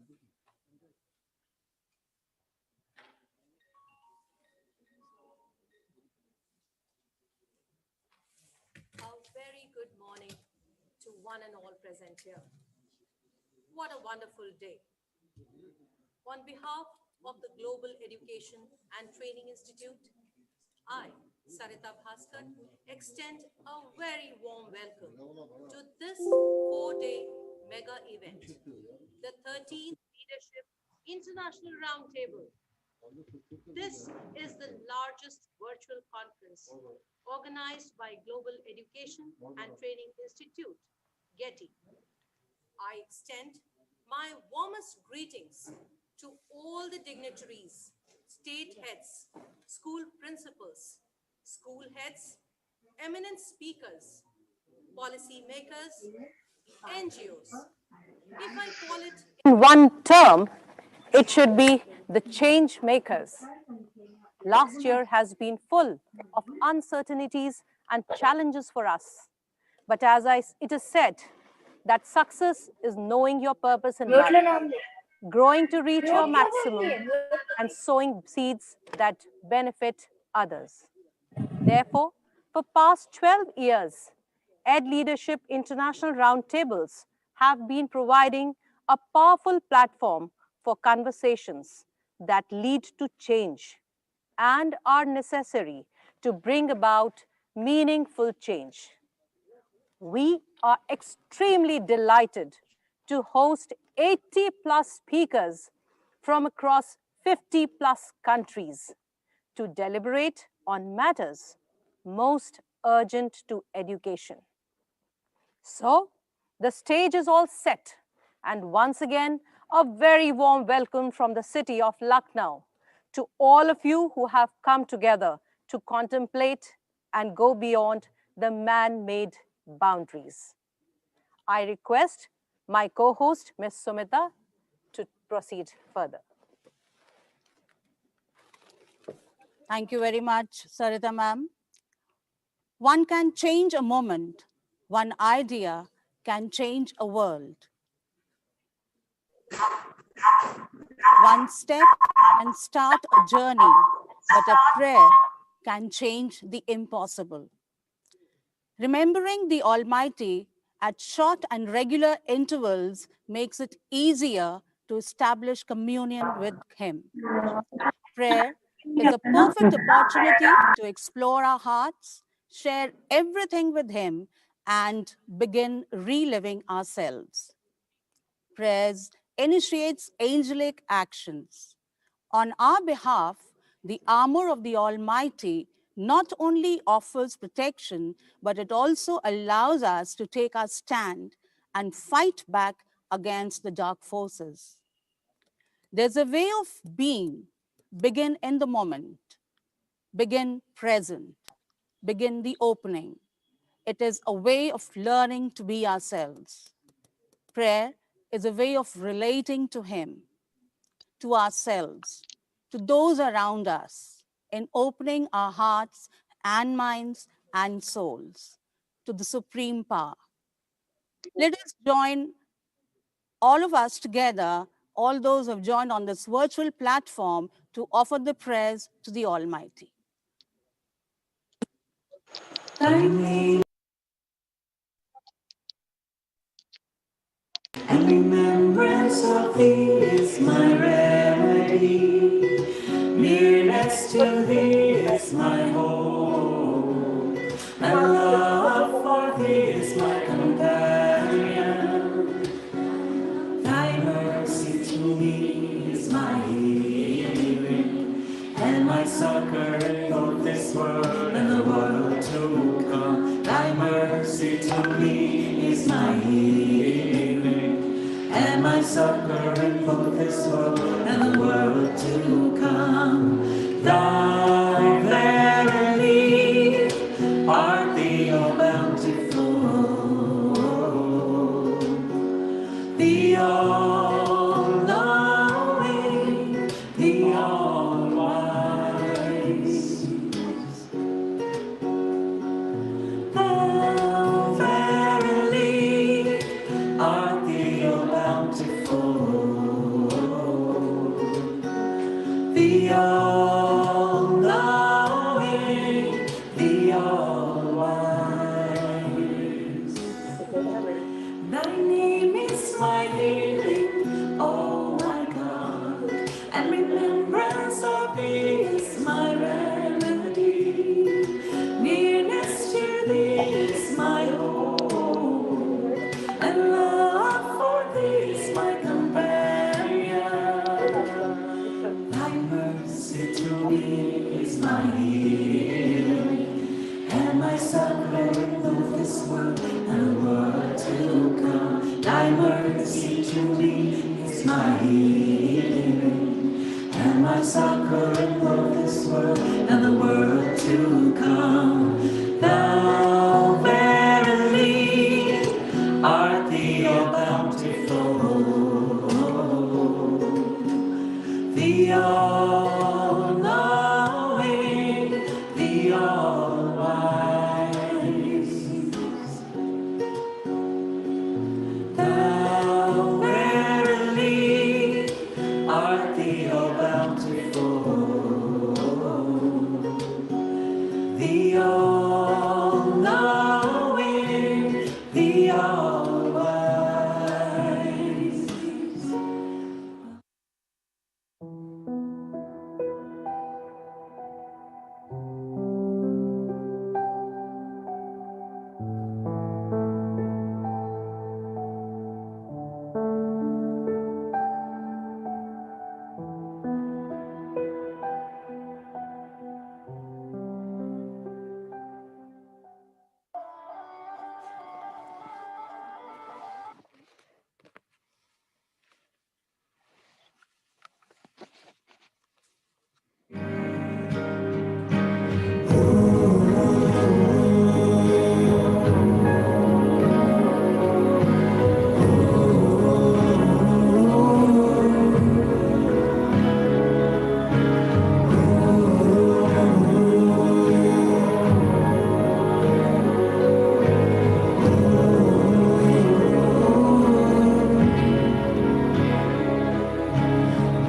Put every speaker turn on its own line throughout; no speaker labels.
A very good morning to one and all present here. What a wonderful day. On behalf of the Global Education and Training Institute, I, Sarita Bhaskar, extend a very warm welcome to this 4-day mega event, the 13th Leadership International Roundtable. This is the largest virtual conference organized by Global Education and Training Institute, Getty. I extend my warmest greetings to all the dignitaries, state heads, school principals, school heads, eminent speakers, policy makers, NGOs. If I call it in one term, it should be the change makers. Last year has been full of uncertainties and challenges for us. But as it is said, that success is knowing your purpose in life, growing to reach your maximum, and sowing seeds that benefit others. Therefore, for past 12 years, Ed Leadership International Roundtables have been providing a powerful platform for conversations that lead to change and are necessary to bring about meaningful change. We are extremely delighted to host 80 plus speakers from across 50 plus countries to deliberate on matters most urgent to education. So, the stage is all set, and once again, a very warm welcome from the city of Lucknow to all of you who have come together to contemplate and go beyond the man-made boundaries. I request my co-host, Ms. Sumita, to proceed further.
Thank you very much, Sarita ma'am. One can change a moment. One idea can change a world. One step can start a journey, but a prayer can change the impossible. Remembering the Almighty at short and regular intervals makes it easier to establish communion with Him. Prayer is a perfect opportunity to explore our hearts, share everything with Him, and begin reliving ourselves. Prayers initiates angelic actions. On our behalf, the armor of the Almighty not only offers protection, but it also allows us to take our stand and fight back against the dark forces. There's a way of being. Begin in the moment, begin present, begin the opening. It is a way of learning to be ourselves. Prayer is a way of relating to Him, to ourselves, to those around us, in opening our hearts and minds and souls to the supreme power. Let us join all of us together, all those who have joined on this virtual platform, to offer the prayers to the Almighty.
And remembrance of Thee is my remedy. Nearness to Thee is my hope. And love for Thee is my companion. Thy mercy to me is my healing, and my succor in both this world and the world to come. Thy mercy to me is my healing, and my succor in both this world and the world to come. Thou verily art Thee, O bountiful, the all-knowing, the all-wise. Thou verily art Thee, O bountiful, thy mercy to me is my healing, and my succor in both this world and the world to come. Thou verily art the all-bountiful, the all-knowing, the all-wise. Thou verily art the all-bountiful, the all-knowing, the all-wise.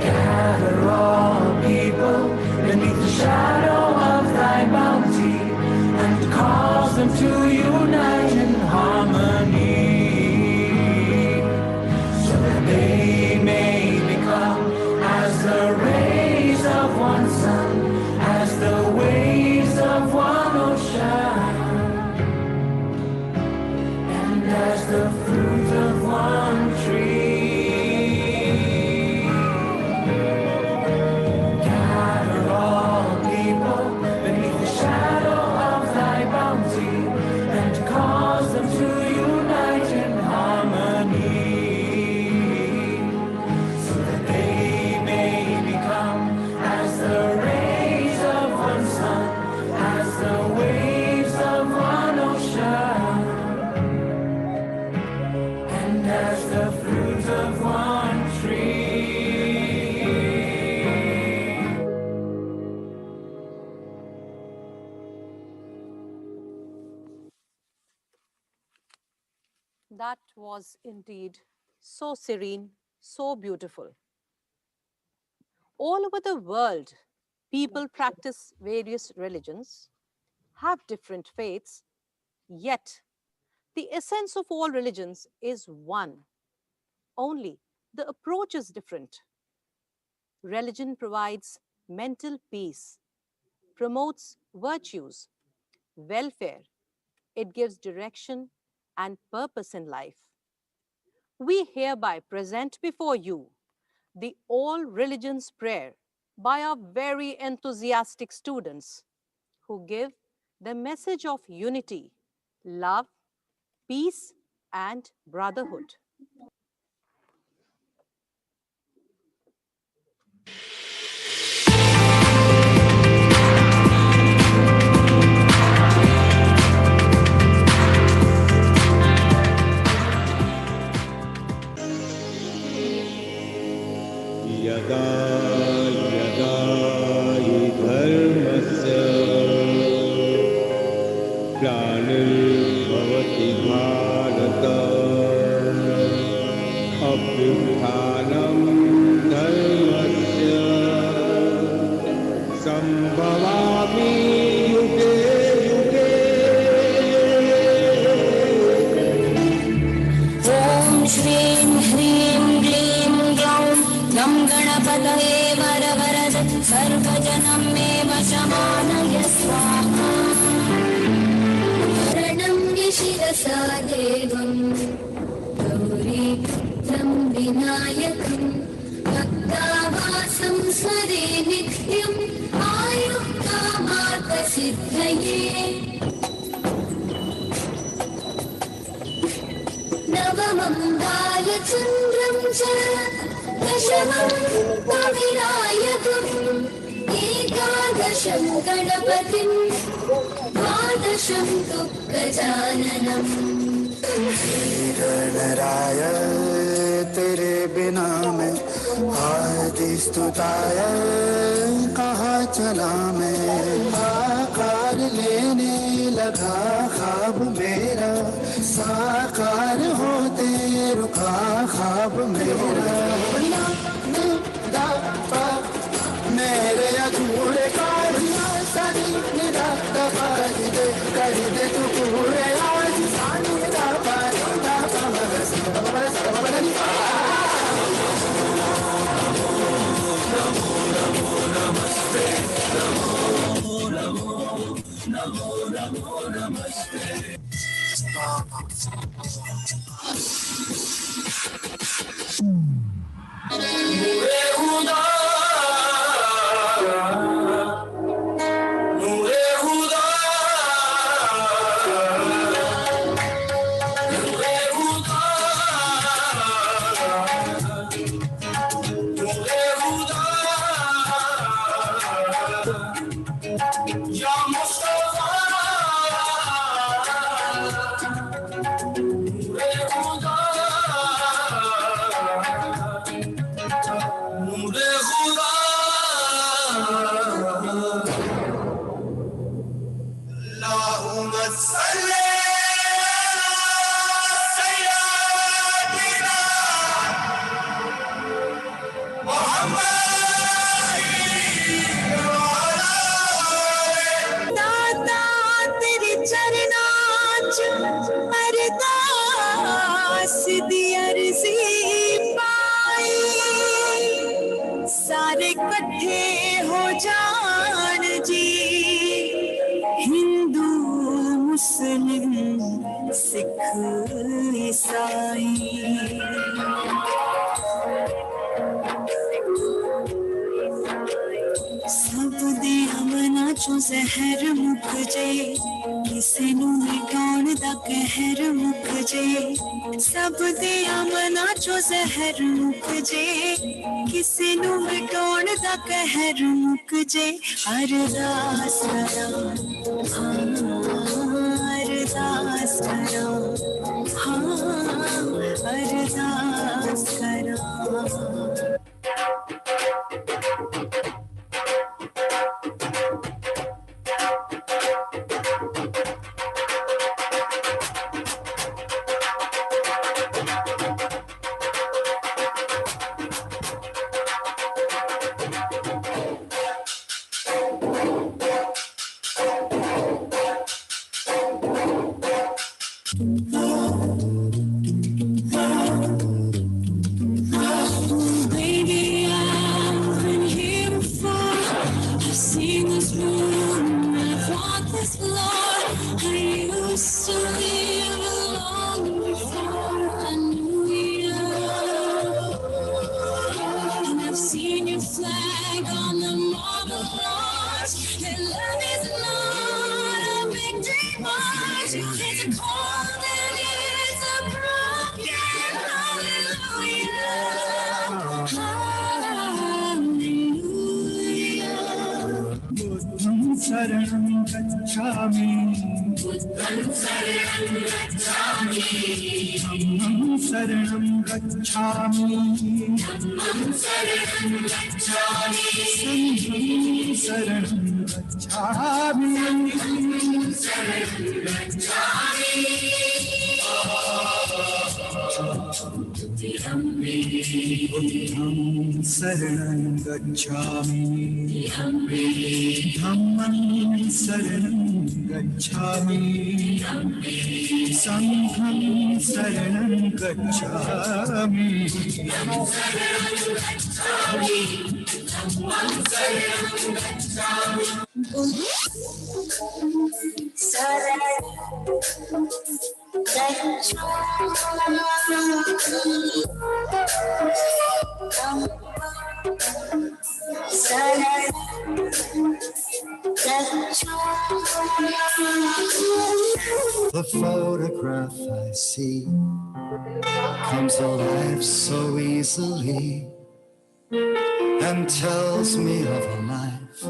Gather all people beneath the shadow of thy bounty, and cause them to unite in harmony, so that they may become as the rays of one sun, as the waves of one ocean, and as the fruit of one tree. Gather all people beneath the shadow of thy bounty, and cause them to unite in harmony, so that they may become as the rays of one sun, as the waves of one ocean, and as the fruit of one tree.
That was indeed so serene, so beautiful. All over the world, people practice various religions, have different faiths, yet the essence of all religions is one. Only the approach is different. Religion provides mental peace, promotes virtues, welfare. It gives direction and purpose in life. We hereby present before you the All Religions Prayer by our very enthusiastic students who give the message of unity, love, peace, and brotherhood.
यदा यदा हि धर्मस्य ग्लानिर्भवति भारत अभ्युत्थानं धर्मस्य सम्भवामि युगे युगे।
ॐ श्रीं ह्रीं क्लीं ग्लौं गं गणपतये वरवरद सर्वजनं मे वशमानय स्वाहा। शरणं शिरसा देवं गौरीपुत्रं विनायकं भक्तावासं स्मरे नित्यम् आयुः कामार्थसिद्धये। नवमङ्गालचन्द्रं च दशमं कविनायकम् एकादशं गणपतिं द्वादशं तु गजाननम्
गणराय तेरे बिना मैं आदि स्तुताय कहाँ चला मैं आकार लेने लगा ख्वाब मेरा साकार होते रुका ख्वाब मेरा मेरे अधूरे कार्य सदी निरा कर दे तू पूरे आज सानी दा पानी दा
सारे इकट्ठे हो जान जी हिंदू मुस्लिम सिख ईसाई सब दे हमना चो जहर मुक जे किसे नू मिटाउण दा कहर मुक जे सब दे हमना चो जहर मुक जे किसे नू मिटाउण दा कहर मुक जे अरदास करा अरदास करा अरदास करा
शरणं गच्छामि धम्मं शरणं गच्छामि संघं शरणं गच्छामि बुद्धं शरणं गच्छामि धम्मं शरणं गच्छामि संघं शरणं गच्छामि
The photograph I see comes alive so easily and tells me of a life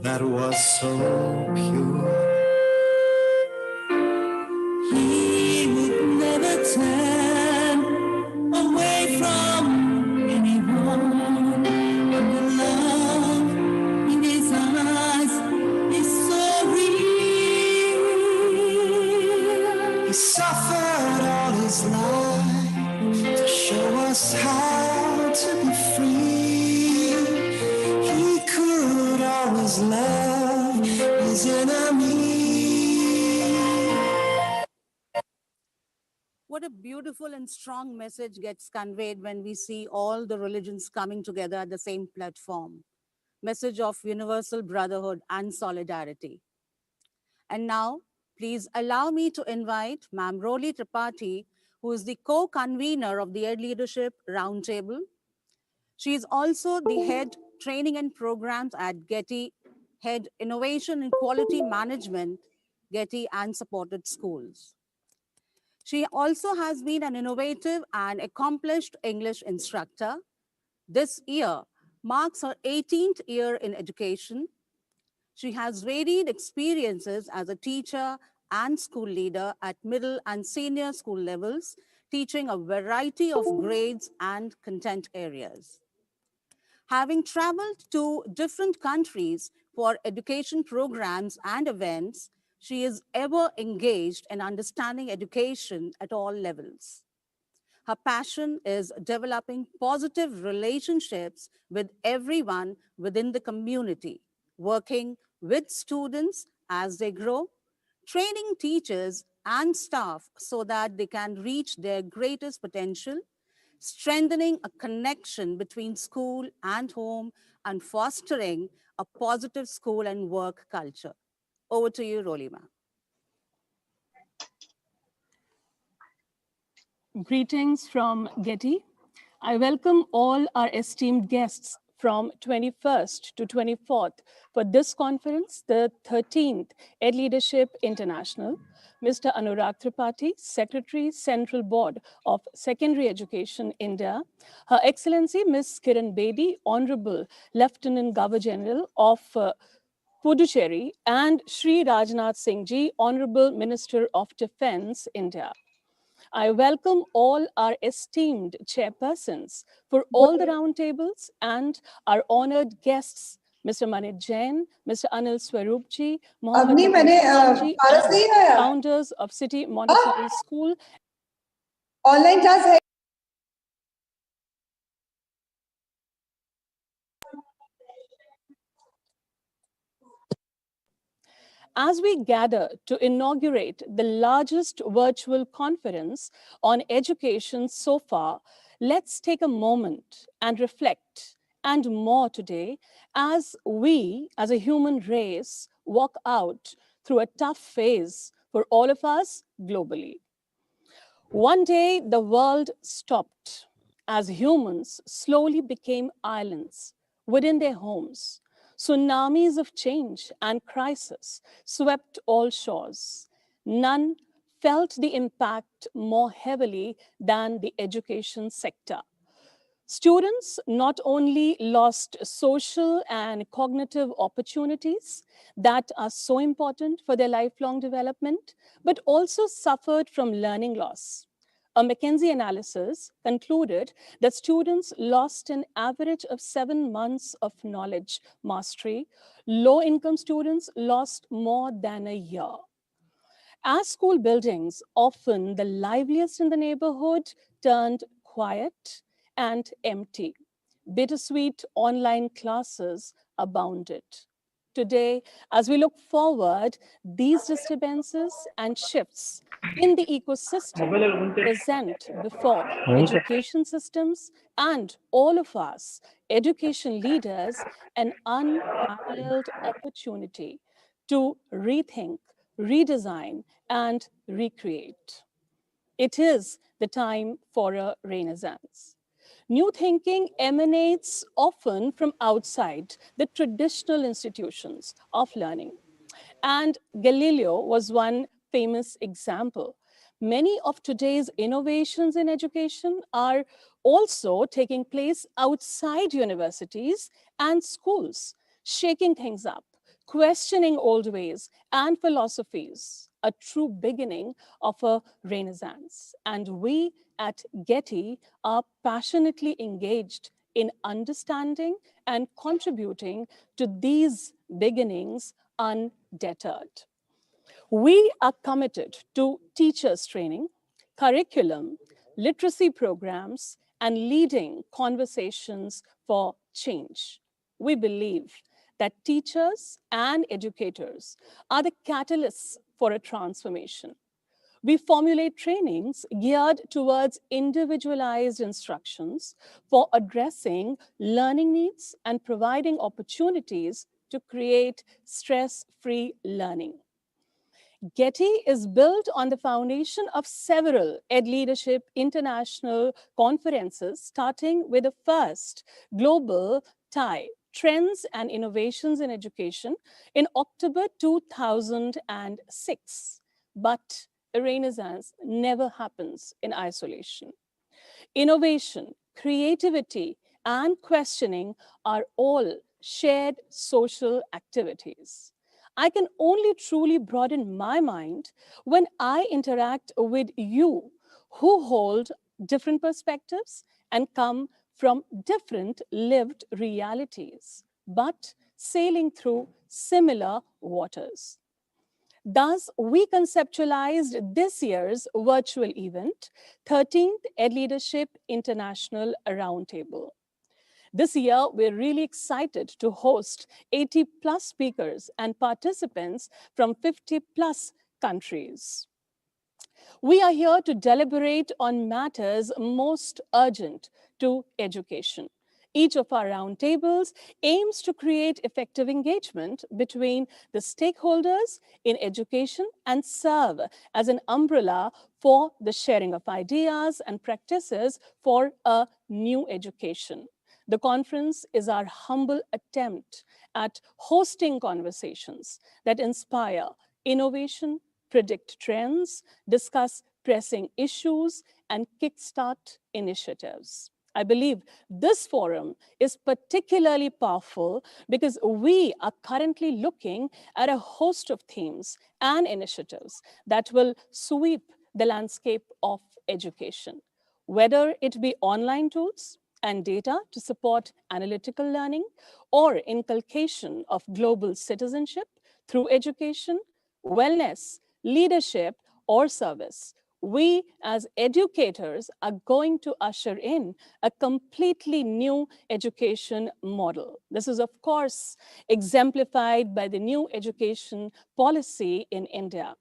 that was so pure.
He would never turn away from anyone. And the love in his eyes is so real.
He suffered all his life to show us how to be free. He could always love his enemy.
What a beautiful and strong message gets conveyed when we see all the religions coming together at the same platform. Message of universal brotherhood and solidarity. And now, please allow me to invite Ma'am Roli Tripathi, who is the co-convener of the Ed Leadership Roundtable. She is also the head training and programs at Getty, head innovation and quality management, Getty and supported schools. She also has been an innovative and accomplished English instructor. This year marks her 18th year in education. She has varied experiences as a teacher and school leader at middle and senior school levels, teaching a variety of grades and content areas. Having traveled to different countries for education programs and events, she is ever engaged in understanding education at all levels. Her passion is developing positive relationships with everyone within the community, working with students as they grow, training teachers and staff so that they can reach their greatest potential, strengthening a connection between school and home, and fostering a positive school and work culture. Over to you, Rolima.
Greetings from Getty. I welcome all our esteemed guests from 21st to 24th for this conference, the 13th Ed Leadership International. Mr. Anurag Tripathi, Secretary, Central Board of Secondary Education, India. Her Excellency, Ms. Kiran Bedi, Honorable Lieutenant Governor General of Puducherry, and Sri Rajnath Singh Ji, Honorable Minister of Defense, India. I welcome all our esteemed chairpersons for all the roundtables and our honored guests, Mr. Manit Jain, Mr. Anil Swaroopji, Mohammad Ji, founders of City Montessori School.
Online class है
As we gather to inaugurate the largest virtual conference on education so far, let's take a moment and reflect and more today as we, as a human race, walk out through a tough phase for all of us globally. One day, the world stopped as humans slowly became islands within their homes. Tsunamis of change and crisis swept all shores. None felt the impact more heavily than the education sector. Students not only lost social and cognitive opportunities that are so important for their lifelong development, but also suffered from learning loss. A McKinsey analysis concluded that students lost an average of 7 months of knowledge mastery. Low-income students lost more than a year. As school buildings, often the liveliest in the neighborhood, turned quiet and empty. Bittersweet online classes abounded. Today, as we look forward, these disturbances and shifts in the ecosystem present before education systems and all of us, education leaders, an unparalleled opportunity to rethink, redesign, and recreate. It is the time for a renaissance. New thinking emanates often from outside the traditional institutions of learning. And Galileo was one famous example. Many of today's innovations in education are also taking place outside universities and schools, shaking things up, questioning old ways and philosophies, a true beginning of a renaissance. And we at Getty are passionately engaged in understanding and contributing to these beginnings undeterred. We are committed to teachers training, curriculum, literacy programs, and leading conversations for change. We believe that teachers and educators are the catalysts for a transformation. We formulate trainings geared towards individualized instructions for addressing learning needs and providing opportunities to create stress-free learning. Getty is built on the foundation of several Ed Leadership International conferences, starting with the first global TIE, Trends and Innovations in Education, in October 2006. But a renaissance never happens in isolation. Innovation, creativity, and questioning are all shared social activities. I can only truly broaden my mind when I interact with you who hold different perspectives and come from different lived realities, but sailing through similar waters. Thus, we conceptualized this year's virtual event, 13th Ed Leadership International Roundtable. This year, we're really excited to host 80 plus speakers and participants from 50 plus countries. We are here to deliberate on matters most urgent to education. Each of our roundtables aims to create effective engagement between the stakeholders in education and serve as an umbrella for the sharing of ideas and practices for a new education. The conference is our humble attempt at hosting conversations that inspire innovation, predict trends, discuss pressing issues, and kickstart initiatives. I believe this forum is particularly powerful because we are currently looking at a host of themes and initiatives that will sweep the landscape of education, whether it be online tools and data to support analytical learning or inculcation of global citizenship through education, wellness, leadership, or service. We as educators are going to usher in a completely new education model. This is, of course, exemplified by the new education policy in India,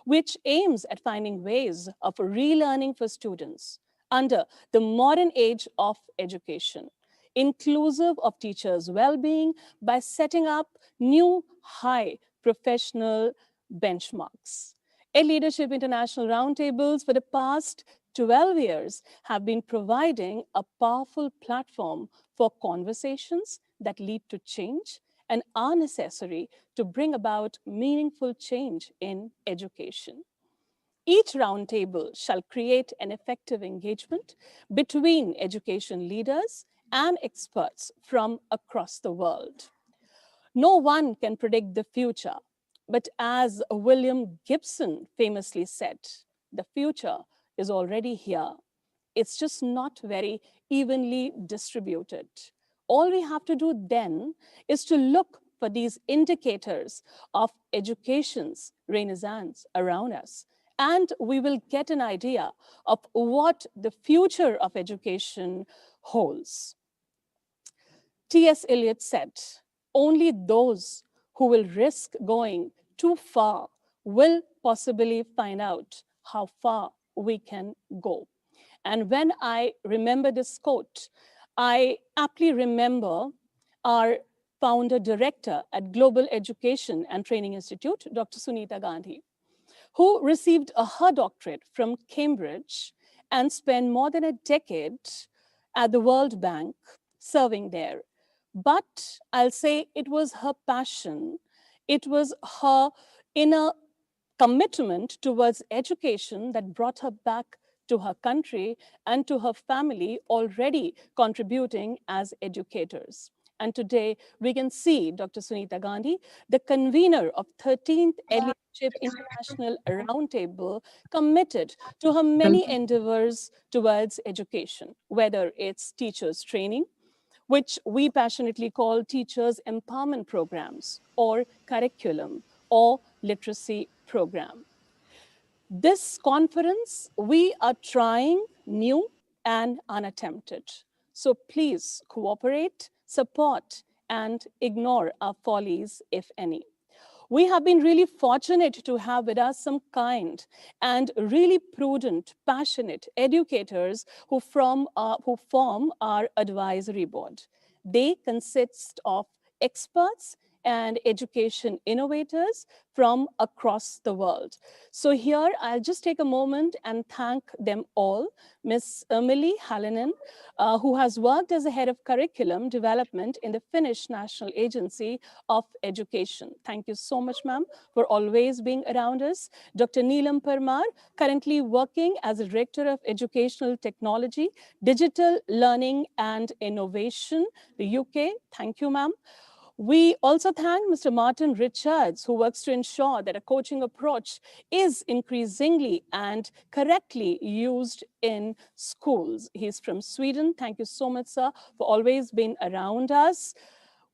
which aims at finding ways of relearning for students under the modern age of education, inclusive of teachers' well-being by setting up new high professional benchmarks. Ed Leadership International Roundtables for the past 12 years have been providing a powerful platform for conversations that lead to change and are necessary to bring about meaningful change in education. Each roundtable shall create an effective engagement between education leaders and experts from across the world. No one can predict the future, but as William Gibson famously said, the future is already here. It's just not very evenly distributed. All we have to do then is to look for these indicators of education's renaissance around us, and we will get an idea of what the future of education holds. T.S. Eliot said, only those who will risk going too far will possibly find out how far we can go. And when I remember this quote, I aptly remember our founder director at Global Education and Training Institute, Dr. Sunita Gandhi, who received her doctorate from Cambridge and spent more than a decade at the World Bank serving there. But I'll say it was her passion, it was her inner commitment towards education that brought her back to her country and to her family, already contributing as educators. And today we can see Dr. Sunita Gandhi, the convener of 13th Leadership International Roundtable, committed to her many endeavors towards education, whether it's teachers training, which we passionately call teachers empowerment programs, or curriculum, or literacy program. This conference, we are trying new and unattempted. So please cooperate, support, and ignore our follies, if any. We have been really fortunate to have with us some kind and really prudent, passionate educators who form our advisory board. They consist of experts and education innovators from across the world. So here, I'll just take a moment and thank them all. Ms. Emily Hallinen, who has worked as a head of curriculum development in the Finnish National Agency of Education. Thank you so much, ma'am, for always being around us. Dr. Neelam Parmar, currently working as a Director of Educational Technology, Digital Learning and Innovation, the UK. Thank you, ma'am. We also thank Mr. Martin Richards, who works to ensure that a coaching approach is increasingly and correctly used in schools. He's from Sweden. Thank you so much, sir, for always being around us.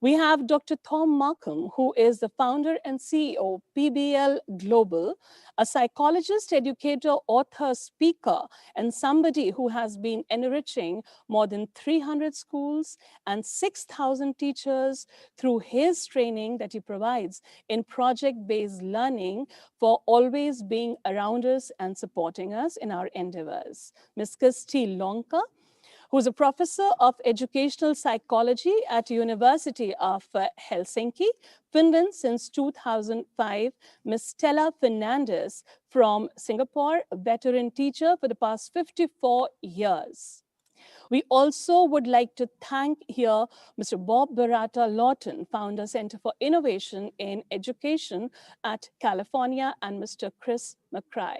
We have Dr. Tom Markham, who is the founder and CEO of PBL Global, a psychologist, educator, author, speaker, and somebody who has been enriching more than 300 schools and 6,000 teachers through his training that he provides in project-based learning, for always being around us and supporting us in our endeavors. Ms. Kirsty Lonka, who's a professor of educational psychology at University of Helsinki, Finland since 2005. Ms. Stella Fernandez from Singapore, a veteran teacher for the past 54 years. We also would like to thank here Mr. Bob Barata Lawton, founder, Center for Innovation in Education at California, and Mr. Chris McCry.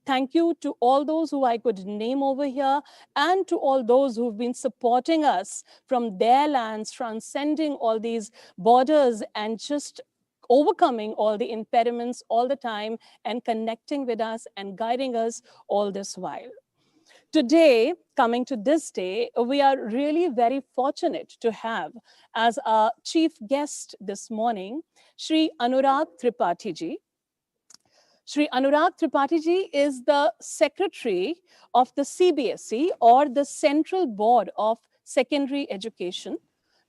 Thank you to all those who I could name over here, and to all those who've been supporting us from their lands, transcending all these borders and just overcoming all the impediments all the time and connecting with us and guiding us all this while. Today, coming to this day, we are really very fortunate to have as our chief guest this morning, Shri Anurag Tripathi ji. Shri Anurag Tripathi ji is the secretary of the CBSE, or the Central Board of Secondary Education.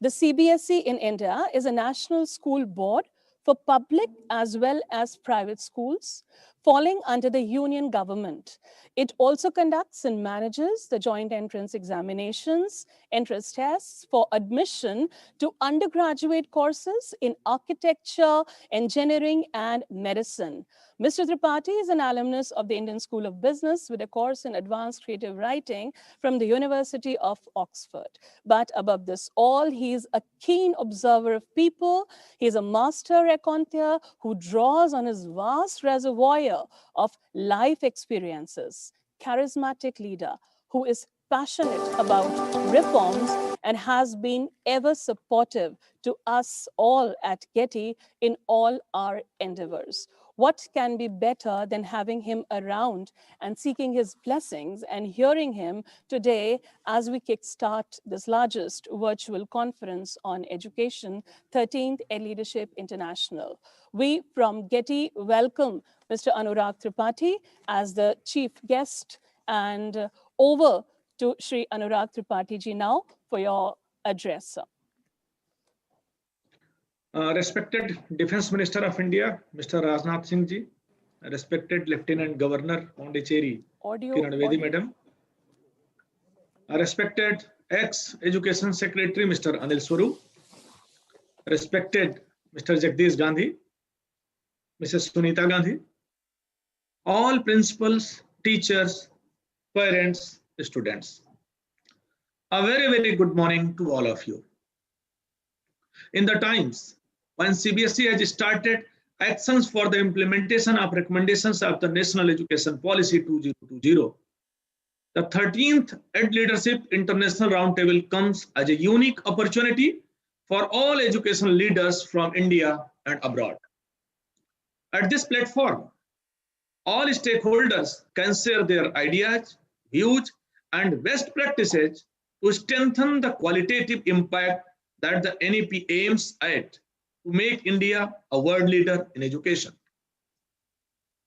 The CBSE in India is a national school board for public as well as private schools, falling under the union government. It also conducts and manages the joint entrance examinations, entrance tests for admission to undergraduate courses in architecture, engineering, and medicine. Mr. Tripathi is an alumnus of the Indian School of Business with a course in advanced creative writing from the University of Oxford. But above this all, he is a keen observer of people. He is a master raconteur who draws on his vast reservoir of life experiences, charismatic leader who is passionate about reforms and has been ever supportive to us all at Getty in all our endeavors. What can be better than having him around and seeking his blessings and hearing him today as we kickstart this largest virtual conference on education, 13th Leadership International. We from Getty welcome Mr. Anurag Tripathi as the chief guest, and over to Shri Anurag Tripathi ji now for your address, sir.
Respected Defense Minister of India, Mr. Rajnath Singh ji, respected Lieutenant Governor Pondicherry, Kiran Bedi Madam, respected ex-Education Secretary, Mr. Anil Swarup, respected Mr. Jagdish Gandhi, Mrs. Sunita Gandhi, all principals, teachers, parents, students. A very, very good morning to all of you. In the times when CBSE has started actions for the implementation of recommendations of the National Education Policy 2020. The 13th Ed Leadership International Roundtable comes as a unique opportunity for all educational leaders from India and abroad. At this platform, all stakeholders can share their ideas, views, and best practices to strengthen the qualitative impact that the NEP aims at to make India a world leader in education.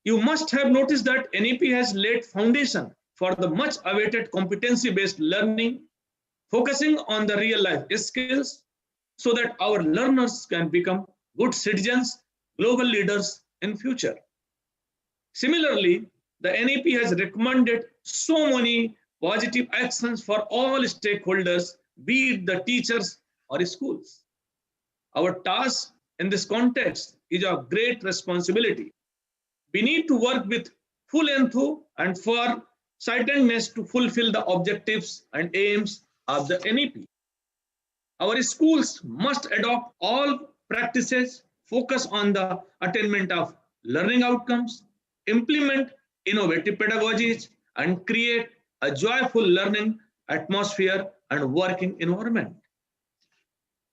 You must have noticed that NEP has laid foundation for the much awaited competency-based learning, focusing on the real-life skills so that our learners can become good citizens, global leaders in future. Similarly, the NEP has recommended so many positive actions for all stakeholders, be it the teachers or schools. Our task in this context is of great responsibility. We need to work with full enthusiasm and far-sightedness to fulfill the objectives and aims of the NEP. Our schools must adopt all practices, focus on the attainment of learning outcomes, implement innovative pedagogies, and create a joyful learning atmosphere and working environment.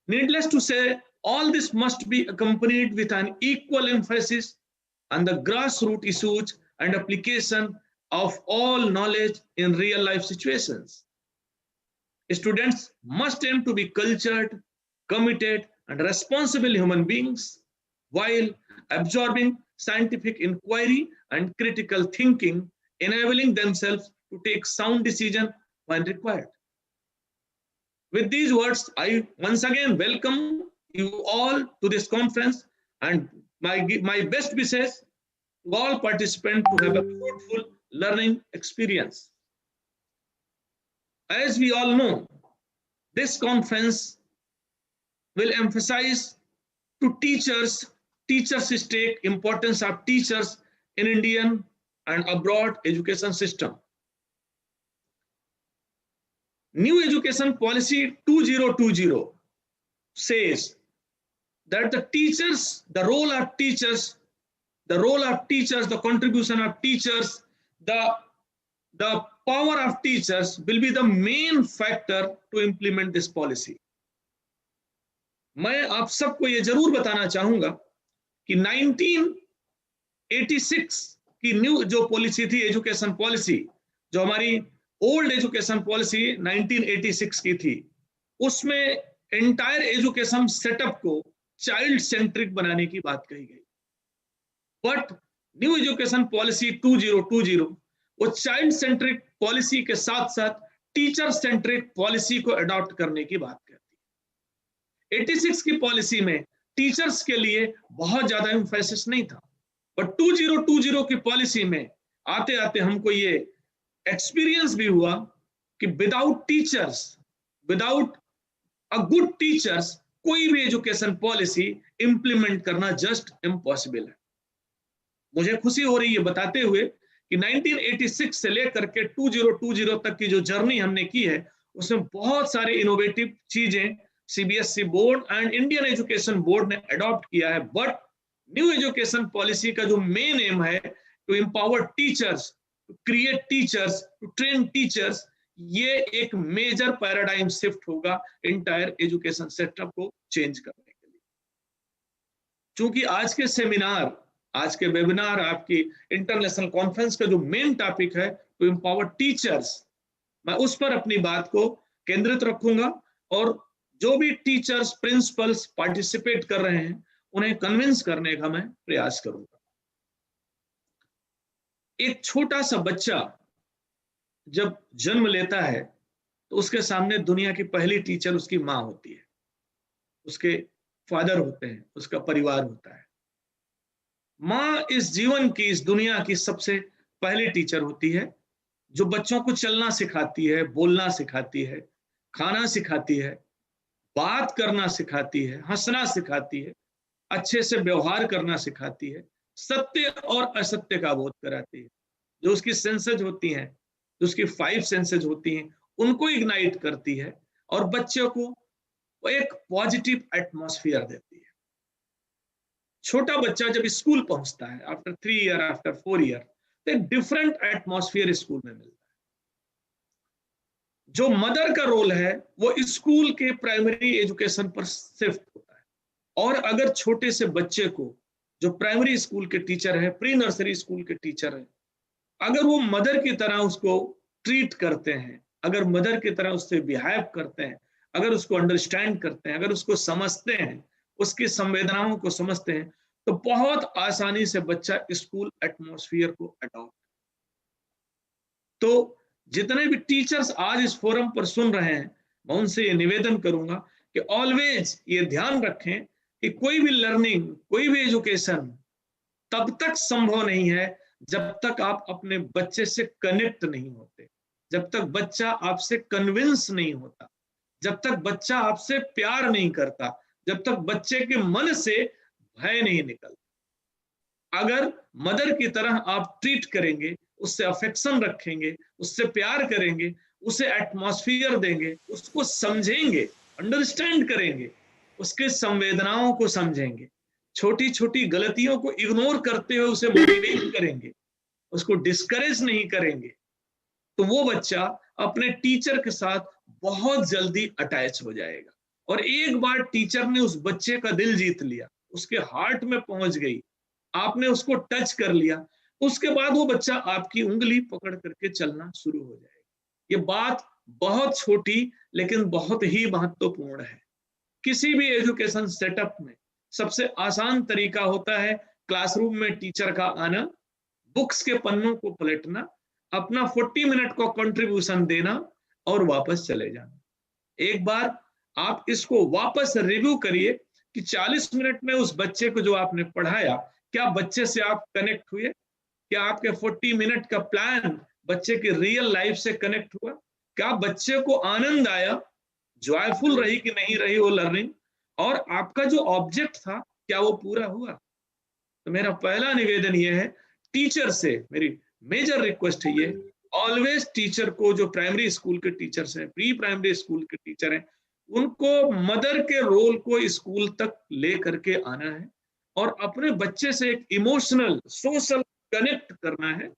Needless to say, all this must be accompanied with an equal emphasis on the grassroots issues and application of all knowledge in real-life situations. Students must aim to be cultured, committed, and responsible human beings while absorbing scientific inquiry and critical thinking, enabling themselves to take sound decisions when required. With these words, I once again welcome you all to this conference and my best wishes to all participants to have a fruitful learning experience. As we all know, this conference will emphasize to teachers stake importance of teachers in Indian and abroad education system. New Education Policy 2020 says that the role of teachers, the contribution of teachers, the power of teachers will be the main factor to implement this policy. मैं आप सबको ये जरूर बताना चाहूंगा कि 1986 की new जो पॉलिसी थी, एजुकेशन पॉलिसी, जो हमारी ओल्ड एजुकेशन पॉलिसी 1986 की थी, उसमें एंटायर एजुकेशन सेटअप को चाइल्ड सेंट्रिक बनाने की बात कही गई. बट न्यू एजुकेशन पॉलिसी 2020 वो चाइल्ड सेंट्रिक पॉलिसी के साथ साथ टीचर सेंट्रिक पॉलिसी को अडॉप्ट करने की बात करती है. 86 की पॉलिसी में टीचर्स के लिए बहुत ज्यादा एम्फेसिस नहीं था, बट 2020 की पॉलिसी में आते आते हमको ये एक्सपीरियंस भी हुआ कि without teachers, without a good teachers, कोई भी एजुकेशन पॉलिसी इंप्लीमेंट करना जस्ट इम्पॉसिबल है. मुझे खुशी हो रही है बताते हुए कि 1986 से लेकर के 2020 तक की जो जर्नी हमने की है, उसमें बहुत सारे इनोवेटिव चीजें CBSE board and Indian education board ने अडॉप्ट किया है. बट न्यू एजुकेशन पॉलिसी का जो मेन एम है to empower teachers, to create teachers, to train teachers, ये एक मेजर पैराडाइम शिफ्ट होगा इंटायर एजुकेशन सेटअप को चेंज करने के लिए. चूंकि आज के सेमिनार, आज के वेबिनार, आपकी इंटरनेशनल कॉन्फ्रेंस का जो मेन टॉपिक है टू एम्पावर टीचर्स, मैं उस पर अपनी बात को केंद्रित रखूंगा और जो भी टीचर्स, प्रिंसिपल्स पार्टिसिपेट कर रहे हैं उन्हें कन्विंस करने का मैं प्रयास करूंगा. एक छोटा सा बच्चा जब जन्म लेता है तो उसके सामने दुनिया की पहली टीचर उसकी माँ होती है, उसके फादर होते हैं, उसका परिवार होता है. माँ इस जीवन की, इस दुनिया की सबसे पहली टीचर होती है, जो बच्चों को चलना सिखाती है, बोलना सिखाती है, खाना सिखाती है, बात करना सिखाती है, हंसना सिखाती है, अच्छे से व्यवहार करना सिखाती है, सत्य और असत्य का बोध कराती है. जो उसकी सेंसेज होती हैं, जो उसकी 5 सेंसेज होती हैं, उनको इग्नाइट करती है और बच्चों को एक पॉजिटिव एटमॉस्फेयर देती है. छोटा बच्चा जब स्कूल पहुंचता है आफ्टर 3 ईयर, आफ्टर 4 ईयर, तो एक डिफरेंट एटमॉस्फेयर स्कूल में मिलता है। जो मदर का रोल है वो स्कूल के प्राइमरी एजुकेशन पर शिफ्ट होता है। और अगर छोटे से बच्चे को जो प्राइमरी स्कूल के टीचर है, प्री नर्सरी स्कूल के टीचर है, अगर वो मदर की तरह उसको ट्रीट करते हैं, अगर मदर की तरह उससे बिहेव करते हैं, अगर उसको अंडरस्टैंड करते हैं, अगर उसको समझते हैं, उसकी संवेदनाओं को समझते हैं, तो बहुत आसानी से बच्चा स्कूल एटमॉस्फेयर को अडॉप्ट। तो जितने भी टीचर्स आज इस फोरम पर सुन रहे हैं, मैं उनसे ये निवेदन करूंगा कि ऑलवेज ये ध्यान रखें कि कोई भी लर्निंग, कोई भी एजुकेशन तब तक संभव नहीं है जब तक आप अपने बच्चे से कनेक्ट नहीं होते, जब तक बच्चा आपसे कन्विंस नहीं होता, जब तक बच्चा आपसे प्यार नहीं करता, जब तक बच्चे के मन से भय नहीं निकलता। अगर मदर की तरह आप ट्रीट करेंगे, उससे अफेक्शन रखेंगे, उससे प्यार करेंगे, उसे एटमॉस्फेयर देंगे, उसको समझेंगे, अंडरस्टैंड करेंगे, उसके संवेदनाओं को समझेंगे, छोटी छोटी गलतियों को इग्नोर करते हुए उसे मोटिवेट करेंगे, उसको डिस्करेज नहीं करेंगे, तो वो बच्चा अपने टीचर के साथ बहुत जल्दी अटैच हो जाएगा। और एक बार टीचर ने उस बच्चे का दिल जीत लिया, उसके हार्ट में पहुंच गई, आपने उसको टच कर लिया, उसके बाद वो बच्चा आपकी उंगली पकड़ करके चलना शुरू हो जाएगा। ये बात बहुत छोटी लेकिन बहुत ही महत्वपूर्ण है। किसी भी एजुकेशन सेटअप में सबसे आसान तरीका होता है क्लासरूम में टीचर का आना, बुक्स के पन्नों को पलटना, अपना 40 मिनट का कंट्रीब्यूशन देना और वापस चले जाना। एक बार आप इसको वापस रिव्यू करिए कि 40 मिनट में उस बच्चे को जो आपने पढ़ाया, क्या बच्चे से आप कनेक्ट हुए? क्या आपके 40 मिनट का प्लान बच्चे की रियल लाइफ से कनेक्ट हुआ? क्या बच्चे को आनंद आया, जॉयफुल रही कि नहीं रही वो लर्निंग? और आपका जो ऑब्जेक्ट था क्या वो पूरा हुआ? तो मेरा पहला निवेदन ये है, टीचर से मेरी मेजर रिक्वेस्ट है ये, ऑलवेज टीचर को, जो प्राइमरी स्कूल के टीचर्स हैं, प्री प्राइमरी स्कूल के टीचर हैं, उनको मदर के रोल को स्कूल तक ले करके आना है और अपने बच्चे से एक इमोशनल सोशल कनेक्ट करना है,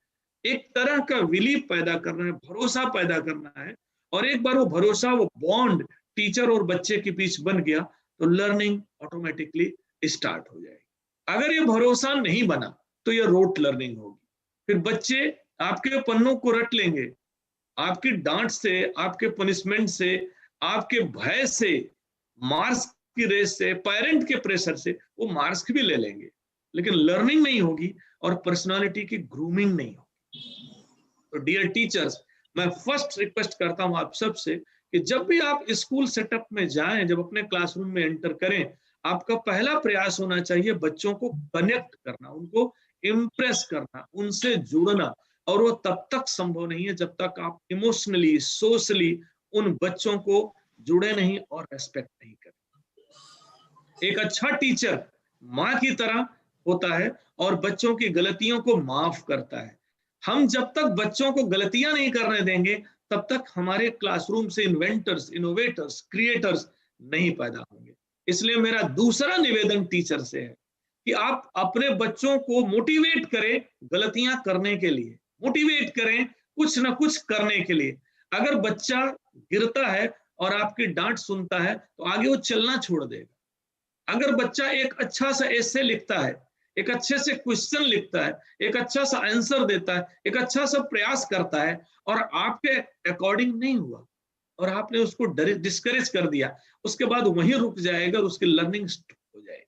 एक तरह का बिलीव पैदा करना है, भरोसा पैदा करना है। और एक बार वो भरोसा, वो बॉन्ड टीचर और बच्चे के बीच बन गया तो लर्निंग ऑटोमेटिकली स्टार्ट हो जाएगी। अगर ये भरोसा नहीं बना तो ये रोट लर्निंग होगी, फिर बच्चे आपके पन्नों को रट लेंगे, आपकी डांट से, आपके पनिशमेंट से, आपके भय से, मार्क्स की रेस से, पेरेंट के प्रेशर से वो मार्क्स भी ले लेंगे, लेकिन लर्निंग नहीं होगी और पर्सनालिटी की ग्रूमिंग नहीं होगी। तो डियर टीचर्स, मैं फर्स्ट रिक्वेस्ट करता हूं आप सबसे कि जब भी आप स्कूल सेटअप में जाएं, जब अपने क्लासरूम में एंटर करें, आपका पहला प्रयास होना चाहिए बच्चों को कनेक्ट करना, उनको इम्प्रेस करना, उनसे जुड़ना। और वो तब तक संभव नहीं है जब तक आप इमोशनली, सोशली उन बच्चों को जुड़े नहीं और रेस्पेक्ट नहीं करें। एक अच्छा टीचर माँ की तरह होता है और बच्चों की गलतियों को माफ करता है। हम जब तक बच्चों को गलतियां नहीं करने देंगे तब तक हमारे क्लासरूम से इन्वेंटर्स, इनोवेटर्स, क्रिएटर्स नहीं पैदा होंगे। इसलिए मेरा दूसरा निवेदन टीचर से है कि आप अपने बच्चों को मोटिवेट करें गलतियां करने के लिए, मोटिवेट करें कुछ ना कुछ करने के लिए। अगर बच्चा गिरता है और आपकी डांट सुनता है तो आगे वो चलना छोड़ देगा। अगर बच्चा एक अच्छा सा एसे लिखता है, एक अच्छे से क्वेश्चन लिखता है, एक अच्छा सा आंसर देता है, एक अच्छा सा प्रयास करता है और आपके अकॉर्डिंग नहीं हुआ और आपने उसको डिस्करेज कर दिया, उसके बाद वहीं रुक जाएगा और उसकी लर्निंग स्टॉप हो जाएगी।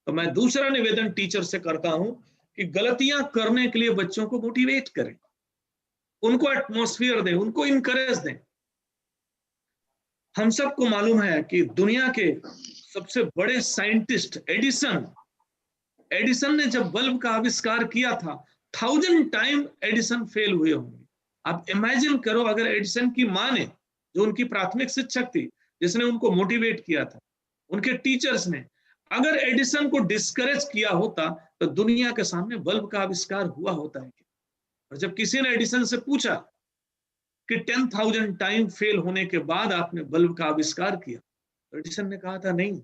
तो मैं दूसरा निवेदन टीचर से करता हूं कि गलतियां करने के लिए बच्चों को मोटिवेट करें, उनको एटमॉस्फेयर दें, उनको इनकरेज दें। हम सबको मालूम है कि दुनिया के सबसे बड़े साइंटिस्ट एडिसन ने जब बल्ब का आविष्कार किया था, 1000 टाइम एडिसन फेल हुए होंगे। आप इमेजिन करो, अगर एडिसन की मां ने, जो उनकी प्राथमिक शिक्षक थी, जिसने उनको मोटिवेट किया था, उनके टीचर्स ने अगर एडिसन को डिस्करेज किया होता तो दुनिया के सामने बल्ब का आविष्कार हुआ होता है। और जब किसी ने एडिसन से पूछा कि 10,000 टाइम फेल होने के बाद आपने बल्ब का आविष्कार किया, तो एडिसन ने कहा था नहीं,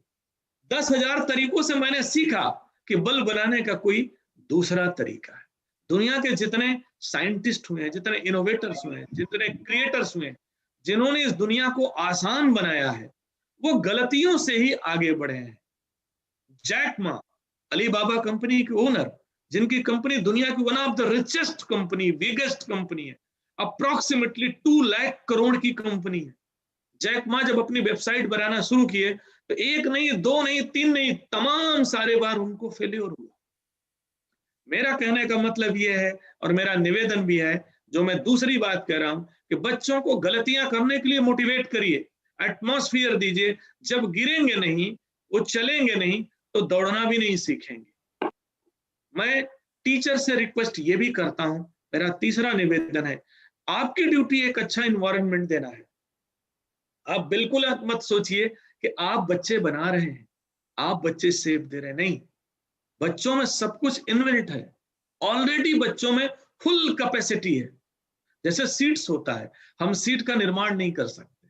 10,000 तरीकों से मैंने सीखा कि बल्ब बनाने का कोई दूसरा तरीका है। दुनिया के जितने साइंटिस्ट हुए हैं, जितने इनोवेटर्स हुए हैं, जितने क्रिएटर्स हुए हैं, जिन्होंने इस दुनिया को आसान बनाया है, वो गलतियों से ही आगे बढ़े हैं। जैक मा, अलीबाबा कंपनी के ओनर, जिनकी कंपनी दुनिया की one of the richest company, biggest company है, अप्रोक्सीमेटली 2 लाख करोड़ की कंपनी है। जैक मा जब अपनी वेबसाइट बनाना शुरू किए तो 1 नहीं, 2 नहीं, 3 नहीं, तमाम सारे बार उनको फेल्योर हुआ। मेरा कहने का मतलब यह है और मेरा निवेदन भी है, जो मैं दूसरी बात कह रहा हूं, कि बच्चों को गलतियां करने के लिए मोटिवेट करिए, एटमॉस्फेयर दीजिए। जब गिरेंगे नहीं, वो चलेंगे नहीं, तो दौड़ना भी नहीं सीखेंगे। मैं टीचर से रिक्वेस्ट ये भी करता हूं, मेरा तीसरा निवेदन है, आपकी ड्यूटी एक अच्छा इन्वायरमेंट देना है। आप बिल्कुल मत सोचिए कि आप बच्चे बना रहे हैं, आप बच्चे सेव दे रहे हैं, नहीं। बच्चों में सब कुछ इनबिल्ट है, ऑलरेडी बच्चों में फुल कैपेसिटी है। जैसे सीड्स होता है, हम सीड का निर्माण नहीं कर सकते,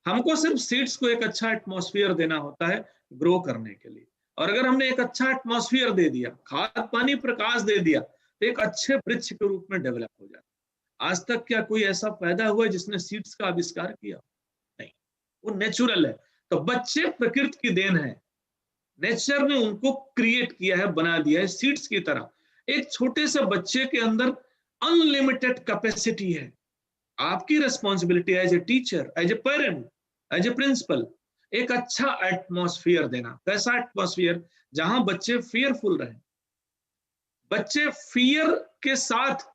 हमको सिर्फ सीड्स को एक अच्छा एटमॉस्फेयर देना होता है ग्रो करने के लिए। और अगर हमने एक अच्छा एटमॉस्फेयर दे दिया, खाद पानी प्रकाश दे दिया, तो एक अच्छे वृक्ष के रूप में डेवलप हो जाता। आज तक क्या कोई ऐसा पैदा हुआ जिसने सीड्स का आविष्कार किया? नहीं, वो नेचुरल है। तो बच्चे प्रकृति की देन है, नेचर ने उनको क्रिएट किया है, बना दिया है सीड्स की तरह। एक छोटे से बच्चे के अंदर अनलिमिटेड कैपेसिटी है। आपकी responsibility as a teacher, as a parent, as a principal, एक अच्छा एटमॉस्फेयर देना। कैसा एटमॉस्फेयर? जहां बच्चे फियरफुल रहे, बच्चे फियर के साथ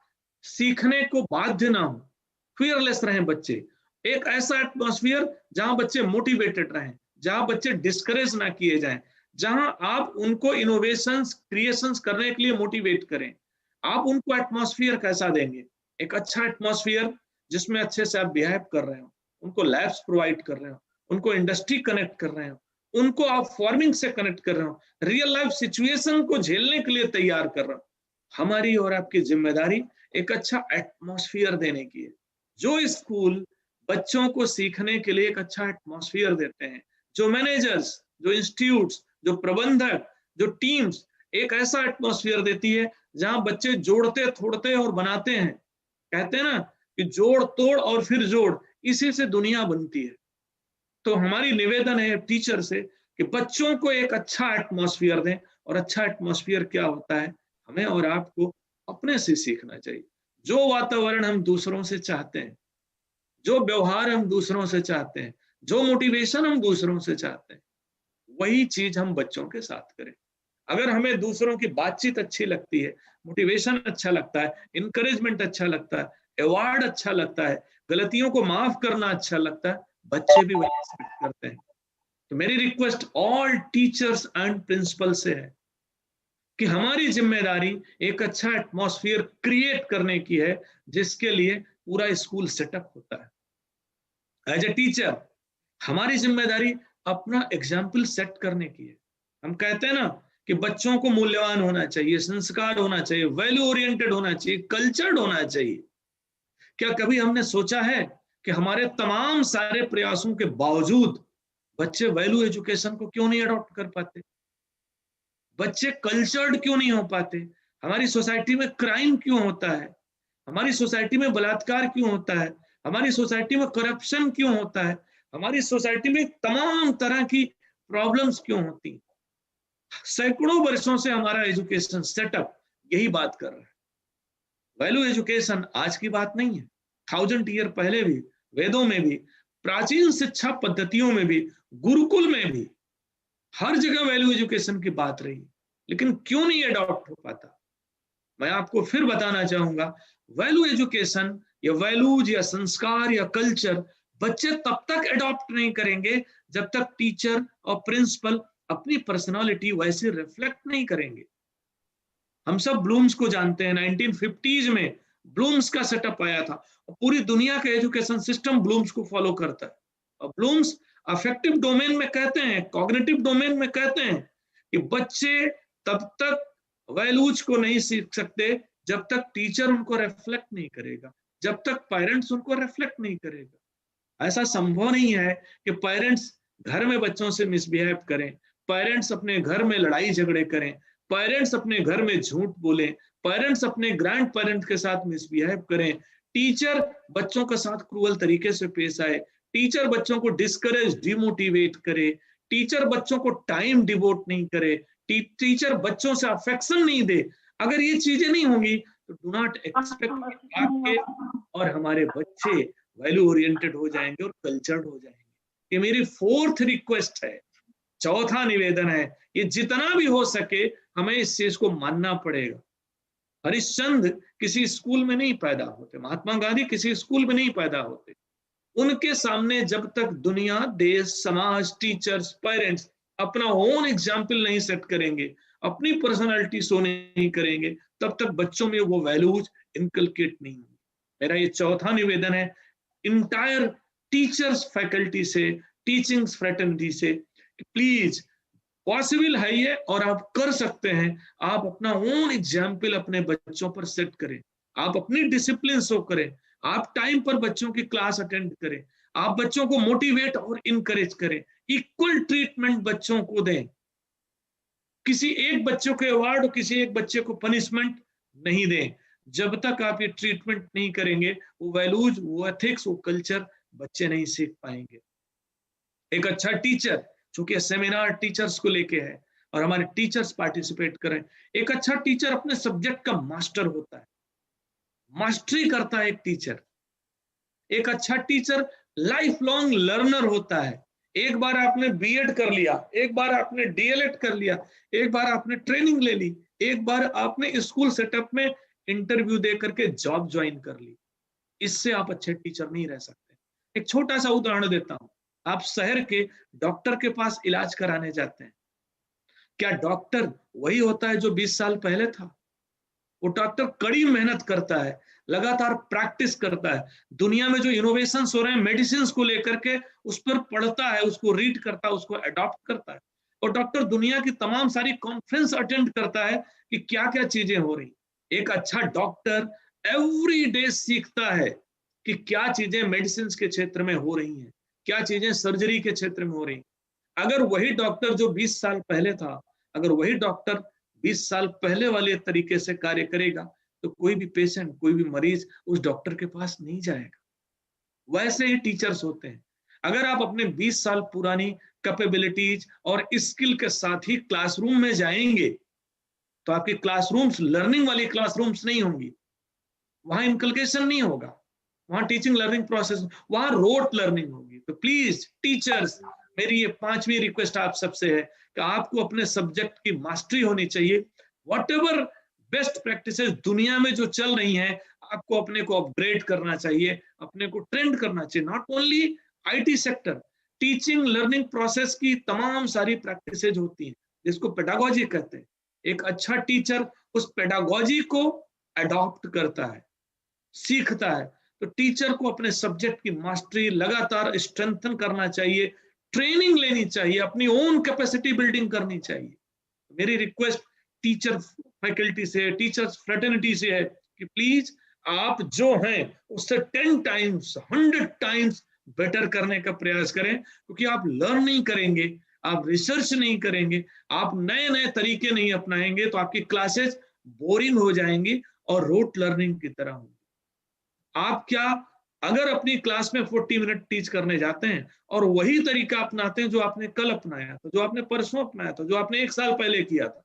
सीखने को बाध्य ना हो, फियरलेस रहें बच्चे। एक ऐसा एटमॉस्फेयर जहां बच्चे मोटिवेटेड रहें, जहां बच्चे डिस्करेज ना किए जाएं, जहां आप उनको इनोवेशंस, क्रिएशंस करने के लिए मोटिवेट करें। आप उनको एटमॉस्फेयर कैसा देंगे? एक अच्छा एटमॉस्फेयर जिसमें अच्छे से आप बिहेव कर रहे हो, उनको लैब्स प्रोवाइड कर रहे हो, उनको इंडस्ट्री कनेक्ट कर रहे हो, उनको आप फार्मिंग से कनेक्ट कर रहे हो, रियल लाइफ सिचुएशन को झेलने के लिए तैयार कर रहे हो। हमारी और आपकी जिम्मेदारी एक अच्छा एटमॉस्फेयर देने की है। जो स्कूल बच्चों को सीखने के लिए एक अच्छा एटमॉस्फेयर देते हैं, जो मैनेजर्स, जो इंस्टीट्यूट्स, जो प्रबंधक, जो टीम्स एक ऐसा एटमॉस्फेयर देती है जहां बच्चे जोड़ते, तोड़ते और बनाते हैं। कहते हैं ना कि जोड़ तोड़ और फिर जोड़, इसी से दुनिया बनती है। तो हमारी निवेदन है टीचर से कि बच्चों को एक अच्छा एटमॉस्फेयर दें। और अच्छा एटमॉस्फेयर क्या होता है? हमें और आपको अपने से सीखना चाहिए। जो वातावरण हम दूसरों से चाहते हैं, जो व्यवहार हम दूसरों से चाहते हैं, जो मोटिवेशन हम दूसरों से चाहते हैं, वही चीज हम बच्चों के साथ करें। अगर हमें दूसरों की बातचीत अच्छी लगती है, मोटिवेशन अच्छा लगता है, इंकरेजमेंट अच्छा लगता है, अवार्ड अच्छा लगता है, गलतियों को माफ करना अच्छा लगता है, बच्चे भी वही एक्सपेक्ट करते हैं। तो मेरी request all teachers and principal से है कि हमारी जिम्मेदारी एक अच्छा एटमॉस्फेयर क्रिएट करने की है, जिसके लिए पूरा स्कूल सेटअप होता है। एज ए टीचर हमारी जिम्मेदारी अपना एग्जाम्पल सेट करने की है। हम कहते हैं ना कि बच्चों को मूल्यवान होना चाहिए, संस्कार होना चाहिए, वैल्यू ओरिएंटेड होना चाहिए, कल्चर्ड होना चाहिए। क्या कभी हमने सोचा है कि हमारे तमाम सारे प्रयासों के बावजूद बच्चे वैल्यू एजुकेशन को क्यों नहीं अडॉप्ट कर पाते? बच्चे कल्चर्ड क्यों नहीं हो पाते? हमारी सोसाइटी में क्राइम क्यों होता है? हमारी सोसाइटी में बलात्कार क्यों होता है? हमारी सोसाइटी में करप्शन क्यों होता है? हमारी सोसाइटी में तमाम तरह की प्रॉब्लम्स क्यों होती हैं? सैकड़ों वर्षों से हमारा एजुकेशन सेटअप यही बात कर रहा है। वैल्यू एजुकेशन आज की बात नहीं है। 1000 ईयर पहले भी, वेदों में भी, प्राचीन शिक्षा पद्धतियों में भी, गुरुकुल में भी, हर जगह वैल्यू एजुकेशन की बात रही। लेकिन क्यों नहीं अडॉप्ट हो पाता? मैं आपको फिर बताना चाहूंगा, वैल्यू एजुकेशन या वैल्यूज या संस्कार या कल्चर बच्चे तब तक अडॉप्ट नहीं करेंगे जब तक टीचर और प्रिंसिपल अपनी पर्सनालिटी वैसे रिफ्लेक्ट नहीं करेंगे। हम सब ब्लूम्स को जानते हैं। 1950s में ब्लूम्स का सेटअप आया था और पूरी दुनिया का एजुकेशन सिस्टम ब्लूम्स को फॉलो करता है। और ब्लूम्स अफेक्टिव डोमेन में कहते हैं, कॉग्निटिव डोमेन में कहते हैं कि बच्चे तब तक वैल्यूज को नहीं सीख सकते जब तक टीचर उनको रिफ्लेक्ट नहीं करेगा, जब तक पेरेंट्स उनको रिफ्लेक्ट नहीं करेगा। ऐसा संभव नहीं है कि पेरेंट्स घर में बच्चों से मिसबिहेव करें, पेरेंट्स अपने घर में लड़ाई झगड़े करें, पेरेंट्स अपने घर में झूठ बोलें, पेरेंट्स अपने ग्रैंड पेरेंट के साथ मिसबिहेव करें, टीचर बच्चों के साथ क्रूअल तरीके से पेश आए, टीचर बच्चों को डिस्करेज डिमोटिवेट करे, टीचर बच्चों को टाइम डिवोट नहीं करे, टीचर बच्चों से अफेक्शन नहीं दे, अगर ये चीजें नहीं होंगी तो डू नॉट एक्सपेक्ट आपके और हमारे बच्चे वैल्यू ओरिएंटेड हो जाएंगे और कल्चर्ड हो जाएंगे। ये मेरी फोर्थ रिक्वेस्ट है, चौथा निवेदन है, ये जितना भी हो सके हमें इस चीज को मानना पड़ेगा। हरिश्चंद्र किसी स्कूल में नहीं पैदा होते, महात्मा गांधी किसी स्कूल में नहीं पैदा होते, उनके सामने जब तक दुनिया, देश, समाज, टीचर्स, पेरेंट्स अपना ओन एग्जाम्पल नहीं सेट करेंगे, अपनी पर्सनालिटी शो नहीं करेंगे, तब तक बच्चों में वो वैल्यूज इनकलकेट नहीं होंगे। मेरा ये चौथा निवेदन है इंटायर टीचर्स फैकल्टी से, टीचिंग फ्रेटर्निटी से, प्लीज पॉसिबल है ये और आप कर सकते हैं, आप अपना ओन एग्जाम्पल अपने बच्चों पर सेट करें, आप अपनी डिसिप्लिन शो करें, आप टाइम पर बच्चों की क्लास अटेंड करें, आप बच्चों को मोटिवेट और इनकरेज करें, इक्वल ट्रीटमेंट बच्चों को दें, किसी एक बच्चों को अवार्ड और किसी एक बच्चे को पनिशमेंट नहीं दें। जब तक आप ये ट्रीटमेंट नहीं करेंगे, वो वैल्यूज, वो एथिक्स, वो कल्चर बच्चे नहीं सीख पाएंगे। एक अच्छा टीचर, चूंकि सेमिनार टीचर्स को लेके है और हमारे टीचर्स पार्टिसिपेट करें, एक अच्छा टीचर अपने सब्जेक्ट का मास्टर होता है, मास्टरी करता है एक टीचर। एक अच्छा टीचर लाइफ लॉन्ग लर्नर होता है। एक बार आपने बीएड कर लिया, एक बार आपने डीएलएड कर लिया, एक बार आपने ट्रेनिंग ले ली, एक बार आपने स्कूल सेटअप में इंटरव्यू दे करके जॉब ज्वाइन कर ली, इससे आप अच्छे टीचर नहीं रह सकते। एक छोटा सा उदाहरण देता हूं, आप शहर के डॉक्टर के पास इलाज कराने जाते हैं, क्या डॉक्टर वही होता है जो 20 साल पहले था? वो डॉक्टर कड़ी मेहनत करता है, लगातार प्रैक्टिस करता है, दुनिया में जो इनोवेशंस हो रहे हैं मेडिसिन को लेकर के उस पर पढ़ता है, उसको रीड करता है, उसको अडॉप्ट करता है, और डॉक्टर दुनिया की तमाम सारी कॉन्फ्रेंस अटेंड करता है कि क्या क्या चीजें हो रही। एक अच्छा डॉक्टर एवरी डे सीखता है कि क्या चीजें मेडिसिन के क्षेत्र में हो रही हैं, क्या चीजें सर्जरी के क्षेत्र में हो रही। अगर वही डॉक्टर जो 20 साल पहले था, अगर वही डॉक्टर 20 साल पहले वाले तरीके से कार्य करेगा तो कोई भी पेशेंट, कोई भी मरीज उस डॉक्टर के पास नहीं जाएगा। वैसे ही टीचर्स होते हैं, अगर आप अपने 20 साल पुरानी कैपेबिलिटीज और स्किल के साथ ही क्लासरूम में जाएंगे तो आपकी क्लासरूम्स लर्निंग वाली क्लासरूम्स नहीं होंगी, वहां इनकलकेशन नहीं होगा, वहां टीचिंग लर्निंग प्रोसेस, वहां रोट लर्निंग होगी। तो प्लीज टीचर्स, मेरी ये पांचवी रिक्वेस्ट आप सबसे है कि आपको अपने सब्जेक्ट की मास्टरी होनी चाहिए। व्हाटएवर बेस्ट प्रैक्टिसेस दुनिया में जो चल रही हैं, आपको अपने को अपग्रेड करना चाहिए, अपने को ट्रेंड करना चाहिए। Not only IT sector, teaching learning process की तमाम सारी प्रैक्टिसेज होती हैं जिसको पेडागोजी कहते हैं। एक अच्छा टीचर उस पेडागोजी को अडॉप्ट करता है, सीखता है। तो टीचर को अपने सब्जेक्ट की मास्टरी लगातार स्ट्रेंथन करना चाहिए, ट्रेनिंग लेनी चाहिए, अपनी ओन कैपेसिटी बिल्डिंग करनी चाहिए। मेरी रिक्वेस्ट टीचर फैकल्टी से, टीचर्स फ्रेटर्निटी से है कि प्लीज आप जो हैं उससे 10 टाइम्स 100 टाइम्स बेटर करने का प्रयास करें, क्योंकि आप लर्न नहीं करेंगे, आप रिसर्च नहीं करेंगे, आप नए नए तरीके नहीं अपनाएंगे तो आपकी क्लासेस बोरिंग हो जाएंगी और रोट लर्निंग की तरह होंगी। आप क्या अगर अपनी क्लास में 40 मिनट टीच करने जाते हैं और वही तरीका अपनाते हैं जो आपने कल अपनाया था, जो आपने परसों अपनाया था, जो आपने 1 साल पहले किया था,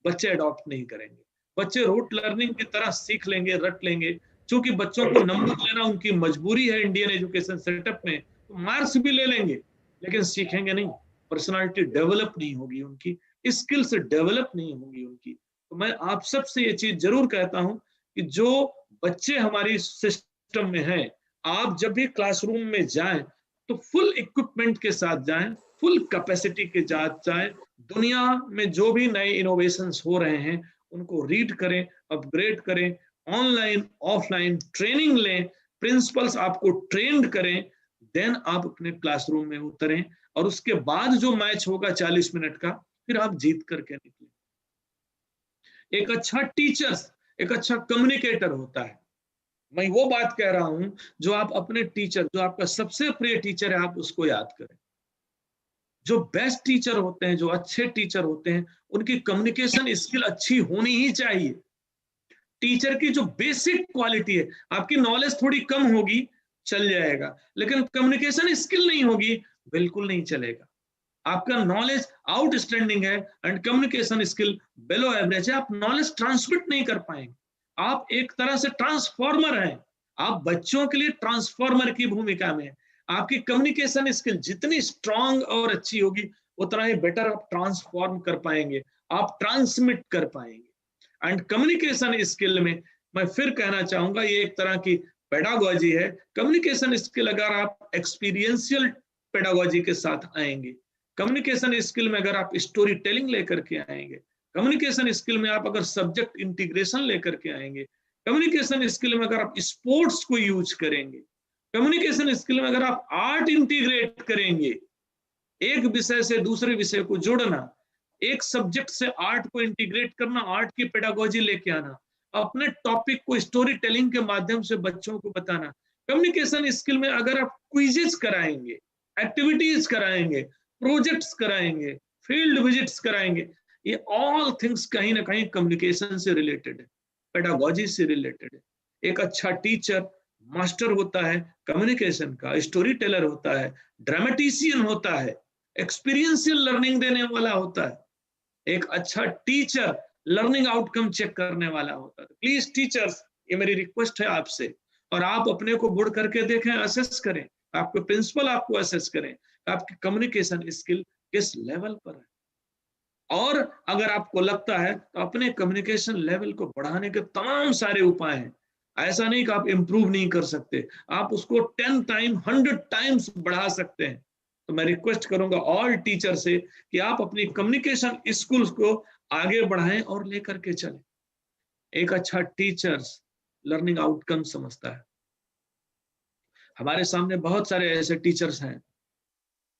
बच्चे अडॉप्ट नहीं करेंगे। बच्चे रोट लर्निंग की तरह सीख लेंगे, रट लेंगे। क्योंकि बच्चों को नंबर लेना उनकी मजबूरी है इंडियन एजुकेशन सेटअप में, तो मार्क्स भी ले लेंगे लेकिन सीखेंगे नहीं, पर्सनालिटी डेवलप नहीं होगी उनकी, स्किल्स डेवलप नहीं होंगी उनकी। तो मैं आप सबसे ये चीज जरूर कहता हूं कि जो बच्चे हमारी सिस्टम में हैं, आप जब भी क्लासरूम में जाएं तो फुल इक्विपमेंट के साथ जाएं, फुल कैपेसिटी के साथ जाएं। दुनिया में जो भी नए इनोवेशंस हो रहे हैं उनको रीड करें, अपग्रेड करें, ऑनलाइन ऑफलाइन ट्रेनिंग लें, प्रिंसिपल्स आपको ट्रेंड करें, देन आप अपने क्लासरूम में उतरें और उसके बाद जो मैच होगा 40 मिनट का, फिर आप जीत करके निकलें। एक अच्छा टीचर, एक अच्छा कम्युनिकेटर होता है। मैं वो बात कह रहा हूं जो आप अपने टीचर, जो आपका सबसे प्रिय टीचर है, आप उसको याद करें। जो बेस्ट टीचर होते हैं, जो अच्छे टीचर होते हैं, उनकी कम्युनिकेशन स्किल अच्छी होनी ही चाहिए। टीचर की जो बेसिक क्वालिटी है, आपकी नॉलेज थोड़ी कम होगी चल जाएगा, लेकिन कम्युनिकेशन स्किल नहीं होगी बिल्कुल नहीं चलेगा। आपका नॉलेज आउटस्टैंडिंग है and communication skill below average है, आप नॉलेज ट्रांसमिट नहीं कर पाएंगे। आप एक तरह से ट्रांसफॉर्मर हैं, आप बच्चों के लिए ट्रांसफॉर्मर की भूमिका में हैं। आपकी कम्युनिकेशन स्किल जितनी स्ट्रांग और अच्छी होगी उतना ही बेटर आप ट्रांसफॉर्म कर पाएंगे, आप ट्रांसमिट कर पाएंगे। एंड कम्युनिकेशन स्किल में मैं फिर कहना चाहूंगा, ये एक तरह की पेडागोजी है। कम्युनिकेशन स्किल अगर आप एक्सपीरियंशियल पेडागोजी के साथ आएंगे, कम्युनिकेशन स्किल में अगर आप स्टोरी टेलिंग लेकर के आएंगे, कम्युनिकेशन स्किल में आप अगर सब्जेक्ट इंटीग्रेशन लेकर के आएंगे, कम्युनिकेशन स्किल में अगर आप स्पोर्ट्स को यूज करेंगे, कम्युनिकेशन स्किल में अगर आप आर्ट इंटीग्रेट करेंगे, एक विषय से दूसरे विषय को जोड़ना, एक सब्जेक्ट से आर्ट को इंटीग्रेट करना, आर्ट की पेडागोजी लेके आना, अपने टॉपिक को स्टोरी टेलिंग के माध्यम से बच्चों को बताना। कम्युनिकेशन स्किल में अगर आप क्विजेस कराएंगे, एक्टिविटीज कराएंगे, प्रोजेक्ट्स कराएंगे, फील्ड विजिट्स कराएंगे, ये ऑल थिंग्स कहीं ना कहीं कम्युनिकेशन से रिलेटेड है, पेडागोजी से रिलेटेड है। एक अच्छा टीचर मास्टर होता है कम्युनिकेशन का, स्टोरी टेलर होता है, ड्रामेटिशियन होता है, एक्सपीरियंशियल लर्निंग देने वाला होता है। एक अच्छा टीचर लर्निंग आउटकम चेक करने वाला होता है। प्लीज टीचर्स, ये मेरी रिक्वेस्ट है आपसे, और आप अपने को बुढ़ करके देखें, असेस करें, आपके प्रिंसिपल आपको असेस करें, आपकी कम्युनिकेशन स्किल किस लेवल पर है। और अगर आपको लगता है तो अपने कम्युनिकेशन लेवल को बढ़ाने के तमाम सारे उपाय हैं। ऐसा नहीं कि आप इंप्रूव नहीं कर सकते, आप उसको 10 टाइम 100 टाइम्स बढ़ा सकते हैं। तो मैं रिक्वेस्ट करूंगा ऑल टीचर से कि आप अपनी कम्युनिकेशन स्किल्स को आगे बढ़ाएं और लेकर के चलें। एक अच्छा टीचर लर्निंग आउटकम समझता है। हमारे सामने बहुत सारे ऐसे टीचर्स हैं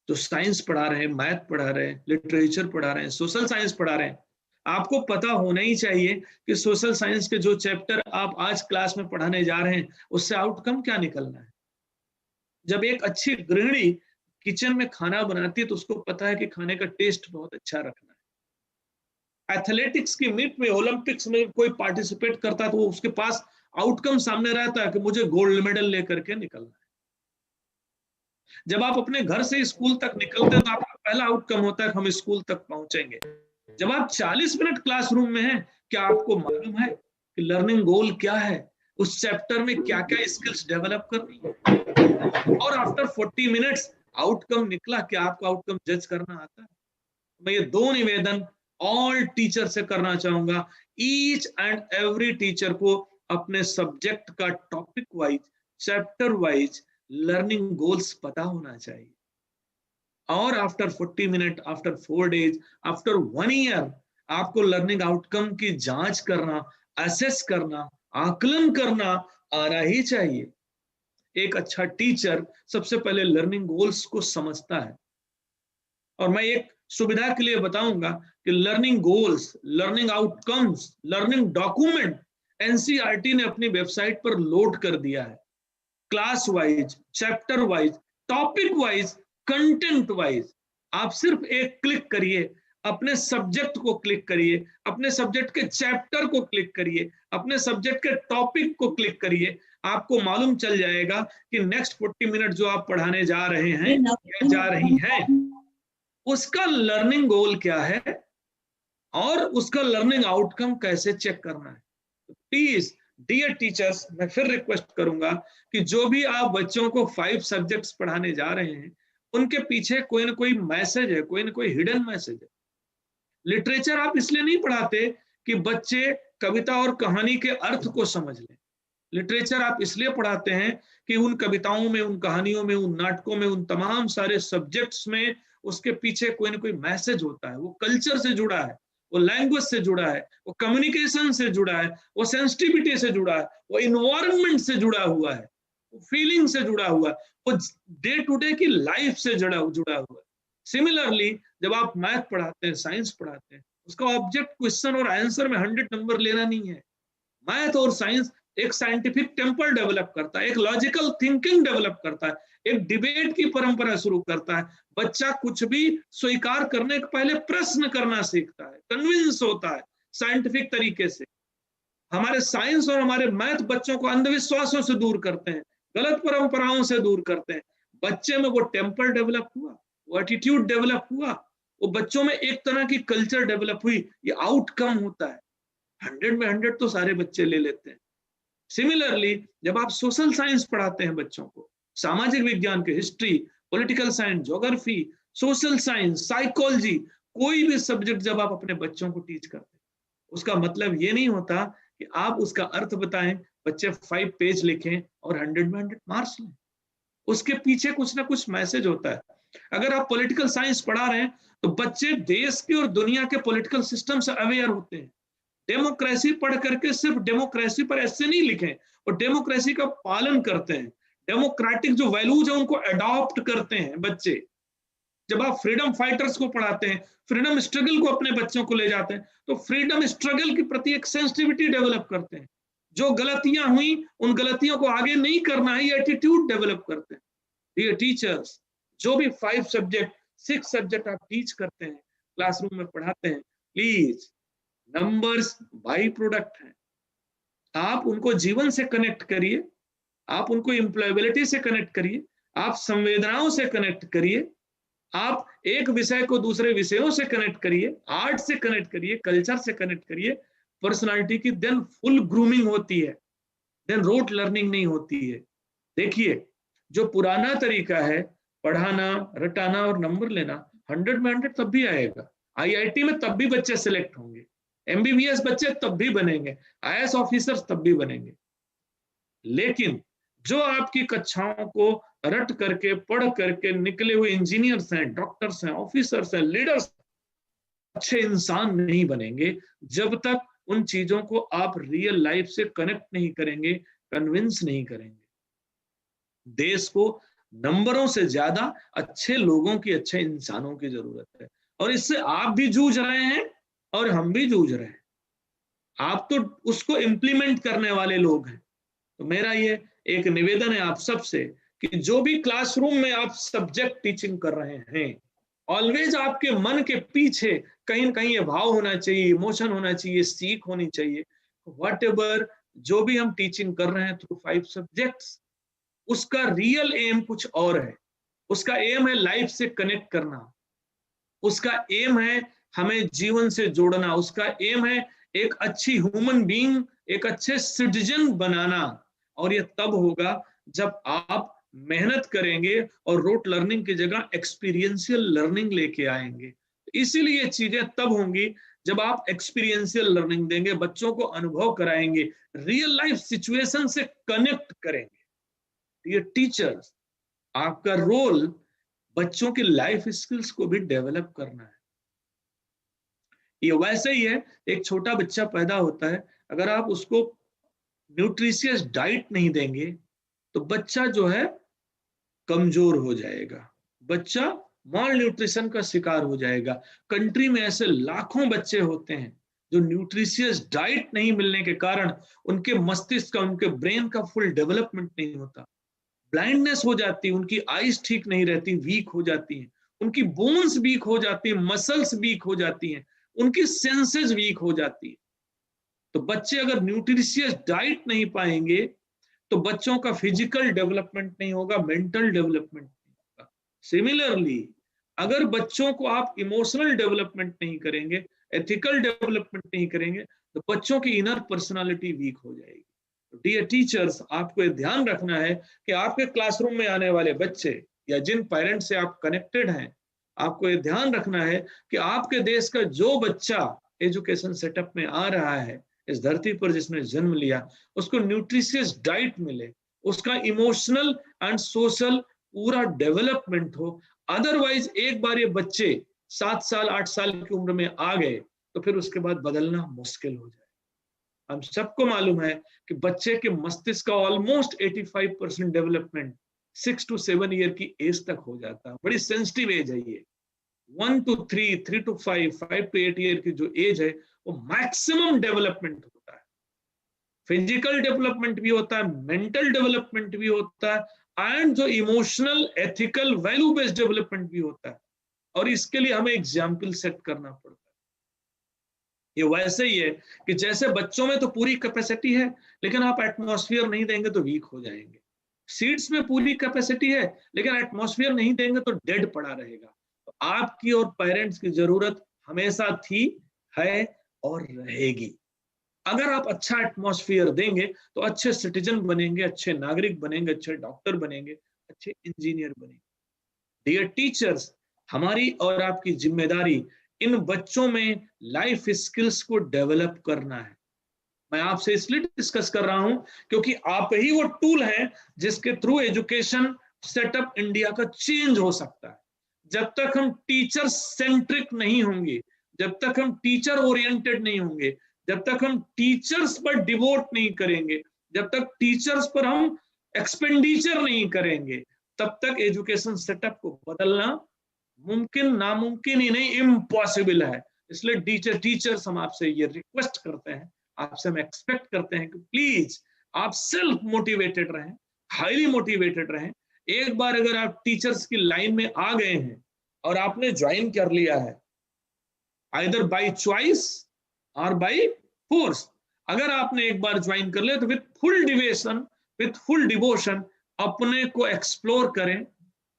जो साइंस पढ़ा रहे हैं, मैथ पढ़ा रहे हैं, लिटरेचर पढ़ा रहे हैं, सोशल साइंस पढ़ा रहे हैं। आपको पता होना ही चाहिए कि सोशल साइंस के जो चैप्टर आप आज क्लास में पढ़ाने जा रहे हैं उससे आउटकम क्या निकलना है। जब एक अच्छी गृहिणी किचन में खाना बनाती है तो उसको पता है कि खाने का टेस्ट बहुत अच्छा रखना है। एथलेटिक्स की मीट में, ओलंपिक्स में कोई पार्टिसिपेट करता है तो उसके पास आउटकम सामने रहता है कि मुझे गोल्ड मेडल लेकर के निकलना है। जब आप अपने घर से स्कूल तक निकलते हैं तो आपका पहला आउटकम होता है कि हम स्कूल तक पहुंचेंगे। जब आप 40 मिनट क्लासरूम में हैं, क्या आपको मालूम है कि लर्निंग गोल क्या है, उस चैप्टर में क्या क्या स्किल्स डेवलप करनी है। और आफ्टर 40 मिनट्स आउटकम निकला, क्या आपको आउटकम जज करना आता है। मैं ये दो निवेदन ऑल टीचर से करना चाहूंगा। ईच एंड एवरी टीचर को अपने सब्जेक्ट का topic wise, chapter wise learning goals पता होना चाहिए। और after 40 minute, after 4 days, after 1 year आपको लर्निंग आउटकम की जांच करना, असेस करना, आकलन करना आना ही चाहिए। एक अच्छा टीचर सबसे पहले लर्निंग गोल्स को समझता है। और मैं एक सुविधा के लिए बताऊंगा कि learning goals, learning outcomes, learning document NCERT ने अपनी वेबसाइट पर लोड कर दिया है। Class wise, chapter wise, topic wise, content wise. आप सिर्फ एक क्लिक करिए, अपने सब्जेक्ट को क्लिक करिए, अपने सब्जेक्ट के चैप्टर को क्लिक करिए, अपने सब्जेक्ट के टॉपिक को क्लिक करिए, आपको मालूम चल जाएगा कि नेक्स्ट 40 मिनट जो आप पढ़ाने जा रहे हैं या जा रही हैं, उसका लर्निंग गोल क्या है और उसका लर्निंग आउटकम कैसे चेक करना है। प्लीज डियर टीचर्स, मैं फिर रिक्वेस्ट करूंगा कि जो भी आप बच्चों को 5 सब्जेक्ट्स पढ़ाने जा रहे हैं, उनके पीछे कोई ना कोई मैसेज है, कोई ना कोई हिडन मैसेज है। लिटरेचर आप इसलिए नहीं पढ़ाते कि बच्चे कविता और कहानी के अर्थ को समझ लें। लिटरेचर आप इसलिए पढ़ाते हैं कि उन कविताओं में, उन कहानियों में, उन नाटकों में, उन तमाम सारे सब्जेक्ट्स में उसके पीछे कोई ना कोई मैसेज होता है। वो कल्चर से जुड़ा है, वो लैंग्वेज से जुड़ा है, वो कम्युनिकेशन से जुड़ा है, वो सेंसिटिविटी से जुड़ा है, वो इन्वायरमेंट से जुड़ा हुआ है, वो फीलिंग से जुड़ा हुआ है, वो डे टू डे की लाइफ से जुड़ा हुआ है। सिमिलरली जब आप मैथ पढ़ाते हैं, साइंस पढ़ाते हैं, उसका ऑब्जेक्ट क्वेश्चन और आंसर में 100 नंबर लेना नहीं है। मैथ और साइंस एक साइंटिफिक टेम्पर डेवलप करता है, एक लॉजिकल थिंकिंग डेवलप करता है, एक डिबेट की परंपरा शुरू करता है। बच्चा कुछ भी स्वीकार करने के पहले प्रश्न करना सीखता है, कन्विंस होता है साइंटिफिक तरीके से। हमारे साइंस और हमारे मैथ बच्चों को अंधविश्वासों से दूर करते हैं, गलत परंपराओं से दूर करते हैं। बच्चे में वो टेम्पर डेवलप हुआ, वो एटीट्यूड डेवलप हुआ, वो बच्चों में एक तरह की कल्चर डेवलप हुई। ये आउटकम होता है। 100 में 100 तो सारे बच्चे ले लेते हैं। सिमिलरली जब आप सोशल साइंस पढ़ाते हैं बच्चों को, सामाजिक विज्ञान के, history, political science, geography, social science, psychology, कोई भी सब्जेक्ट जब आप अपने बच्चों को टीच करते हैं, उसका मतलब ये नहीं होता कि आप उसका अर्थ बताएं, बच्चे 5 पेज लिखें और 100 में 100 मार्क्स लें। उसके पीछे कुछ ना कुछ मैसेज होता है। अगर आप पॉलिटिकल साइंस पढ़ा रहे हैं तो बच्चे देश के और दुनिया के पॉलिटिकल सिस्टम से अवेयर होते हैं। डेमोक्रेसी पढ़ करके सिर्फ डेमोक्रेसी पर ऐसे नहीं लिखें, और डेमोक्रेसी का पालन करते हैं। डेमोक्रेटिक जो वैल्यूज है उनको अडॉप्ट करते हैं बच्चे। जब आप फ्रीडम फाइटर्स को पढ़ाते हैं, फ्रीडम स्ट्रगल को अपने बच्चों को ले जाते हैं, तो फ्रीडम स्ट्रगल के प्रति एक सेंसिटिविटी डेवलप करते हैं। जो गलतियां हुई उन गलतियों को आगे नहीं करना है, ये एटीट्यूड डेवलप करते हैं। डियर टीचर्स, जो भी 5 सब्जेक्ट 6 सब्जेक्ट आप टीच करते हैं, क्लासरूम में पढ़ाते हैं, प्लीज नंबर्स बाई प्रोडक्ट हैं। आप उनको जीवन से कनेक्ट करिए, आप उनको एम्प्लॉयबिलिटी से कनेक्ट करिए, आप संवेदनाओं से कनेक्ट करिए, आप एक विषय को दूसरे विषयों से कनेक्ट करिए, आर्ट से कनेक्ट करिए, कल्चर से कनेक्ट करिए। पर्सनालिटी की देन फुल ग्रूमिंग होती है, देन रोट लर्निंग नहीं होती है। देखिए, जो पुराना तरीका है पढ़ाना, रटाना और नंबर लेना, 100 में 100 तब भी आएगा। आईआईटी में तब भी बच्चे सिलेक्ट होंगे, एमबीबीएस बच्चे तब भी बनेंगे, आईएएस ऑफिसर्स तब भी बनेंगे। लेकिन जो आपकी कक्षाओं को रट करके, पढ़ करके निकले हुए इंजीनियर्स हैं, डॉक्टर्स हैं, ऑफिसर्स हैं, लीडर्स, अच्छे इंसान नहीं बनेंगे जब तक उन चीजों को आप रियल लाइफ से कनेक्ट नहीं करेंगे, कन्विंस नहीं करेंगे। देश को नंबरों से ज्यादा अच्छे लोगों की, अच्छे इंसानों की जरूरत है, और इससे आप भी जूझ रहे हैं और हम भी जूझ रहे हैं। आप तो उसको इंप्लीमेंट करने वाले लोग हैं। तो मेरा ये एक निवेदन है आप सबसे कि जो भी क्लासरूम में आप सब्जेक्ट टीचिंग कर रहे हैं, ऑलवेज आपके मन के पीछे कहीं ना कहीं ये भाव होना चाहिए, इमोशन होना चाहिए, सीख होनी चाहिए। व्हाटएवर जो भी हम टीचिंग कर रहे हैं थ्रू 5 सब्जेक्ट्स, उसका रियल एम कुछ और है। उसका एम है लाइफ से कनेक्ट करना, उसका एम है हमें जीवन से जोड़ना, उसका एम है एक अच्छी ह्यूमन बीइंग, एक अच्छे सिटीजन बनाना। और ये तब होगा जब आप मेहनत करेंगे और रोट लर्निंग की जगह एक्सपीरियंशियल लर्निंग लेके आएंगे। इसीलिए चीजें तब होंगी जब आप एक्सपीरियंशियल लर्निंग देंगे, बच्चों को अनुभव कराएंगे, रियल लाइफ सिचुएशन से कनेक्ट करेंगे। ये टीचर्स, आपका रोल बच्चों की लाइफ स्किल्स को भी डेवलप करना है। ये वैसे ही है, एक छोटा बच्चा पैदा होता है, अगर आप उसको न्यूट्रिशियस डाइट नहीं देंगे तो बच्चा जो है कमजोर हो जाएगा, बच्चा माल न्यूट्रिशन का शिकार हो जाएगा। कंट्री में ऐसे लाखों बच्चे होते हैं जो न्यूट्रिशियस डाइट नहीं मिलने के कारण उनके मस्तिष्क का, उनके ब्रेन का फुल डेवलपमेंट नहीं होता, ब्लाइंडनेस हो जाती है, उनकी आईज ठीक नहीं रहती, वीक हो जाती हैं, उनकी बोन्स वीक हो जाती है, मसल्स वीक हो जाती हैं, उनकी सेंसेस वीक हो जाती है। तो बच्चे अगर न्यूट्रिशियस डाइट नहीं पाएंगे तो बच्चों का फिजिकल डेवलपमेंट नहीं होगा, मेंटल डेवलपमेंट नहीं होगा। सिमिलरली अगर बच्चों को आप इमोशनल डेवलपमेंट नहीं करेंगे, एथिकल डेवलपमेंट नहीं करेंगे, तो बच्चों की इनर पर्सनालिटी वीक हो जाएगी। डियर टीचर्स, आपको ये ध्यान रखना है कि आपके क्लासरूम में आने वाले बच्चे या जिन पेरेंट्स से आप कनेक्टेड हैं, आपको ये ध्यान रखना है कि आपके देश का जो बच्चा एजुकेशन सेटअप में आ रहा है, इस धरती पर जिसने जन्म लिया, उसको न्यूट्रिशियस डाइट मिले, उसका इमोशनल एंड सोशल पूरा डेवलपमेंट हो। अदरवाइज एक बार ये बच्चे 7 साल 8 साल की उम्र में आ गए तो फिर उसके बाद बदलना मुश्किल हो जाए। हम सबको मालूम है कि बच्चे के मस्तिष्क का ऑलमोस्ट 85% डेवलपमेंट 6 to 7 ईयर की एज तक हो जाता है। बड़ी सेंसिटिव एज है ये। 1 to 3, 3 to 5, 5 to 8 ईयर की जो एज है वो मैक्सिमम डेवलपमेंट होता है। फिजिकल डेवलपमेंट भी होता है, मेंटल डेवलपमेंट भी होता है, एंड जो emotional, ethical, value based development भी होता है। और इसके लिए हमें एग्जाम्पल सेट करना पड़ता है। ये वैसे ही है कि जैसे बच्चों में तो पूरी कैपेसिटी है, लेकिन आप एटमॉस्फेयर नहीं देंगे तो वीक हो जाएंगे। सीड्स में पूरी कैपेसिटी है, लेकिन एटमॉस्फेयर नहीं देंगे तो डेड पड़ा रहेगा। तो आपकी और पेरेंट्स की जरूरत हमेशा थी, है और रहेगी। अगर आप अच्छा एटमॉस्फेयर देंगे तो अच्छे सिटीजन बनेंगे, अच्छे नागरिक बनेंगे, अच्छे डॉक्टर बनेंगे, अच्छे इंजीनियर बनेंगे। डियर टीचर्स, हमारी और आपकी जिम्मेदारी इन बच्चों में लाइफ स्किल्स को डेवलप करना है। मैं आपसे इसलिए डिस्कस कर रहा हूं क्योंकि आप ही वो टूल हैं जिसके थ्रू एजुकेशन सेटअप इंडिया का चेंज हो सकता है। जब तक हम टीचर सेंट्रिक नहीं होंगे, जब तक हम टीचर ओरिएंटेड नहीं होंगे, जब तक हम टीचर्स पर डिवोट नहीं करेंगे, जब तक टीचर्स पर हम एक्सपेंडिचर नहीं करेंगे, तब तक एजुकेशन सेटअप को बदलना मुमकिन, नामुमकिन ही नहीं, इम्पॉसिबल है। इसलिए टीचर्स हम आपसे ये रिक्वेस्ट करते हैं, आपसे हम एक्सपेक्ट करते हैं कि प्लीज आप सेल्फ मोटिवेटेड रहें, हाईली मोटिवेटेड रहें। एक बार अगर आप टीचर्स की लाइन में आ गए हैं और आपने ज्वाइन कर लिया है, आइदर बाय चॉइस और बाय फोर्स, अगर आपने एक बार ज्वाइन कर लिया तो with full devotion, with full devotion अपने को एक्सप्लोर करें,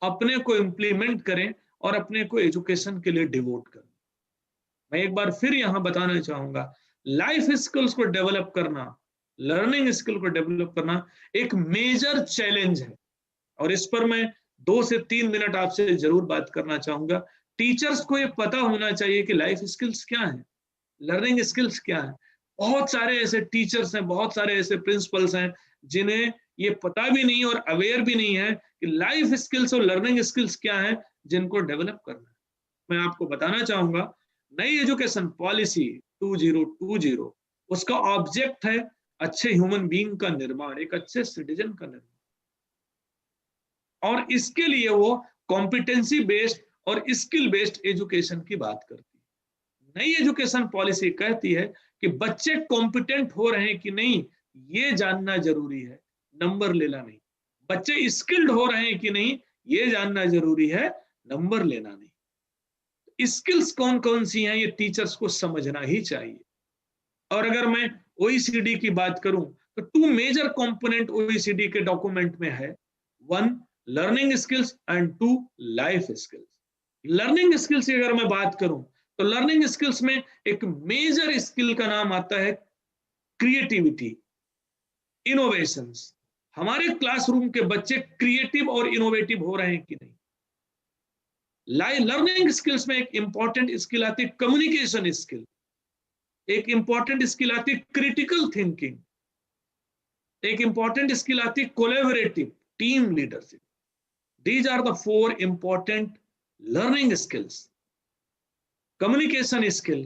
अपने को इंप्लीमेंट करें और अपने को एजुकेशन के लिए डिवोट करें। मैं एक बार फिर यहां बताना चाहूंगा, लाइफ स्किल्स को डेवलप करना, लर्निंग स्किल को डेवलप करना एक मेजर चैलेंज है। और इस पर मैं 2 से 3 मिनट आपसे जरूर बात करना चाहूंगा। टीचर्स को ये पता होना चाहिए कि लाइफ स्किल्स क्या है, लर्निंग स्किल्स क्या है। बहुत सारे ऐसे टीचर्स हैं, बहुत सारे ऐसे प्रिंसिपल्स हैं जिन्हें ये पता भी नहीं और अवेयर भी नहीं है कि लाइफ स्किल्स और लर्निंग स्किल्स क्या है जिनको डेवलप करना है। मैं आपको बताना चाहूंगा, नई एजुकेशन पॉलिसी 2020 उसका ऑब्जेक्ट है अच्छे ह्यूमन बीइंग का निर्माण, एक अच्छे सिटीजन का निर्माण। और इसके लिए वो कॉम्पिटेंसी बेस्ड और स्किल बेस्ड एजुकेशन की बात करती है। नई एजुकेशन पॉलिसी कहती है कि बच्चे कॉम्पिटेंट हो रहे हैं कि नहीं ये जानना जरूरी है, नंबर लेना नहीं। बच्चे स्किल्ड हो रहे हैं कि नहीं ये जानना जरूरी है, नंबर लेना नहीं। स्किल्स कौन कौन सी हैं ये टीचर्स को समझना ही चाहिए। और अगर मैं OECD की बात करूं तो 2 मेजर कंपोनेंट OECD के डॉक्यूमेंट में है, 1 learning skills and 2 life skills. Learning skills की अगर मैं बात करूं तो लर्निंग स्किल्स में एक मेजर स्किल का नाम आता है क्रिएटिविटी, इनोवेशंस। हमारे क्लासरूम के बच्चे क्रिएटिव और इनोवेटिव हो रहे हैं कि नहीं। लर्निंग स्किल्स में एक इंपॉर्टेंट स्किल आती है कम्युनिकेशन स्किल, एक इंपॉर्टेंट स्किल आती है क्रिटिकल थिंकिंग, एक इंपॉर्टेंट स्किल आती है collaborative team leadership. These are the 4 important learning skills: communication skill,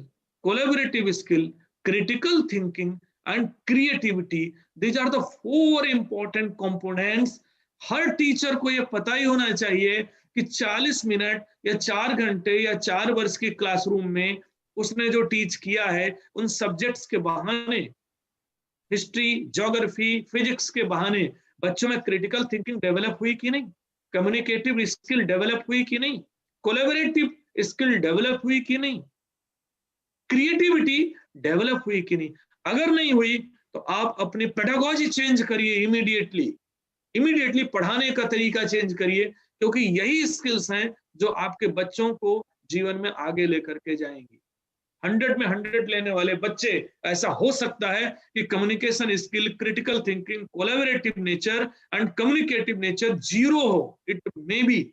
collaborative skill, critical thinking and creativity. These are the 4 important components. Her teacher को ये पता ही होना चाहिए कि 40 मिनट या 4 घंटे या 4 वर्ष की क्लासरूम में उसने जो टीच किया है उन सब्जेक्ट्स के बहाने, हिस्ट्री, ज्योग्राफी, फिजिक्स के बहाने बच्चों में क्रिटिकल थिंकिंग डेवलप हुई कि नहीं, कम्युनिकेटिव स्किल डेवलप हुई कि नहीं, कोलैबोरेटिव स्किल डेवलप हुई कि नहीं, क्रिएटिविटी डेवलप हुई कि नहीं। अगर नहीं हुई तो आप अपनी पेडागोजी चेंज करिए, इमीडिएटली पढ़ाने का तरीका चेंज करिए, क्योंकि यही स्किल्स हैं जो आपके बच्चों को जीवन में आगे लेकर के जाएंगी। 100 में 100 लेने वाले बच्चे, ऐसा हो सकता है कि communication skill, critical thinking, collaborative nature and communicative nature 0 हो, इट मे बी।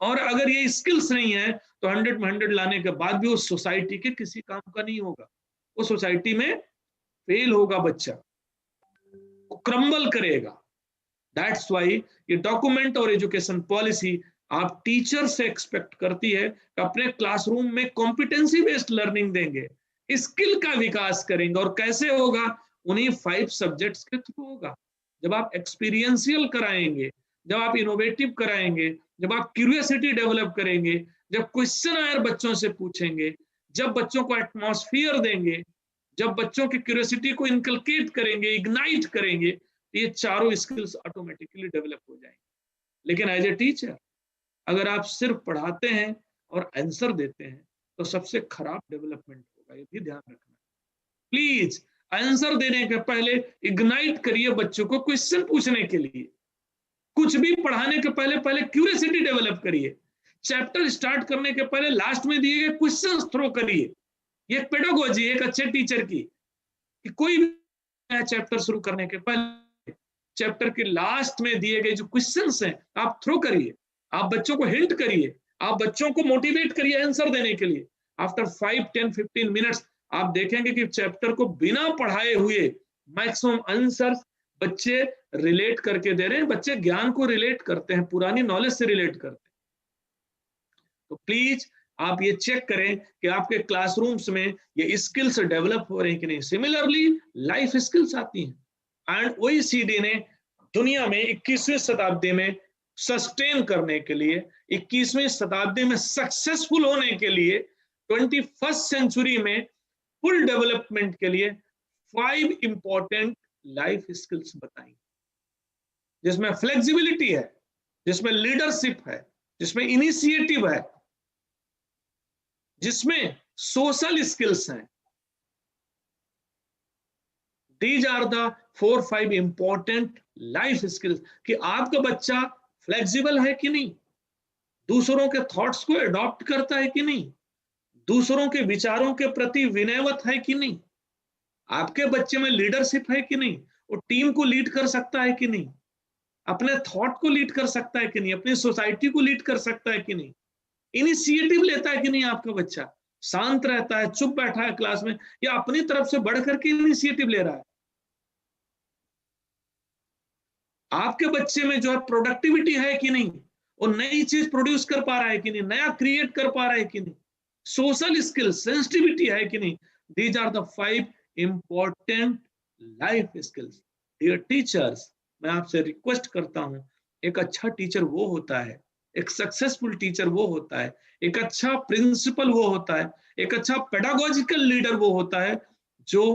और अगर ये स्किल्स नहीं है तो 100 में 100 लाने के बाद भी उस सोसाइटी के किसी काम का नहीं होगा, उस सोसाइटी में फेल होगा बच्चा, वो क्रम्बल करेगा। दैट्स वाई ये डॉक्यूमेंट और एजुकेशन पॉलिसी आप टीचर से एक्सपेक्ट करती है कि अपने क्लासरूम में कॉम्पिटेंसी बेस्ड लर्निंग देंगे, स्किल का विकास करेंगे। और कैसे होगा? उन्हीं 5 सब्जेक्ट्स के थ्रू होगा। जब आप एक्सपीरियंशियल कराएंगे, जब आप इनोवेटिव कराएंगे, जब आप क्यूरियोसिटी डेवलप करेंगे, जब क्वेश्चन आयर बच्चों से पूछेंगे, जब बच्चों को एटमॉस्फेयर देंगे, जब बच्चों की क्यूरियोसिटी को इनकलकेट करेंगे, इग्नाइट करेंगे, तो ये चारों स्किल्स ऑटोमेटिकली डेवलप हो जाएंगे। लेकिन एज ए टीचर अगर आप सिर्फ पढ़ाते हैं और आंसर देते हैं तो सबसे खराब डेवलपमेंट होगा, ये भी ध्यान रखना। प्लीज आंसर देने के पहले इग्नाइट करिए बच्चों को क्वेश्चन पूछने के लिए। कुछ भी पढ़ाने के पहले पहले क्यूरियोसिटी डेवलप करिए। चैप्टर स्टार्ट करने के पहले लास्ट में दिए गए क्वेश्चंस थ्रो करिए। ये एक पेडागोजी एक अच्छे टीचर की, कि कोई भी चैप्टर शुरू करने के पहले चैप्टर के लास्ट में दिए गए जो क्वेश्चंस हैं आप थ्रो करिए, आप बच्चों को हिंट करिए, आप बच्चों को मोटिवेट करिए आंसर देने के लिए। आफ्टर 5, 10, 15 मिनट्स आप देखेंगे कि चैप्टर को बिना पढ़ाए हुए मैक्सिमम आंसर्स बच्चे रिलेट करके दे रहे हैं। बच्चे ज्ञान को रिलेट करते हैं, पुरानी नॉलेज से रिलेट करते हैं। तो प्लीज आप ये चेक करें कि आपके क्लासरूम्स में ये स्किल्स डेवलप हो रहे हैं कि नहीं। सिमिलरली लाइफ स्किल्स आती हैं एंड OECD ने दुनिया में 21वीं शताब्दी में सस्टेन करने के लिए, 21वीं शताब्दी में सक्सेसफुल होने के लिए, 21st सेंचुरी में फुल डेवलपमेंट के लिए 5 इंपॉर्टेंट लाइफ स्किल्स बताई, जिसमें फ्लेक्सिबिलिटी है, जिसमें लीडरशिप है, जिसमें इनिशिएटिव है, जिसमें सोशल स्किल्स हैं। These are the 4-5 important life skills कि आपका बच्चा फ्लेक्सिबल है कि नहीं, दूसरों के थॉट्स को अडॉप्ट करता है कि नहीं, दूसरों के विचारों के प्रति विनयवत है कि नहीं, आपके बच्चे में लीडरशिप है कि नहीं, वो टीम को लीड कर सकता है कि नहीं, अपने थॉट को लीड कर सकता है कि नहीं, अपनी सोसाइटी को लीड कर सकता है कि नहीं, इनिशिएटिव लेता है कि नहीं आपका बच्चा, शांत रहता है, चुप बैठा है क्लास में, या अपनी तरफ से बढ़ करके इनिशिएटिव ले रहा है। आपके बच्चे में जो है प्रोडक्टिविटी है कि नहीं, वो नई चीज प्रोड्यूस कर पा रहा है कि नहीं, नया क्रिएट कर पा रहा है कि नहीं, सोशल स्किल्स, सेंसिटिविटी है कि नहीं। These are the 5 important life skills. Dear teachers, मैं आपसे रिक्वेस्ट करता हूं, एक अच्छा टीचर वो होता है, एक सक्सेसफुल टीचर वो होता है, एक अच्छा प्रिंसिपल वो होता है, एक अच्छा पेडागोजिकल लीडर वो होता है जो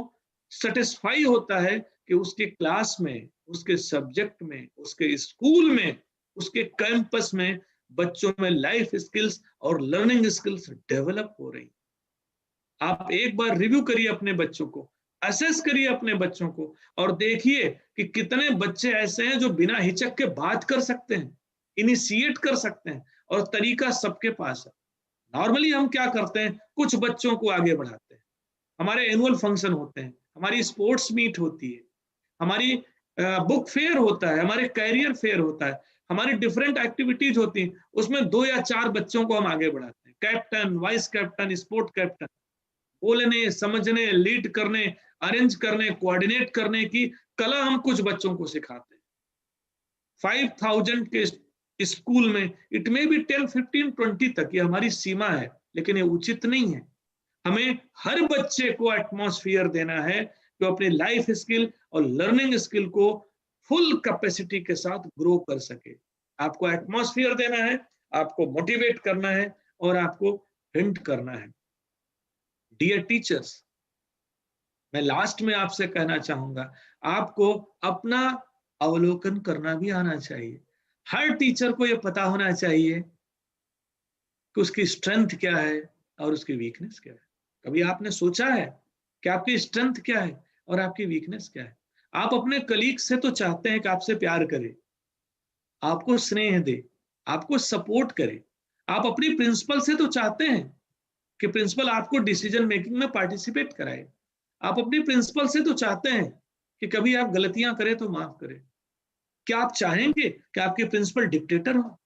सेटिस्फाई होता है कि उसके क्लास में, उसके सब्जेक्ट में, उसके स्कूल में, उसके कैंपस में बच्चों में लाइफ स्किल्स और लर्निंग स्किल्स डेवलप हो रही। आप एक बार रिव्यू करिए अपने बच्चों को, असेस करिए अपने बच्चों को और देखिए कि कितने बच्चे ऐसे हैं जो बिना हिचक के बात कर सकते हैं, इनिशिएट कर सकते हैं, और तरीका सबके पास है। नॉर्मली हम क्या करते हैं, कुछ बच्चों को आगे बढ़ाते हैं, हमारे एनुअल फंक्शन होते हैं, हमारी स्पोर्ट्स मीट होती है, हमारी बुक फेयर होता है, हमारे कैरियर फेयर होता है, हमारी डिफरेंट एक्टिविटीज होती हैं, उसमें 2 या 4 बच्चों को हम आगे बढ़ाते हैं, captain, vice captain, sport captain. बोलने, समझने, लीड करने, अरेंज करने, कोऑर्डिनेट करने की कला हम कुछ बच्चों को सिखाते हैं। 5000 के स्कूल में इट में भी 10, 15, 20 तक ये हमारी सीमा है, लेकिन ये उचित नहीं है। हमें हर बच्चे को एटमॉस्फेयर देना है जो अपनी लाइफ स्किल और लर्निंग स्किल को फुल कैपेसिटी के साथ ग्रो कर सके। आपको एटमॉस्फेयर देना है, आपको मोटिवेट करना है और आपको हिंट करना है। डियर टीचर्स, मैं लास्ट में आपसे कहना चाहूंगा, आपको अपना अवलोकन करना भी आना चाहिए। हर टीचर को यह पता होना चाहिए कि उसकी स्ट्रेंथ क्या है और उसकी वीकनेस क्या है। कभी आपने सोचा है कि आपकी स्ट्रेंथ क्या है और आपकी वीकनेस क्या है? आप अपने कलीग से तो चाहते हैं कि आपसे प्यार करे, आपको स्नेह दे, आपको सपोर्ट करे। आप अपनी प्रिंसिपल से तो चाहते हैं कि प्रिंसिपल आपको डिसीजन मेकिंग में पार्टिसिपेट कराए। आप अपनी प्रिंसिपल से तो चाहते हैं कि कभी आप गलतियां करें तो माफ करें। क्या आप चाहेंगे कि आपके प्रिंसिपल डिक्टेटर हो?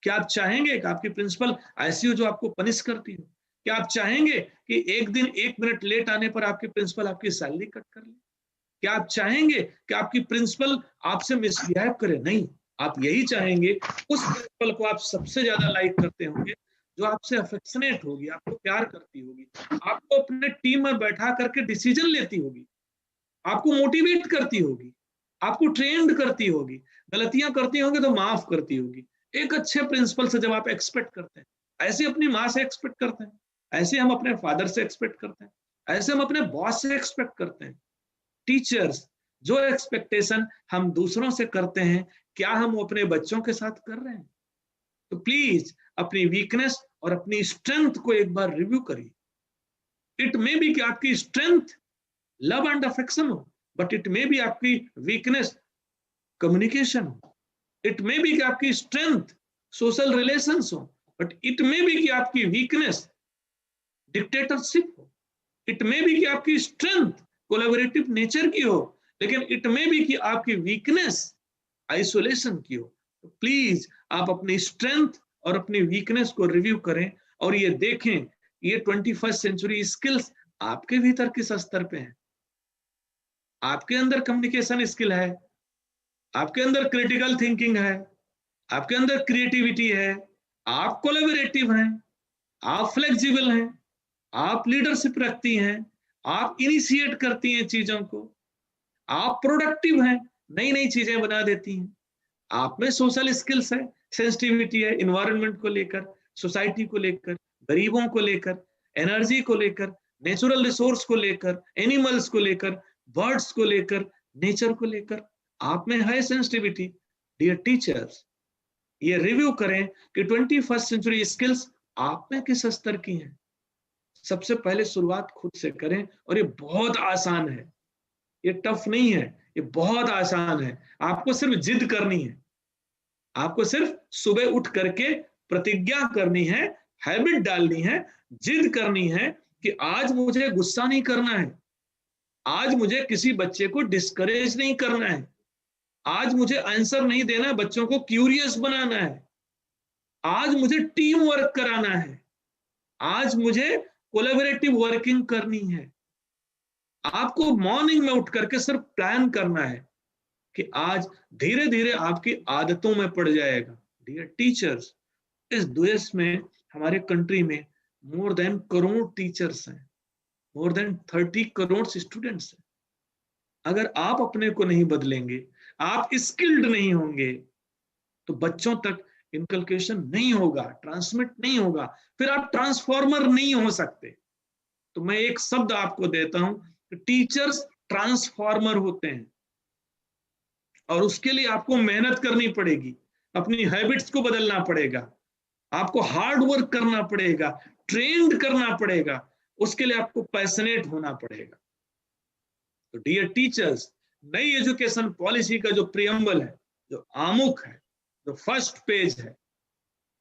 क्या आप चाहेंगे कि आपकी प्रिंसिपल ऐसी हो जो आपको पनिश करती हो? क्या आप चाहेंगे कि एक दिन 1 मिनट लेट आने पर आपके प्रिंसिपल आपकी सैलरी कट कर ले? क्या आप चाहेंगे कि आपकी प्रिंसिपल आपसे मिसबिहेव करे? नहीं, आप यही चाहेंगे उस प्रिंसिपल को आप सबसे ज्यादा लाइक करते होंगे जो आपसे अफेक्शनेट होगी, आपको प्यार करती होगी, आपको अपने टीम में बैठा करके डिसीजन लेती होगी, आपको मोटिवेट करती होगी, आपको ट्रेंड करती होगी, गलतियां करती होंगी तो माफ करती होगी। एक अच्छे प्रिंसिपल से जब आप एक्सपेक्ट करते हैं, ऐसे अपनी माँ से एक्सपेक्ट करते हैं, ऐसे हम अपने फादर से एक्सपेक्ट करते हैं, ऐसे हम अपने बॉस से एक्सपेक्ट करते हैं। टीचर्स, जो एक्सपेक्टेशन हम दूसरों से करते हैं, क्या हम अपने बच्चों के साथ कर रहे हैं? तो प्लीज अपनी वीकनेस और अपनी स्ट्रेंथ को एक बार रिव्यू करिए। इट मे बी कि आपकी स्ट्रेंथ लव एंड अफेक्शन हो, बट इट मे बी आपकी वीकनेस कम्युनिकेशन हो। इट मे बी कि आपकी स्ट्रेंथ सोशल रिलेशंस हो, बट इट मे बी कि आपकी वीकनेस डिक्टेटरशिप हो। इट मे बी कि आपकी स्ट्रेंथ कोलैबोरेटिव नेचर की हो, लेकिन इट मे बी कि आपकी वीकनेस आइसोलेशन की हो। तो प्लीज आप अपनी स्ट्रेंथ और अपनी वीकनेस को रिव्यू करें और ये देखें ये 21st सेंचुरी स्किल्स आपके भीतर किस स्तर पे हैं। आपके अंदर कम्युनिकेशन स्किल है, आपके अंदर क्रिटिकल थिंकिंग है, आपके अंदर क्रिएटिविटी है, आप कोलैबोरेटिव हैं, आप फ्लेक्सिबल हैं, आप लीडरशिप रखती हैं, आप इनिशिएट करती हैं चीजों को, आप प्रोडक्टिव हैं, नई नई चीजें बना देती हैं, आप में सोशल स्किल्स है, सेंसिटिविटी है, इन्वायरमेंट को लेकर, सोसाइटी को लेकर, गरीबों को लेकर, एनर्जी को लेकर, नेचुरल रिसोर्स को लेकर, एनिमल्स को लेकर, बर्ड्स को लेकर, नेचर को लेकर आप में है सेंसिटिविटी। डियर टीचर्स, ये रिव्यू करें कि 21st सेंचुरी स्किल्स आप में किस स्तर की हैं। सबसे पहले शुरुआत खुद से करें, और ये बहुत आसान है, ये टफ नहीं है, ये बहुत आसान है। आपको सिर्फ जिद करनी है, आपको सिर्फ सुबह उठ करके प्रतिज्ञा करनी है, हैबिट डालनी है, जिद करनी है कि आज मुझे गुस्सा नहीं करना है, आज मुझे किसी बच्चे को डिस्करेज नहीं करना है, आज मुझे आंसर नहीं देना, बच्चों को क्यूरियस बनाना है, आज मुझे टीम वर्क कराना है, आज मुझे कोलैबोरेटिव वर्किंग करनी है। आपको मॉर्निंग में उठ करके सिर्फ प्लान करना है कि आज धीरे धीरे आपकी आदतों में पड़ जाएगा। डियर टीचर्स, इस देश में, हमारे कंट्री में मोर देन करोड़ टीचर्स हैं, मोर देन 30 करोड़ स्टूडेंट्स हैं। अगर आप अपने को नहीं बदलेंगे, आप स्किल्ड नहीं होंगे, तो बच्चों तक इनकलकेशन नहीं होगा, ट्रांसमिट नहीं होगा, फिर आप ट्रांसफॉर्मर नहीं हो सकते। तो मैं एक शब्द आपको देता हूं, टीचर्स ट्रांसफॉर्मर होते हैं, और उसके लिए आपको मेहनत करनी पड़ेगी, अपनी हैबिट्स को बदलना पड़ेगा, आपको हार्ड वर्क करना पड़ेगा, ट्रेंड करना पड़ेगा, उसके लिए आपको पैशनेट होना पड़ेगा। तो डियर टीचर्स, नई एजुकेशन पॉलिसी का जो प्रियम्बल है, जो आमुख है, जो फर्स्ट पेज है,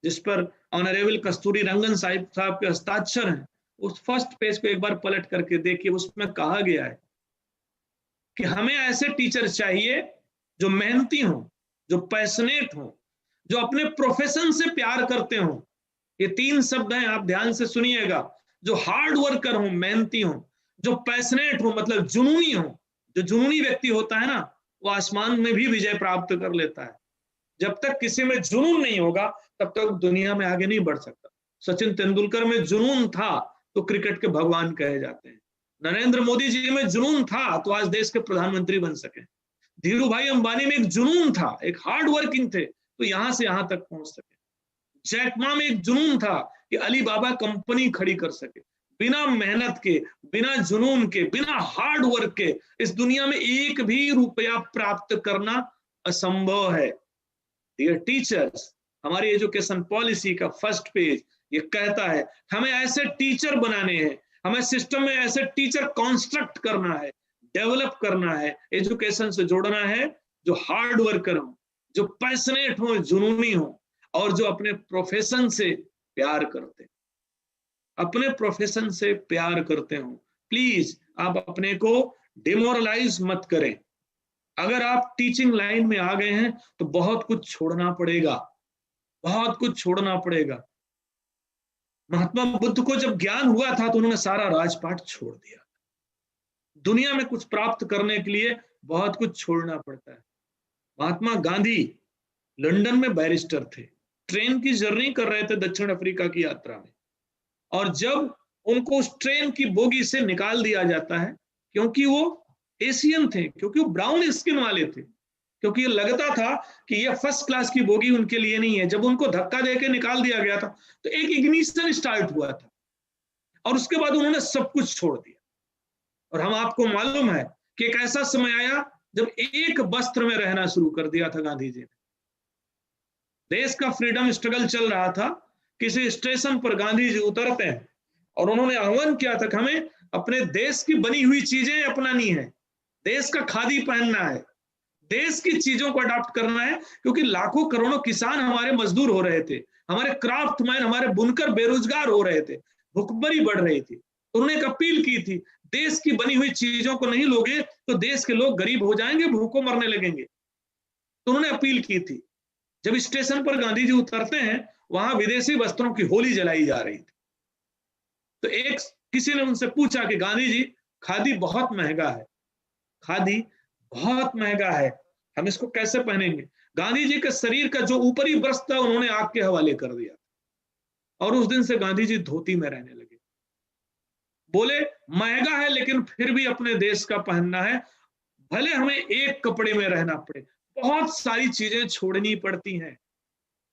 जिस पर ऑनरेबल कस्तूरी रंगन साहब के हस्ताक्षर हैं, उस फर्स्ट पेज को एक बार पलट करके देखिए। उसमें कहा गया है कि हमें ऐसे टीचर चाहिए जो मेहनती हों, जो पैशनेट हों, जो अपने प्रोफेशन से प्यार करते हों। ये 3 शब्द हैं, आप ध्यान से सुनिएगा। जो हार्ड वर्कर हों, मेहनती हों, जो पैशनेट हो, मतलब जुनूनी हो। जो जुनूनी व्यक्ति होता है ना, वो आसमान में भी विजय प्राप्त कर लेता है। जब तक किसी में जुनून नहीं होगा, तब तक दुनिया में आगे नहीं बढ़ सकता। सचिन तेंदुलकर में जुनून था तो क्रिकेट के भगवान कहे जाते हैं। नरेंद्र मोदी जी में जुनून था तो आज देश के प्रधानमंत्री बन सके। धीरू भाई अंबानी में एक जुनून था, एक हार्ड वर्किंग थे, तो यहां से यहां तक पहुंच सके। जैक मा में एक जुनून था कि अली बाबा कंपनी खड़ी कर सके। बिना मेहनत के, बिना जुनून के, बिना हार्ड वर्क के इस दुनिया में एक भी रुपया प्राप्त करना असंभव है। डियर टीचर्स, हमारी एजुकेशन पॉलिसी का फर्स्ट पेज ये कहता है हमें ऐसे टीचर बनाने हैं, हमें सिस्टम में ऐसे टीचर कॉन्स्ट्रक्ट करना है, डेवलप करना है, एजुकेशन से जोड़ना है, जो हार्ड वर्कर हो, जो पैशनेट हो, जुनूनी हो, और जो अपने प्रोफेशन से प्यार करते, अपने प्रोफेशन से प्यार करते हो। प्लीज आप अपने को डिमोरलाइज मत करें। अगर आप टीचिंग लाइन में आ गए हैं तो बहुत कुछ छोड़ना पड़ेगा, बहुत कुछ छोड़ना पड़ेगा। महात्मा बुद्ध को जब ज्ञान हुआ था तो उन्होंने सारा राजपाट छोड़ दिया। दुनिया में कुछ प्राप्त करने के लिए बहुत कुछ छोड़ना पड़ता है। महात्मा गांधी लंदन में बैरिस्टर थे, ट्रेन की जर्नी कर रहे थे दक्षिण अफ्रीका की यात्रा में, और जब उनको उस ट्रेन की बोगी से निकाल दिया जाता है, क्योंकि वो एशियन थे, क्योंकि वो ब्राउन स्किन वाले थे, क्योंकि ये लगता था कि ये फर्स्ट क्लास की बोगी उनके लिए नहीं है। जब उनको धक्का देके निकाल दिया गया था तो एक इग्निशन स्टार्ट हुआ था, और उसके बाद उन्होंने सब कुछ छोड़ दिया। और हम आपको मालूम है कि एक ऐसा समय आया जब एक वस्त्र में रहना शुरू कर दिया था गांधी जी ने। देश का फ्रीडम स्ट्रगल चल रहा था, किसी स्टेशन पर गांधी जी उतरते हैं और उन्होंने आह्वान किया था कि हमें अपने देश की बनी हुई चीजें अपनानी है, देश का खादी पहनना है, देश की चीजों को अडॉप्ट करना है, क्योंकि लाखों करोड़ों किसान हमारे मजदूर हो रहे थे, हमारे क्राफ्टमैन, हमारे बुनकर बेरोजगार हो रहे थे, भुखमरी बढ़ रही थी। तो उन्होंने एक अपील की थी, देश की बनी हुई चीजों को नहीं लोगे तो देश के लोग गरीब हो जाएंगे, भूखों मरने लगेंगे। तो उन्होंने अपील की थी। जब स्टेशन पर गांधी जी उतरते हैं, वहां विदेशी वस्त्रों की होली जलाई जा रही थी। तो एक किसी ने उनसे पूछा कि गांधी जी, खादी बहुत महंगा है, खादी बहुत महंगा है, हम इसको कैसे पहनेंगे? गांधी जी के शरीर का जो ऊपरी वस्त्र था उन्होंने आग के हवाले कर दिया और उस दिन से गांधी जी धोती में रहने लगे। बोले महंगा है लेकिन फिर भी अपने देश का पहनना है, भले हमें एक कपड़े में रहना पड़े, बहुत सारी चीजें छोड़नी पड़ती हैं।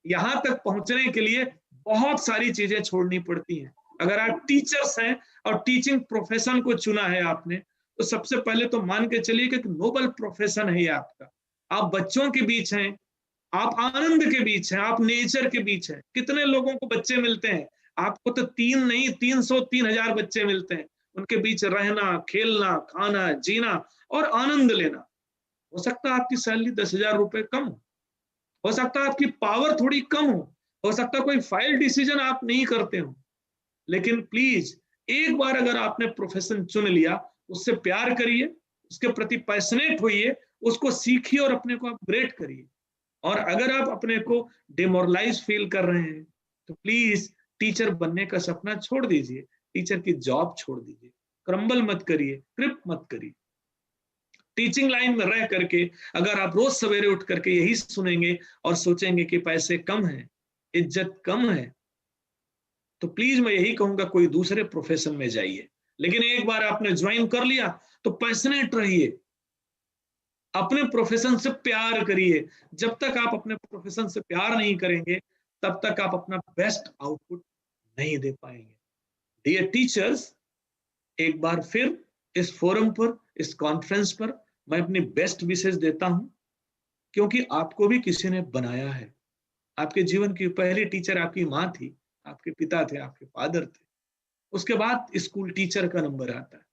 यहां तक पहुंचने के लिए बहुत सारी चीजें छोड़नी पड़ती हैं। अगर आप टीचर्स हैं और टीचिंग प्रोफेशन को चुना है आपने, तो सबसे पहले तो मान के चलिए कि एक नोबल प्रोफेशन है ये आपका। आप बच्चों के बीच हैं, आप आनंद के बीच हैं, आप नेचर के बीच हैं। कितने लोगों को बच्चे मिलते हैं? आपको तो 3 नहीं 300 3000 बच्चे मिलते हैं। उनके बीच रहना, खेलना, खाना, जीना और आनंद लेना। हो सकता है आपकी सैलरी 10,000 रुपए कम हो सकता है आपकी पावर थोड़ी कम हो सकता है कोई फाइल डिसीजन आप नहीं करते हो, लेकिन प्लीज एक बार अगर आपने प्रोफेशन चुन लिया, उससे प्यार करिए, उसके प्रति पैशनेट होइए, उसको सीखिए और अपने को अपग्रेड करिए। और अगर आप अपने को डिमोरलाइज फील कर रहे हैं, तो प्लीज टीचर बनने का सपना छोड़ दीजिए, टीचर की जॉब छोड़ दीजिए, क्रम्बल मत करिए, क्रिप मत करिए। टीचिंग लाइन में रह करके अगर आप रोज सवेरे उठ करके यही सुनेंगे और सोचेंगे कि पैसे कम हैं, इज्जत कम है, तो प्लीज मैं यही कहूंगा कोई दूसरे प्रोफेशन में जाइए। लेकिन एक बार आपने ज्वाइन कर लिया तो पैशनेट रहिए, अपने प्रोफेशन से प्यार करिए। जब तक आप अपने प्रोफेशन से प्यार नहीं करेंगे, तब तक आप अपना बेस्ट आउटपुट नहीं दे पाएंगे। डियर टीचर्स, एक बार फिर इस फोरम पर, इस कॉन्फ्रेंस पर मैं अपनी बेस्ट विशेष देता हूं, क्योंकि आपको भी किसी ने बनाया है। आपके जीवन की पहली टीचर आपकी माँ थी, आपके पिता थे, आपके फादर थे। उसके बाद स्कूल टीचर का नंबर आता है।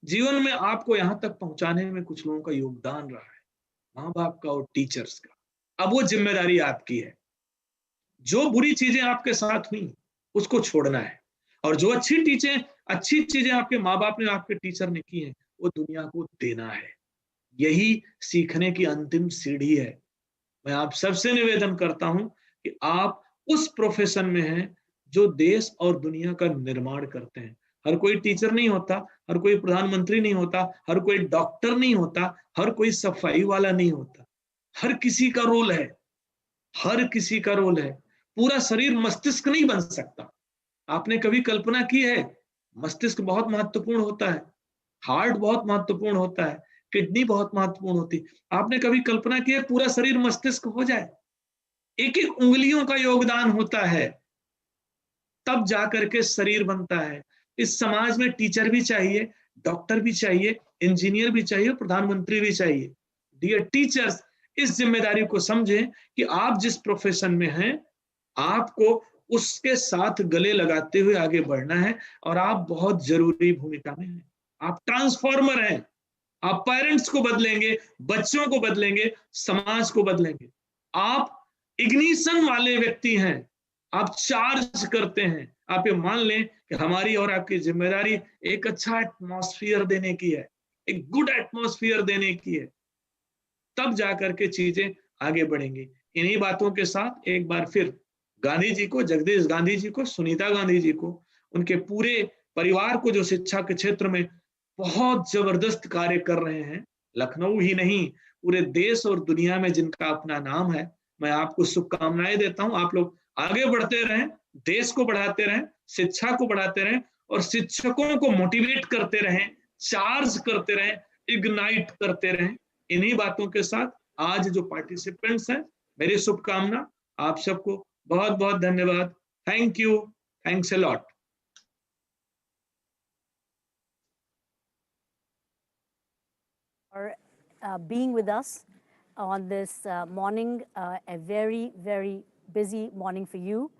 जीवन में आपको यहां तक पहुंचाने में कुछ लोगों का योगदान रहा है, माँ बाप का और टीचर्स का। अब वो जिम्मेदारी आपकी है। जो बुरी चीजें आपके साथ हुई उसको छोड़ना है, और जो अच्छी चीजें आपके माँ बाप ने, आपके टीचर ने की हैं, वो दुनिया को देना है। यही सीखने की अंतिम सीढ़ी है। मैं आप सबसे निवेदन करता हूं कि आप उस प्रोफेशन में हैं जो देश और दुनिया का निर्माण करते हैं। हर कोई टीचर नहीं होता, हर कोई प्रधानमंत्री नहीं होता, हर कोई डॉक्टर नहीं होता, हर कोई सफाई वाला नहीं होता। हर किसी का रोल है, हर किसी का रोल है। पूरा शरीर मस्तिष्क नहीं बन सकता। आपने कभी कल्पना की है? मस्तिष्क बहुत महत्वपूर्ण होता है, हार्ट बहुत महत्वपूर्ण होता है, किडनी बहुत महत्वपूर्ण होती है। आपने कभी कल्पना की है पूरा शरीर मस्तिष्क हो जाए? एक एक उंगलियों का योगदान होता है, तब जाकर के शरीर बनता है। इस समाज में टीचर भी चाहिए, डॉक्टर भी चाहिए, इंजीनियर भी चाहिए, प्रधानमंत्री भी चाहिए। डियर टीचर्स, इस जिम्मेदारी को समझें कि आप जिस प्रोफेशन में हैं, आपको उसके साथ गले लगाते हुए आगे बढ़ना है, और आप बहुत जरूरी भूमिका में हैं। आप ट्रांसफॉर्मर हैं। आप पेरेंट्स को बदलेंगे, बच्चों को बदलेंगे, समाज को बदलेंगे। आप इग्निशन वाले व्यक्ति हैं, आप चार्ज करते हैं। आप ये मान लें कि हमारी और आपकी जिम्मेदारी एक अच्छा एटमॉस्फेयर देने की है, एक गुड एटमॉस्फेयर देने की है, तब जाकर के चीजें आगे बढ़ेंगी। इन्हीं बातों के साथ एक बार फिर गांधी जी को, जगदीश गांधी जी को, सुनीता गांधी जी को, उनके पूरे परिवार को, जो शिक्षा के क्षेत्र में बहुत जबरदस्त कार्य कर रहे हैं, लखनऊ ही नहीं पूरे देश और दुनिया में जिनका अपना नाम है, मैं आपको शुभकामनाएं देता हूं। आप लोग आगे बढ़ते रहें, देश को बढ़ाते रहें, शिक्षा को बढ़ाते रहें, और शिक्षकों को मोटिवेट करते रहें, चार्ज करते रहें, इग्नाइट करते रहें। इन्हीं बातों के साथ आज जो पार्टिसिपेंट्स हैं, मेरी शुभकामना। आप सबको बहुत बहुत धन्यवाद। Thank you, thanks a lot.
being with us on this morning, a very, very busy morning for you.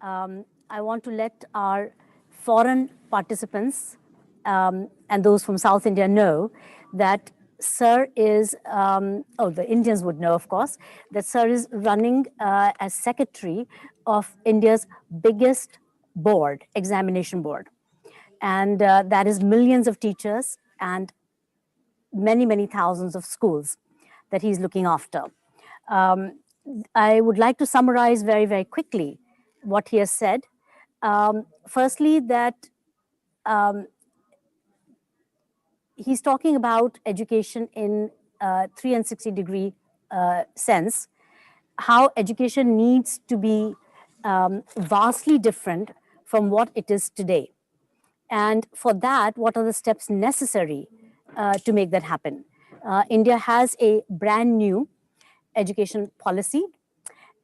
I want to let our foreign participants and those from South India know that Sir is, the Indians would know, of course, that Sir is running as secretary of India's biggest board, examination board. And that is millions of teachers and many, many thousands of schools that he's looking after. I would like to summarize very, very quickly what he has said. Firstly, that he's talking about education in 360-degree sense, how education needs to be vastly different from what it is today. And for that, what are the steps necessary to make that happen? India has a brand new education policy,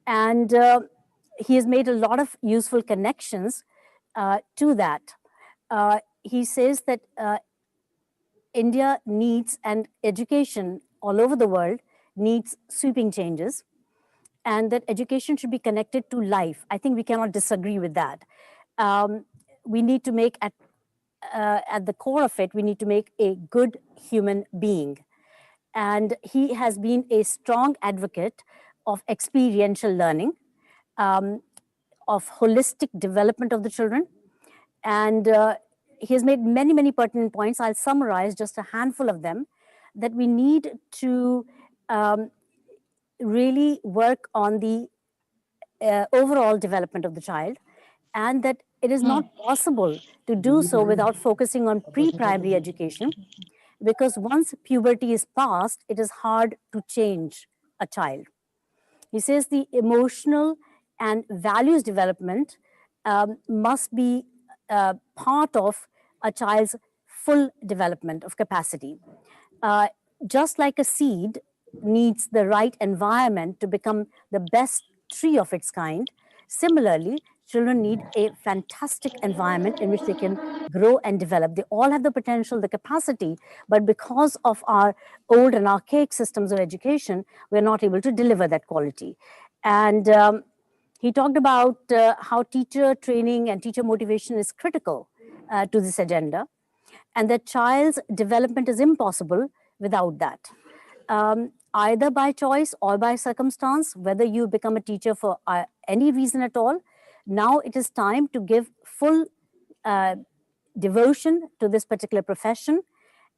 and he has made a lot of useful connections to that. He says that India needs, and education all over the world needs sweeping changes, and that education should be connected to life. I think we cannot disagree with that. We need to make at the core of it, we need to make a good human being. And he has been a strong advocate of experiential learning, of holistic development of the children. And he has made many, many pertinent points. I'll summarize just a handful of them, that we need to really work on the overall development of the child, and that it is not possible to do so without focusing on pre-primary education, because once puberty is passed, it is hard to change a child. He says the emotional and values development must be part of a child's full development of capacity. Just like a seed needs the right environment to become the best tree of its kind, similarly, children need a fantastic environment in which they can grow and develop. They all have the potential, the capacity, but because of our old and archaic systems of education, we're not able to deliver that quality. And he talked about how teacher training and teacher motivation is critical to this agenda, and that child's development is impossible without that. Either by choice or by circumstance, whether you become a teacher for any reason at all, now it is time to give full devotion to this particular profession.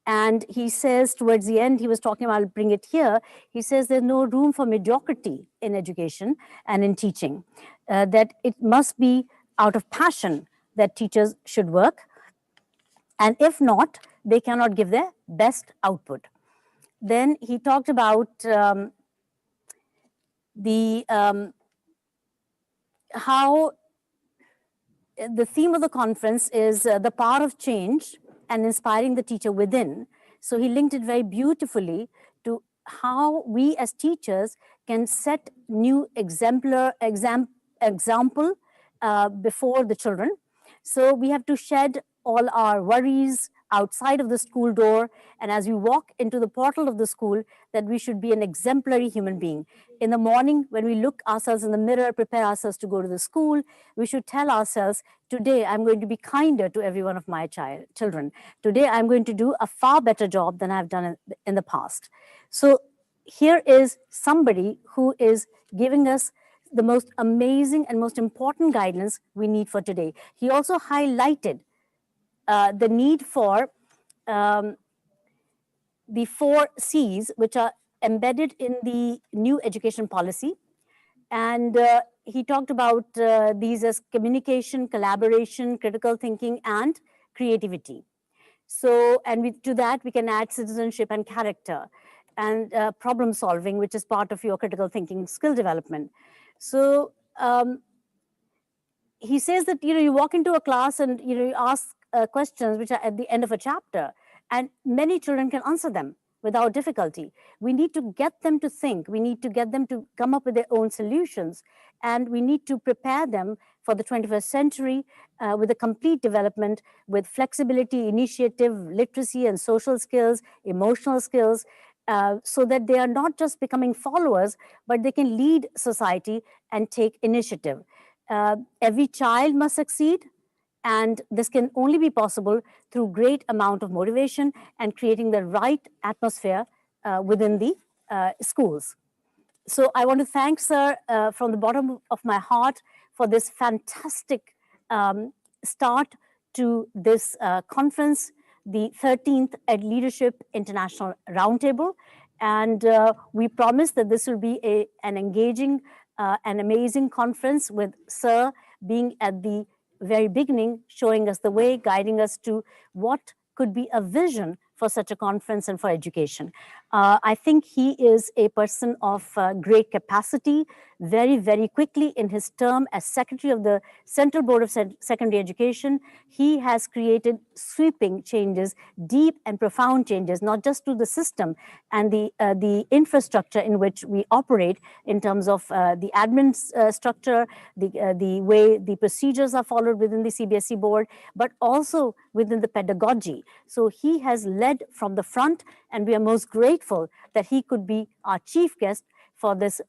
And he says towards the end, he was talking about, I'll bring it here, he says there's no room for mediocrity in education and in teaching, that it must be out of passion that teachers should work. And if not, they cannot give their best output. Then he talked about how the theme of the conference is the power of change and inspiring the teacher within. So he linked it very beautifully to how we as teachers can set new example before the children. So we have to shed all our worries outside of the school door, and as we walk into the portal of the school, that we should be an exemplary human being. In the morning, when we look ourselves in the mirror, prepare ourselves to go to the school, we should tell ourselves, today I'm going to be kinder to every one of my children. Today I'm going to do a far better job than I've done in the past. So here is somebody who is giving us the most amazing and most important guidance we need for today. He also highlighted the need for the 4 C's, which are embedded in the new education policy. And he talked about these as communication, collaboration, critical thinking, and creativity. So, and to that, we can add citizenship and character, and problem solving, which is part of your critical thinking skill development. So he says that, you walk into a class and, you ask questions which are at the end of a chapter, and many children can answer them without difficulty. We need to get them to think. We need to get them to come up with their own solutions. And we need to prepare them for the 21st century with a complete development, with flexibility, initiative, literacy and social skills, emotional skills. so that they are not just becoming followers, but they can lead society and take initiative. Every child must succeed, and this can only be possible through great amount of motivation and creating the right atmosphere within the schools. So I want to thank Sir from the bottom of my heart for this fantastic start to this conference, the 13th Ed Leadership International Roundtable. And we promise that this will be an engaging and amazing conference, with Sir being at the very beginning, showing us the way, guiding us to what could be a vision for such a conference and for education. I think he is a person of great capacity. Very, very quickly in his term as Secretary of the Central Board of Secondary Education, he has created sweeping changes, deep and profound changes, not just to the system and the infrastructure in which we operate in terms of the admin structure, the way the procedures are followed within the CBSE board, but also within the pedagogy. So he has led from the front, and we are most grateful that he could be our chief guest for this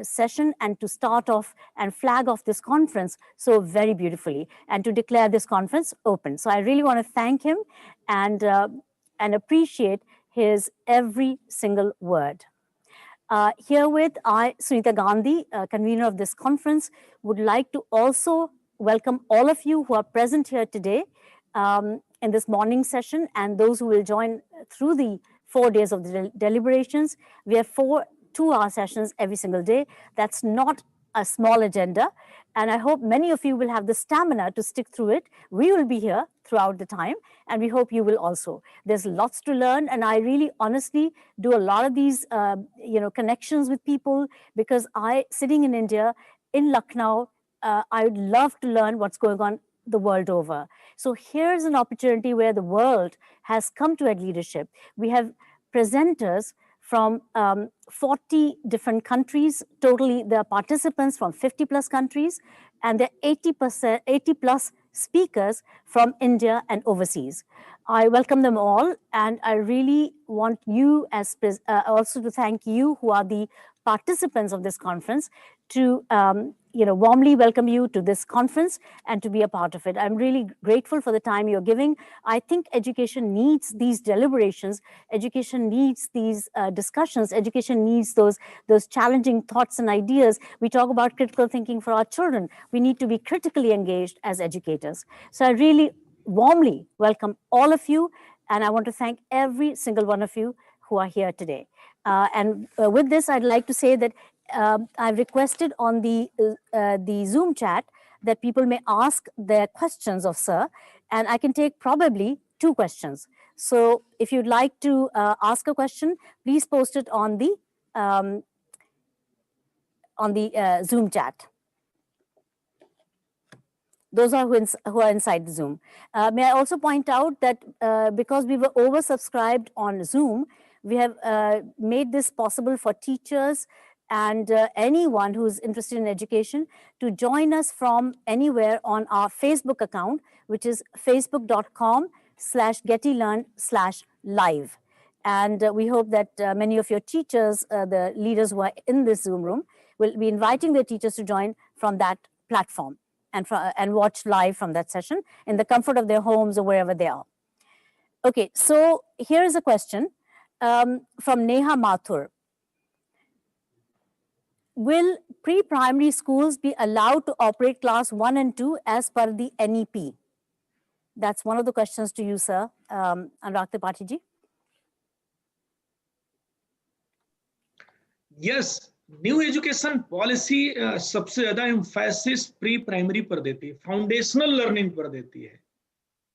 session and to start off and flag off this conference so very beautifully and to declare this conference open. So I really want to thank him and appreciate his every single word. Herewith, I, Sunita Gandhi, convener of this conference, would like to also welcome all of you who are present here today in this morning session, and those who will join through the 4 days of the deliberations. We have 4 2-hour sessions every single day. That's not a small agenda. And I hope many of you will have the stamina to stick through it. We will be here throughout the time, and we hope you will also. There's lots to learn, and I really honestly do a lot of these connections with people, because sitting in India, in Lucknow, I would love to learn what's going on the world over. So here's an opportunity where the world has come to Ed Leadership. We have presenters from 40 different countries. Totally, there are participants from 50 plus countries, and there are 80 plus speakers from India and overseas. I welcome them all, and I really want you also to thank you who are the participants of this conference to warmly welcome you to this conference and to be a part of it. I'm really grateful for the time you're giving. I think education needs these deliberations. Education needs these discussions. Education needs those challenging thoughts and ideas. We talk about critical thinking for our children. We need to be critically engaged as educators. So I really warmly welcome all of you, and I want to thank every single one of you who are here today. With this, I'd like to say that I've requested on the Zoom chat that people may ask their questions of Sir, and I can take probably 2 questions. So if you'd like to ask a question, please post it on the Zoom chat. Those are who are inside the Zoom. May I also point out that because we were oversubscribed on Zoom, we have made this possible for teachers and anyone who's interested in education to join us from anywhere on our Facebook account, which is facebook.com/gettylearn/live. And we hope that many of your teachers, the leaders who are in this Zoom room, will be inviting their teachers to join from that platform and watch live from that session in the comfort of their homes or wherever they are. Okay, so here is a question from Neha Mathur. Will pre-primary schools be allowed to operate class 1 and 2 as per the NEP? That's one of the questions to you, Sir. Anurag Tripathi ji.
Yes, new education policy सबसे ज्यादा emphasis pre primary पर देती है, foundational learning पर देती है.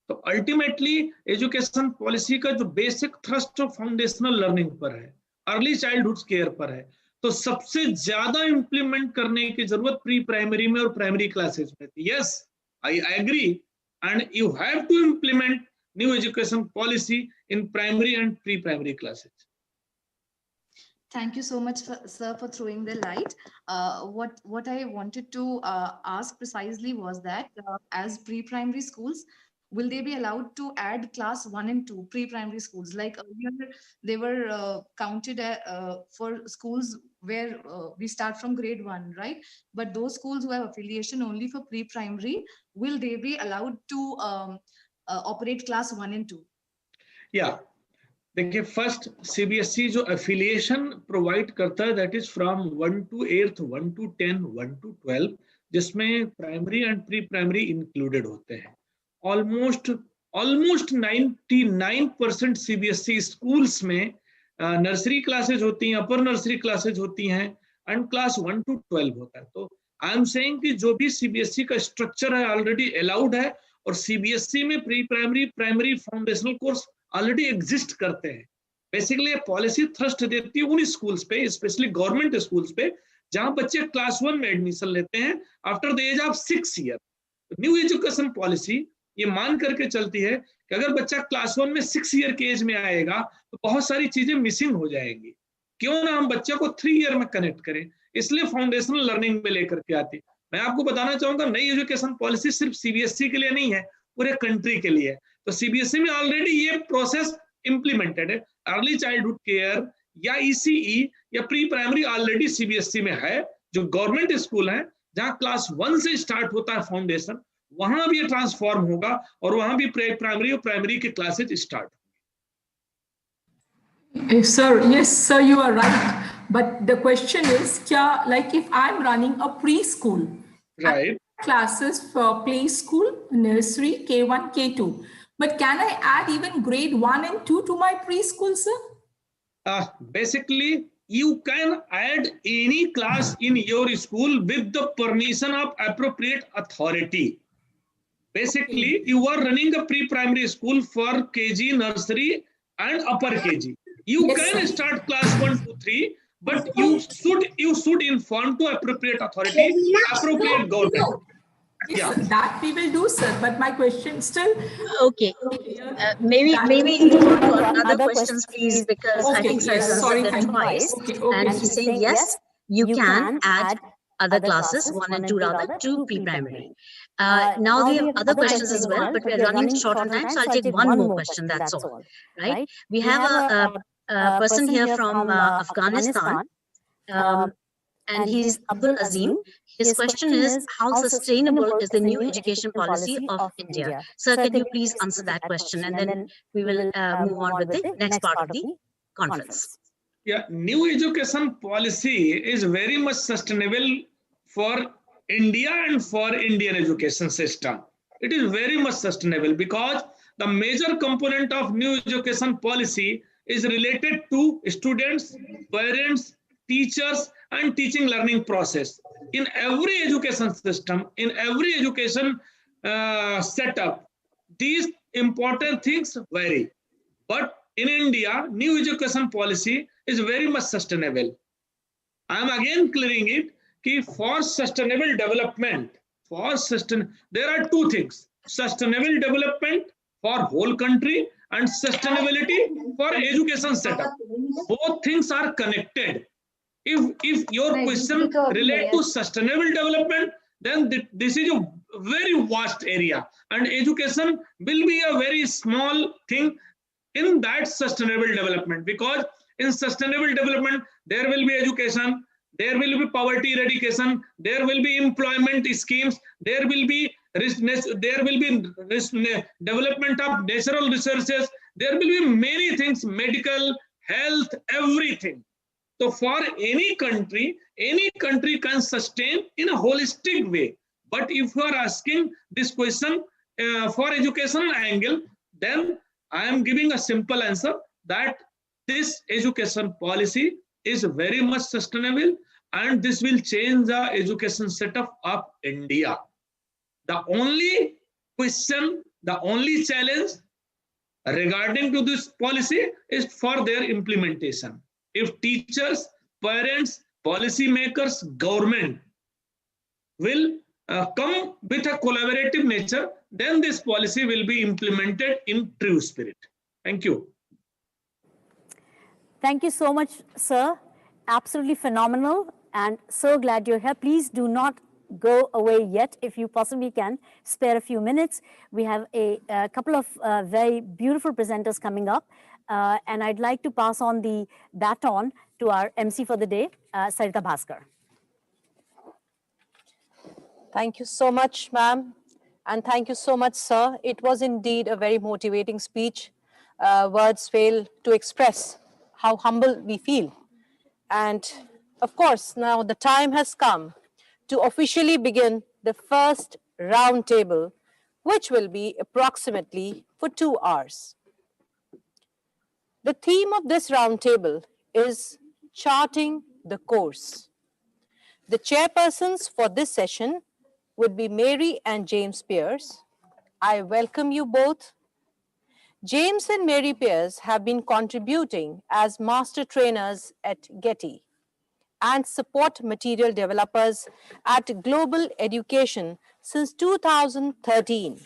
तो ultimately education policy का जो बेसिक थ्रस्ट फाउंडेशनल लर्निंग पर है, अर्ली चाइल्डहुड केयर पर है. तो सबसे ज्यादा इंप्लीमेंट करने की जरूरत प्री प्राइमरी में और प्राइमरी क्लासेस में थी. Yes, I agree, and you have to implement new education policy in primary and pre primary classes.
Thank you so much, sir, for throwing the light. What I wanted to ask precisely was that as pre-primary schools, will they be allowed to add class 1 and 2 pre-primary schools? Like earlier, they were counted for schools where we start from grade 1, right? But those schools who have affiliation only for pre-primary, will they be allowed to operate class 1 and 2?
Yeah. देखिए first CBSE जो affiliation provide करता है that is from 1 to 8th, 1 to 10, 1 to 12, जिसमें primary and pre primary included होते हैं. Almost 99% CBSE schools में nursery classes होती हैं, अपर नर्सरी क्लासेज होती हैं एंड क्लास 1 to 12 होता है. तो आई एम सेइंग कि जो भी सीबीएसई का स्ट्रक्चर है ऑलरेडी अलाउड है, और सीबीएसई में pre primary, primary, foundational course already exist करते हैं. बेसिकली ये पॉलिसी थ्रस्ट देती है उन स्कूल्स पे, स्पेशली गवर्नमेंट स्कूल्स पे, जहां बच्चे क्लास 1 में एडमिशन लेते हैं after the age of 6 year. New education policy ये मान करके चलती है कि अगर बच्चा क्लास 1 में 6 ईयर के एज में आएगा तो बहुत सारी चीजें मिसिंग हो जाएंगी. क्यों ना हम बच्चे को 3 ईयर में कनेक्ट करें, इसलिए फाउंडेशनल लर्निंग में लेकर के आती. मैं आपको बताना चाहूंगा नई एजुकेशन पॉलिसी सिर्फ सीबीएसई के लिए नहीं है, पूरे कंट्री के लिए है. तो सीबीएसई में ऑलरेडी ये प्रोसेस इंप्लीमेंटेड है. अर्ली चाइल्डहुड केयर या ईसीई या प्री प्राइमरी ऑलरेडी सीबीएसई में है. जो गवर्नमेंट स्कूल है जहां क्लास 1 से स्टार्ट होता है फाउंडेशन, वहां भी ये ट्रांसफॉर्म होगा और वहां भी प्राइमरी और प्राइमरी के classes start.
Sir, yes, sir, you are right. But the question is, like if I'm running a preschool,
right?
Classes for play school, nursery, K1, K2. But can I add even grade 1 and 2 to my preschool, sir?
Basically, you can add any class in your school with the permission of appropriate authority. Basically, you are running a pre-primary school for KG, nursery, and upper KG. You can start class 1, 2, 3, but you should inform to appropriate authority, appropriate government.
Yes, yeah, that we will do, sir. But my question still.
Okay. Maybe move on to other questions, please, because I think sir has answered that twice. And he's saying yes, you can add other classes, 1 and 2 rather, to pre-primary. Now we have other questions as well, but we are running short on time, so I'll take one more question. That's all. Right? We have a person here from Afghanistan. And he's Abdul Azim. His question is, how sustainable is the new education policy of India? Sir, can you please answer that question? And then we will move on with the next part of the conference.
Yeah, new education policy is very much sustainable for India and for Indian education system. It is very much sustainable because the major component of new education policy is related to students, parents, teachers, and teaching learning process. In every education system, in every education setup, these important things vary. But in India, new education policy is very much sustainable. I am again clearing it कि for sustainable development, there are two things: sustainable development for whole country and sustainability for education setup. Both things are connected. If your question relate to sustainable development, then this is a very vast area, and education will be a very small thing in that sustainable development, because in sustainable development there will be education, there will be poverty eradication, there will be employment schemes, there will be development of natural resources, there will be many things, medical, health, everything. So for any country can sustain in a holistic way. But if you are asking this question for educational angle, then I am giving a simple answer that this education policy is very much sustainable, and this will change the education setup of India. The only question, the only challenge regarding to this policy is for their implementation. If teachers, parents, policy makers, government will come with a collaborative nature, then this policy will be implemented in true spirit. Thank you.
Thank you so much, sir. Absolutely phenomenal, and so glad you're here. Please do not go away yet. If you possibly can, spare a few minutes. We have a couple of very beautiful presenters coming up. And I'd like to pass on the baton to our MC for the day, Sarita Bhaskar.
Thank you so much, ma'am. And thank you so much, sir. It was indeed a very motivating speech. Words fail to express how humble we feel. And of course, now the time has come to officially begin the first roundtable, which will be approximately for 2 hours. The theme of this roundtable is charting the course. The chairpersons for this session would be Mary and James Pierce. I welcome you both. James and Mary Pierce have been contributing as master trainers at Getty and support material developers at Global Education since 2013.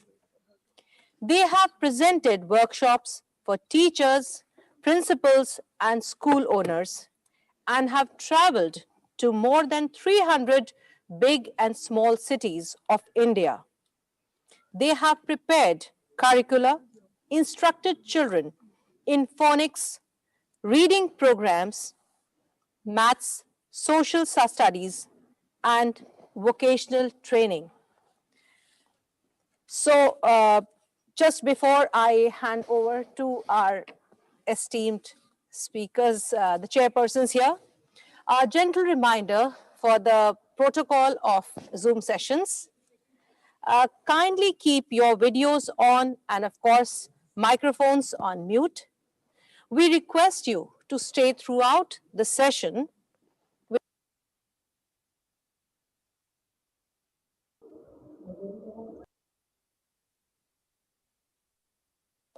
They have presented workshops for teachers, principals, and school owners and have traveled to more than 300 big and small cities of India. They have prepared curricula, instructed children in phonics, reading programs, maths, social studies, and vocational training. So just before I hand over to our esteemed speakers, the chairpersons here, a gentle reminder for the protocol of Zoom sessions. Kindly keep your videos on and of course, microphones on mute. We request you to stay throughout the session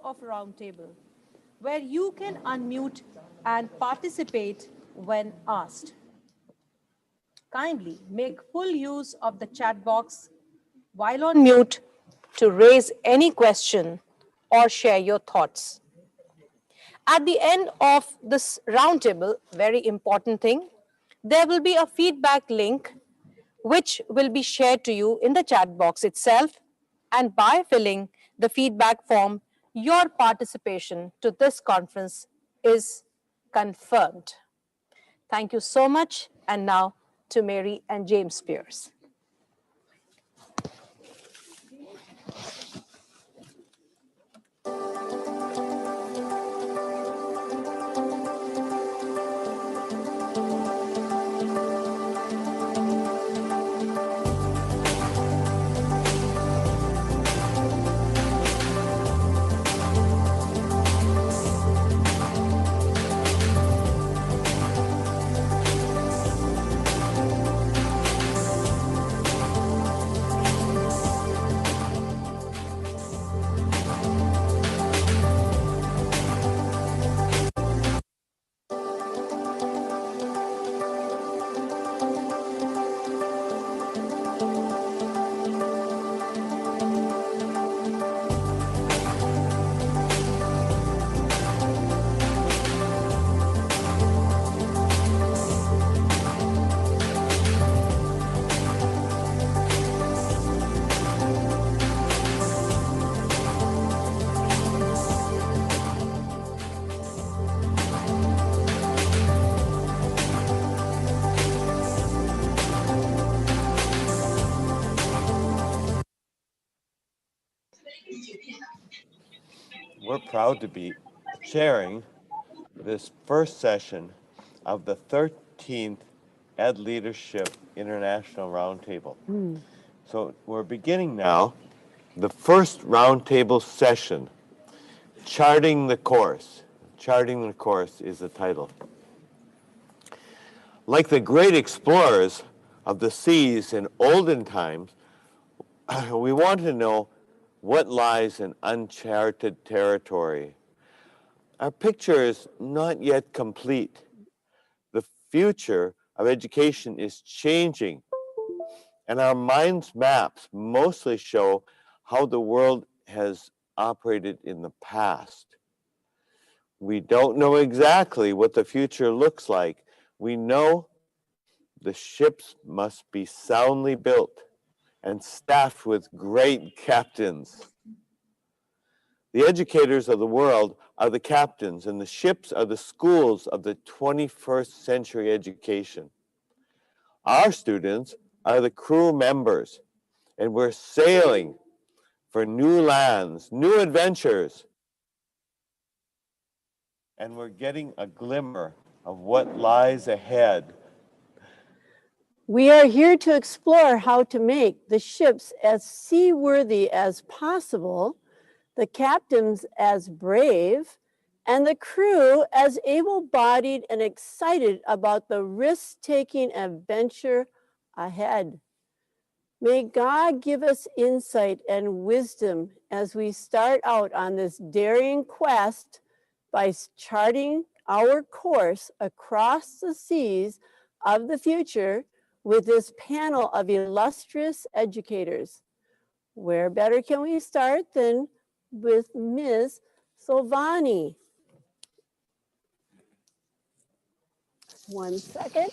of Roundtable, where you can unmute and participate when asked. Kindly make full use of the chat box while on mute to raise any question or share your thoughts. At the end of this roundtable, very important thing, there will be a feedback link which will be shared to you in the chat box itself. And by filling the feedback form, your participation to this conference is confirmed. Thank you so much. And now to Mary and James Pierce.
We're proud to be chairing this first session of the 13th Ed Leadership International Roundtable. So we're beginning now the first roundtable session, Charting the Course. Charting the Course is the title. Like the great explorers of the seas in olden times, we want to know what lies in uncharted territory. Our picture is not yet complete. The future of education is changing, and our mind's maps mostly show how the world has operated in the past. We don't know exactly what the future looks like. We know the ships must be soundly built and staffed with great captains. The educators of the world are the captains, and the ships are the schools of the 21st century education. Our students are the crew members, and we're sailing for new lands, new adventures. And we're getting a glimmer of what lies ahead.
We are here to explore how to make the ships as seaworthy as possible, the captains as brave, and the crew as able-bodied and excited about the risk-taking adventure ahead. May God give us insight and wisdom as we start out on this daring quest by charting our course across the seas of the future with this panel of illustrious educators. Where better can we start than with Ms. Sovani? One second.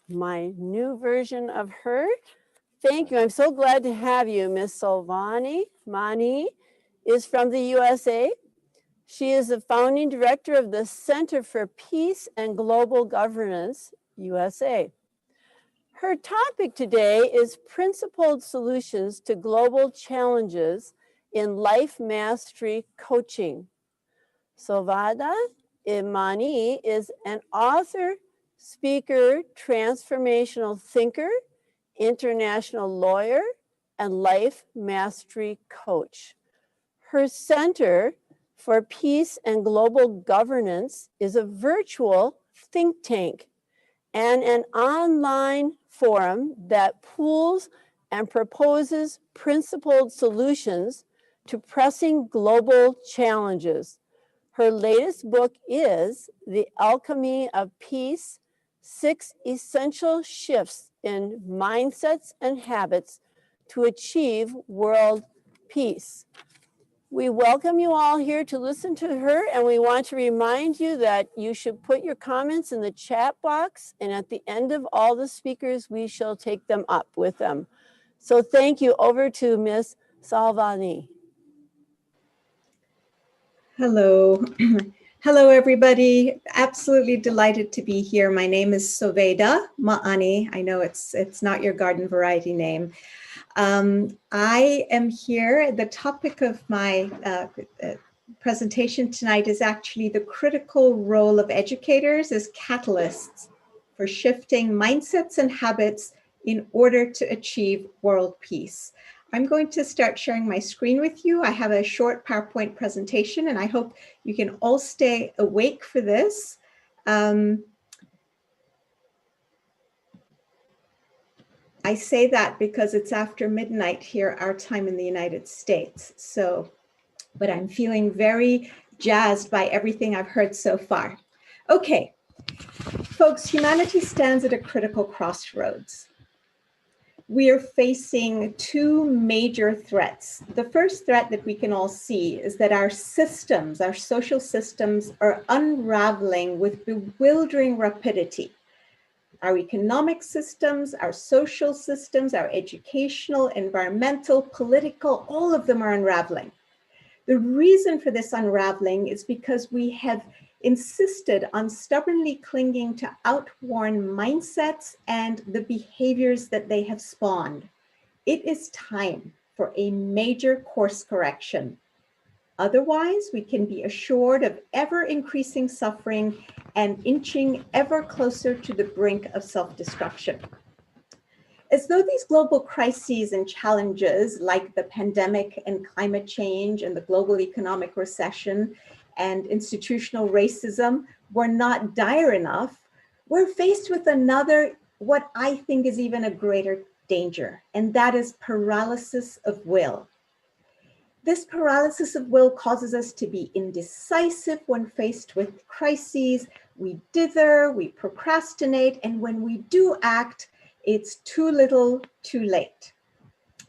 My new version of her. Thank you. I'm so glad to have you, Ms. Sovani. Mani is from the USA. She is the founding director of the Center for Peace and Global Governance, USA. Her topic today is Principled Solutions to Global Challenges in Life Mastery Coaching. Sovada Imani is an author, speaker, transformational thinker, international lawyer, and life mastery coach. Her Center for Peace and Global Governance is a virtual think tank and an online forum that pools and proposes principled solutions to pressing global challenges. Her latest book is The Alchemy of Peace: 6 Essential Shifts in Mindsets and Habits to Achieve World Peace. We welcome you all here to listen to her, and we want to remind you that you should put your comments in the chat box, and at the end of all the speakers, we shall take them up with them. So thank you. Over to Ms. Salvani.
Hello. Hello, everybody. Absolutely delighted to be here. My name is Soveda Ma'ani. I know it's not your garden variety name. I am here. The topic of my presentation tonight is actually the critical role of educators as catalysts for shifting mindsets and habits in order to achieve world peace. I'm going to start sharing my screen with you. I have a short PowerPoint presentation, and I hope you can all stay awake for this. I say that because it's after midnight here, our time in the United States. So, but I'm feeling very jazzed by everything I've heard so far. Okay, folks, humanity stands at a critical crossroads. We are facing 2 major threats. The first threat that we can all see is that our systems, our social systems, are unraveling with bewildering rapidity. Our economic systems, our social systems, our educational, environmental, political, all of them are unraveling. The reason for this unraveling is because we have insisted on stubbornly clinging to outworn mindsets and the behaviors that they have spawned. It is time for a major course correction. Otherwise, we can be assured of ever-increasing suffering and inching ever closer to the brink of self-destruction. As though these global crises and challenges like the pandemic and climate change and the global economic recession and institutional racism were not dire enough, we're faced with another, what I think is even a greater danger, and that is paralysis of will. This paralysis of will causes us to be indecisive when faced with crises. We dither, we procrastinate, and when we do act, it's too little, too late.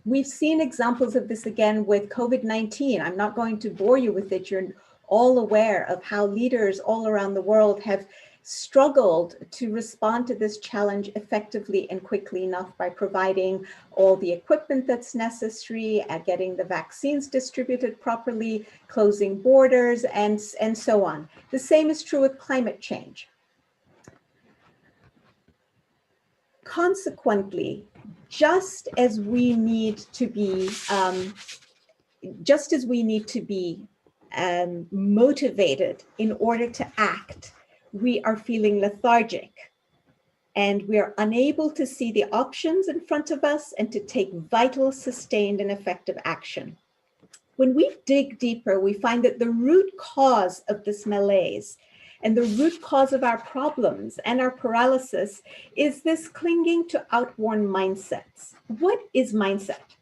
We've seen examples of this again with COVID-19. I'm not going to bore you with it. You're all aware of how leaders all around the world have struggled to respond to this challenge effectively and quickly enough by providing all the equipment that's necessary, at getting the vaccines distributed properly, closing borders, and so on. The same is true with climate change. Consequently, just as we need to be motivated in order to act, we are feeling lethargic and we are unable to see the options in front of us and to take vital, sustained, and effective action. When we dig deeper, we find that the root cause of this malaise and the root cause of our problems and our paralysis is this clinging to outworn mindsets. What is mindset?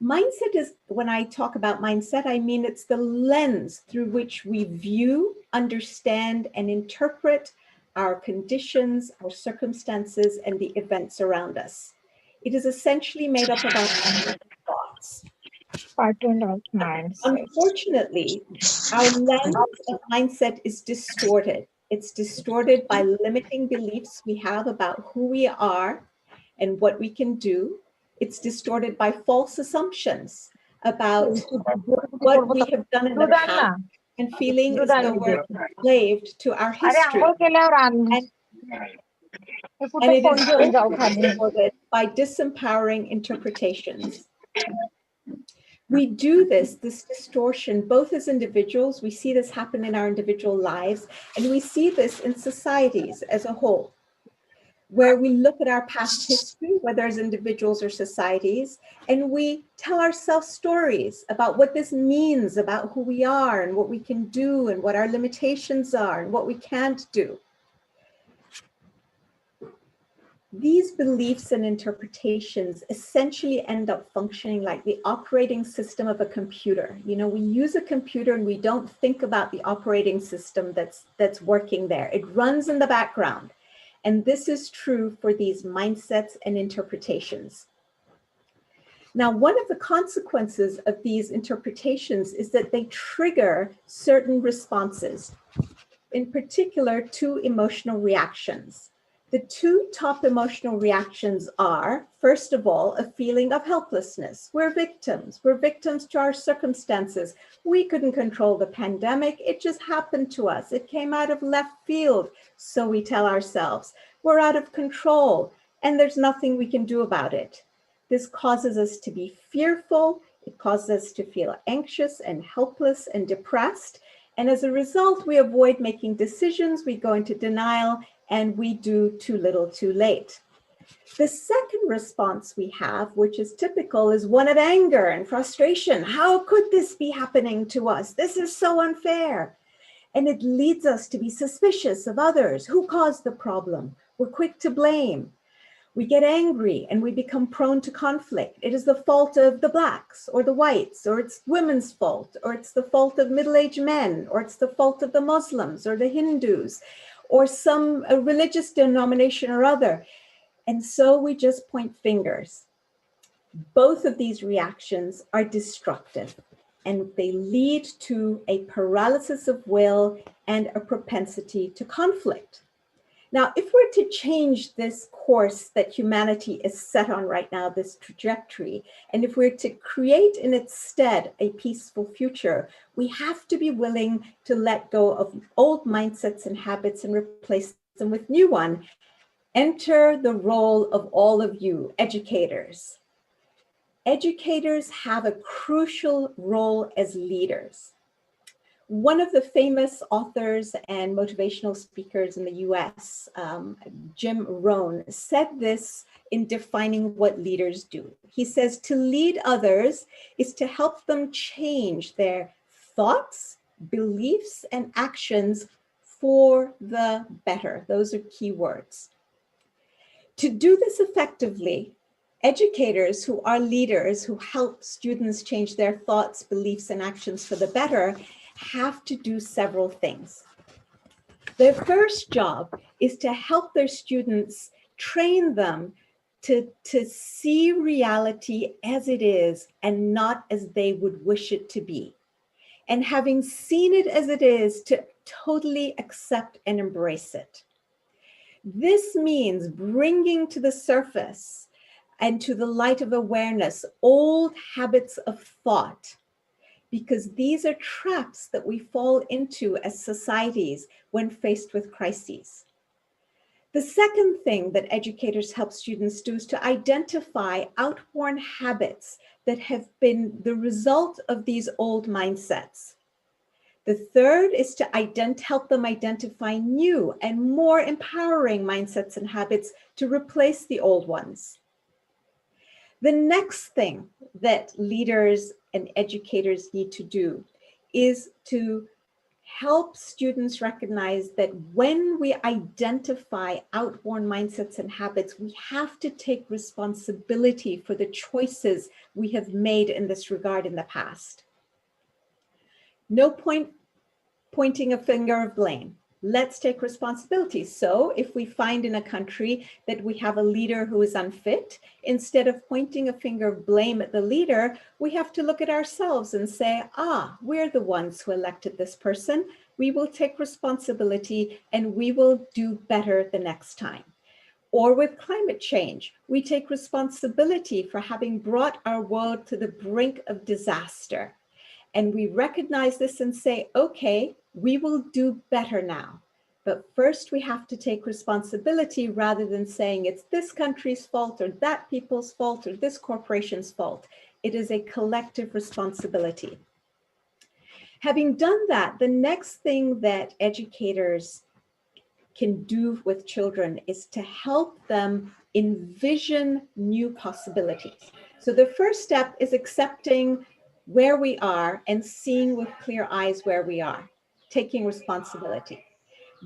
Mindset is, when I talk about mindset, I mean it's the lens through which we view, understand, and interpret our conditions, our circumstances, and the events around us. It is essentially made up of our thoughts. Unfortunately, our lens of mindset is distorted. It's distorted by limiting beliefs we have about who we are and what we can do. It's distorted by false assumptions about what we have done in the past and feeling as though we're enslaved to our history. And it is also distorted by disempowering interpretations. We do this distortion, both as individuals, we see this happen in our individual lives, and we see this in societies as a whole, where we look at our past history, whether as individuals or societies, and we tell ourselves stories about what this means about who we are and what we can do and what our limitations are and what we can't do. These beliefs and interpretations essentially end up functioning like the operating system of a computer. You know, we use a computer and we don't think about the operating system that's working there. It runs in the background. And this is true for these mindsets and interpretations. Now, one of the consequences of these interpretations is that they trigger certain responses, in particular, 2 emotional reactions. The 2 top emotional reactions are, first of all, a feeling of helplessness. We're victims. We're victims to our circumstances. We couldn't control the pandemic. It just happened to us. It came out of left field, so we tell ourselves. We're out of control, and there's nothing we can do about it. This causes us to be fearful. It causes us to feel anxious and helpless and depressed. And as a result, we avoid making decisions. We go into denial, and we do too little too late. The second response we have, which is typical, is one of anger and frustration. How could this be happening to us? This is so unfair. And it leads us to be suspicious of others. Who caused the problem? We're quick to blame. We get angry and we become prone to conflict. It is the fault of the Blacks or the whites, or it's women's fault, or it's the fault of middle-aged men, or it's the fault of the Muslims or the Hindus, or some religious denomination or other. And so we just point fingers. Both of these reactions are destructive, and they lead to a paralysis of will and a propensity to conflict. Now, if we're to change this course that humanity is set on right now, this trajectory, and if we're to create in its stead a peaceful future, we have to be willing to let go of old mindsets and habits and replace them with new ones. Enter the role of all of you, educators. Educators have a crucial role as leaders. One of the famous authors and motivational speakers in the US, Jim Rohn, said this in defining what leaders do. He says, to lead others is to help them change their thoughts, beliefs, and actions for the better. Those are key words. To do this effectively, educators who are leaders who help students change their thoughts, beliefs, and actions for the better have to do several things. Their first job is to help their students, train them to see reality as it is and not as they would wish it to be. And having seen it as it is, to totally accept and embrace it. This means bringing to the surface and to the light of awareness old habits of thought, because these are traps that we fall into as societies when faced with crises. The second thing that educators help students do is to identify outworn habits that have been the result of these old mindsets. The third is to help them identify new and more empowering mindsets and habits to replace the old ones. The next thing that leaders and educators need to do is to help students recognize that when we identify outworn mindsets and habits, we have to take responsibility for the choices we have made in this regard in the past. No point pointing a finger of blame. Let's take responsibility. So if we find in a country that we have a leader who is unfit, instead of pointing a finger of blame at the leader, we have to look at ourselves and say, we're the ones who elected this person. We will take responsibility and we will do better the next time. Or with climate change, we take responsibility for having brought our world to the brink of disaster. And we recognize this and say, okay, we will do better now. But first we have to take responsibility rather than saying it's this country's fault or that people's fault or this corporation's fault. It is a collective responsibility. Having done that, the next thing that educators can do with children is to help them envision new possibilities. So the first step is accepting where we are and seeing with clear eyes where we are, taking responsibility.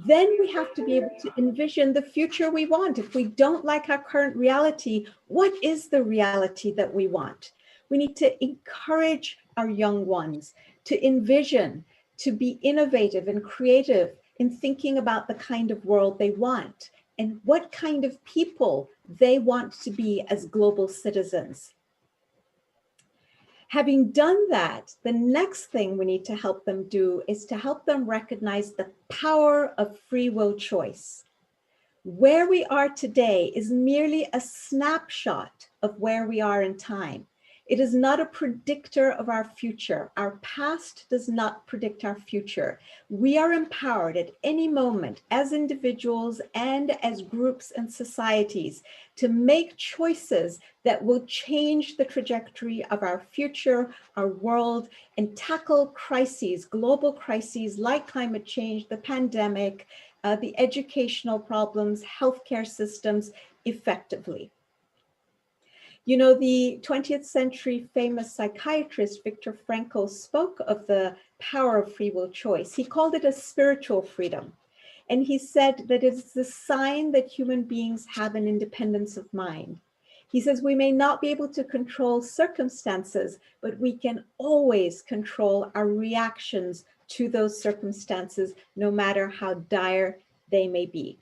Then we have to be able to envision the future we want. If we don't like our current reality, what is the reality that we want? We need to encourage our young ones to envision, to be innovative and creative in thinking about the kind of world they want and what kind of people they want to be as global citizens. Having done that, the next thing we need to help them do is to help them recognize the power of free will choice. Where we are today is merely a snapshot of where we are in time. It is not a predictor of our future. Our past does not predict our future. We are empowered at any moment as individuals and as groups and societies to make choices that will change the trajectory of our future, our world, and tackle crises, global crises like climate change, the pandemic, the educational problems, healthcare systems effectively. You know, the 20th century famous psychiatrist Viktor Frankl spoke of the power of free will choice. He called it a spiritual freedom. And he said that it's the sign that human beings have an independence of mind. He says we may not be able to control circumstances, but we can always control our reactions to those circumstances, no matter how dire they may be.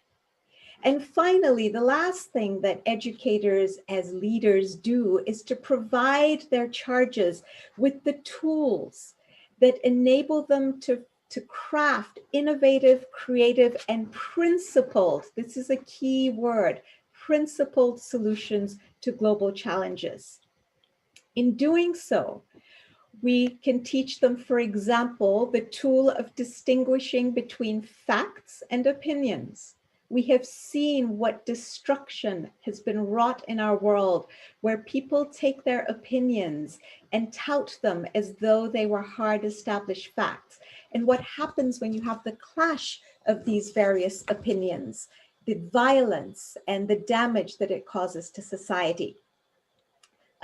And finally, the last thing that educators as leaders do is to provide their charges with the tools that enable them to craft innovative, creative, and principled, this is a key word, principled solutions to global challenges. In doing so, we can teach them, for example, the tool of distinguishing between facts and opinions. We have seen what destruction has been wrought in our world, where people take their opinions and tout them as though they were hard established facts. And what happens when you have the clash of these various opinions, the violence and the damage that it causes to society.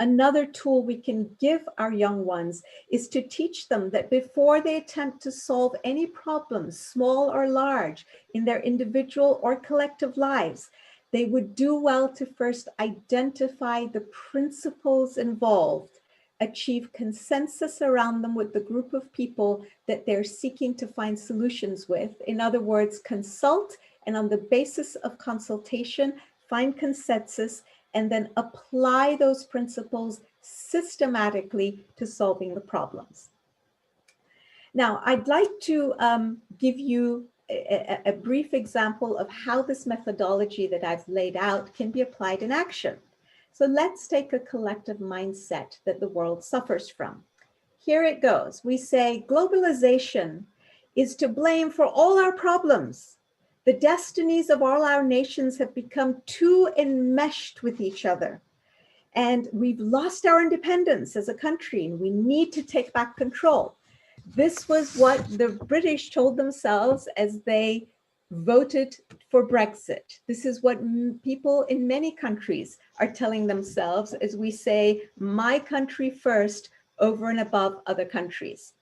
Another tool we can give our young ones is to teach them that before they attempt to solve any problems, small or large, in their individual or collective lives, they would do well to first identify the principles involved, achieve consensus around them with the group of people that they're seeking to find solutions with. In other words, consult, and on the basis of consultation, find consensus, and then apply those principles systematically to solving the problems. Now, I'd like to give you a brief example of how this methodology that I've laid out can be applied in action. So let's take a collective mindset that the world suffers from. Here it goes. We say globalization is to blame for all our problems. The destinies of all our nations have become too enmeshed with each other. And we've lost our independence as a country, and we need to take back control. This was what the British told themselves as they voted for Brexit. This is what people in many countries are telling themselves as we say, my country first over and above other countries.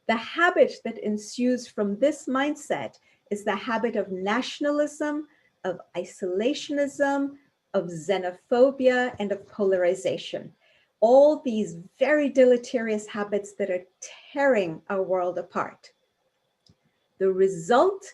The habit that ensues from this mindset is the habit of nationalism, of isolationism, of xenophobia, and of polarization. All these very deleterious habits that are tearing our world apart. The result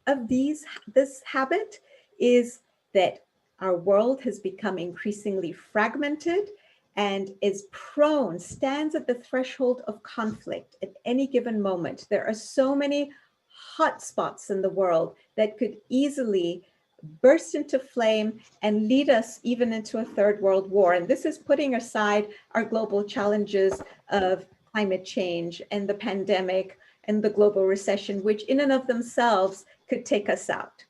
of this habit is that our world has become increasingly fragmented and is prone, stands at the threshold of conflict at any given moment. There are so many hot spots in the world that could easily burst into flame and lead us even into a third world war. And this is putting aside our global challenges of climate change and the pandemic and the global recession, which in and of themselves could take us out.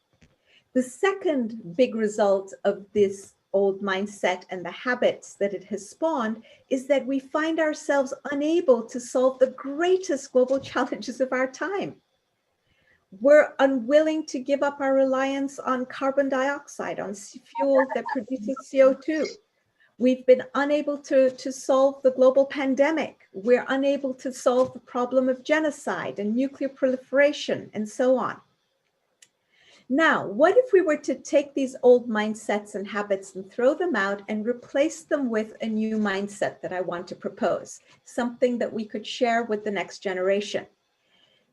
The second big result of this old mindset and the habits that it has spawned is that we find ourselves unable to solve the greatest global challenges of our time. We're unwilling to give up our reliance on carbon dioxide, on fuel that produces CO2. We've been unable to solve the global pandemic. We're unable to solve the problem of genocide and nuclear proliferation and so on. Now, what if we were to take these old mindsets and habits and throw them out and replace them with a new mindset that I want to propose, something that we could share with the next generation?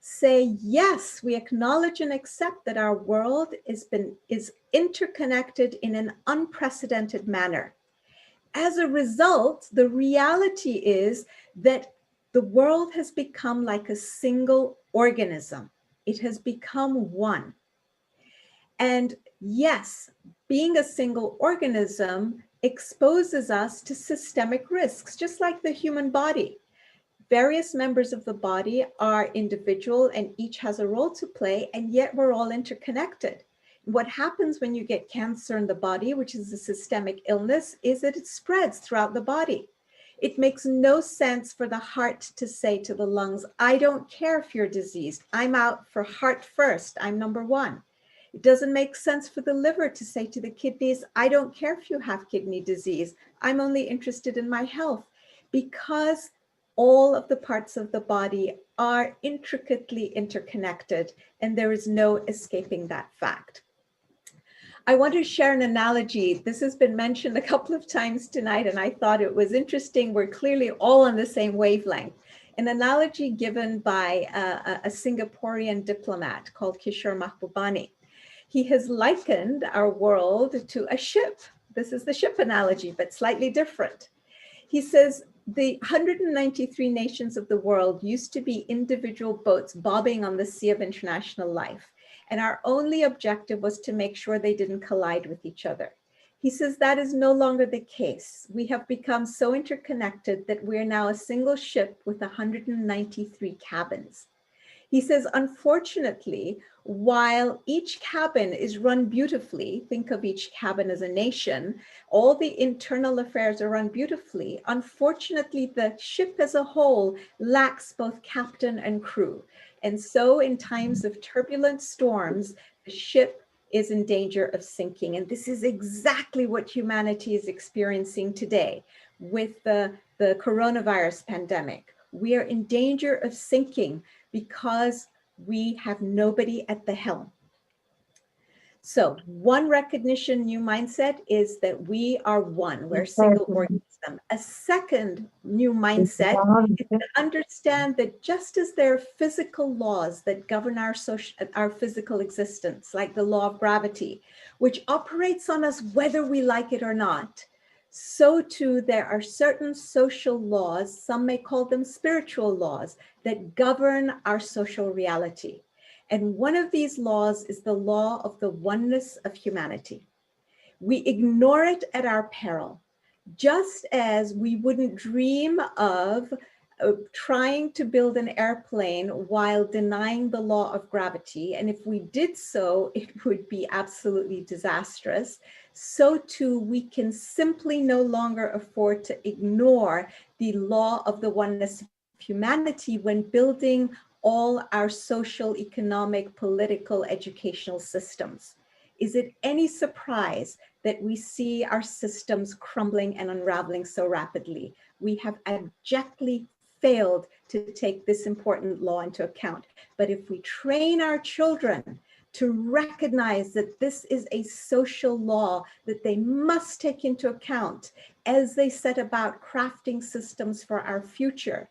Say, yes, we acknowledge and accept that our world is interconnected in an unprecedented manner. As a result, the reality is that the world has become like a single organism. It has become one. And yes, being a single organism exposes us to systemic risks, just like the human body. Various members of the body are individual and each has a role to play, and yet we're all interconnected. What happens when you get cancer in the body, which is a systemic illness, is that it spreads throughout the body. It makes no sense for the heart to say to the lungs, I don't care if you're diseased. I'm out for heart first. I'm number one. It doesn't make sense for the liver to say to the kidneys, I don't care if you have kidney disease. I'm only interested in my health, because all of the parts of the body are intricately interconnected, and there is no escaping that fact. I want to share an analogy. This has been mentioned a couple of times tonight, and I thought it was interesting. We're clearly all on the same wavelength. An analogy given by a Singaporean diplomat called Kishore Mahbubani. He has likened our world to a ship. This is the ship analogy, but slightly different. He says, the 193 nations of the world used to be individual boats bobbing on the sea of international life. And our only objective was to make sure they didn't collide with each other. He says that is no longer the case. We have become so interconnected that we're now a single ship with 193 cabins. He says, unfortunately, while each cabin is run beautifully, think of each cabin as a nation, all the internal affairs are run beautifully. Unfortunately, the ship as a whole lacks both captain and crew. And so in times of turbulent storms, the ship is in danger of sinking. And this is exactly what humanity is experiencing today with the coronavirus pandemic. We are in danger of sinking because we have nobody at the helm. So one recognition, new mindset is that we are one, we're a single organism. A second new mindset is to understand that just as there are physical laws that govern our physical existence, like the law of gravity, which operates on us whether we like it or not, so too there are certain social laws, some may call them spiritual laws, that govern our social reality. And one of these laws is the law of the oneness of humanity. We ignore it at our peril, just as we wouldn't dream of trying to build an airplane while denying the law of gravity. And if we did so, it would be absolutely disastrous. So too, we can simply no longer afford to ignore the law of the oneness of humanity when building all our social, economic, political, educational systems. Is it any surprise that we see our systems crumbling and unraveling so rapidly? We have abjectly failed to take this important law into account. But if we train our children to recognize that this is a social law that they must take into account as they set about crafting systems for our future,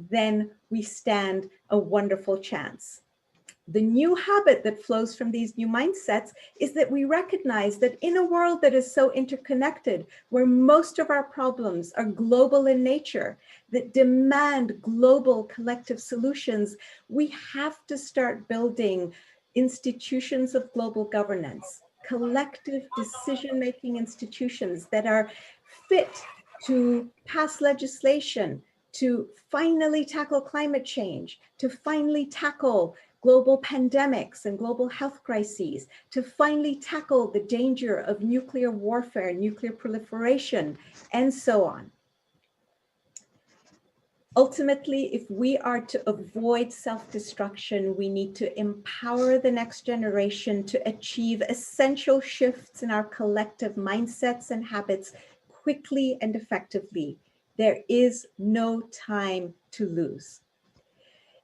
then we stand a wonderful chance. The new habit that flows from these new mindsets is that we recognize that in a world that is so interconnected, where most of our problems are global in nature, that demand global collective solutions, we have to start building institutions of global governance, collective decision-making institutions that are fit to pass legislation, to finally tackle climate change, to finally tackle global pandemics and global health crises, to finally tackle the danger of nuclear warfare, nuclear proliferation, and so on. Ultimately, if we are to avoid self-destruction, we need to empower the next generation to achieve essential shifts in our collective mindsets and habits quickly and effectively. There is no time to lose.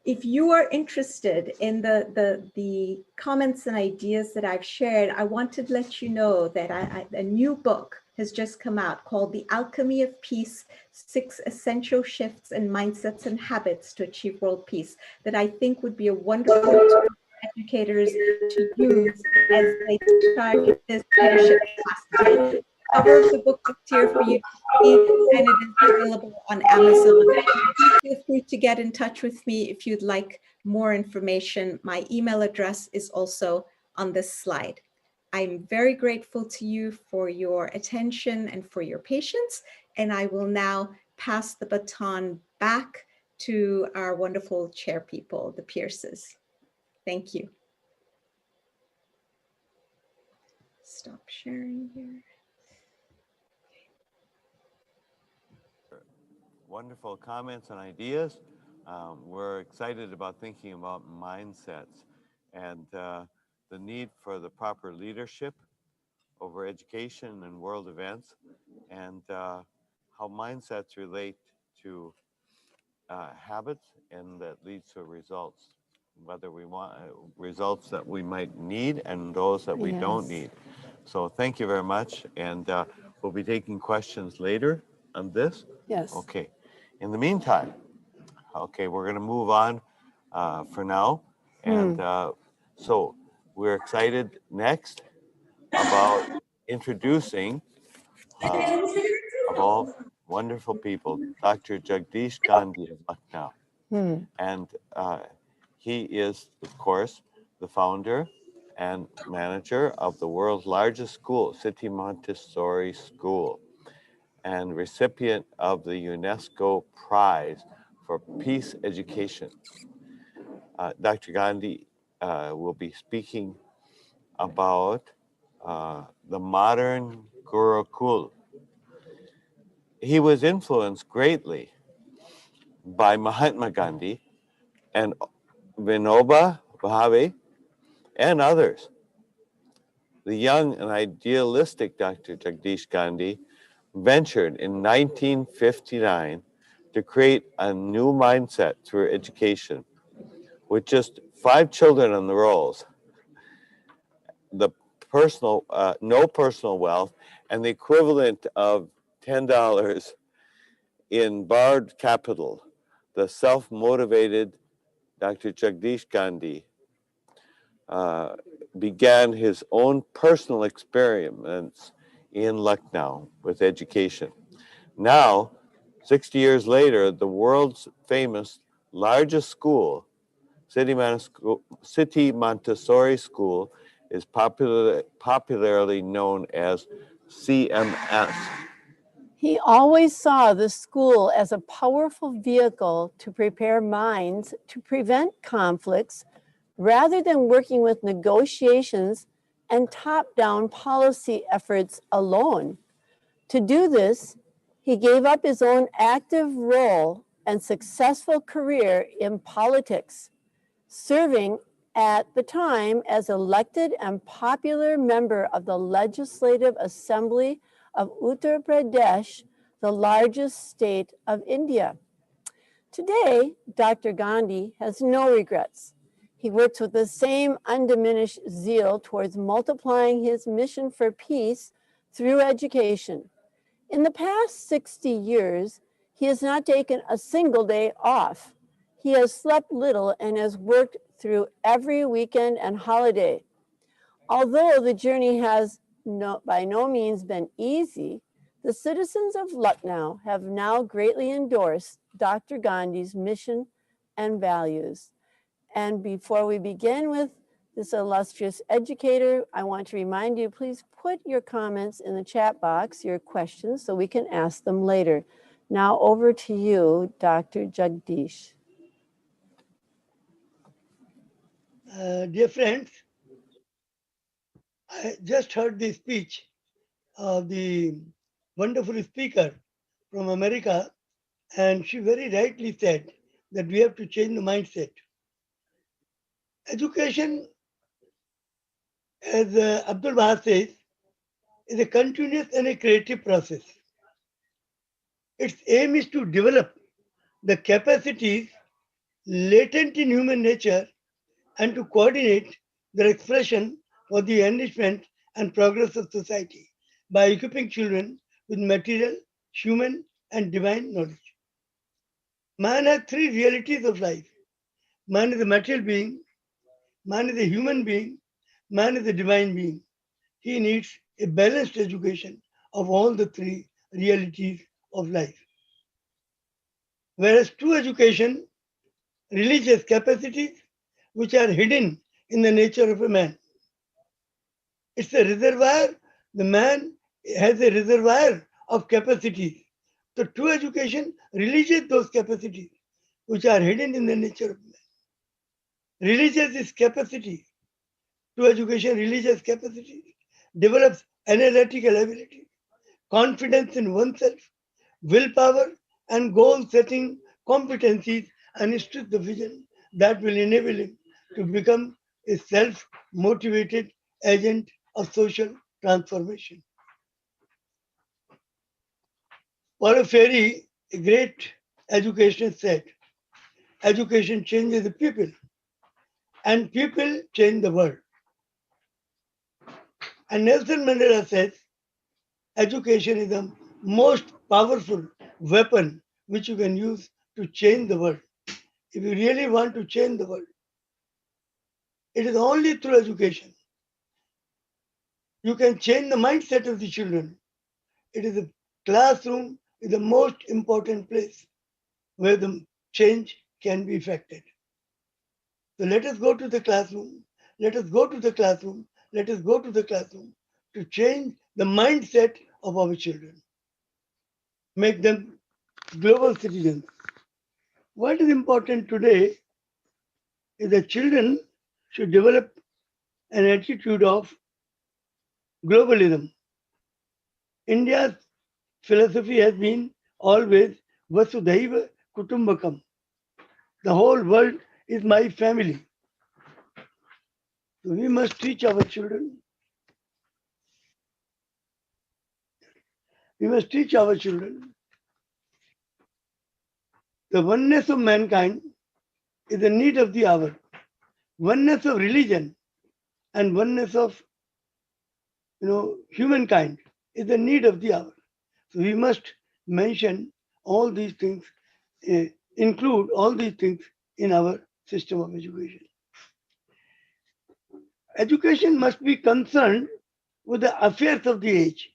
If you are interested in the comments and ideas that I've shared, I want to let you know that a new book has just come out called The Alchemy of Peace, 6 Essential Shifts in Mindsets and Habits to Achieve World Peace, that I think would be a wonderful tool for educators to use as they start this leadership class. The cover of the book is here for you to see, and it is available on Amazon. Please feel free to get in touch with me if you'd like more information. My email address is also on this slide. I'm very grateful to you for your attention and for your patience, and I will now pass the baton back to our wonderful chair people, the Pierces. Thank you. Stop sharing here.
Wonderful comments and ideas. We're excited about thinking about mindsets and the need for the proper leadership over education and world events, and how mindsets relate to habits, and that leads to results, whether we want results that we might need and those that we don't need. So thank you very much, and we'll be taking questions later on this.
Yes.
Okay. In the meantime, okay, we're going to move on for now, and so we're excited next about introducing of all wonderful people, Dr. Jagdish Gandhi of Lucknow. And he is, of course, the founder and manager of the world's largest school, City Montessori School, and recipient of the UNESCO Prize for Peace Education. Dr. Gandhi will be speaking about the modern Gurukul. He was influenced greatly by Mahatma Gandhi and Vinoba Bhave and others. The young and idealistic Dr. Jagdish Gandhi ventured in 1959 to create a new mindset through education. With just 5 children on the rolls, the no personal wealth, and the equivalent of $10 in borrowed capital, the self-motivated Dr. Jagdish Gandhi began his own personal experiments in Lucknow with education. Now, 60 years later, the world's famous largest school, City Montessori School is popularly known as CMS.
He always saw the school as a powerful vehicle to prepare minds to prevent conflicts rather than working with negotiations and top-down policy efforts alone. To do this, he gave up his own active role and successful career in politics, serving at the time as elected and popular member of the Legislative Assembly of Uttar Pradesh, the largest state of India. Today, Dr. Gandhi has no regrets. He works with the same undiminished zeal towards multiplying his mission for peace through education. In the past 60 years, he has not taken a single day off. He has slept little and has worked through every weekend and holiday. Although the journey has by no means been easy, the citizens of Lucknow have now greatly endorsed Dr. Gandhi's mission and values. And before we begin with this illustrious educator, I want to remind you, please put your comments in the chat box, your questions, so we can ask them later. Now over to you, Dr. Jagdish.
Dear friends, I just heard the speech of the wonderful speaker from America, and she very rightly said that we have to change the mindset. Education, as Abdul Bahar says, is a continuous and a creative process. Its aim is to develop the capacities latent in human nature and to coordinate their expression for the enrichment and progress of society by equipping children with material, human, and divine knowledge. Man has three realities of life. Man is a material being, man is a human being, man is a divine being. He needs a balanced education of all the three realities of life. Whereas true education releases capacities which are hidden in the nature of a man. It's a reservoir. The man has a reservoir of capacities. So true education releases those capacities which are hidden in the nature of man. Releases his capacity. True education releases capacity, develops analytical ability, confidence in oneself, willpower, and goal-setting competencies, and instruct the vision that will enable him to become a self-motivated agent of social transformation. Paulo Freire, a great educationist, said, education changes the people and people change the world. And Nelson Mandela says, education is the most powerful weapon which you can use to change the world. If you really want to change the world, it is only through education. You can change the mindset of the children. It is a classroom is the most important place where the change can be effected. So let us go to the classroom. Let us go to the classroom. Let us go to the classroom to change the mindset of our children. Make them global citizens. What is important today is that children should develop an attitude of globalism. India's philosophy has been always Vasudhaiva Kutumbakam. The whole world is my family. So we must teach our children. We must teach our children the oneness of mankind is the need of the hour. Oneness of religion and oneness of humankind is the need of the hour. So we must mention all these things, include all these things in our system of education. Education must be concerned with the affairs of the age.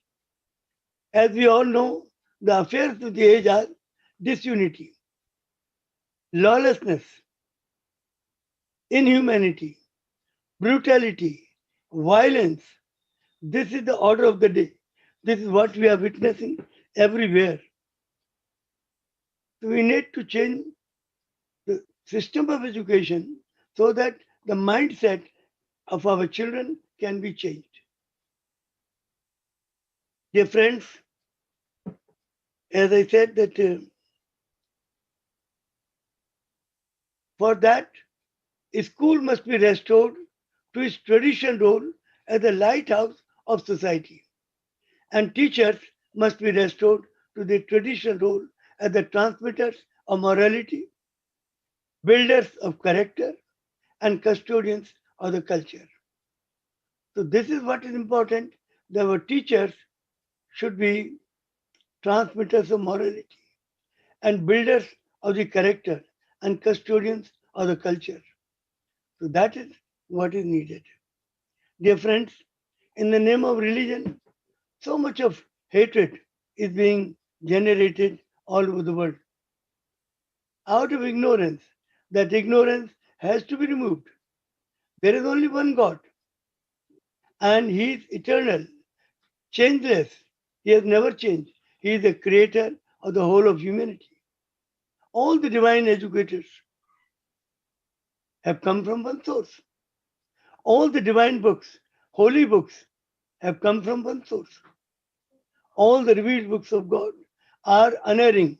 As we all know, the affairs of the age are disunity, lawlessness, inhumanity, brutality, violence. This is the order of the day. This is what we are witnessing everywhere. So we need to change the system of education so that the mindset of our children can be changed. Dear friends, as I said that for that, a school must be restored to its traditional role as the lighthouse of society, and teachers must be restored to their traditional role as the transmitters of morality, builders of character, and custodians of the culture. So this is what is important, that our teachers should be transmitters of morality and builders of the character and custodians of the culture. So that is what is needed. Dear friends, in the name of religion, so much of hatred is being generated all over the world. Out of ignorance, that ignorance has to be removed. There is only one God, and He is eternal, changeless. He has never changed. He is the creator of the whole of humanity. All the divine educators have come from one source. All the divine books, holy books, have come from one source. All the revealed books of God are unerring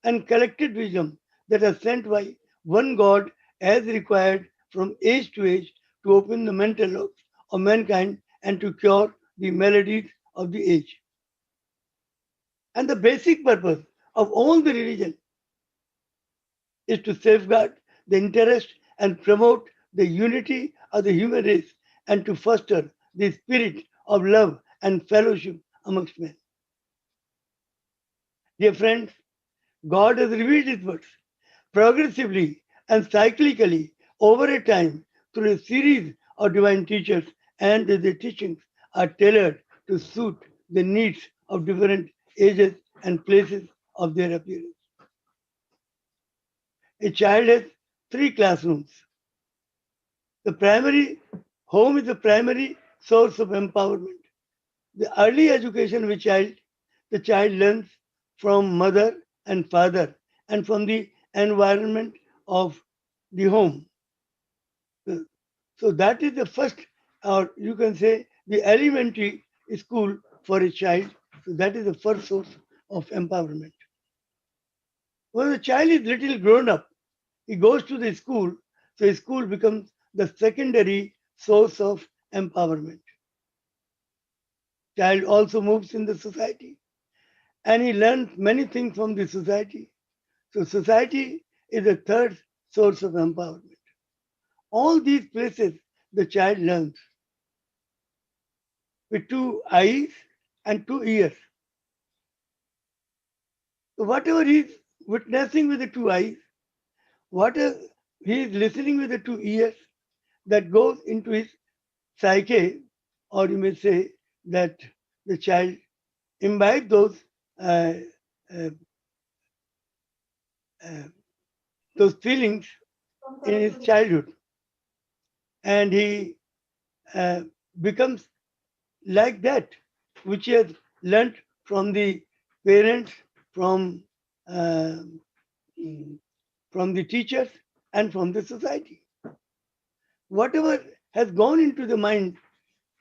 and collected wisdom that are sent by one God as required from age to age to open the mental locks of mankind and to cure the maladies of the age. And the basic purpose of all the religion is to safeguard the interest and promote the unity of the human race and to foster the spirit of love and fellowship amongst men. Dear friends, God has revealed His words progressively and cyclically over a time through a series of divine teachers, and their teachings are tailored to suit the needs of different ages and places of their appearance. A child has three classrooms. The primary home is the primary source of empowerment. The early education of a child, the child learns from mother and father and from the environment of the home. So that is the first, or you can say the elementary school for a child. So that is the first source of empowerment. When the child is little grown up, he goes to the school, so school becomes the secondary source of empowerment. Child also moves in the society and he learns many things from the society. So society is the third source of empowerment. All these places the child learns with two eyes and two ears. So whatever he is witnessing with the two eyes, whatever he is listening with the two ears, that goes into his psyche, or you may say that the child imbibe uh, uh, uh, those feelings in his childhood, and he becomes like that, which he has learnt from the parents, from uh, from the teachers, and from the society. Whatever has gone into the mind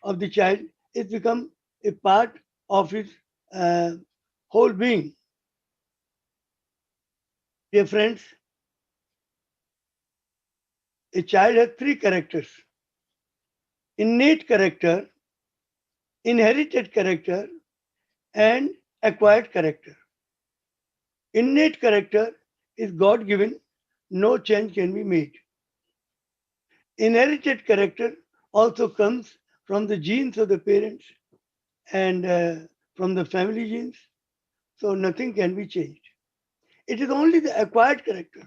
of the child, it's become a part of his uh, whole being. Dear friends, a child has three characters: innate character, inherited character, and acquired character. Innate character is God given, no change can be made. Inherited character also comes from the genes of the parents and from the family genes, so nothing can be changed. It is only the acquired character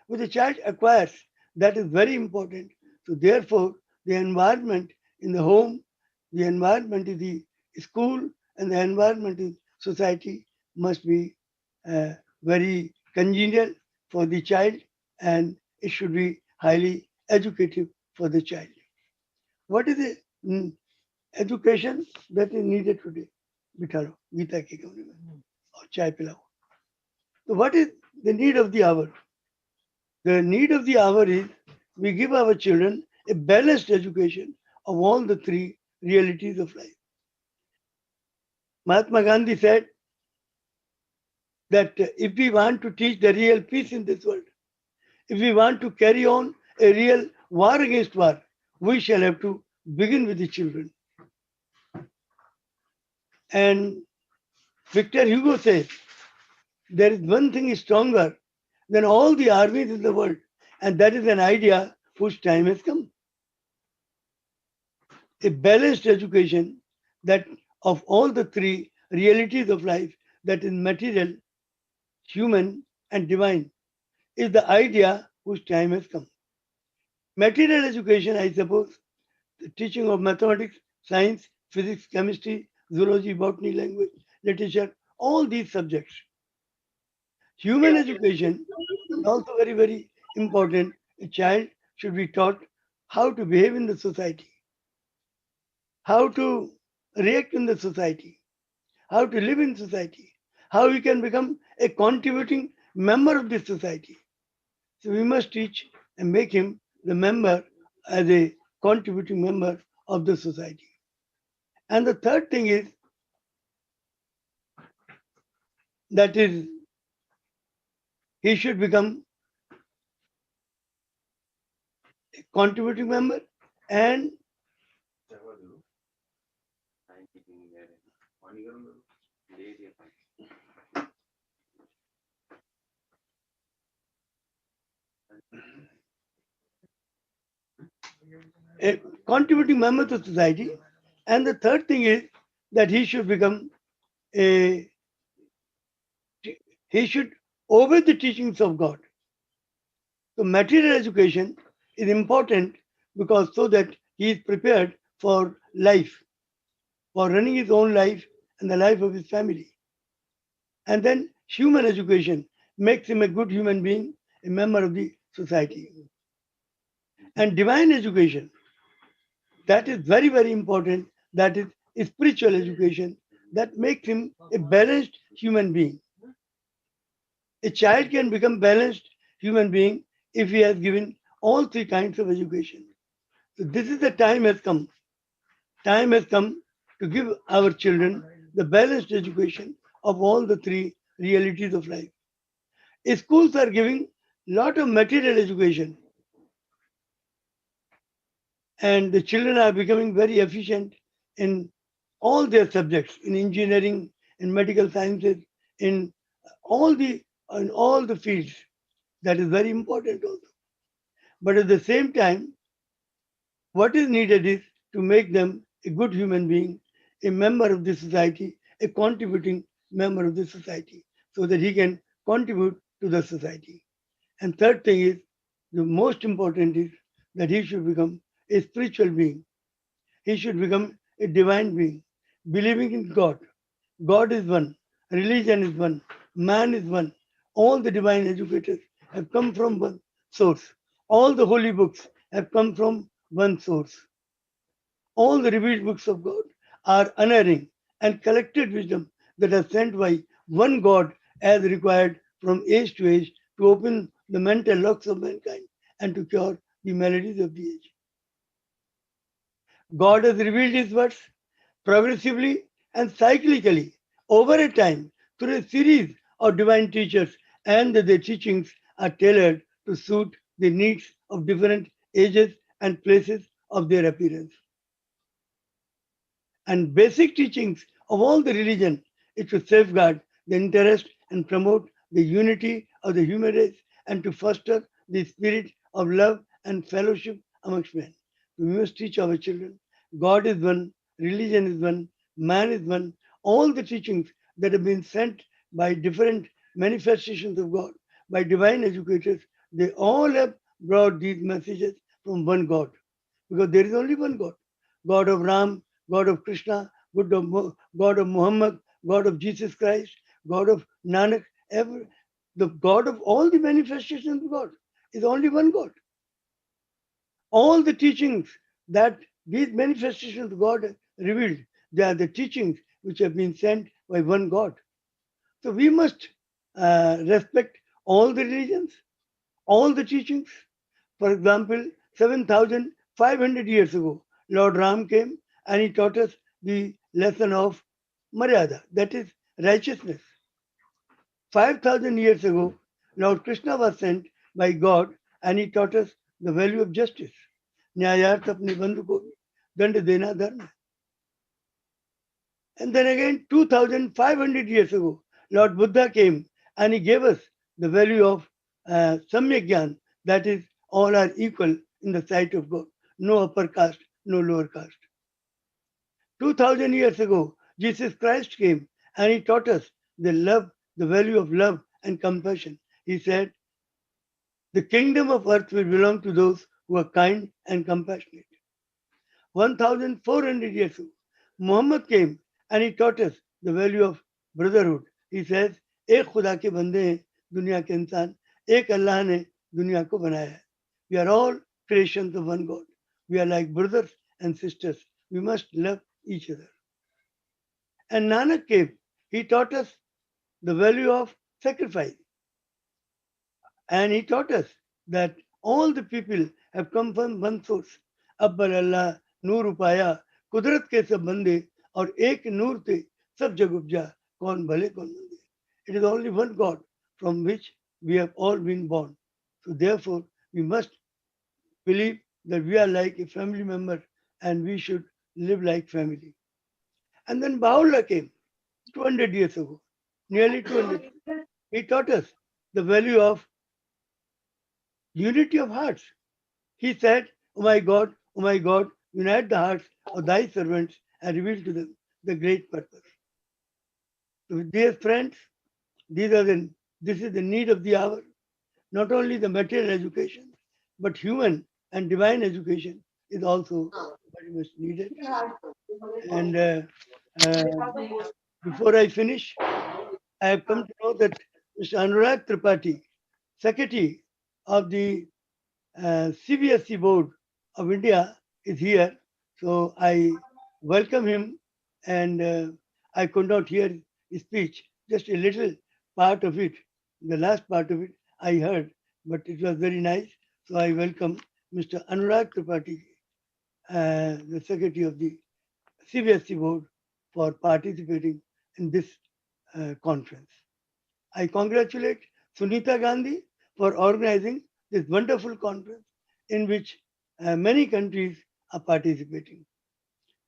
which the child acquires that is very important. So, therefore, the environment in the home, the environment in the school, and the environment in society must be very congenial for the child, and it should be highly educative for the child. What is the education that is needed today? Bithalo, Gita ke kamre mein, aur chai pilao. So what is the need of the hour? The need of the hour is we give our children a balanced education of all the three realities of life. Mahatma Gandhi said that if we want to teach the real peace in this world, if we want to carry on a real war against war, we shall have to begin with the children. And Victor Hugo says, there is one thing stronger than all the armies in the world, and that is an idea whose time has come. A balanced education that of all the three realities of life, that is material, human, and divine, is the idea whose time has come. Material education, I suppose, the teaching of mathematics, science, physics, chemistry, zoology, botany, language, literature, all these subjects. Human education is also very, very important. A child should be taught how to behave in the society, how to react in the society, how to live in society, how we can become a contributing member of this society. So we must teach and make him the member as a contributing member of the society. And the third thing is that is he should become a contributing member and a contributing member to society. And the third thing is that he should become a he should obey the teachings of God. So material education is important because so that he is prepared for life, for running his own life and the life of his family. And then human education makes him a good human being, a member of the society. And divine education, that is very, very important. That is spiritual education that makes him a balanced human being. A child can become balanced human being if he has given all three kinds of education. So this is the time has come. Time has come to give our children the balanced education of all the three realities of life. Schools are giving lot of material education, and the children are becoming very efficient in all their subjects, in engineering, in medical sciences, in all the fields. That is very important also. But at the same time, what is needed is to make them a good human being, a member of the society, a contributing member of the society, so that he can contribute to the society. And third thing is, the most important is that he should become a spiritual being. He should become a divine being, believing in God. God is one, religion is one, man is one. All the divine educators have come from one source. All the holy books have come from one source. All the revealed books of God are unerring and collected wisdom that are sent by one God as required from age to age to open the mental locks of mankind and to cure the maladies of the age. God has revealed his words progressively and cyclically over a time through a series of divine teachers, and their teachings are tailored to suit the needs of different ages and places of their appearance. And basic teachings of all the religion is to safeguard the interest and promote the unity of the human race and to foster the spirit of love and fellowship amongst men. We must teach our children God is one, religion is one, man is one. All the teachings that have been sent by different manifestations of God, by divine educators, they all have brought these messages from one God. Because there is only one God. God of Ram, God of Krishna, God of Muhammad, God of Jesus Christ, God of Nanak, the God of all the manifestations of God is only one God. All the teachings that these manifestations of God revealed, they are the teachings which have been sent by one God. So we must respect all the religions, all the teachings. For example, 7,500 years ago, Lord Ram came and he taught us the lesson of Maryada, that is righteousness. 5,000 years ago, Lord Krishna was sent by God and he taught us the value of justice. न्यायार्थ अपने बंधु को दंड देना धर्म है. And then again, 2,500 years ago, Lord Buddha came and he gave us the value of Samyak Gyan, that is, all are equal in the sight of God. No upper caste, no lower caste. 2,000 years ago, Jesus Christ came and he taught us the value of love and compassion. He said, the kingdom of earth will belong to those who are kind and compassionate. 1,400 years ago, Muhammad came and he taught us the value of brotherhood. He says, एक खुदा के बंदे हैं दुनिया के इंसान, एक अल्लाह ने दुनिया को बनाया है. We are all creations of one God. We are like brothers and sisters. We must love each other. And Nanak came. He taught us the value of sacrifice. And he taught us that all the people have come from one source. Abbar Allah, Noor upaya, Kudrat ke sab bande, aur ek noor te sab jag upja, kaun bhale kaun mande. It is only one God from which we have all been born. So therefore, we must believe that we are like a family member and we should live like family. And then Baha'u'llah came 200 years ago, nearly 200. He taught us the value of unity of hearts. He said, oh my God, unite the hearts of thy servants and reveal to them the great purpose. So dear friends, this is the need of the hour. Not only the material education, but human and divine education is also very much needed. And before I finish, I have come to know that Mr. Anurag Tripathi, Secretary of the CBSE Board of India, is here. So I welcome him, and I could not hear his speech, just a little part of it. The last part of it I heard, but it was very nice. So I welcome Mr. Anurag Tripathi, the Secretary of the CBSE Board, for participating in this conference. I congratulate Sunita Gandhi for organizing this wonderful conference in which many countries are participating.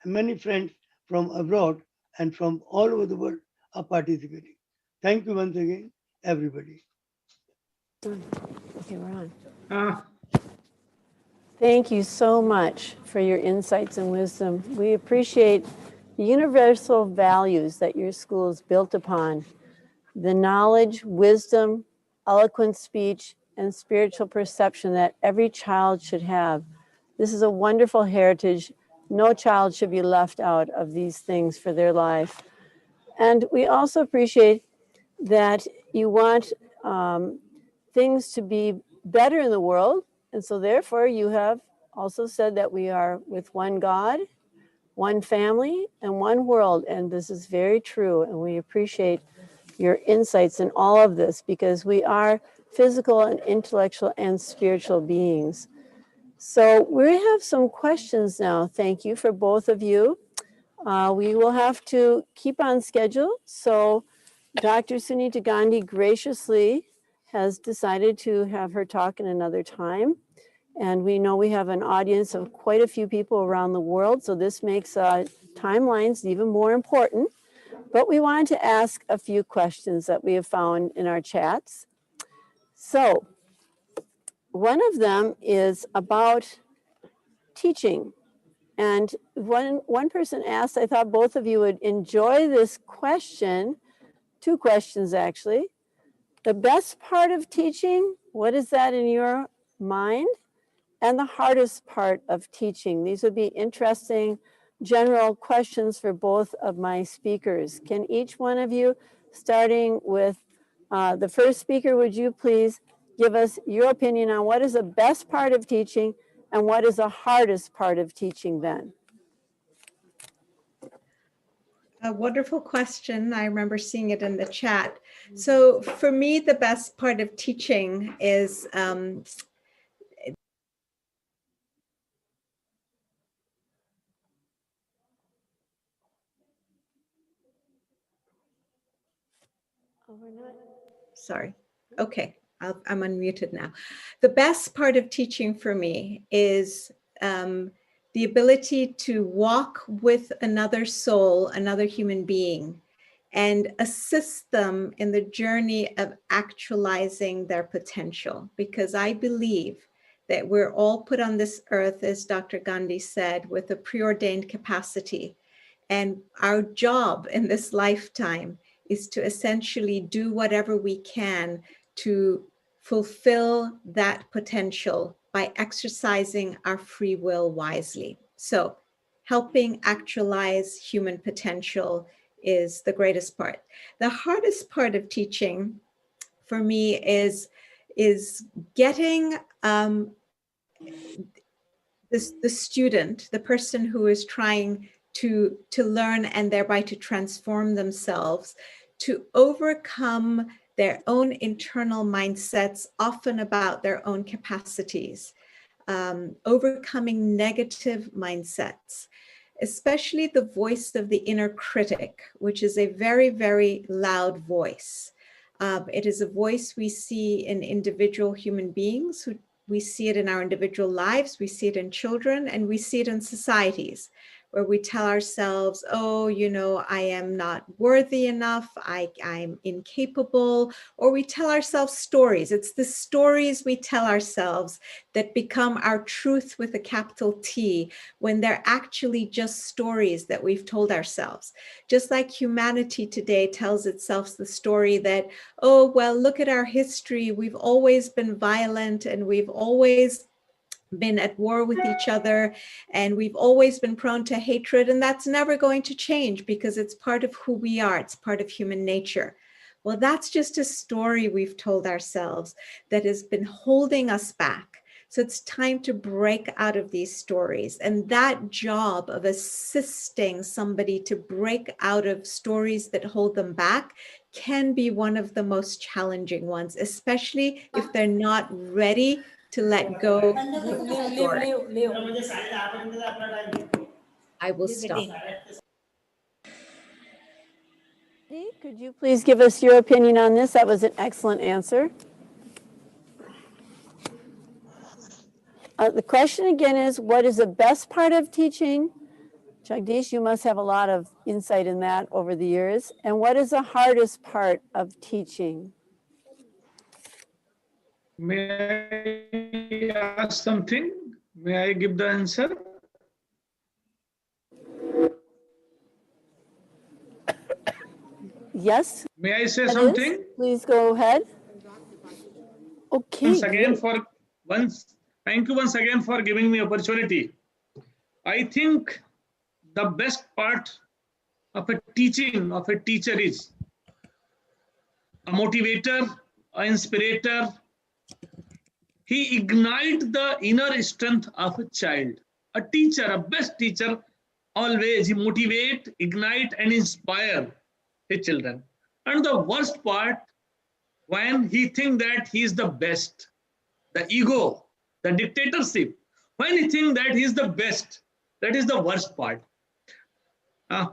And many friends from abroad and from all over the world are participating. Thank you once again, everybody.
Okay, we're on. Thank you so much for your insights and wisdom. We appreciate the universal values that your school is built upon: the knowledge, wisdom, eloquent speech, and spiritual perception that every child should have. This is a wonderful heritage. No child should be left out of these things for their life. And we also appreciate that you want things to be better in the world. And so therefore you have also said that we are with one God, one family, and one world. And this is very true. And we appreciate your insights in all of this, because we are physical and intellectual and spiritual beings. So we have some questions now. Thank you for both of you. We will have to keep on schedule. So Dr. Sunita Gandhi graciously has decided to have her talk in another time. And we know we have an audience of quite a few people around the world, so this makes timelines even more important. But we wanted to ask a few questions that we have found in our chats. So one of them is about teaching. And one person asked, I thought both of you would enjoy this question, two questions actually. The best part of teaching, what is that in your mind? And the hardest part of teaching. These would be interesting general questions for both of my speakers. Can each one of you, starting with the first speaker, would you please give us your opinion on what is the best part of teaching And what is the hardest part of teaching then?
A wonderful question. I remember seeing it in the chat. So for me, the best part of teaching is sorry. Okay, I'm unmuted now. The best part of teaching for me is the ability to walk with another soul, another human being, and assist them in the journey of actualizing their potential. Because I believe that we're all put on this earth, as Dr. Gandhi said, with a preordained capacity. And our job in this lifetime is to essentially do whatever we can to fulfill that potential by exercising our free will wisely. So helping actualize human potential is the greatest part. The hardest part of teaching for me is getting the student, the person who is trying to learn and thereby to transform themselves, to overcome their own internal mindsets, often about their own capacities, overcoming negative mindsets, especially the voice of the inner critic, which is a very, very loud voice. It is a voice we see in individual human beings who we see it in our individual lives, we see it in children, and we see it in societies where we tell ourselves, oh, you know, I am not worthy enough, I'm incapable, or we tell ourselves stories. It's the stories we tell ourselves that become our truth with a capital T, when they're actually just stories that we've told ourselves. Just like humanity today tells itself the story that, oh, well, look at our history. We've always been violent and we've always been at war with each other and we've always been prone to hatred, and that's never going to change because it's part of who we are. It's part of human nature. Well, that's just a story we've told ourselves that has been holding us back. So it's time to break out of these stories. And that job of assisting somebody to break out of stories that hold them back can be one of the most challenging ones, especially if they're not ready to let go of the story. I will stop.
Could you please give us your opinion on this? That was an excellent answer. The question again is, what is the best part of teaching? Jagdish, you must have a lot of insight in that over the years. And what is the hardest part of teaching?
May I ask something? May I give the answer?
Yes.
May I say something?
Please go ahead. Okay.
Thank you once again for giving me opportunity. I think the best part of a teaching of a teacher is a motivator, an inspirator. He ignites the inner strength of a child. A teacher, a best teacher, always he motivate, ignite, and inspire his children. And the worst part, when he thinks that he is the best, the ego, the dictatorship, when he thinks that he is the best, that is the worst part.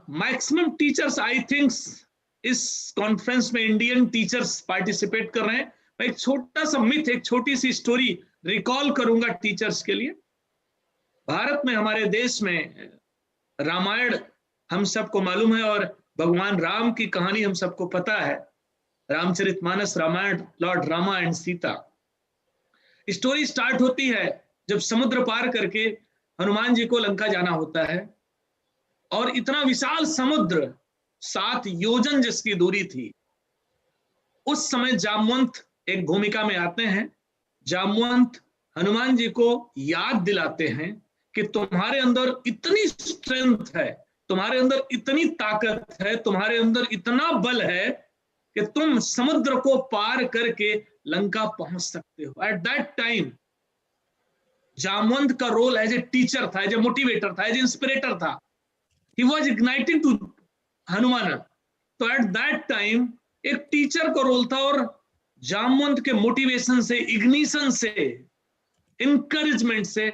Maximum teachers, I think, इस conference में Indian teachers participate कर रहे हैं. मैं एक छोटा सा myth, एक छोटी सी स्टोरी रिकॉल करूंगा टीचर्स के लिए. भारत में, हमारे देश में रामायण हम सबको मालूम है और भगवान राम की कहानी हम सबको पता है. Ramcharitmanas Ramayana, lord Rama and Sita. Story start होती है जब समुद्र पार करके हनुमान जी को लंका जाना होता है और इतना विशाल समुद्र, 7 योजन जिसकी दूरी थी. उस समय जामवंत एक भूमिका में आते हैं. जामवंत हनुमान जी को याद दिलाते हैं कि तुम्हारे अंदर इतनी स्ट्रेंथ है, तुम्हारे अंदर इतनी ताकत है, तुम्हारे अंदर इतना बल है कि तुम समुद्र को पार करके लंका पहुंच सकते हो. एट दैट टाइम जामवंत का रोल एज ए टीचर था, एज ए मोटिवेटर था, एज इंस्पिरेटर था. He was igniting to Hanuman. तो एट दैट टाइम एक टीचर का रोल था और जामवंत के मोटिवेशन से, इग्निशन से, इंकरेजमेंट से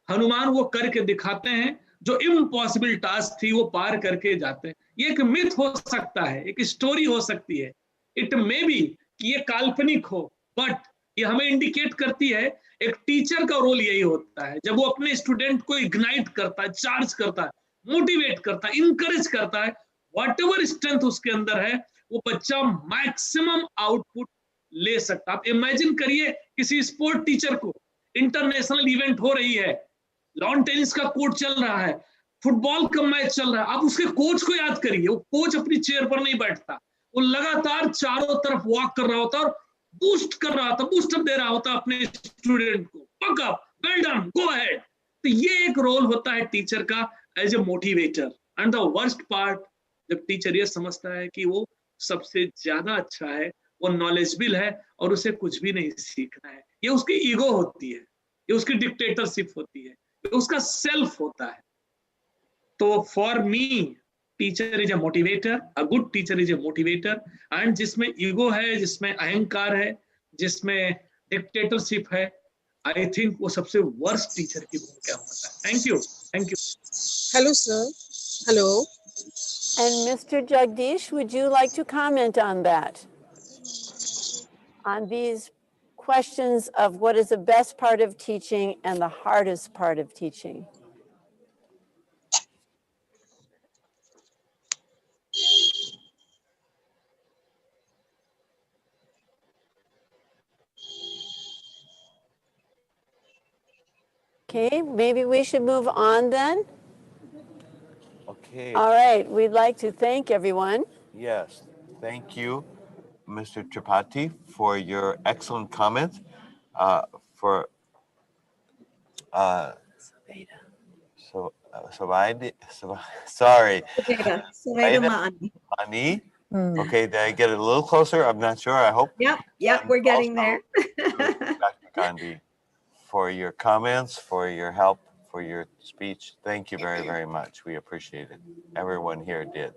हनुमान वो करके दिखाते हैं जो इम्पॉसिबल टास्क थी वो पार करके जाते हैं. ये एक मिथ हो सकता है, एक स्टोरी हो सकती है, इट मे बी कि ये काल्पनिक हो, बट ये हमें इंडिकेट करती है एक टीचर का रोल यही होता है. जब वो अपने स्टूडेंट को इग्नाइट करता है, चार्ज करता है, मोटिवेट करता है, इंकरेज करता है, व्हाटएवर स्ट्रेंथ उसके अंदर है वो बच्चा मैक्सिमम आउटपुट ले सकता. आप इमेजिन करिए किसी स्पोर्ट टीचर को, इंटरनेशनल इवेंट हो रही है, लॉन टेनिस का कोर्ट चल रहा है, फुटबॉल का मैच चल रहा है, आप उसके कोच को याद करिए. वो कोच अपनी चेयर पर नहीं बैठता, वो लगातार चारों तरफ वॉक कर रहा होता और बूस्ट कर रहा होता, बूस्टर दे रहा होता अपने स्टूडेंट को, buck up, well done, go ahead. तो ये एक रोल होता है टीचर का as a motivator. And the worst part, जब टीचर ये समझता है कि वो सबसे ज्यादा अच्छा है, वो नॉलेजेबल है और उसे कुछ भी नहीं सीखना है, ये उसकी ईगो होती है, ये उसकी डिक्टेटरशिप होती है, ये उसका सेल्फ होता है. तो for me teacher is a motivator, a good teacher is a motivator. And जिसमें ईगो है, जिसमें अहंकार है, जिसमें डिक्टेटरशिप है, आई थिंक वो सबसे वर्स्ट टीचर की भूमिका होता है. Thank you. Thank you.
Hello, sir. Hello.
And Mr. Jagdish, would you like to comment on that? On these questions of what is the best part of teaching and the hardest part of teaching? Okay, maybe we should move on then.
Okay.
All right, we'd like to thank everyone.
Yes, thank you, Mr. Tripathi, for your excellent comments. For sorry. Ani. Okay, did I get it a little closer? I'm not sure. I hope.
Yep, we're getting there.
Dr. Gandhi, for your comments, for your help, for your speech. Thank you very, very much. We appreciate it. Everyone here did.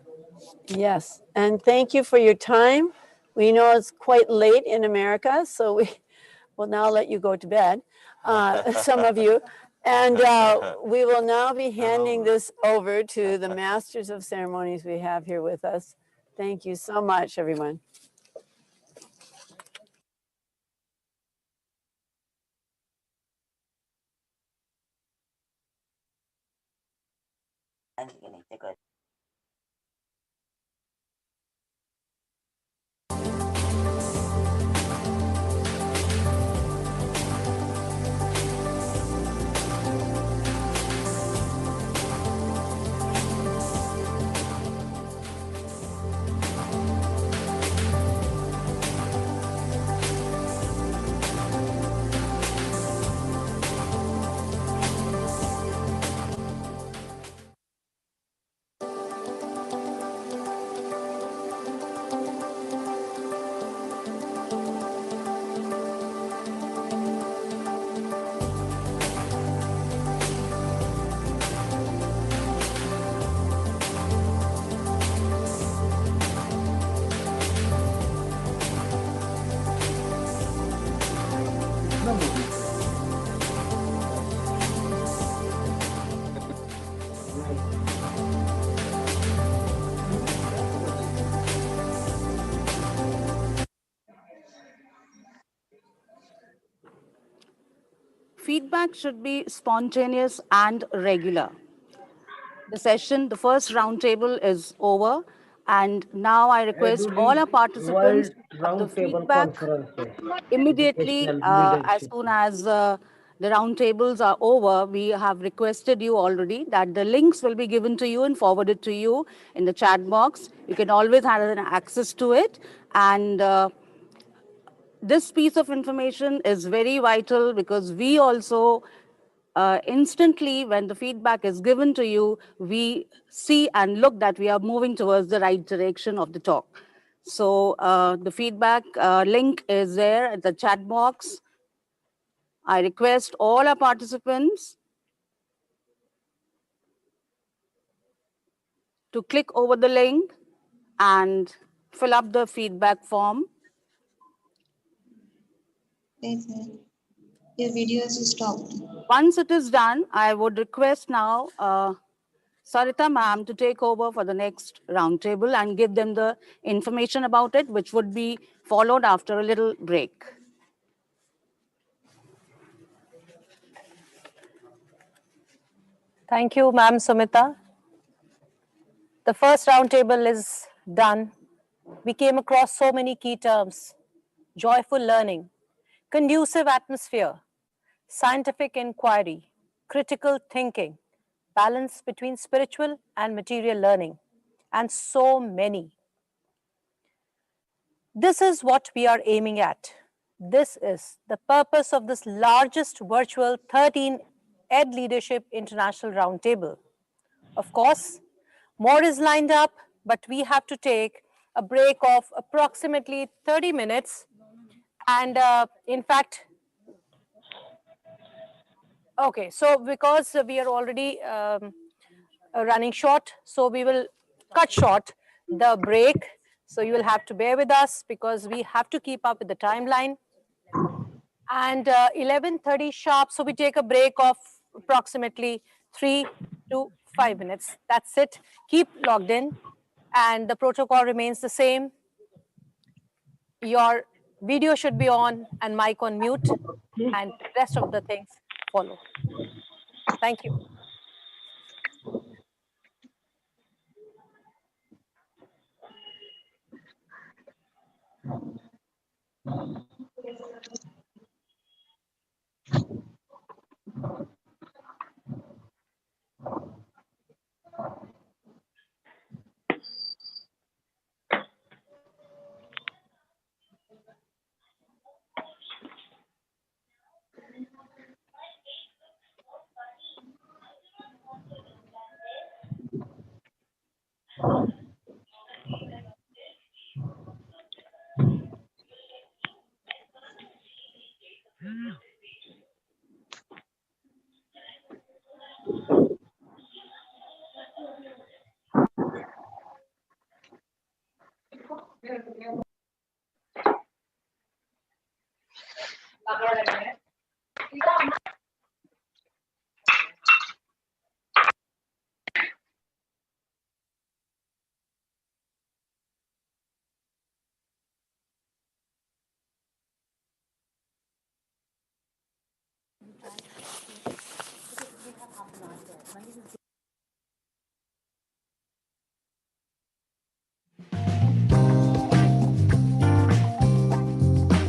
Yes, and thank you for your time. We know it's quite late in America, so we will now let you go to bed, some of you. And we will now be handing this over to the masters of ceremonies we have here with us. Thank you so much, everyone.
Feedback should be spontaneous and regular. The session, the first roundtable is over, and now I request all our participants of the feedback immediately as soon as the roundtables are over. We have requested you already that the links will be given to you and forwarded to you in the chat box. You can always have an access to it, and this piece of information is very vital because we also instantly, when the feedback is given to you, we see and look that we are moving towards the right direction of the talk. So the feedback link is there at the chat box. I request all our participants to click over the link and fill up the feedback form.
Your video is stopped.
Once it is done, I would request now Sarita ma'am to take over for the next roundtable and give them the information about it, which would be followed after a little break.
Thank you, Ma'am Sumita. The first roundtable is done. We came across so many key terms: joyful learning, conducive atmosphere, scientific inquiry, critical thinking, balance between spiritual and material learning, and so many. This is what we are aiming at. This is the purpose of this largest virtual 13 Ed Leadership International Roundtable. Of course, more is lined up, but we have to take a break of approximately 30 minutes. And in fact, okay, so because we are already running short, so we will cut short the break. So you will have to bear with us because we have to keep up with the timeline. And 11:30 sharp, so we take a break of approximately 3 to 5 minutes. That's it. Keep logged in, and the protocol remains the same. Your video should be on and mic on mute, and rest of the things follow. Thank you.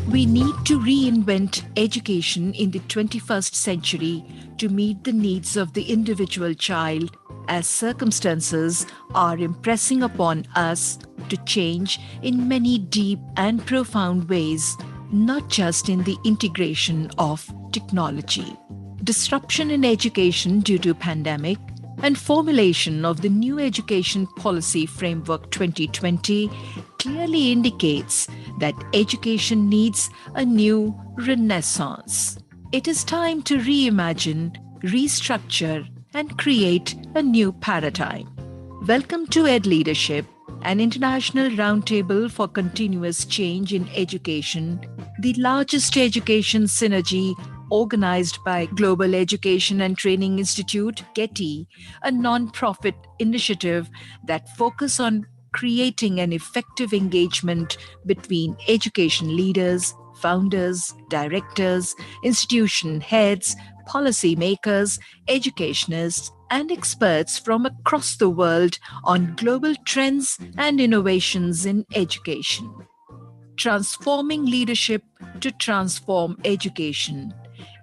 We need to reinvent education in the 21st century to meet the needs of the individual child, as circumstances are impressing upon us to change in many deep and profound ways, not just in the integration of technology. Disruption in education due to pandemic and formulation of the new education policy framework 2020 clearly indicates that education needs a new renaissance. It is time to reimagine, restructure, and create a new paradigm. Welcome to Ed Leadership, an international roundtable for continuous change in education, the largest education synergy organized by Global Education and Training Institute, GETI, a non-profit initiative that focuses on creating an effective engagement between education leaders, founders, directors, institution heads, policymakers, educationists, and experts from across the world on global trends and innovations in education. Transforming leadership to transform education.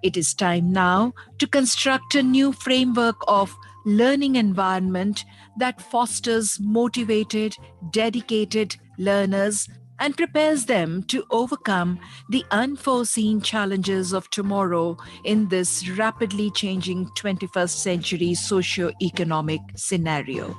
It is time now to construct a new framework of learning environment that fosters motivated, dedicated learners and prepares them to overcome the unforeseen challenges of tomorrow in this rapidly changing 21st century socio-economic scenario.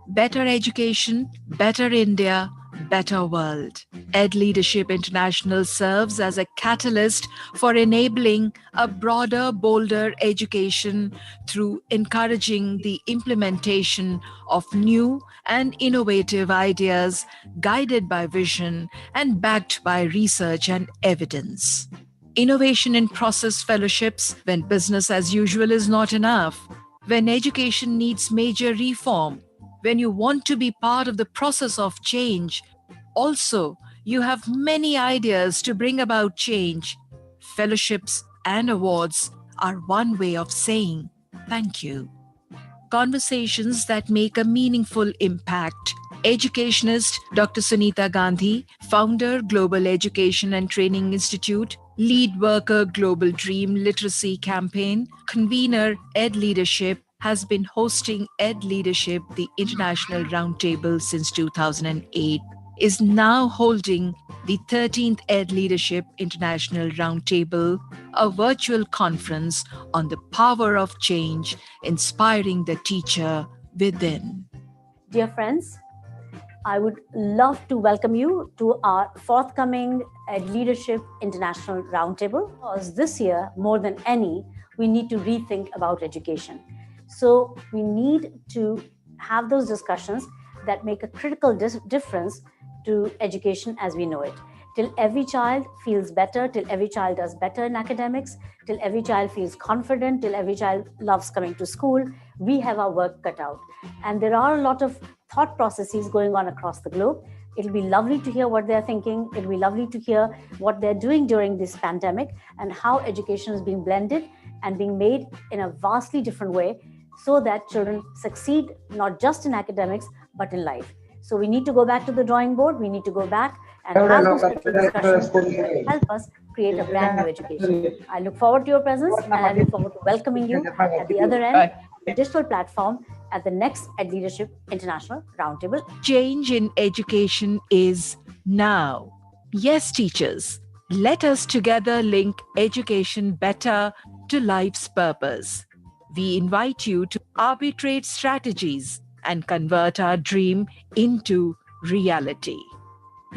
Better education, better India, better world. Ed Leadership International serves as a catalyst for enabling a broader, bolder education through encouraging the implementation of new and innovative ideas guided by vision and backed by research and evidence. Innovation in process fellowships when business as usual is not enough, when education needs major reform, when you want to be part of the process of change. Also, you have many ideas to bring about change. Fellowships and awards are one way of saying thank you. Conversations that make a meaningful impact. Educationist Dr. Sunita Gandhi, founder Global Education and Training Institute, lead worker Global Dream Literacy Campaign, convener Ed Leadership, has been hosting Ed Leadership, the International Roundtable, since 2008, is now holding the 13th Ed Leadership International Roundtable, a virtual conference on the power of change, inspiring the teacher within.
Dear friends, I would love to welcome you to our forthcoming Ed Leadership International Roundtable, because this year, more than any, we need to rethink about education. So we need to have those discussions that make a critical difference to education as we know it. Till every child feels better, till every child does better in academics, till every child feels confident, till every child loves coming to school, we have our work cut out. And there are a lot of thought processes going on across the globe. It'll be lovely to hear what they're thinking. It'll be lovely to hear what they're doing during this pandemic and how education is being blended and being made in a vastly different way so that children succeed not just in academics, but in life. So we need to go back to the drawing board. We need to go back and have those critical discussions that help us create a brand new education. I look forward to your presence, and I look forward to welcoming you at the other end, the digital platform, at the next Ed Leadership International Roundtable.
Change in education is now. Yes, teachers, let us together link education better to life's purpose. We invite you to arbitrate strategies and convert our dream into reality.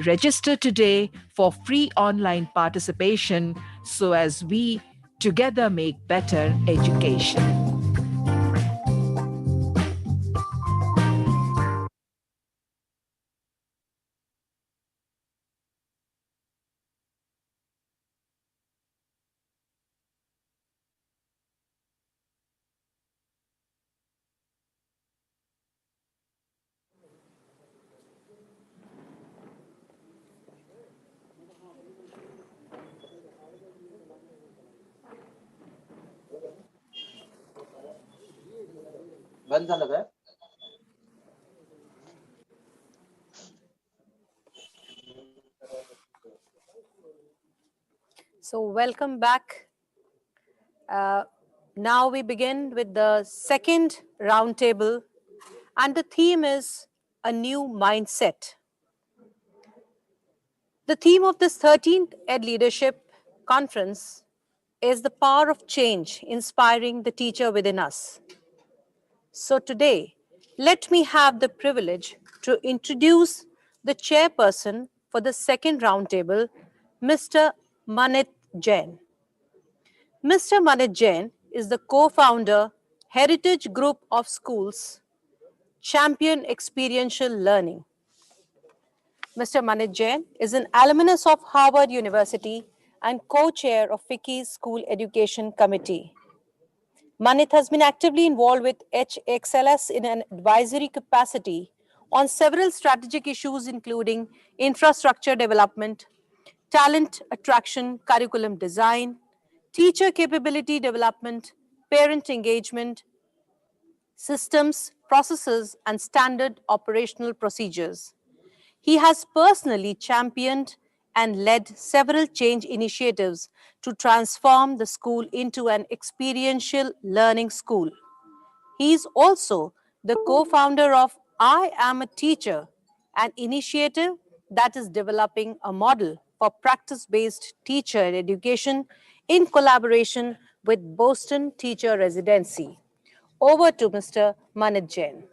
Register today for free online participation so as we together make better education.
So welcome back. Now we begin with the second roundtable, and the theme is a new mindset. The theme of this 13th Ed Leadership Conference is the power of change, inspiring the teacher within us. So today, let me have the privilege to introduce the chairperson for the second roundtable, Mr. Manit Jain. Mr. Manit Jain is the co-founder, Heritage Group of Schools, Champion Experiential Learning. Mr. Manit Jain is an alumnus of Harvard University and co-chair of FICCI's School Education Committee. Manit has been actively involved with HXLS in an advisory capacity on several strategic issues, including infrastructure development, talent attraction, curriculum design, teacher capability development, parent engagement, systems, processes, and standard operational procedures. He has personally championed and led several change initiatives to transform the school into an experiential learning school. He is also the co-founder of I Am a Teacher, an initiative that is developing a model for practice-based teacher education in collaboration with Boston Teacher Residency. Over to Mr. Manit Jain.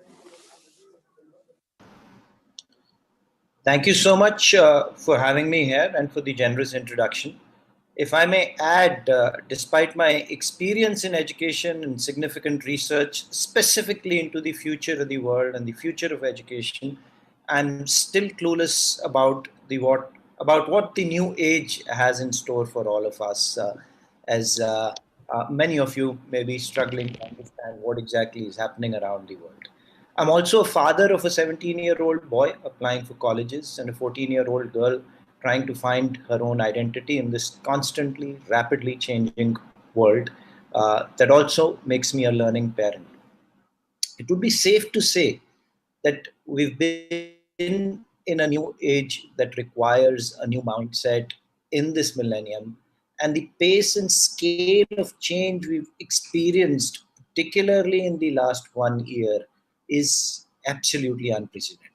Thank you so much for having me here and for the generous introduction. If I may add, despite my experience in education and significant research specifically into the future of the world and the future of education, I'm still clueless about what the new age has in store for all of us, as many of you may be struggling to understand what exactly is happening around the world. I'm also a father of a 17-year-old boy applying for colleges and a 14-year-old girl trying to find her own identity in this constantly, rapidly changing world that also makes me a learning parent. It would be safe to say that we've been in a new age that requires a new mindset in this millennium, and the pace and scale of change we've experienced, particularly in the last 1 year, is absolutely unprecedented.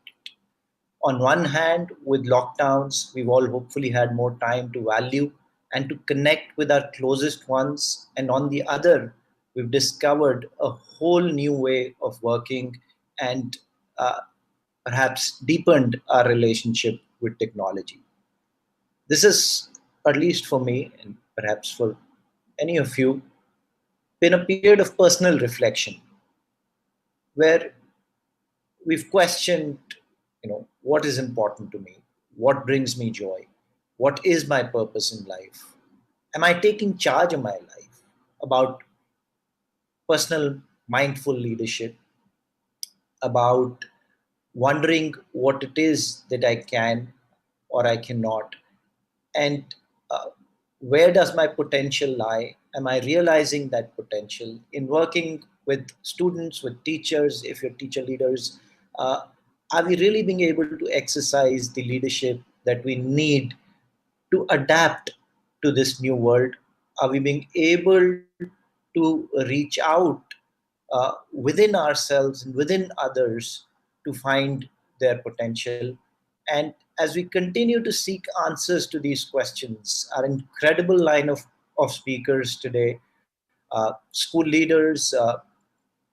On one hand, with lockdowns, we've all hopefully had more time to value and to connect with our closest ones. And on the other, we've discovered a whole new way of working and uh, perhaps deepened our relationship with technology. This is, at least for me, and perhaps for any of you, been a period of personal reflection where we've questioned, what is important to me, what brings me joy, what is my purpose in life, am I taking charge of my life, about personal mindful leadership, about wondering what it is that I can or I cannot, and uh, where does my potential lie? Am I realizing that potential in working with students, with teachers, if you're teacher leaders? Uh, are we really being able to exercise the leadership that we need to adapt to this new world? Are we being able to reach out within ourselves and within others to find their potential? And as we continue to seek answers to these questions, our incredible line of speakers today, school leaders,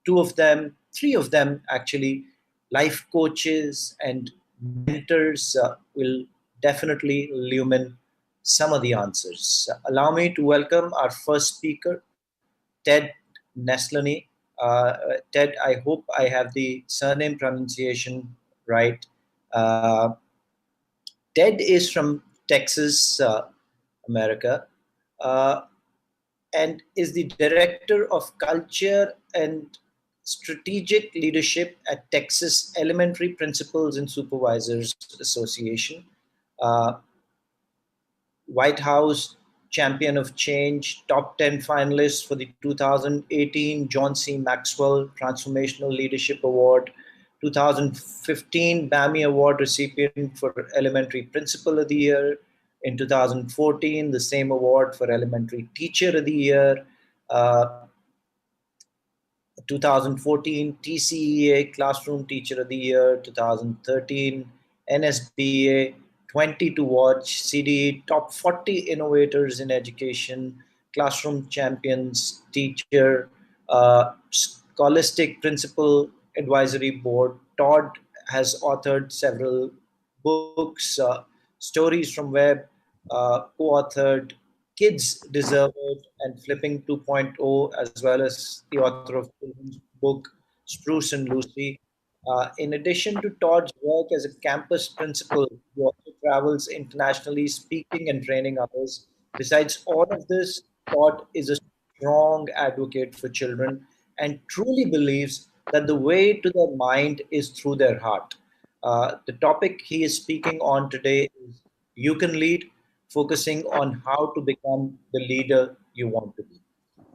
two of them, three of them actually, life coaches and mentors will definitely illumine some of the answers. Allow me to welcome our first speaker, Ted Neslany. Ted, I hope I have the surname pronunciation right. Uh, Ted is from Texas, America, uh, and is the director of culture and strategic leadership at Texas Elementary Principals and Supervisors Association. Uh, White House Champion of Change, top 10 finalists for the 2018 John C. Maxwell Transformational Leadership Award, 2015 BAMI Award recipient for Elementary Principal of the Year, in 2014 the same award for Elementary Teacher of the Year, uh, 2014 TCEA Classroom Teacher of the Year, 2013 NSBA 20 to Watch, CDE Top 40 Innovators in Education, Classroom Champions Teacher, Scholastic Principal Advisory Board. Todd has authored several books, Stories from Web, co-authored Kids Deserve It and Flipping 2.0, as well as the author of children's book Spruce and Lucy. In addition to Todd's work as a campus principal, he also travels internationally speaking and training others. Besides all of this, Todd is a strong advocate for children and truly believes that the way to their mind is through their heart. The topic he is speaking on today is You Can Lead, focusing on how to become the leader you want to be.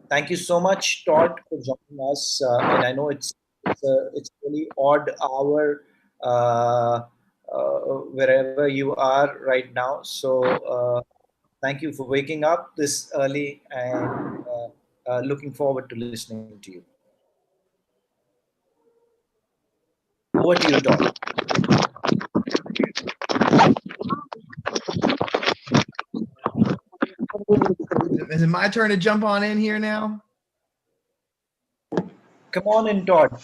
Thank you so much, Todd, for joining us. And I know it's a really odd hour wherever you are right now. So thank you for waking up this early and looking forward to listening to you. Over to you, Todd.
Is it my turn to jump on in here now?
Come on in, Todd.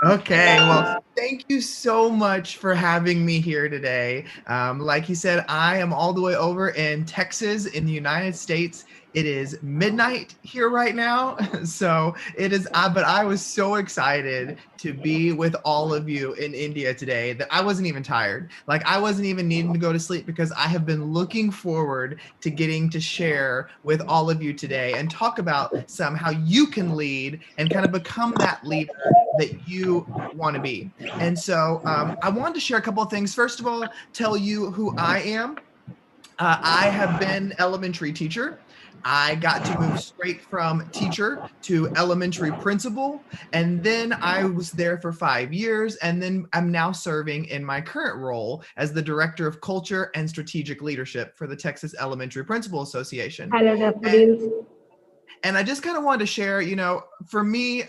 Okay, well, thank you so much for having me here today. Like he said, I am all the way over in Texas in the United States. It is midnight here right now. So it is, but I was so excited to be with all of you in India today that I wasn't even tired. Like I wasn't even needing to go to sleep because I have been looking forward to getting to share with all of you today and talk about how you can lead and kind of become that leader that you want to be. And so I wanted to share a couple of things. First of all, tell you who I am. I have been elementary teacher. I got to move straight from teacher to elementary principal. And then I was there for 5 years. And then I'm now serving in my current role as the Director of Culture and Strategic Leadership for the Texas Elementary Principal Association. And I just kind of wanted to share, for me,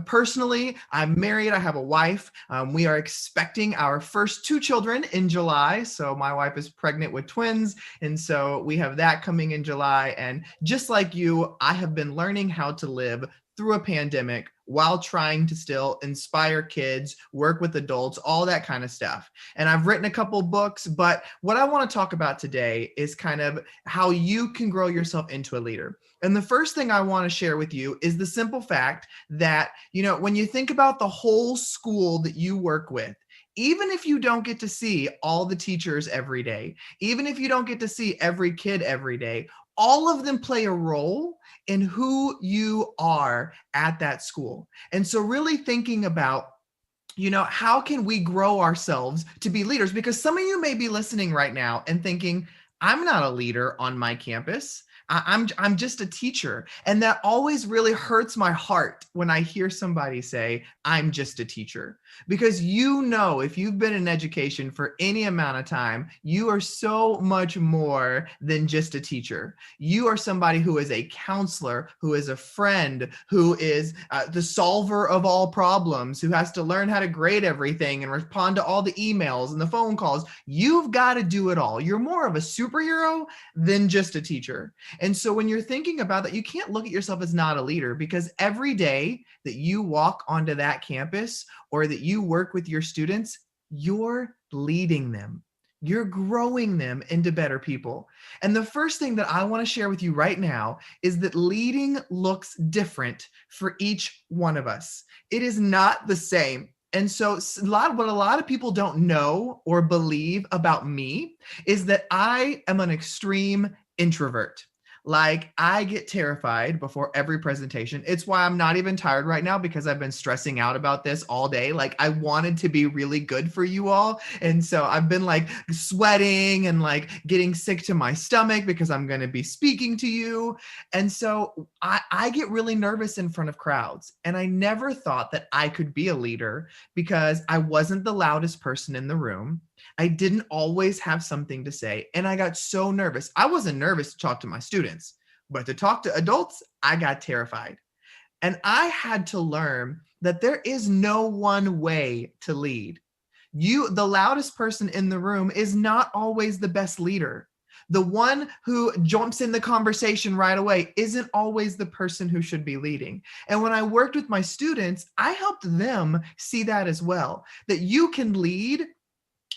personally, I'm married. I have a wife. We are expecting our first 2 children in July. So my wife is pregnant with twins. And so we have that coming in July. And just like you, I have been learning how to live through a pandemic while trying to still inspire kids, work with adults, all that kind of stuff. And I've written a couple books, but what I want to talk about today is kind of how you can grow yourself into a leader. And the first thing I want to share with you is the simple fact that, when you think about the whole school that you work with, even if you don't get to see all the teachers every day, even if you don't get to see every kid every day, all of them play a role in who you are at that school. And so really thinking about, how can we grow ourselves to be leaders? Because some of you may be listening right now and thinking, I'm not a leader on my campus. I'm just a teacher. And that always really hurts my heart when I hear somebody say, I'm just a teacher. Because if you've been in education for any amount of time, you are so much more than just a teacher. You are somebody who is a counselor, who is a friend, who is the solver of all problems, who has to learn how to grade everything and respond to all the emails and the phone calls. You've got to do it all. You're more of a superhero than just a teacher. And so when you're thinking about that, you can't look at yourself as not a leader, because every day that you walk onto that campus or that you work with your students, you're leading them. You're growing them into better people. And the first thing that I want to share with you right now is that leading looks different for each one of us. It is not the same. And so what a lot of people don't know or believe about me is that I am an extreme introvert. Like, I get terrified before every presentation. It's why I'm not even tired right now, because I've been stressing out about this all day. Like, I wanted to be really good for you all. And so I've been like sweating and like getting sick to my stomach because I'm going to be speaking to you. And so I get really nervous in front of crowds. And I never thought that I could be a leader because I wasn't the loudest person in the room. I didn't always have something to say, and I got so nervous. I wasn't nervous to talk to my students, but to talk to adults, I got terrified. And I had to learn that there is no one way to lead. The loudest person in the room, is not always the best leader. The one who jumps in the conversation right away isn't always the person who should be leading. And when I worked with my students, I helped them see that as well, that you can lead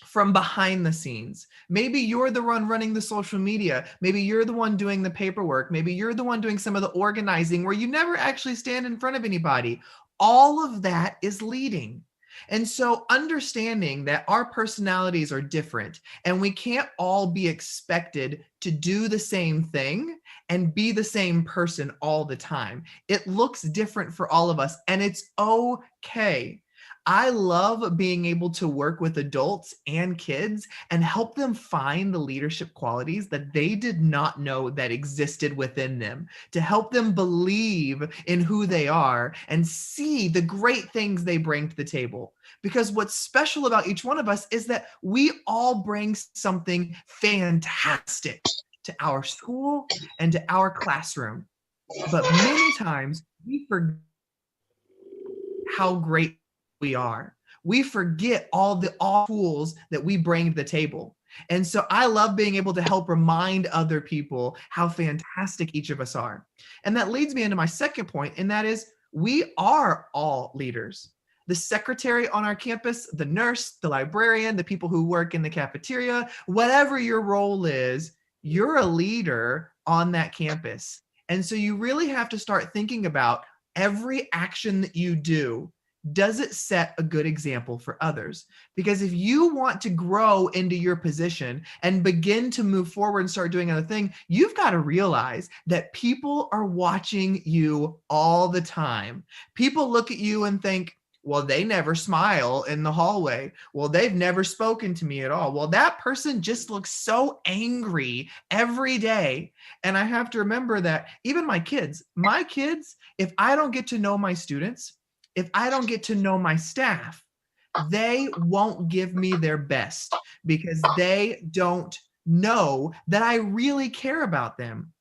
from behind the scenes. Maybe you're the one running the social media. Maybe you're the one doing the paperwork. Maybe you're the one doing some of the organizing where you never actually stand in front of anybody. All of that is leading. And so understanding that our personalities are different and we can't all be expected to do the same thing and be the same person all the time. It looks different for all of us, and it's okay. I love being able to work with adults and kids and help them find the leadership qualities that they did not know that existed within them, to help them believe in who they are and see the great things they bring to the table. Because what's special about each one of us is that we all bring something fantastic to our school and to our classroom. But many times we forget how great we are. We forget all the tools that we bring to the table. And so I love being able to help remind other people how fantastic each of us are. And that leads me into my second point, and that is we are all leaders. the secretary on our campus, the nurse, the librarian, the people who work in the cafeteria, whatever your role is, you're a leader on that campus. And so you really have to start thinking about every action that you do. Does it set a good example for others? Because if you want to grow into your position and begin to move forward and start doing other things, you've got to realize that people are watching you all the time. People look at you and think, well, they never smile in the hallway. Well, they've never spoken to me at all. Well, that person just looks so angry every day. And I have to remember that even my kids, if I don't get to know my students, if I don't get to know my staff, they won't give me their best because they don't know that I really care about them.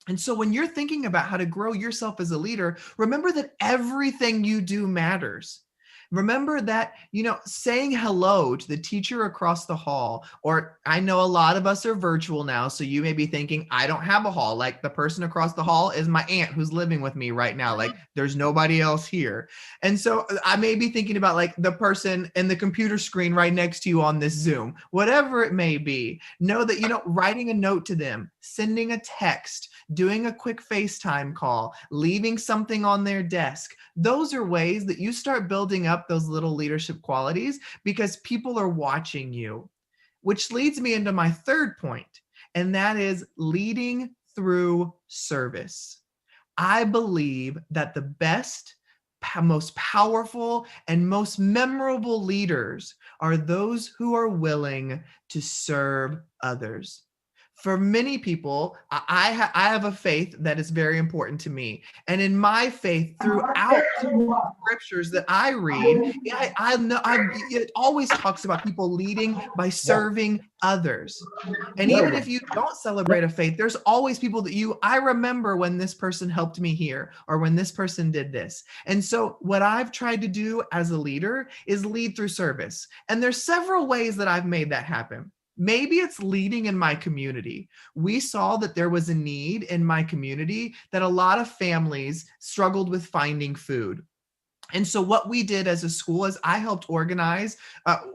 And so when you're thinking about how to grow yourself as a leader, remember that everything you do matters. Remember that, saying hello to the teacher across the hall, or I know a lot of us are virtual now, so you may be thinking, I don't have a hall. Like the person across the hall is my aunt who's living with me right now. Like there's nobody else here. And so I may be thinking about like the person in the computer screen right next to you on this Zoom, whatever it may be. Know that, writing a note to them, sending a text, doing a quick FaceTime call, leaving something on their desk. Those are ways that you start building up those little leadership qualities because people are watching you, which leads me into my third point, and that is leading through service. I believe that the best, most powerful, and most memorable leaders are those who are willing to serve others. For many people, I have a faith that is very important to me. And in my faith, throughout the scriptures that I read, I know it always talks about people leading by serving others. And even if you don't celebrate a faith, there's always people that I remember when this person helped me here, or when this person did this. And so what I've tried to do as a leader is lead through service. And there's several ways that I've made that happen. Maybe it's leading in my community. We saw that there was a need in my community that a lot of families struggled with finding food. And so what we did as a school is I helped organize,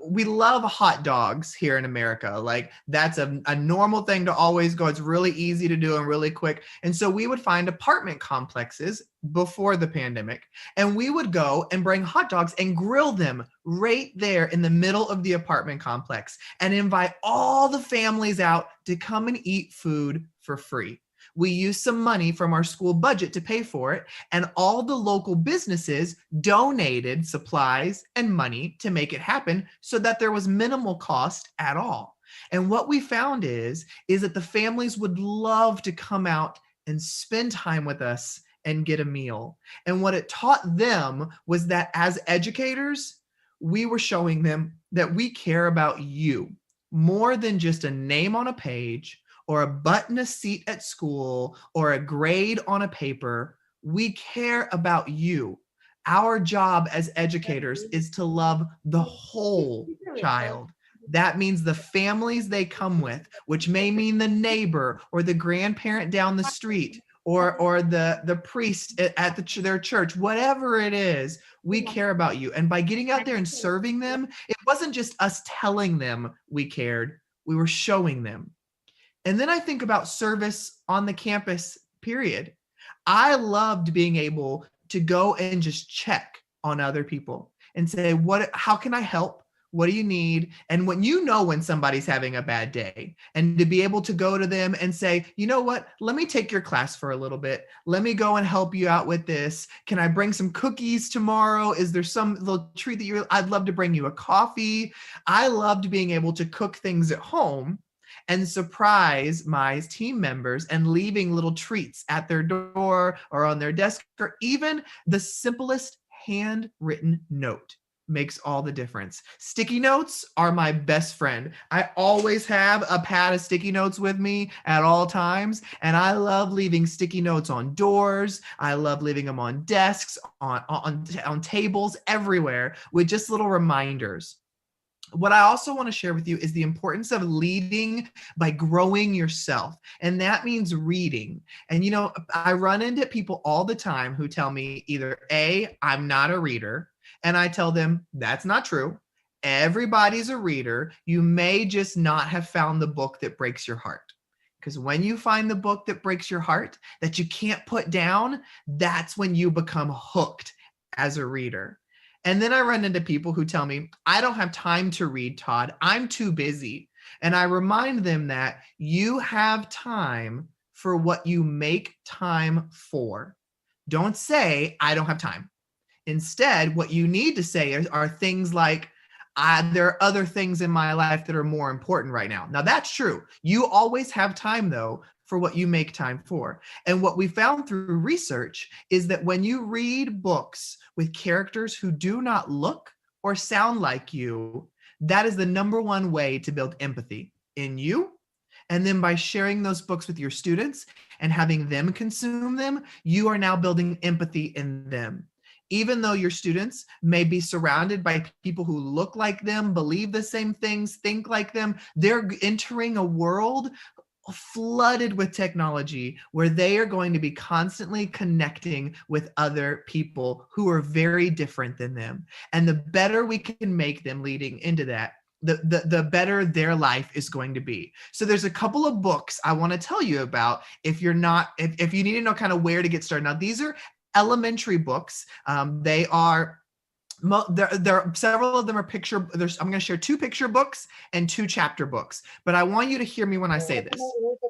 we love hot dogs here in America. Like that's a normal thing to always go. It's really easy to do and really quick. And so we would find apartment complexes before the pandemic, and we would go and bring hot dogs and grill them right there in the middle of the apartment complex and invite all the families out to come and eat food for free. We used some money from our school budget to pay for it, and all the local businesses donated supplies and money to make it happen so that there was minimal cost at all. And what we found is that the families would love to come out and spend time with us and get a meal. And what it taught them was that as educators, we were showing them that we care about you more than just a name on a page, or a button a seat at school, or a grade on a paper. We care about you. Our job as educators is to love the whole child. That means the families they come with, which may mean the neighbor or the grandparent down the street, or the priest at their church, whatever it is, we care about you. And by getting out there and serving them, it wasn't just us telling them we cared, we were showing them. And then I think about service on the campus, period. I loved being able to go and just check on other people and say, how can I help? What do you need? And when somebody's having a bad day, and to be able to go to them and say, you know what, let me take your class for a little bit. Let me go and help you out with this. Can I bring some cookies tomorrow? Is there some little treat I'd love to bring you a coffee. I loved being able to cook things at home and surprise my team members and leaving little treats at their door or on their desk, or even the simplest handwritten note makes all the difference. Sticky notes are my best friend. I always have a pad of sticky notes with me at all times, and I love leaving sticky notes on doors. I love leaving them on desks, on tables, everywhere, with just little reminders. What I also want to share with you is the importance of leading by growing yourself. And that means reading. And, I run into people all the time who tell me either A, I'm not a reader, And I tell them, that's not true. Everybody's a reader. You may just not have found the book that breaks your heart. Because when you find the book that breaks your heart, that you can't put down, that's when you become hooked as a reader. And then I run into people who tell me, I don't have time to read, Todd. I'm too busy. And I remind them that you have time for what you make time for. Don't say, I don't have time. Instead, what you need to say are things like, there are other things in my life that are more important right now. Now, that's true. You always have time, though, for what you make time for. And what we found through research is that when you read books with characters who do not look or sound like you, that is the number one way to build empathy in you. And then by sharing those books with your students and having them consume them, you are now building empathy in them. Even though your students may be surrounded by people who look like them, believe the same things, think like them, they're entering a world flooded with technology where they are going to be constantly connecting with other people who are very different than them. And the better we can make them leading into that, the better their life is going to be. So there's a couple of books I want to tell you about if you need to know kind of where to get started. Now, these are elementary books. They are there several of them are picture. I'm going to share 2 picture books and 2 chapter books. But I want you to hear me when I say this.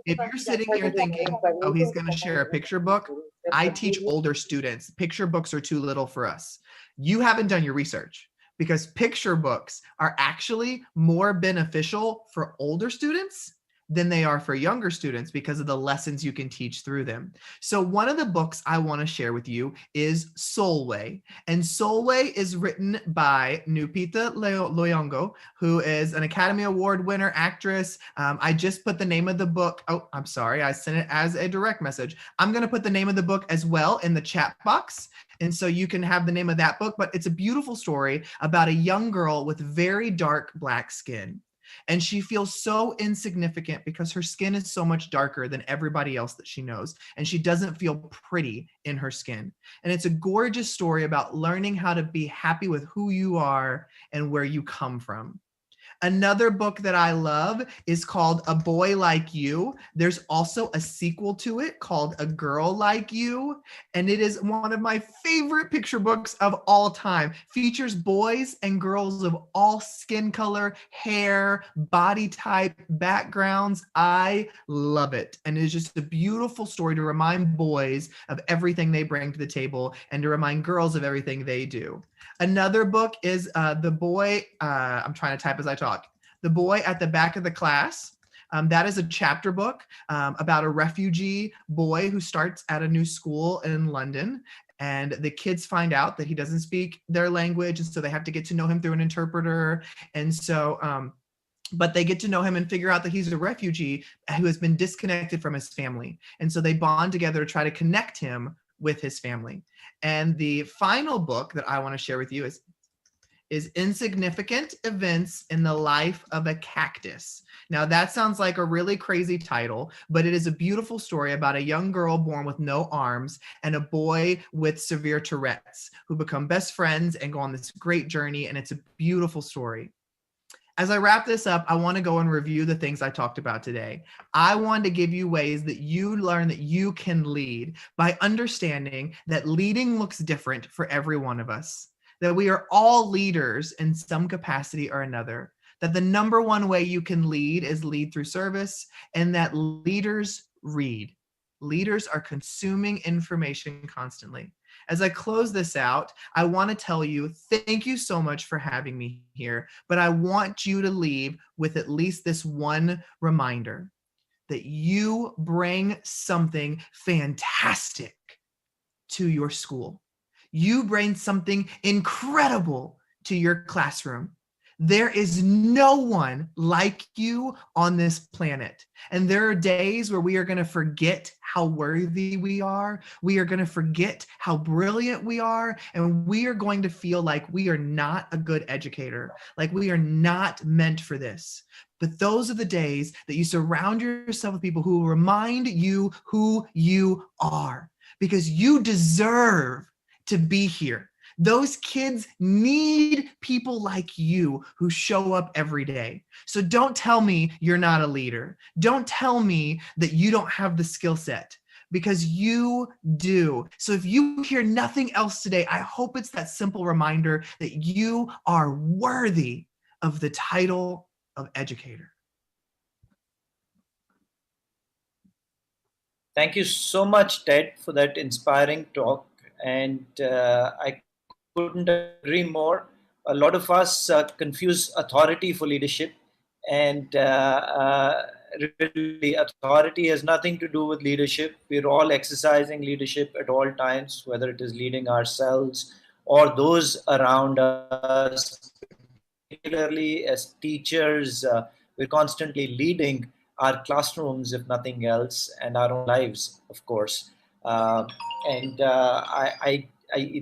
If you're sitting here thinking, oh, he's going to share a picture book, I teach older students. Picture books are too little for us. You haven't done your research, because picture books are actually more beneficial for older students than they are for younger students because of the lessons you can teach through them. So one of the books I want to share with you is Soulway. And Soulway is written by Nupita Loyongo, who is an Academy Award winner actress. I just put the name of the book. Oh, I'm sorry. I sent it as a direct message. I'm going to put the name of the book as well in the chat box. And so you can have the name of that book, but it's a beautiful story about a young girl with very dark black skin. And she feels so insignificant because her skin is so much darker than everybody else that she knows. And she doesn't feel pretty in her skin. And it's a gorgeous story about learning how to be happy with who you are and where you come from. Another book that I love is called A Boy Like You. There's also a sequel to it called A Girl Like You. And it is one of my favorite picture books of all time. Features boys and girls of all skin color, hair, body type, backgrounds. I love it. And it is just a beautiful story to remind boys of everything they bring to the table and to remind girls of everything they do. Another book is The Boy, I'm trying to type as I talk, The Boy at the Back of the Class. That is a chapter book about a refugee boy who starts at a new school in London. And the kids find out that he doesn't speak their language. And so they have to get to know him through an interpreter. And so, but they get to know him and figure out that he's a refugee who has been disconnected from his family. And so they bond together to try to connect him with his family. And the final book that I want to share with you is Insignificant Events in the Life of a Cactus. Now that sounds like a really crazy title, but it is a beautiful story about a young girl born with no arms and a boy with severe Tourette's who become best friends and go on this great journey. And it's a beautiful story. As I wrap this up, I want to go and review the things I talked about today. I want to give you ways that you learn that you can lead by understanding that leading looks different for every one of us, that we are all leaders in some capacity or another, that the number one way you can lead is lead through service, and that leaders read. Leaders are consuming information constantly. As I close this out, I want to tell you, thank you so much for having me here, but I want you to leave with at least this one reminder that you bring something fantastic to your school. You bring something incredible to your classroom. There is no one like you on this planet. And there are days where we are going to forget how worthy we are. We are going to forget how brilliant we are. And we are going to feel like we are not a good educator, like we are not meant for this. But those are the days that you surround yourself with people who will remind you who you are, because you deserve to be here. Those kids need people like you who show up every day. So don't tell me you're not a leader. Don't tell me that you don't have the skill set, because you do. So if you hear nothing else today, I hope it's that simple reminder that you are worthy of the title of educator.
Thank you so much, Ted, for that inspiring talk. And I couldn't agree more. A lot of us confuse authority for leadership. And really, authority has nothing to do with leadership. We're all exercising leadership at all times, whether it is leading ourselves or those around us, particularly as teachers. We're constantly leading our classrooms, if nothing else, and our own lives, of course. And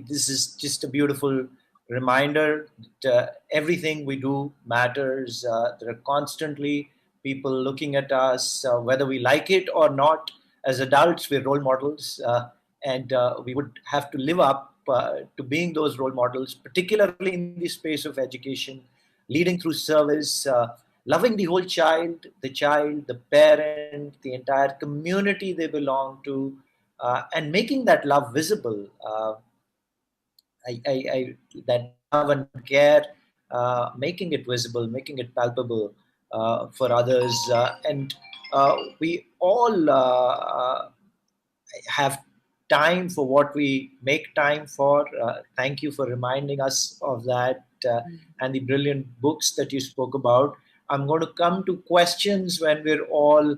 this is just a beautiful reminder that everything we do matters. There are constantly people looking at us, whether we like it or not. As adults, we're role models, and we would have to live up to being those role models, particularly in the space of education, leading through service, loving the whole child, the parent, the entire community they belong to, and making that love visible. That love and care, making it visible, making it palpable for others, and we all have time for what we make time for. Thank you for reminding us of that, and the brilliant books that you spoke about. I'm going to come to questions when we're all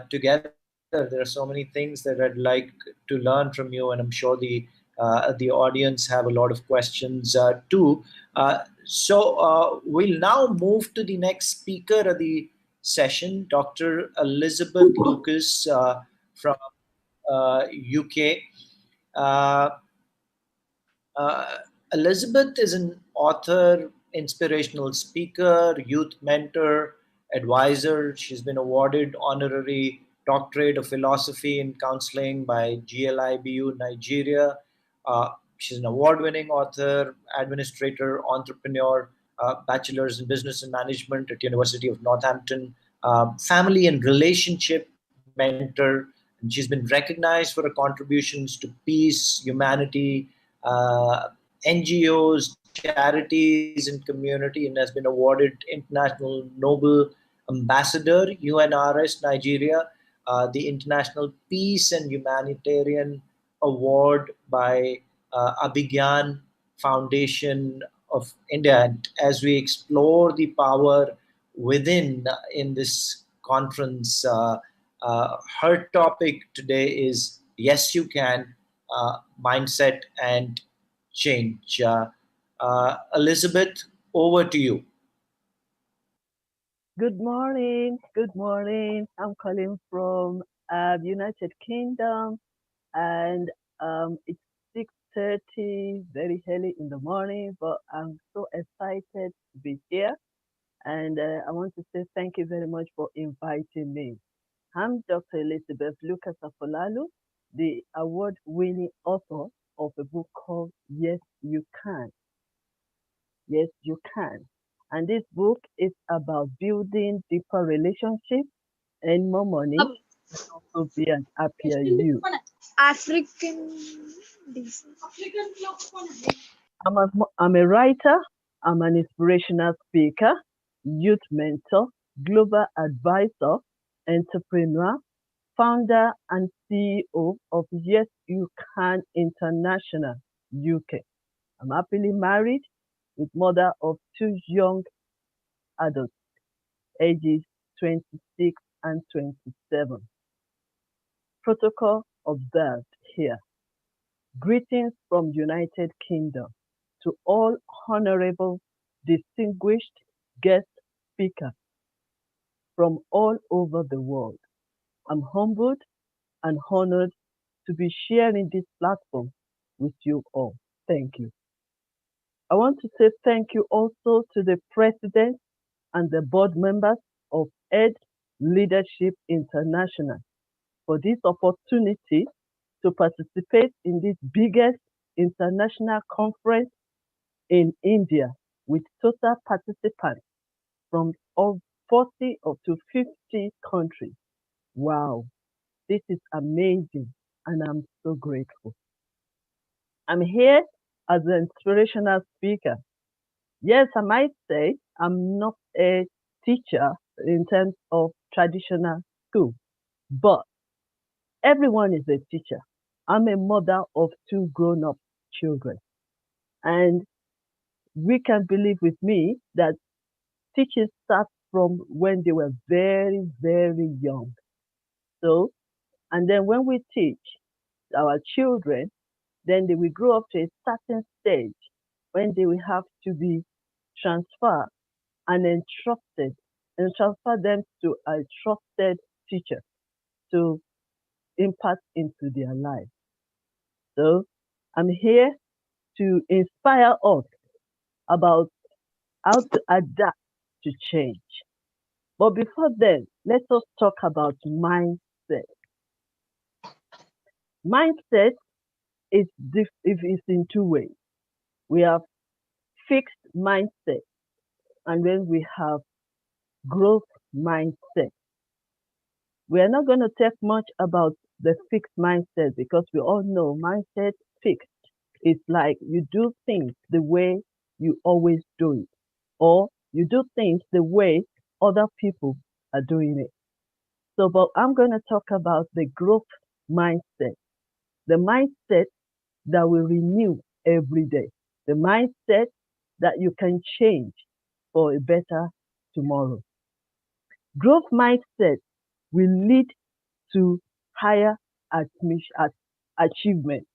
together. There are so many things that I'd like to learn from you, and I'm sure the audience have a lot of questions too. So we'll now move to the next speaker of the session, Dr. Elizabeth Lucas from UK. Uh, uh, Elizabeth is an author, inspirational speaker, youth mentor, advisor. She's been awarded honorary doctorate of philosophy in counseling by GLIBU Nigeria. She's an award-winning author, administrator, entrepreneur, bachelor's in business and management at University of Northampton, family and relationship mentor. And she's been recognized for her contributions to peace, humanity, NGOs, charities, and community, and has been awarded International Nobel Ambassador, UNRS Nigeria, the International Peace and Humanitarian Award by Abhigyan Foundation of India. And as we explore the power within in this conference, her topic today is Yes, You Can, Mindset and Change. Elizabeth, over to you.
Good morning. Good morning. I'm calling from United Kingdom, and it's 6:30, very early in the morning, but I'm so excited to be here. And I want to say thank you very much for inviting me. I'm Dr. Elizabeth Lucas Afolalu, the award-winning author of a book called Yes, You Can. Yes, You Can. And this book is about building deeper relationships and more money, and also be an happier you.
African.
I'm a writer, I'm an inspirational speaker, youth mentor, global advisor, entrepreneur, founder and CEO of Yes You Can International UK. I'm happily married with mother of two young adults, ages 26 and 27. Protocol observed here. Greetings from United Kingdom to all honorable, distinguished guest speakers from all over the world. I'm humbled and honored to be sharing this platform with you all. Thank you. I want to say thank you also to the president and the board members of Ed Leadership International for this opportunity to participate in this biggest international conference in India with total participants from all 40 up to 50 countries. Wow, this is amazing, and I'm so grateful. I'm here as an inspirational speaker. Yes, I might say I'm not a teacher in terms of traditional school, but everyone is a teacher. I'm a mother of two grown-up children, and we can believe with me that teaching starts from when they were very, very young. So, and then when we teach our children, then they will grow up to a certain stage when they will have to be transferred and entrusted and transfer them to a trusted teacher to impact into their life. So I'm here to inspire us about how to adapt to change. But before then, let us talk about mindset. Mindset is in two ways. We have fixed mindset, and then we have growth mindset. We are not going to talk much about the fixed mindset because we all know mindset fixed. It's like you do things the way you always do it, or you do things the way other people are doing it. So, but I'm going to talk about the growth mindset, the mindset that will renew every day, the mindset that you can change for a better tomorrow. Growth mindset will lead to higher achievement.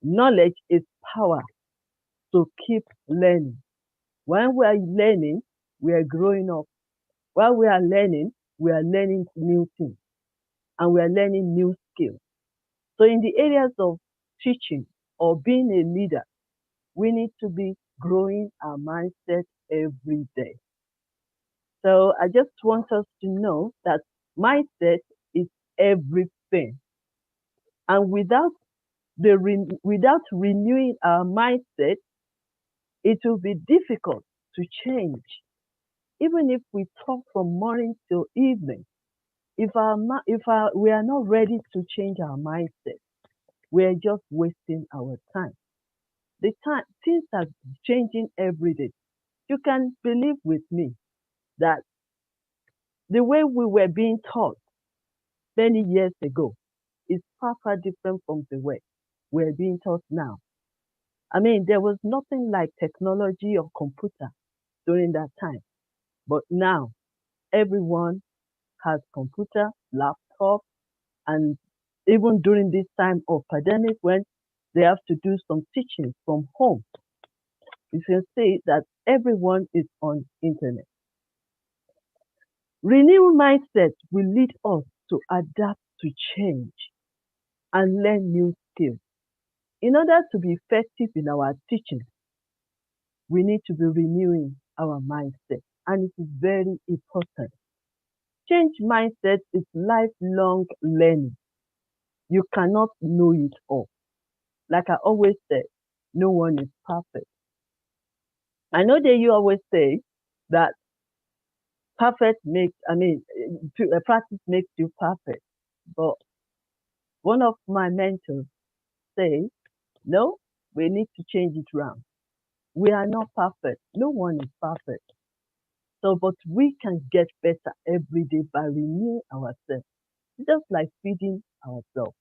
Knowledge is power, so keep learning. When we are learning, we are growing up. While we are learning new things and we are learning new skills. So in the areas of teaching or being a leader, we need to be growing our mindset every day. So I just want us to know that mindset is everything. And without renewing our mindset, it will be difficult to change. Even if we talk from morning till evening, if we are not ready to change our mindset, we are just wasting our time. Things are changing every day. You can believe with me that the way we were being taught many years ago is far different from the way we're being taught now. I mean, there was nothing like technology or computer during that time. But now, everyone has computer, laptop, and even during this time of pandemic when they have to do some teaching from home, you can see that everyone is on internet. Renewed mindset will lead us to adapt to change and learn new skills. In order to be effective in our teaching, we need to be renewing our mindset, and it is very important. Change mindset is lifelong learning. You cannot know it all. Like I always say, no one is perfect. I know that you always say that practice makes you perfect. But one of my mentors say, no, we need to change it around. We are not perfect. No one is perfect. So, but we can get better every day by renewing ourselves. Just like feeding ourselves.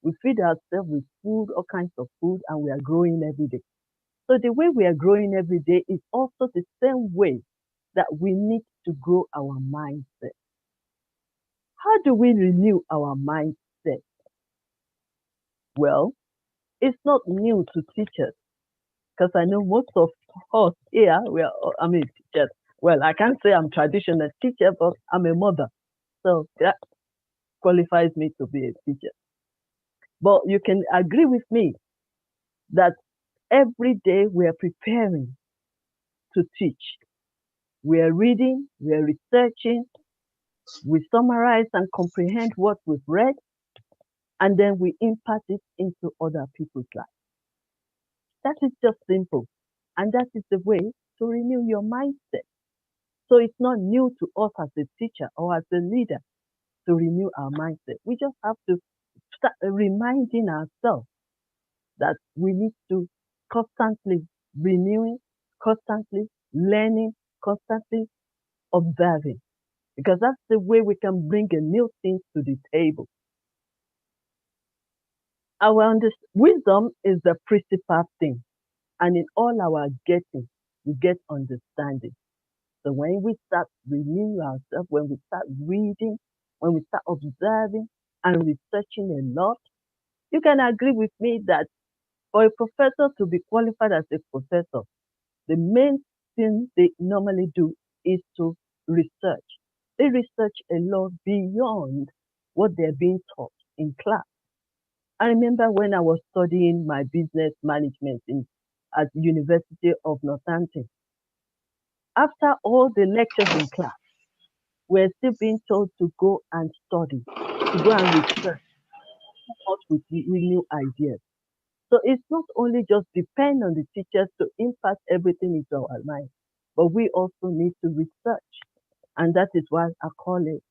We feed ourselves with food, all kinds of food, and we are growing every day. So the way we are growing every day is also the same way that we need to grow our mindset. How do we renew our mindset? Well, it's not new to teachers because I know most of us here, teachers. Well, I can't say I'm traditional teacher, but I'm a mother. So that qualifies me to be a teacher. But you can agree with me that every day we are preparing to teach. We are reading, we are researching, we summarize and comprehend what we've read, and then we impart it into other people's lives. That is just simple. And that is the way to renew your mindset. So it's not new to us as a teacher or as a leader to renew our mindset. We just have to start reminding ourselves that we need to constantly renewing, constantly learning, constantly observing, because that's the way we can bring a new thing to the table. Our wisdom is the principal thing, and in all our getting, we get understanding. So when we start renewing ourselves, when we start reading, when we start observing and researching a lot, you can agree with me that for a professor to be qualified as a professor, the main thing they normally do is to research. They research a lot beyond what they're being taught in class. I remember when I was studying my business management at University of Northampton. After all the lectures in class, we're still being told to go and study, to go and research, come out with new ideas. So it's not only just depend on the teachers to impact everything into our mind, but we also need to research. And that is why I call it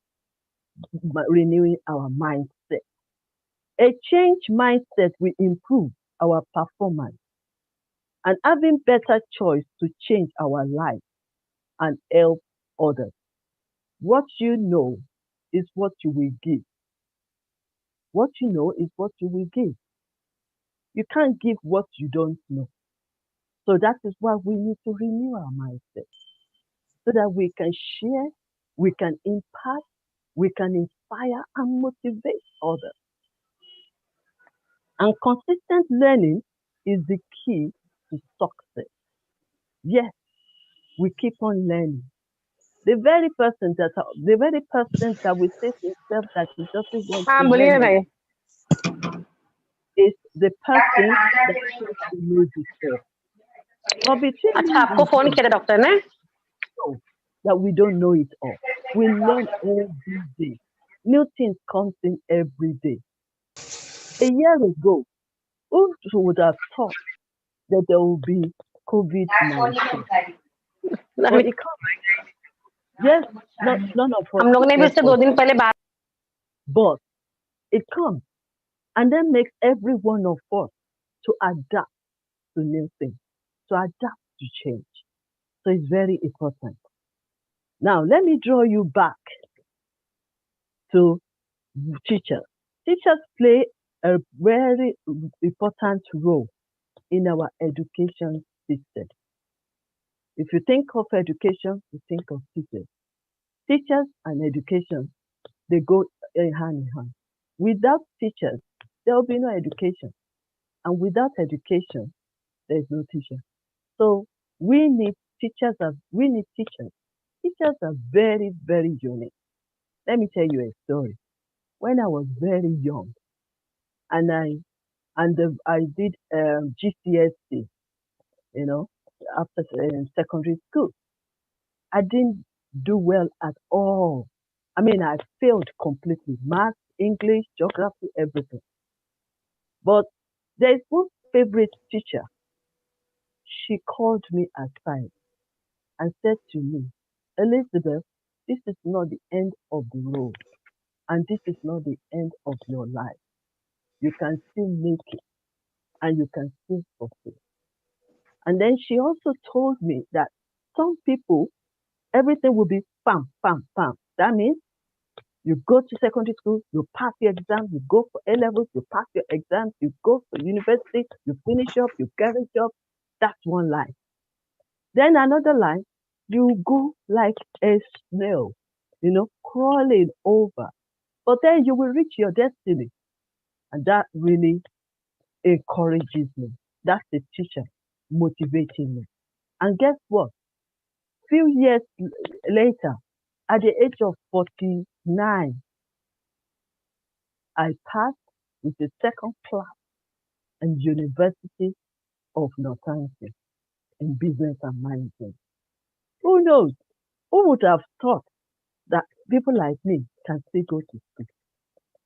renewing our mindset. A changed mindset will improve our performance and having better choice to change our life and help others. What you know is what you will give. What you know is what you will give. You can't give what you don't know. So that is why we need to renew our mindset so that we can share, we can impact, we can inspire and motivate others. And consistent learning is the key to success. Yes, we keep on learning. The very person that will say to himself that he doesn't want to learn is the person that tries to know before. But between
अच्छा आपको phone किया था doctor ने
know that we don't know it all. We learn every day. New things come in every day. A year ago, who would have thought that there will be COVID-19? But it comes. Yes, none of us.
हम लोगों ने भी इससे 2 दिन पहले बात
But it comes and then makes every one of us to adapt to new things, to adapt to change. So it's very important. Now, let me draw you back to teachers. Teachers play a very important role in our education system. If you think of education, you think of teachers. Teachers and education, they go hand in hand. Without teachers, there will be no education. And without education, there is no teacher. So we need teachers. Teachers are very, very unique. Let me tell you a story. When I was very young, and I did GCSE, after secondary school. I didn't do well at all. I mean, I failed completely. Math, English, geography, everything. But there is one favorite teacher. She called me aside and said to me, Elizabeth, this is not the end of the road. And this is not the end of your life. You can still make it and you can still fulfill. And then she also told me that some people, everything will be pam, pam, pam. That means you go to secondary school, you pass your exam, you go for A levels, you pass your exams, you go for university, you finish up, you get a job. That's one line. Then another line, you go like a snail, crawling over. But then you will reach your destiny. And that really encourages me. That's the teacher motivating me. And guess what? Few years later, at the age of 49, I passed with a second class in University of Northampton in business and management. Who knows? Who would have thought that people like me can still go to school?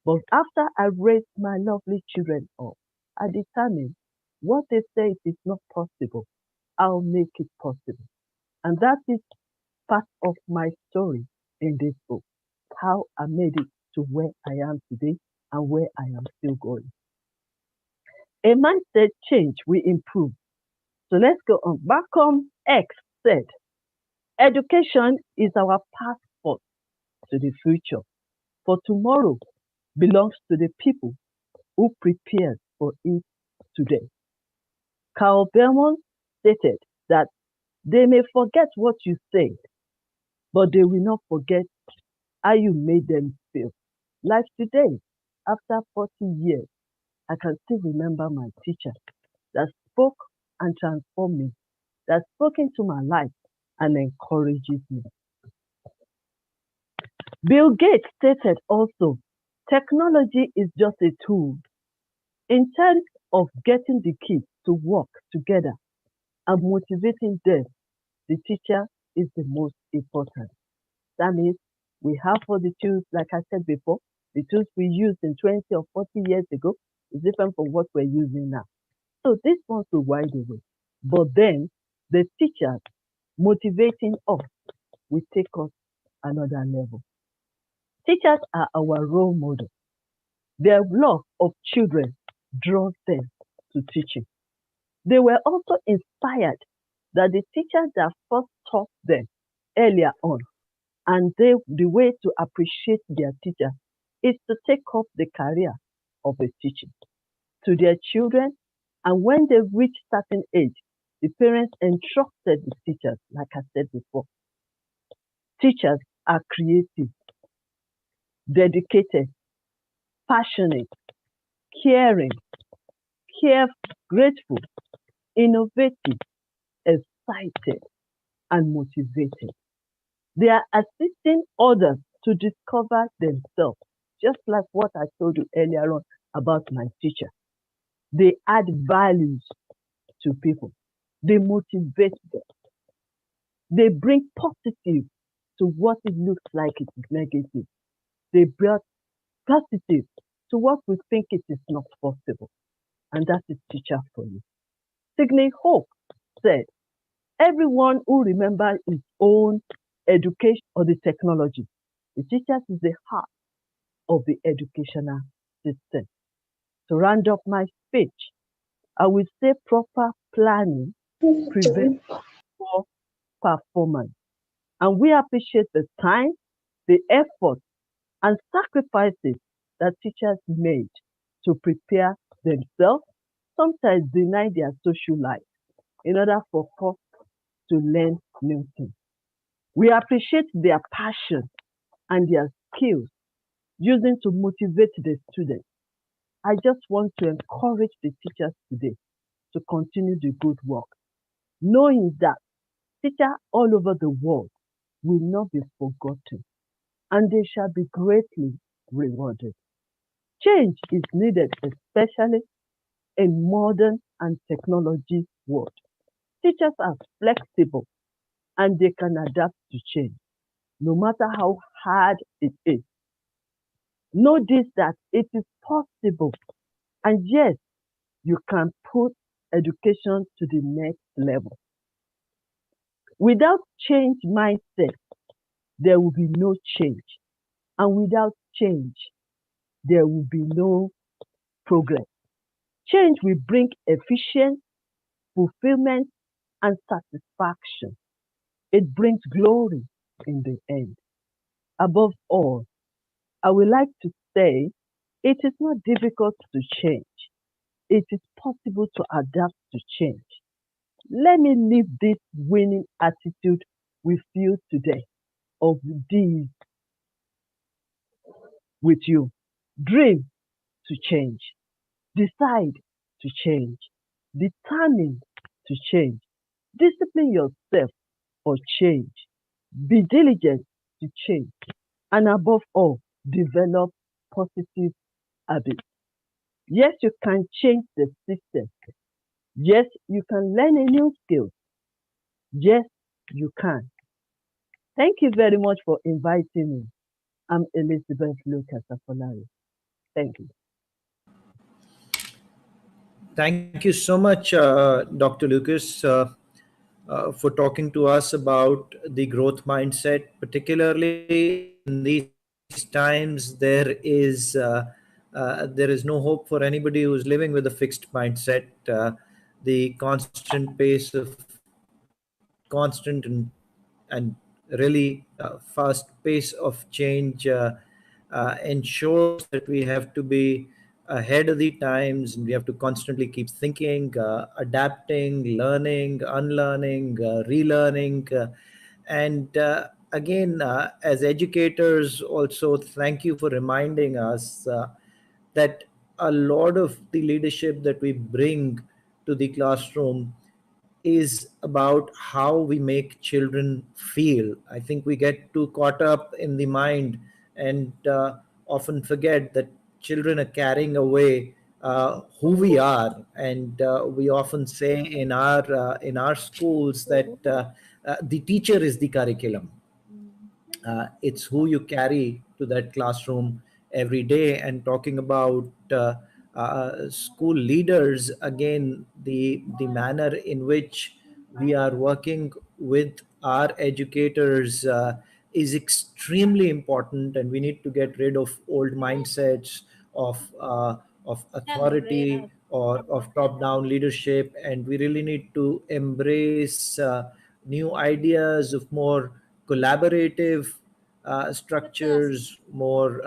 But after I raised my lovely children up, I determined What they say is not possible, I'll make it possible. And that is part of my story in this book, how I made it to where I am today and where I am still going. A mindset change will improve. So let's go on. Malcolm X said, education is our passport to the future, for tomorrow belongs to the people who prepared for it today. Carl Belmont stated that they may forget what you said, but they will not forget how you made them feel. Like today, after 40 years, I can still remember my teacher that spoke and transformed me, that spoke into my life and encourages me. Bill Gates stated also, technology is just a tool. In terms of getting the kids to work together and motivating them, the teacher is the most important. That means we have all the tools, like I said before, the tools we used in 20 or 40 years ago is different from what we're using now. So this ones will wide away. But then the teachers motivating us will take us another level. Teachers are our role model. Their love of children draws them to teaching. They were also inspired that the teachers that first taught them earlier on, and the way to appreciate their teacher is to take up the career of a teaching to their children. And when they reach certain age, the parents entrusted the teachers, like I said before. Teachers are creative, dedicated, passionate, caring, grateful, innovative, excited, and motivated. They are assisting others to discover themselves, just like what I told you earlier on about my teacher. They add values to people. They motivate them. They bring positive to what it looks like it is negative. They bring positive to what we think it is not possible. And that is teacher for you. Sidney Hope said, everyone who remembers his own education or the technology, the teacher is the heart of the educational system. To round up my speech, I will say proper planning prevents poor performance. And we appreciate the time, the effort, and sacrifices that teachers made to prepare themselves, sometimes deny their social life, in order for us to learn new things. We appreciate their passion and their skills using to motivate the students. I just want to encourage the teachers today to continue the good work, knowing that teachers all over the world will not be forgotten and they shall be greatly rewarded. Change is needed, especially in modern and technology world. Teachers are flexible and they can adapt to change, no matter how hard it is. Know this, that it is possible, and yes, you can put education to the next level. Without change mindset, there will be no change. And without change, there will be no progress. Change will bring efficiency, fulfillment, and satisfaction. It brings glory in the end. Above all, I would like to say it is not difficult to change. It is possible to adapt to change. Let me leave this winning attitude with you today, of these with you. Dream to change. Decide to change. Determine to change. Discipline yourself for change. Be diligent to change. And above all, develop positive habits. Yes, you can change the system. Yes, you can learn a new skill. Yes, you can. Thank you very much for inviting me. I'm Elizabeth Lucas Afolari. Thank you.
Thank you so much, Dr. Lucas, for talking to us about the growth mindset. Particularly in these times, there is no hope for anybody who's living with a fixed mindset. The constant pace of constant and really fast pace of change ensures that we have to be ahead of the times, and we have to constantly keep thinking, adapting, learning, unlearning, relearning. And again, as educators, also thank you for reminding us that a lot of the leadership that we bring to the classroom is about how we make children feel. I think we get too caught up in the mind and often forget that children are carrying away who we are. And we often say in our schools that the teacher is the curriculum. It's who you carry to that classroom every day. And talking about school leaders, again, the manner in which we are working with our educators is extremely important, and we need to get rid of old mindsets of authority or of top down leadership, and we really need to embrace new ideas of more collaborative structures, more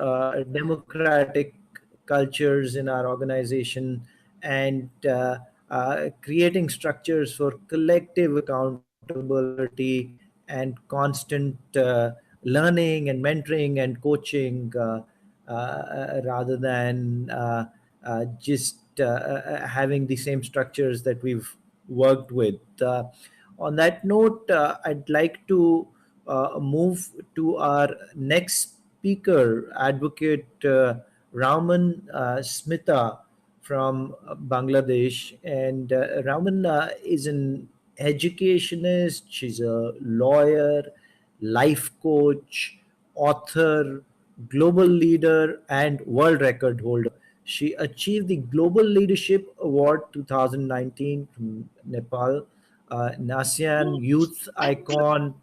democratic cultures in our organization, and creating structures for collective accountability and constant learning and mentoring and coaching, rather than just having the same structures that we've worked with. On that note, I'd like to move to our next speaker, Advocate Raman Smita from Bangladesh. And Raman is an educationist, she's a lawyer, life coach, author, global leader, and world record holder. She achieved the Global Leadership Award 2019 from Nepal, ASEAN Youth Icon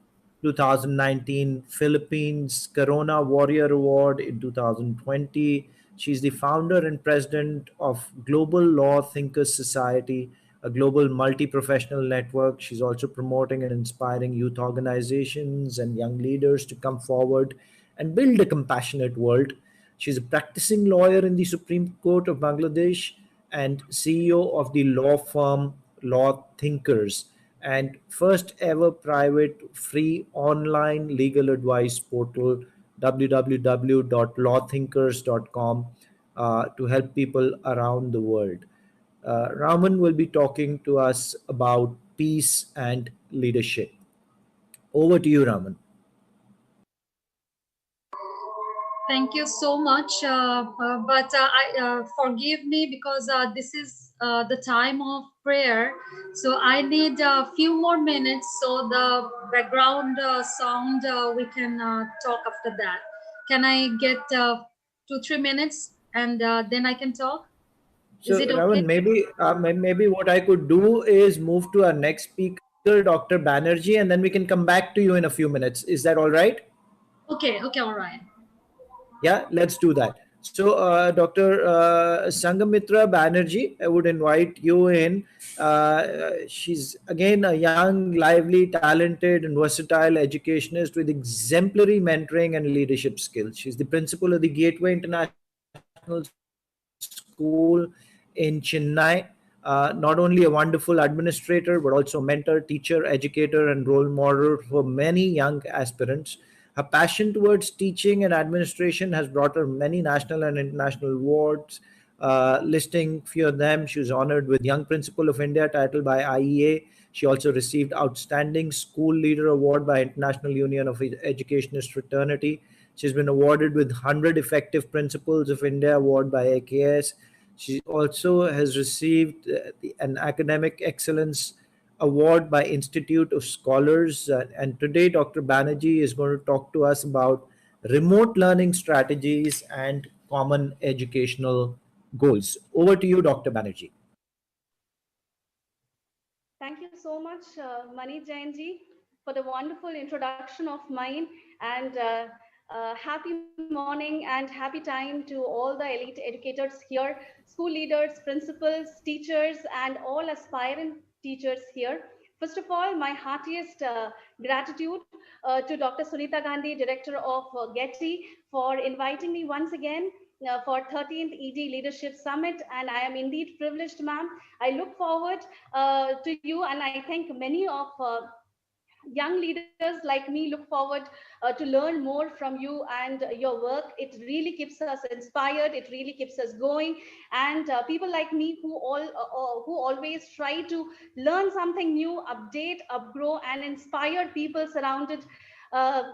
2019, Philippines Corona Warrior Award in 2020. She's the founder and president of Global Law Thinkers Society, a global multi professional network. She's also promoting and inspiring youth organizations and young leaders to come forward and build a compassionate world. She's a practicing lawyer in the Supreme Court of Bangladesh and CEO of the law firm Law Thinkers, and first ever private free online legal advice portal www.lawthinkers.com to help people around the world. Raman will be talking to us about peace and leadership. Over to you, Raman.
Thank you so much. But forgive me because this is the time of prayer. So I need a few more minutes. So the background sound, we can talk after that. Can I get 2-3 minutes and then I can talk? Is
So,
it okay?
Raman, maybe what I could do is move to our next speaker, Dr. Banerjee, and then we can come back to you in a few minutes. Is that all right?
Okay, all right.
Yeah, let's do that. So, Dr. Sangamitra Banerjee, I would invite you in. She's again a young, lively, talented, and versatile educationist with exemplary mentoring and leadership skills. She's the principal of the Gateway International School in Chennai. Not only a wonderful administrator, but also a mentor, teacher, educator, and role model for many young aspirants. Her passion towards teaching and administration has brought her many national and international awards. Listing few of them, she was honored with Young Principal of India title by IEA. She also received Outstanding School Leader Award by International Union of Educationists Fraternity. She's been awarded with 100 Effective Principals of India Award by AKS. She also has received an Academic Excellence Award by Institute of Scholars. And today, Dr. Banerjee is going to talk to us about remote learning strategies and common educational goals. Over to you, Dr. Banerjee.
Thank you so much, Mani Jainji, for the wonderful introduction of mine. And happy morning and happy time to all the elite educators here, school leaders, principals, teachers, and all aspiring teachers here. First of all, my heartiest gratitude to Dr. Sunita Gandhi, Director of Getty, for inviting me once again for 13th ED Leadership Summit. And I am indeed privileged, ma'am. I look forward to you, and I think many of young leaders like me look forward to learn more from you and your work. It really keeps us inspired, it really keeps us going, and people like me who always try to learn something new, update, upgrow, and inspire people surrounded.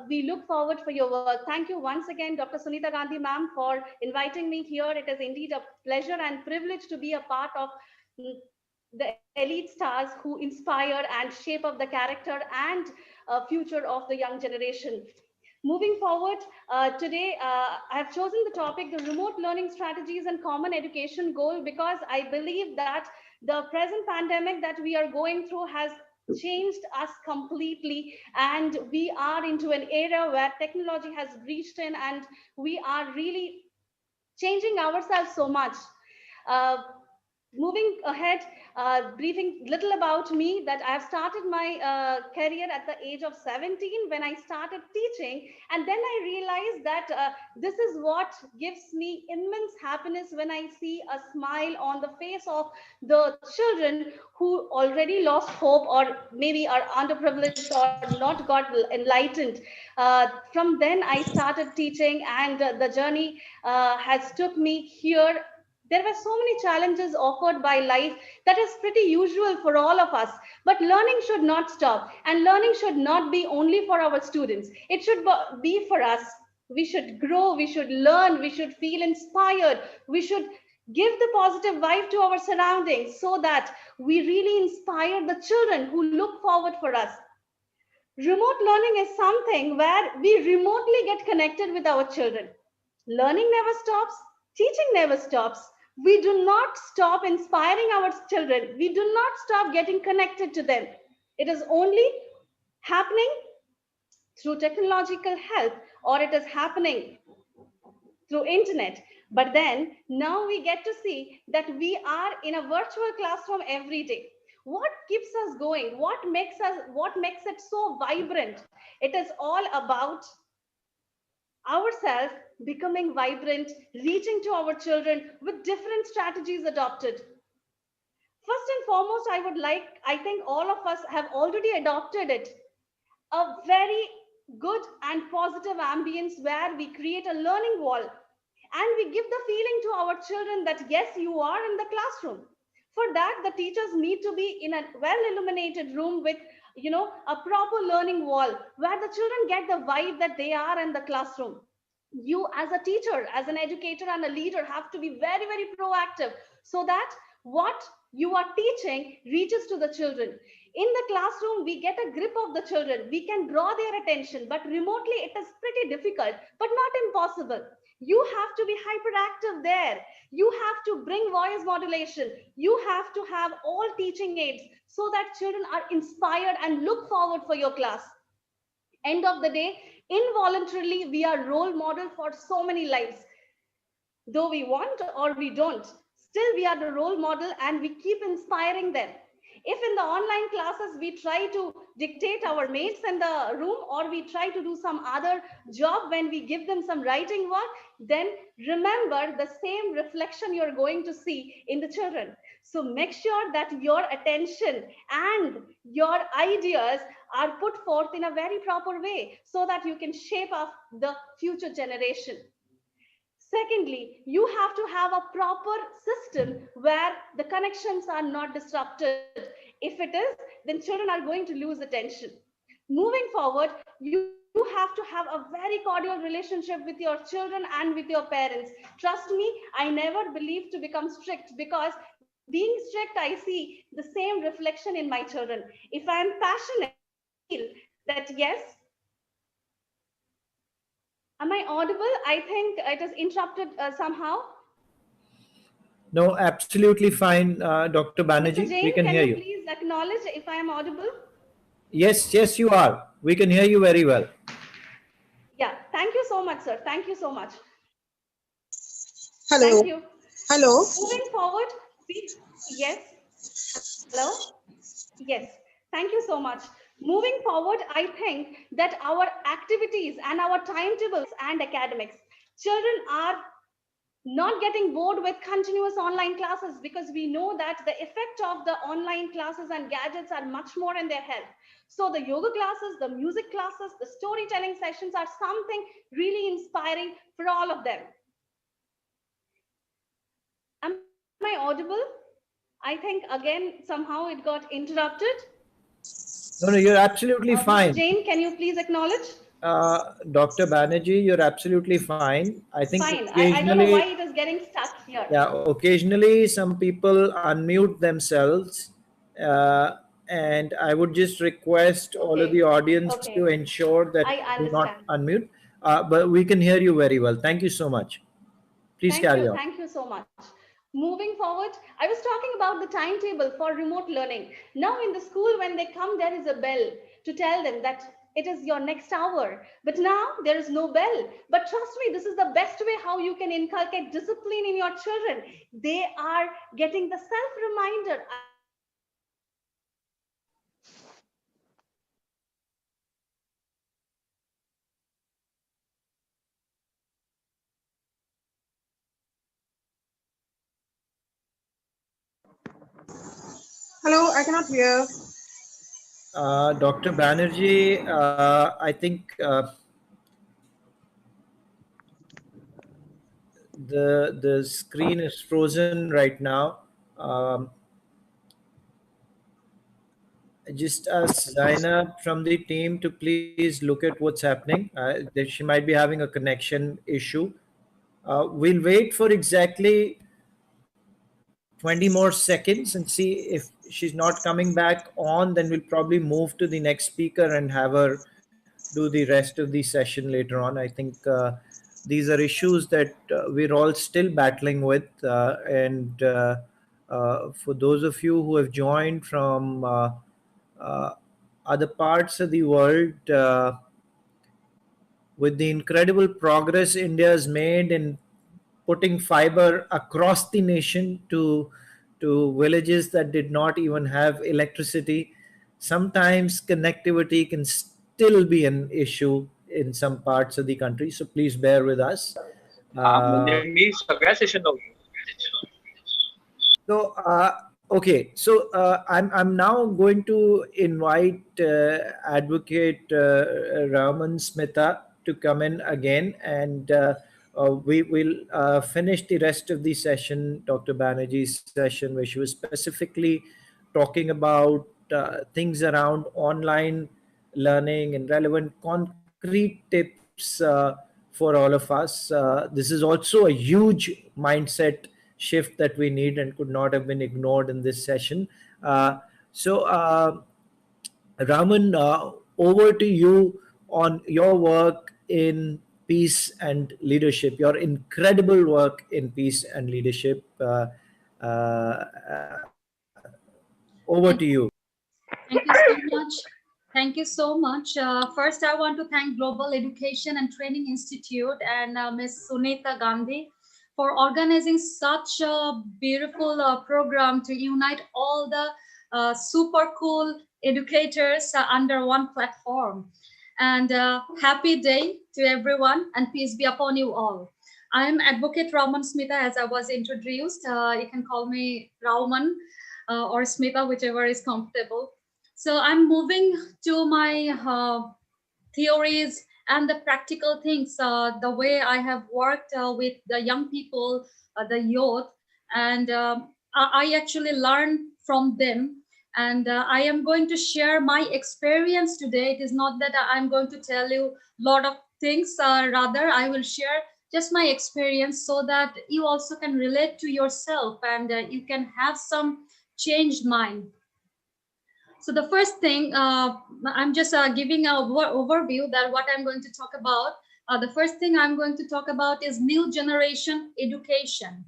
We look forward for your work. Thank you once again, Dr. Sunita Gandhi ma'am, for inviting me here. It is indeed a pleasure and privilege to be a part of the elite stars who inspire and shape up the character and future of the young generation. Moving forward, today I have chosen the topic, the remote learning strategies and common education goal, because I believe that the present pandemic that we are going through has changed us completely, and we are into an era where technology has reached in and we are really changing ourselves so much. Uh, Moving ahead, briefing little about me, that I have started my career at the age of 17 when I started teaching, and then I realized that this is what gives me immense happiness when I see a smile on the face of the children who already lost hope or maybe are underprivileged or not got enlightened. From then I started teaching, and the journey has took me here. There were so many challenges offered by life that is pretty usual for all of us, but learning should not stop, and learning should not be only for our students. It should be for us. We should grow, we should learn, we should feel inspired, we should give the positive vibe to our surroundings so that we really inspire the children who look forward for us. Remote learning is something where we remotely get connected with our children. Learning never stops, teaching never stops. We do not stop inspiring our children. We do not stop getting connected to them. It is only happening through technological help, or it is happening through internet. But then now we get to see that we are in a virtual classroom every day. What keeps us going? What makes it so vibrant? It is all about ourselves becoming vibrant, reaching to our children with different strategies adopted. First and foremost, I think all of us have already adopted it. A very good and positive ambience where we create a learning wall and we give the feeling to our children that yes, you are in the classroom. For that, the teachers need to be in a well illuminated room with a proper learning wall where the children get the vibe that they are in the classroom. You as a teacher, as an educator and a leader, have to be very, very proactive so that what you are teaching reaches to the children. In the classroom, we get a grip of the children, we can draw their attention, but remotely it is pretty difficult, but not impossible. You have to be hyperactive there, you have to bring voice modulation, you have to have all teaching aids so that children are inspired and look forward for your class. End of the day, involuntarily we are role model for so many lives, though we want or we don't, still we are the role model and we keep inspiring them. If in the online classes we try to dictate our mates in the room, or we try to do some other job when we give them some writing work, then remember the same reflection you're going to see in the children. So make sure that your attention and your ideas are put forth in a very proper way so that you can shape up the future generation. Secondly, you have to have a proper system where the connections are not disrupted. If it is, then children are going to lose attention. Moving forward, you have to have a very cordial relationship with your children and with your parents. Trust me, I never believed to become strict, because being strict, I see the same reflection in my children. If I am passionate, feel that yes, am I audible? I think it is interrupted somehow.
No, absolutely fine, Dr.
Mr.
Banerjee.
Jain,
We can
can
hear
you
you.
please acknowledge if I am audible?
Yes, yes, you are. We can hear you very well.
Yeah, thank you so much, sir. Thank you so much.
Hello.
Thank you.
Hello.
Moving forward, yes. Hello? Yes, thank you so much. Moving forward, I think that our activities and our timetables and academics, children are not getting bored with continuous online classes, because we know that the effect of the online classes and gadgets are much more in their health. So the yoga classes, the music classes, the storytelling sessions are something really inspiring for all of them. Am I audible? I think again, somehow it got interrupted.
No, no, you're absolutely
Mr.
fine.
Jain, can you please acknowledge?
Dr. Banerjee, you're absolutely fine. I think
Fine. I don't know
occasionally,
why it is getting stuck here.
yeah, occasionally some people unmute themselves. Uh, and I would just request all of the
Okay.
audience to
Okay.
ensure that
I
do not
understand.
unmute. But we can hear you very well. Thank you so much. Please carry on.
Thank you so much. Moving forward, I was talking about the timetable for remote learning. Now in the school, when they come, there is a bell to tell them that it is your next hour. But now there is no bell. But trust me, this is the best way how you can inculcate discipline in your children. They are getting the self-reminder.
Hello, I cannot hear.
Dr. Banerjee, I think the screen is frozen right now. Um, just ask Zainab from the team to please look at what's happening. That she might be having a connection issue. We'll wait for exactly 20 more seconds and see if she's not coming back on. Then we'll probably move to the next speaker and have her do the rest of the session later on. I think these are issues that we're all still battling with. And for those of you who have joined from uh, other parts of the world, with the incredible progress India has made in putting fiber across the nation to villages that did not even have electricity, sometimes connectivity can still be an issue in some parts of the country. So please bear with us.
म्हणजे मी सगळ्या session
So okay, so I'm now going to invite Advocate Raman Smita to come in again, and we will finish the rest of the session, Dr. Banerjee's session, where she was specifically talking about things around online learning and relevant concrete tips for all of us. This is also a huge mindset shift that we need and could not have been ignored in this session. So, Raman, over to you on your work in peace and leadership, your incredible work in peace and leadership. Over to you.
Thank you so much. Thank you so much. First, I want to thank Global Education and Training Institute and Ms. Sunita Gandhi for organizing such a beautiful program to unite all the super cool educators under one platform. And happy day to everyone, and peace be upon you all. I am Advocate Raman Smita, as I was introduced. You can call me Raman or Smita, whichever is comfortable. So I'm moving to my theories and the practical things, the way I have worked with the young people, the youth, and I actually learn from them. And I am going to share my experience today. It is not that I'm going to tell you a lot of things, rather I will share just my experience so that you also can relate to yourself and you can have some changed mind. So the first thing, I'm just giving an overview that what I'm going to talk about. The first thing I'm going to talk about is new generation education.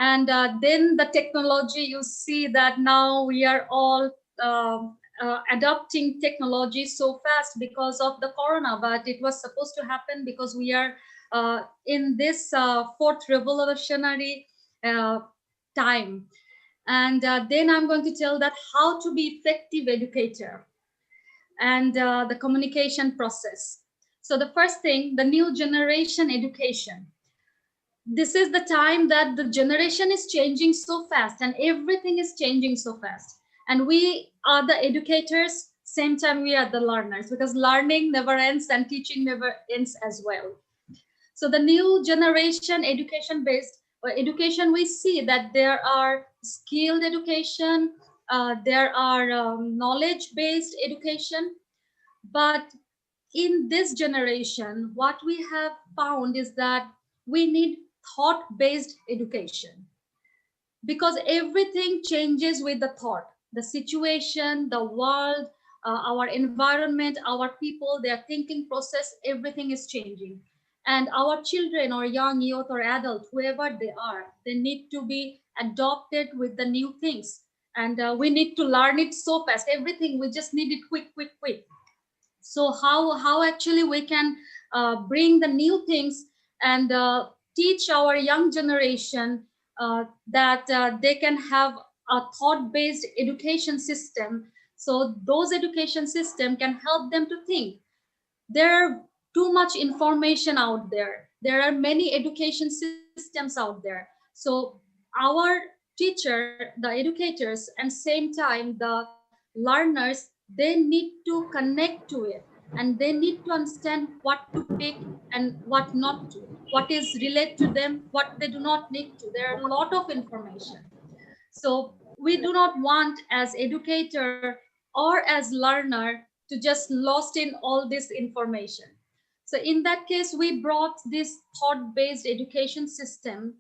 And then the technology, you see that now we are all adopting technology so fast because of the corona, but it was supposed to happen because we are in this fourth revolutionary time. And then I'm going to tell that how to be effective educator and the communication process. So the first thing, the new generation education. This is the time that the generation is changing so fast and everything is changing so fast. And we are the educators, same time we are the learners, because learning never ends and teaching never ends as well. So the new generation education based education, we see that there are skilled education, there are knowledge based education. But in this generation, what we have found is that we need thought based education, because everything changes with the thought, the situation, the world, our environment, our people, their thinking process, everything is changing. And our children or young youth or adult, whoever they are, they need to be adopted with the new things. And we need to learn it so fast. Everything, we just need it quick, quick, quick. So how actually we can bring the new things and teach our young generation that they can have a thought-based education system. So those education system can help them to think. There are too much information out there. There are many education systems out there. So our teacher, the educators, and same time the learners, they need to connect to it, and they need to understand what to pick and what not to, what is related to them, what they do not need to. There are a lot of information. So we do not want as educator or as learner to just lost in all this information. So in that case, we brought this thought-based education system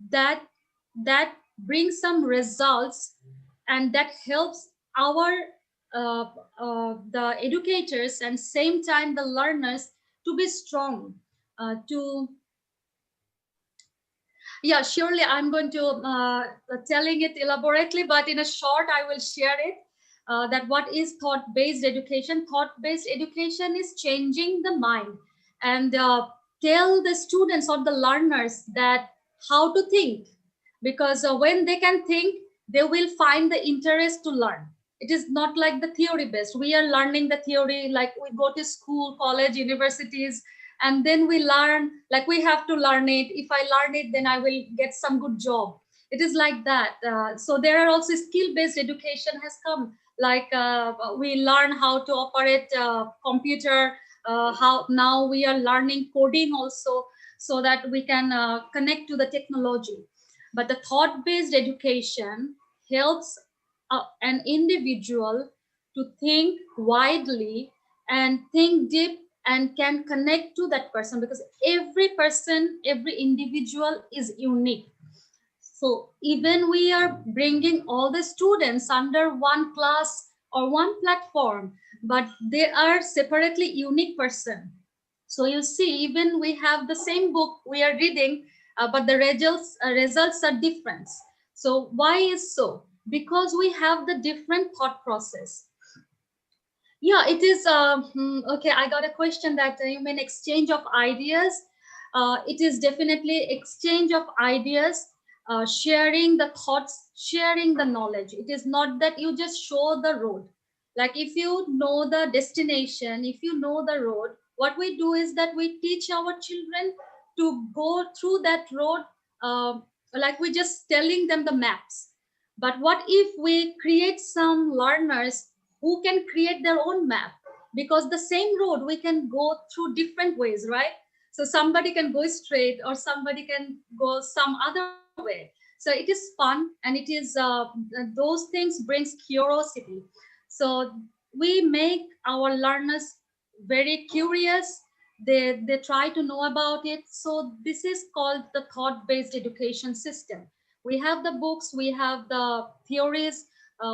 that brings some results, and that helps our the educators and same time the learners to be strong, to yeah, surely I'm going to telling it elaborately, but in a short I will share it. That what is thought-based education? Thought-based education is changing the mind and tell the students or the learners that how to think, because when they can think, they will find the interest to learn. It is not like the theory based. We are learning the theory, like we go to school, college, universities, and then we learn, like we have to learn it. If I learn it, then I will get some good job. It is like that. So there are also skill based education has come, like we learn how to operate computer, how now we are learning coding also, so that we can connect to the technology. But the thought based education helps an individual to think widely and think deep and can connect to that person, because every person, every individual is unique. So even we are bringing all the students under one class or one platform, but they are separately unique person. So you see, even we have the same book we are reading, but the results are different. So why is so? Because we have the different thought process. Yeah, it is. Okay, I got a question that you mean exchange of ideas. It is definitely exchange of ideas, sharing the thoughts, sharing the knowledge. It is not that you just show the road. Like if you know the destination, if you know the road, what we do is that we teach our children to go through that road, like we just telling them the maps. But what if we create some learners who can create their own map? Because the same road we can go through different ways, right? So somebody can go straight or somebody can go some other way. So it is fun, and it is those things brings curiosity. So we make our learners very curious. They try to know about it. So this is called the thought-based education system. We have the books, we have the theories,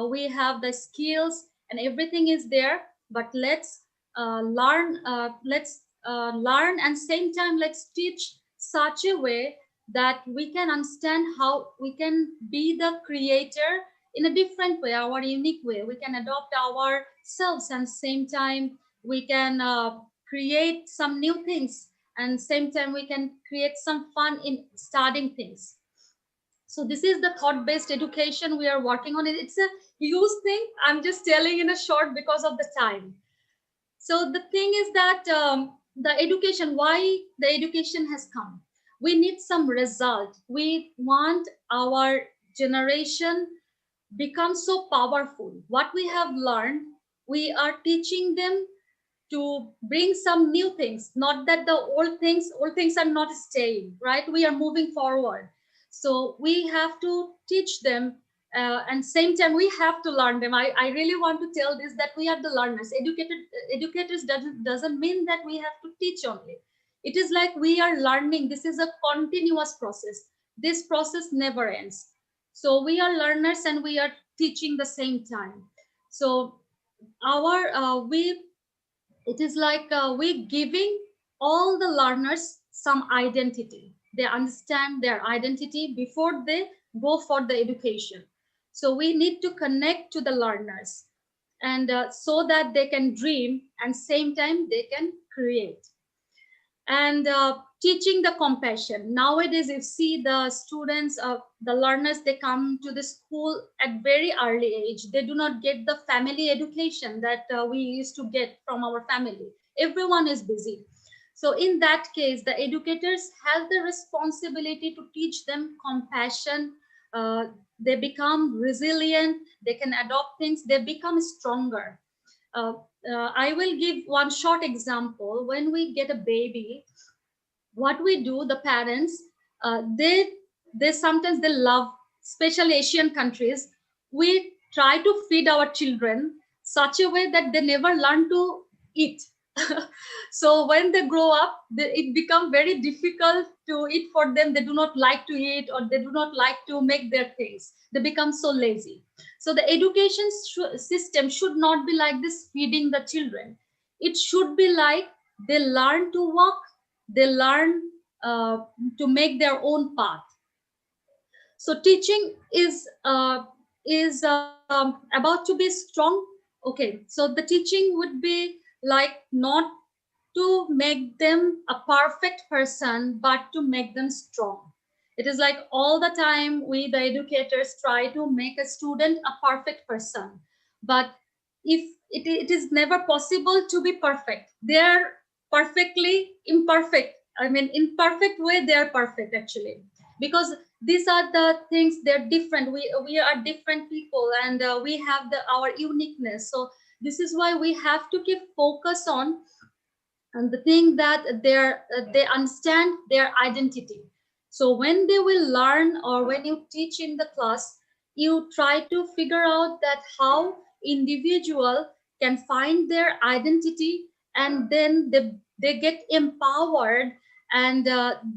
we have the skills, and everything is there. But let's learn, and same time let's teach such a way that we can understand how we can be the creator in a different way, our unique way. We can adopt ourselves, and same time we can create some new things, and same time we can create some fun in studying things. So this is the thought-based education we are working on. It's a huge thing. I'm just telling in a short because of the time. So the thing is that the education, why the education has come. We need some result. We want our generation become so powerful. What we have learned, we are teaching them to bring some new things. Not that the old things are not staying, right? We are moving forward. So we have to teach them, and same time we have to learn them. I really want to tell this, that we are the learners. Educators doesn't mean that we have to teach only. It is like we are learning. This is a continuous process. This process never ends. So we are learners and we are teaching the same time. So it is like we giving all the learners some identity. They understand their identity before they go for the education. So we need to connect to the learners, and so that they can dream and same time they can create. And teaching the compassion. Nowadays, you see the students, the learners, they come to the school at very early age. They do not get the family education that we used to get from our family. Everyone is busy. So in that case, the educators have the responsibility to teach them compassion. They become resilient. They can adopt things. They become stronger. I will give one short example. When we get a baby, what we do, the parents, they sometimes they love, especially Asian countries. We try to feed our children such a way that they never learn to eat. So when they grow up, it becomes very difficult to eat for them. They do not like to eat, or they do not like to make their things. They become so lazy. So the education system should not be like this, feeding the children. It should be like they learn to walk, they learn to make their own path. So teaching is about to be strong. Okay, so the teaching would be like not to make them a perfect person, but to make them strong. It is like all the time we, the educators, try to make a student a perfect person. But if it is never possible to be perfect, they are perfectly imperfect. I mean, in perfect way, they are perfect actually. Because these are the things, they're different. We are different people, and we have our uniqueness. So this is why we have to keep focus on and the thing that they understand their identity. So when they will learn, or when you teach in the class, you try to figure out that how individual can find their identity, and then they get empowered, and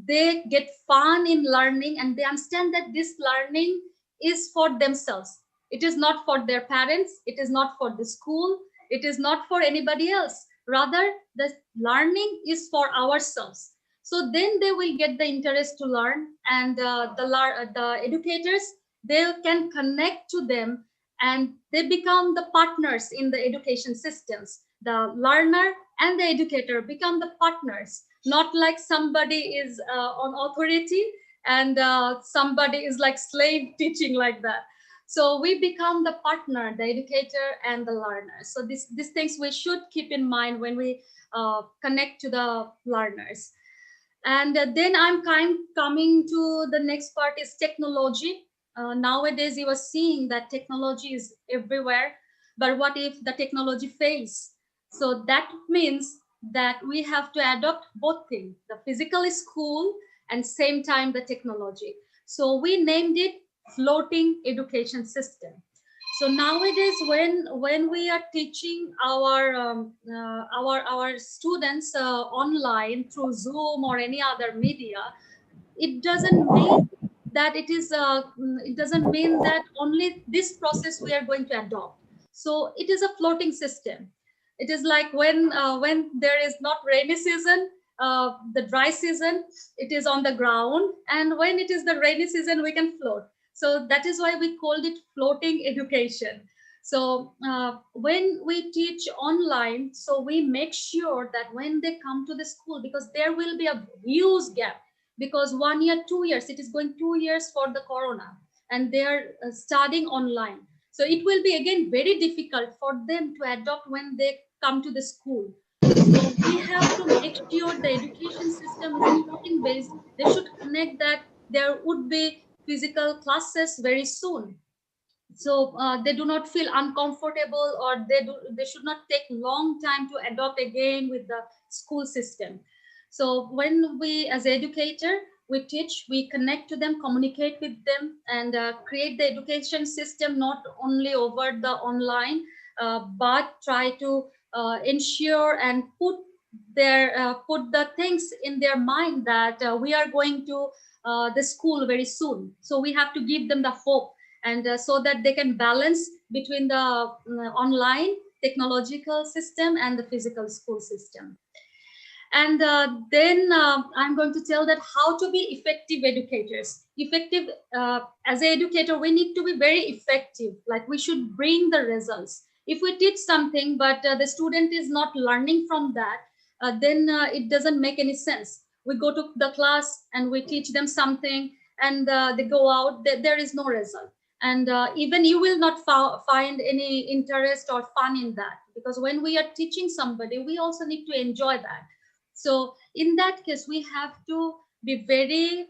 they get fun in learning, and they understand that this learning is for themselves. It is not for their parents, it is not for the school, it is not for anybody else. Rather, the learning is for ourselves. So then they will get the interest to learn, and the educators, they can connect to them, and they become the partners in the education systems. The learner and the educator become the partners, not like somebody is on authority, and somebody is like slave teaching like that. So we become the partner, the educator and the learner. So these things we should keep in mind when we connect to the learners. And then I'm coming to the next part is technology. Nowadays you are seeing that technology is everywhere, but what if the technology fails? So that means that we have to adopt both things, the physical school and same time the technology. So we named it floating education system. So nowadays, when we are teaching our students online through Zoom or any other media, it doesn't mean that it doesn't mean that only this process we are going to adopt. So it is a floating system. It is like when there is not rainy season, the dry season, it is on the ground, and when it is the rainy season, we can float. So that is why we called it floating education. So when we teach online, so we make sure that when they come to the school, because there will be a huge gap, because 1 year, 2 years, it is going 2 years for the corona, and they are studying online. So it will be again very difficult for them to adopt when they come to the school. So we have to make sure the education system is floating based. They should connect that there would be physical classes very soon, so they do not feel uncomfortable, or they should not take long time to adopt again with the school system. So when we as educator, we teach, we connect to them, communicate with them, and create the education system not only over the online, but try to ensure and put the things in their mind that we are going to the school very soon. So we have to give them the hope, and so that they can balance between the online technological system and the physical school system. And then I'm going to tell that how to be effective educators. Effective as an educator, we need to be very effective. Like, we should bring the results. If we teach something, but the student is not learning from that, then it doesn't make any sense. We go to the class and we teach them something, and they go out, there is no result. And even you will not find any interest or fun in that, because when we are teaching somebody, we also need to enjoy that. So in that case, we have to be very,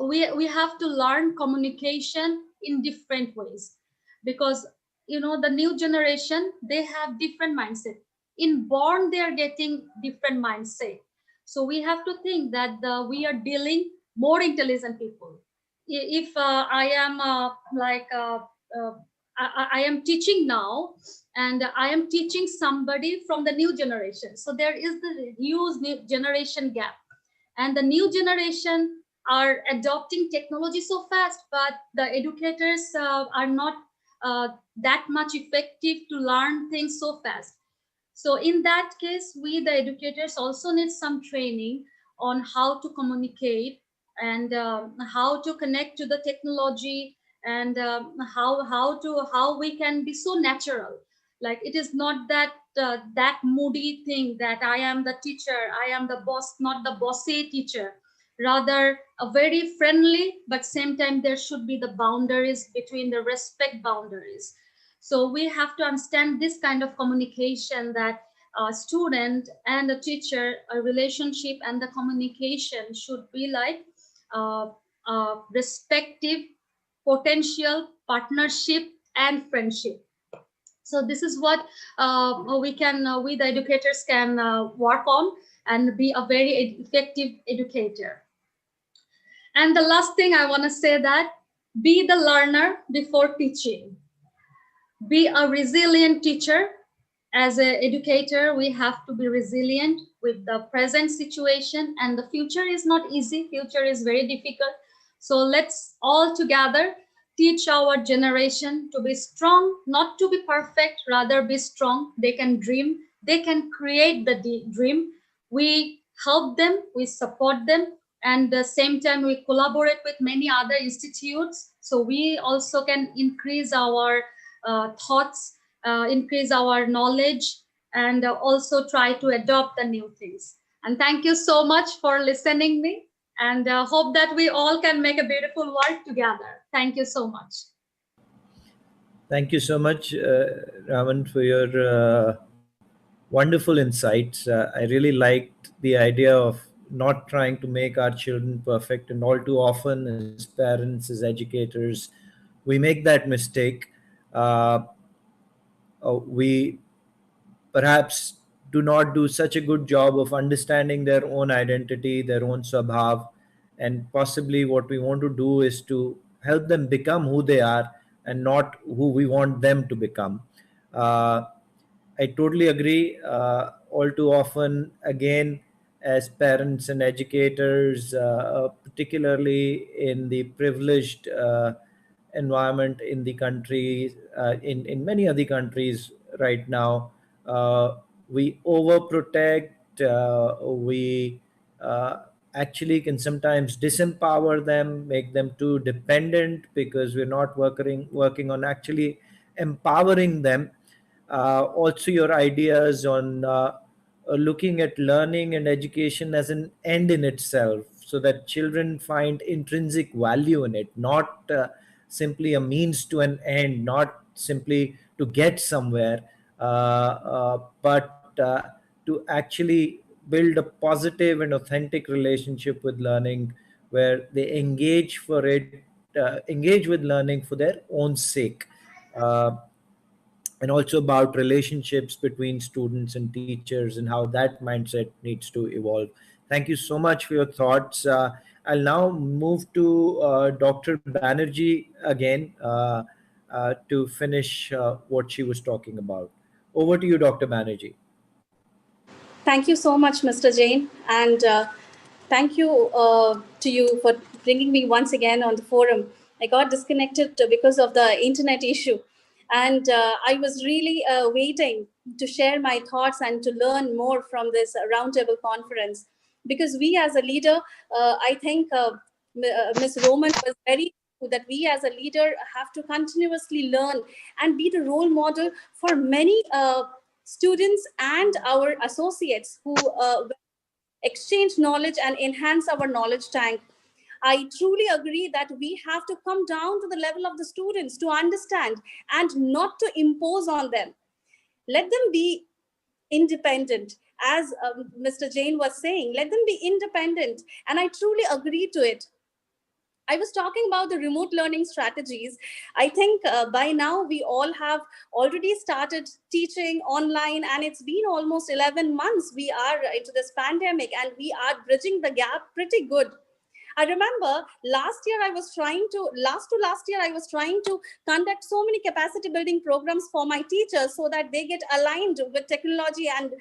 we have to learn communication in different ways, because the new generation, they have different mindset. In born, they are getting different mindset. So we have to think that we are dealing more intelligent people. If I am uh, I am teaching now, and I am teaching somebody from the new generation. So there is the huge new generation gap, and the new generation are adopting technology so fast, but the educators are not that much effective to learn things so fast. So in that case, we, the educators, also need some training on how to communicate, and how to connect to the technology, and how we can be so natural. Like, it is not that that moody thing that I am the teacher, I am the boss, not the bossy teacher. Rather, a very friendly, but same time there should be the boundaries, between the respect boundaries. So we have to understand this kind of communication, that a student and a teacher, a relationship and the communication should be like respective, potential, partnership, and friendship. So this is what we the educators can work on, and be a very effective educator. And the last thing I want to say, that be the learner before teaching. Be a resilient teacher. As an educator, we have to be resilient with the present situation, and the future is not easy. Future is very difficult. So let's all together teach our generation to be strong, not to be perfect, rather be strong. They can dream, they can create the dream. We help them, we support them, and at the same time we collaborate with many other institutes, so we also can increase our thoughts, increase our knowledge, and also try to adopt the new things. And thank you so much for listening me, and hope that we all can make a beautiful world together. Thank you so much.
Thank you so much, Raman, for your wonderful insights. I really liked the idea of not trying to make our children perfect, and all too often, as parents, as educators, we make that mistake. Uh, we perhaps do not do such a good job of understanding their own identity, their own swabhav, and possibly what we want to do is to help them become who they are and not who we want them to become. Uh, I totally agree. All too often, again, as parents and educators, particularly in the privileged environment in the country, in many other countries right now, we overprotect, we actually can sometimes disempower them, make them too dependent, because we're not working on actually empowering them. Also, your ideas on looking at learning and education as an end in itself, so that children find intrinsic value in it, not simply a means to an end, not simply to get somewhere, but to actually build a positive and authentic relationship with learning, where they engage with learning for their own sake. Uh, and also about relationships between students and teachers and how that mindset needs to evolve. Thank you so much for your thoughts. I'll now move to Dr. Banerjee again to finish what she was talking about. Over to you, Dr. Banerjee.
Thank you so much, Mr. Jain, and thank you to you for bringing me once again on the forum. I got disconnected because of the internet issue, and I was really waiting to share my thoughts and to learn more from this roundtable conference. Because we, as a leader, I think Ms. Roman was very true that we, as a leader, have to continuously learn and be the role model for many. Students and our associates who exchange knowledge and enhance our knowledge tank. I truly agree that we have to come down to the level of the students to understand and not to impose on them. Let them be independent. As Mr. Jain was saying, let them be independent. And I truly agree to it. I was talking about the remote learning strategies. I think by now we all have already started teaching online, and it's been almost 11 months we are into this pandemic, and we are bridging the gap pretty good. I remember last year I was trying to conduct so many capacity building programs for my teachers so that they get aligned with technology and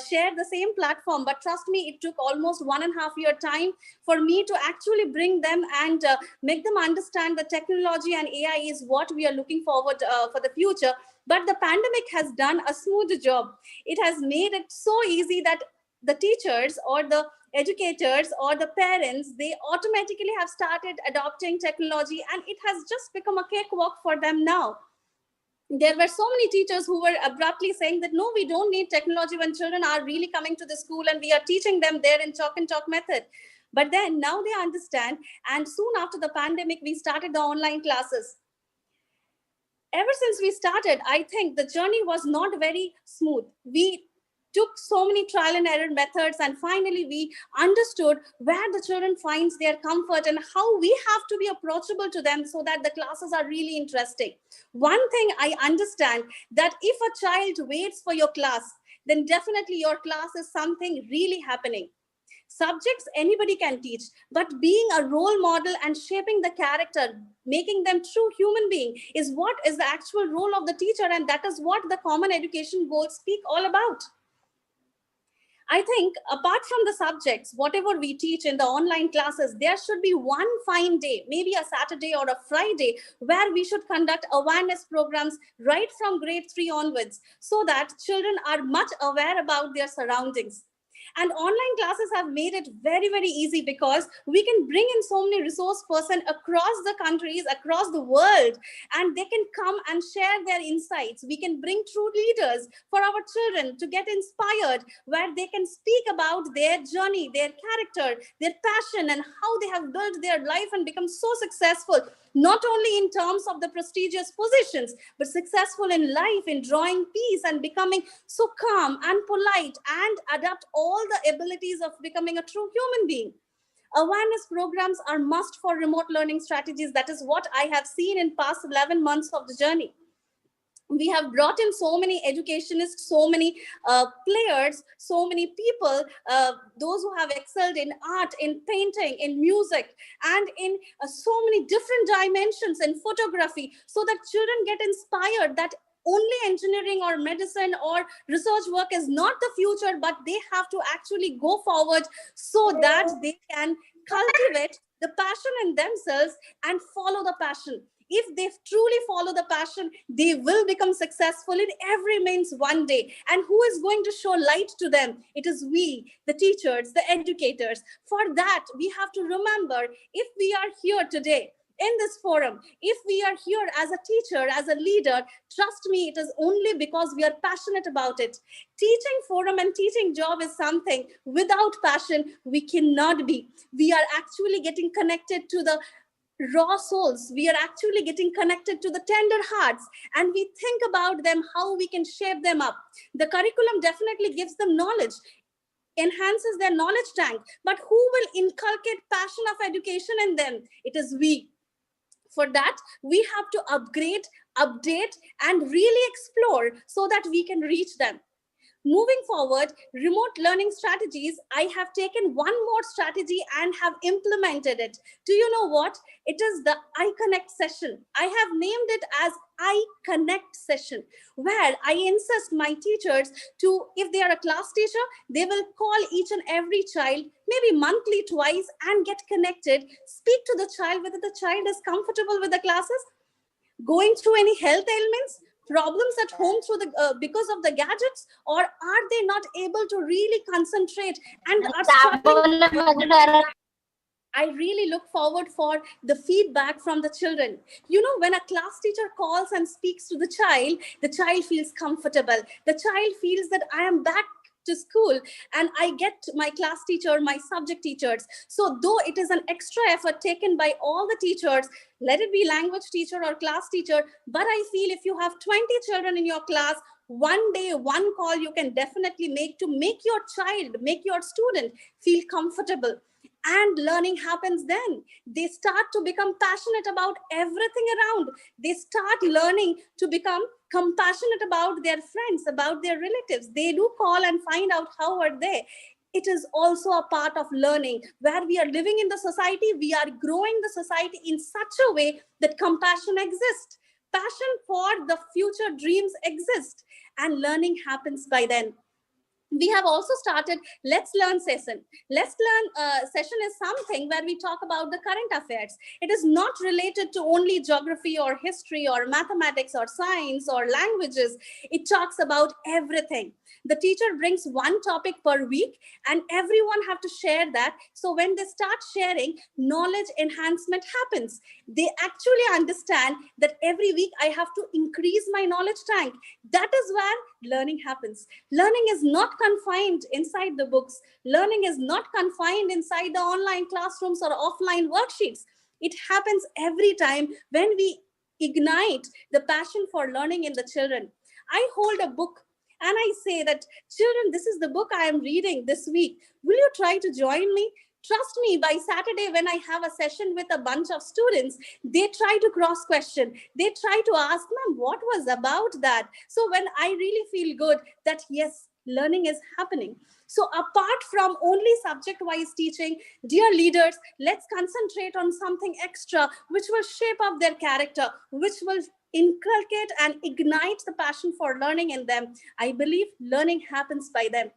share the same platform. But trust me, it took almost 1.5 year time for me to actually bring them and make them understand that technology and AI is what we are looking forward for the future. But the pandemic has done a smooth job. It has made it so easy that the teachers or the educators or the parents, they automatically have started adopting technology, and it has just become a cakewalk for them now. There were so many teachers who were abruptly saying that no, we don't need technology when children are really coming to the school and we are teaching them there in chalk and talk method. But then now they understand, and soon after the pandemic we started the online classes. Ever since we started, I think the journey was not very smooth. We took so many trial and error methods, and finally we understood where the children finds their comfort and how we have to be approachable to them so that the classes are really interesting. One thing I understand, that if a child waits for your class, then definitely your class is something really happening. Subjects anybody can teach, but being a role model and shaping the character, making them true human being, is what is the actual role of the teacher, and that is what the common education goals speak all about. I think apart from the subjects, whatever we teach in the online classes, there should be one fine day, maybe a Saturday or a Friday, where we should conduct awareness programs right from grade 3 onwards, so that children are much aware about their surroundings. And online classes have made it very, very easy, because we can bring in so many resource persons across the countries, across the world, and they can come and share their insights. We can bring true leaders for our children to get inspired, where they can speak about their journey, their character, their passion, and how they have built their life and become so successful, not only in terms of the prestigious positions, but successful in life, in drawing peace and becoming so calm and polite and adapt all the abilities of becoming a true human being. Awareness programs are must for remote learning strategies. That is what I have seen in past 11 months of the journey. We have brought in so many educationists, so many players, so many people, those who have excelled in art, in painting, in music, and in so many different dimensions in photography, so that children get inspired that only engineering or medicine or research work is not the future, but they have to actually go forward so that they can cultivate the passion in themselves and follow the passion.
If they truly follow the passion, they will become successful in every means one day. And who is going to show light to them? It is we, the teachers, the educators. For that, we have to remember, if we are here today in this forum, if we are here as a teacher, as a leader, trust me, it is only because we are passionate about it. Teaching forum and teaching job is something without passion we cannot be. We are actually getting connected to the raw souls. We are actually getting connected to the tender hearts, and we think about them, how we can shape them up. The curriculum definitely gives them knowledge, enhances their knowledge tank, but who will inculcate passion of education in them? It is we. For that, we have to upgrade, update, and really explore so that we can reach them. Moving forward, remote learning strategies, I have taken one more strategy and have implemented it. Do you know what? It is the I Connect session. I have named it as I Connect session, where I insist my teachers to, if they are a class teacher, they will call each and every child, maybe monthly twice, and get connected, speak to the child whether the child is comfortable with the classes, going through any health ailments, problems at home through the because of the gadgets, or are they not able to really concentrate and are struggling? I really look forward for the feedback from the children. You know, when a class teacher calls and speaks to the child feels comfortable. The child feels that I am back to school and I get my class teacher, my subject teachers. So though it is an extra effort taken by all the teachers, let it be language teacher or class teacher, but I feel if you have 20 children in your class, one day, one call you can definitely make to make your child, make your student feel comfortable. And learning happens then. They start to become passionate about everything around. They start learning to become compassionate about their friends, about their relatives. They do call and find out how are they. It is also a part of learning, where we are living in the society, we are growing the society in such a way that compassion exists. Passion for the future dreams exist, and learning happens by then. We have also started Let's Learn session. Let's Learn session is something where we talk about the current affairs. It is not related to only geography or history or mathematics or science or languages. It talks about everything. The teacher brings one topic per week and everyone have to share that. So when they start sharing, knowledge enhancement happens. They actually understand that every week I have to increase my knowledge tank. That is where learning happens. Learning is not confined inside the books. Learning is not confined inside the online classrooms or offline worksheets. It happens every time when we ignite the passion for learning in the children. I hold a book and I say that, children, this is the book I am reading this week. Will you try to join me? Trust me, by Saturday, when I have a session with a bunch of students, they try to cross question. They try to ask, ma'am, what was about that? So when I really feel good that, yes, learning is happening. So apart from only subject-wise teaching, dear leaders, let's concentrate on something extra, which will shape up their character, which will inculcate and ignite the passion for learning in them. I believe learning happens by them.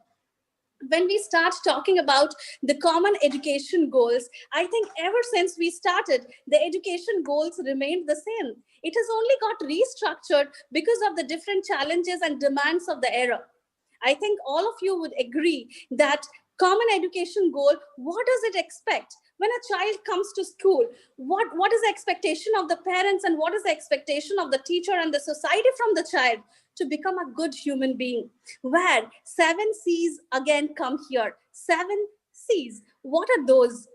When we start talking about the common education goals, I think ever since we started, the education goals remained the same. It has only got restructured because of the different challenges and demands of the era. I think all of you would agree that common education goal, what does it expect? When a child comes to school, what is the expectation of the parents and what is the expectation of the teacher and the society from the child? To become a good human being, where 7 C's again come here. 7 C's. What are those?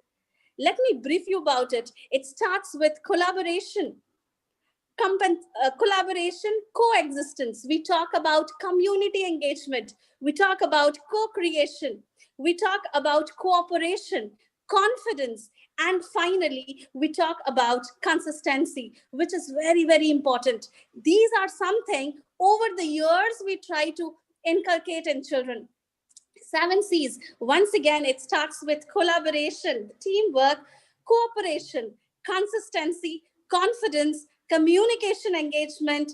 Let me brief you about it. It starts with collaboration, collaboration, coexistence. We talk about community engagement. We talk about co-creation. We talk about cooperation, confidence, and finally, we talk about consistency, which is very, very important. These are something over the years we try to inculcate in children. 7 C's. Once again, it starts with collaboration, teamwork, cooperation, consistency, confidence, communication engagement,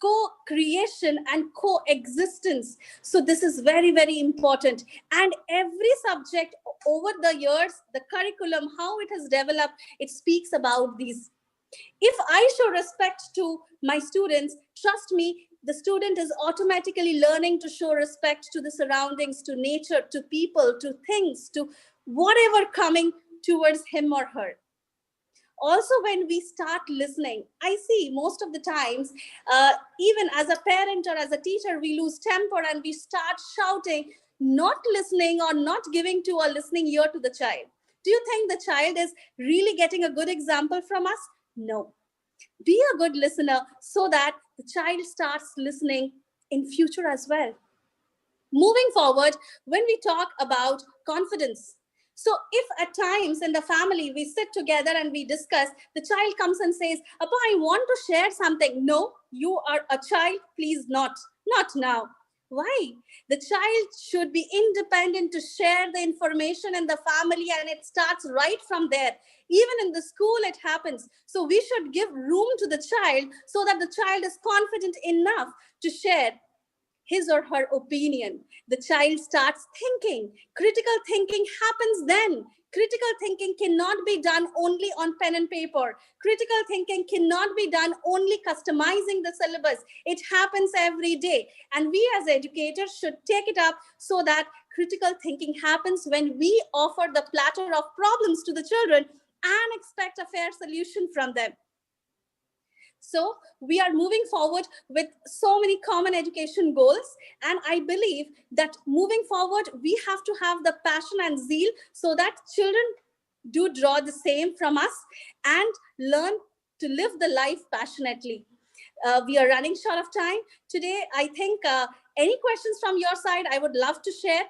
co-creation, and coexistence. So this is very, very important. And every subject over the years, the curriculum, how it has developed, it speaks about these If I show respect to my students, trust me, the student is automatically learning to show respect to the surroundings, to nature, to people, to things, to whatever coming towards him or her. Also, when we start listening, I see most of the times, even as a parent or as a teacher, we lose temper and we start shouting, not listening or not giving to a listening ear to the child. Do you think the child is really getting a good example from us? No. Be a good listener so that the child starts listening in future as well. Moving forward, when we talk about confidence, so if at times in the family we sit together and we discuss, the child comes and says, Appa, I want to share something. No, you are a child, please not now. Why? The child should be independent to share the information in the family, and it starts right from there. Even in the school, it happens. So we should give room to the child so that the child is confident enough to share his or her opinion. The child starts thinking. Critical thinking happens then. Critical thinking cannot be done only on pen and paper. Critical thinking cannot be done only customizing the syllabus. It happens every day. And we as educators should take it up so that critical thinking happens when we offer the platter of problems to the children and expect a fair solution from them. So we are moving forward with so many common education goals. And I believe that moving forward, we have to have the passion and zeal so that children do draw the same from us and learn to live the life passionately. We are running short of time today. I think any questions from your side, I would love to share.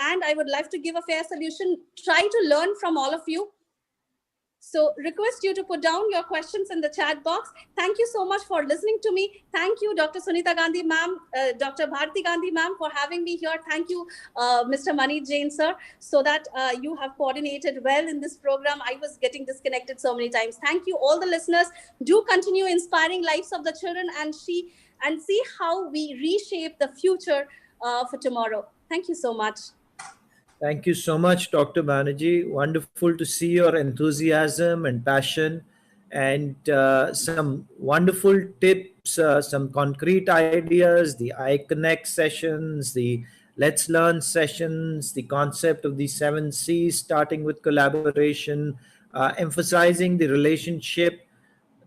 And I would love to give a fair solution. Try to learn from all of you. So request you to put down your questions in the chat box. Thank you so much for listening to me. Thank you, Dr. Sunita Gandhi ma'am, Dr. Bharti Gandhi ma'am, for having me here. Thank you, Mr. Mani Jain sir, so that you have coordinated well in this program. I was getting disconnected so many times. Thank you, all the listeners. Do continue inspiring lives of the children and see how we reshape the future for tomorrow. Thank you so much.
Thank you so much, Dr. Banerjee. Wonderful to see your enthusiasm and passion, and some wonderful tips, some concrete ideas, the iConnect sessions, the Let's Learn sessions, the concept of the 7 C's, starting with collaboration, emphasizing the relationship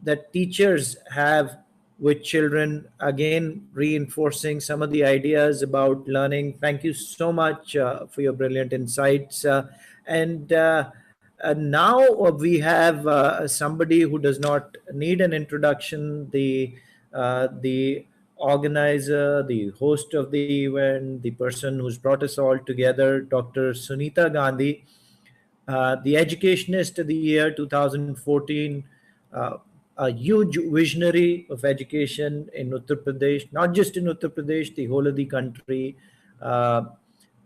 that teachers have with children, again reinforcing some of the ideas about learning. Thank you so much for your brilliant insights. And now we have somebody who does not need an introduction, the organizer, the host of the event, the person who's brought us all together, Dr. Sunita Gandhi, the Educationist of the Year 2014, a huge visionary of education in Uttar Pradesh, not just in Uttar Pradesh, the whole of the country. Uh,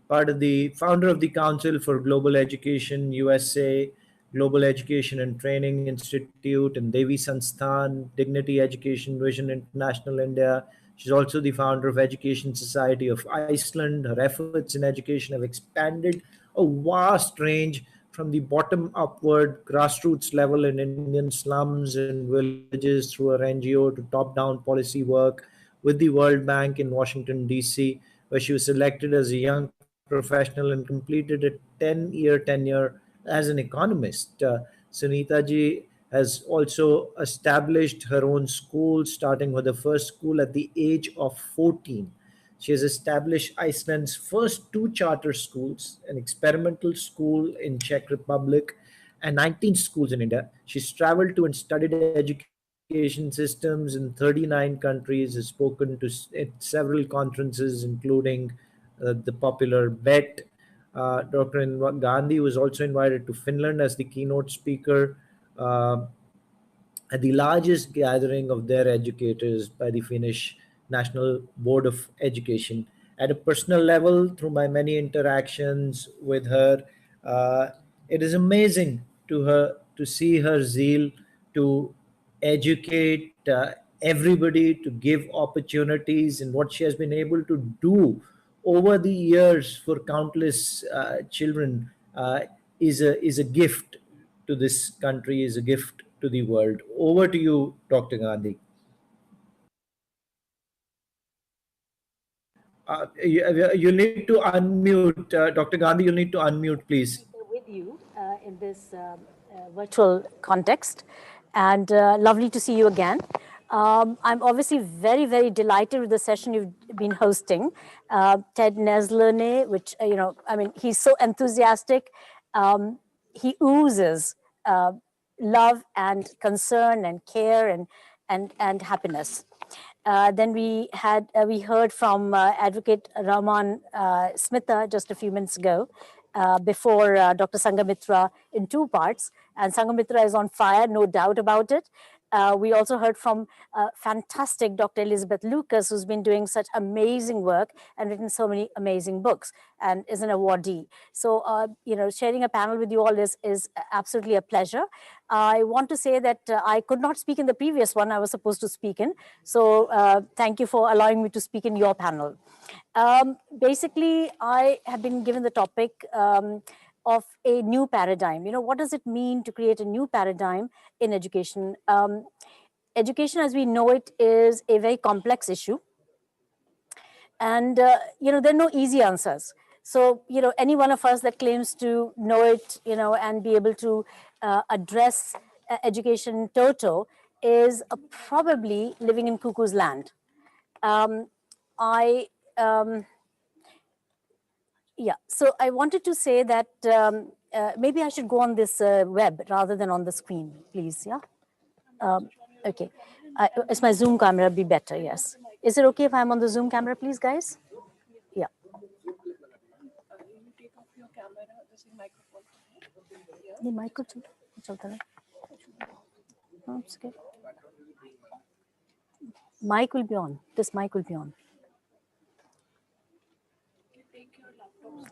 Part of the founder of the Council for Global Education USA, Global Education and Training Institute, and Devi Sansthan, Dignity Education Vision International India. She's also the founder of Education Society of Iceland. Her efforts in education have expanded a vast range from the bottom upward grassroots level in Indian slums and villages through her NGO to top down policy work with the World Bank in Washington, D.C., where she was selected as a young professional and completed a 10-year tenure as an economist. Sunita ji has also established her own school, starting with the first school at the age of 14. She has established Iceland's first 2 charter schools, an experimental school in Czech Republic, and 19 schools in India. She's traveled to and studied education systems in 39 countries, has spoken to at several conferences, including the popular BET. Dr. Gandhi was also invited to Finland as the keynote speaker at the largest gathering of their educators by the Finnish National Board of Education. At a personal level, through my many interactions with her, it is amazing to see her zeal to educate everybody, to give opportunities, and what she has been able to do over the years for countless children is a gift to this country, is a gift to the world. Over to you, Dr. Gandhi. You need to unmute, Dr. Gandhi. You need to unmute, please.
With you in this virtual context, and lovely to see you again. I'm obviously very, very delighted with the session you've been hosting. Ted Neslane, which, I mean, he's so enthusiastic. He oozes love and concern and care and happiness. Then we heard from Advocate Raman Smitha just a few minutes ago, before Dr. Sangamitra in two parts, and Sangamitra is on fire, no doubt about it. We also heard from fantastic Dr. Elizabeth Lucas, who's been doing such amazing work and written so many amazing books and is an awardee. So, sharing a panel with you all is absolutely a pleasure. I want to say that I could not speak in the previous one I was supposed to speak in. So thank you for allowing me to speak in your panel. Basically, I have been given the topic of a new paradigm. What does it mean to create a new paradigm in education? Education as we know it is a very complex issue. And, there are no easy answers. So, any one of us that claims to know it, and be able to address education toto is probably living in cuckoo's land. Yeah, so I wanted to say that maybe I should go on this web rather than on the screen, please, yeah? Okay, is my Zoom camera be better, yes. Is it okay if I'm on the Zoom camera, please, guys? Yeah. The mic को चलता है. No, it's okay. Mic will be on. This mic will be on.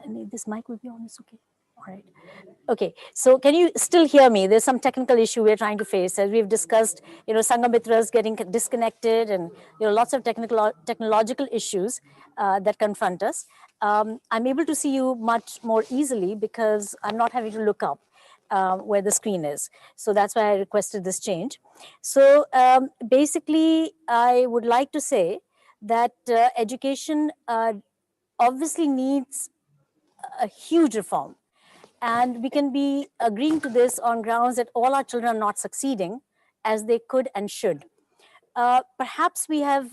And this mic will be on. It's okay. All right. Okay, so can you still hear me? There's some technical issue we're trying to face. As we've discussed, Sanghamitra's getting disconnected and, lots of technological issues that confront us. I'm able to see you much more easily because I'm not having to look up where the screen is. So that's why I requested this change. So basically, I would like to say that education obviously needs a huge reform. And we can be agreeing to this on grounds that all our children are not succeeding as they could and should. Perhaps we have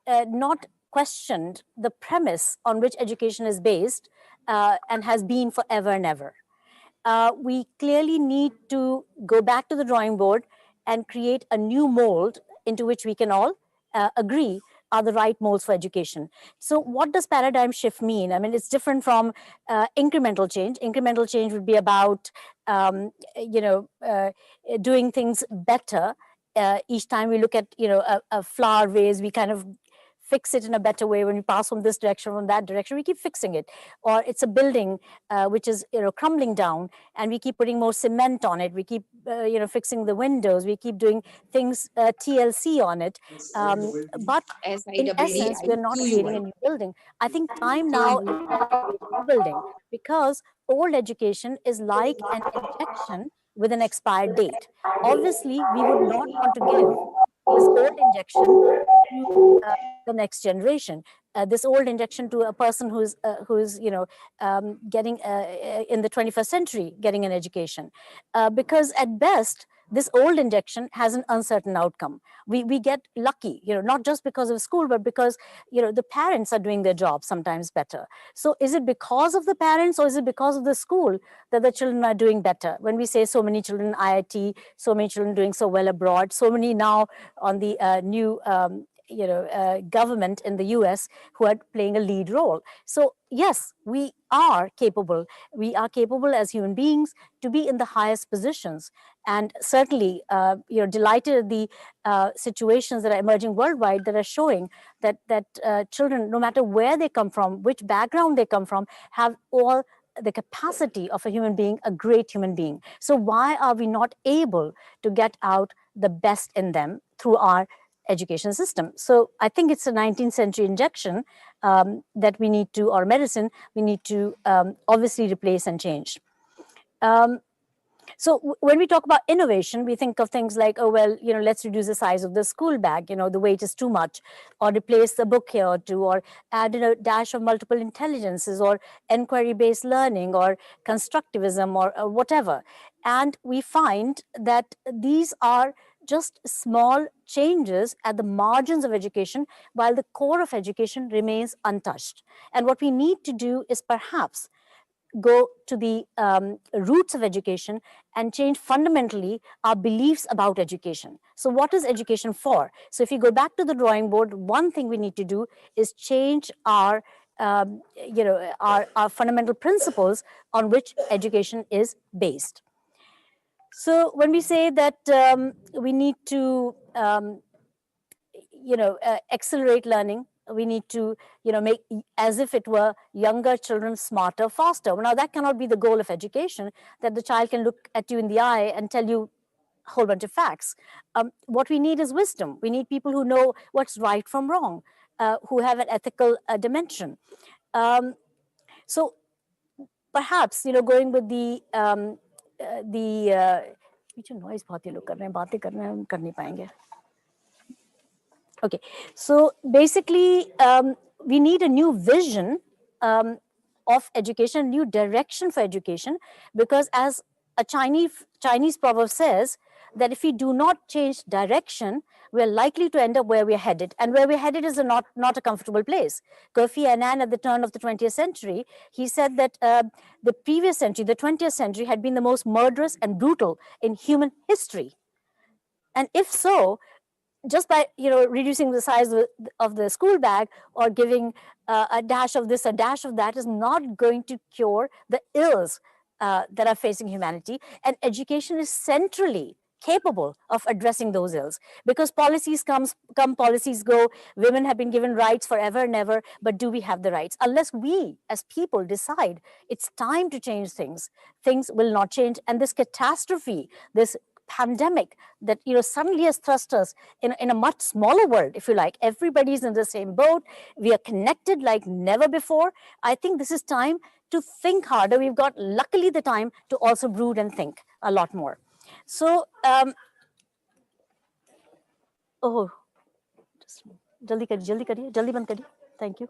not questioned the premise on which education is based and has been forever and ever. We clearly need to go back to the drawing board and create a new mold into which we can all agree are the right molds for education. So what does paradigm shift mean? I mean, it's different from incremental change. Incremental change would be about, doing things better. Each time we look at, a flower vase, we kind of fix it in a better way. When we pass from this direction, from that direction, we keep fixing it. Or it's a building which is crumbling down, and we keep putting more cement on it. We keep fixing the windows. We keep doing things TLC on it. But in essence, we're not creating a new building. I think time now is to create a new building, because old education is like an injection with an expired date. Obviously, we would not want to give this old injection to the next generation. This old injection to a person who's getting in the 21st century, getting an education, because at best this old injection has an uncertain outcome. We get lucky, not just because of school, but because the parents are doing their job sometimes better. So is it because of the parents, or is it because of the school that the children are doing better? When we say so many children in IIT, so many children doing so well abroad, so many now on the new government in the US who are playing a lead role. So yes, we are capable. We are capable as human beings to be in the highest positions. And certainly, delighted at the situations that are emerging worldwide that are showing that children, no matter where they come from, which background they come from, have all the capacity of a human being, a great human being. So why are we not able to get out the best in them through our education system? So I think it's a 19th century injection that we need to, or medicine, we need to obviously replace and change. So when we talk about innovation, we think of things like, oh, well, let's reduce the size of the school bag, the weight is too much, or replace the book here or two, or add in a dash of multiple intelligences, or inquiry-based learning, or constructivism, or whatever. And we find that these are just small changes at the margins of education, while the core of education remains untouched. And what we need to do is perhaps go to the roots of education and change fundamentally our beliefs about education. So what is education for? So if you go back to the drawing board, one thing we need to do is change our our fundamental principles on which education is based. So when we say that we need to accelerate learning, we need to make as if it were younger children smarter faster. Now that cannot be the goal of education, that the child can look at you in the eye and tell you a whole bunch of facts. What we need is wisdom. We need people who know what's right from wrong, who have an ethical dimension. So perhaps going with the noise बहुत ही लोग कर रहे हैं, बातें कर रहे हैं, हम कर नहीं पाएंगे. Okay, so basically, we need a new vision of education, new direction for education, because as a Chinese proverb says, that if we do not change direction, we're likely to end up where we're headed. And where we're headed is not a comfortable place. Kofi Annan, at the turn of the 20th century, he said that the previous century, the 20th century, had been the most murderous and brutal in human history. And if so, just by reducing the size of the school bag, or giving a dash of this, a dash of that, is not going to cure the ills that are facing humanity. And education is centrally capable of addressing those ills, because policies come, policies go. Women have been given rights forever and ever, but do we have the rights? Unless we as people decide it's time to change things, things will not change. And this catastrophe, this pandemic that suddenly has thrust us in a much smaller world, if you like. Everybody's in the same boat. We are connected like never before. I think this is time to think harder. We've got, luckily, the time to also brood and think a lot more. So, jaldi kariye, jaldi band kariye. Thank you.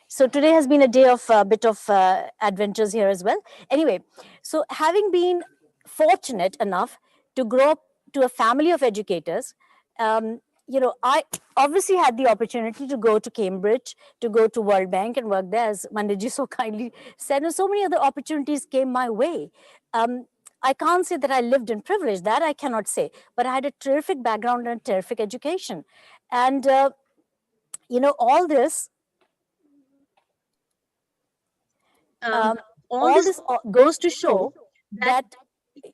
So today has been a day of a bit of adventures here as well. Anyway, so having been fortunate enough to grow up to a family of educators, I obviously had the opportunity to go to Cambridge, to go to World Bank and work there, as Mandaji so kindly said, and so many other opportunities came my way. I can't say that I lived in privilege, that I cannot say, but I had a terrific background and a terrific education. And, all this, all this goes to show that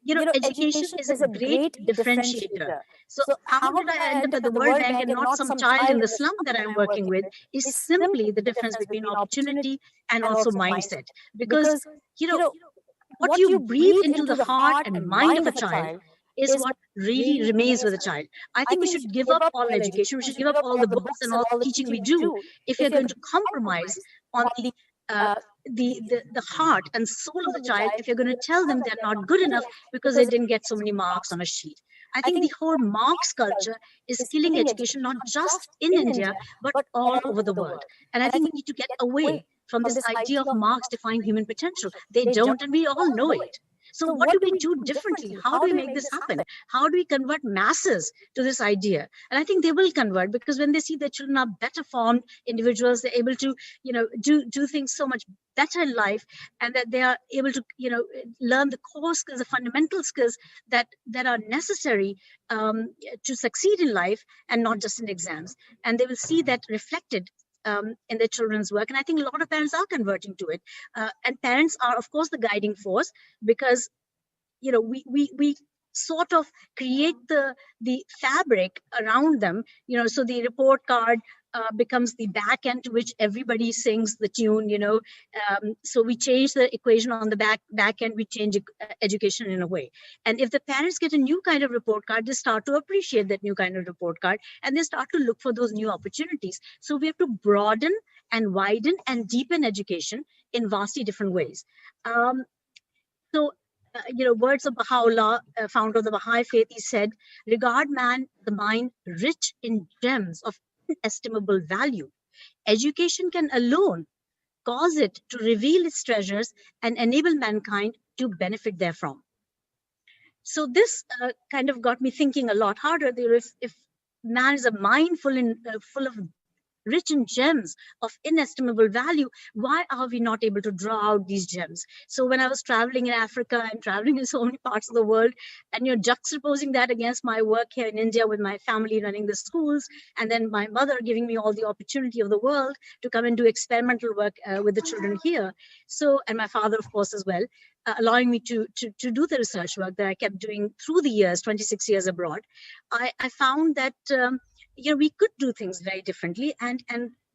education is a great differentiator.
So how did I end up at the World Bank and not some child in the slum that I'm working with is simply the difference between opportunity and also mindset. Because, what you breathe into the heart and mind of a child is what really remains with a child. I think we should give up all education. We should give up all the books and all the teaching we do if you're going to compromise on the heart and soul of the child, if you're going to tell them they're not good enough because they didn't get so many marks on a sheet. I think the whole marks culture is killing education, not just in India, but all over the world. And I think we need to get away from this idea of marks define human potential. They don't, and we all know it. So what do we do differently? How do we make this happen? How do we convert masses to this idea? And I think they will convert, because when they see their children are better formed individuals, they're able to, do things so much better in life, and that they are able to, learn the core skills, the fundamental skills that are necessary to succeed in life, and not just in exams. And they will see that reflected in their children's work. And I think a lot of parents are converting to it. And parents are, of course, the guiding force, because, we sort of create the fabric around them, so the report card becomes the back end to which everybody sings the tune, so we change the equation on the back end, we change education in a way. And if the parents get a new kind of report card, they start to appreciate that new kind of report card, and they start to look for those new opportunities. So we have to broaden and widen and deepen education in vastly different ways. So words of Baha'u'llah, founder of the Baha'i faith. He said, regard man, the mind, rich in gems of inestimable value. Education can alone cause it to reveal its treasures and enable mankind to benefit therefrom. So this kind of got me thinking a lot harder. If man is a mind full of rich in gems of inestimable value, why are we not able to draw out these gems? So when I was traveling in Africa, I'm traveling in so many parts of the world, and you're juxtaposing that against my work here in India with my family running the schools, and then my mother giving me all the opportunity of the world to come and do experimental work with the children here. So, and my father, of course, as well, allowing me to do the research work that I kept doing through the years, 26 years abroad. I found that we could do things very differently and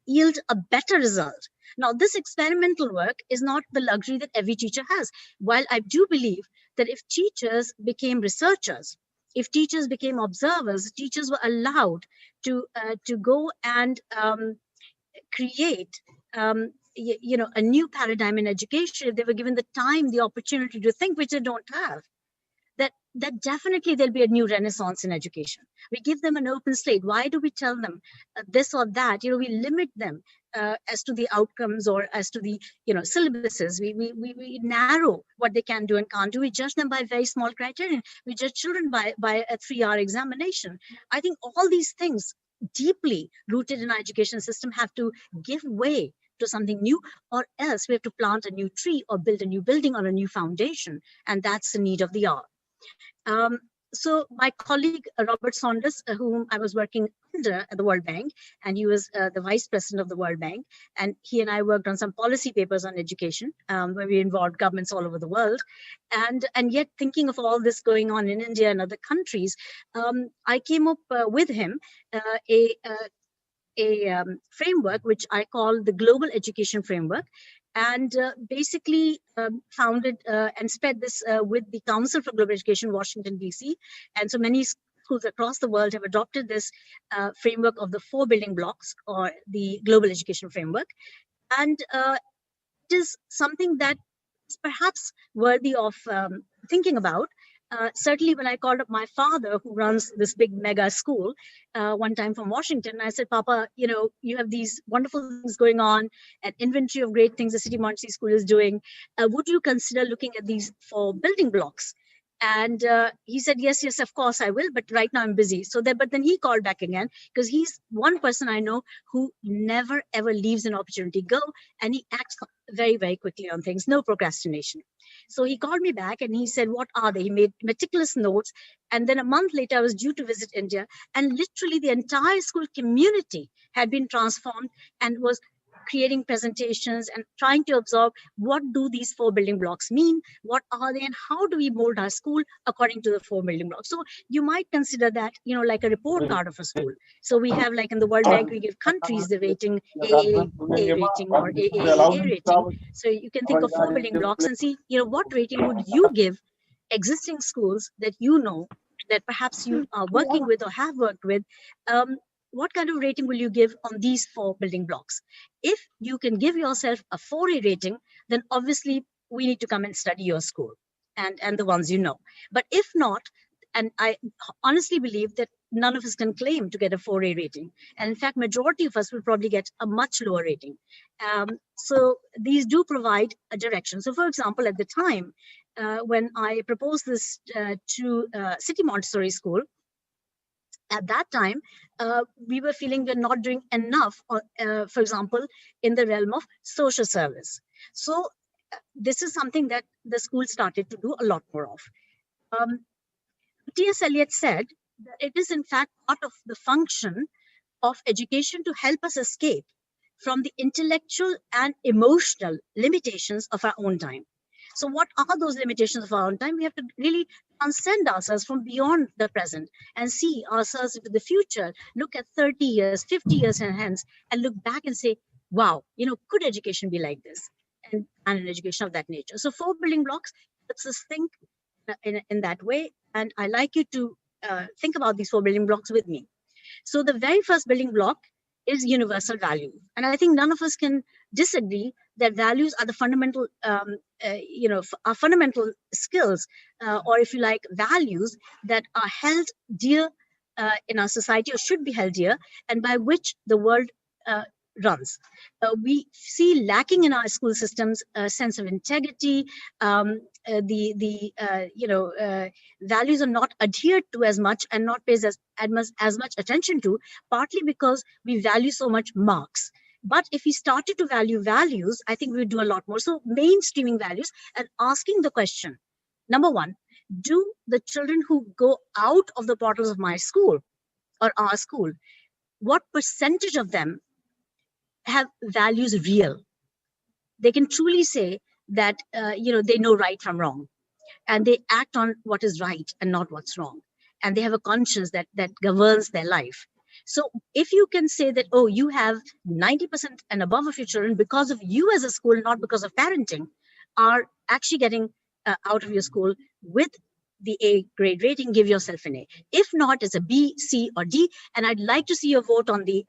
yield a better result. Now, this experimental work is not the luxury that every teacher has. While I do believe that if teachers became researchers, if teachers became observers, teachers were allowed to go and create a new paradigm in education, if they were given the time, the opportunity to think, which they don't have, that definitely there'll be a new renaissance in education. We give them an open slate. Why do we tell them this or that? We limit them as to the outcomes or as to the syllabuses. We narrow what they can do and can't do. We judge them by very small criteria. We judge children by a 3-hour examination. I think all these things deeply rooted in our education system have to give way to something new, or else we have to plant a new tree or build a new building or a new foundation. And that's the need of the hour. So my colleague, Robert Saunders, whom I was working under at the World Bank, and he was the vice president of the World Bank, and he and I worked on some policy papers on education, where we involved governments all over the world. And yet, thinking of all this going on in India and other countries, I came up with him a framework which I call the Global Education Framework, and basically founded and spread this with the Council for Global Education, Washington, D.C. And so many schools across the world have adopted this framework of the 4 building blocks, or the Global Education Framework. And it is something that is perhaps worthy of thinking about. Certainly when I called up my father, who runs this big mega school, one time from Washington, I said, Papa, you have these wonderful things going on, an inventory of great things the City Montessori School is doing. Would you consider looking at these 4 building blocks? And he said, yes, of course I will, but right now I'm busy. But then he called back again, because he's one person I know who never ever leaves an opportunity go, and he acts very, very quickly on things, no procrastination. So he called me back and he said, what are they? He made meticulous notes. And then a month later, I was due to visit India, and literally the entire school community had been transformed and was creating presentations and trying to absorb, what do these 4 building blocks mean? What are they, and how do we mold our school according to the 4 building blocks? So you might consider that, like a report card of a school. So we have, like in the World Bank, we give countries the rating, AA rating or AAA rating. So you can think of 4 building blocks and see, what rating would you give existing schools that that perhaps you are working with or have worked with. What kind of rating will you give on these 4 building blocks? If you can give yourself a 4A rating, then obviously we need to come and study your school and the ones you know. But if not, and I honestly believe that none of us can claim to get a 4A rating. And in fact, majority of us will probably get a much lower rating. So these do provide a direction. So for example, at the time when I proposed this to City Montessori School, at that time, we were feeling we're not doing enough, for example, in the realm of social service. So this is something that the school started to do a lot more of. T.S. Eliot said that it is in fact part of the function of education to help us escape from the intellectual and emotional limitations of our own time. So what are those limitations of our own time? We have to really transcend ourselves from beyond the present and see ourselves into the future, look at 30 years, 50 years in hence, and look back and say, wow, could education be like this? And an education of that nature. So 4 building blocks helps us think in that way. And I like you to think about these 4 building blocks with me. So the very first building block is universal value. And I think none of us can disagree that values are the fundamental, are fundamental skills, or if you like, values that are held dear in our society, or should be held dear, and by which the world runs. We see lacking in our school systems a sense of integrity. Values are not adhered to as much and not paid as much attention to, partly because we value so much marks. But if we started to value values, I think we would do a lot more. So mainstreaming values and asking the question, number one, do the children who go out of the portals of my school or our school, what percentage of them have values real? They can truly say that, they know right from wrong, and they act on what is right and not what's wrong. And they have a conscience that governs their life. So if you can say that, oh, you have 90% and above of your children because of you as a school, not because of parenting, are actually getting out of your school with the A grade rating, give yourself an A. If not, it's a B, C, or D. And I'd like to see your vote on the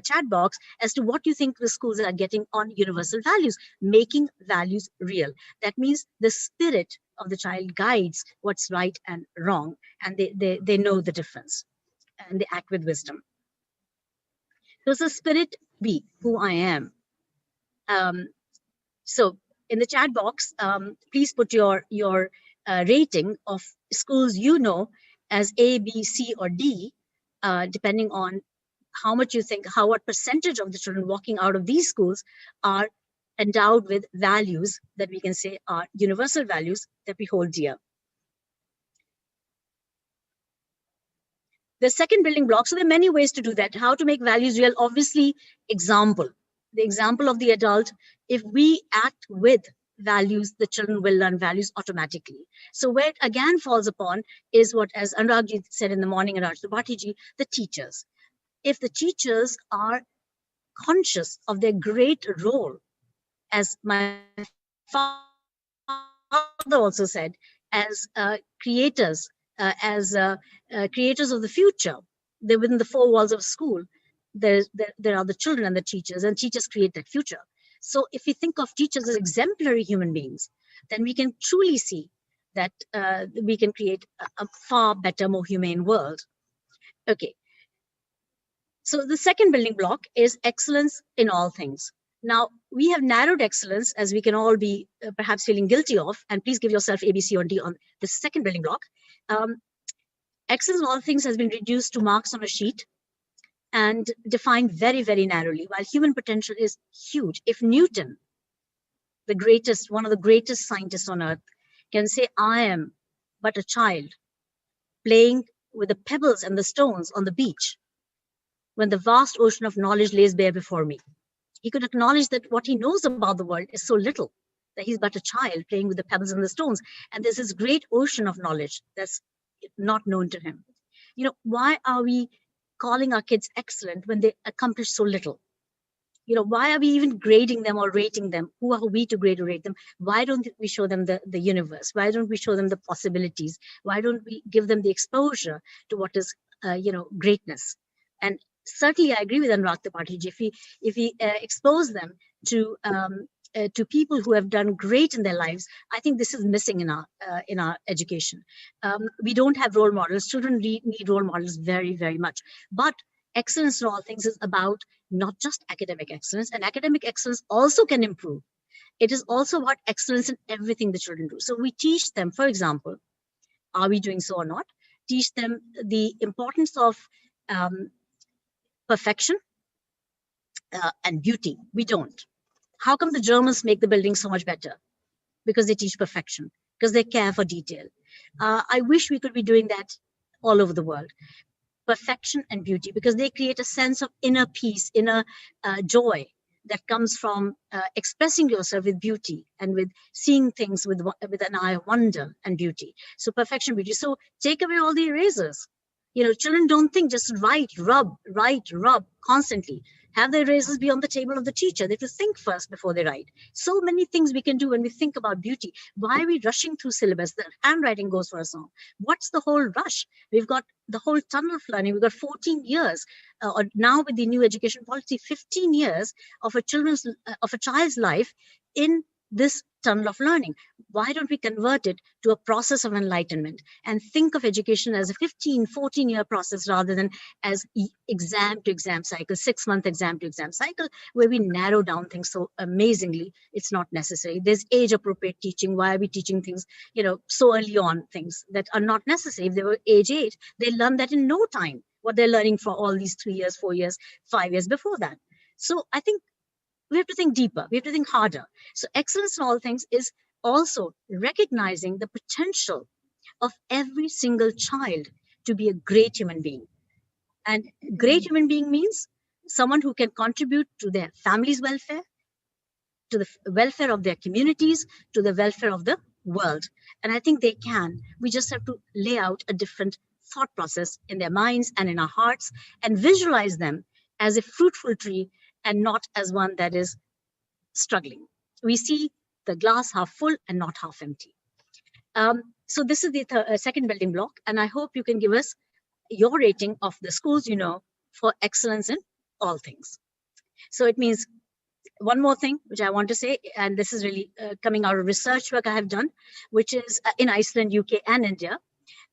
chat box as to what you think the schools are getting on universal values, making values real. That means the spirit of the child guides what's right and wrong, and they know the difference, and they act with wisdom. Does the spirit be who I am? So in the chat box, please put your rating of schools you know as A, B, C, or D, depending on how much you think, what percentage of the children walking out of these schools are endowed with values that we can say are universal values that we hold dear. The second building block, so there are many ways to do that. How to make values real? Obviously, example. The example of the adult. If we act with values, the children will learn values automatically. So where it again falls upon is what, as Anuragji said in the morning, and Bhatiji, the teachers. If the teachers are conscious of their great role, as my father also said, as creators, creators of the future, they're within the four walls of school. There are the children and the teachers create that future. So if we think of teachers as exemplary human beings, then we can truly see that we can create a far better, more humane world. Okay. So the second building block is excellence in all things. Now, we have narrowed excellence, as we can all be perhaps feeling guilty of, and please give yourself A, B, C, or D on the second building block. Excellence in all things has been reduced to marks on a sheet and defined very, very narrowly, while human potential is huge. If Newton, one of the greatest scientists on earth, can say, I am but a child playing with the pebbles and the stones on the beach, when the vast ocean of knowledge lays bare before me, he could acknowledge that what he knows about the world is so little, that he's but a child playing with the pebbles and the stones. And there's this great ocean of knowledge that's not known to him. Why are we calling our kids excellent when they accomplish so little? Why are we even grading them or rating them? Who are we to grade or rate them? Why don't we show them the universe? Why don't we show them the possibilities? Why don't we give them the exposure to what is, greatness? And certainly, I agree with Anurag Tripathi. If we expose them to people who have done great in their lives, I think this is missing in our education. We don't have role models. Children need role models very, very much. But excellence in all things is about not just academic excellence, and academic excellence also can improve. It is also about excellence in everything the children do. So we teach them, for example, are we doing so or not? Teach them the importance of perfection and beauty. We don't. How come the Germans make the buildings so much better? Because they teach perfection, because they care for detail. I wish we could be doing that all over the world. Perfection and beauty, because they create a sense of inner peace, inner joy that comes from expressing yourself with beauty and with seeing things with an eye of wonder and beauty. So perfection, beauty. So take away all the erasers. Children don't think, just write, rub constantly. Have the erasers be on the table of the teacher. They have to think first before they write. So many things we can do when we think about beauty. Why are we rushing through syllabus? The handwriting goes for a song. What's the whole rush? We've got the whole tunnel of learning. We've got 14 years, or now with the new education policy, 15 years of a child's life in this tunnel of learning. Why don't we convert it to a process of enlightenment and think of education as a 15, 14-year process rather than as exam to exam cycle, 6-month exam to exam cycle, where we narrow down things so amazingly. It's not necessary. There's age appropriate teaching. Why are we teaching things, so early on, things that are not necessary? If they were age 8, they learn that in no time, what they're learning for all these 3 years, 4 years, 5 years before that. So I think we have to think deeper. We have to think harder. So excellence in all things is also recognizing the potential of every single child to be a great human being. And great human being means someone who can contribute to their family's welfare, to the welfare of their communities, to the welfare of the world. And I think they can. We just have to lay out a different thought process in their minds and in our hearts and visualize them as a fruitful tree and not as one that is struggling. We see the glass half full and not half empty. So this is the second building block, and I hope you can give us your rating of the schools for excellence in all things. So it means one more thing which I want to say, and this is really coming out of research work I have done, which is in Iceland, UK, and India.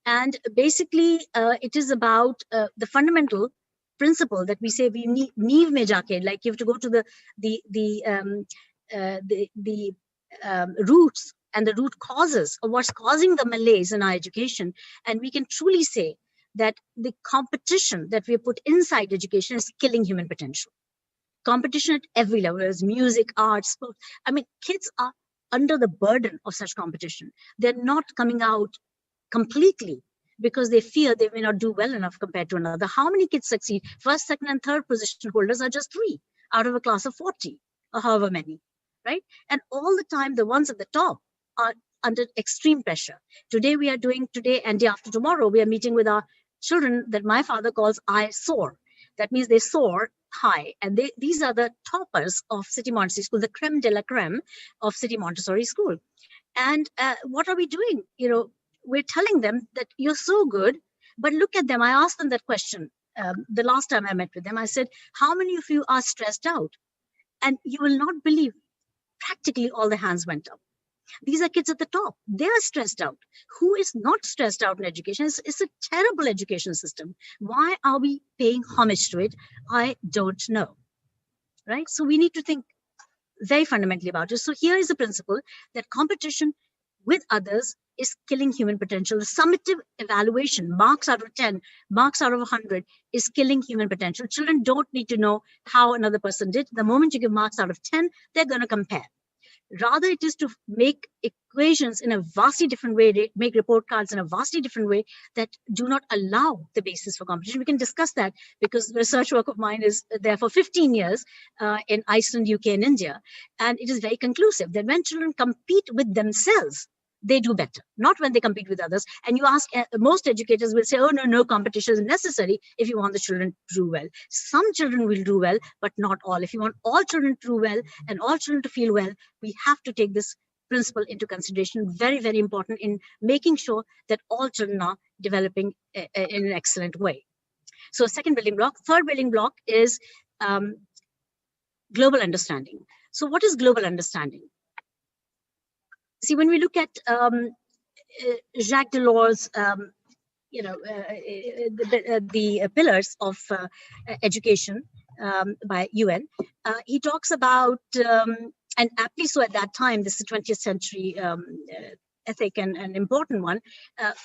And basically, it is about the fundamental principle that we say we need mein jaake, like you have to go to the roots and the root causes of what's causing the malaise in our education. And we can truly say that the competition that we put inside education is killing human potential. Competition at every level, as music, art, sports. I mean, kids are under the burden of such competition. They're not coming out completely because they fear they may not do well enough compared to another. How many kids succeed? First, second, and third position holders are just 3 out of a class of 40 or however many, right? And all the time, the ones at the top are under extreme pressure. Today and day after tomorrow, we are meeting with our children that my father calls I soar. That means they soar high. And these are the toppers of City Montessori School, the creme de la creme of City Montessori School. And what are we doing? We're telling them that you're so good, but look at them. I asked them that question the last time I met with them. I said, how many of you are stressed out? And you will not believe, practically all the hands went up. These are kids at the top. They are stressed out. Who is not stressed out in education? It's a terrible education system. Why are we paying homage to it? I don't know, right? So we need to think very fundamentally about it. So here is the principle that competition with others is killing human potential. The summative evaluation, marks out of 10, marks out of 100, is killing human potential. Children don't need to know how another person did. The moment you give marks out of 10, they're going to compare. Rather, it is to make equations in a vastly different way, make report cards in a vastly different way that do not allow the basis for competition. We can discuss that because the research work of mine is there for 15 years in Iceland, UK, and India. And it is very conclusive that when children compete with themselves, they do better, not when they compete with others. And you ask, most educators will say, oh, no, competition is necessary if you want the children to do well. Some children will do well, but not all. If you want all children to do well and all children to feel well, we have to take this principle into consideration. Very, very important in making sure that all children are developing in an excellent way. So second building block. Third building block is global understanding. So what is global understanding? See, when we look at Jacques Delors' the pillars of education by UN, he talks about, and aptly so at that time, this is 20th century ethic and an important one,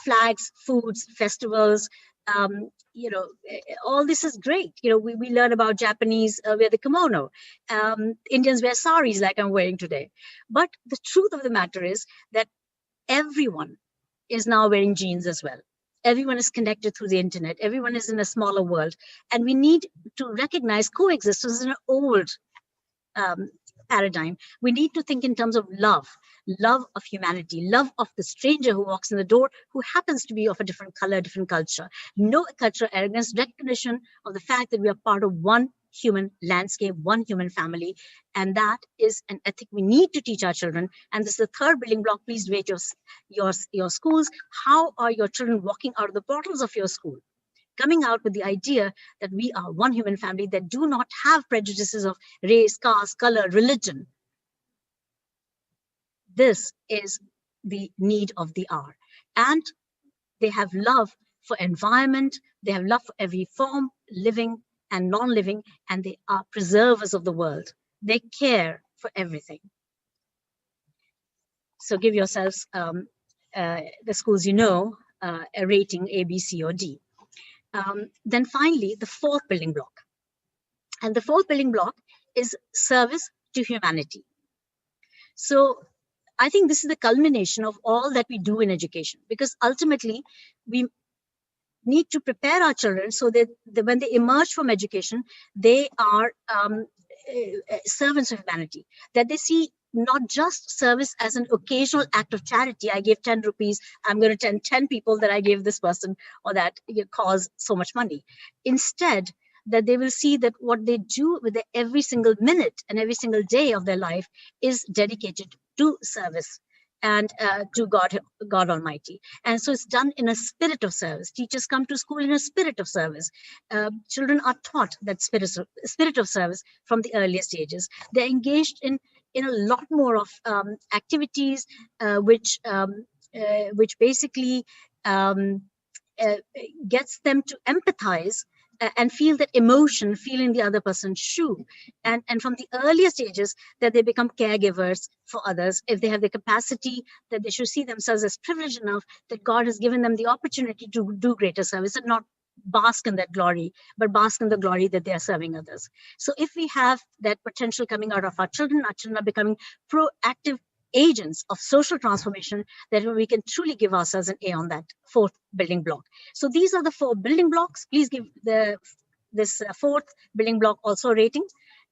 flags, foods, festivals, all this is great. We learn about Japanese wear the kimono. Indians wear saris like I'm wearing today. But the truth of the matter is that everyone is now wearing jeans as well. Everyone is connected through the internet. Everyone is in a smaller world. And we need to recognize coexistence in an old paradigm. We need to think in terms of love of humanity, love of the stranger who walks in the door, who happens to be of a different color, different culture. No cultural arrogance, recognition of the fact that we are part of one human landscape, one human family. And that is an ethic we need to teach our children. And this is the third building block. Please rate your schools. How are your children walking out of the portals of your school? Coming out with the idea that we are one human family that do not have prejudices of race, caste, color, religion. This is the need of the hour. And they have love for environment, they have love for every form, living and non-living, and they are preservers of the world. They care for everything. So give yourselves, the schools you know, a rating A, B, C, or D. Then finally, the fourth building block. And the fourth building block is service to humanity. So I think this is the culmination of all that we do in education, because ultimately we need to prepare our children so that when they emerge from education, they are servants of humanity, that they see not just service as an occasional act of charity. I gave 10 rupees, I'm going to tell 10 people that I gave this person or that cause so much money. Instead, that they will see that what they do with every single minute and every single day of their life is dedicated to service and to God Almighty. And so it's done in a spirit of service. Teachers come to school in a spirit of service. Children are taught that spirit of service from the earliest ages. They're engaged in a lot more of activities which basically gets them to empathize and feel that emotion, feeling the other person's shoe. And from the earliest ages that they become caregivers for others, if they have the capacity, that they should see themselves as privileged enough that God has given them the opportunity to do greater service and not bask in that glory, but bask in the glory that they are serving others. So if we have that potential coming out of our children are becoming proactive agents of social transformation, that we can truly give ourselves an A on that fourth building block. So these are the four building blocks. Please give this fourth building block also a rating.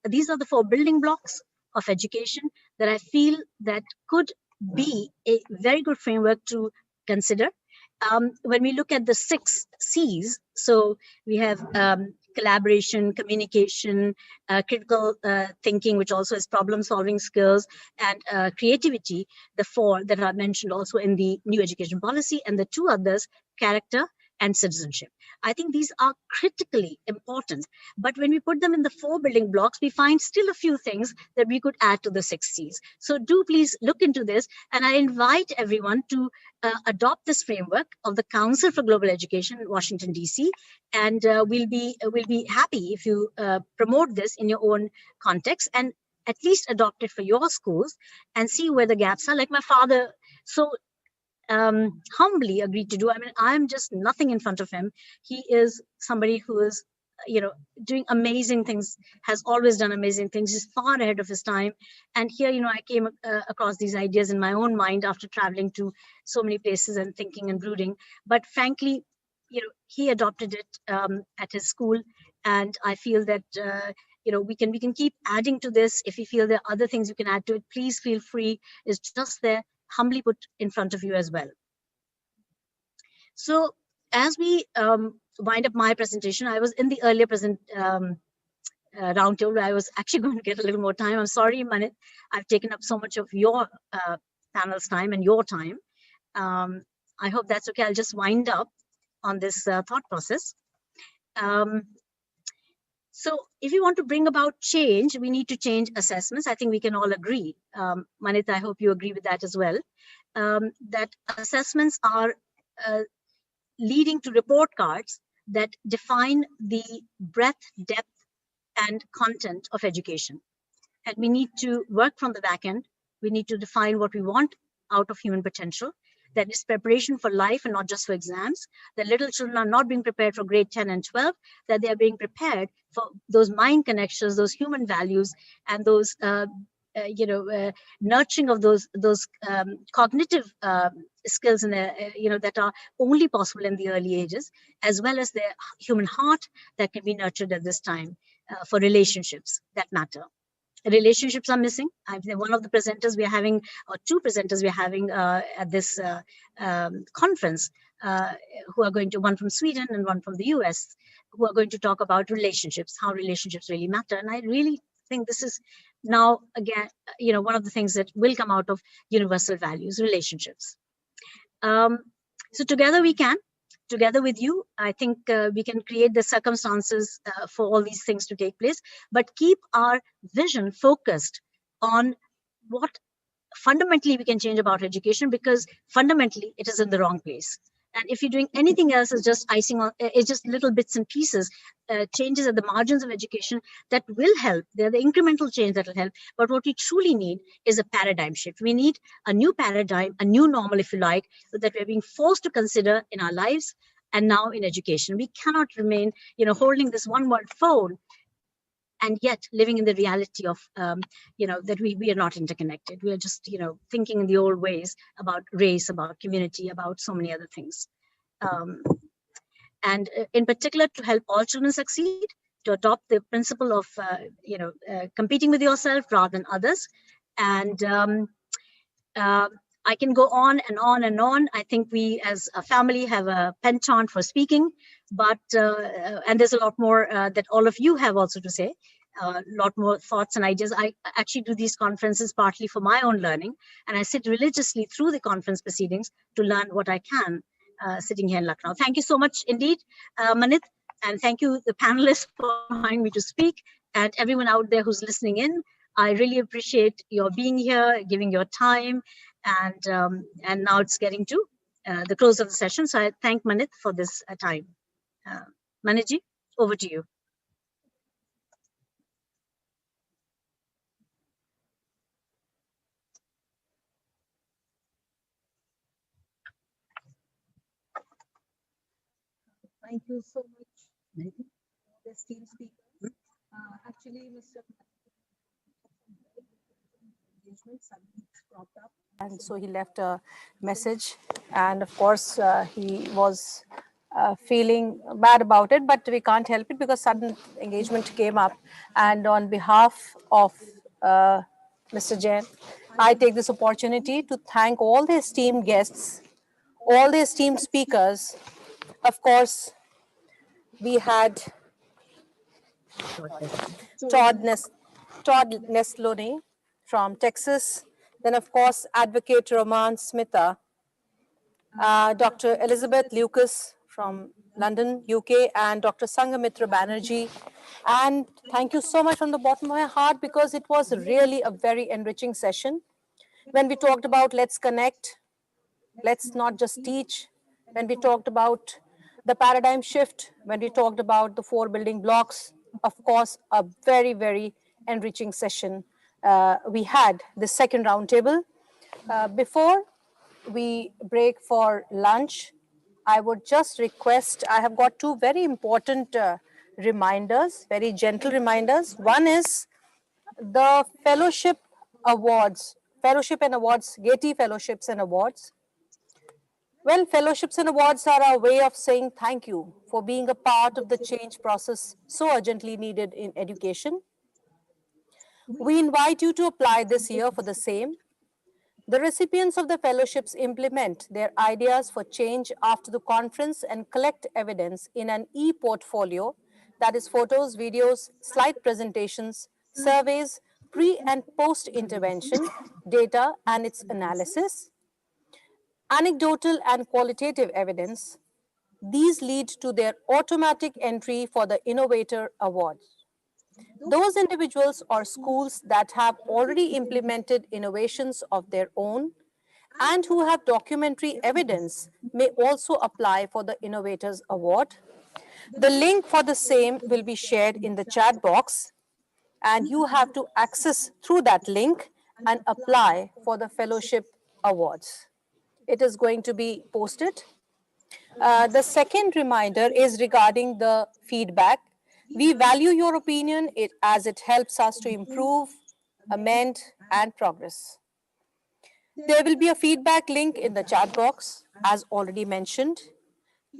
These are the four building blocks of education that I feel that could be a very good framework to consider. When we look at the 6 C's, so we have collaboration, communication, critical thinking, which also is problem-solving skills, and creativity, the 4 that are mentioned also in the new education policy, and the 2 others, character and citizenship. I think these are critically important, but when we put them in the 4 building blocks, we find still a few things that we could add to the 6 C's. So do please look into this, and I invite everyone to adopt this framework of the Council for Global Education in Washington, D.C., and we'll be happy if you promote this in your own context and at least adopt it for your schools and see where the gaps are. Like my father so humbly agreed to do. I mean, I'm just nothing in front of him. He is somebody who is, doing amazing things, has always done amazing things. He's far ahead of his time. And here, I came across these ideas in my own mind after traveling to so many places and thinking and brooding. But frankly, he adopted it at his school. And I feel that, we can keep adding to this. If you feel there are other things you can add to it, please feel free. It's just there, humbly put in front of you as well. So as we wind up my presentation, I was in the earlier roundtable. I was actually going to get a little more time. I'm sorry, Manit, I've taken up so much of your panel's time and your time. I hope that's okay. I'll just wind up on this thought process. So if you want to bring about change, we need to change assessments. I think we can all agree. Manit, I hope you agree with that as well. That assessments are leading to report cards that define the breadth, depth, and content of education. And we need to work from the back end. We need to define what we want out of human potential. That is preparation for life and not just for exams. That little children are not being prepared for grade 10 and 12, that they are being prepared for those mind connections, those human values, and those nurturing of those cognitive skills in that are only possible in the early ages, as well as their human heart that can be nurtured at this time for relationships that matter. Relationships are missing. One of the presenters we are having, or 2 presenters we are having at this conference, uh, who are going to, one from Sweden and one from the US, who are going to talk about relationships, how relationships really matter. And I really think this is now, again, one of the things that will come out of universal values, relationships. So together we can, together with you, I think we can create the circumstances for all these things to take place, but keep our vision focused on what fundamentally we can change about education, because fundamentally it is in the wrong place. And if you're doing anything else, it's just icing on, it's just little bits and pieces, changes at the margins of education that will help. They're the incremental change that will help. But what we truly need is a paradigm shift. We need a new paradigm, a new normal, if you like, that we're being forced to consider in our lives and now in education. We cannot remain, holding this one-word phone and yet living in the reality of, that we are not interconnected. We are just, thinking in the old ways about race, about community, about so many other things. And in particular, to help all children succeed, to adopt the principle of, competing with yourself rather than others. And I can go on and on and on. I think we as a family have a penchant for speaking, but, and there's a lot more that all of you have also to say, a lot more thoughts and ideas. I actually do these conferences partly for my own learning, and I sit religiously through the conference proceedings to learn what I can sitting here in Lucknow. Thank you so much indeed, Manit, and thank you, the panelists, for allowing me to speak, and everyone out there who's listening in. I really appreciate your being here, giving your time, and now it's getting to the close of the session. So I thank Manit for this time. Manitji, over to you.
Thank you so much, the esteemed speakers. Actually, Mr.
And so he left a message, and of course he was feeling bad about it, but we can't help it because sudden engagement came up. And on behalf of Mr. Jain, I take this opportunity to thank all the esteemed guests, all the esteemed speakers. Of course, we had Todd Nesloni from Texas, then of course Advocate Roman Smitha, Dr. Elizabeth Lucas from London, UK, and Dr. Sangamitra Banerjee. And thank you so much from the bottom of my heart, because it was really a very enriching session. When we talked about let's connect, let's not just teach, when we talked about the paradigm shift, when we talked about the 4 building blocks, of course, a very, very enriching session we had, the second roundtable. Before we break for lunch, I would just request, I have got 2 very important reminders, very gentle reminders. One is the fellowship awards, fellowship and awards, Getty Fellowships and Awards. Well, fellowships and awards are our way of saying thank you for being a part of the change process so urgently needed in education. We invite you to apply this year for the same. The recipients of the fellowships implement their ideas for change after the conference and collect evidence in an e-portfolio, that is photos, videos, slide presentations, surveys, pre and post intervention, data and its analysis, anecdotal and qualitative evidence. These lead to their automatic entry for the Innovator Award. Those individuals or schools that have already implemented innovations of their own and who have documentary evidence may also apply for the Innovators Award. The link for the same will be shared in the chat box, and you have to access through that link and apply for the Fellowship Awards. It is going to be posted. The second reminder is regarding the feedback. We value your opinion as it helps us to improve, amend, and progress. There will be a feedback link in the chat box, as already mentioned.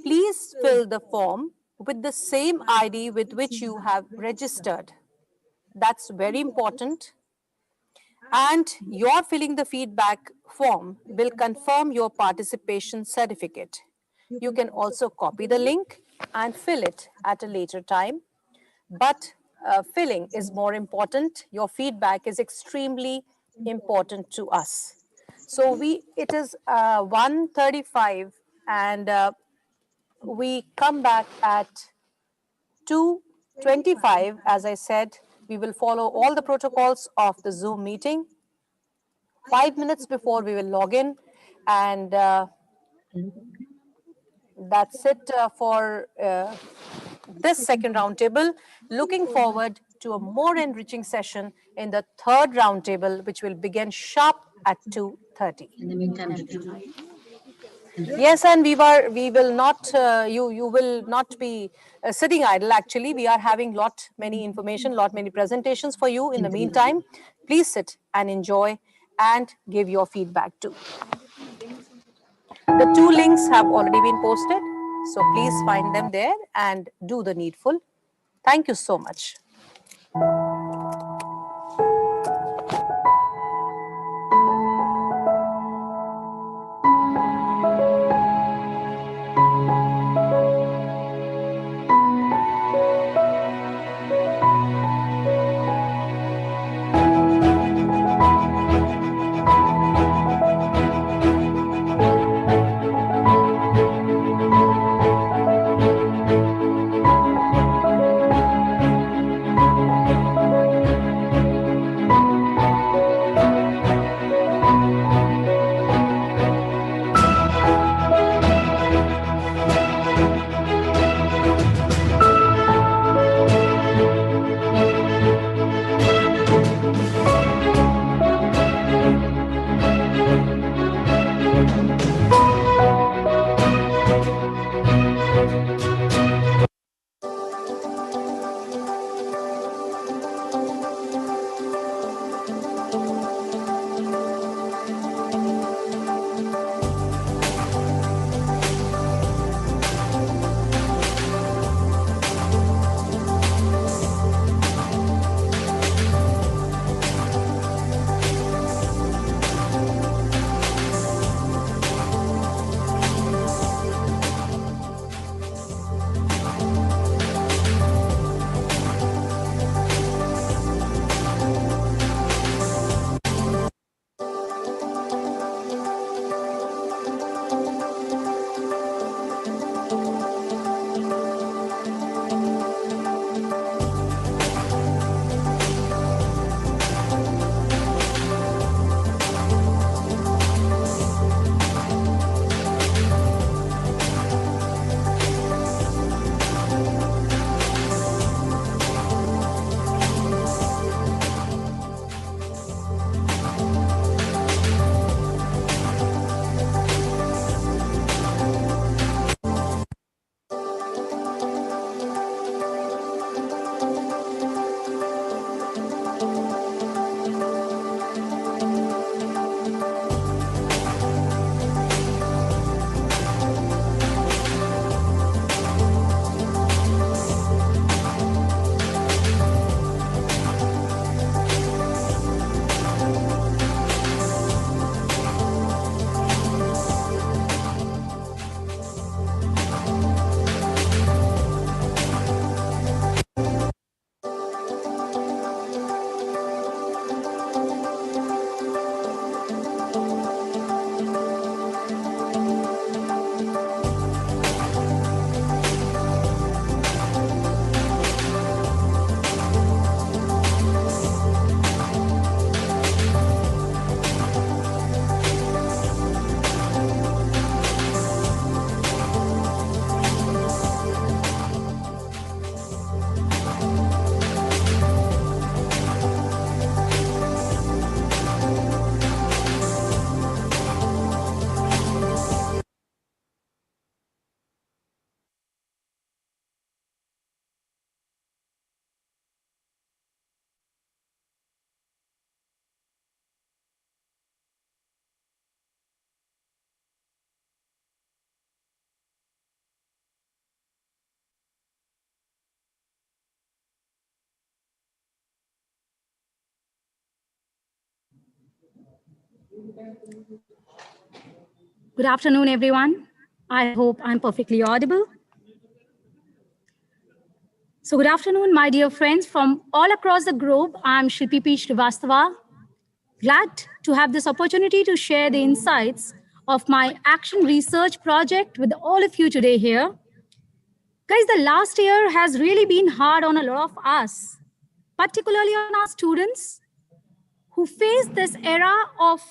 Please fill the form with the same ID with which you have registered. That's very important. And your filling the feedback form will confirm your participation certificate. You can also copy the link and fill it at a later time. But filling is more important. Your feedback is extremely important to us. So it is 1:35 and we come back at 2:25. As I said, we will follow all the protocols of the Zoom meeting. 5 minutes before we will log in, and that's it for this second roundtable. Looking forward to a more enriching session in the third roundtable, which will begin sharp at 2:30.
In the meantime,
Yes, and we will not, you will not be sitting idle. Actually, we are having many information, many presentations for you. In the meantime, please sit and enjoy and give your feedback too. The 2 links have already been posted, so please find them there and do the needful. Thank you so much.
Good afternoon, everyone. I hope I'm perfectly audible. So good afternoon, my dear friends from all across the globe. I'm Shilpi P. Srivastava. Glad to have this opportunity to share the insights of my action research project with all of you today here. Guys, the last year has really been hard on a lot of us, particularly on our students who face this era of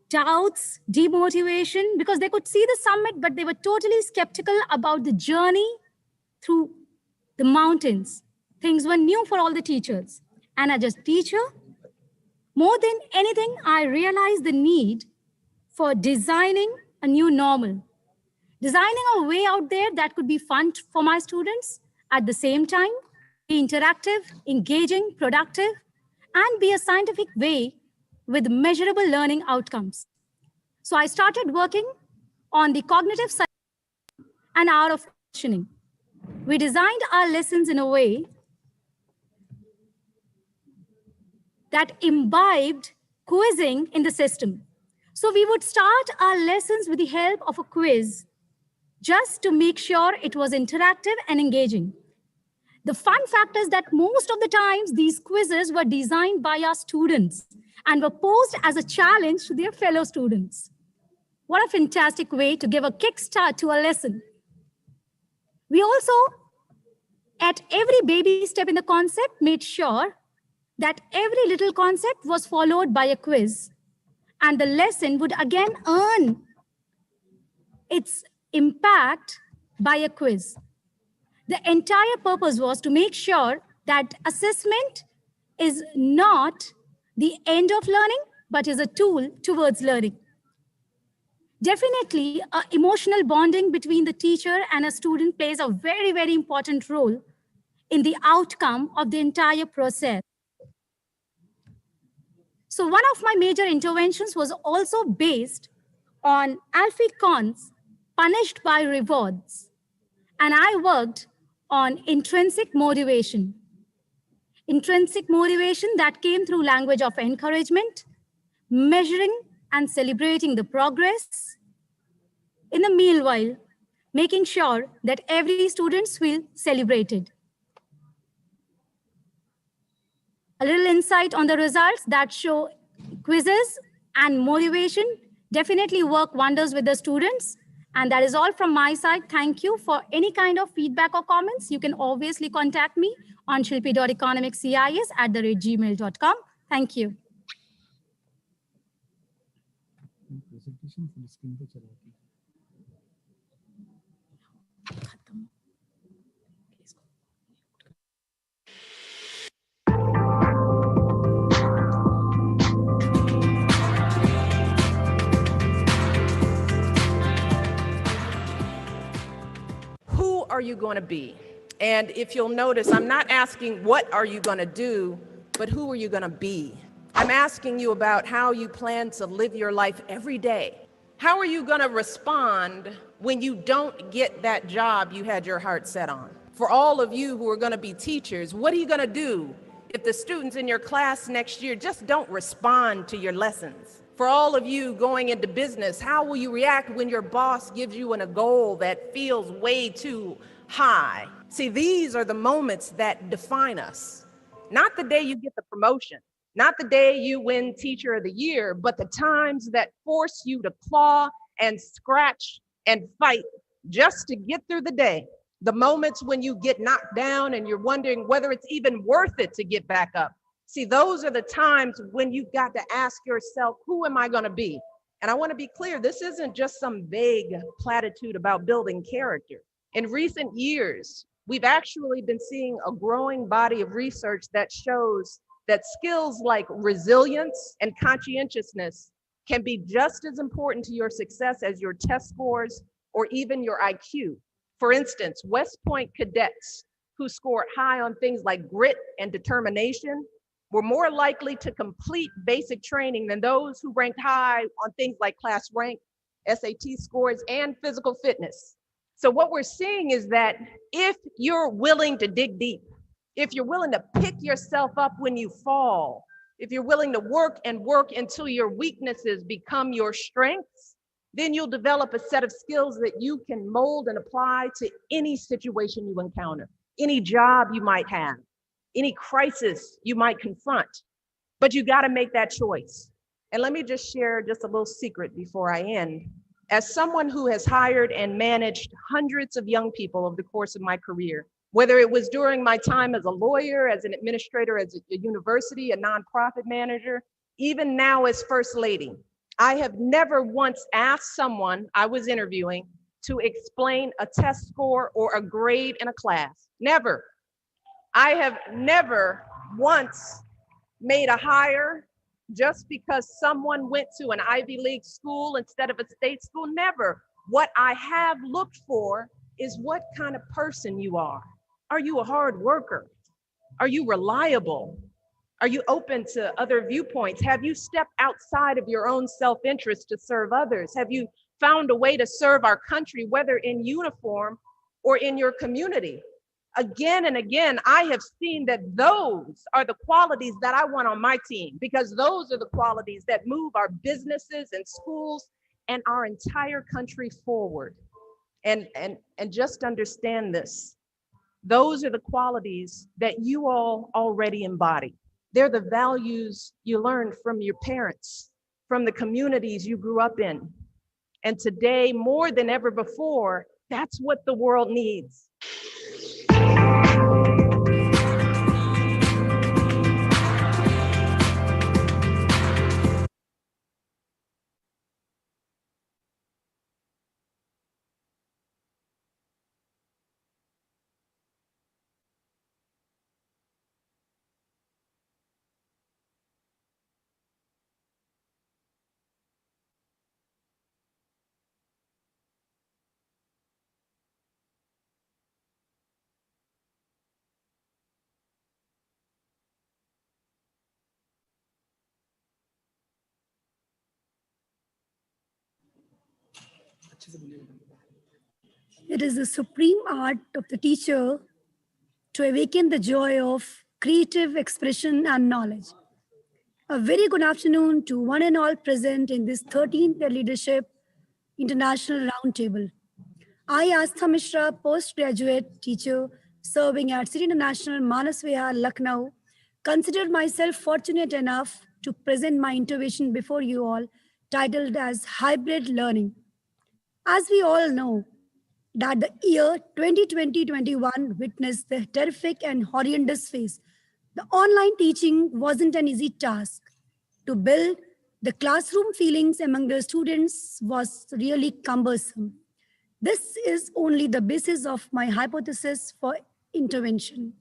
doubts, demotivation, because they could see the summit, but they were totally skeptical about the journey through the mountains. Things were new for all the teachers. And as a teacher, more than anything, I realized the need for designing a new normal, designing a way out there that could be fun for my students, at the same time, be interactive, engaging, productive, and be a scientific way with measurable learning outcomes. So I started working on the cognitive side and art of questioning. We designed our lessons in a way that imbibed quizzing in the system. So we would start our lessons with the help of a quiz just to make sure it was interactive and engaging. The fun fact is that most of the times these quizzes were designed by our students and were posed as a challenge to their fellow students. What a fantastic way to give a kickstart to a lesson. We also, at every baby step in the concept, made sure that every little concept was followed by a quiz, and the lesson would again earn its impact by a quiz. The entire purpose was to make sure that assessment is not the end of learning, but is a tool towards learning. Definitely, emotional bonding between the teacher and a student plays a very, very important role in the outcome of the entire process. So one of my major interventions was also based on Alfie Kahn's Punished by Rewards. And I worked on intrinsic motivation. Intrinsic motivation that came through language of encouragement, measuring and celebrating the progress. In the meanwhile, making sure that every student feel celebrated. A little insight on the results that show quizzes and motivation definitely work wonders with the students. And that is all from my side. Thank you. For any kind of feedback or comments, you can obviously contact me on shilpi.economiccis@gmail.com. Thank you.
Who are you going to be? And if you'll notice, I'm not asking what are you going to do, but who are you going to be? I'm asking you about how you plan to live your life every day. How are you going to respond when you don't get that job you had your heart set on? For all of you who are going to be teachers, what are you going to do if the students in your class next year just don't respond to your lessons? For all of you going into business, how will you react when your boss gives you a goal that feels way too high? See, these are the moments that define us. Not the day you get the promotion, not the day you win Teacher of the Year, but the times that force you to claw and scratch and fight just to get through the day. The moments when you get knocked down and you're wondering whether it's even worth it to get back up. See, those are the times when you've got to ask yourself, who am I going to be? And I want to be clear, this isn't just some vague platitude about building character. In recent years, we've actually been seeing a growing body of research that shows that skills like resilience and conscientiousness can be just as important to your success as your test scores or even your IQ. For instance, West Point cadets who scored high on things like grit and determination were more likely to complete basic training than those who ranked high on things like class rank, SAT scores, and physical fitness. So what we're seeing is that if you're willing to dig deep, if you're willing to pick yourself up when you fall, if you're willing to work and work until your weaknesses become your strengths, then you'll develop a set of skills that you can mold and apply to any situation you encounter, any job you might have, any crisis you might confront. But you got to make that choice. And let me just share just a little secret before I end. As someone who has hired and managed hundreds of young people over the course of my career, whether it was during my time as a lawyer, as an administrator, as a university, a nonprofit manager, even now as First Lady, I have never once asked someone I was interviewing to explain a test score or a grade in a class. Never. I have never once made a hire just because someone went to an Ivy League school instead of a state school. Never. What I have looked for is what kind of person you are. Are you a hard worker? Are you reliable? Are you open to other viewpoints? Have you stepped outside of your own self-interest to serve others? Have you found a way to serve our country, whether in uniform or in your community? Again and again, I have seen that those are the qualities that I want on my team, because those are the qualities that move our businesses and schools and our entire country forward. And just understand this. Those are the qualities that you all already embody. They're the values you learned from your parents, from the communities you grew up in. And today, more than ever before, that's what the world needs.
It is the supreme art of the teacher to awaken the joy of creative expression and knowledge. A very good afternoon to one and all present in this 13th Leadership International Roundtable. I, Astha Mishra, postgraduate teacher serving at City International Manas Vihar, Lucknow, consider myself fortunate enough to present my intervention before you all, titled as Hybrid Learning. As we all know, that the year 2020-21 witnessed the terrific and horrendous phase. The online teaching wasn't an easy task. To build the classroom feelings among the students was really cumbersome. This is only the basis of my hypothesis for intervention.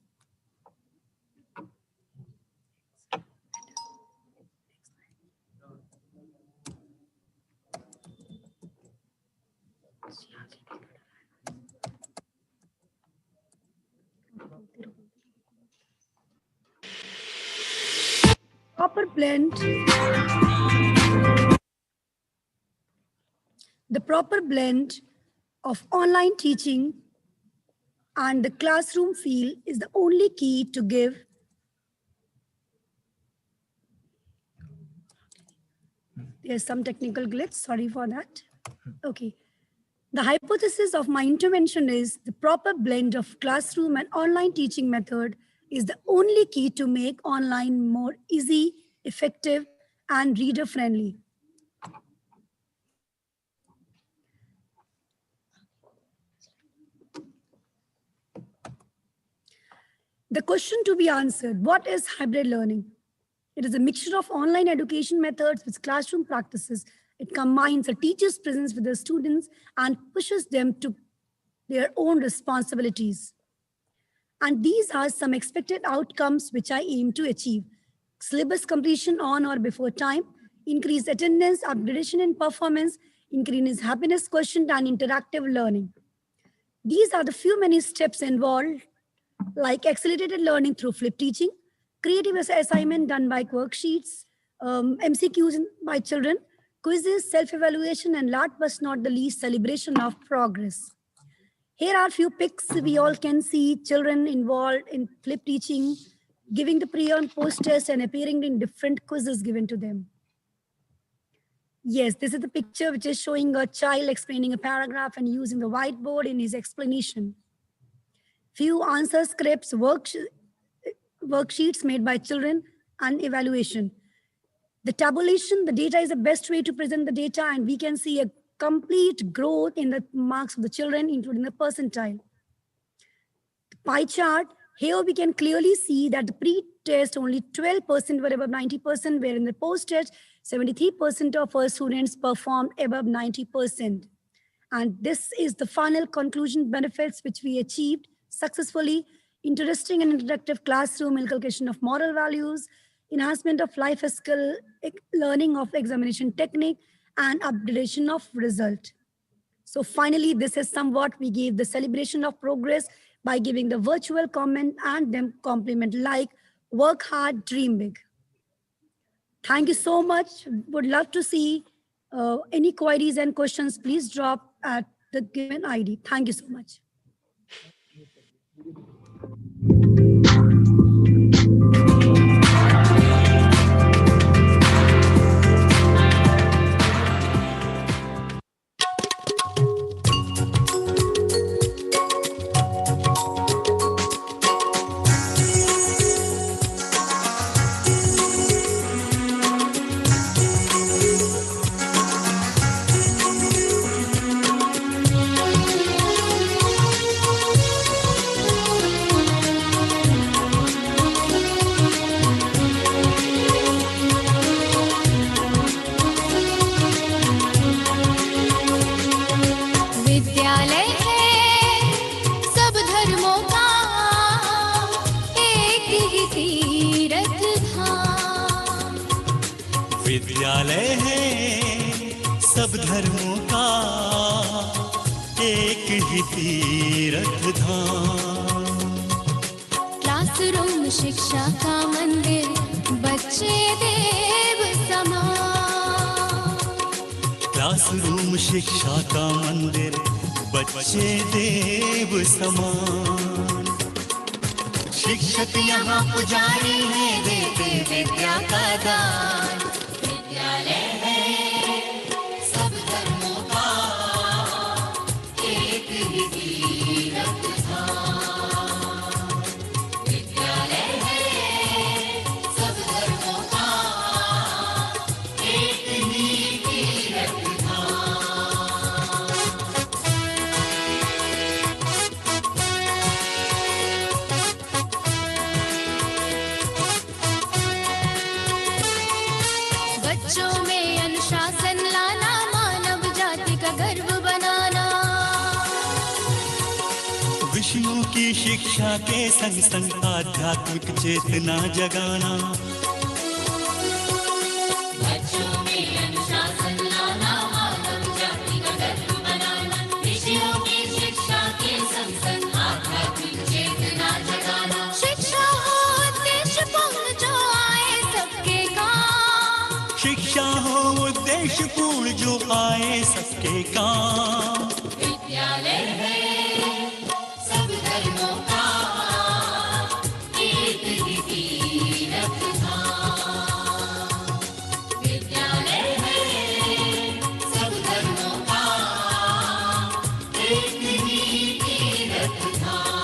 Proper blend. The proper blend of online teaching and the classroom feel is the only key to give There's some technical glitch, sorry for that. Okay. The hypothesis of my intervention is the proper blend of classroom and online teaching method is the only key to make online more easy, effective, and reader-friendly. The question to be answered, what is hybrid learning? It is a mixture of online education methods with classroom practices. It combines a teacher's presence with the students and pushes them to their own responsibilities. And these are some expected outcomes which I aim to achieve. Syllabus completion on or before time, increased attendance, upgradation in performance, increased happiness quotient, and interactive learning. These are the few many steps involved, like accelerated learning through flip teaching, creative assignment done by worksheets, MCQs by children, quizzes, self-evaluation, and last but not the least, celebration of progress. Here are a few pics. We all can see children involved in flip teaching, giving the pre and post test and appearing in different quizzes given to them. Yes, this is the picture which is showing a child explaining a paragraph and using the whiteboard in his explanation. Few answer scripts, worksheets made by children, and evaluation. The tabulation, the data is the best way to present the data, and we can see a complete growth in the marks of the children, including the percentile. The pie chart, here we can clearly see that the pre-test only 12% were above 90%, where in the post-test, 73% of our students performed above 90%. And this is the final conclusion benefits which we achieved successfully: interesting and interactive classroom, inculcation of moral values, enhancement of life skill, learning of examination technique, and upgradation of result. So finally, this is somewhat we gave the celebration of progress by giving the virtual comment and then compliment like work hard, dream big. Thank you so much. Would love to see any queries and questions. Please drop at the given ID. Thank you so much.
विद्यालय है सब धर्मों का एक ही तीर्थ धाम।
विद्यालय है सब धर्मों का एक ही तीर्थ धाम।
क्लासरूम शिक्षा का मंदिर, बच्चे देव समान।
क्लासरूम शिक्षा का मंदिर, बच्चे देव समान। शिक्षक यहाँ पुजारी है, देते विद्या का दान। विद्यालय है सब धर्मों का एक ही तीर्थ धाम। विद्यालय है सब धर्मों का एक ही तीर्थ धाम।
बच्चों में अनुशासन लाना, मानव जाति का गर्व बनाना।
विषयों की शिक्षा के संग संग आध्यात्मिक चेतना जगाना।
बच्चों में अनुशासन लाना, मानव जाति का गर्व बनाना। विषयों की शिक्षा के संग संग आध्यात्मिक चेतना जगाना। शिक्षा हो उद्देश्यपूर्ण जो आए सबके काम।
शिक्षा हो उद्देश्यपूर्ण जो आए सबके काम।
विद्यालय है सब धर्मों का एक ही तीर्थ धाम। विद्यालय है सब धर्मों का एक ही तीर्थ धाम।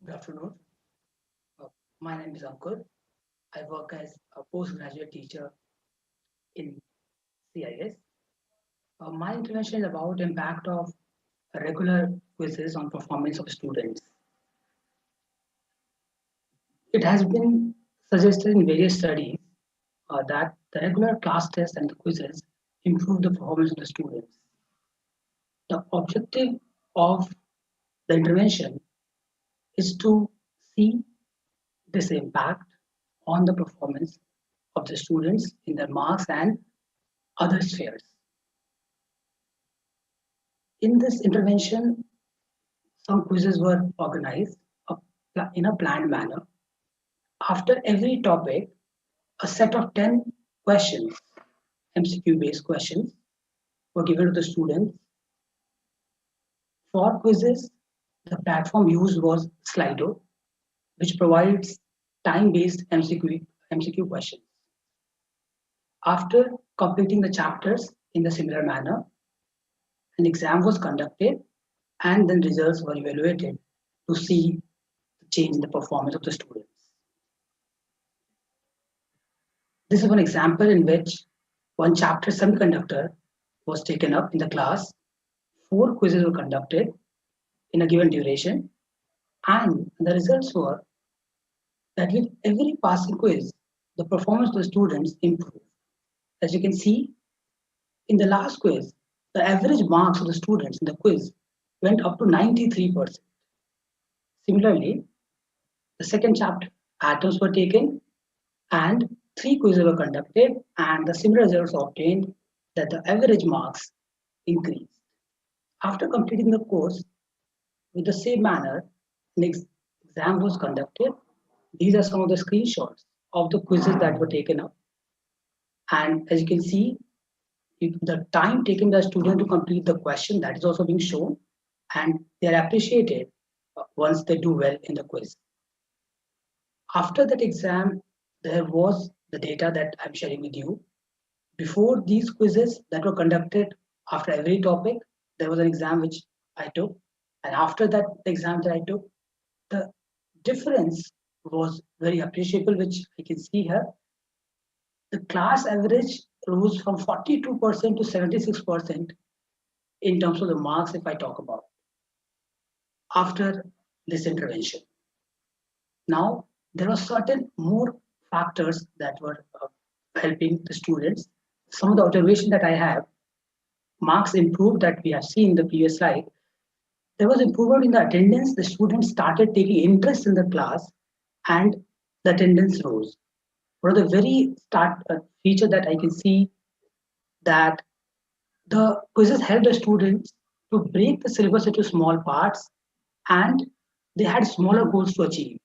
Good afternoon. My name is Ankur. I work as a postgraduate teacher in CIS. My intervention is about impact of regular quizzes on performance of students. It has been suggested in various studies that the regular class tests and the quizzes improve the performance of the students. The objective of the intervention is to see this impact on the performance of the students in their marks and other spheres. In this intervention, some quizzes were organized in a planned manner. After every topic, a set of 10 questions, MCQ-based questions, were given to the students. For quizzes, the platform used was Slido, which provides time-based MCQ questions. After completing the chapters in the similar manner, an exam was conducted and then results were evaluated to see the change in the performance of the students. This is one example in which one chapter semiconductor was taken up in the class, 4 quizzes were conducted in a given duration, and the results were that with every passing quiz, the performance of the students improved. As you can see, in the last quiz, the average marks of the students in the quiz went up to 93%. Similarly, the second chapter, atoms were taken and 3 quizzes were conducted, and the similar results were obtained that the average marks increased. After completing the course with the same manner, an exam was conducted. These are some of the screenshots of the quizzes that were taken up. And as you can see, the time taken by the student to complete the question, that is also being shown, and they are appreciated once they do well in the quiz. After that exam, there was the data that I'm sharing with you. Before these quizzes that were conducted after every topic, there was an exam which I took. And after that exam that I took, the difference was very appreciable, which I can see here. The class average rose from 42% to 76% in terms of the marks, if I talk about, after this intervention. Now, there are certain more factors that were helping the students. Some of the observation that I have, marks improved that we have seen in the previous slide. There was improvement in the attendance. The students started taking interest in the class and the attendance rose. One of the very start feature that I can see that the quizzes help the students to break the syllabus into small parts, and they had smaller goals to achieve.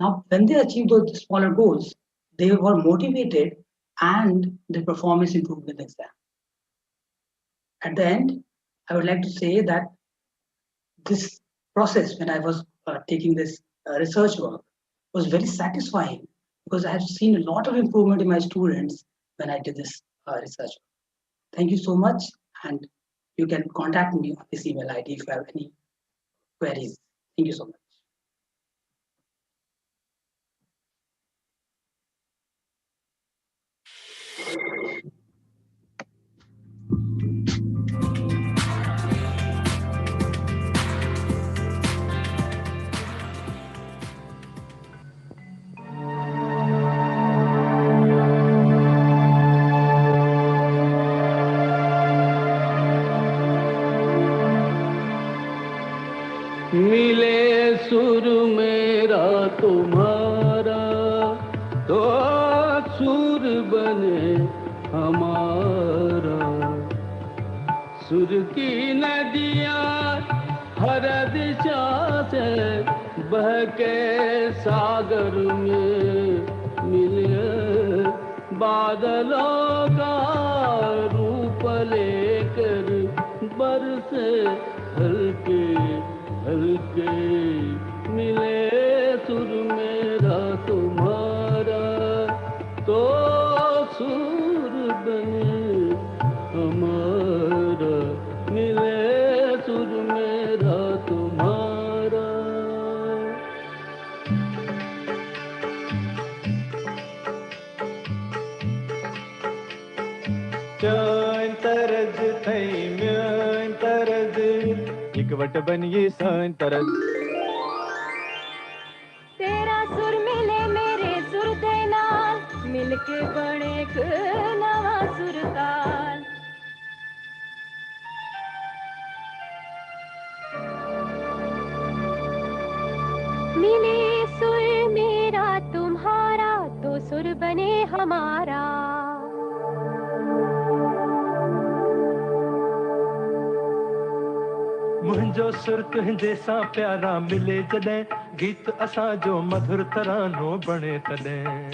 Now, when they achieved those smaller goals, they were motivated and their performance improved in the exam. At the end, I would like to say that this process, when I was taking this research work, was very satisfying because I have seen a lot of improvement in my students when I did this research. Thank you so much, and you can contact me on this email ID if you have any queries. Thank you so much.
मिले सुर मेरा तुम्हारा तो सुर बने हमारा सुर की नदियाँ हर दिशा से बह के सागर में मिले बादलों का रूप लेकर बरसे हल्के हल्के मिले सुर मेरा तुम्हारा तो सुर बने हमारा मिले सुर मेरा तुम्हारा थई म्यान तरद इकवट बनिए सान तरद
तेरा सुर मिले मेरे सुर दे नाल मिलके बने एक नवा सुरताल मिले सुर मेरा तुम्हारा तो सुर बने हमारा
मुंहिंजो सुर तुंहिंजे सां प्यारा मिले जॾहिं गीत असां जो मधुर तरानो बणे तॾहिं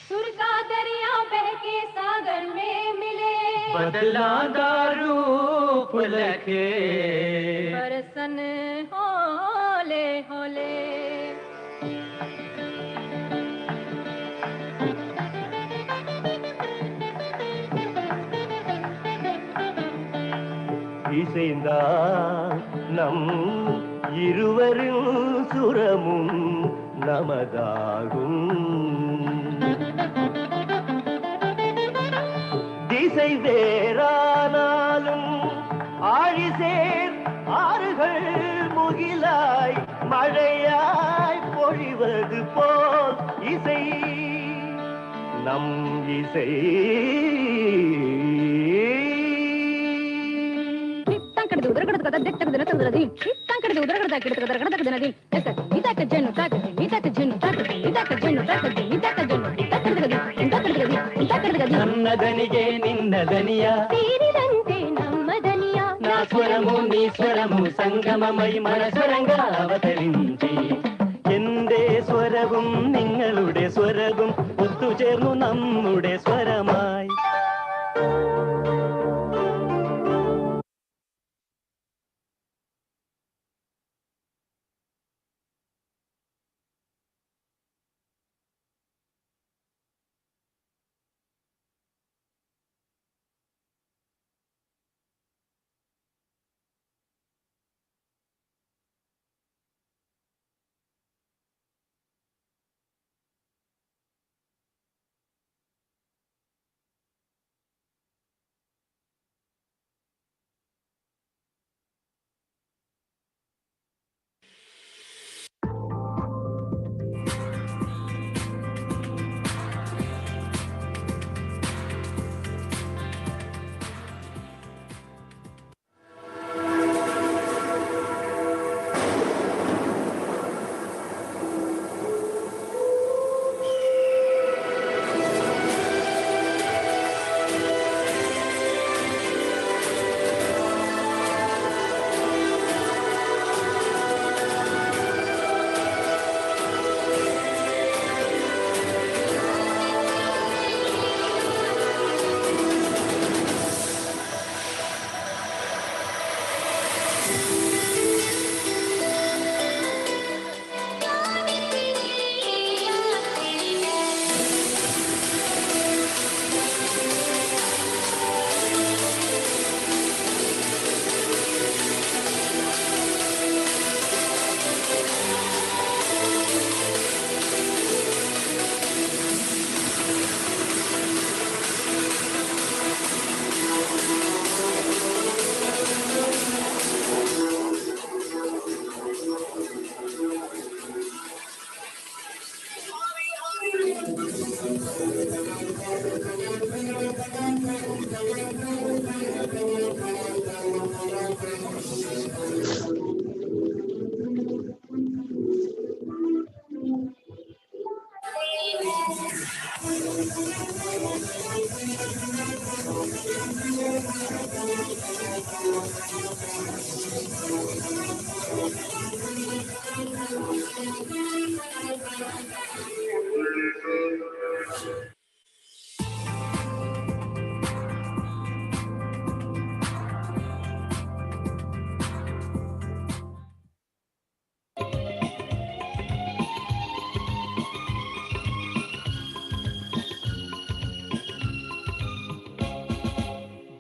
सुर का दरिया बहके सागर में मिले
बदलांदा रूप लखे
बरसन होले होले
இசைந்தா நம் இருவரின் சுரமும் நமதாகும் திசை வேறானாலும் ஆழிசேர் ஆறுகள் முகிலாய் மழையாய் பொழிவது போல் இசை நம் இசை నన్నదనిగే నిన్నదనియా
తీరినంతే నమ్మదనియా
నా స్వరము నీ స్వరము సంగమమై మన స్వరంగా అవతరించి എന്റെ സ്വരവും നിങ്ങളുടെ സ്വരവും ഒത്തുചേർന്നു നമ്മുടെ സ്വരമായി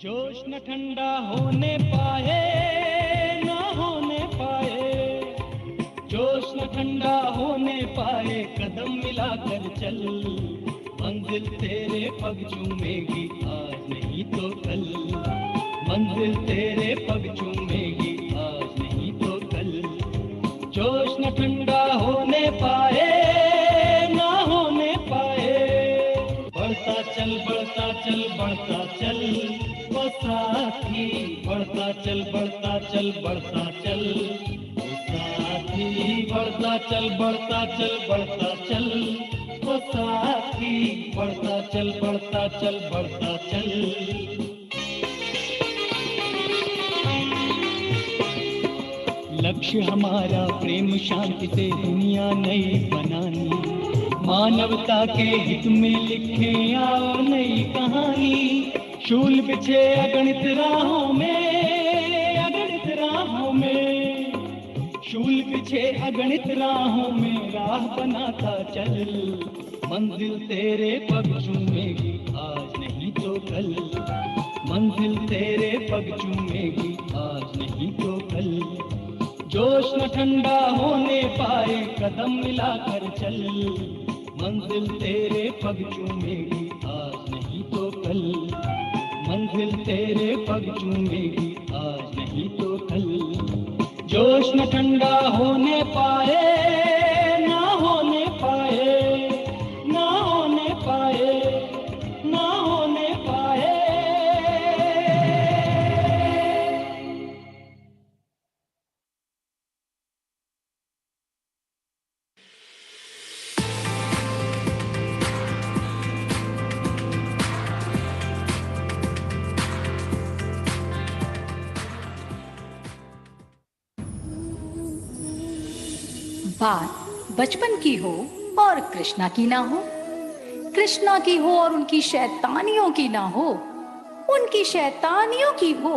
जोश न ठंडा होने पाए ना होने पाए जोश न ठंडा होने पाए कदम मिलाकर चल मंजिल तेरे पग चूमेगी आज नहीं तो कल
मंजिल तेरे पग चूमेगी आज नहीं तो कल। जोश न ठंडा होने पाए ना होने पाए। बढ़ता चल बढ़ता चल बढ़ता चल वो साथी। बढ़ता चल बढ़ता चल बढ़ता चल वो साथी। बढ़ता चल बढ़ता चल बढ़ता चल वो साथी। बढ़ता चल बढ़ता चल बढ़ता चल। लक्ष्य हमारा प्रेम शांति से दुनिया नई बनानी। मानवता के हित में लिखे आओ नई कहानी। शूल बिछे अगणित राहों में अगणित राहों में। शूल बिछे अगणित राहों में राह बनाता चल। मंजिल तेरे पग चूमेगी आज नहीं तो कल। मंजिल तेरे पग चूमेगी आज नहीं तो कल। जोश न ठंडा होने पाए कदम मिलाकर चल। मंजिल तेरे पग चूमेगी आज नहीं तो कल। मंजिल तेरे पग चूमेगी आज नहीं तो कल। जोश न ठंडा होने पाए ना होने पाए ना होने पाए ना होने पाए।
बात बचपन की हो और कृष्णा की ना हो, कृष्णा की हो और उनकी शैतानियों की ना हो, उनकी शैतानियों की हो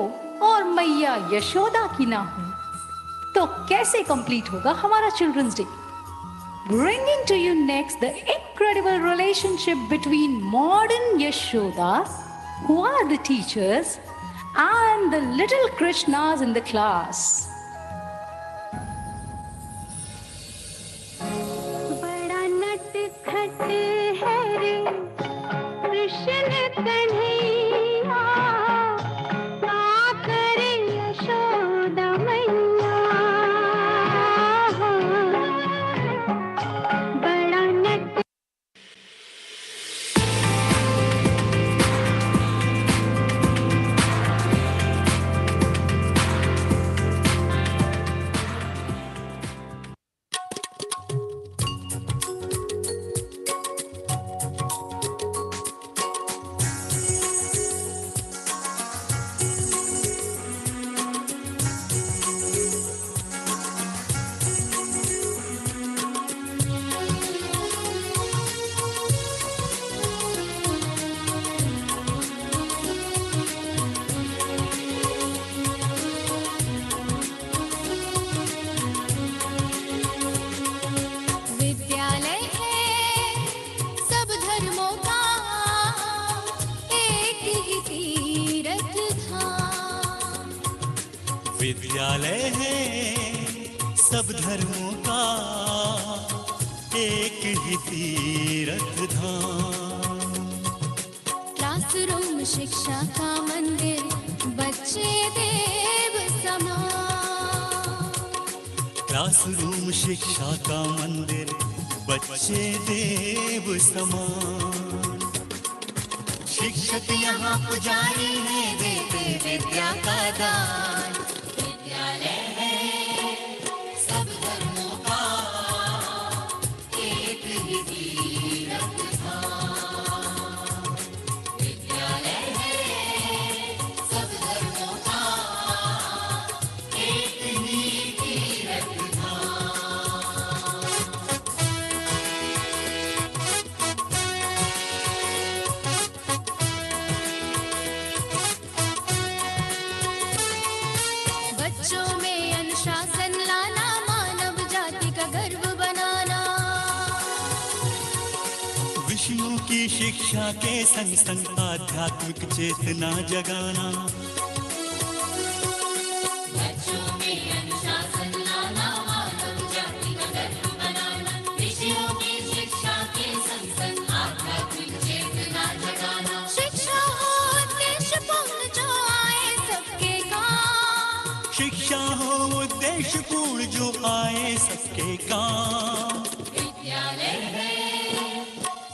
और मैया यशोदा की ना हो, तो कैसे कंप्लीट होगा हमारा children's day? Bringing to you next the incredible relationship between modern Yashodas, who are the teachers, and the little Krishnas in the class.
बड़ा नटखट है रे कृष्ण कन्हैया, का करे यशोदा मैया। बड़ा नट विद्यालय है सब धर्मों का एक ही तीर्थ धाम।
विद्यालय है सब धर्मों का एक ही तीर्थ धाम।
क्लासरूम शिक्षा का मंदिर, बच्चे देव समान।
क्लासरूम शिक्षा का मंदिर, बच्चे देव समान। शिक्षक यहाँ पुजारी है, देते विद्या का दान। विद्यालय है सब धर्मों का एक ही तीर्थ धाम। विद्यालय है सब धर्मों का एक ही तीर्थ धाम।
बच्चों में अनुशासन लाना, मानव जाति का गर्व बनाना।
विषयों की शिक्षा के संग संग आध्यात्मिक चेतना जगाना।
बच्चों में अनुशासन लाना, मानव जाति का गर्व बनाना। विषयों की शिक्षा के संग संग आध्यात्मिक चेतना जगाना। शिक्षा हो उद्देश्य पूर्ण जो आए सब देश कूड़ जो आए सबके काम। विद्यालय है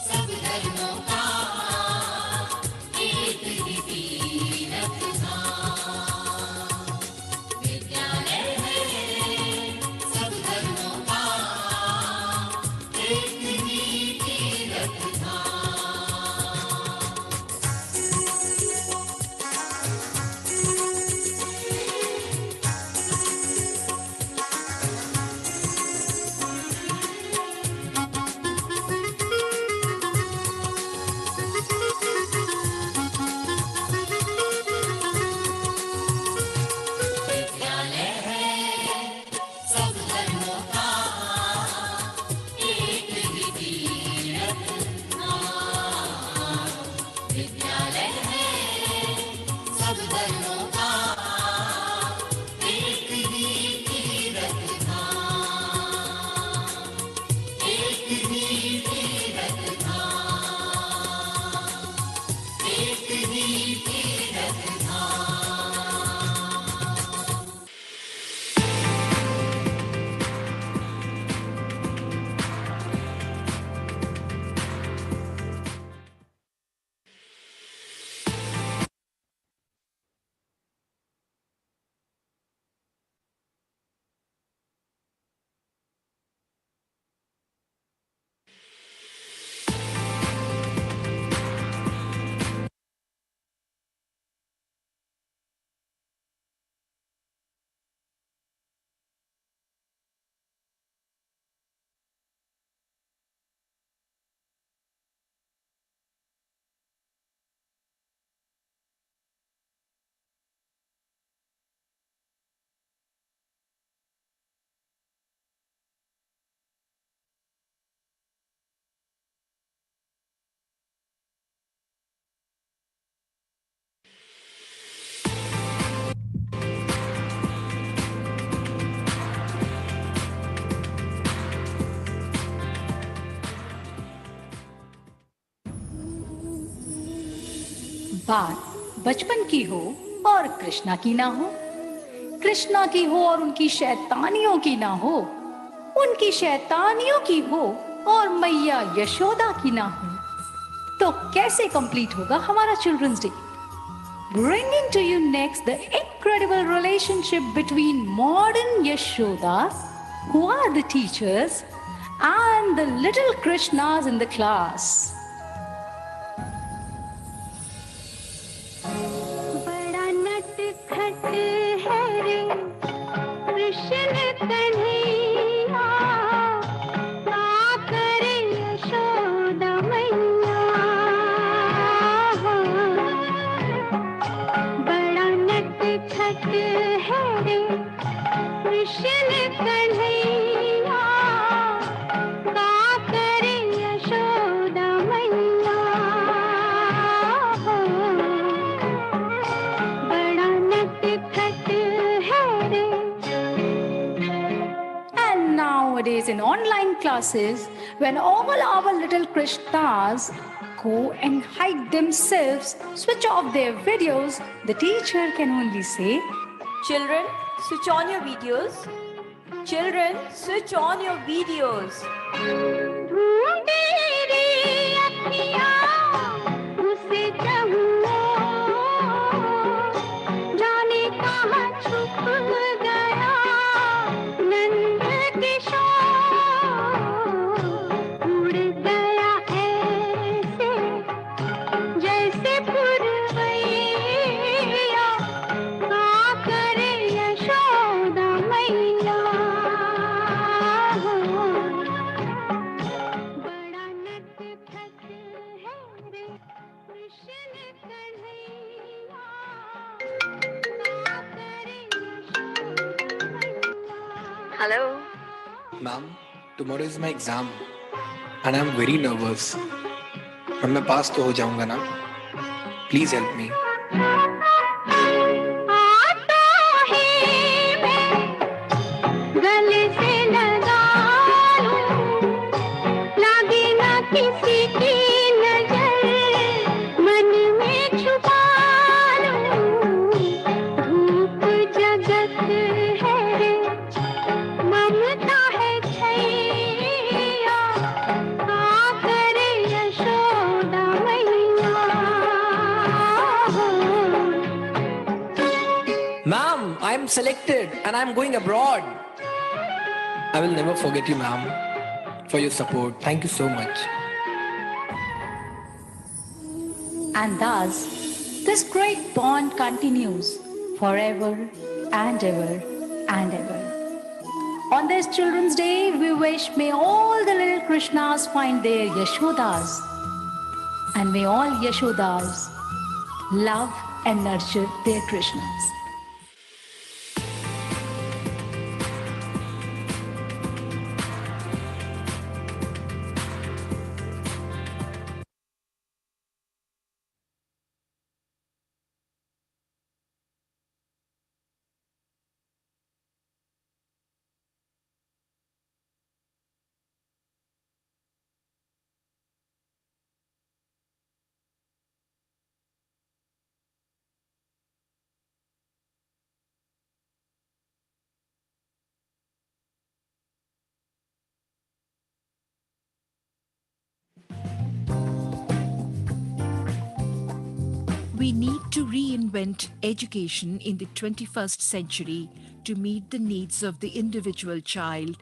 सब धर्मों का एक ही तीरथ धाम। विद्यालय है सब धर्मों का एक ही तीरथ धाम। विद्यालय है सब धर्मों का एक ही तीरथ धाम। विद्यालय है सब धर्मों का एक ही तीरथ धाम। एक ही तीरथ धाम। एक ही तीरथ धाम।
बात बचपन की हो और कृष्णा की ना हो, कृष्णा की हो और उनकी शैतानियों की ना हो, उनकी शैतानियों की हो और मैया यशोदा की ना हो, तो कैसे कंप्लीट होगा हमारा children's day? Bringing to you next the incredible relationship between modern Yashodas, who are the teachers, and the little Krishnas in the class.
बड़ा नटखट है रे कृष्ण कन्हैया, क्या करे यशोदा मैया। बड़ा नटखट है रे कृष्ण कन्हैया, क्या करे यशोदा मैया। बड़ा नटखट है रे।
And nowadays in online classes, when all our little Krishnas go and hide themselves, switch off their videos, the teacher can only say,
Children, switch on your videos. Children, switch on your videos.
ढूंढे रे अखियाँ उसे चाहूँ, जाने कहाँ छुप गया नंद किशोर। उड़ गया ऐसे जैसे पुरवैया, क्या करे यशोदा मैया। बड़ा नटखट है रे कृष्ण कन्हैया, क्या करे यशोदा मैया।
Hello.
Ma'am, tomorrow is my exam and I'm very nervous. अब मैं पास तो हो जाऊंगा ना? Please help me.
आता है मैं गले से लगा लूं, लागे ना किसी की नजर, मन में छुपा लूं। धूप जगत है रे
Ma'am, I'm selected and I'm going abroad. I will never forget you, ma'am, for your support. Thank you so much.
And thus, this great bond continues forever and ever and ever. On this Children's Day, we wish may all the little Krishnas find their Yashodas, and may all Yashodas love and nurture their Krishnas.
We need to reinvent education in the 21st century to meet the needs of the individual child.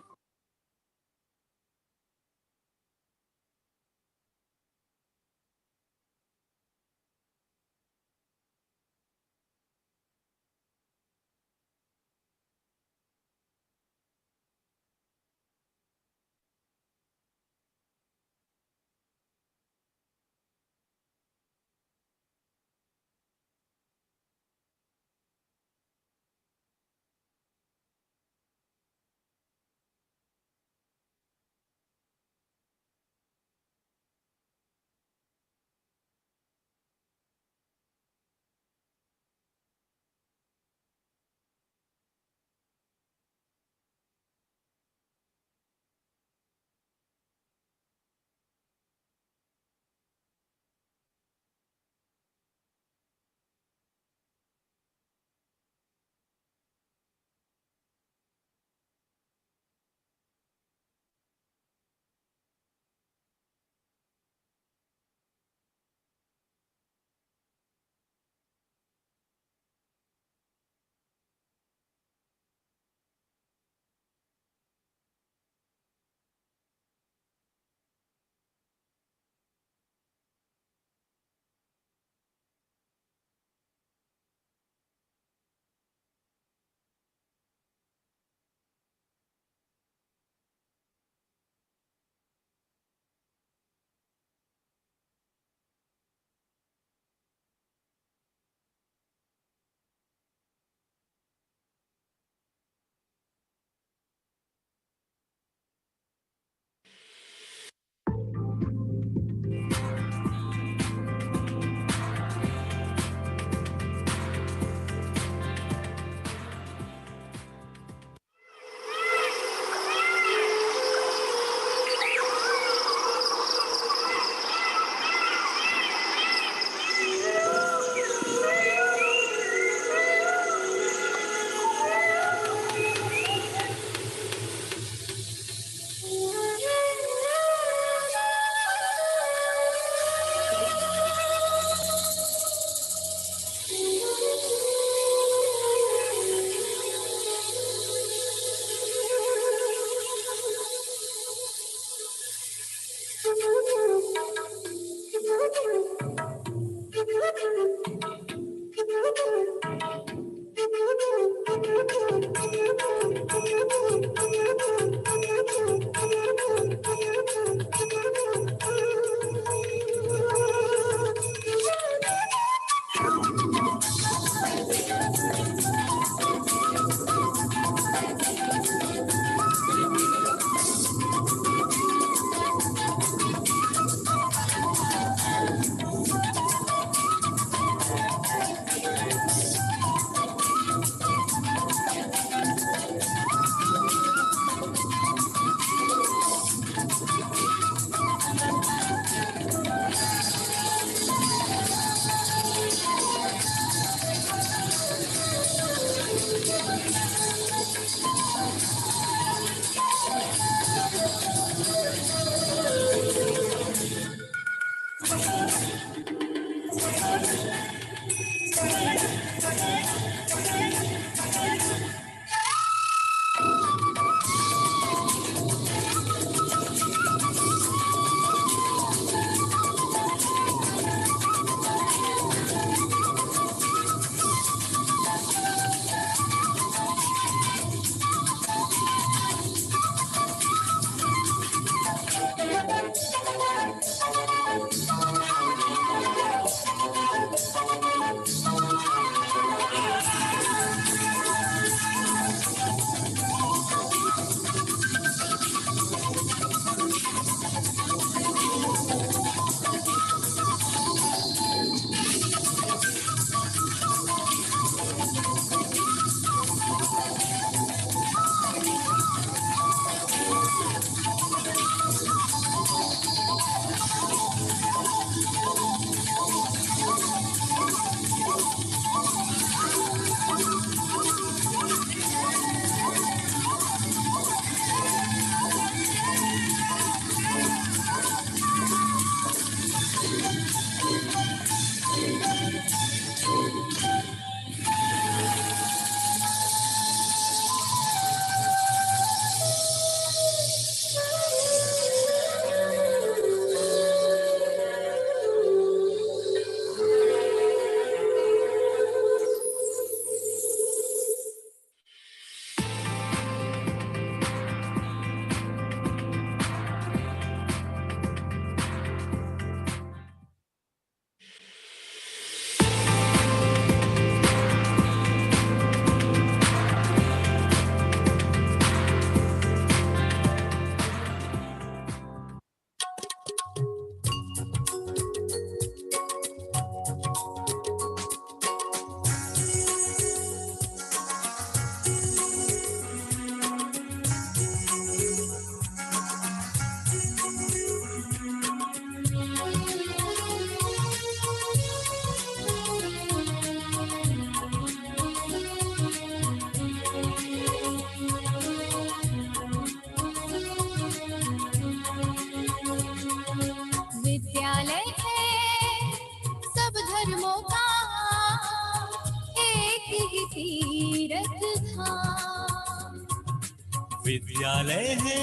विद्यालय है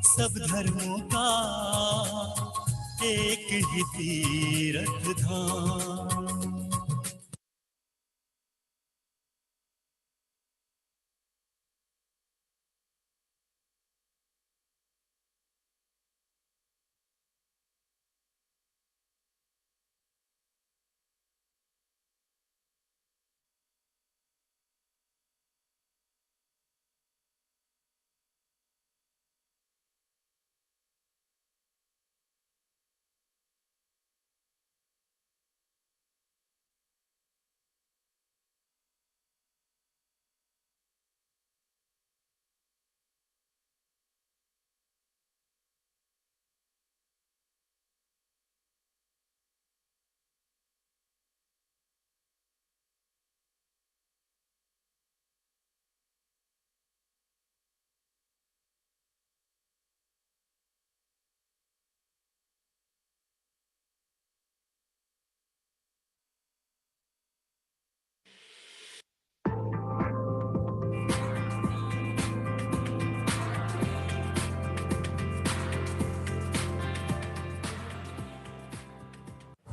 सब धर्मों का एक ही तीर्थ धाम।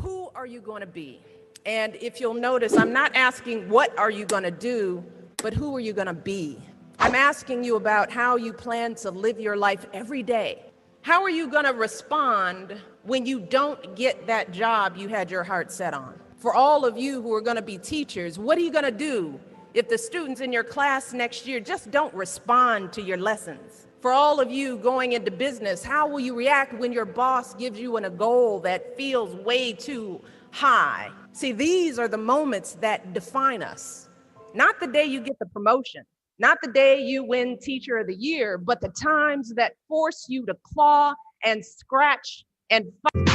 Who are you going to be? And if you'll notice, I'm not asking what are you going to do, but who are you going to be? I'm asking you about how you plan to live your life every day. How are you going to respond when you don't get that job you had your heart set on? For all of you who are going to be teachers, what are you going to do if the students in your class next year just don't respond to your lessons? For all of you going into business, how will you react when your boss gives you a goal that feels way too high? See, these are the moments that define us. Not the day you get the promotion, not the day you win Teacher of the Year, but the times that force you to claw and scratch and fight.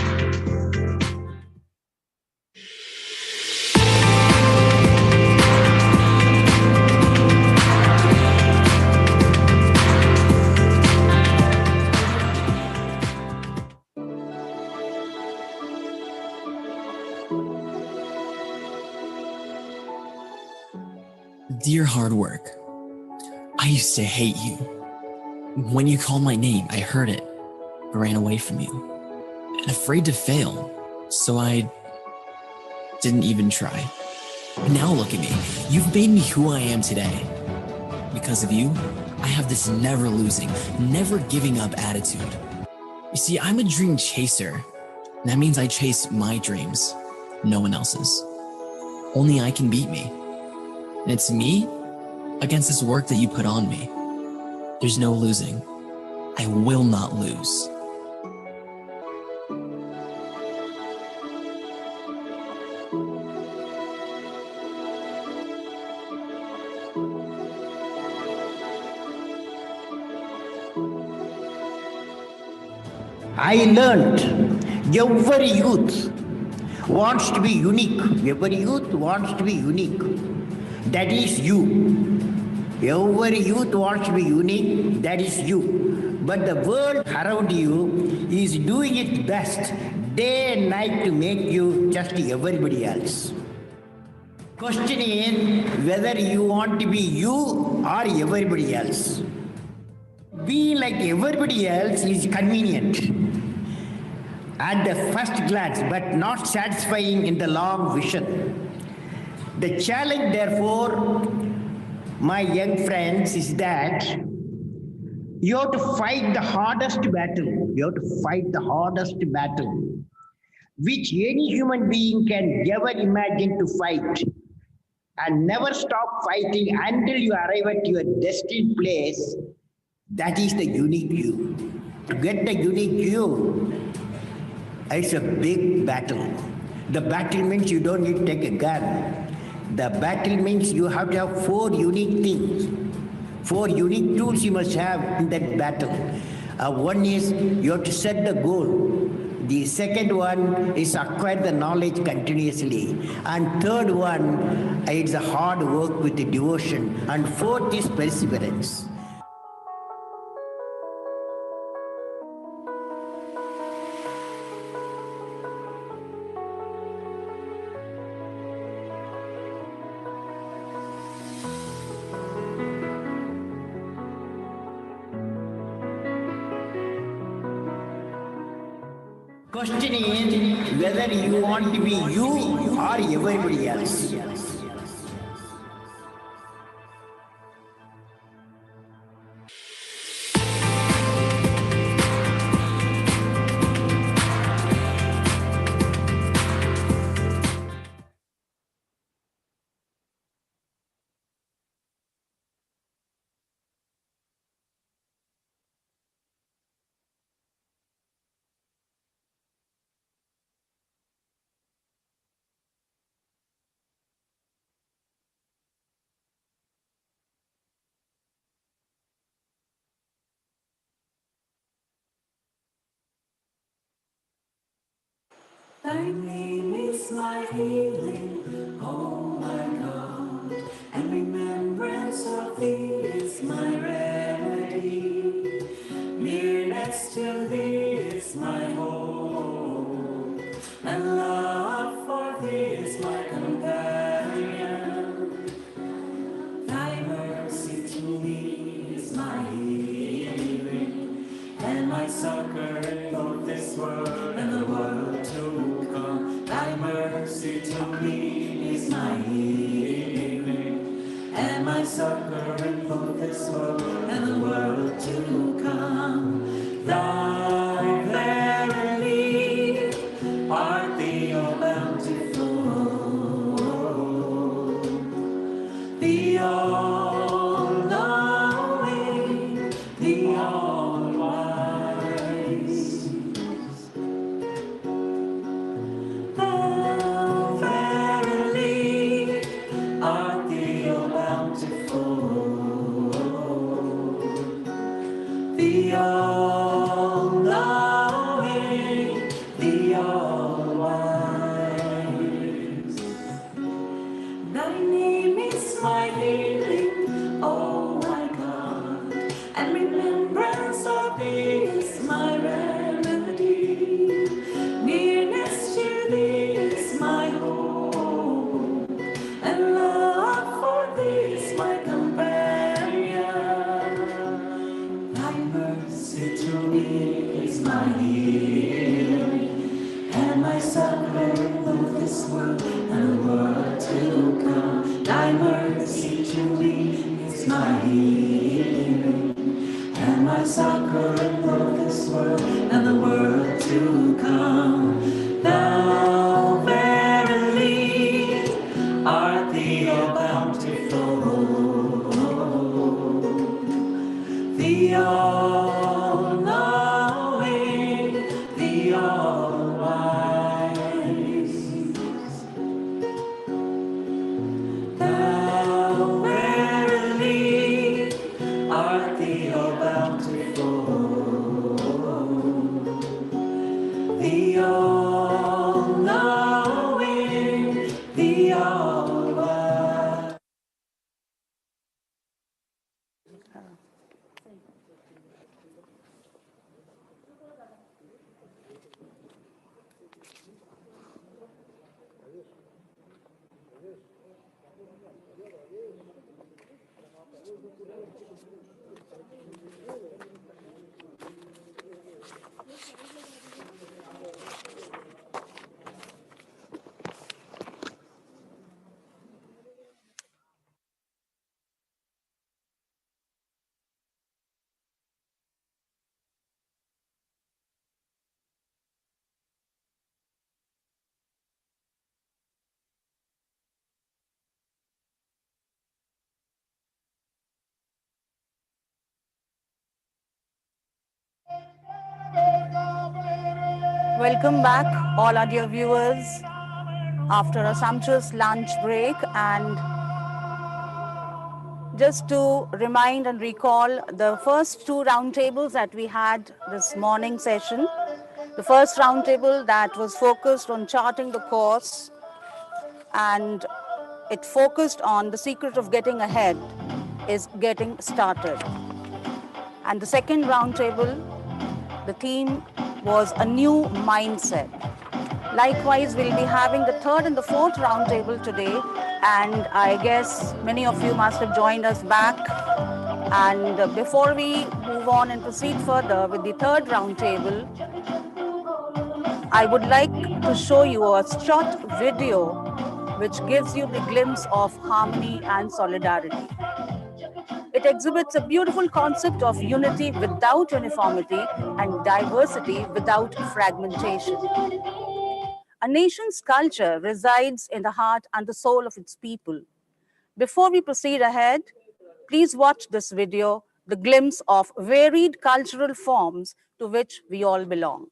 Dear hard work, I used to hate you. When you called my name, I heard it, but ran away from you. And afraid to fail, so I didn't even try. Now look at me, you've made me who I am today. Because of you, I have this never losing, never giving up attitude. You see, I'm a dream chaser. That means I chase my dreams, no one else's. Only I can beat me. And it's me against this work that you put on me. There's no losing. I will not lose.
I learned every youth wants to be unique. Every youth wants to be unique. That is you. Every youth wants to be unique. That is you. But the world around you is doing its best day and night to make you just everybody else. Question is whether you want to be you or everybody else. Being like everybody else is convenient at the first glance, but not satisfying in the long vision. The challenge, therefore, my young friends, is that you have to fight the hardest battle. You have to fight the hardest battle, which any human being can ever imagine to fight, and never stop fighting until you arrive at your destined place. That is the unique you. To get the unique you, it's a big battle. The battle means you don't need to take a gun. The battle means you have to have 4 unique things. 4 unique tools you must have in that battle. One is you have to set the goal. The second one is acquire the knowledge continuously. And third one is a hard work with the devotion. And fourth is perseverance. Question is whether you want to be you or everybody else.
Thy name is my healing, oh my God, and remembrance of thee is my remedy. Nearness to thee is my hope, and love for thee is my companion. Thy mercy to me is my healing, and my succor in both this world and the world to come. Thy mercy to me is my healing, and my succor in both this world and the world to come. Thy verily art thee, O bountiful, the all-knowing, the all-wise. Thou verily art thee, O bountiful, the all-knowing, the all-wise. Thy name is my healing, oh my God, and remembrance of thee is my remedy. Nearness to thee is my hope, and love for thee is my companion. Thy mercy to me is my healing, and my succor in both this world and the world to come. Thy mercy to me is my healing, and my succor in both this world and the world to come. Thou verily art thee, O bountiful, the all-knowing, the all-wise. Thou verily art thee, O bountiful, the all-knowing, the all-wise.
Welcome back, all our dear viewers, after a sumptuous lunch break. And just to remind and recall the first two roundtables that we had this morning session. The first roundtable that was focused on charting the course, and it focused on the secret of getting ahead is getting started. And the second roundtable, the theme was a new mindset. Likewise, we'll be having the third and the fourth roundtable today, and I guess many of you must have joined us back. And before we move on and proceed further with the third roundtable, I would like to show you a short video which gives you the glimpse of harmony and solidarity. It exhibits a beautiful concept of unity without uniformity and diversity without fragmentation. A nation's culture resides in the heart and the soul of its people. Before we proceed ahead, please watch this video, the glimpse of varied cultural forms to which we all belong.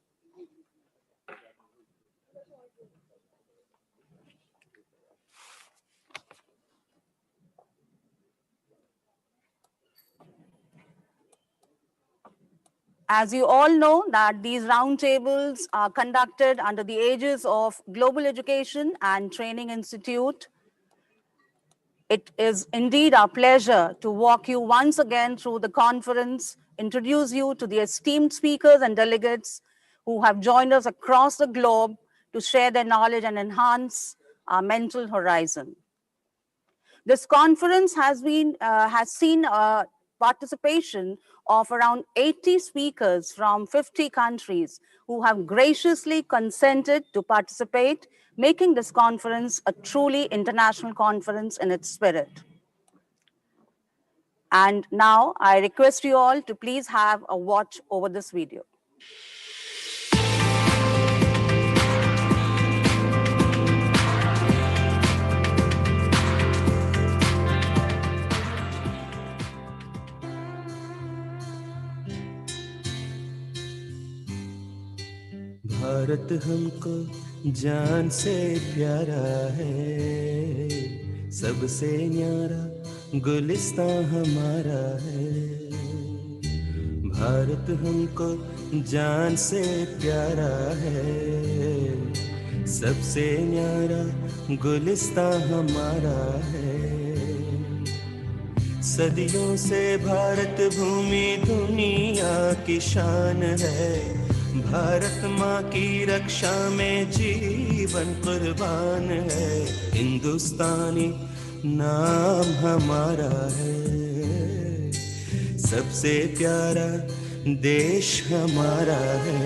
As you all know that these roundtables are conducted under the aegis of Global Education and Training Institute. It is indeed our pleasure to walk you once again through the conference, introduce you to the esteemed speakers and delegates who have joined us across the globe to share their knowledge and enhance our mental horizon. This conference has seen participation of around 80 speakers from 50 countries who have graciously consented to participate, making this conference a truly international conference in its spirit. And now I request you all to please have a watch over this video.
Bharat हमको जान से प्यारा है, सबसे न्यारा गुलिस्तां हमारा है। भारत हमको जान से प्यारा है, सबसे न्यारा गुलिस्तां हमारा है। सदियों से भारत भूमि दुनिया की शान है, भारत माँ की रक्षा में जीवन कुर्बान है। हिंदुस्तानी नाम हमारा है, सबसे प्यारा देश हमारा है।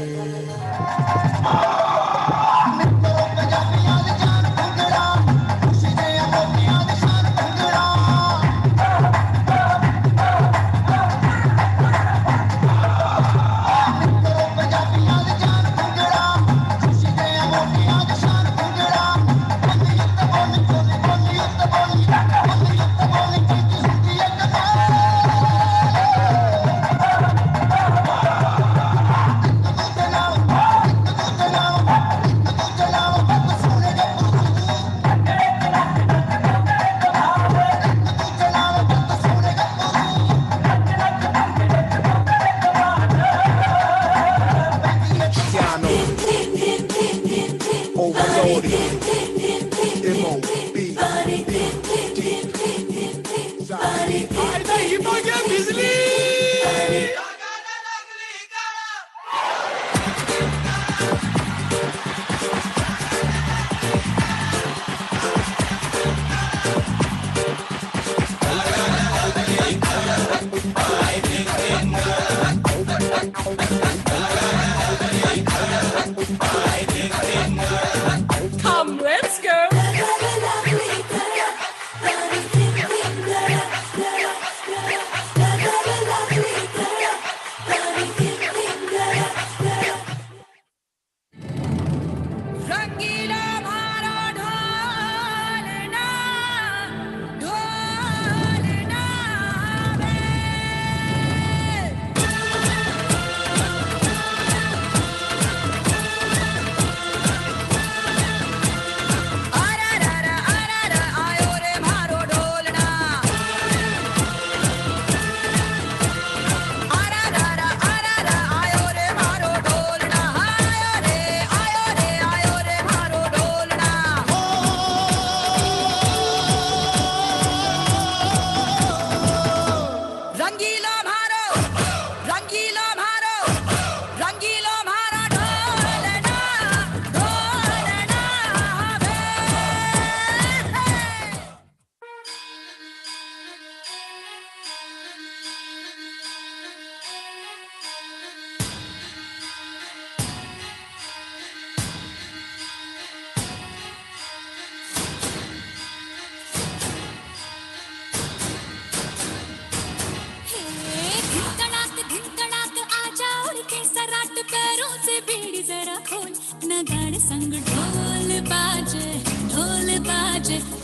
संग ढोल बाजे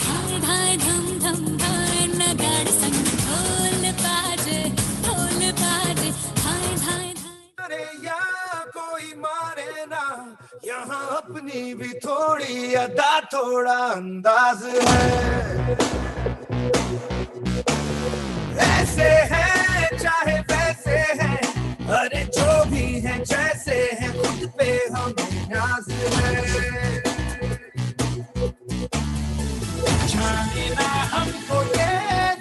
धाय धाय धम धम धाय नगाड़ संग ढोल बाजे धाय धाय
अरे या कोई मारे ना यहाँ अपनी भी थोड़ी अदा थोड़ा अंदाज है ऐसे हैं चाहे वैसे हैं अरे जो भी हैं जैसे हैं खुद पे हमें नाज है जाने ना हमको ये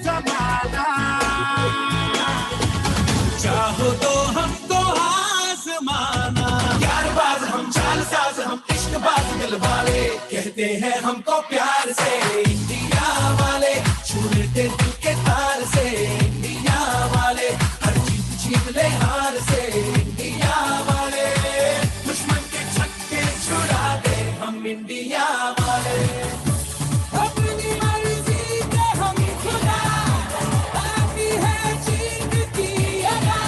जमाना चाहो तो हमको आसमाना यार बाज हम चाल साज हम इश्क बाज दिल वाले कहते हैं हमको प्यार से इंडिया वाले छू लेते दिल के तार से इंडिया वाले हर जीत ले हार से इंडिया वाले दुश्मन के छक्के छुड़ा दे हम इंडिया वाले अपनी मर्जी के हम खुदा आती है जीत की अदा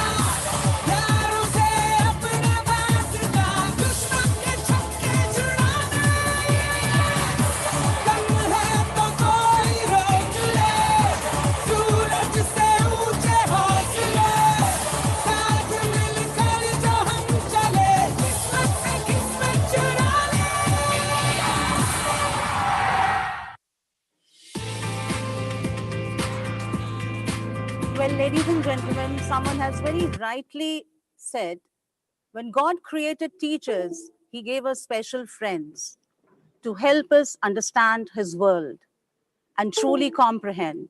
यारों से अपना वास्ता दुश्मन के छक्के छुड़ा दे कम है तो कोई रोक ले सूरज से ऊंचे हौसले साथ मिलकर जो हम चले किस्मत से किस्मत चुरा ले
Well, ladies and gentlemen, someone has very rightly said, when God created teachers, he gave us special friends to help us understand his world and truly comprehend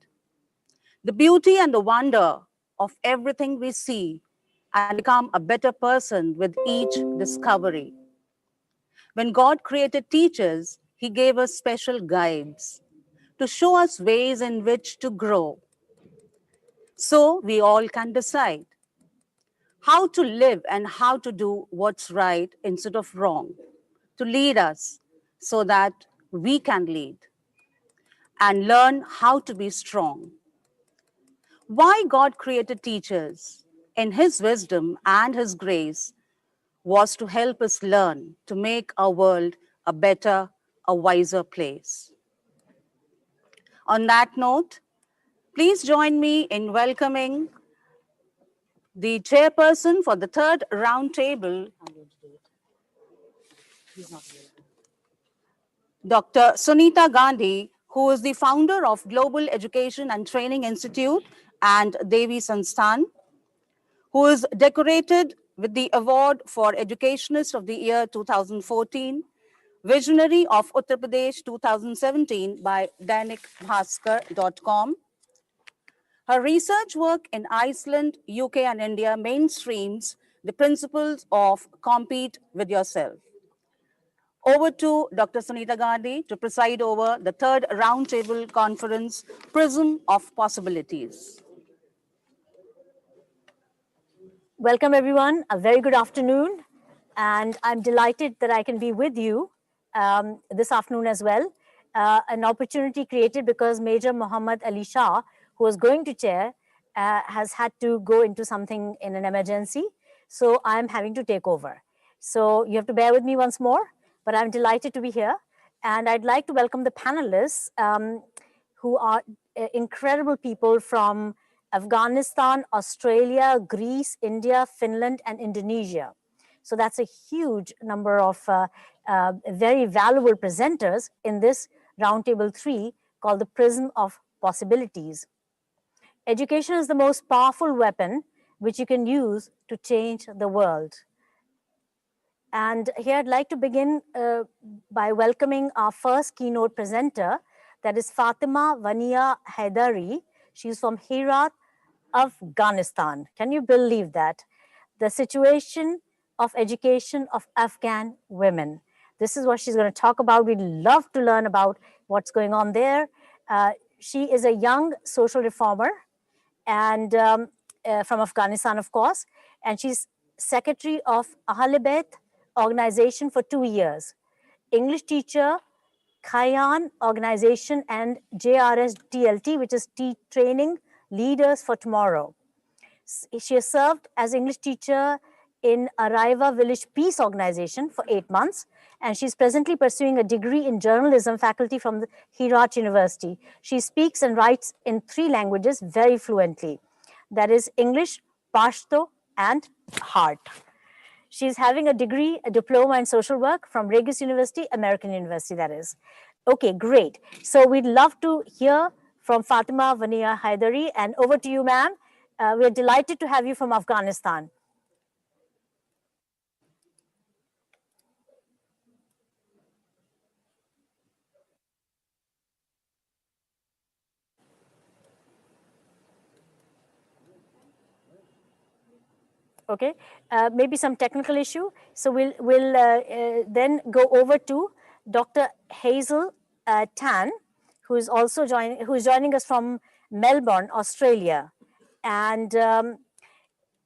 the beauty and the wonder of everything we see and become a better person with each discovery. When God created teachers, he gave us special guides to show us ways in which to grow, so we all can decide how to live and how to do what's right instead of wrong, to lead us so that we can lead and learn how to be strong. Why God created teachers in his wisdom and his grace was to help us learn to make our world a better, a wiser place. On that note, please join me in welcoming the chairperson for the third roundtable, Dr. Sunita Gandhi, who is the founder of Global Education and Training Institute and Devi Sansthan, who is decorated with the award for Educationist of the Year 2014, Visionary of Uttar Pradesh 2017 by DainikBhaskar.com. Her research work in Iceland, UK, and India mainstreams the principles of compete with yourself. Over to Dr. Sunita Gandhi to preside over the third roundtable conference, Prism of Possibilities.
Welcome, everyone. A very good afternoon. And I'm delighted that I can be with you this afternoon as well. An opportunity created because Major Muhammad Ali Shah, who was going to chair, has had to go into something in an emergency. So I'm having to take over. So you have to bear with me once more, but I'm delighted to be here. And I'd like to welcome the panelists who are incredible people from Afghanistan, Australia, Greece, India, Finland, and Indonesia. So that's a huge number of very valuable presenters in this Roundtable 3 called the Prism of Possibilities. Education is the most powerful weapon which you can use to change the world. And here I'd like to begin by welcoming our first keynote presenter, that is Fatima Vania Haidari. She's from Herat, Afghanistan. Can you believe that? The situation of education of Afghan women. This is what she's going to talk about. We'd love to learn about what's going on there. She is a young social reformer and from Afghanistan, of course, and she's secretary of Ahl Bayt organization for 2 years, English teacher, Khayan organization, and JRS TLT, which is Training Leaders for Tomorrow. She has served as English teacher in Araiva Village Peace Organization for 8 months, and she's presently pursuing a degree in journalism faculty from the Herat University. She speaks and writes in 3 languages very fluently. That is English, Pashto, and Hart. She's having a degree, a diploma in social work from Regis University, American University, that is. Okay, great. So we'd love to hear from Fatima Vania Haidari, and over to you, ma'am. We're delighted to have you from Afghanistan. Okay, maybe some technical issue. So we'll then go over to Dr. Hazel Tan, who is joining us from Melbourne, Australia, and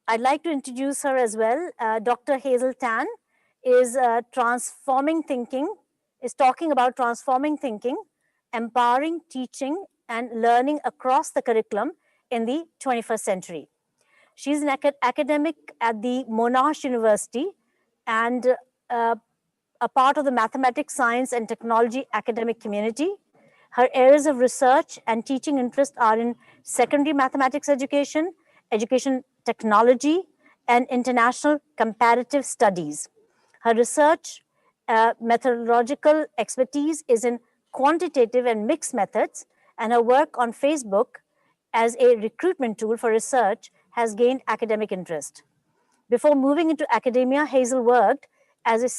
I'd like to introduce her as well. Dr. Hazel Tan is talking about transforming thinking, empowering teaching and learning across the curriculum in the 21st century. She's an academic at the Monash University and a part of the mathematics, science, and technology academic community. Her areas of research and teaching interest are in secondary mathematics education, education technology, and international comparative studies. Her research methodological expertise is in quantitative and mixed methods, and her work on Facebook as a recruitment tool for research has gained academic interest. Before moving into academia, Hazel worked as a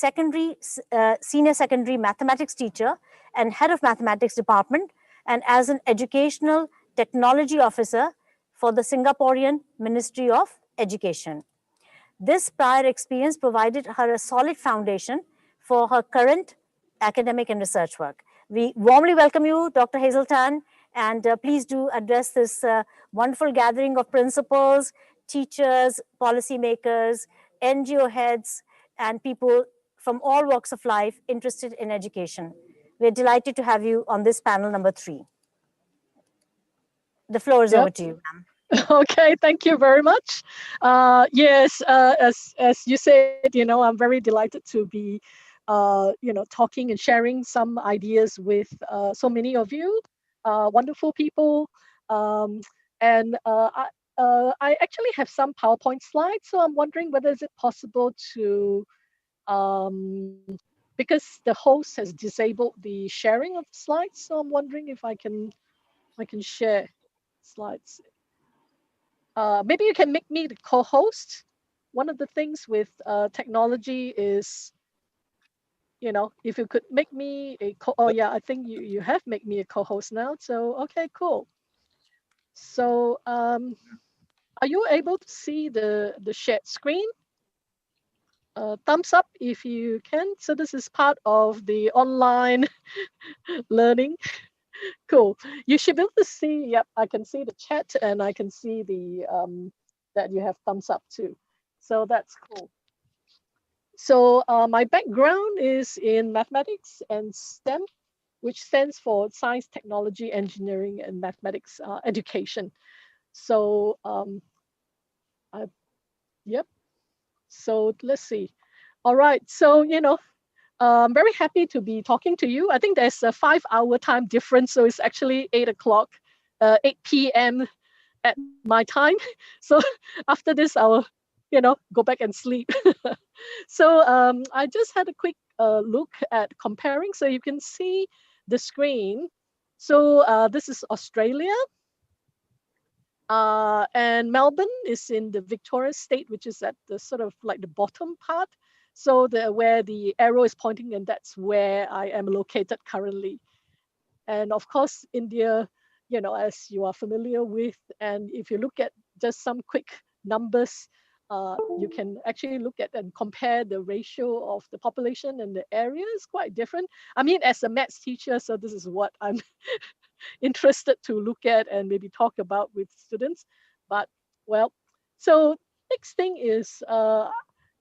senior secondary mathematics teacher and head of mathematics department, and as an educational technology officer for the Singaporean Ministry of Education. This prior experience provided her a solid foundation for her current academic and research work. We warmly welcome you, Dr. Hazel Tan, and please do address this wonderful gathering of principals, teachers, policymakers, NGO heads, and people from all walks of life interested in education. We're delighted to have you on this panel number 3. The floor is over to you, ma'am.
Okay, thank you very much. Yes, as you said, I'm very delighted to be, talking and sharing some ideas with so many of you, wonderful people. I actually have some PowerPoint slides, so I'm wondering whether is it possible to, because the host has disabled the sharing of the slides, so I'm wondering if I can share slides. Maybe you can make me the co-host. One of the things with technology is, if you could make me a I think you have made me a co-host now. So, okay, cool. So are you able to see the shared screen? Thumbs up if you can. So this is part of the online learning. Cool. You should be able to see, yep, I can see the chat and I can see the that you have thumbs up too. So that's cool. So my background is in mathematics and STEM, which stands for Science, Technology, Engineering, and Mathematics Education. So yep. So let's see. All right. So, I'm very happy to be talking to you. I think there's a 5-hour time difference. So it's actually 8 o'clock, 8 p.m. at my time. So after this, I'll, go back and sleep. So I just had a quick look at comparing. So you can see the screen. So this is Australia. And Melbourne is in the Victoria state, which is at the sort of like the bottom part. So where the arrow is pointing, and that's where I am located currently. And of course, India, as you are familiar with, and if you look at just some quick numbers, you can actually look at and compare the ratio of the population and the area is quite different. I mean, as a maths teacher, so this is what I'm interested to look at and maybe talk about with students. But well, so next thing is,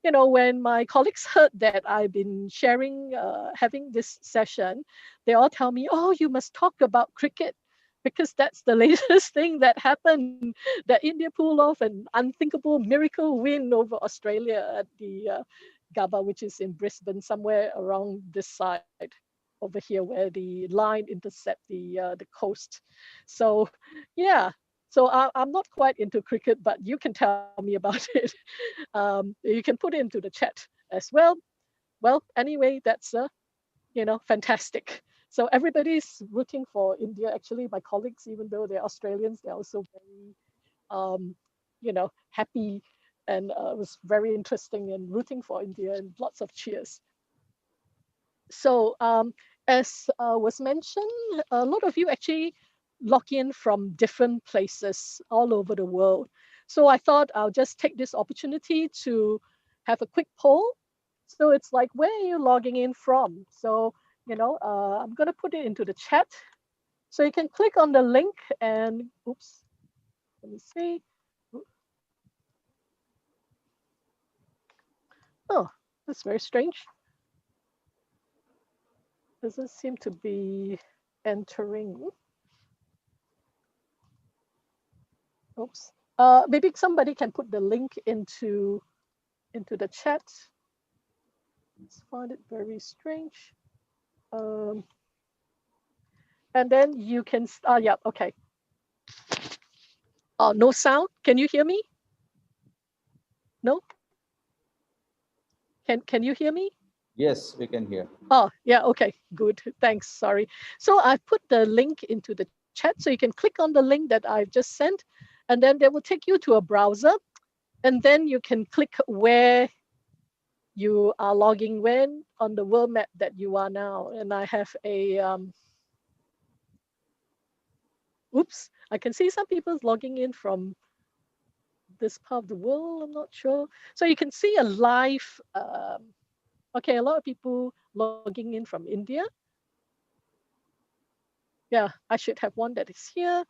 when my colleagues heard that I've been sharing, having this session, they all tell me, oh, you must talk about cricket. because that's the latest thing that happened, that India pulled off an unthinkable miracle win over Australia at the Gabba, which is in Brisbane, somewhere around this side over here where the line intercept the coast. So yeah, so I'm not quite into cricket, but you can tell me about it. You can put it into the chat as well. Well, anyway, that's fantastic. So everybody's rooting for India. Actually, my colleagues, even though they're Australians, they're also very, happy, and it was very interesting and rooting for India and lots of cheers. So as was mentioned, a lot of you actually log in from different places all over the world. So I thought I'll just take this opportunity to have a quick poll. So it's like, where are you logging in from? So, I'm going to put it into the chat. So you can click on the link and, oops, let me see. Oh, that's very strange. Doesn't seem to be entering. Oops. Maybe somebody can put the link into the chat. Let's find it very strange. And then you can, yeah, okay. No sound. Can you hear me? No? Can you hear me?
Yes, we can hear.
Oh, yeah, okay, good. Thanks, sorry. So I've put the link into the chat, so you can click on the link that I've just sent, and then that will take you to a browser, and then you can click where you are logging when on the world map that you are now. And I have a, oops, I can see some people logging in from this part of the world, I'm not sure. So you can see a live, okay, a lot of people logging in from India. Yeah, I should have one that is here.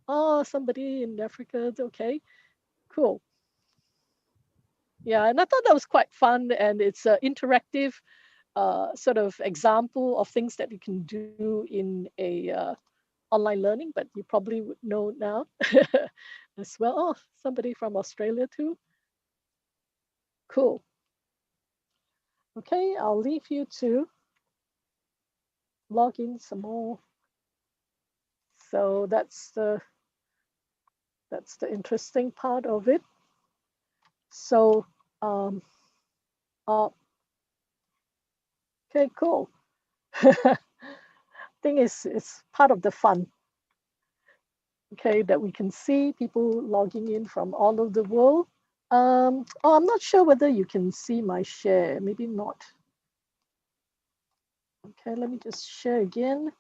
Oh, somebody in Africa, okay, cool. Yeah, and I thought that was quite fun, and it's an interactive sort of example of things that you can do in a online learning, but you probably would know now as well. Oh, somebody from Australia too. Cool. Okay, I'll leave you to log in some more. So that's the interesting part of it. So okay, cool. Thing is, it's part of the fun. Okay, that we can see people logging in from all over the world. Oh, I'm not sure whether you can see my share. Maybe not. Okay, let me just share again.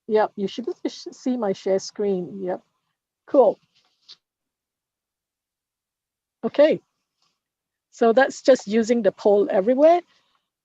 Yep, you should see my share screen. Yep, cool. Okay, so that's just using the poll everywhere.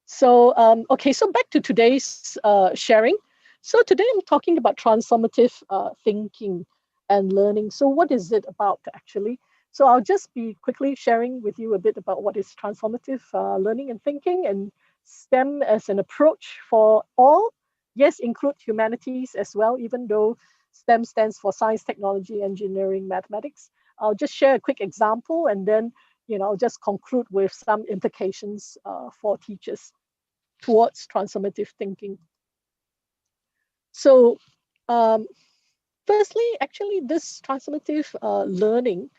So, okay, so back to today's sharing. So today I'm talking about transformative thinking and learning. So what is it about actually? So I'll just be quickly sharing with you a bit about what is transformative learning and thinking, and STEM as an approach for all. Yes, include humanities as well, even though STEM stands for science, technology, engineering, mathematics. I'll just share a quick example, and then I'll just conclude with some implications for teachers towards transformative thinking. So firstly, actually, this transformative learning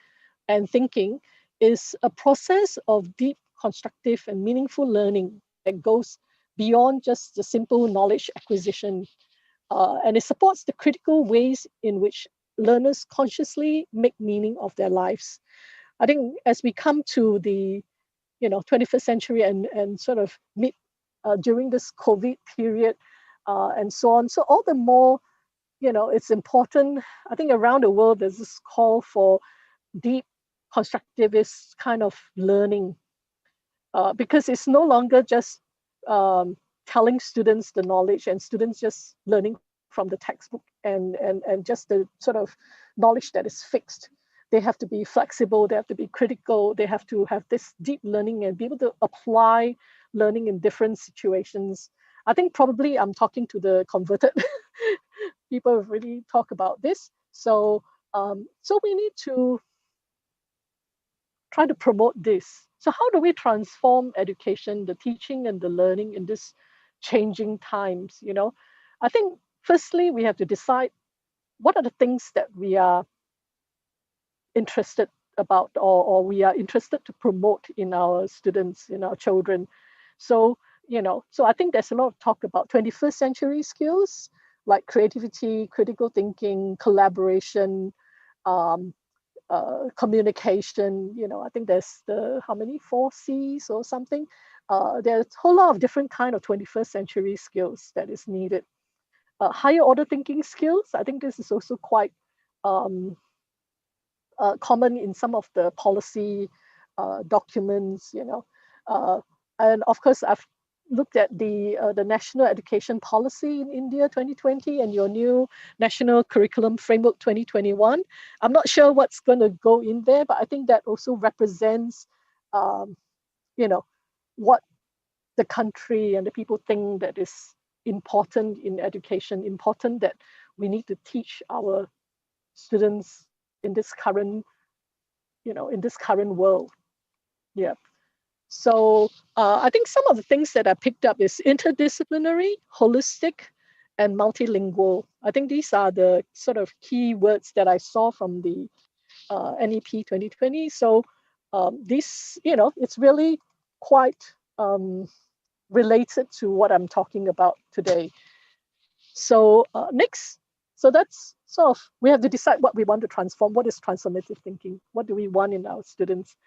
and thinking is a process of deep, constructive, and meaningful learning that goes beyond just the simple knowledge acquisition. And it supports the critical ways in which learners consciously make meaning of their lives. I think as we come to the 21st century and sort of meet during this COVID period and so on. So all the more, it's important. I think around the world, there's this call for deep constructivist kind of learning because it's no longer just telling students the knowledge and students just learning from the textbook and just the sort of knowledge that is fixed. They have to be flexible, they have to be critical, they have to have this deep learning and be able to apply learning in different situations. I think probably I'm talking to the converted people have really talked about this. So so we need to try to promote this. So how do we transform education, the teaching and the learning in this changing times? You know, I think firstly we have to decide what are the things that we are interested about, or we are interested to promote in our students, in our children. So, you know, so I think there's a lot of talk about 21st century skills like creativity, critical thinking, collaboration, communication. You know, I think there's how many, 4 C's or something. There's a whole lot of different kind of 21st century skills that is needed. Higher order thinking skills, I think this is also quite common in some of the policy documents, you know. And of course, I've looked at the National Education Policy in India 2020 and your new National Curriculum Framework 2021. I'm not sure what's going to go in there, but I think that also represents, you know, what the country and the people think that is important in education, important that we need to teach our students in this current, you know, in this current world. Yeah. So I think some of the things that I picked up is interdisciplinary, holistic, and multilingual. I think these are the sort of key words that I saw from the NEP 2020. So this, you know, it's really quite related to what I'm talking about today. So next, so that's sort of, we have to decide what we want to transform. What is transformative thinking? What do we want in our students?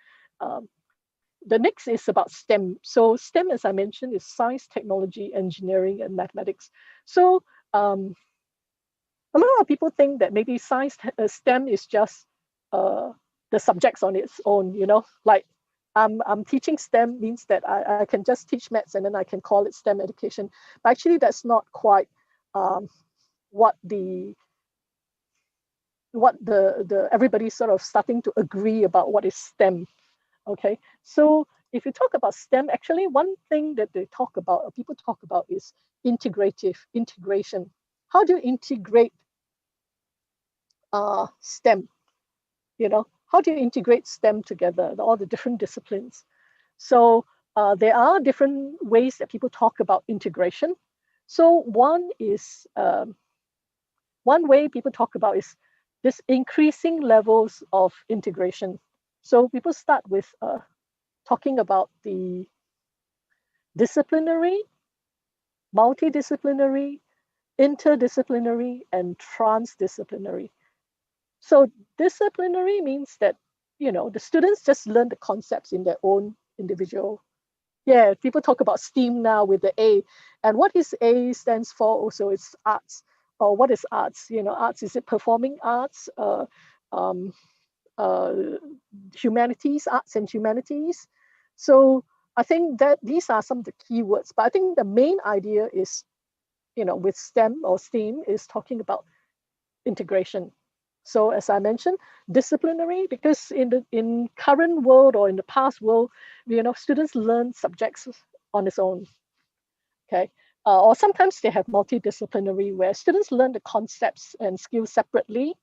The next is about STEM. So STEM, as I mentioned, is science, technology, engineering, and mathematics. So a lot of people think that maybe science, STEM is just the subjects on its own, you know, like I'm teaching STEM means that I can just teach maths and then I can call it STEM education. But actually that's not quite what the everybody's sort of starting to agree about what is STEM. Okay, so if you talk about STEM, actually one thing that they talk about, or people talk about, is integration. How do you integrate STEM? You know, how do you integrate STEM together, all the different disciplines? So there are different ways that people talk about integration. So one is, one way people talk about is this increasing levels of integration. So people start with talking about the disciplinary, multidisciplinary, interdisciplinary, and transdisciplinary. So disciplinary means that, you know, the students just learn the concepts in their own individual. Yeah, people talk about STEAM now with the A. And what is A stands for also is arts. Or what is arts? You know, arts, is it performing arts? Humanities, arts and humanities. So I think that these are some of the keywords, but I think the main idea is, you know, with STEM or STEAM is talking about integration. So as I mentioned, disciplinary, because in current world or in the past world, you know, students learn subjects on its own. Okay. Or sometimes they have multidisciplinary where students learn the concepts and skills separately,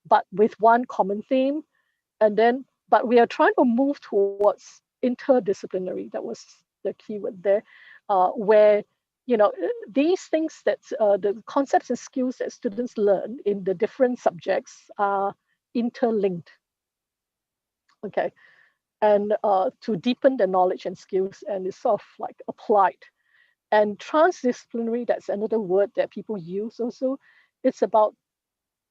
but with one common theme. And then, but we are trying to move towards interdisciplinary. That was the keyword there, where, you know, these things that the concepts and skills that students learn in the different subjects are interlinked. Okay, and to deepen the knowledge and skills, and it's sort of like applied. And transdisciplinary, that's another word that people use also. It's about,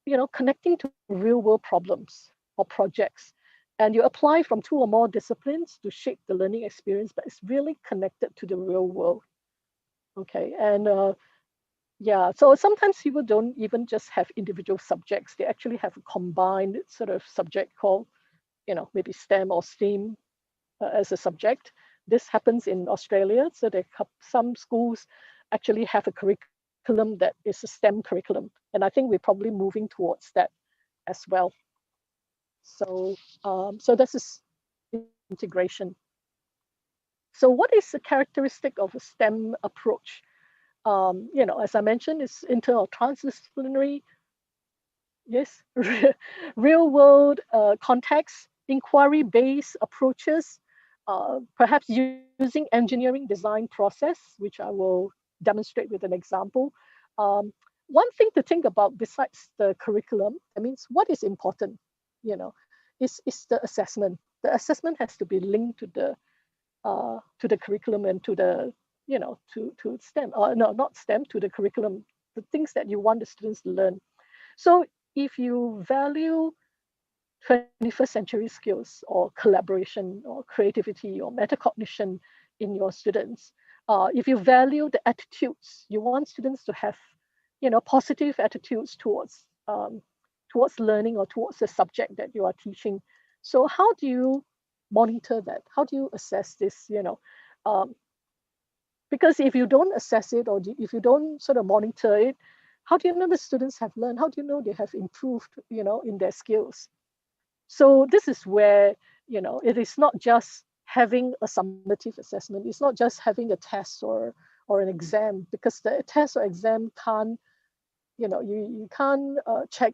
you know, connecting to real world problems or projects. And you apply from 2 or more disciplines to shape the learning experience, but it's really connected to the real world. Okay, and yeah, so sometimes people don't even just have individual subjects. They actually have a combined sort of subject called, you know, maybe STEM or STEAM as a subject. This happens in Australia. So some schools actually have a curriculum that is a STEM curriculum. And I think we're probably moving towards that as well. So, so this is integration. So what is the characteristic of a STEM approach? as I mentioned, it's inter or transdisciplinary. Yes, real world context, inquiry based approaches, perhaps using engineering design process, which I will demonstrate with an example. Um, One thing to think about besides the curriculum, that means what is important, is the assessment. The assessment has to be linked to the curriculum and to the to STEM, or no, not STEM, to the curriculum, the things that you want the students to learn. So if you value 21st century skills or collaboration or creativity or metacognition in your students, if you value the attitudes, you want students to have, positive attitudes towards learning or towards the subject that you are teaching. So how do you monitor that? How do you assess this? Um, because if you don't assess it, or if you don't sort of monitor it, how do you know the students have learned? How do you know they have improved, in their skills? So this is where, it is not just having a summative assessment. It's not just having a test or an exam, because the test or exam can't, you can't check,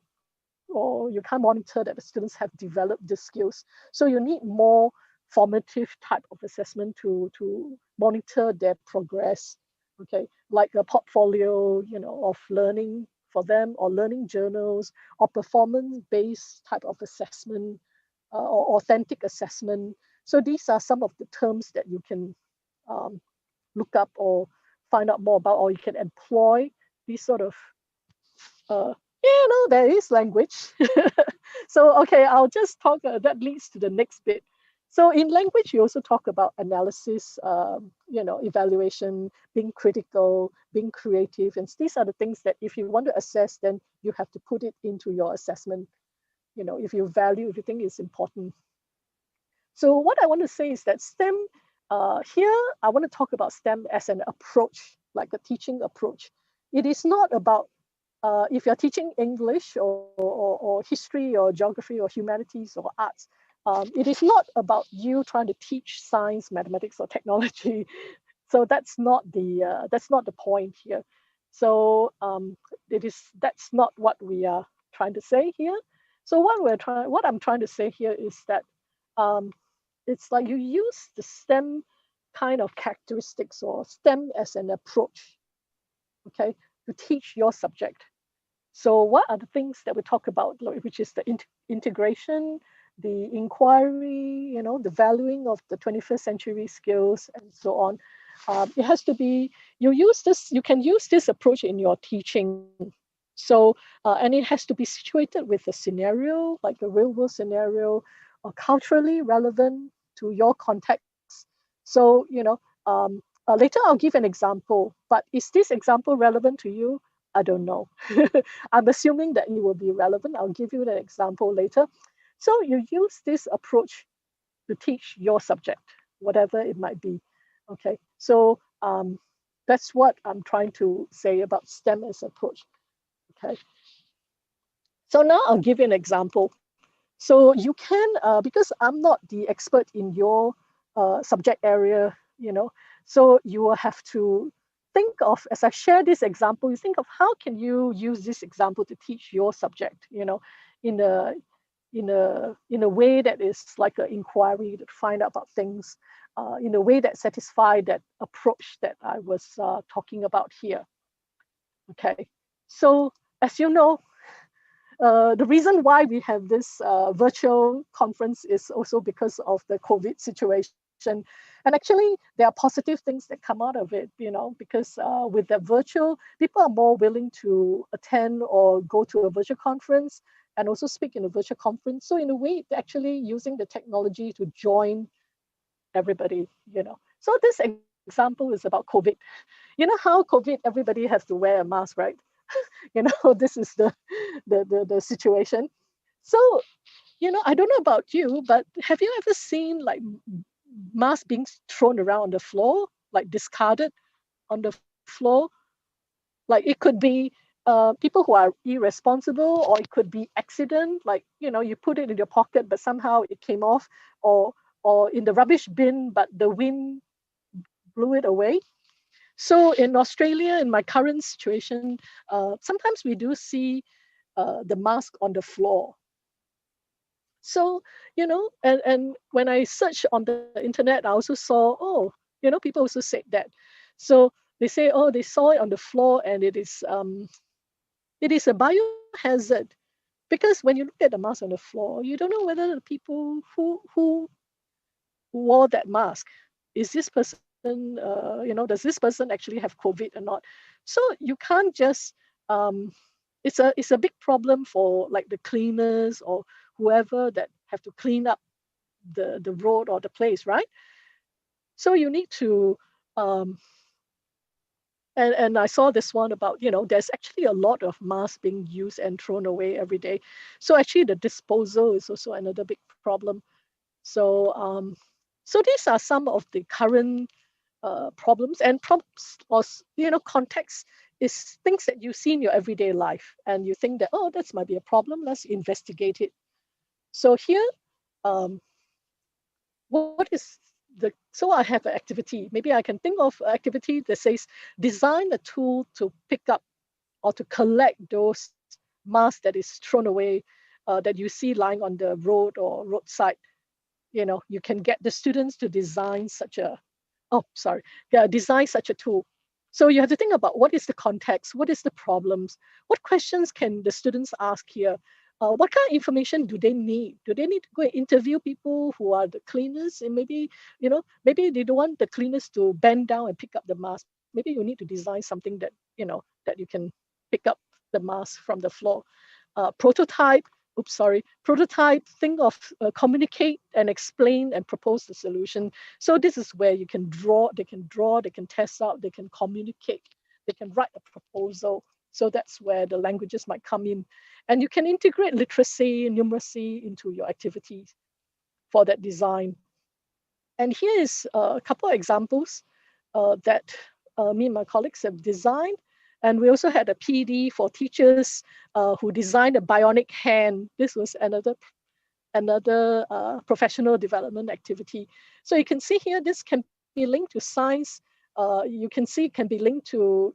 or you can't monitor that the students have developed the skills. So you need more formative type of assessment to monitor their progress. Okay, like a portfolio, of learning for them, or learning journals, or performance-based type of assessment, or authentic assessment. So these are some of the terms that you can um, look up or find out more about, or you can employ these sort of uh, there is language. So, okay, I'll just talk, that leads to the next bit. So in language, you also talk about analysis, evaluation, being critical, being creative. And these are the things that if you want to assess, then you have to put it into your assessment. If you value, if you think it's important. So what I want to say is that STEM, here, I want to talk about STEM as an approach, like a teaching approach. It is not about if you're teaching English or history or geography or humanities or arts, it is not about you trying to teach science, mathematics, or technology. So that's not the point here. So that's not what we are trying to say here. So what I'm trying to say here is that um, it's like you use the STEM kind of characteristics or STEM as an approach, okay, to teach your subject. So what are the things that we talk about, which is the integration, the inquiry, the valuing of the 21st century skills, and so on. It has to be, you can use this approach in your teaching. So, and it has to be situated with a scenario, like a real world scenario, or culturally relevant to your context. So, later I'll give an example, but is this example relevant to you? I don't know. I'm assuming that it will be relevant. I'll give you the example later. So you use this approach to teach your subject, whatever it might be. Okay, so that's what I'm trying to say about STEM as approach. Okay, so now I'll give you an example. So you can, because I'm not the expert in your subject area, so you will have to think of, as I share this example, you think of how can you use this example to teach your subject, in a in a way that is like an inquiry to find out about things, in a way that satisfies that approach that I was talking about here. Okay, so as you know, the reason why we have this virtual conference is also because of the COVID situation. And actually, there are positive things that come out of it, because with the virtual, people are more willing to attend or go to a virtual conference and also speak in a virtual conference. So in a way, they're actually using the technology to join everybody, So this example is about COVID. You know how COVID, everybody has to wear a mask, right? This is the situation. So, I don't know about you, but have you ever seen like masks being thrown around on the floor, like discarded on the floor? Like it could be people who are irresponsible, or it could be accident, like, you put it in your pocket, but somehow it came off, or in the rubbish bin, but the wind blew it away. So in Australia, in my current situation, sometimes we do see the mask on the floor. So, and when I search on the internet, I also saw, people also said that. So they say, they saw it on the floor and it is a biohazard because when you look at the mask on the floor, you don't know whether the people who wore that mask, is this person, does this person actually have COVID or not? So you can't just, it's a big problem for like the cleaners or whoever that have to clean up the road or the place, right? So you need to, and I saw this one about, there's actually a lot of masks being used and thrown away every day. So actually the disposal is also another big problem. So so these are some of the current problems, and problems or context is things that you see in your everyday life and you think that, that might be a problem, let's investigate it. So here, what is so I have an activity. Maybe I can think of an activity that says design a tool to pick up or to collect those masks that is thrown away, that you see lying on the road or roadside. You can get the students to design such a, design such a tool. So you have to think about what is the context, what is the problems, what questions can the students ask here, what kind of information do they need? Do they need to go and interview people who are the cleaners? And maybe they don't want the cleaners to bend down and pick up the mask. Maybe you need to design something that, that you can pick up the mask from the floor. Prototype, prototype, think of, communicate and explain and propose the solution. So this is where you can draw, they can test out, they can communicate, they can write a proposal. So that's where the languages might come in. And you can integrate literacy and numeracy into your activities for that design. And here is a couple of examples that me and my colleagues have designed. And we also had a PD for teachers who designed a bionic hand. This was another professional development activity. So you can see here, this can be linked to science. You can see it can be linked to,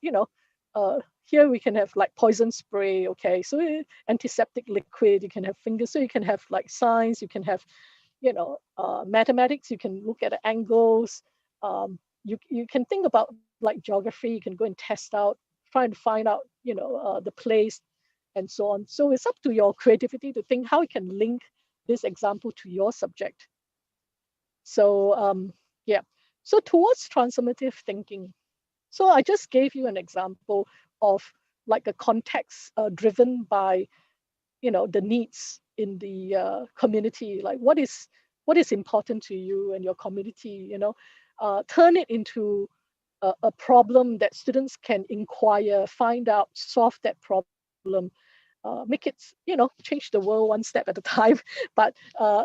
here we can have like poison spray, okay? So antiseptic liquid, you can have fingers, so you can have like science, you can have, mathematics, you can look at the angles. You can think about like geography, you can go and test out, trying to find out, the place and so on. So it's up to your creativity to think how you can link this example to your subject. So yeah, so towards transformative thinking. So I just gave you an example of like a context driven by, the needs in the community, like what is important to you and your community, turn it into a problem that students can inquire, find out, solve that problem, make it, change the world one step at a time, but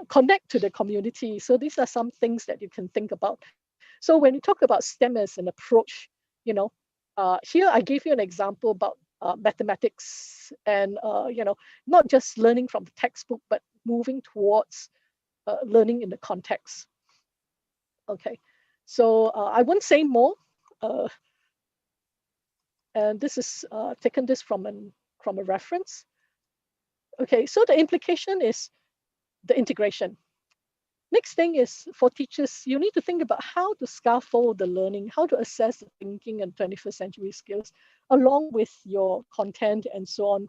connect to the community. So these are some things that you can think about. So when you talk about STEM as an approach, here I gave you an example about mathematics and, not just learning from the textbook, but moving towards learning in the context. Okay, so I won't say more. And this is taken this from a reference. Okay, so the implication is the integration. Next thing is for teachers, you need to think about how to scaffold the learning, how to assess the thinking and 21st century skills along with your content and so on.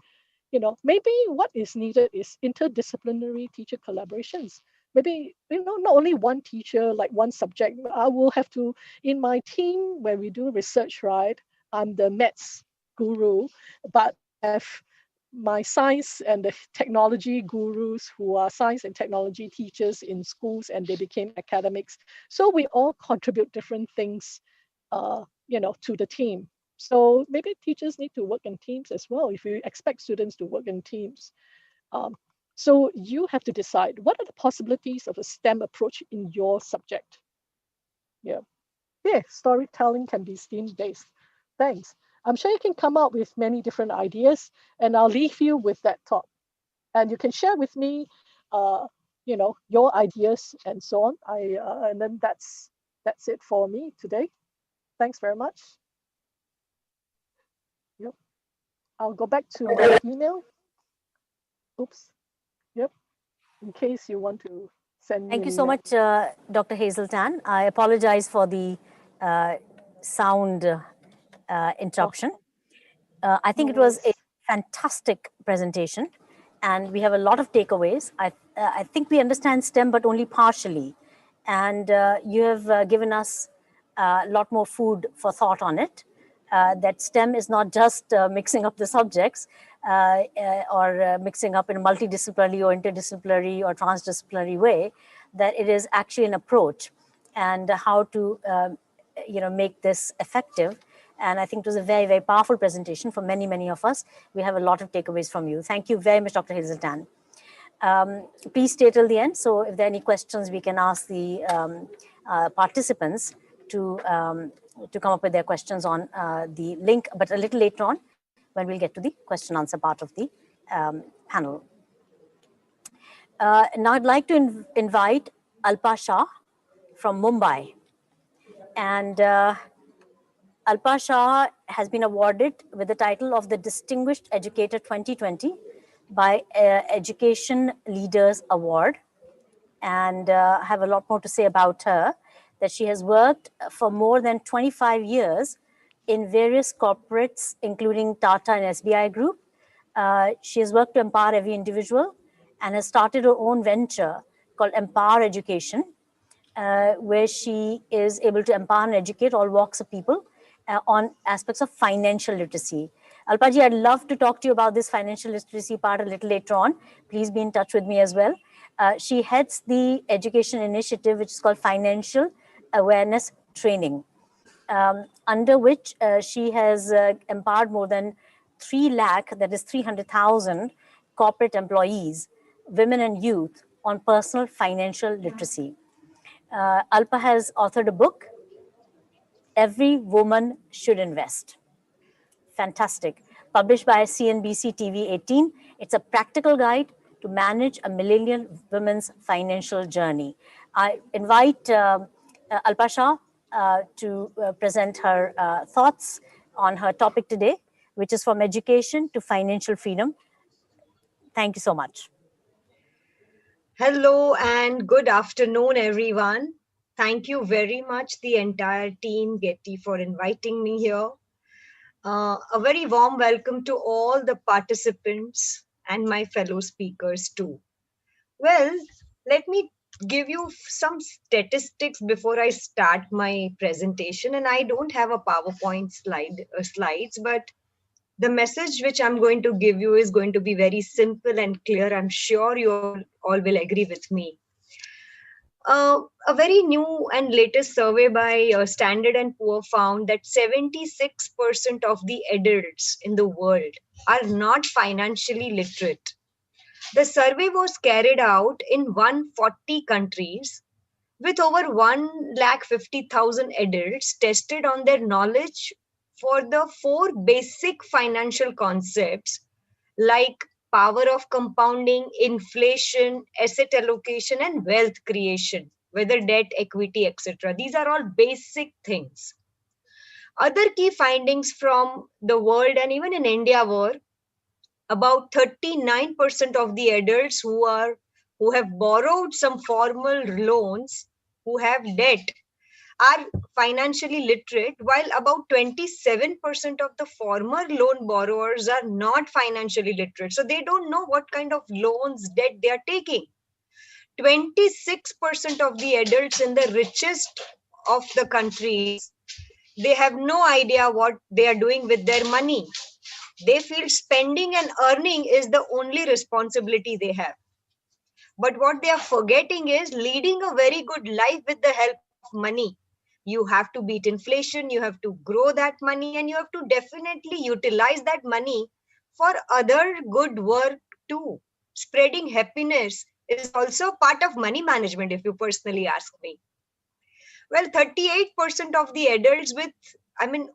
Maybe what is needed is interdisciplinary teacher collaborations. Maybe, not only one teacher, like one subject. I will have to, in my team, when we do research, right, I'm the maths guru, but I have my science and the technology gurus who are science and technology teachers in schools, and they became academics. So we all contribute different things, to the team. So maybe teachers need to work in teams as well if you expect students to work in teams. Um, so you have to decide what are the possibilities of a STEM approach in your subject. Yeah. Yeah, storytelling can be STEAM-based. Thanks. I'm sure you can come up with many different ideas, and I'll leave you with that thought. And you can share with me, your ideas and so on. And then that's it for me today. Thanks very much. I'll go back to my email. Oops. Yep. In case you want to send me
Thank
an
you so
email.
much, Dr. Hazelton. I apologize for the sound interruption. I think it was a fantastic presentation, and we have a lot of takeaways. I think we understand STEM, but only partially. And you have given us a lot more food for thought on it. That STEM is not just mixing up the subjects or mixing up in a multidisciplinary or interdisciplinary or transdisciplinary way, that it is actually an approach and how to make this effective. And I think it was a very, very powerful presentation for many, many of us. We have a lot of takeaways from you. Thank you very much, Dr. Hazelton. Please stay till the end. So if there are any questions, we can ask the participants to come up with their questions on the link, but a little later on when we'll get to the question answer part of the panel. Now I'd like to invite Alpa Shah from Mumbai. And Alpa Shah has been awarded with the title of the Distinguished Educator 2020 by Education Leaders Award. And I have a lot more to say about her, that she has worked for more than 25 years in various corporates, including Tata and SBI Group. She has worked to empower every individual and has started her own venture called Empower Education, where she is able to empower and educate all walks of people on aspects of financial literacy. Alpaji, I'd love to talk to you about this financial literacy part a little later on. Please be in touch with me as well. She heads the education initiative, which is called Financial Awareness Training, under which she has empowered more than 3 lakh, that is 300,000 corporate employees, women and youth on personal financial literacy. Alpa has authored a book, Every Woman Should Invest. Fantastic. Published by CNBC TV 18. It's a practical guide to manage a millennial women's financial journey. I invite Alpa Shah to present her thoughts on her topic today, which is from education to financial freedom. Thank you so much.
Hello and good afternoon, everyone. Thank you very much, the entire team, Getty, for inviting me here. A very warm welcome to all the participants and my fellow speakers too. Well, let me give you some statistics before I start my presentation. And I don't have a PowerPoint slides, but the message which I'm going to give you is going to be very simple and clear. I'm sure you all will agree with me. A very new and latest survey by Standard & Poor found that 76% of the adults in the world are not financially literate. The survey was carried out in 140 countries with over 150,000 adults tested on their knowledge for the 4 basic financial concepts like power of compounding, inflation, asset allocation, and wealth creation, whether debt, equity, etc. These are all basic things. Other key findings from the world and even in India were about 39% of the adults who have borrowed some formal loans, who have debt, are financially literate, while about 27% of the former loan borrowers are not financially literate. So they don't know what kind of loans, debt they are taking. 26% of the adults in the richest of the countries, they have no idea what they are doing with their money. They feel spending and earning is the only responsibility they have. But what they are forgetting is leading a very good life with the help of money. You have to beat inflation, you have to grow that money, and you have to definitely utilize that money for other good work too. Spreading happiness is also part of money management, if you personally ask me. Well, 38% of the adults with,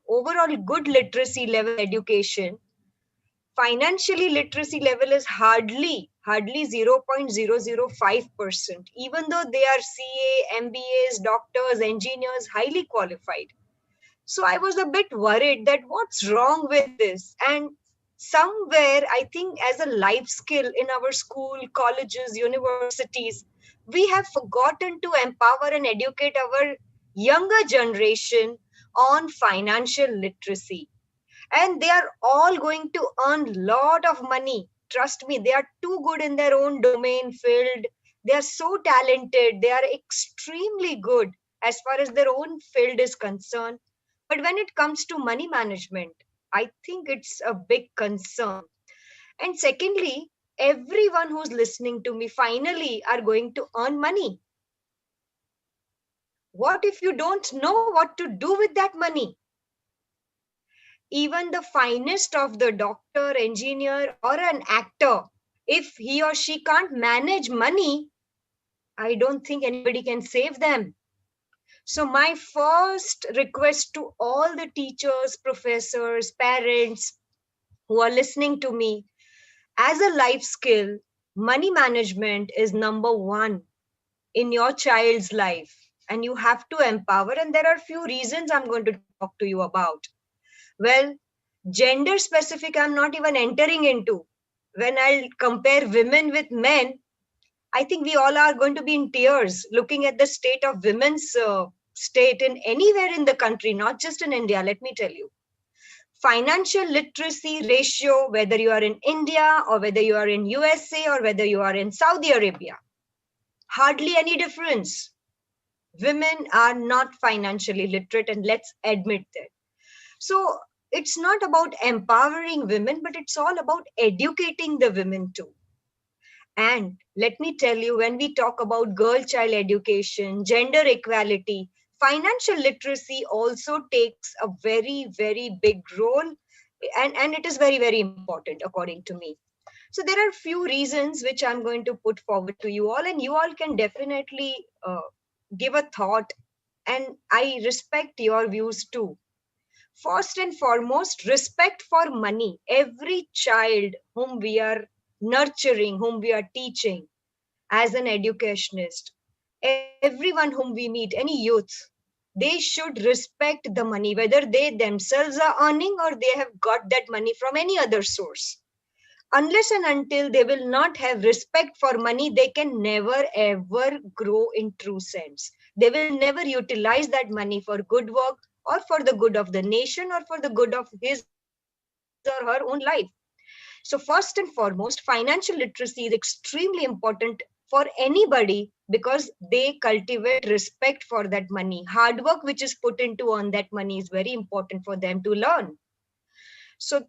overall good literacy level education, financially literacy level is hardly 0.005%, even though they are CA, MBAs, doctors, engineers, highly qualified. So I was a bit worried that what's wrong with this? And somewhere, I think as a life skill in our school, colleges, universities, we have forgotten to empower and educate our younger generation on financial literacy. And they are all going to earn lot of money. Trust me, they are too good in their own domain field. They are so talented. They are extremely good as far as their own field is concerned. But when it comes to money management, I think it's a big concern. And secondly, everyone who's listening to me finally are going to earn money. What if you don't know what to do with that money? Even the finest of the doctor, engineer, or an actor, if he or she can't manage money, I don't think anybody can save them. So, my first request to all the teachers, professors, parents who are listening to me, as a life skill, money management is number one in your child's life. And you have to empower. And there are a few reasons I'm going to talk to you about. Well, gender specific, I'm not even entering into. When I'll compare women with men, I think we all are going to be in tears looking at the state of women's state in anywhere in the country, not just in India, let me tell you. Financial literacy ratio, whether you are in India or whether you are in USA or whether you are in Saudi Arabia, hardly any difference. Women are not financially literate, and let's admit that. So it's not about empowering women, but it's all about educating the women too. And let me tell you, when we talk about girl child education, gender equality, financial literacy also takes a very, very big role. And it is very, very important, according to me. So there are few reasons which I'm going to put forward to you all, and you all can definitely give a thought. And I respect your views too. First and foremost, respect for money. Every child whom we are nurturing, whom we are teaching as an educationist, everyone whom we meet, any youth, they should respect the money, whether they themselves are earning or they have got that money from any other source. Unless and until they will not have respect for money, they can never ever grow in true sense. They will never utilize that money for good work or for the good of the nation or for the good of his or her own life. So first and foremost, financial literacy is extremely important for anybody because they cultivate respect for that money. Hard work which is put into earn that money is very important for them to learn. So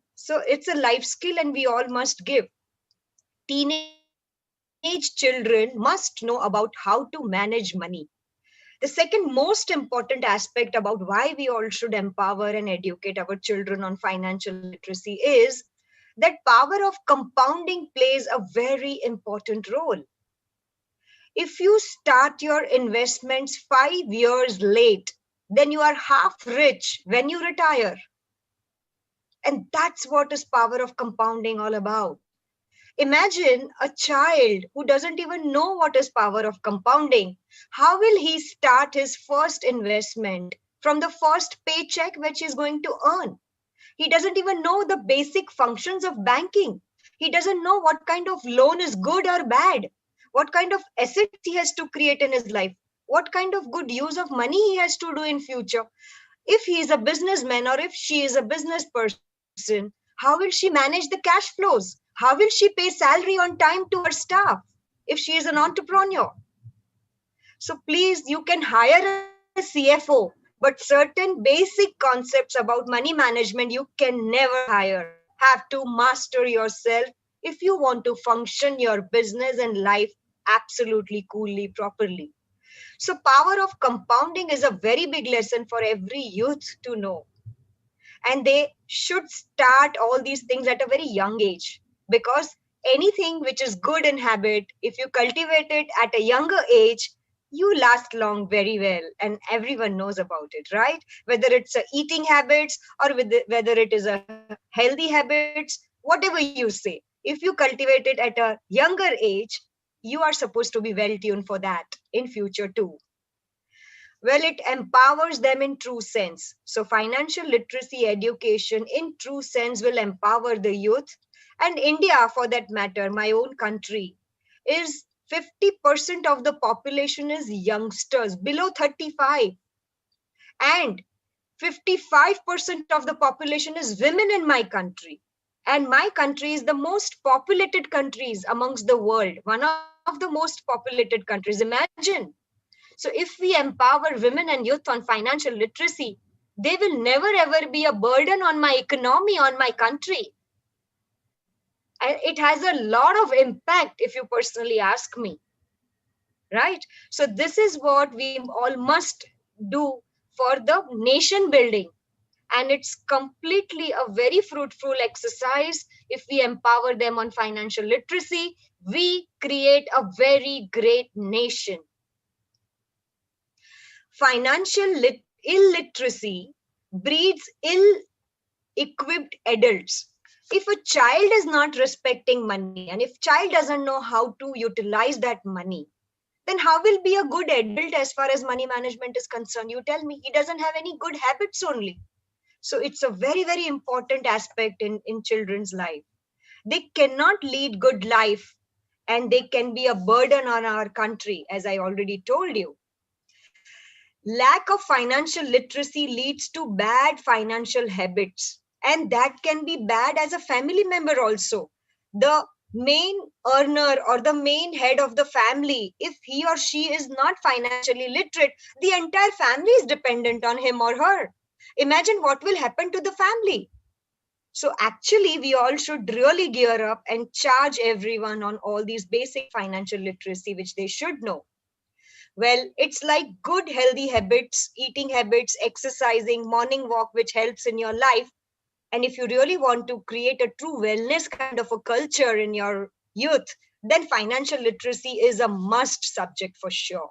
it's a life skill and we all must give. Teenage children must know about how to manage money. The second most important aspect about why we all should empower and educate our children on financial literacy is that power of compounding plays a very important role. If you start your investments 5 years late, then you are half rich when you retire. And that's what is power of compounding all about. Imagine a child who doesn't even know what is power of compounding. How will he start his first investment from the first paycheck which he's going to earn? He doesn't even know the basic functions of banking. He doesn't know what kind of loan is good or bad, what kind of assets he has to create in his life, what kind of good use of money he has to do in future. If he is a businessman or if she is a business person, how will she manage the cash flows? How will she pay salary on time to her staff if she is an entrepreneur? So please, you can hire a CFO, but certain basic concepts about money management you can never hire. Have to master yourself if you want to function your business and life absolutely coolly, properly. So power of compounding is a very big lesson for every youth to know. And they should start all these things at a very young age, because anything which is good in habit, if you cultivate it at a younger age, you last long very well, and everyone knows about it, right? Whether it's a eating habits or whether it is a healthy habits, whatever you say, if you cultivate it at a younger age, you are supposed to be well tuned for that in future too. Well, it empowers them in true sense. So financial literacy education in true sense will empower the youth. And India, for that matter, my own country, is 50% of the population is youngsters below 35. And 55% of the population is women in my country. And my country is the most populated countries amongst the world, one of the most populated countries. Imagine. So if we empower women and youth on financial literacy, they will never ever be a burden on my economy, on my country. And it has a lot of impact if you personally ask me. Right? So this is what we all must do for the nation building. And it's completely a very fruitful exercise. If we empower them on financial literacy, we create a very great nation. Financial illiteracy breeds ill-equipped adults. If a child is not respecting money and if child doesn't know how to utilize that money, then how will be a good adult as far as money management is concerned? You tell me. He doesn't have any good habits only. So it's a very, very important aspect in children's life. They cannot lead good life and they can be a burden on our country, as I already told you. Lack of financial literacy leads to bad financial habits, and that can be bad as a family member also. The main earner or the main head of the family, if he or she is not financially literate, the entire family is dependent on him or her. Imagine what will happen to the family. So actually, we all should really gear up and charge everyone on all these basic financial literacy, which they should know. Well, it's like good healthy habits, eating habits, exercising, morning walk, which helps in your life. And if you really want to create a true wellness kind of a culture in your youth, then financial literacy is a must subject for sure.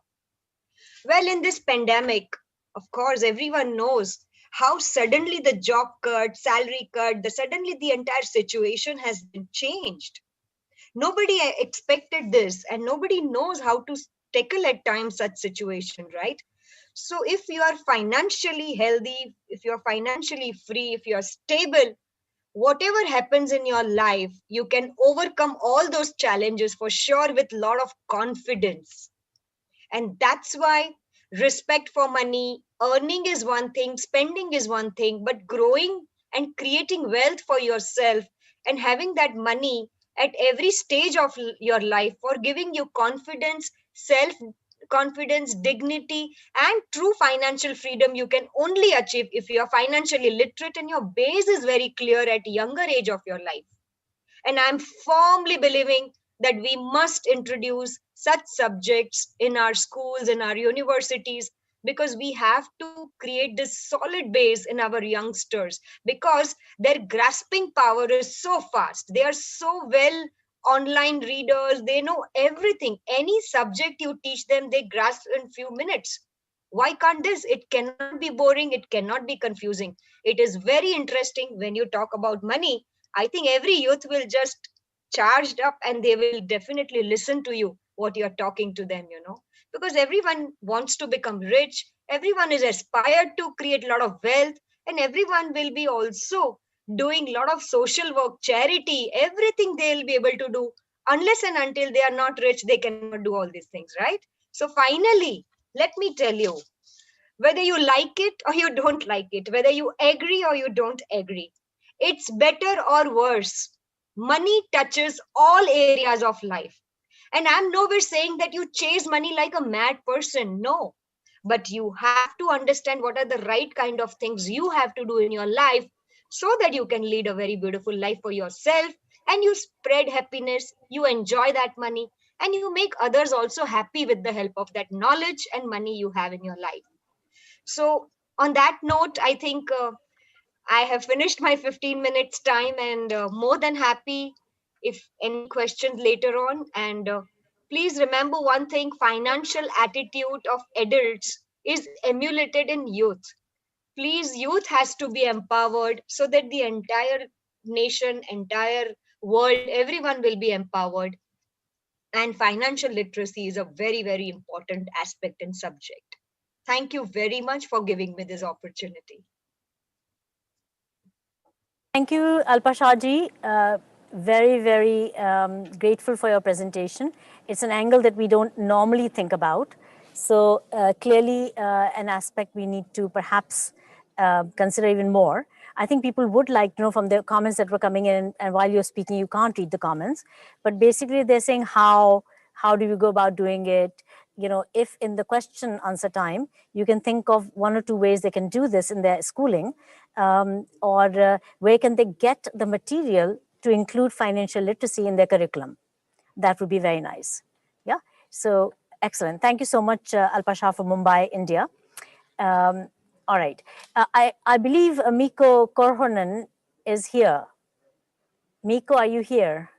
Well, in this pandemic, of course, everyone knows how suddenly the job cut, salary cut, suddenly the entire situation has been changed. Nobody expected this, and nobody knows how to tackle at times such situation, right? So if you are financially healthy, if you're financially free, if you're stable, whatever happens in your life, you can overcome all those challenges for sure with a lot of confidence. And that's why respect for money, earning is one thing, spending is one thing, but growing and creating wealth for yourself and having that money at every stage of your life for giving you confidence, self confidence, dignity, and true financial freedom you can only achieve if you are financially literate and your base is very clear at younger age of your life. And I'm firmly believing that we must introduce such subjects in our schools, in our universities, because we have to create this solid base in our youngsters because their grasping power is so fast. They are so well online readers. They know everything. Any subject you teach them, they grasp in few minutes. Why can't this? It cannot be boring. It cannot be confusing. It is very interesting when you talk about money. I think every youth will just charged up and they will definitely listen to you, what you're talking to them, because everyone wants to become rich. Everyone is aspired to create a lot of wealth and everyone will be also doing a lot of social work, charity, everything they'll be able to do. Unless and until they are not rich, they cannot do all these things, right? So finally, let me tell you, whether you like it or you don't like it, whether you agree or you don't agree, it's better or worse. Money touches all areas of life. And I'm nowhere saying that you chase money like a mad person. No. But you have to understand what are the right kind of things you have to do in your life so that you can lead a very beautiful life for yourself and you spread happiness, you enjoy that money, and you make others also happy with the help of that knowledge and money you have in your life. So, on that note, I think I have finished my 15 minutes time and more than happy if any questions later on. And please remember one thing, financial attitude of adults is emulated in youth. Please, youth has to be empowered so that the entire nation, entire world, everyone will be empowered. And financial literacy is a very, very important aspect and subject. Thank you very much for giving me this opportunity.
Thank you, Alpashaji. Very, very grateful for your presentation. It's an angle that we don't normally think about. So clearly an aspect we need to perhaps consider even more. I think people would like to know from the comments that were coming in, and while you're speaking, you can't read the comments, but basically they're saying how do you go about doing it? You know, if in the question answer time, you can think of 1 or 2 ways they can do this in their schooling, or where can they get the material to include financial literacy in their curriculum? That would be very nice. Yeah, so excellent. Thank you so much, Alpa Shah from Mumbai, India. All right, I believe Mikko Korhonen is here. Mikko, are you here?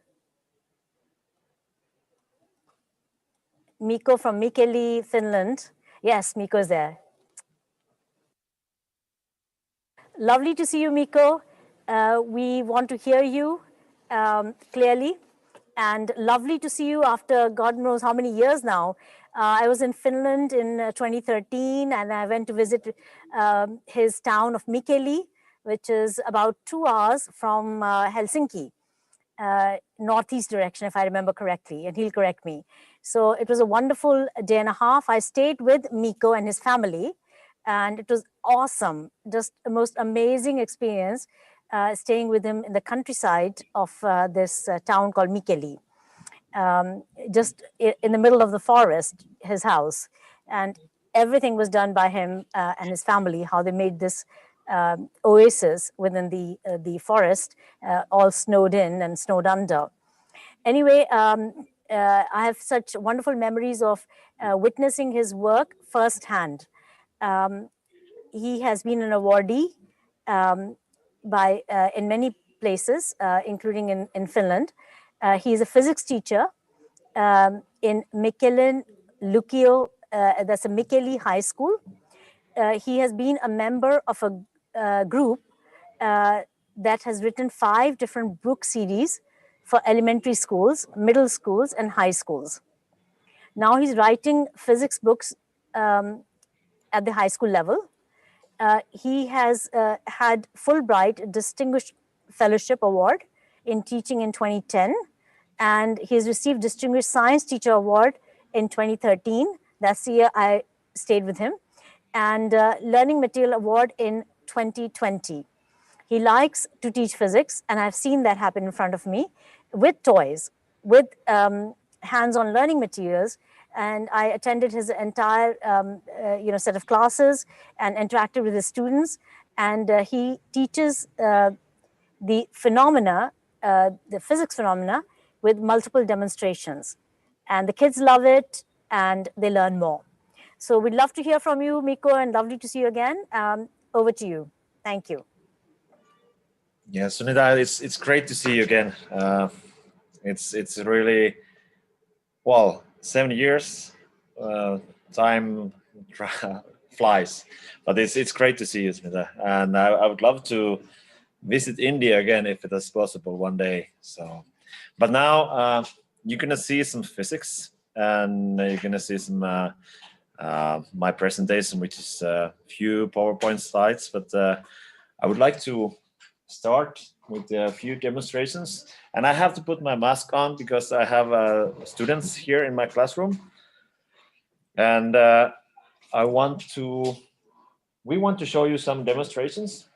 Mikko from Mikkeli, Finland. Yes, Mikko is there. Lovely to see you, Mikko. We want to hear you clearly, and lovely to see you after God knows how many years now. I was in Finland in 2013, and I went to visit his town of Mikkeli, which is about 2 hours from Helsinki, northeast direction, if I remember correctly, and he'll correct me. So it was a wonderful day and a half. I stayed with Mikko and his family, and it was awesome, just the most amazing experience staying with him in the countryside of this town called Mikkeli, just in the middle of the forest, his house. And everything was done by him and his family, how they made this oasis within the forest, all snowed in and snowed under. Anyway, I have such wonderful memories of witnessing his work firsthand. He has been an awardee in many places, including in Finland. He is a physics teacher in Mikkelen Lukio, that's a Mikkeli High School. He has been a member of a group that has written 5 different book series for elementary schools, middle schools, and high schools. Now he's writing physics books at the high school level. He has had Fulbright Distinguished Fellowship Award in teaching in 2010, and he has received Distinguished Science Teacher Award in 2013. That's the year I stayed with him, and Learning Material Award in 2020. He likes to teach physics, and I've seen that happen in front of me with toys, with hands-on learning materials. And I attended his entire set of classes and interacted with his students. And he teaches the phenomena, the physics phenomena, with multiple demonstrations. And the kids love it, and they learn more. So we'd love to hear from you, Mikko, and lovely to see you again. Over to you. Thank you.
Yeah, Sunita, it's great to see you again. It's really, well, 7 years. Time flies, but it's great to see you, Sunita. And I would love to visit India again if it is possible one day. So, but now you're gonna see some physics, and you're gonna see some my presentation, which is a few PowerPoint slides. But I would like to start with a few demonstrations, and I have to put my mask on because I have students here in my classroom, and we want to show you some demonstrations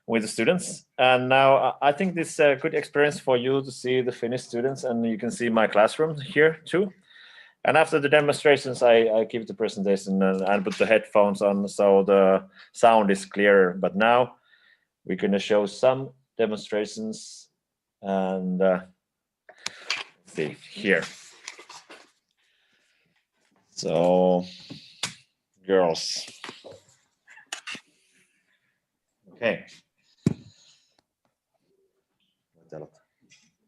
with the students. And now I think this is a good experience for you to see the Finnish students, and you can see my classroom here too. And after the demonstrations, I give the presentation and put the headphones on so the sound is clearer. But now we're going to show some demonstrations, and see here. So, girls. Okay.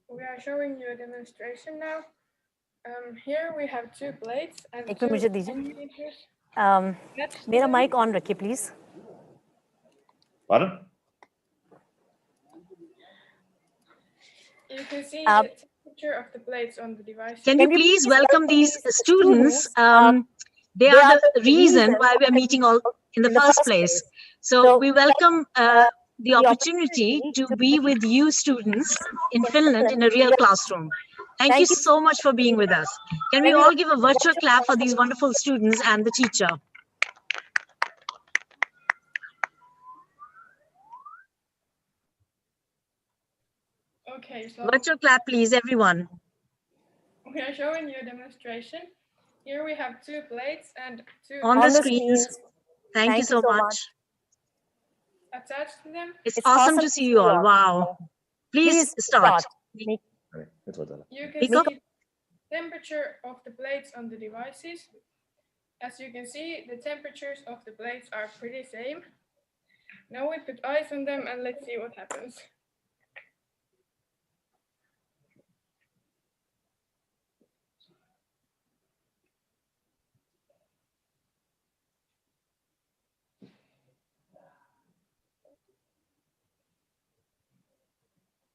We are showing you a demonstration now. Here we have 2 plates and 2
minute मुझे दीजिए।
meters.
मेरा mic on रखिए please.
Pardon?
You can see the temperature of the plates on the device.
Can we please welcome these students? They are the reason why we are meeting all in the first place. So we welcome the opportunity to be with you students in Finland in a real classroom. Thank you so much for being with us. Can we all give a virtual clap for these wonderful students and the teacher?
Okay, so
Virtual clap, please, everyone.
we are showing you a demonstration. Here we have 2 plates and 2
On the screens. Thank you so much.
attached to them.
It's awesome to see you all. Wow. Please start.
You can see temperature of the plates on the devices. As you can see, the temperatures of the plates are pretty same. Now we put ice on them and let's see what happens.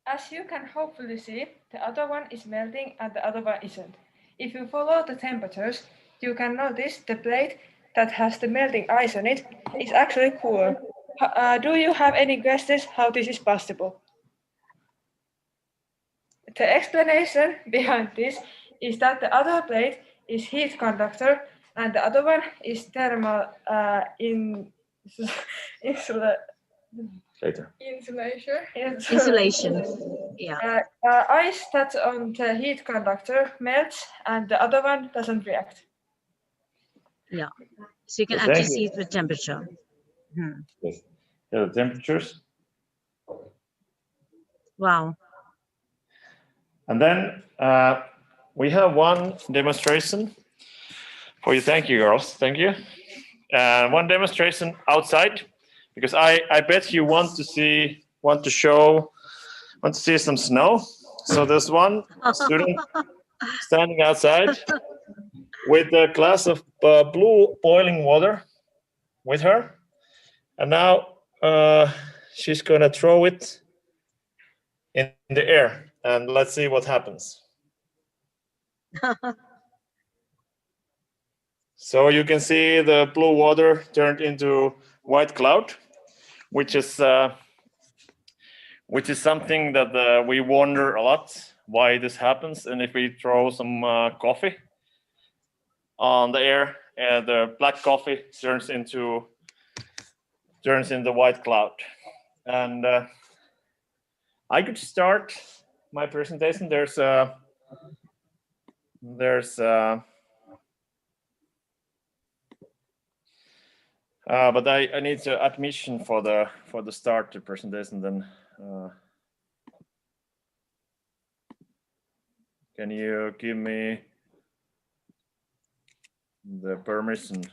As you can hopefully see, the other one is melting and the other one isn't. If you follow the temperatures, you can notice the plate that has the melting ice on it is actually cooler. Do you have any guesses how this is possible? The explanation behind this is that the other plate is heat conductor and the other one is thermal
Insulation. Yeah.
Ice that's on the heat conductor melts and the other one doesn't react.
Yeah. So you can actually see the temperature.
Yes. Yeah, the temperatures.
Wow.
And then we have one demonstration for you. Thank you, girls. Thank you. One demonstration outside, because I bet you want to see some snow. So there's one student standing outside with a glass of blue boiling water with her, and now she's gonna throw it in the air, and let's see what happens. So you can see the blue water turned into white cloud, which is something that we wonder a lot why this happens. And if we throw some coffee on the air, the black coffee turns into white cloud. And I could start my presentation. But I need to admission for the start to presentation. Then can you give me the permission?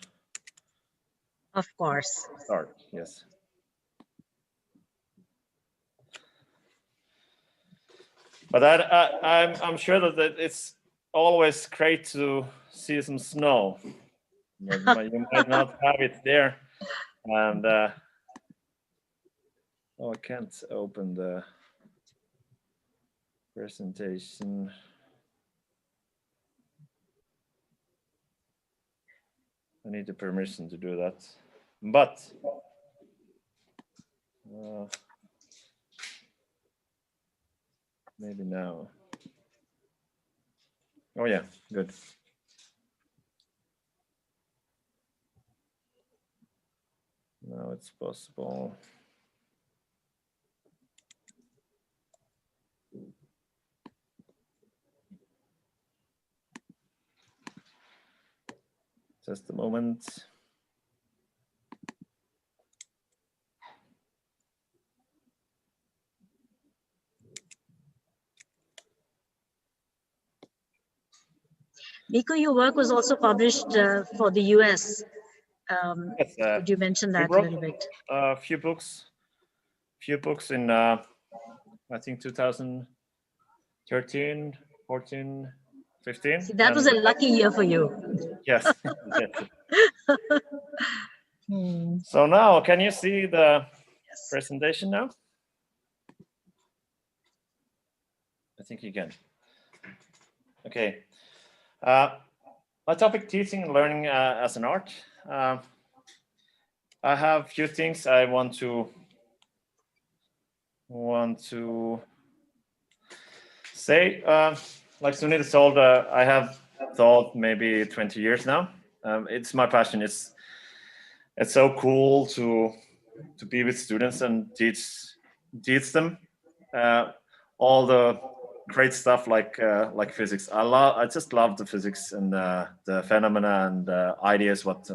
Of course.
Start. Yes. But I'm sure that it's always great to see some snow. But you might not have it there, and I can't open the presentation. I need the permission to do that, but maybe now. Oh yeah, good. Now it's possible. Just a moment.
Nico, your work was also published for the US.
Yes,
could you mention that a little bit?
A few books in I think 2013, 14, 15.
See, that was a lucky year for you.
Yes. So now, can you see the presentation now? I think you can. Okay. my topic, teaching and learning as an art. I have a few things I want to say. Like Sunita told, I have thought maybe 20 years now. It's my passion. It's so cool to be with students and teach them all the great stuff like physics. I just love the physics and the phenomena and ideas what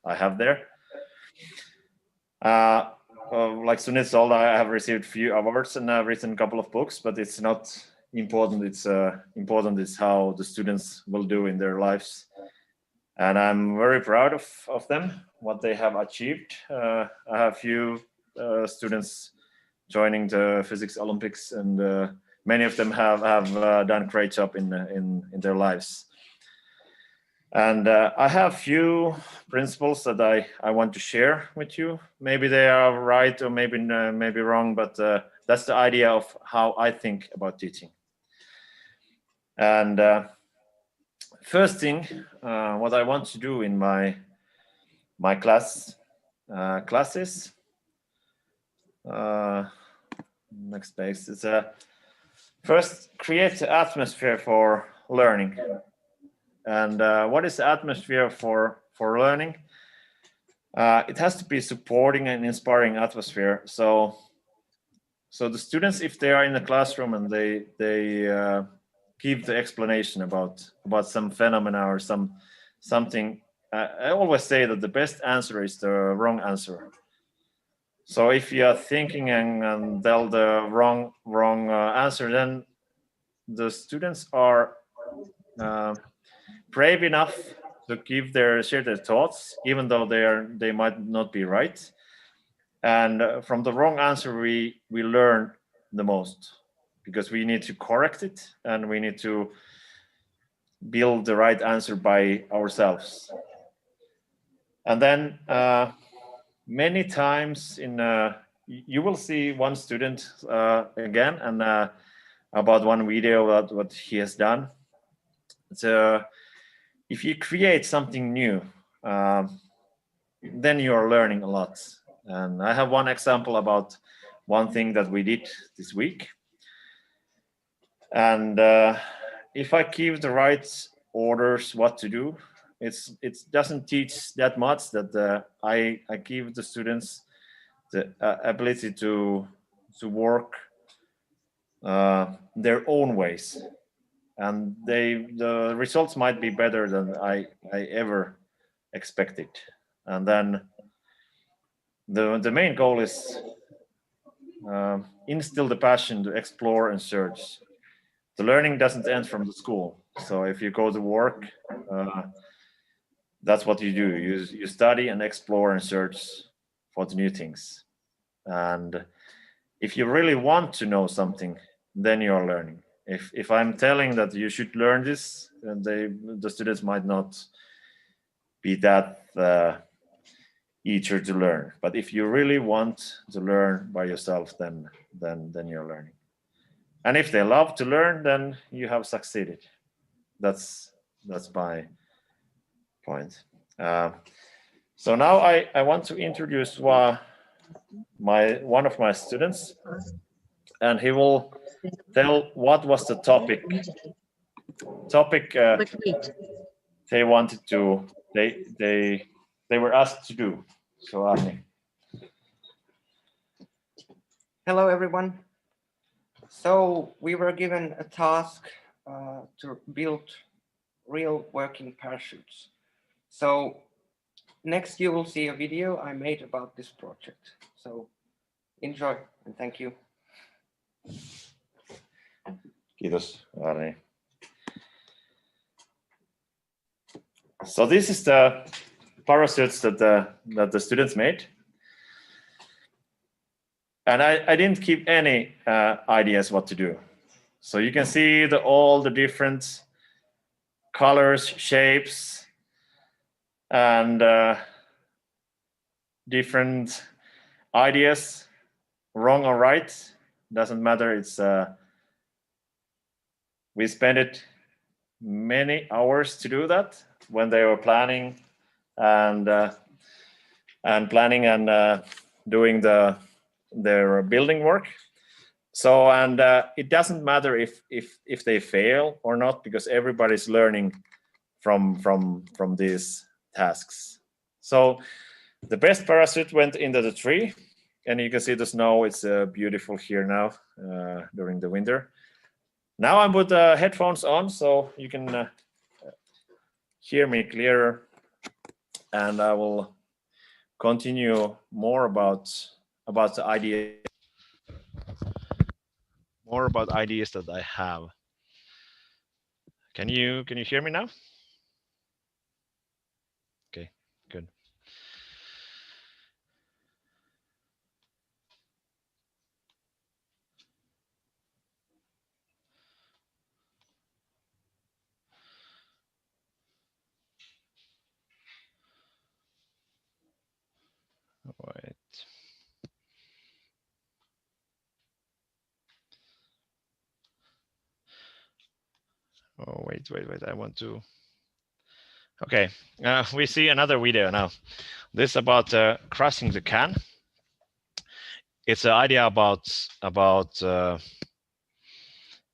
I have there. Like Sunit told, I have received few awards and I've written a couple of books, but it's not important. It's important is how the students will do in their lives, and I'm very proud of them, what they have achieved. I have few students joining the physics Olympics, and many of them have done a great job in their lives. And I have few principles that I want to share with you. Maybe they are right or maybe wrong, but that's the idea of how I think about teaching. And first thing, what I want to do in my classes. Next page is first create the atmosphere for learning. And what is the atmosphere for learning? It has to be supporting and inspiring atmosphere. So the students, if they are in the classroom and they give the explanation about some phenomena or something, I always say that the best answer is the wrong answer. So if you are thinking and tell the wrong answer, then the students are brave enough to share their thoughts, even though they might not be right. And from the wrong answer, we learn the most, because we need to correct it and we need to build the right answer by ourselves. And then many times you will see one student again and about one video about what he has done. So if you create something new, then you are learning a lot. And I have one example about one thing that we did this week. And if I give the right orders what to do, it doesn't teach that much. That I give the students the ability to work their own ways, and the results might be better than I ever expected. And then the main goal is instill the passion to explore and search. The learning doesn't end from the school. So if you go to work, that's what you do. You study and explore and search for the new things. And if you really want to know something, then you are learning. If I'm telling that you should learn this, then the students might not be that eager to learn. But if you really want to learn by yourself, then you're learning. And if they love to learn, then you have succeeded. That's my point. So now I want to introduce one of my students, and he will tell what was the topic they wanted to they were asked to do. So Arni.
Hello everyone. So we were given a task to build real working parachutes. So next you will see a video I made about this project. So enjoy and thank you.
Kiitos, Arni. So this is the parachutes that the students made. And I didn't keep any ideas what to do. So you can see all the different colors, shapes, and different ideas, wrong or right, doesn't matter. It's we spent many hours to do that when they were planning and doing their building work. So it doesn't matter if they fail or not, because everybody's learning from these tasks. So the best parachute went into the tree, and you can see the snow. It's beautiful here now during the winter. Now I put headphones on so you can hear me clearer, and I will continue more about the idea. More about ideas that I have. Can you hear me now? Okay, good. Wait. Oh, wait. I want to. Okay, we see another video now. This is about crossing the can. It's an idea about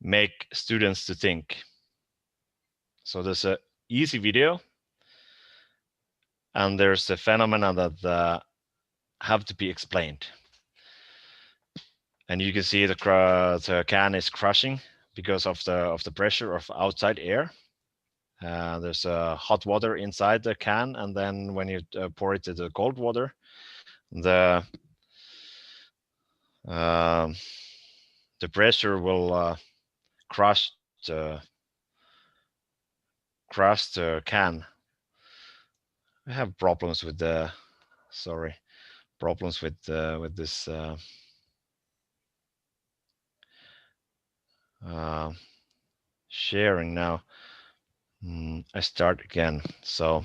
make students to think. So there's a easy video, and there's a phenomena that have to be explained. And you can see the can is crushing because of the pressure of outside air. There's hot water inside the can, and then when you pour it to the cold water, the pressure will crush the can. I have problems with the problems with this sharing now. I start again. So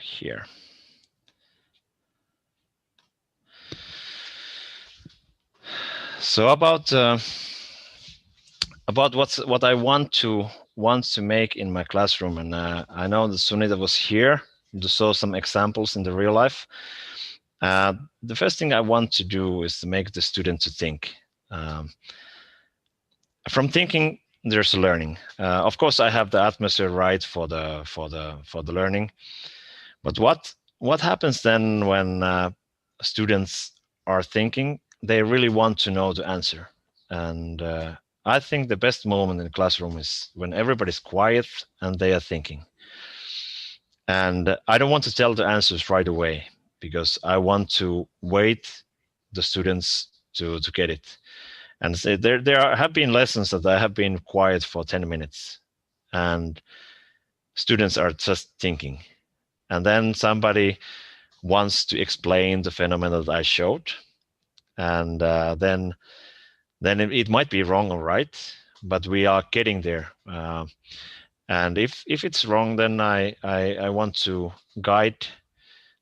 here. So about what I want to make in my classroom, and I know that Sunita was here to show some examples in the real life. The first thing I want to do is to make the student to think. From thinking, there's learning. Of course, I have the atmosphere right for the learning, but what happens then when students are thinking? They really want to know the answer, and I think the best moment in the classroom is when everybody's quiet and they are thinking. And I don't want to tell the answers right away, because I want to wait the students to get it. And there have been lessons that I have been quiet for 10 minutes, and students are just thinking. And then somebody wants to explain the phenomena that I showed, and then it might be wrong or right, but we are getting there. And if it's wrong, then I want to guide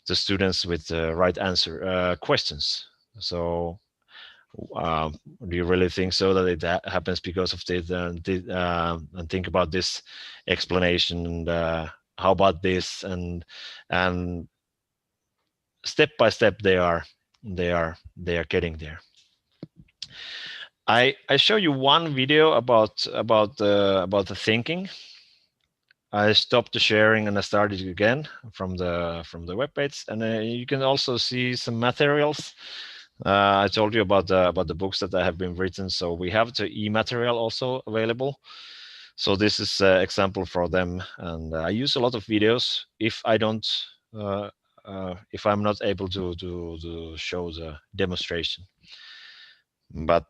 the students with the right answer questions. So do you really think so that it happens because of this? And think about this explanation, and how about this? And step by step they are getting there. I show you one video about the thinking. I stopped the sharing and I started again from the webpage, and you can also see some materials. I told you about the books that I have been written, so we have the e-material also available. So this is an example for them, and I use a lot of videos if I don't if I'm not able to show the demonstration. But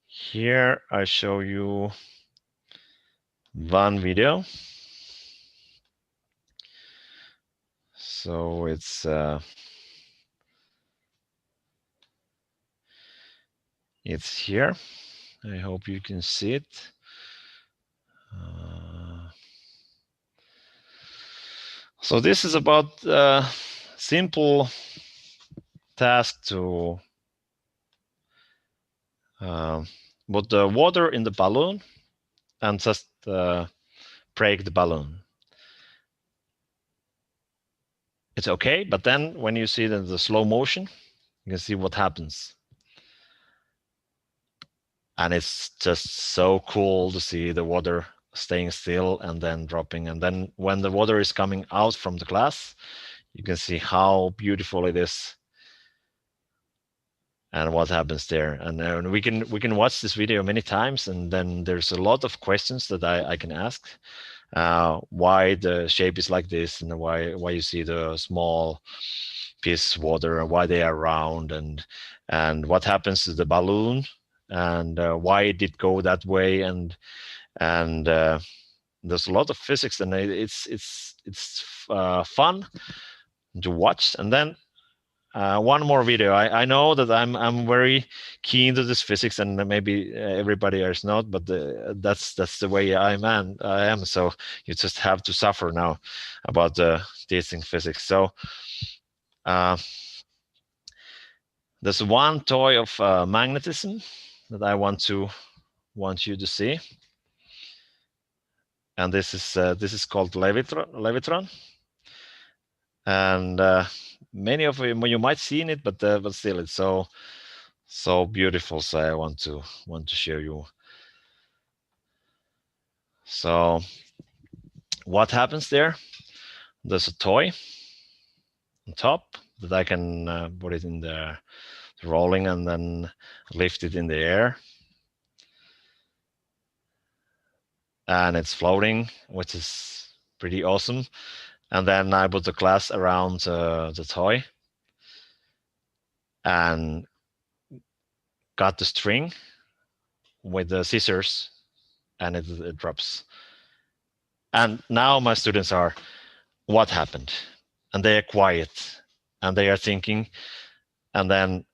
here I show you one video. So it's here. I hope you can see it. So this is about simple task to put the water in the balloon and just break the balloon. It's okay, but then when you see the slow motion, you can see what happens. And it's just so cool to see the water staying still and then dropping. And then when the water is coming out from the glass, you can see how beautiful it is and what happens there. And we can watch this video many times, and then there's a lot of questions that I can ask. Why the shape is like this, and why you see the small piece of water, and why they are round, and what happens to the balloon, and why it did go that way, and there's a lot of physics, and it's fun to watch. And then one more video. I know that I'm very keen to this physics, and maybe everybody else not, but that's the way I am. So you just have to suffer now about teaching physics. So there's one toy of magnetism that I want you to see, and this is called Levitron. And many of you might seen it, but still it's so beautiful. So I want to show you. So what happens there? There's a toy on top that I can put it in the rolling and then lift it in the air, and it's floating, which is pretty awesome. And then I put the glass around the toy and got the string with the scissors, and it drops. And now my students are, what happened? And they are quiet, and they are thinking, and then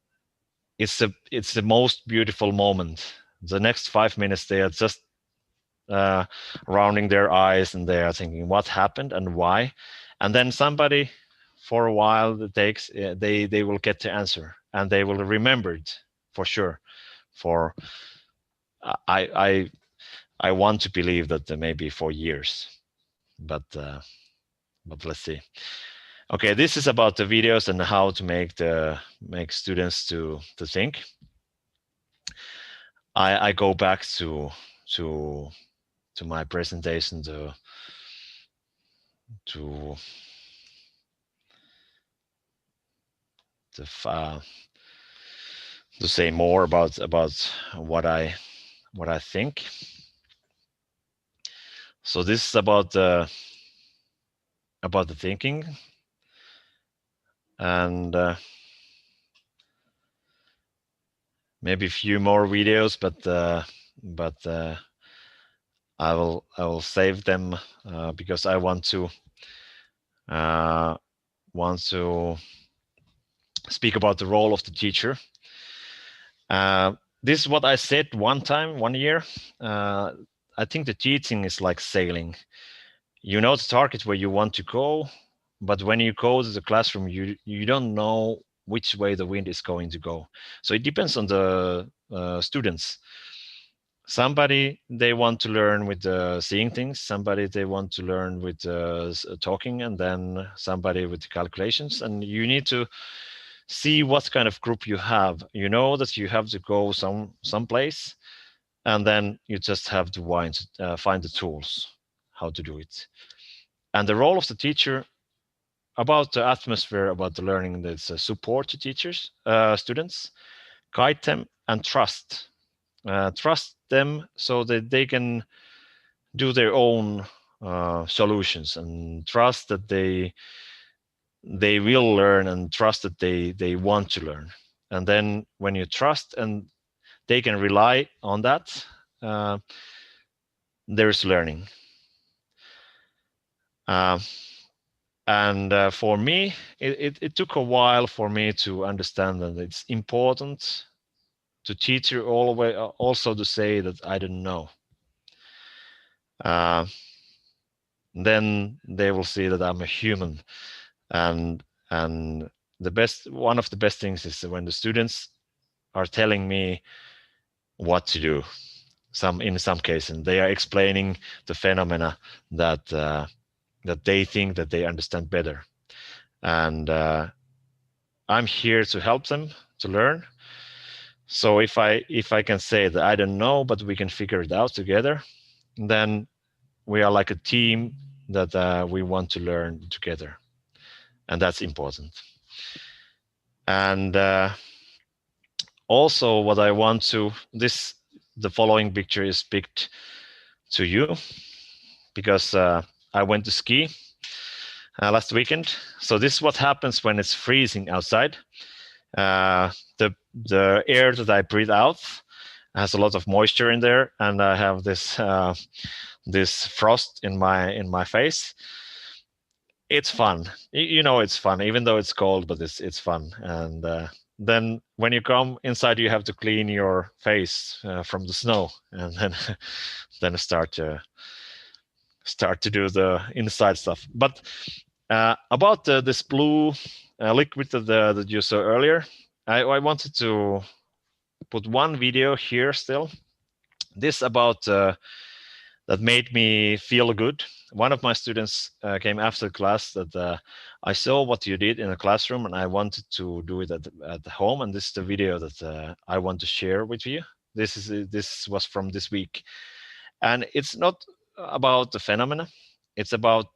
it's the most beautiful moment. The next 5 minutes they are just rounding their eyes, and they are thinking what happened and why. And then somebody, for a while, it takes, they will get the answer, and they will remember it for sure. For I want to believe that maybe for years, but let's see. Okay, this is about the videos and how to make students to think. I go back to my presentation to say more about what I think. So this is about the thinking, and maybe a few more videos, but I will save them because I want to speak about the role of the teacher. This is what I said one year. I think the teaching is like sailing. You know the target where you want to go, but when you go to the classroom, you don't know which way the wind is going to go. So it depends on the students. Somebody, they want to learn with seeing things. Somebody, they want to learn with talking, and then somebody with the calculations. And you need to see what kind of group you have. You know that you have to go someplace, and then you just have to find the tools how to do it. And the role of the teacher, about the atmosphere, about the learning, that's support to teachers, students, guide them, and trust them so that they can do their own solutions, and trust that they will learn, and trust that they want to learn. And then when you trust and they can rely on that, there's learning. And for me, it took a while for me to understand that it's important to teach you all the way, also to say that I don't know. then they will see that I'm a human. And one of the best things is when the students are telling me what to do. In some cases, they are explaining the phenomena that that they think that they understand better, and I'm here to help them to learn. So if I can say that I don't know, but we can figure it out together, then we are like a team that we want to learn together, and that's important. And also, what I want to the following picture is picked to you because I went to ski last weekend. So this is what happens when it's freezing outside. The air that I breathe out has a lot of moisture in there, and I have this this frost in my face. It's fun, you know, it's fun, even though it's cold, but it's fun. And then when you come inside, you have to clean your face from the snow, and then then start to do the inside stuff. But about this blue liquid that you saw earlier, I wanted to put one video here still. This about that made me feel good. One of my students came after class that I saw what you did in the classroom and I wanted to do it at home. And this is the video that I want to share with you. This was from this week. And it's not about the phenomena. It's about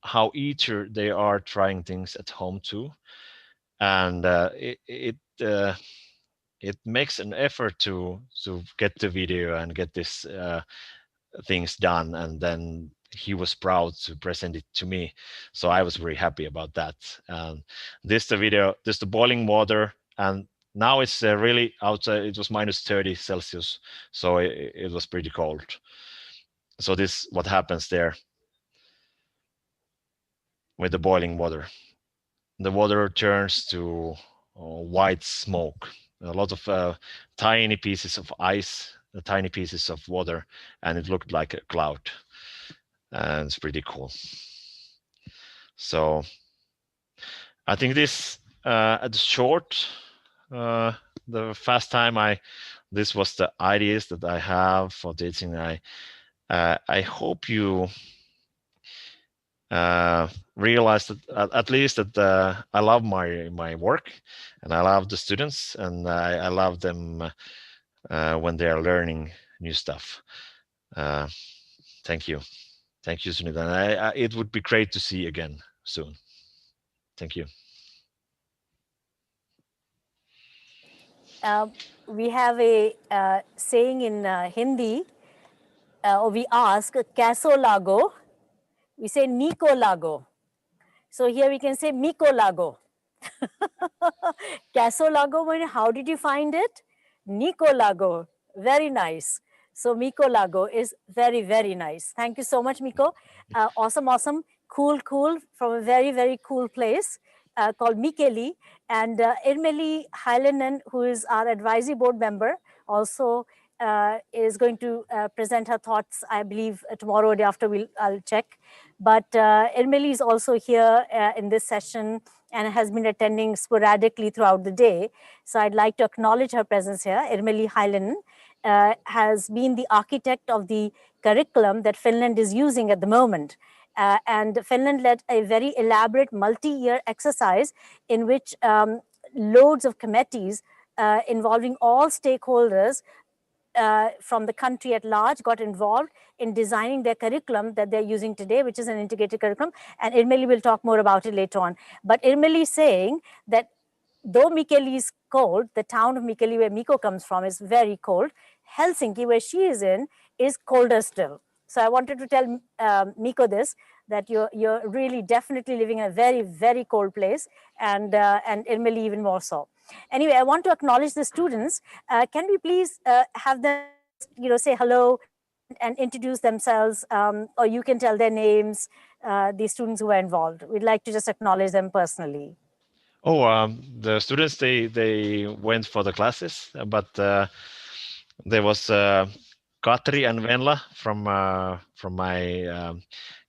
how eager they are trying things at home too. And it makes an effort to get the video and get this things done, and then he was proud to present it to me, so I was very happy about that. This the video, this the boiling water, and now it's really outside. It was -30 Celsius, so it was pretty cold. So this what happens there with the boiling water. The water turns to white smoke, a lot of tiny pieces of ice, tiny pieces of water, and it looked like a cloud. And it's pretty cool. So I think this at short, the first time this was the ideas that I have for teaching. I hope you realize that at least that I love my work, and I love the students, and I love them when they are learning new stuff. Thank you. Thank you, Sunita. It would be great to see you again soon. Thank you.
We have a saying in Hindi, we ask, Kaso lago? We say, Nico lago. So here we can say, Miko lago. Kaso lago, how did you find it? Nico lago, very nice. So Miko lago is very, very nice. Thank you so much, Miko. Awesome. Cool, from a very, very cool place called Mikeli. And Irmeli Hailanen, who is our advisory board member, also is going to present her thoughts, I believe, tomorrow or day after. I'll check. But Irmeli is also here in this session and has been attending sporadically throughout the day. So I'd like to acknowledge her presence here. Irmeli Hailanen has been the architect of the curriculum that Finland is using at the moment. And Finland led a very elaborate multi-year exercise in which loads of committees involving all stakeholders from the country at large got involved in designing their curriculum that they're using today, which is an integrated curriculum. And Irmeli will talk more about it later on. But Irmeli is saying that though Mikeli is cold, the town of Mikeli, where Miko comes from, is very cold. Helsinki, where she is in, is colder still. So I wanted to tell Miko this, that you're really definitely living in a very, very cold place, and Irmeli even more so. Anyway, I want to acknowledge the students. Can we please have them, say hello and introduce themselves, or you can tell their names, the students who are involved. We'd like to just acknowledge them personally.
Oh, the students, they went for the classes, but there was Katri and Venla from my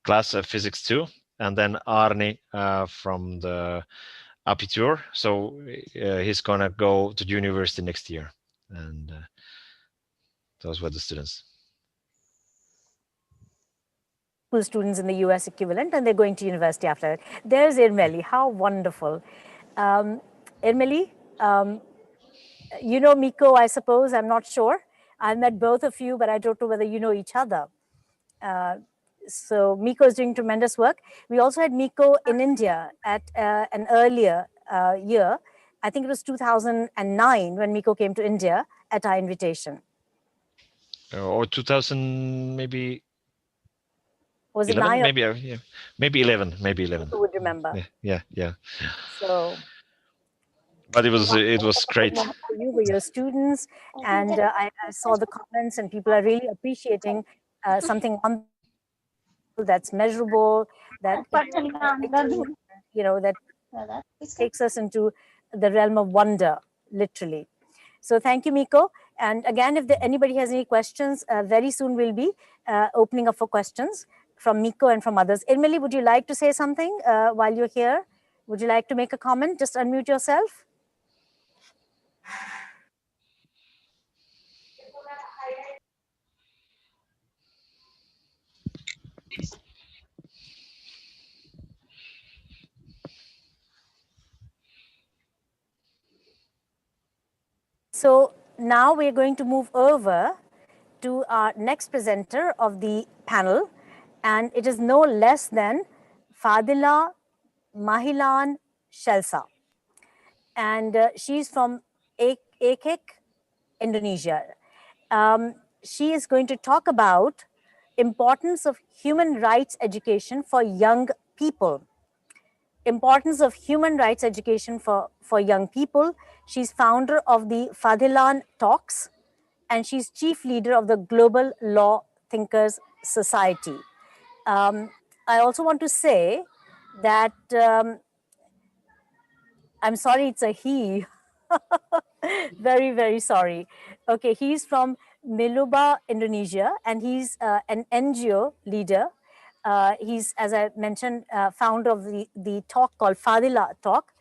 class of physics 2, and then Arni from the Abitur. So he's gonna go to university next year, and those were the students.
Students in the US equivalent, and they're going to university after it. There's Irmeli. How wonderful. Irmeli, you know Miko, I suppose. I'm not sure. I met both of you, but I don't know whether you know each other. So Miko is doing tremendous work. We also had Miko in India at an earlier year. I think it was 2009 when Miko came to India at our invitation.
Or 2000, maybe.
Was
11?
it 9?
Maybe, yeah, maybe 11. Maybe 11.
Who would remember?
Yeah.
So.
But it was great.
You were your students, and I saw the comments, and people are really appreciating something on that's measurable, that that takes us into the realm of wonder, literally. So thank you, Miko. And again, if anybody has any questions, very soon we'll be opening up for questions from Miko and from others. Irmeli, would you like to say something while you're here? Would you like to make a comment? Just unmute yourself. So now we're going to move over to our next presenter of the panel, and it is no less than Fadila Mahilan Shelsa. And she's from Aceh, Indonesia. She is going to talk about importance of human rights education for young people. Importance of human rights education for young people. She's founder of the Fadilan Talks, and she's chief leader of the Global Law Thinkers Society. I also want to say that, I'm sorry, it's a he. Very, very sorry. Okay, he's from Miluba, Indonesia, and he's an NGO leader. He's, as I mentioned, founder of the talk called Fadila Talk.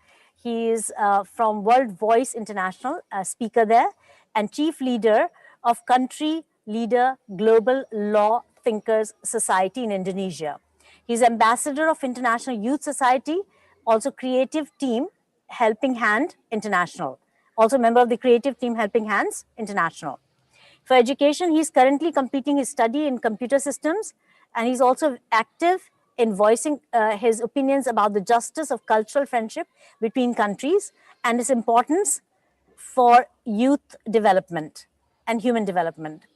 He is from World Voice International, a speaker there, and chief leader of Country Leader Global Law Thinkers Society in Indonesia. He's ambassador of International Youth Society, also creative team Helping Hand International, also member of the creative team Helping Hands International. For education, he's currently completing his study in computer systems, and he's also active in voicing his opinions about the justice of cultural friendship between countries and its importance for youth development and human development.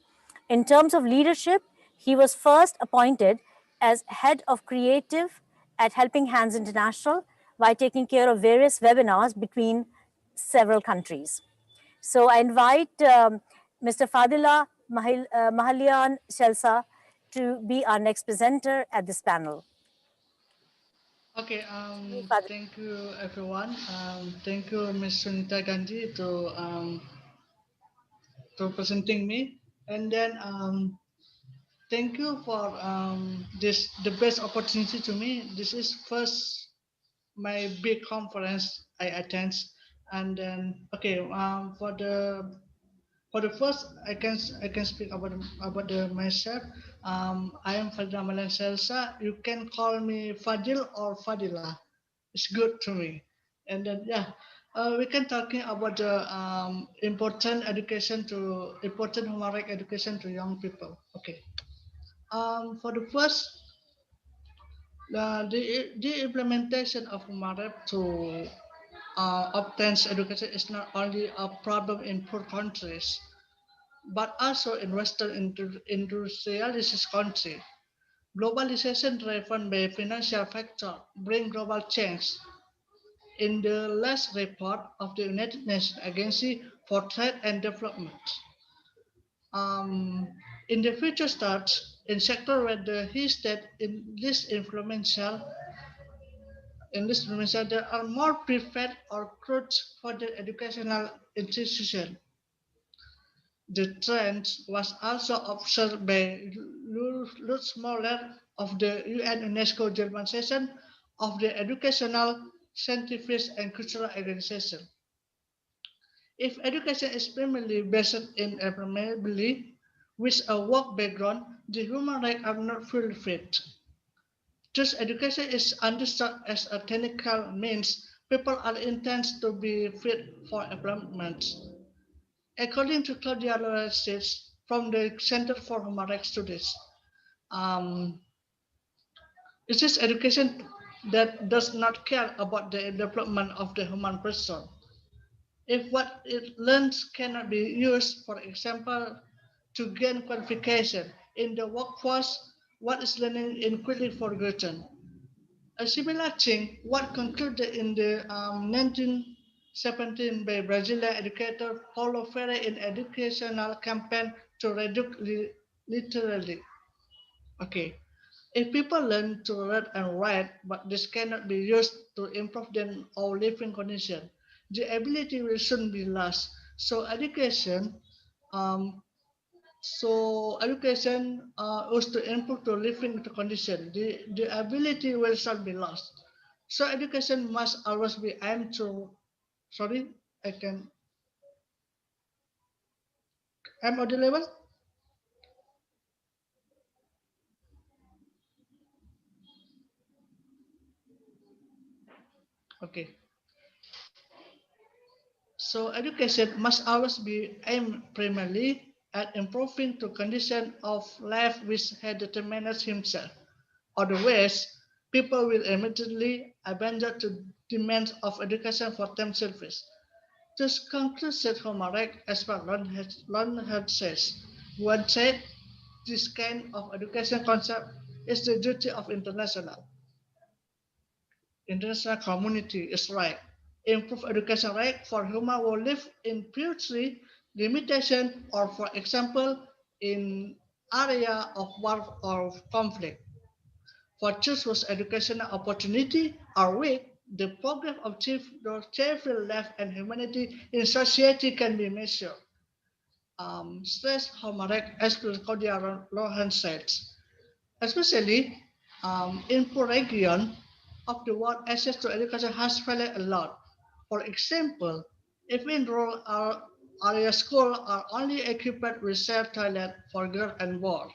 In terms of leadership, he was first appointed as head of creative at Helping Hands International by taking care of various webinars between several countries. So I invite Mr. Fadila Mahalian Shelsa to be our next presenter at this panel.
Okay, thank you everyone. Thank you Ms. Sunita Gandhi to presenting me. And then thank you for the best opportunity to me. This is first my big conference I attend, and then okay for the first I can speak about myself. I am Fadila Malan Selsa. You can call me Fadil or Fadila. It's good to me. And then we can talking about the important human rights education to young people. Okay. For the first, the implementation of human rights to obtain education is not only a problem in poor countries, but also in Western industrialized countries. Globalization driven by financial factors bring global change. In the last report of the United Nations Agency for Trade and Development, in the future starts in sector where the he state there are more prepared or crowd for the educational institution. The trend was also observed by Lutz Moller of the UN UNESCO German session of the Educational, Scientific and Cultural Organization. If education is primarily based in primarily with a work background, the human rights are not fully fit. Just education is understood as a technical means people are intended to be fit for employment. According to Claudia Lorenz from the Center for Human Rights Studies, it is education that does not care about the development of the human person. If what it learns cannot be used, for example, to gain qualification in the workforce, what is learning is quickly forgotten. A similar thing, what concluded in the 1917 by Brazilian educator Paulo Freire in educational campaign to reduce literacy. Okay, if people learn to read and write, but this cannot be used to improve their own living condition, the ability will soon be lost. So education, um, is to improve the living condition. The ability will soon be lost. So education must always be aimed to. Sorry, I can. I'm audible. Okay. So education must always be aimed primarily at improving the condition of life which he determines himself. Otherwise, people will immediately abandon the demands of education for themselves. This concludes that human rights as per Learned says. One said this kind of education concept is the duty of international community is right. Improve education right for human who live in poverty, limitation, or for example, in area of war or conflict. For those whose educational opportunity are weak, the progress of civil life and humanity in society can be measured. Stress Homarek, as Claudia Lohan said, especially in poor region of the world, access to education has failed a lot. For example, if in rural area schools are only equipped with shared toilet for girls and boys,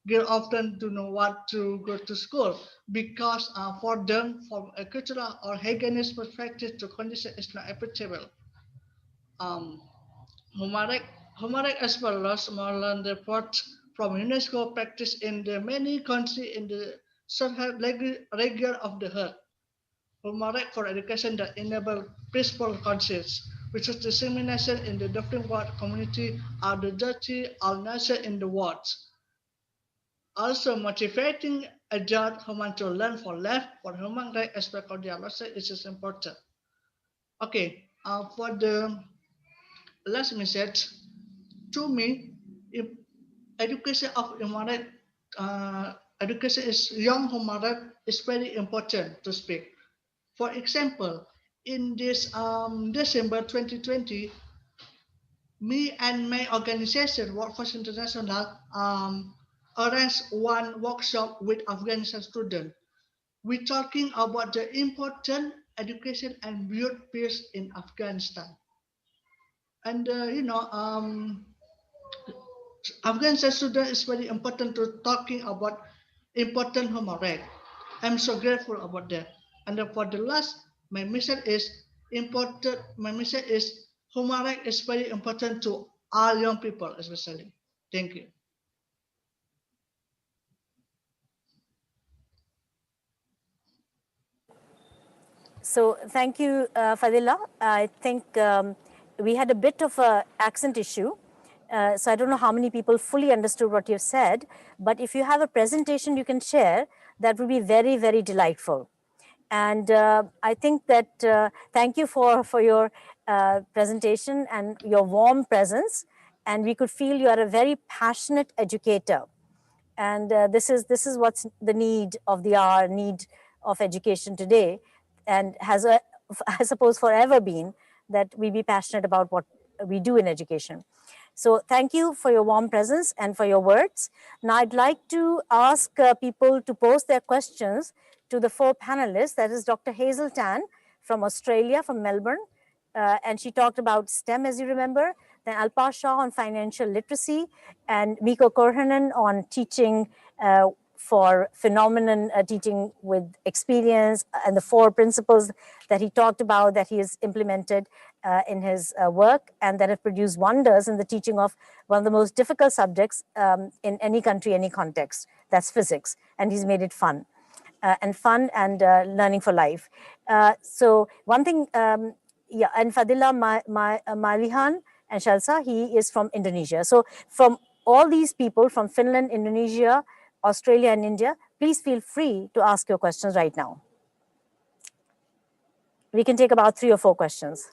girls often do not want to go to school because for them, from a cultural or hygienist perspective, the condition is not acceptable. Um, Homeric, Homeric as well as Marland report from UNESCO practice in the many countries in the southern region of the earth. Homeric for education that enable peaceful conscience, which is dissemination in the different world community are the dirty all nation in the world. Also motivating a adult human to learn for life for human rights aspect of their life is important. Okay, for the last message, to me, if education of human rights, education is young human rights is very important to speak. For example, in this December 2020, me and my organization, Workforce International, arranged one workshop with Afghanistan students. We're talking about the important education and build peace in Afghanistan. And Afghanistan student is very important to talking about important human rights. I'm so grateful about that. And then for the last, my mission is important. My mission is human rights is very important to all young people, especially. Thank you.
So thank you, Fadila. I think we had a bit of an accent issue. So I don't know how many people fully understood what you've said, but if you have a presentation you can share, that would be very, very delightful. And I think that thank you for your presentation and your warm presence. And we could feel you are a very passionate educator. And this is what's the need of the hour, need of education today, and has I suppose forever been, that we be passionate about what we do in education. So thank you for your warm presence and for your words. Now I'd like to ask people to post their questions to the 4 panelists. That is Dr. Hazel Tan from Australia, from Melbourne. And she talked about STEM, as you remember. Then Alpa Shah on financial literacy, and Miko Korhonen on teaching for phenomenon teaching with experience, and the 4 principles that he talked about that he has implemented in his work, and that have produced wonders in the teaching of one of the most difficult subjects in any country, any context. That's physics, and he's made it fun. And learning for life. So one thing, yeah, and Fadila Malihan and Shalsa, he is from Indonesia. So from all these people from Finland, Indonesia, Australia, and India, please feel free to ask your questions right now. We can take about 3 or 4 questions.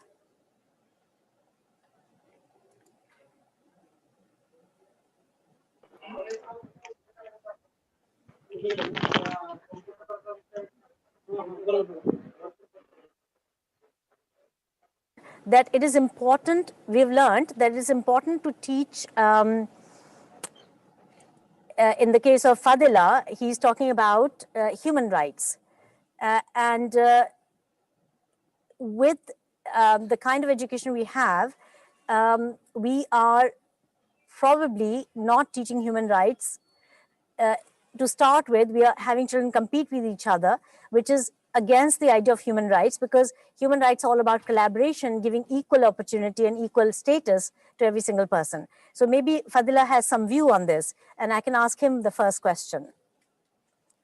That it is important, we've learned that it is important to teach, in the case of Fadila, he's talking about human rights. With the kind of education we have, we are probably not teaching human rights. To start with, we are having children compete with each other, which is against the idea of human rights, because human rights are all about collaboration, giving equal opportunity and equal status to every single person. So maybe Fadila has some view on this, and I can ask him the first question.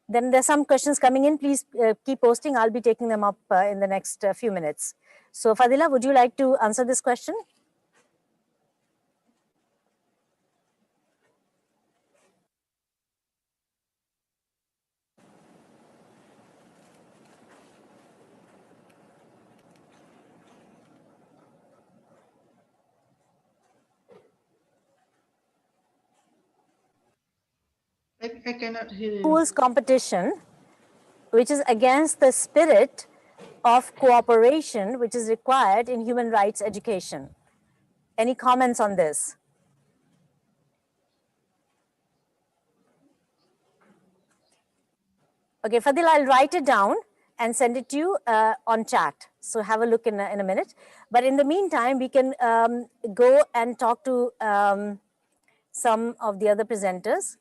Then there's some questions coming in. Please keep posting. I'll be taking them up in the next few minutes. So Fadila, would you like to answer this question?
I cannot hear you.
Schools competition, which is against the spirit of cooperation, which is required in human rights education. Any comments on this? Okay, Fadil, I'll write it down and send it to you on chat. So have a look in a minute. But in the meantime, we can go and talk to some of the other presenters.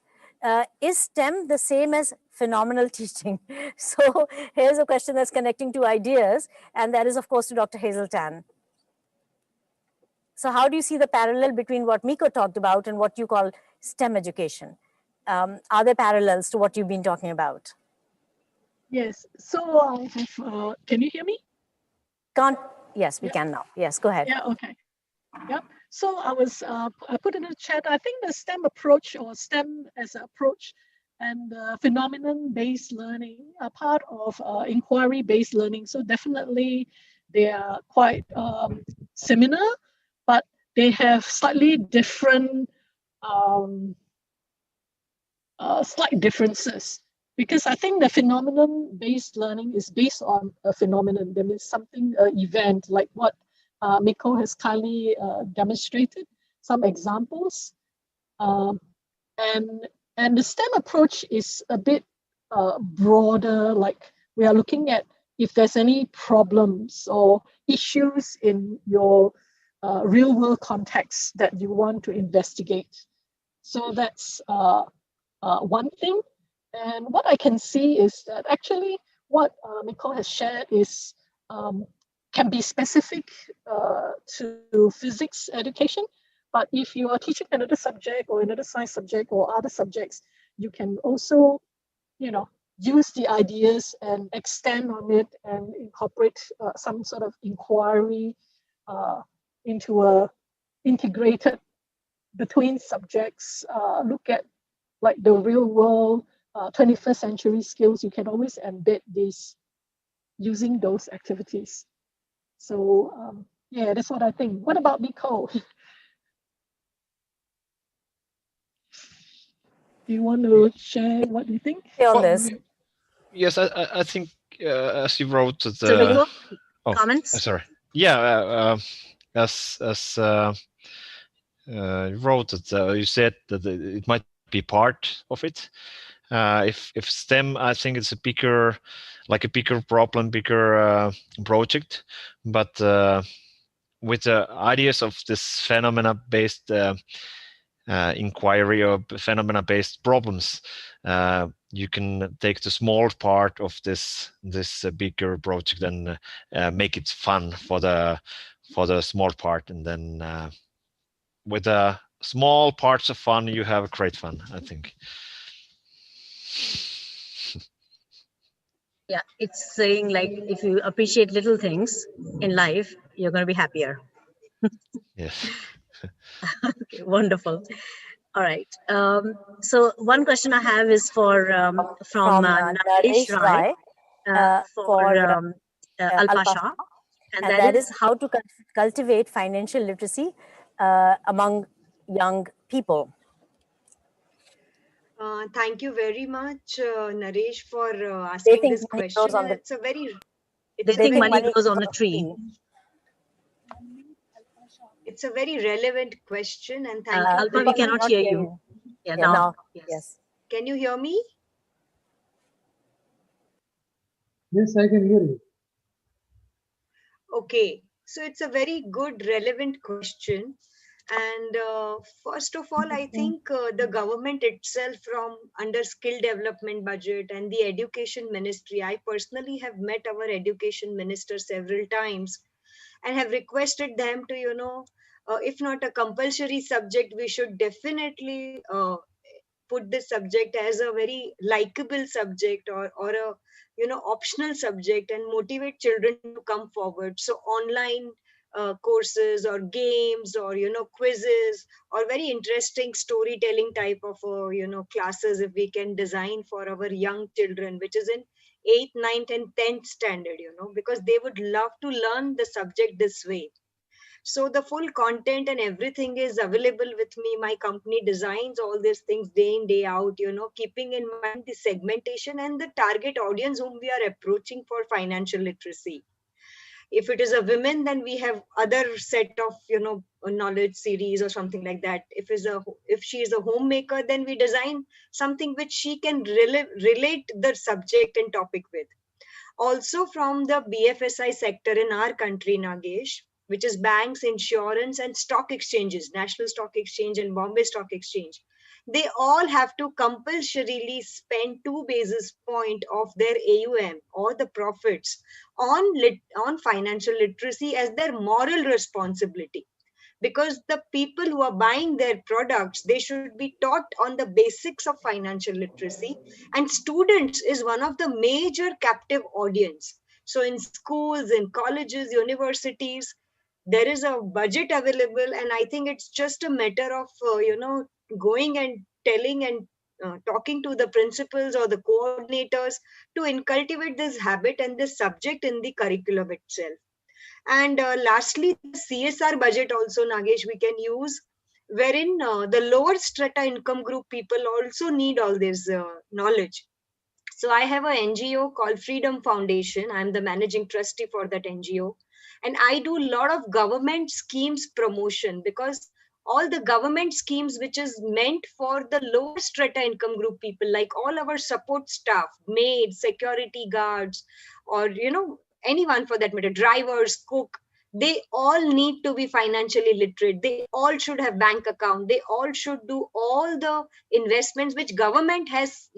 Is STEM the same as phenomenal teaching? So here's a question that's connecting 2 ideas, and that is, of course, to Dr. Hazel Tan. So how do you see the parallel between what Miko talked about and what you call STEM education? Are there parallels to what you've been talking about?
Yes. So I have, can you hear me?
Yes, we can now. Yes, go ahead.
Yeah, okay. Yep. So I put in the chat, I think the STEM approach, or STEM as an approach, and phenomenon-based learning are part of inquiry-based learning. So definitely they are quite similar, but they have slightly different, slight differences. Because I think the phenomenon-based learning is based on a phenomenon. There is something, event, like what Miko has kindly demonstrated, some examples. And the STEM approach is a bit broader, like we are looking at if there's any problems or issues in your real world context that you want to investigate. So that's one thing. And what I can see is that actually what Miko has shared is can be specific to physics education. But if you are teaching another subject or another science subject or other subjects, you can also, use the ideas and extend on it and incorporate some sort of inquiry into a integrated between subjects, look at like the real world 21st century skills. You can always embed this using those activities. So yeah, that's what I think. What about Nicole? Do you want to share what you think
on this?
Yes, I think as you wrote the.
So Miko, comments?
Sorry. Yeah, as
wrote that you said that it might be part of it. If STEM, I think it's a bigger problem, bigger project, but with the ideas of this phenomena-based inquiry or phenomena-based problems, you can take the small part of this bigger project and make it fun for the small part, and then with the small parts of fun, you have great fun, I think.
Yeah, it's saying like if you appreciate little things in life, you're going to be happier.
Yes.
Okay, wonderful. All right. So one question I have is for from Naresh Rai for Alpasha, and that is how to cultivate financial literacy among young people.
Thank you very much, Naresh, for
They
asking
think
this
money grows
question.
on
And
the.
it's
They
a
think
very,
money grows on a tree.
it's a very relevant question, and thank you
Alpa,
very
we
much.
cannot hear you. Yeah, now. Yes.
Can you hear me?
Yes, I can hear you.
Okay, so it's a very good, relevant question. And first of all, I think the government itself, from under skill development budget and the education ministry, I personally have met our education minister several times and have requested them to, if not a compulsory subject, we should definitely put this subject as a very likable subject, or a optional subject, and motivate children to come forward. So online courses or games or quizzes or very interesting storytelling type of classes, if we can design for our young children, which is in 8th, 9th and 10th standard, because they would love to learn the subject this way. So the full content and everything is available with me. My company designs all these things day in, day out, keeping in mind the segmentation and the target audience whom we are approaching for financial literacy. If it is a woman, then we have other set of a knowledge series or something like that. If she is a homemaker, then we design something which she can relate the subject and topic with. Also from the BFSI sector in our country, Nagesh, which is banks, insurance, and stock exchanges, National Stock Exchange and Bombay Stock Exchange, they all have to compulsorily spend 2 basis point of their AUM or the profits on financial literacy as their moral responsibility, because the people who are buying their products, they should be taught on the basics of financial literacy, and students is one of the major captive audience. So in schools, in colleges, universities, there is a budget available, and I think it's just a matter of going and telling and talking to the principals or the coordinators to incultivate this habit and this subject in the curriculum itself. And lastly, the CSR budget also, Nagesh, we can use, wherein the lower strata income group people also need all this knowledge. So I have a NGO called Freedom Foundation. I'm the managing trustee for that NGO. And I do a lot of government schemes promotion, because all the government schemes which is meant for the lower strata income group people, like all our support staff, maids, security guards, or anyone for that matter, drivers, cook, they all need to be financially literate. They all should have bank account. They all should do all the investments which government has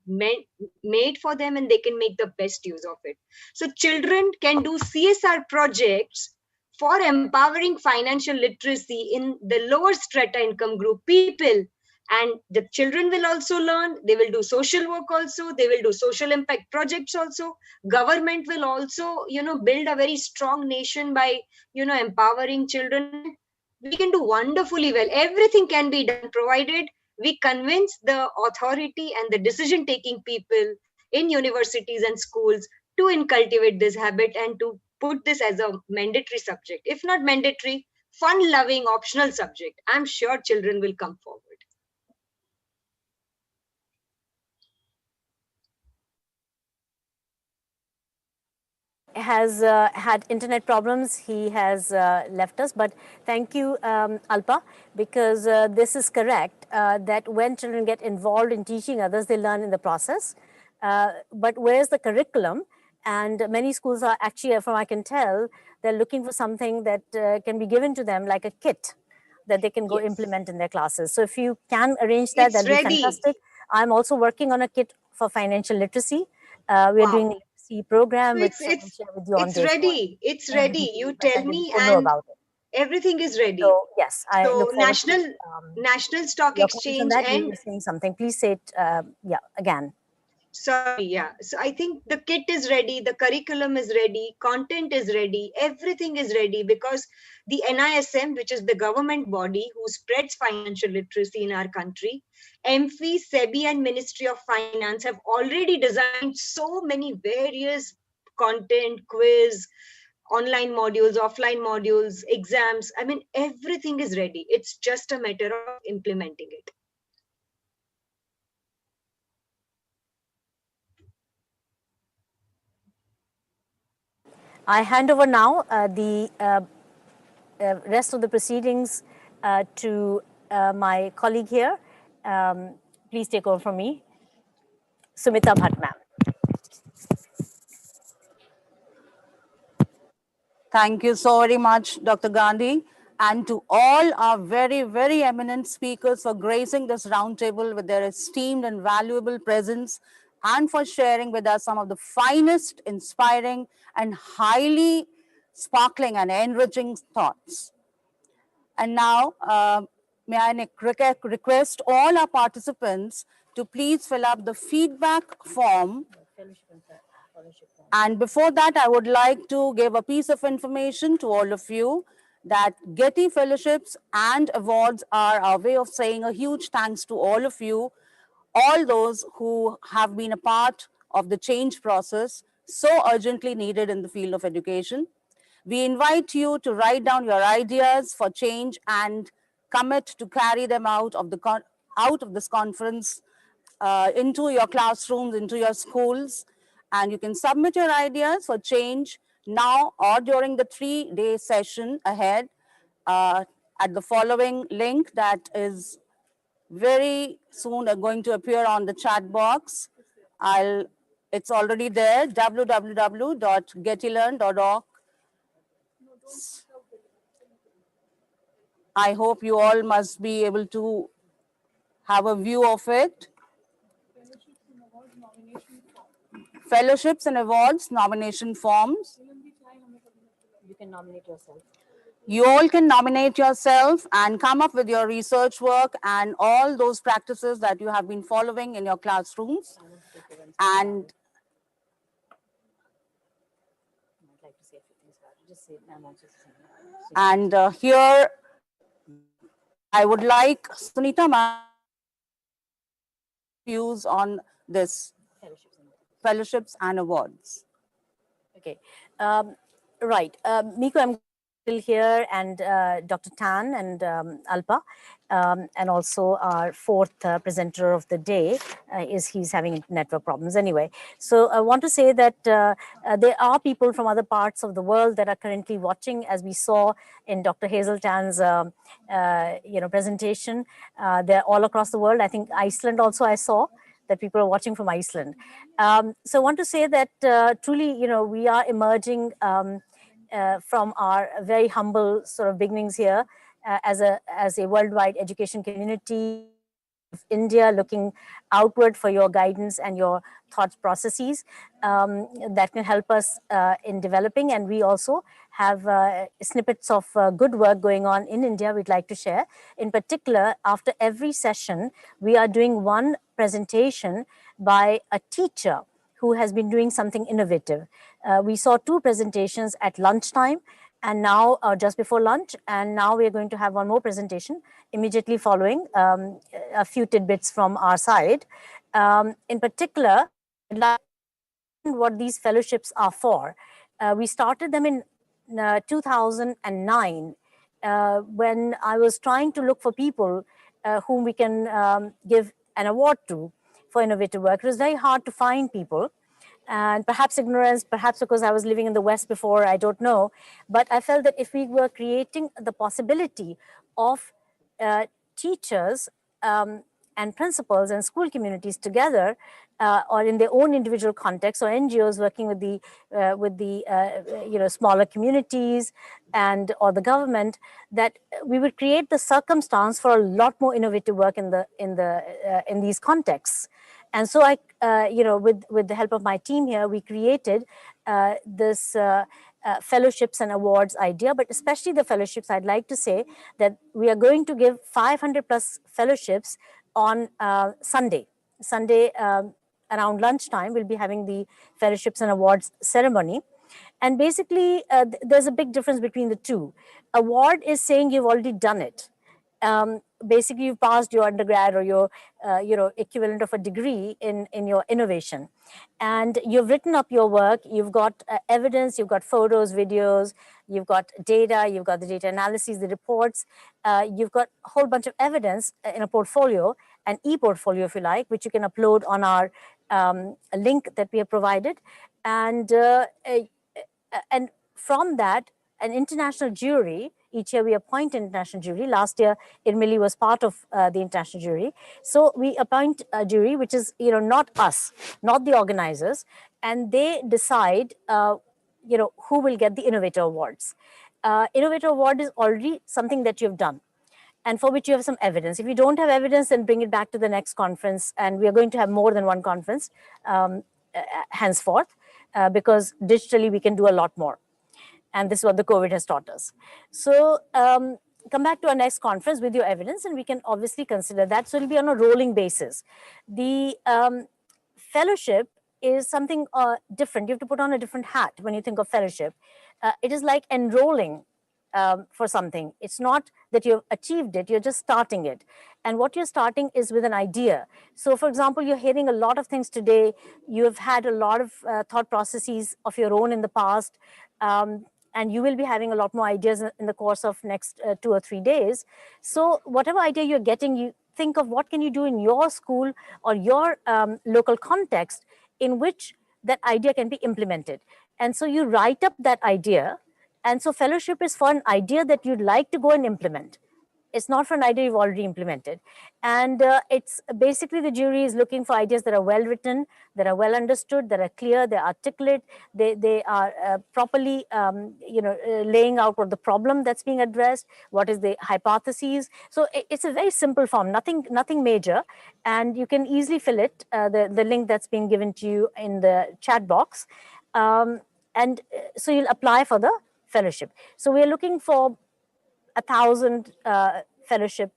made for them, and they can make the best use of it. So children can do CSR projects for empowering financial literacy in the lower strata income group people, and the children will also learn. They will do social work also, they will do social impact projects also. Government will also build a very strong nation by empowering children. We can do wonderfully well. Everything can be done, provided we convince the authority and the decision taking people in universities and schools to incultivate this habit and to put this as a mandatory subject. If not mandatory, fun loving optional subject, I'm sure children will come forward.
has had internet problems. He has left us, but thank you, Alpa, because this is correct, that when children get involved in teaching others, they learn in the process. But where's the curriculum? And many schools are actually, from I can tell, they're looking for something that can be given to them like a kit that they can go implement in their classes. So if you can arrange that,
It's
that'd be
ready.
fantastic. I'm also working on a kit for financial literacy. We're doing a literacy program,
So
which I will share with you on
it's
day 4.
ready. It's ready. You tell
That
me,
people know
and
about it.
everything is ready.
So yes, I
So
look forward to
National Stock
your comments on
Exchange
that. You
and
were saying something. Please say it, yeah, again.
sorry, yeah. So I think the kit is ready, the curriculum is ready, content is ready, everything is ready, because the NISM, which is the government body who spreads financial literacy in our country, MFI, SEBI, and Ministry of Finance have already designed so many various content, quiz, online modules, offline modules, exams. I mean, everything is ready. It's just a matter of implementing it.
I hand over now the rest of the proceedings to my colleague here. Please take over from me. Sumita Bhatt, ma'am.
Thank you so very much, Dr. Gandhi, and to all our very, very eminent speakers for gracing this roundtable with their esteemed and valuable presence, and for sharing with us some of the finest, inspiring, and highly sparkling and enriching thoughts. And now, may I request all our participants to please fill up the feedback form. And before that, I would like to give a piece of information to all of you that Getty Fellowships and Awards are our way of saying a huge thanks to all of you, all those who have been a part of the change process so urgently needed in the field of education. We invite you to write down your ideas for change and commit to carry them out of this conference into your classrooms, into your schools, and you can submit your ideas for change now or during the 3-day session ahead at the following link that is very soon going to appear on the chat box. It's already there, www.gettylearn.org. I hope you all must be able to have a view of it. Fellowships and awards, nomination forms.
You can nominate yourself.
You all can nominate yourself and come up with your research work and all those practices that you have been following in your classrooms. And here, I would like Sunita ma'am views on this fellowships and awards.
Okay, right. Miko, I'm still here, and Dr. Tan and Alpa, and also our fourth presenter of the day he's having network problems anyway. So I want to say that there are people from other parts of the world that are currently watching, as we saw in Dr. Hazel Tan's presentation. They're all across the world. I think Iceland also I saw that people are watching from Iceland. So I want to say that truly, we are emerging from our very humble sort of beginnings here as a worldwide education community of India, looking outward for your guidance and your thought processes that can help us in developing. And we also have snippets of good work going on in India we'd like to share. In particular, after every session, we are doing one presentation by a teacher who has been doing something innovative. We saw 2 presentations at lunchtime, and now just before lunch, and now we're going to have one more presentation immediately following, a few tidbits from our side. In particular, I'd like to know what these fellowships are for. We started them in 2009 when I was trying to look for people whom we can give an award to for innovative work. It was very hard to find people. and perhaps ignorance, perhaps because I was living in the West before, I don't know. But I felt that if we were creating the possibility of teachers and principals and school communities together, or in their own individual context, or NGOs working with the smaller communities and or the government, that we would create the circumstance for a lot more innovative work in these contexts. And so with the help of my team here, we created this fellowships and awards idea, but especially the fellowships. I'd like to say that we are going to give 500 plus fellowships on Sunday. Around lunchtime, we'll be having the fellowships and awards ceremony. And basically, there's a big difference between the two. Award is saying you've already done it. Basically, you've passed your undergrad or your equivalent of a degree in your innovation, and you've written up your work. You've got evidence, you've got photos, videos, you've got data, you've got the data analyses, the reports, you've got a whole bunch of evidence in a portfolio, an e-portfolio if you like, which you can upload on our link that we have provided. And from that, an international jury, each year we appoint an international jury. Last year, Irmili was part of the international jury. So we appoint a jury, which is not us, not the organizers, and they decide who will get the Innovator Awards. Innovator Award is already something that you've done and for which you have some evidence. If you don't have evidence, then bring it back to the next conference, and we are going to have more than one conference henceforth, because digitally we can do a lot more. And this is what the COVID has taught us. So come back to our next conference with your evidence, and we can obviously consider that. So it'll be on a rolling basis. The fellowship is something different. You have to put on a different hat when you think of fellowship. It is like enrolling for something. It's not that you've achieved it, you're just starting it. And what you're starting is with an idea. So for example, you're hearing a lot of things today. You've had a lot of thought processes of your own in the past. And you will be having a lot more ideas in the course of next 2 or 3 days. So whatever idea you're getting, you think of what can you do in your school or your local context in which that idea can be implemented. And so you write up that idea. And so fellowship is for an idea that you'd like to go and implement. It's not for an idea you've already implemented. And it's basically the jury is looking for ideas that are well written, that are well understood, that are clear, they're articulate, they are properly laying out what the problem that's being addressed, what is the hypotheses. So it's a very simple form, nothing major, and you can easily fill it, the link that's been given to you in the chat box. And so you'll apply for the fellowship. So we're looking for 1,000 fellowship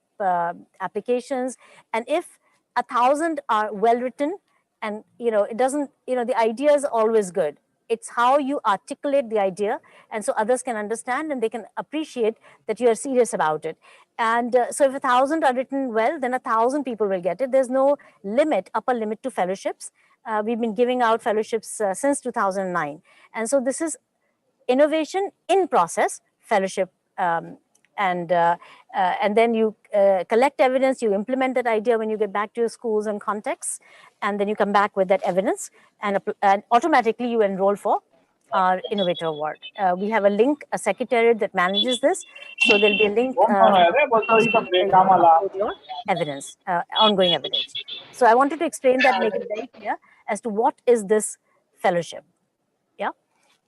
applications, and if 1,000 are well written, and it doesn't, the idea is always good. It's how you articulate the idea, and so others can understand and they can appreciate that you are serious about it. And so if 1,000 are written well, then 1,000 people will get it. There's no upper limit to fellowships. We've been giving out fellowships since 2009, and so this is innovation in process fellowship. And then you collect evidence, you implement that idea when you get back to your schools and contexts, and then you come back with that evidence, and automatically you enroll for our Innovator Award. We have a link, a secretariat that manages this, so there'll be a link upload your evidence, ongoing evidence. So I wanted to explain that, make it very clear as to what is this fellowship. Yeah,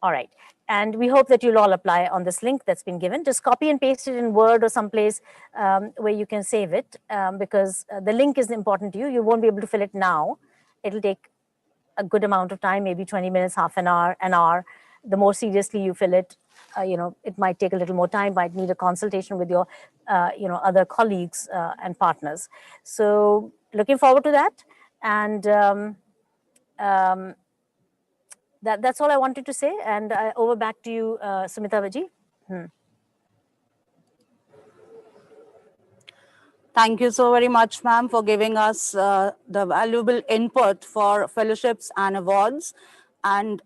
all right. And we hope that you'll all apply on this link that's been given. Just copy and paste it in Word or someplace where you can save it, because the link is important to you. You won't be able to fill it now. It'll take a good amount of time, maybe 20 minutes, half an hour, an hour. The more seriously you fill it, it might take a little more time, might need a consultation with your, other colleagues and partners. So looking forward to that. And that's all I wanted to say. And over back to you, Sumita Vaji.
Thank you so very much, ma'am, for giving us the valuable input for fellowships and awards. And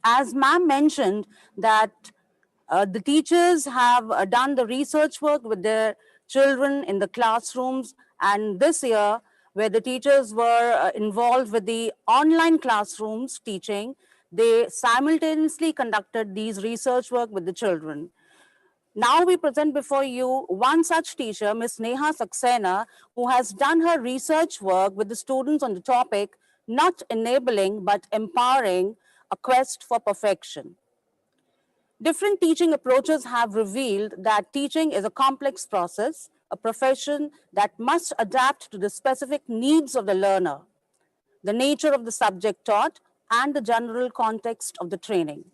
as ma'am mentioned, that the teachers have done the research work with their children in the classrooms. And this year, where the teachers were involved with the online classrooms teaching. They simultaneously conducted these research work with the children. Now we present before you one such teacher, Ms. Neha Saxena, who has done her research work with the students on the topic, not enabling but empowering, a quest for perfection. Different teaching approaches have revealed that teaching is a complex process, a profession that must adapt to the specific needs of the learner, the nature of the subject taught, and the general context of the training.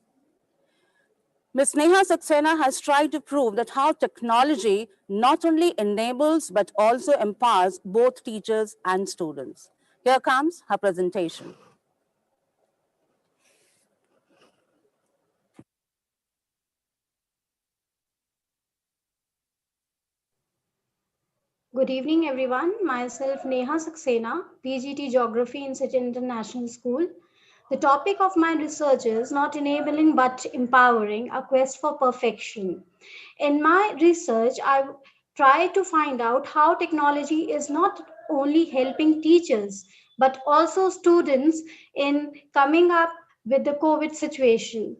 Ms. Neha Saxena has tried to prove that how technology not only enables but also empowers both teachers and students. Here comes her presentation.
Good evening, everyone. Myself, Neha Saxena, PGT Geography in City International School. The topic of my research is not enabling but empowering, a quest for perfection. In my research, I try to find out how technology is not only helping teachers but also students in coming up with the COVID situation.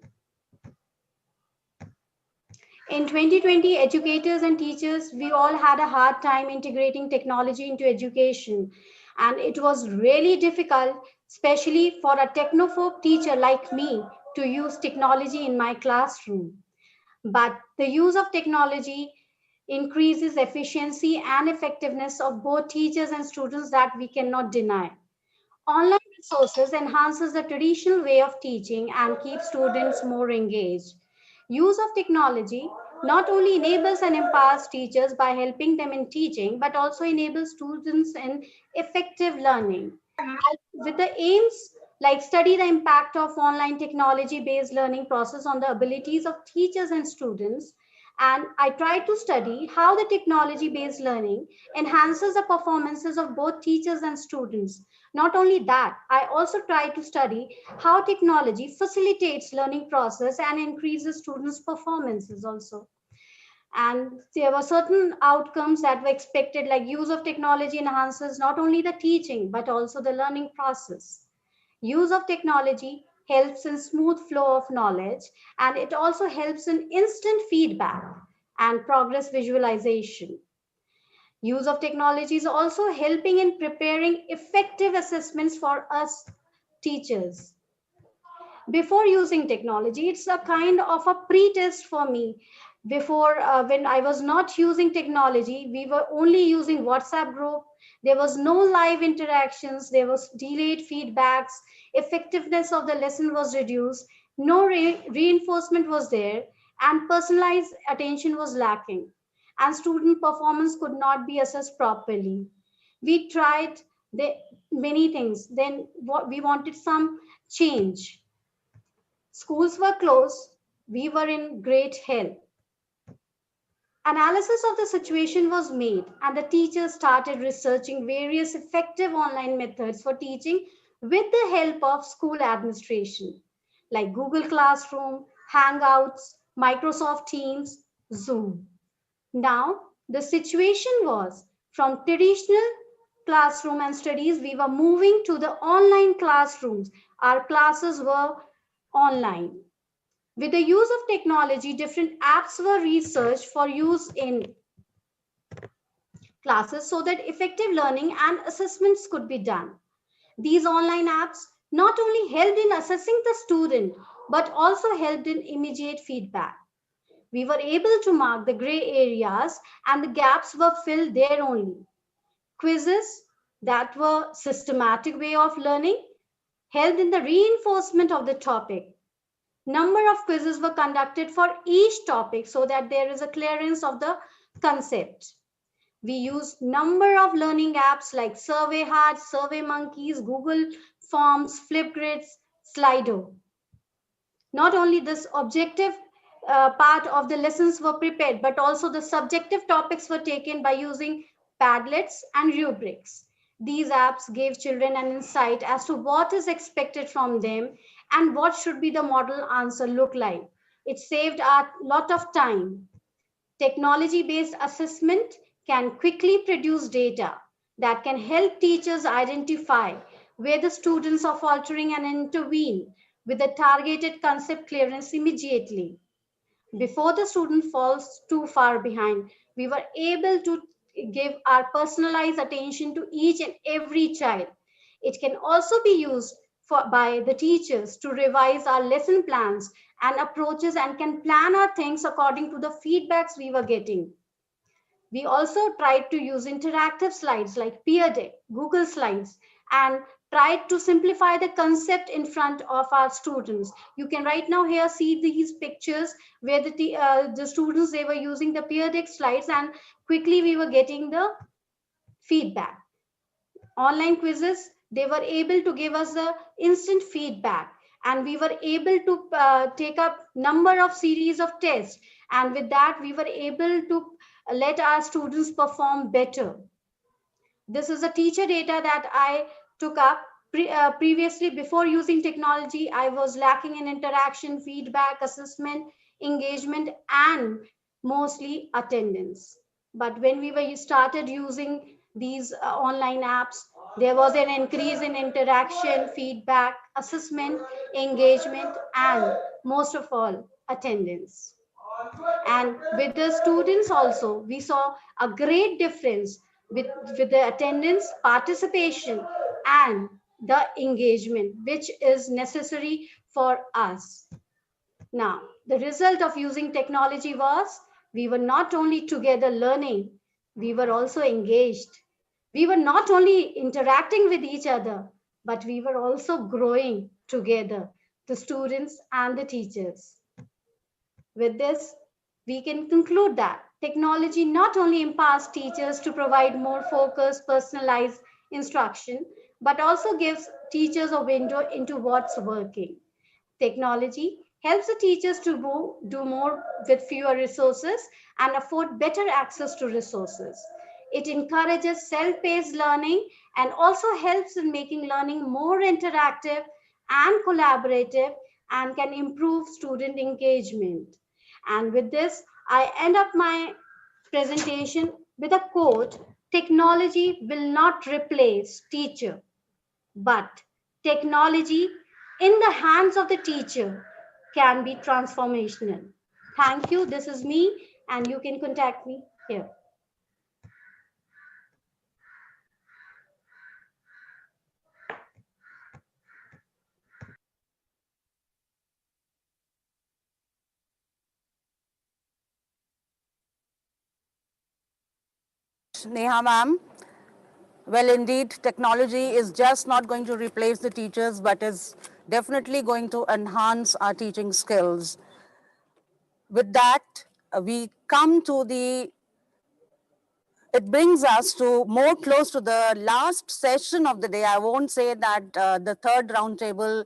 In 2020, educators and teachers, we all had a hard time integrating technology into education. And it was really difficult, especially for a technophobe teacher like me, to use technology in my classroom. But the use of technology increases efficiency and effectiveness of both teachers and students that we cannot deny. Online resources enhances the traditional way of teaching and keeps students more engaged. Use of technology not only enables and empowers teachers by helping them in teaching, but also enables students in effective learning. With the aims like study the impact of online technology-based learning process on the abilities of teachers and students, and I try to study how the technology-based learning enhances the performances of both teachers and students. Not only that, I also try to study how technology facilitates learning process and increases students' performances also. And there were certain outcomes that were expected, like use of technology enhances not only the teaching, but also the learning process. Use of technology helps in smooth flow of knowledge, and it also helps in instant feedback and progress visualization. Use of technology is also helping in preparing effective assessments for us teachers. Before using technology, it's a kind of a pre-test for me. Before, when I was not using technology, we were only using WhatsApp group. There was no live interactions. There was delayed feedbacks. Effectiveness of the lesson was reduced. No reinforcement was there, and personalized attention was lacking. And student performance could not be assessed properly. We tried many things. Then what we wanted some change. Schools were closed. We were in great hell. Analysis of the situation was made, and the teachers started researching various effective online methods for teaching with the help of school administration, like Google Classroom, Hangouts, Microsoft Teams, Zoom. Now, the situation was from traditional classroom and studies, we were moving to the online classrooms. Our classes were online. With the use of technology, different apps were researched for use in classes so that effective learning and assessments could be done. These online apps not only helped in assessing the student, but also helped in immediate feedback. We were able to mark the gray areas and the gaps were filled there only. Quizzes that were systematic way of learning helped in the reinforcement of the topic. Number of quizzes were conducted for each topic so that there is a clearance of the concept. We use number of learning apps like Survey Hard, Survey Monkeys, Google Forms, Flipgrids, Slido. Not only this objective part of the lessons were prepared, but also the subjective topics were taken by using Padlets and rubrics. These apps gave children an insight as to what is expected from them and what should be the model answer look like. It saved a lot of time. Technology-based assessment can quickly produce data. that can help teachers identify where the students are faltering and intervene with a targeted concept clearance immediately. Before the student falls too far behind, we were able to give our personalized attention to each and every child. It can also be used by the teachers to revise our lesson plans and approaches and can plan our things according to the feedbacks we were getting. We also tried to use interactive slides like Peer Deck, Google Slides, and tried to simplify the concept in front of our students. You can right now here see these pictures where the students, they were using the Peer Deck slides, and quickly we were getting the feedback. Online quizzes, they were able to give us the instant feedback, and we were able to take up number of series of tests, and with that we were able to let our students perform better. This is the teacher data that I took up. Previously, before using technology, I was lacking in interaction, feedback, assessment, engagement, and mostly attendance. But when we were started using these online apps, there was an increase in interaction, feedback, assessment, engagement, and most of all, attendance. And with the students also, we saw a great difference with the attendance, participation, and the engagement, which is necessary for us. Now, the result of using technology was we were not only together learning, we were also engaged. We were not only interacting with each other, but we were also growing together, the students and the teachers. With this, we can conclude that technology not only empowers teachers to provide more focused, personalized instruction, but also gives teachers a window into what's working. Technology helps the teachers to do more with fewer resources and afford better access to resources. It encourages self-paced learning and also helps in making learning more interactive and collaborative and can improve student engagement. And with this, I end up my presentation with a quote: technology will not replace teacher, but technology in the hands of the teacher can be transformational. Thank you. This is me, and you can contact me here.
Neha ma'am. Well, indeed, technology is just not going to replace the teachers, but is definitely going to enhance our teaching skills. With that, we come to it brings us to more close to the last session of the day. I won't say that the third roundtable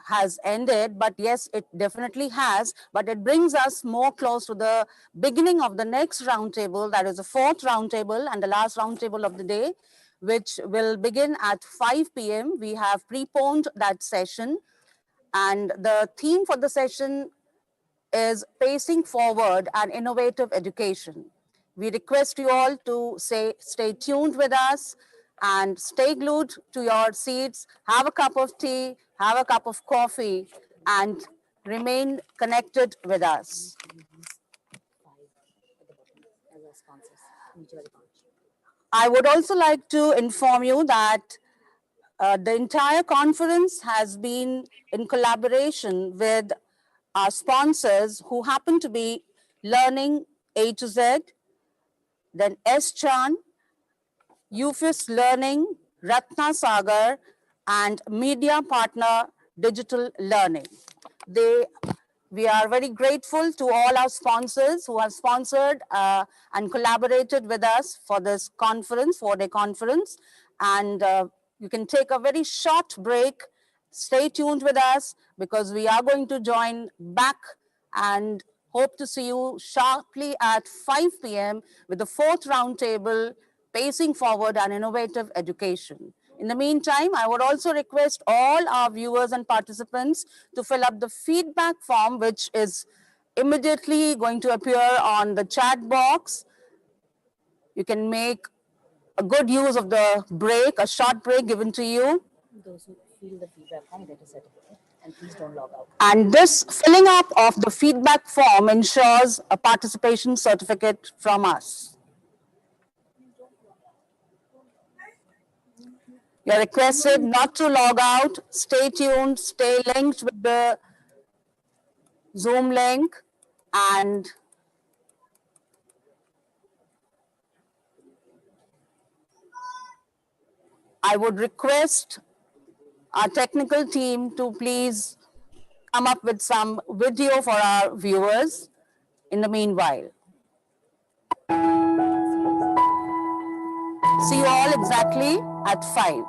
has ended, but yes, it definitely has. But it brings us more close to the beginning of the next roundtable, that is the fourth roundtable and the last roundtable of the day, which will begin at 5 p.m. We have preponed that session, and the theme for the session is pacing forward and innovative education. We request you all to stay tuned with us and stay glued to your seats, have a cup of tea, have a cup of coffee, and remain connected with us. I would also like to inform you that the entire conference has been in collaboration with our sponsors who happen to be Learning A to Z, then S-Chan, UFIS Learning, Ratna Sagar, and media partner Digital Learning. We are very grateful to all our sponsors who have sponsored and collaborated with us for this conference, 4-day conference. And you can take a very short break. Stay tuned with us because we are going to join back and hope to see you sharply at 5 p.m. with the fourth roundtable, Pacing Forward and Innovative Education. In the meantime, I would also request all our viewers and participants to fill up the feedback form, which is immediately going to appear on the chat box. You can make a good use of the break, a short break given to you.
Those who feel the feedback form get a certificate, and please don't log out.
And this filling up of the feedback form ensures a participation certificate from us. You're requested not to log out. Stay tuned, stay linked with the Zoom link, and I would request our technical team to please come up with some video for our viewers in the meanwhile. See you all exactly at 5.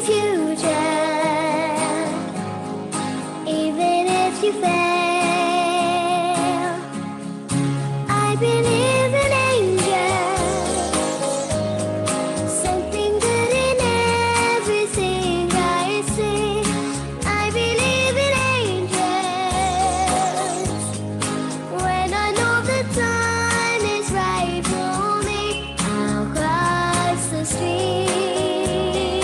the future. Even if you fail, I believe in angels. Something good in everything I see. I believe in angels. When I know the time is right for me, I'll cross the street.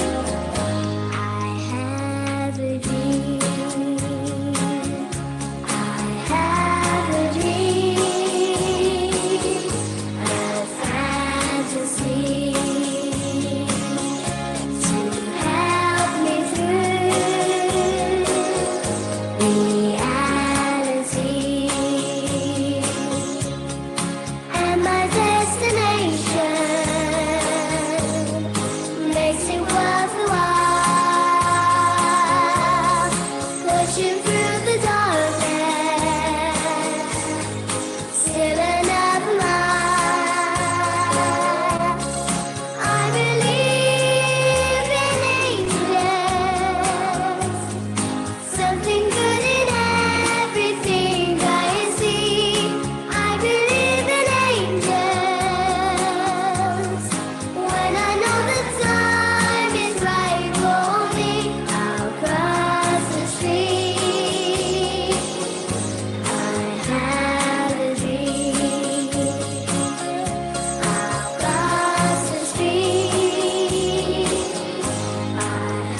I have a dream. I have a dream. A fantasy to help me through reality. And my destination makes it worth the while. Pushing through the darkness, still another mile. I believe in angels. Something good in everything I see. I believe in angels. When I know the time is right for me, I'll cross the street. I have a dream. I'll cross the street. I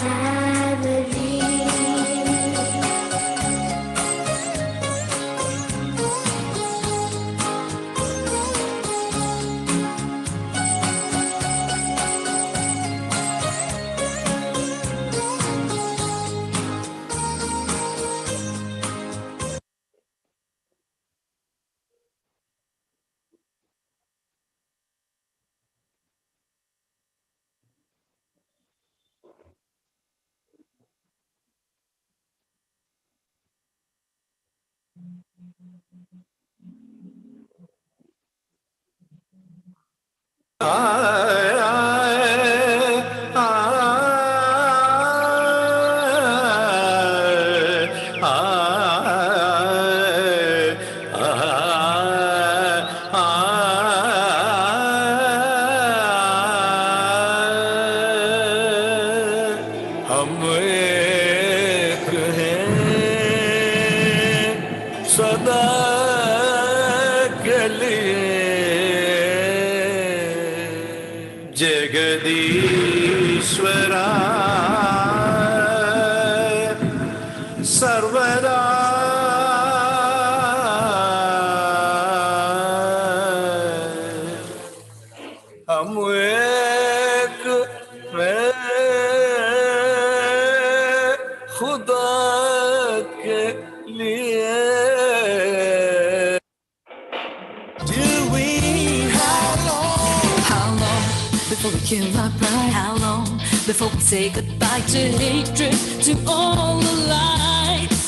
have a dream.
हम एक हैं सदा के लिए जगदीश्वरा सर्वदा हम एक हैं खुदा के लिए
How long before we kill our pride? How long before we say goodbye to hatred, to all the lies?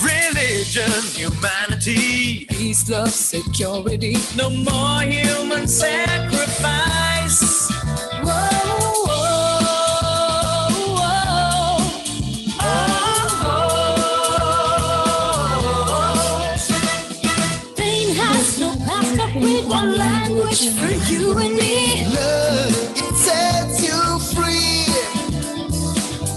religion, humanity,
Peace, love, security.
no more human sacrifice.
Whoa, whoa, whoa. Pain has no passport with one language for you and me.
Love, it sets you free.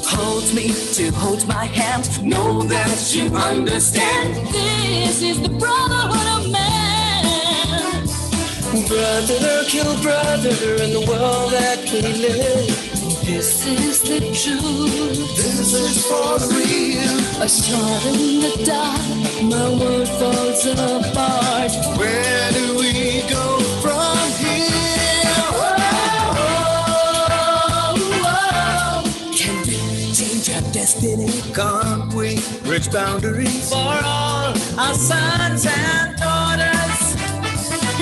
Holds me to hold my hand. Know that you understand. This is the brotherhood of man.
Brother kill brother in the world that we live.
This is the truth.
This is for real.
A shot in the dark, my world falls apart.
Where do we go from here?
Can we change our destiny?
Can't we bridge boundaries
For all our sons and daughters.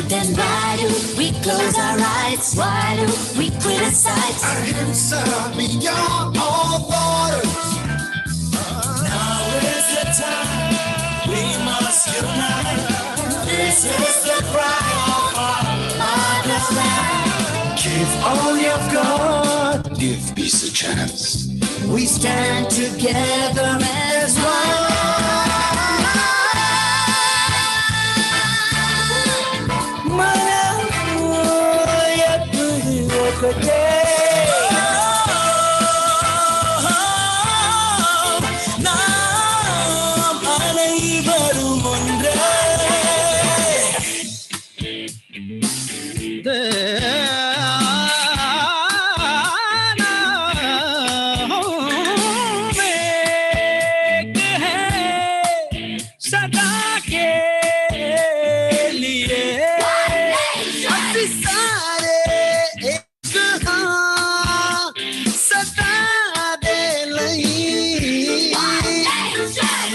Then why do we close our eyes? Why do we criticize?
Ahimsa beyond all borders.
Now is the time we must unite. This is the cry of our motherland.
Give all you've got. Give peace a
chance. We stand together as one.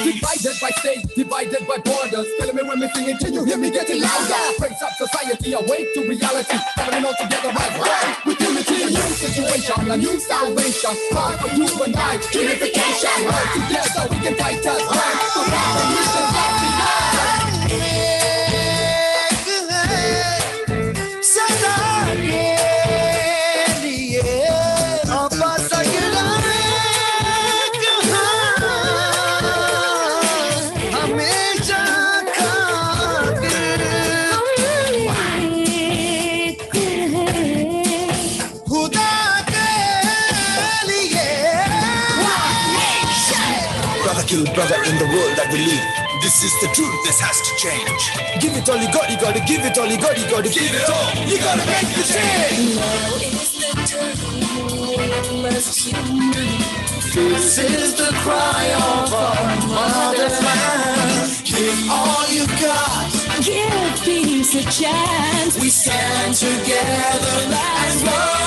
Divided by states, divided by borders. Killing me when me singing, can you hear me getting louder? Breaks up society, awake to reality. Coming all together as one. We tune into a new situation, a new salvation. Time for you and I, unification. Work together, we can fight as one. So now the mission's not
kill brother in the world that we live. This is the truth, this has to change. Give it all you got, you gotta give it all you got, you gotta give it all. You gotta make the change.
Now is the time we must unite.
This is the cry of our motherland. Give all you got.
Give peace a chance.
We stand together as one.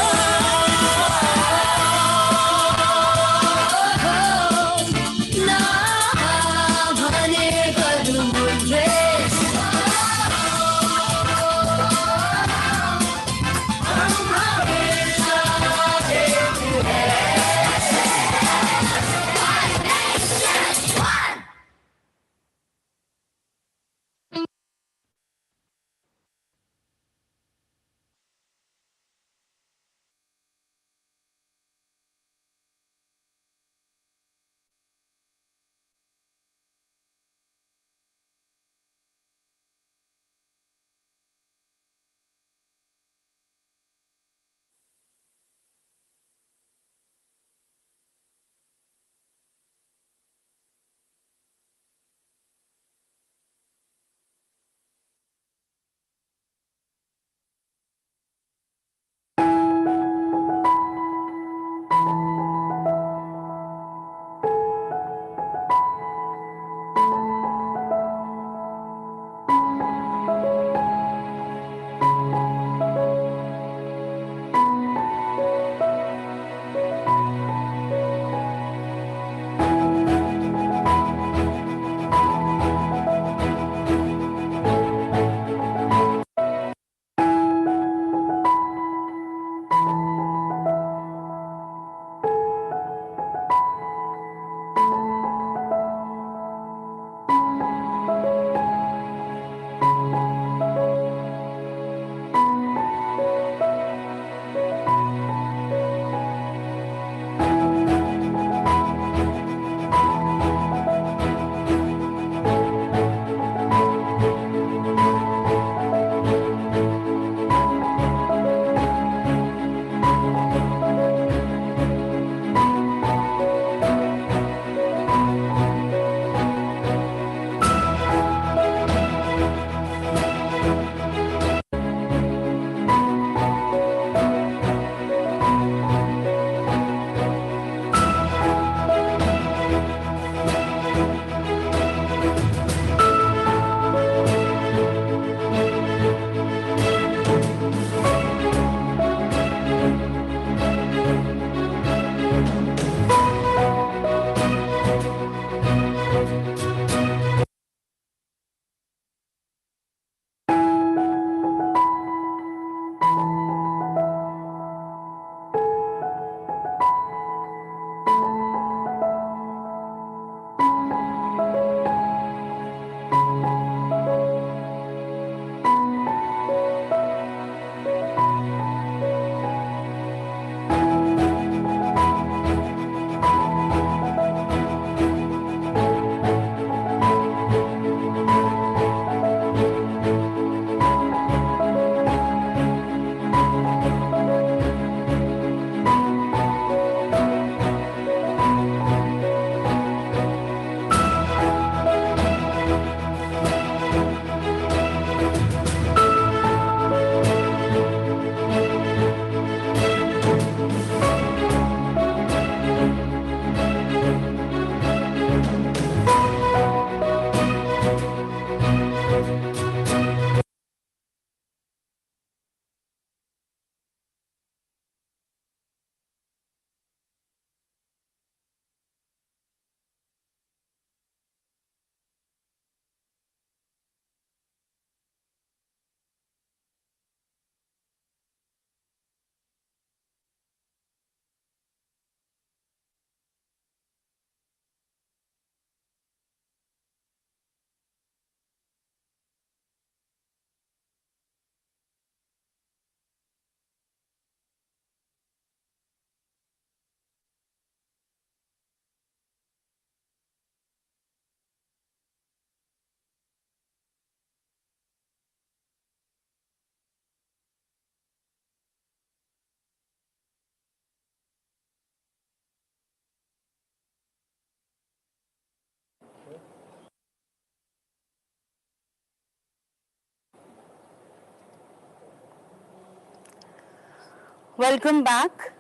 welcome back.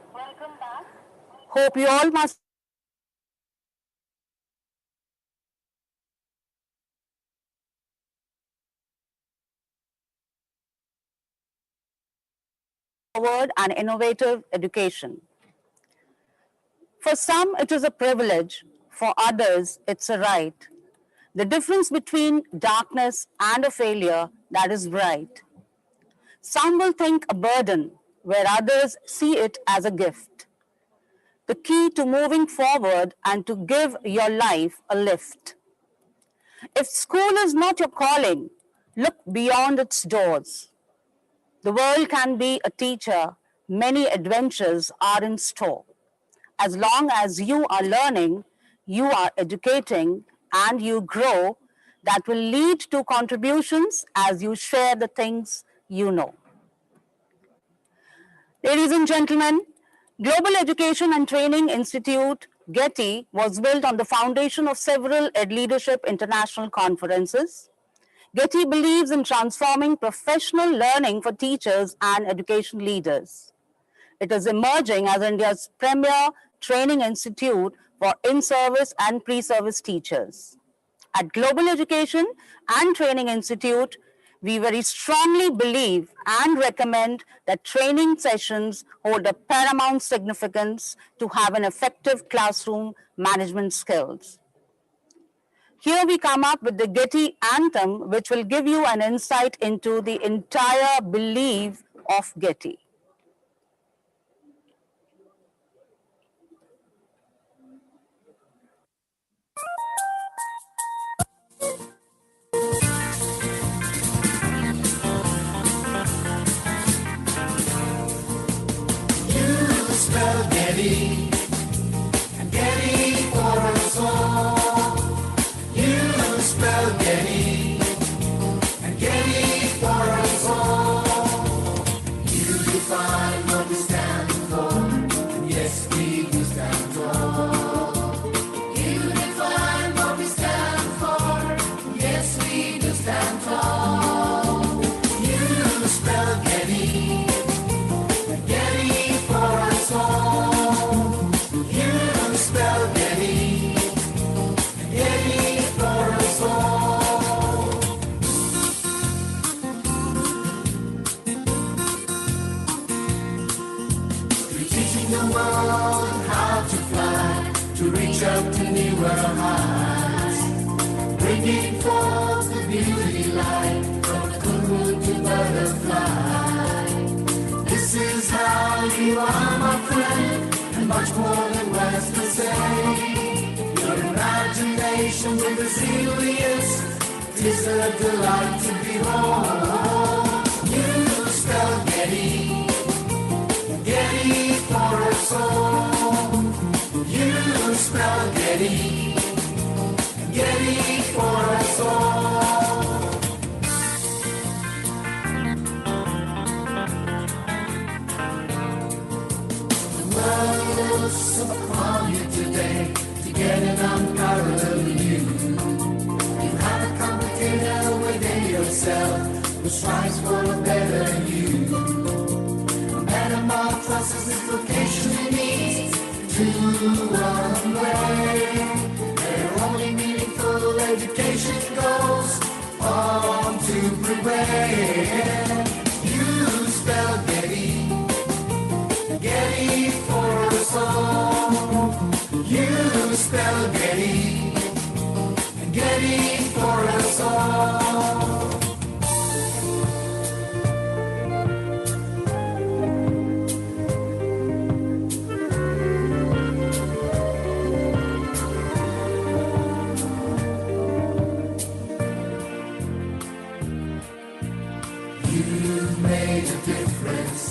Hope you all must forward and innovative education. For some, it is a privilege. For others, it's a right. The difference between darkness and a failure that is bright. Some will think a burden, where others see it as a gift. The key to moving forward and to give your life a lift. If school is not your calling, look beyond its doors. The world can be a teacher. Many adventures are in store. As long as you are learning, you are educating, and you grow, that will lead to contributions as you share the things you know. Ladies and gentlemen, Global Education and Training Institute, Getty, was built on the foundation of several EdLeadership international conferences. Getty believes in transforming professional learning for teachers and education leaders. It is emerging as India's premier training institute for in-service and pre-service teachers. At Global Education and Training Institute, we very strongly believe and recommend that training sessions hold a paramount significance to have an effective classroom management skills. Here we come up with the Getty Anthem, which will give you an insight into the entire belief of Getty.
Spell Getty, and Getty for us all. You spell Getty, and Getty for us all. You define what we stand for, and yes, we do stand tall. You define what we stand for, and yes, we do stand tall. You spell Getty. You spell Getty, Getty for us all. We're teaching the world how to fly, to reach up to newer heights, bringing forth the beauty light from cuckoo to butterfly. This is how you are, my friend, and much more than words to say. Your imagination with a zealous, 'tis a delight to behold. You spell Getty, Getty for us all. You spell Getty, Getty for us all. Looks upon you today to get an unparalleled view. You have a competitor within yourself who strives for a better you. A metamorphosis is vocation needs to one way. Their only meaningful education goes on to prevail. You spell Getty, Getty for us all. You spell Getty, Getty for us all. You've made a difference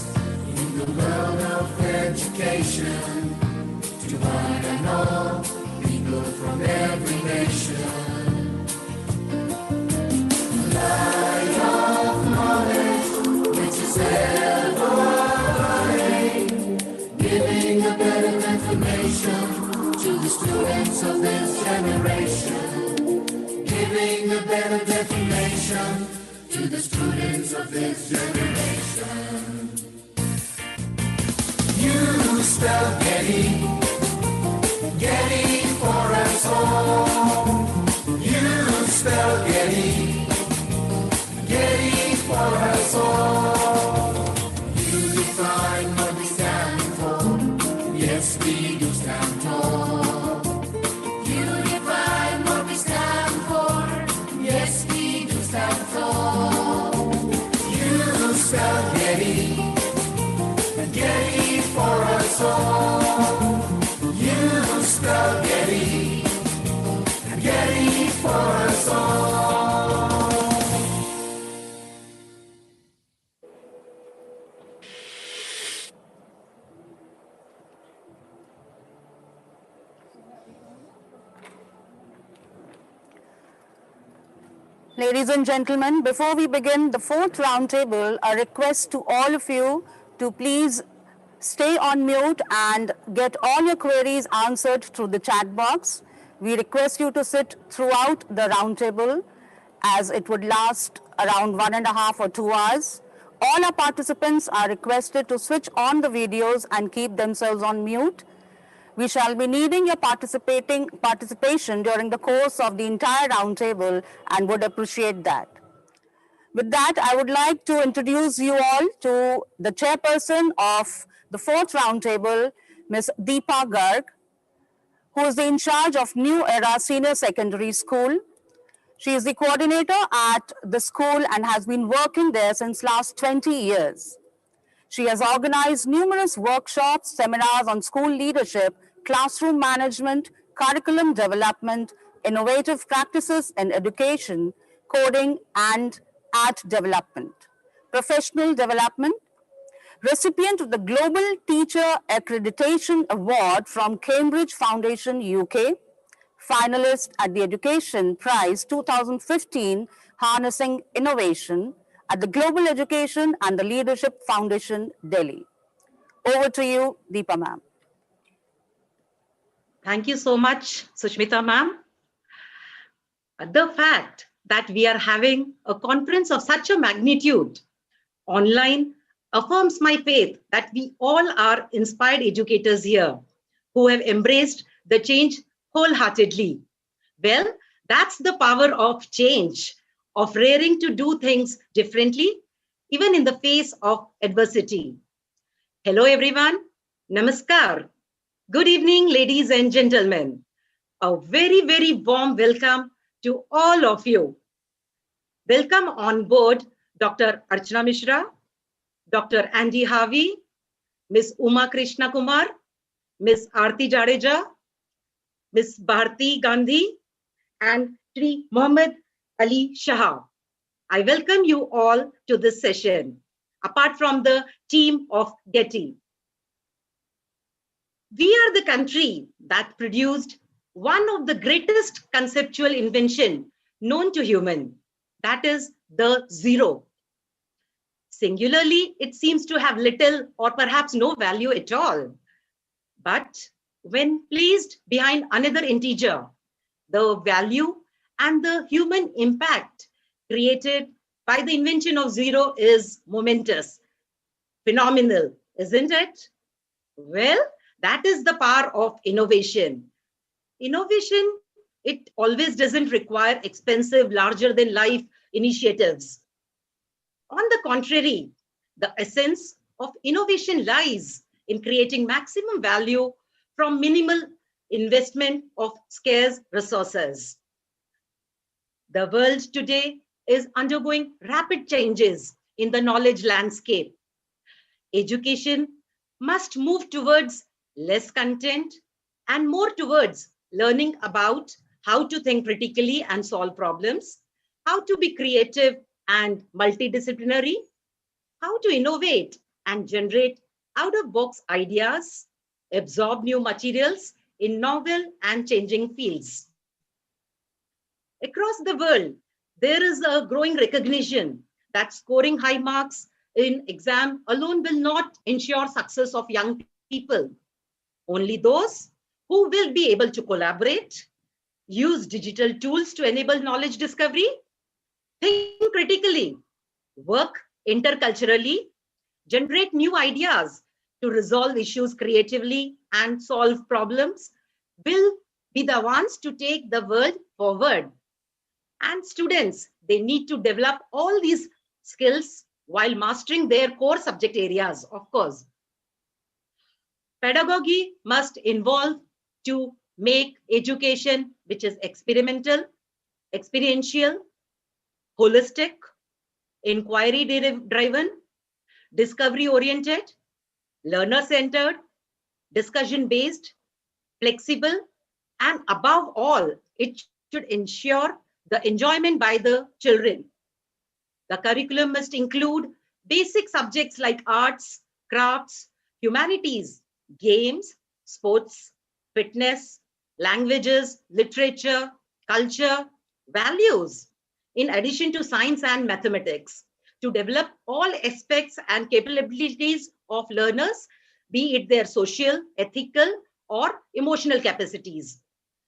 in the world of education, to one and all people from every nation. A light of knowledge which is ever burning, giving a better information to the students of this generation, giving a better definition to the students of this generation. You spell Getty, Getty for us all. You spell Getty, Getty for us all. You define what we stand for. Yes, we do stand tall. You define what we stand for. Yes, we do stand tall. You spell Getty, Getty for us all. You spell Getty, Getty for us all.
Ladies and gentlemen, before we begin the fourth roundtable, a request to all of you to please stay on mute and get all your queries answered through the chat box. We request you to sit throughout the roundtable as it would last around 1.5 or 2 hours. All our participants are requested to switch on the videos and keep themselves on mute. We shall be needing your participation during the course of the entire roundtable and would appreciate that. With that, I would like to introduce you all to the chairperson of the fourth roundtable, Ms. Deepa Garg, who is in charge of New Era Senior Secondary School. She is the coordinator at the school and has been working there since last 20 years. She has organized numerous workshops, seminars on school leadership, classroom management, curriculum development, innovative practices in education, coding, and art development, professional development, recipient of the Global Teacher Accreditation Award from Cambridge Foundation, UK, finalist at the Education Prize 2015, Harnessing Innovation, at the Global Education and the Leadership Foundation, Delhi. Over to you, Deepa ma'am.
Thank you so much, Sushmita ma'am. The fact that we are having a conference of such a magnitude online affirms my faith that we all are inspired educators here who have embraced the change wholeheartedly. Well, that's the power of change, of raring to do things differently, even in the face of adversity. Hello, everyone. Namaskar. Good evening, ladies and gentlemen. A very, very warm welcome to all of you. Welcome on board Dr. Archana Mishra, Dr. Andy Harvey, Ms. Uma Krishna Kumar, Ms. Aarti Jadeja, Ms. Bharti Gandhi, and Sri Muhammad Ali Shah. I welcome you all to this session, apart from the team of Getty. We are the country that produced one of the greatest conceptual invention known to human, that is the zero. Singularly, it seems to have little or perhaps no value at all. But when placed behind another integer, the value and the human impact created by the invention of zero is momentous, phenomenal, isn't it? Well, that is the power of innovation. Innovation, it always doesn't require expensive, larger than life initiatives. On the contrary, the essence of innovation lies in creating maximum value from minimal investment of scarce resources. The world today is undergoing rapid changes in the knowledge landscape. Education must move towards less content and more towards learning about how to think critically and solve problems, how to be creative and multidisciplinary, how to innovate and generate out-of-box ideas, absorb new materials in novel and changing fields. Across the world, there is a growing recognition that scoring high marks in exam alone will not ensure success of young people. Only those who will be able to collaborate, use digital tools to enable knowledge discovery, think critically, work interculturally, generate new ideas to resolve issues creatively and solve problems will be the ones to take the world forward. And students, they need to develop all these skills while mastering their core subject areas, of course. Pedagogy must involve to make education which is experimental, experiential, holistic, inquiry-driven, discovery-oriented, learner-centered, discussion-based, flexible, and above all, it should ensure the enjoyment by the children. The curriculum must include basic subjects like arts, crafts, humanities, games, sports, fitness, languages, literature, culture, values, in addition to science and mathematics, to develop all aspects and capabilities of learners, be it their social, ethical, or emotional capacities,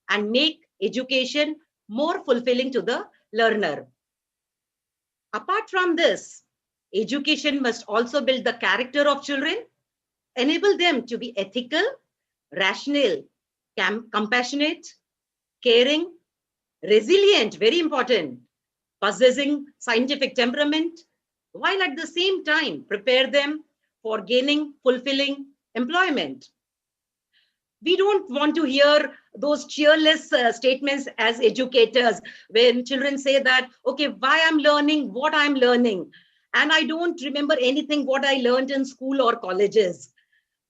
and make education more fulfilling to the learner. Apart from this, education must also build the character of children, enable them to be ethical, rational, compassionate, caring, resilient, very important, possessing scientific temperament, while at the same time prepare them for gaining fulfilling employment. We don't want to hear those cheerless statements as educators when children say that, okay, why I'm learning, what I'm learning, and I don't remember anything what I learned in school or colleges.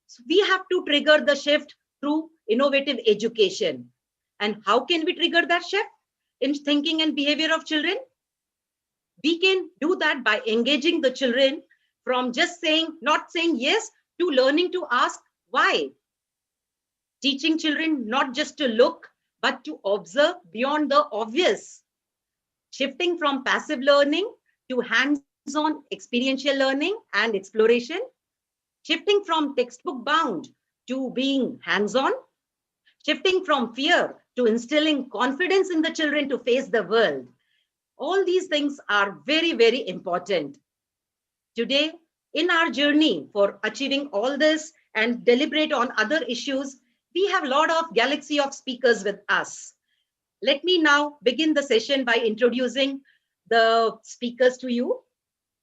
So we have to trigger the shift through innovative education. And how can we trigger that shift in thinking and behavior of children? We can do that by engaging the children from just saying, not saying yes, to learning to ask why. Teaching children not just to look, but to observe beyond the obvious. Shifting from passive learning to hands-on experiential learning and exploration. Shifting from textbook bound to being hands-on. Shifting from fear to instilling confidence in the children to face the world. All these things are very, very important. Today, in our journey for achieving all this and deliberate on other issues, we have a lot of galaxy of speakers with us. Let me now begin the session by introducing the speakers to you.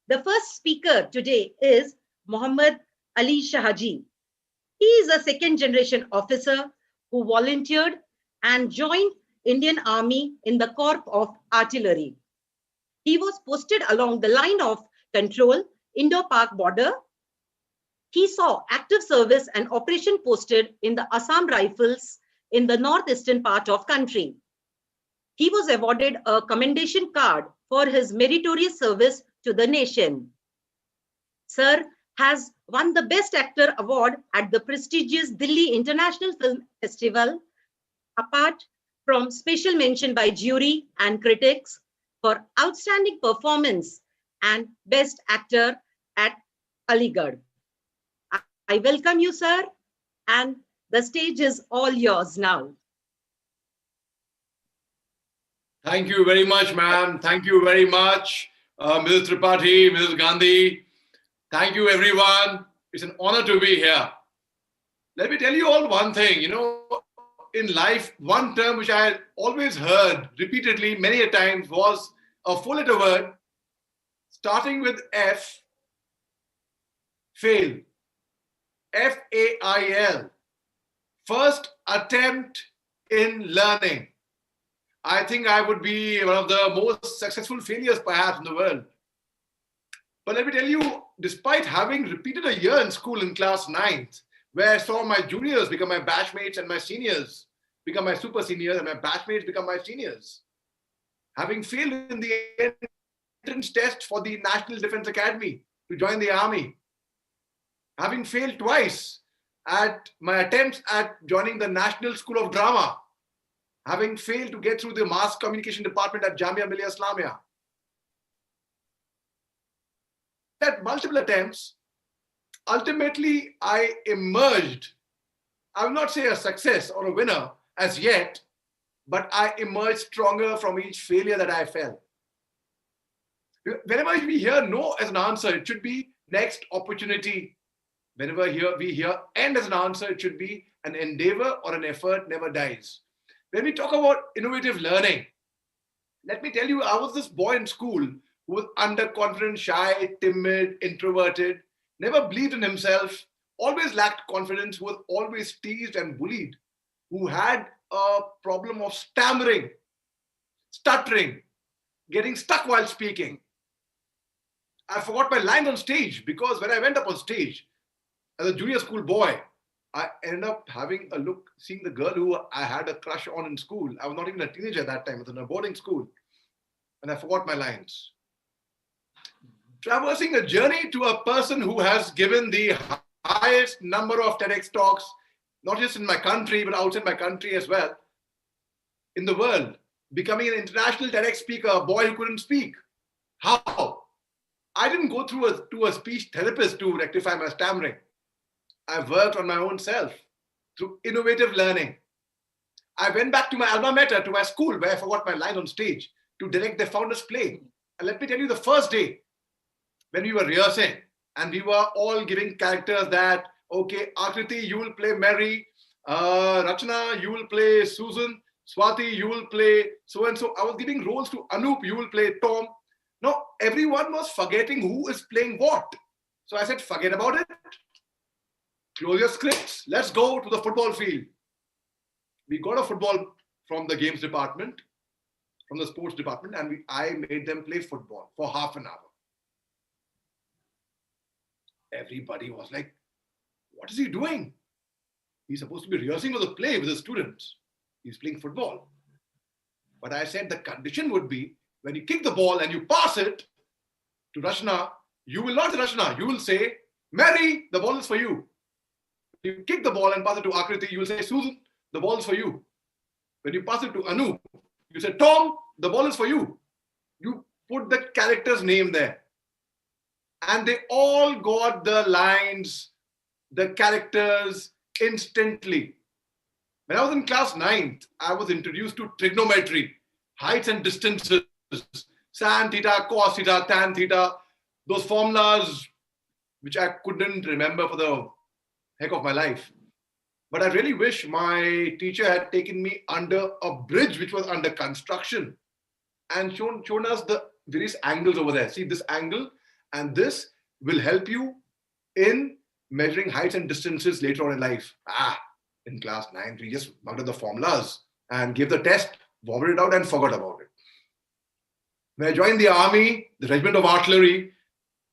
The first speaker today is Muhammad Ali Shahaji. He is a second generation officer who volunteered and joined Indian Army in the Corps of Artillery. He was posted along the line of control, Indo-Pak border. He saw active service and operation posted in the Assam Rifles in the northeastern part of country. He was awarded a commendation card for his meritorious service to the nation. Sir has won the Best Actor Award at the prestigious Delhi International Film Festival, apart from special mention by jury and critics for outstanding performance and Best Actor at Aligarh. I welcome you, sir, and the stage is all yours now.
Thank you very much, ma'am. Thank you very much, Mrs. Tripathi, Mrs. Gandhi. Thank you, everyone. It's an honor to be here. Let me tell you all one thing. You know, in life, one term which I had always heard repeatedly many a times was a four-letter word starting with F, fail. F-A-I-L. First attempt in learning. I think I would be one of the most successful failures perhaps in the world. But let me tell you, despite having repeated a year in school in class 9th, where I saw my juniors become my batchmates and my seniors become my super seniors and my batchmates become my seniors, having failed in the entrance test for the National Defense Academy to join the army, having failed twice at my attempts at joining the National School of Drama, having failed to get through the mass communication department at Jamia Millia Islamia. At multiple attempts, ultimately I emerged, I will not say a success or a winner as yet, but I emerged stronger from each failure that I felt. Whenever we hear no as an answer, it should be next opportunity, whenever we hear end as an answer, it should be an endeavor or an effort never dies. When we talk about innovative learning, let me tell you, I was this boy in school who was underconfident, shy, timid, introverted, never believed in himself, always lacked confidence, who was always teased and bullied, who had a problem of stammering, stuttering, getting stuck while speaking. I forgot my line on stage because when I went up on stage as a junior school boy, I ended up having a look, seeing the girl who I had a crush on in school. I was not even a teenager at that time, I was in a boarding school. And I forgot my lines. Traversing a journey to a person who has given the highest number of TEDx talks, not just in my country, but outside my country as well, in the world, becoming an international TEDx speaker, a boy who couldn't speak. How? I didn't go to a speech therapist to rectify my stammering. I worked on my own self through innovative learning. I went back to my alma mater, to my school, where I forgot my line on stage, to direct the founders play. And let me tell you, the first day when we were rehearsing and we were all giving characters that, okay, Akriti, you will play Mary, Rachana, you will play Susan, Swati, you will play so-and-so. I was giving roles to Anup, you will play Tom. No, everyone was forgetting who is playing what. So I said, forget about it. Close your scripts. Let's go to the football field. We got a football from the games department, from the sports department, and I made them play football for half an hour. Everybody was like, what is he doing? He's supposed to be rehearsing for the play with the students. He's playing football. But I said the condition would be, when you kick the ball and you pass it to Rachna, you will not say Rachna, you will say, Mary, the ball is for you. You kick the ball and pass it to Akriti, you will say, Susan, the ball is for you. When you pass it to Anu, you say, Tom, the ball is for you. You put the character's name there. And they all got the lines, the characters instantly. When I was in class 9th, I was introduced to trigonometry, heights and distances, sin theta, cos theta, tan theta, those formulas which I couldn't remember for the heck of my life. But I really wish my teacher had taken me under a bridge which was under construction and shown us the various angles over there. See this angle, and this will help you in measuring heights and distances later on in life. In class 9, we just mugged up the formulas and gave the test, vomited it out and forgot about it. When I joined the army, the regiment of artillery,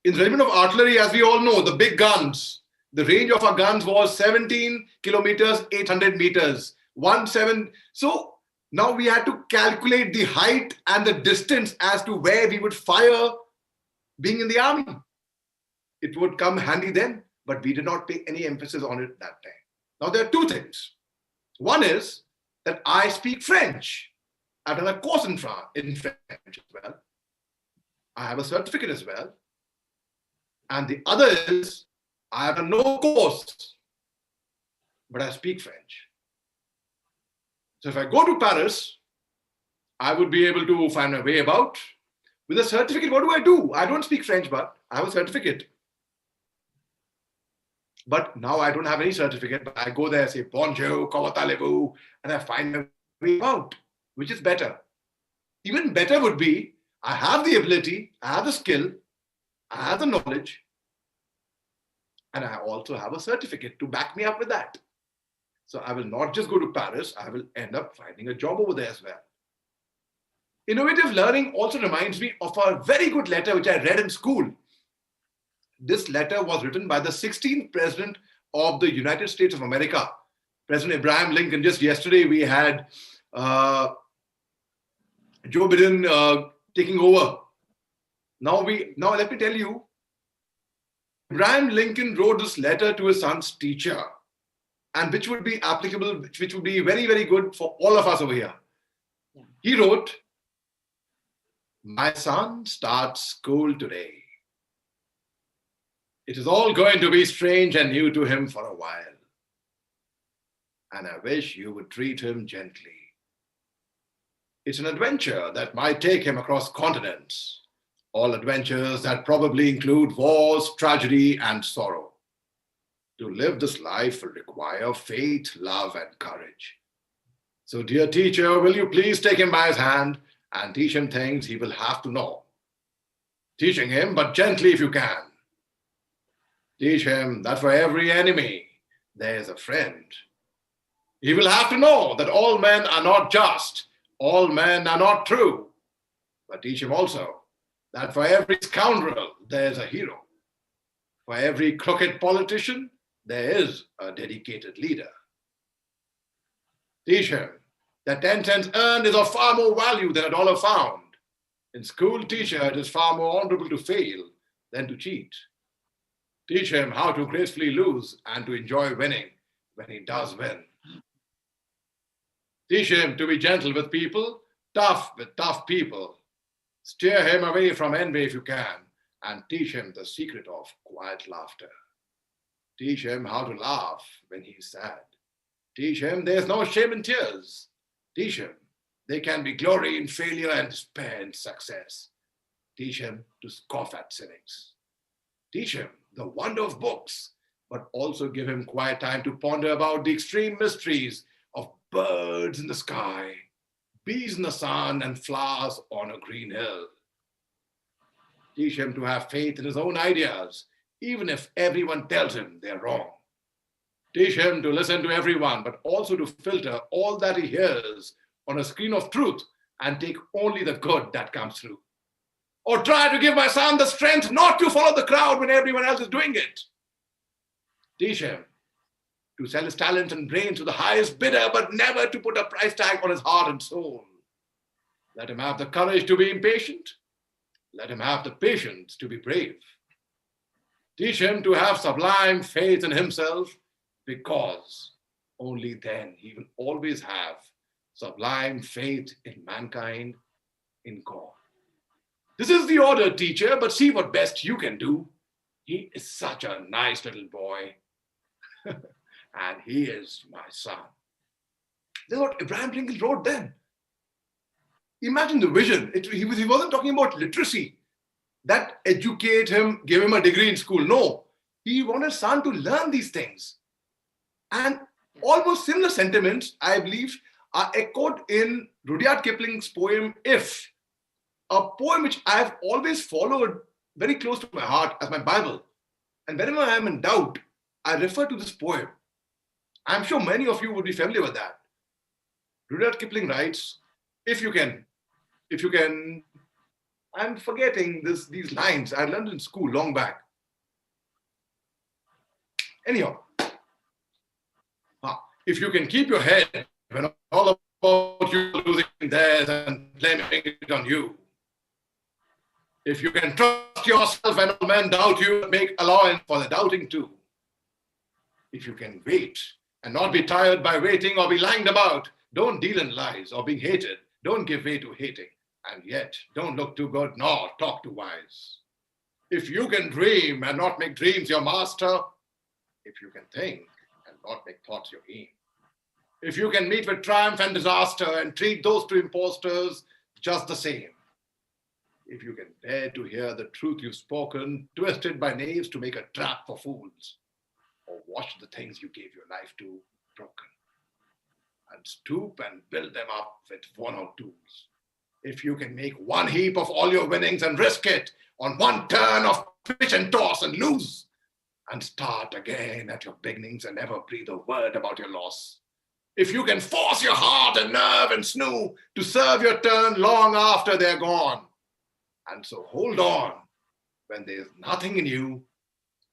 in the regiment of artillery, as we all know, the big guns, the range of our guns was 17 kilometers, 800 meters, 17. So now we had to calculate the height and the distance as to where we would fire being in the army. It would come handy then, but we did not pay any emphasis on it that time. Now there are two things. One is that I speak French. I've done a course in French as well. I have a certificate as well. And the other is I have done no course, but I speak French. So if I go to Paris, I would be able to find my way about. With a certificate, what do? I don't speak French, but I have a certificate. But now I don't have any certificate, but I go there, say, bonjour, comment allez-vous, and I find my way about, which is better. Even better would be, I have the ability, I have the skill, I have the knowledge, and I also have a certificate to back me up with that. So I will not just go to Paris, I will end up finding a job over there as well. Innovative learning also reminds me of a very good letter which I read in school. This letter was written by the 16th President of the United States of America, President Abraham Lincoln. Just yesterday we had Joe Biden taking over. Now let me tell you, Abraham Lincoln wrote this letter to his son's teacher, and which would be applicable, which would be very, very good for all of us over here. Yeah. He wrote, "My son starts school today. It is all going to be strange and new to him for a while. And I wish you would treat him gently. It's an adventure that might take him across continents. All adventures that probably include wars, tragedy, and sorrow. To live this life will require faith, love, and courage. So, dear teacher, will you please take him by his hand and teach him things he will have to know? Teaching him, but gently if you can. Teach him that for every enemy, there is a friend. He will have to know that all men are not just, all men are not true. But teach him also that for every scoundrel, there is a hero. For every crooked politician, there is a dedicated leader. Teach him that 10 cents earned is of far more value than $1 found. In school, teacher, it is far more honorable to fail than to cheat. Teach him how to gracefully lose and to enjoy winning when he does win. Teach him to be gentle with people, tough with tough people. Steer him away from envy if you can, and teach him the secret of quiet laughter. Teach him how to laugh when he's sad. Teach him there's no shame in tears. Teach him there can be glory in failure and despair in success. Teach him to scoff at cynics. Teach him the wonder of books, but also give him quiet time to ponder about the extreme mysteries of birds in the sky, bees in the sun, and flowers on a green hill. Teach him to have faith in his own ideas, even if everyone tells him they're wrong. Teach him to listen to everyone, but also to filter all that he hears on a screen of truth and take only the good that comes through. Or try to give my son the strength not to follow the crowd when everyone else is doing it. Teach him to sell his talent and brains to the highest bidder, but never to put a price tag on his heart and soul. Let him have the courage to be impatient. Let him have the patience to be brave. Teach him to have sublime faith in himself, because only then he will always have sublime faith in mankind, in God. This is the order, teacher, but see what best you can do. He is such a nice little boy. And he is my son. This is what Abraham Lincoln wrote then. Imagine the vision. He wasn't talking about literacy, that educate him, give him a degree in school. No, he wanted his son to learn these things. And almost similar sentiments, I believe, are echoed in Rudyard Kipling's poem, If, a poem which I've always followed very close to my heart as my Bible. And whenever I am in doubt, I refer to this poem. I'm sure many of you would be familiar with that. Rudyard Kipling writes, if you can, I'm forgetting these lines. I learned in school long back. Anyhow, if you can keep your head when all about you losing theirs and blaming it on you. If you can trust yourself and all men doubt you, make allowance for the doubting too. If you can wait and not be tired by waiting or be lying about, don't deal in lies or being hated. Don't give way to hating. And yet, don't look too good nor talk too wise. If you can dream and not make dreams your master, if you can think and not make thoughts your aim, if you can meet with triumph and disaster and treat those two impostors just the same, if you can bear to hear the truth you've spoken, twisted by knaves to make a trap for fools, or watch the things you gave your life to broken, and stoop and build them up with worn-out tools, if you can make one heap of all your winnings and risk it on one turn of pitch and toss and lose, and start again at your beginnings and never breathe a word about your loss, if you can force your heart and nerve and sinew to serve your turn long after they're gone, and so hold on when there's nothing in you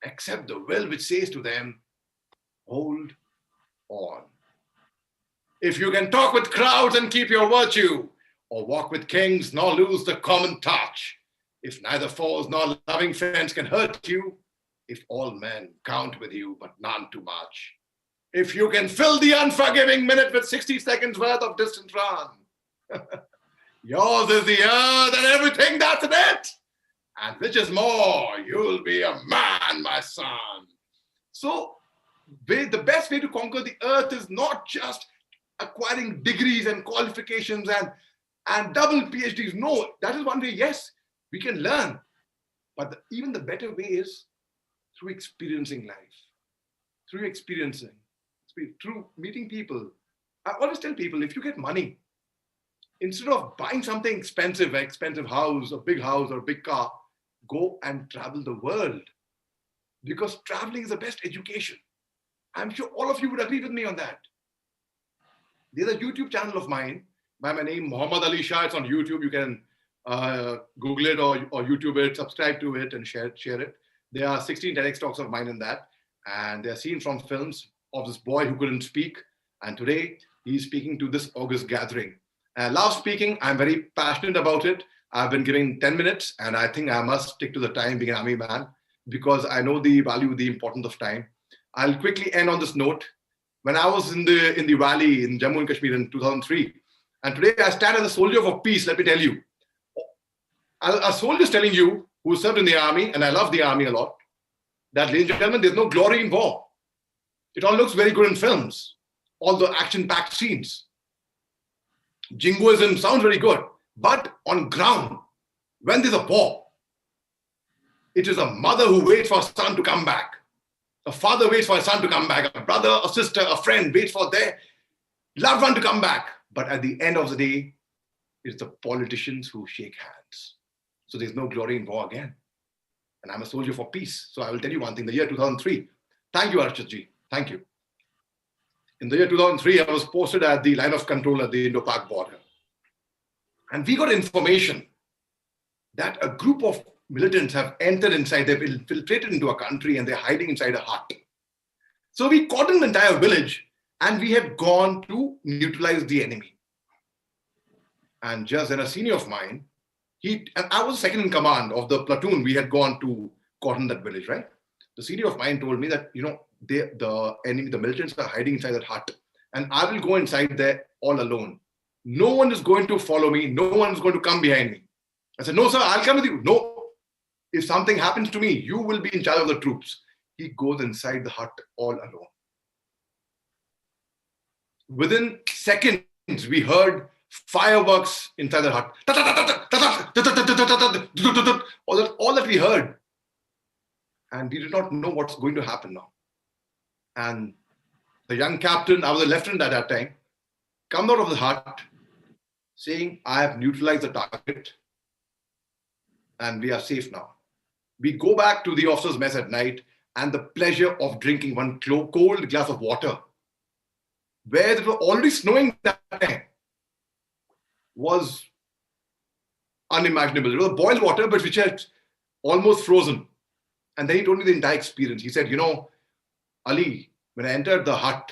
except the will which says to them, hold on. If you can talk with crowds and keep your virtue, or walk with kings nor lose the common touch, if neither foes nor loving friends can hurt you, if all men count with you but none too much, if you can fill the unforgiving minute with 60 seconds worth of distance run, yours is the earth and everything that's in it. And which is more, you'll be a man, my son. So the best way to conquer the earth is not just acquiring degrees and qualifications and double PhDs. No, that is one way, yes, we can learn. But even the better way is through experiencing life. through experiencing, through meeting people. I always tell people, if you get money, instead of buying something expensive, an expensive house, a big house or a big car, go and travel the world. Because traveling is the best education. I'm sure all of you would agree with me on that. There's a YouTube channel of mine by my name, Muhammad Ali Shah. It's on YouTube. You can Google it or YouTube it, subscribe to it and share it. There are 16 TEDx talks of mine in that. And they're seen from films of this boy who couldn't speak. And today he's speaking to this august gathering. I love speaking. I'm very passionate about it. I've been giving 10 minutes and I think I must stick to the time being an army man because I know the value, the importance of time. I'll quickly end on this note. When I was in the valley in Jammu and Kashmir in 2003, and today I stand as a soldier for peace, let me tell you. A soldier is telling you who served in the army, and I love the army a lot, that, ladies and gentlemen, there's no glory in war. It all looks very good in films, all the action-packed scenes. Jingoism sounds very good, but on ground, when there's a war, it is a mother who waits for her son to come back. A father waits for his son to come back. A brother, a sister, a friend waits for their loved one to come back. But at the end of the day, it's the politicians who shake hands. So there's no glory in war again. And I'm a soldier for peace. So I will tell you one thing, the year 2003. Thank you, Arshadji. Thank you. In the year 2003, I was posted at the line of control at the Indo-Pak border. And we got information that a group of militants have entered inside, they've infiltrated into a country and they're hiding inside a hut. So we cordoned the entire village and we have gone to neutralize the enemy. And just then a senior of mine, and I was second in command of the platoon, we had gone to cordon that village, right? The senior of mine told me that, the enemy, the militants are hiding inside that hut and I will go inside there all alone. No one is going to follow me. No one is going to come behind me. I said, no, sir, I'll come with you. No. If something happens to me, you will be in charge of the troops. He goes inside the hut all alone. Within seconds, we heard fireworks inside the hut. All that we heard. And we did not know what's going to happen now. And the young captain, I was a lieutenant at that time, comes out of the hut saying, I have neutralized the target and we are safe now. We go back to the officers' mess at night and the pleasure of drinking one cold glass of water, where it was already snowing that time, was unimaginable. It was boiled water, but which had almost frozen. And then he told me the entire experience. He said, Ali, when I entered the hut,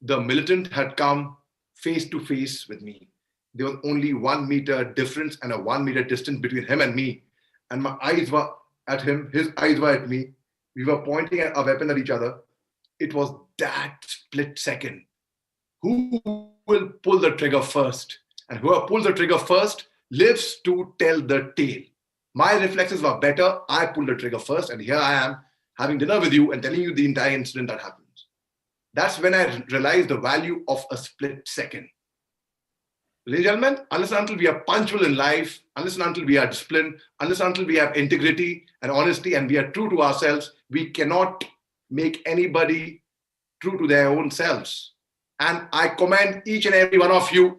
the militant had come face to face with me. There was only 1 meter difference and a 1 meter distance between him and me. And my eyes were at him, his eyes were at me. We were pointing a weapon at each other. It was that split second. Who will pull the trigger first? And whoever pulls the trigger first lives to tell the tale. My reflexes were better. I pulled the trigger first. And here I am having dinner with you and telling you the entire incident that happens. That's when I realized the value of a split second. Ladies and gentlemen, unless and until we are punctual in life, unless and until we are disciplined, unless and until we have integrity and honesty and we are true to ourselves, we cannot make anybody true to their own selves. And I commend each and every one of you,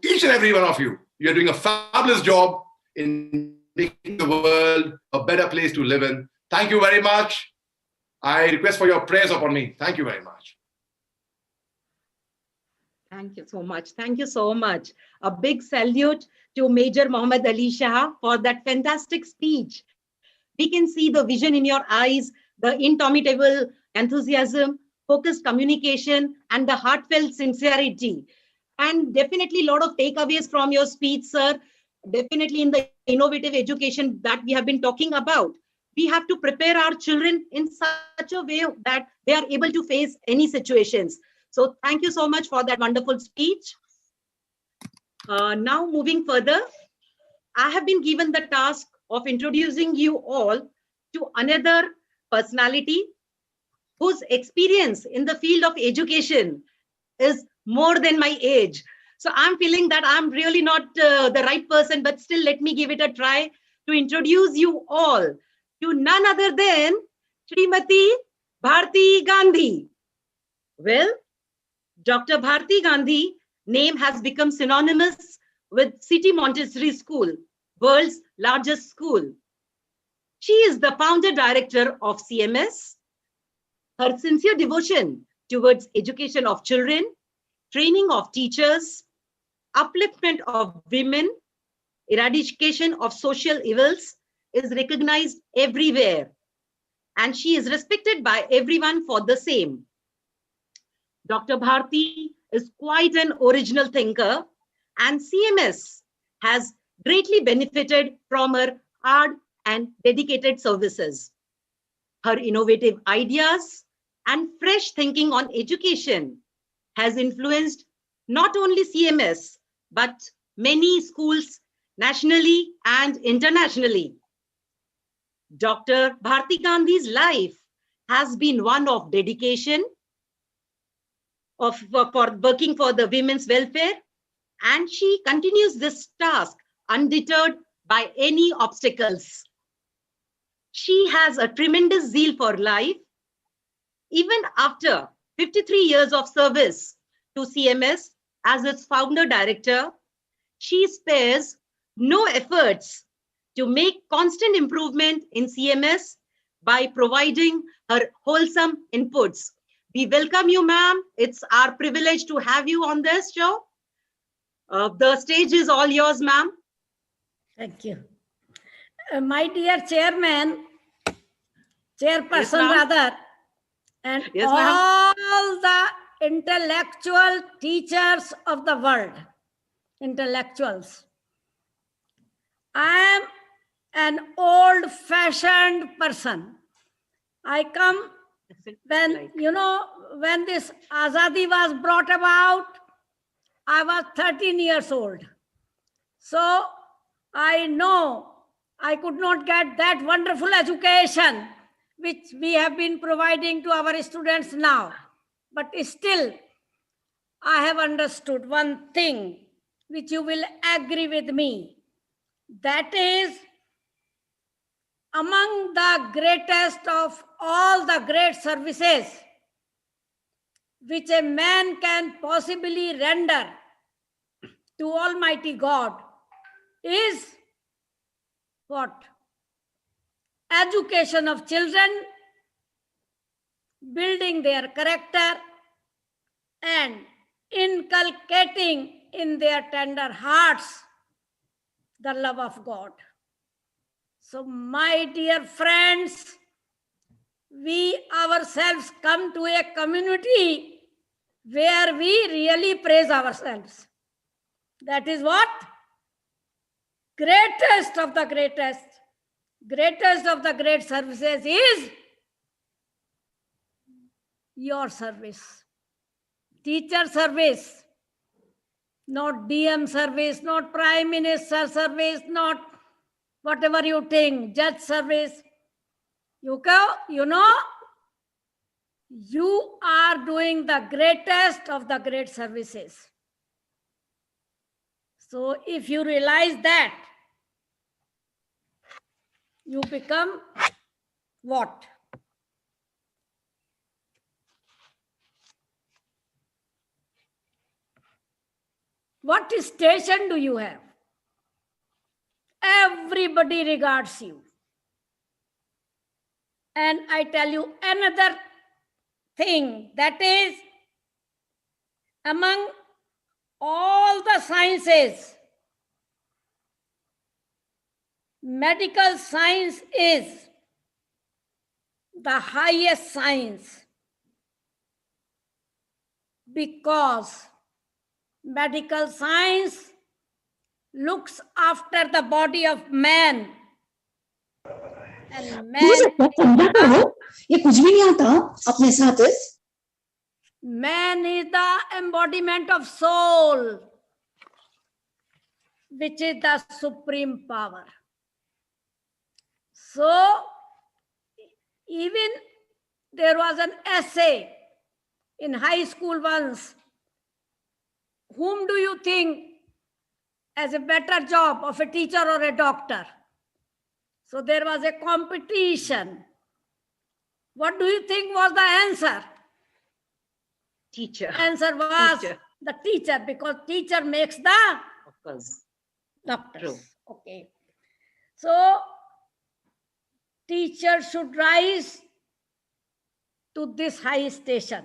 you're doing a fabulous job in making the world a better place to live in. Thank you very much. I request for your prayers upon me. Thank you very much.
Thank you so much. Thank you so much. A big salute to Major Muhammad Ali Shah for that fantastic speech. We can see the vision in your eyes, the indomitable enthusiasm, focused communication, and the heartfelt sincerity. And definitely a lot of takeaways from your speech, sir. Definitely in the innovative education that we have been talking about. We have to prepare our children in such a way that they are able to face any situations. So thank you so much for that wonderful speech. Now moving further, I have been given the task of introducing you all to another personality whose experience in the field of education is more than my age. So I'm feeling that I'm really not the right person, but still let me give it a try to introduce you all to none other than Srimati Bharti Gandhi. Well, Dr. Bharti Gandhi name has become synonymous with City Montessori School, world's largest school. She is the founder director of CMS. Her sincere devotion towards education of children, training of teachers, upliftment of women, eradication of social evils is recognized everywhere. And she is respected by everyone for the same. Dr. Bharti is quite an original thinker, and CMS has greatly benefited from her hard and dedicated services. Her innovative ideas and fresh thinking on education has influenced not only CMS, but many schools nationally and internationally. Dr. Bharti Gandhi's life has been one of dedication, for working for the women's welfare, and she continues this task undeterred by any obstacles. She has a tremendous zeal for life. Even after 53 years of service to CMS as its founder director, she spares no efforts to make constant improvement in CMS by providing her wholesome inputs. We welcome you, ma'am. It's our privilege to have you on this show. The stage is all yours, ma'am.
Thank you. My dear chairman, chairperson
ma'am.
rather, and
Yes, ma'am.
all the intellectual teachers of the world, intellectuals. I am an old-fashioned person. I come when, when this Azadi was brought about, I was 13 years old. So I know I could not get that wonderful education which we have been providing to our students now. But still, I have understood one thing which you will agree with me. That is, among the greatest of all the great services which a man can possibly render to Almighty God is what? Education of children, building their character, and inculcating in their tender hearts the love of God. So, my dear friends, we ourselves come to a community where we really praise ourselves. That is what? Greatest of the great services is your service. Teacher service, not DM service, not Prime Minister service, not whatever you think, judge service. You know, you are doing the greatest of the great services. So if you realize that, you become what? What station do you have? Everybody regards you. And I tell you another thing, that is, among all the sciences, medical science is the highest science, because medical science looks after the body of man. And man,
ये कुछ भी नहीं आता अपने साथ
man is the embodiment of soul, which is the supreme power. So, even there was an essay in high school once. Whom do you think has a better job of a teacher or a doctor? So there was a competition. What do you think was the answer?
Teacher.
Answer was
Teacher.
the teacher, because teacher makes the
Doctors.
doctors.
True.
Okay. So teacher should rise to this high station.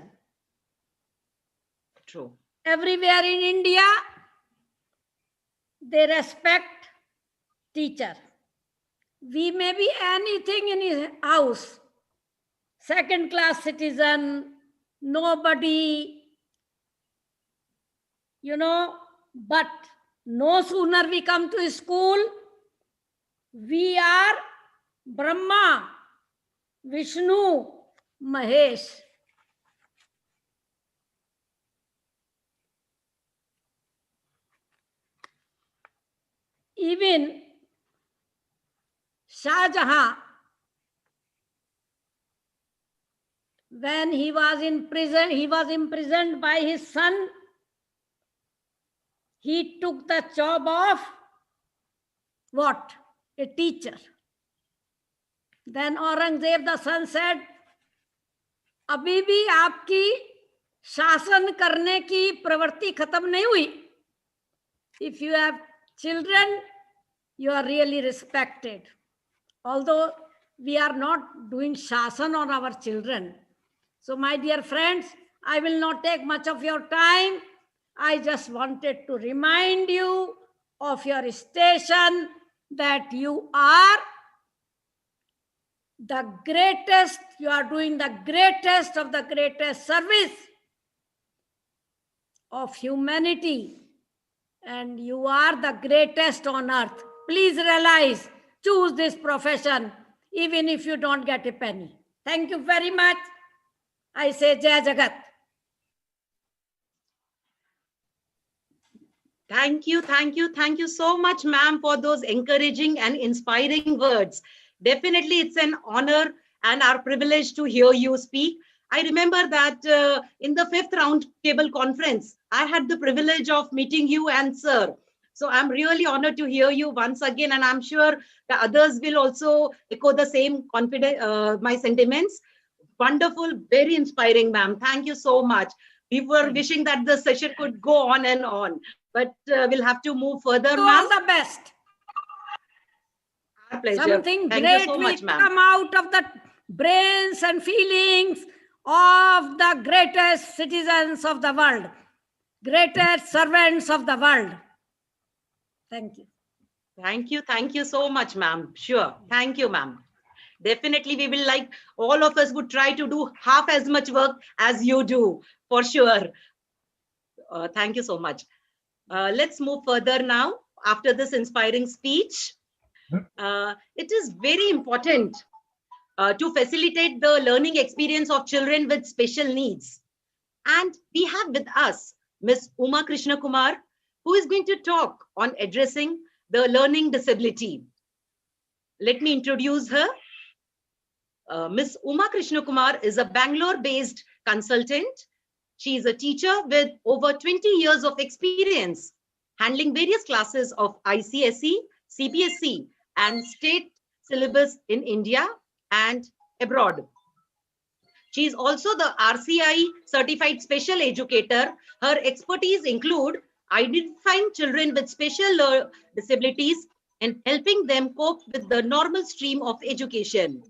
True.
Everywhere in India, they respect teacher. We may be anything in his house, second class citizen, nobody, but no sooner we come to school, we are Brahma, Vishnu, Mahesh. Even Shah Jahan, when he was in prison, he was imprisoned by his son. He took the job of what? A teacher. Then Aurangzeb, the son, said, अभी भी आपकी शासन करने की प्रवृत्ति खत्म नहीं हुई. If you have children, you are really respected. Although we are not doing shasan on our children. So my dear friends, I will not take much of your time. I just wanted to remind you of your station, that you are the greatest, you are doing the greatest of the greatest service of humanity, and you are the greatest on earth. Please realize, choose this profession, even if you don't get a penny. Thank you very much. I say Jai Jagat.
Thank you, thank you, thank you so much, ma'am, for those encouraging and inspiring words. Definitely, it's an honor and our privilege to hear you speak. I remember that in the 5th Roundtable conference, I had the privilege of meeting you and sir. So I'm really honored to hear you once again, and I'm sure the others will also echo the same my sentiments. Wonderful, very inspiring, ma'am. Thank you so much. We were wishing that the session could go on and on, but we'll have to move further, ma'am.
All the best.
Our pleasure.
Something
Thank
great
you so
will
much, ma'am.
come out of the brains and feelings of the greatest citizens of the world, greatest servants of the world. Thank you.
Thank you so much, ma'am. Sure. Thank you, ma'am. Definitely, we will, like, all of us would try to do half as much work as you do, for sure. Thank you so much. Let's move further now after this inspiring speech. It is very important to facilitate the learning experience of children with special needs. And we have with us Ms. Uma Krishna Kumar, who is going to talk on addressing the learning disability. Let me introduce her. Ms. Uma Krishna Kumar is a Bangalore-based consultant. She is a teacher with over 20 years of experience handling various classes of ICSE, CBSE, and state syllabus in India and abroad. She is also the RCI certified special educator. Her expertise include identifying children with special disabilities and helping them cope with the normal stream of education.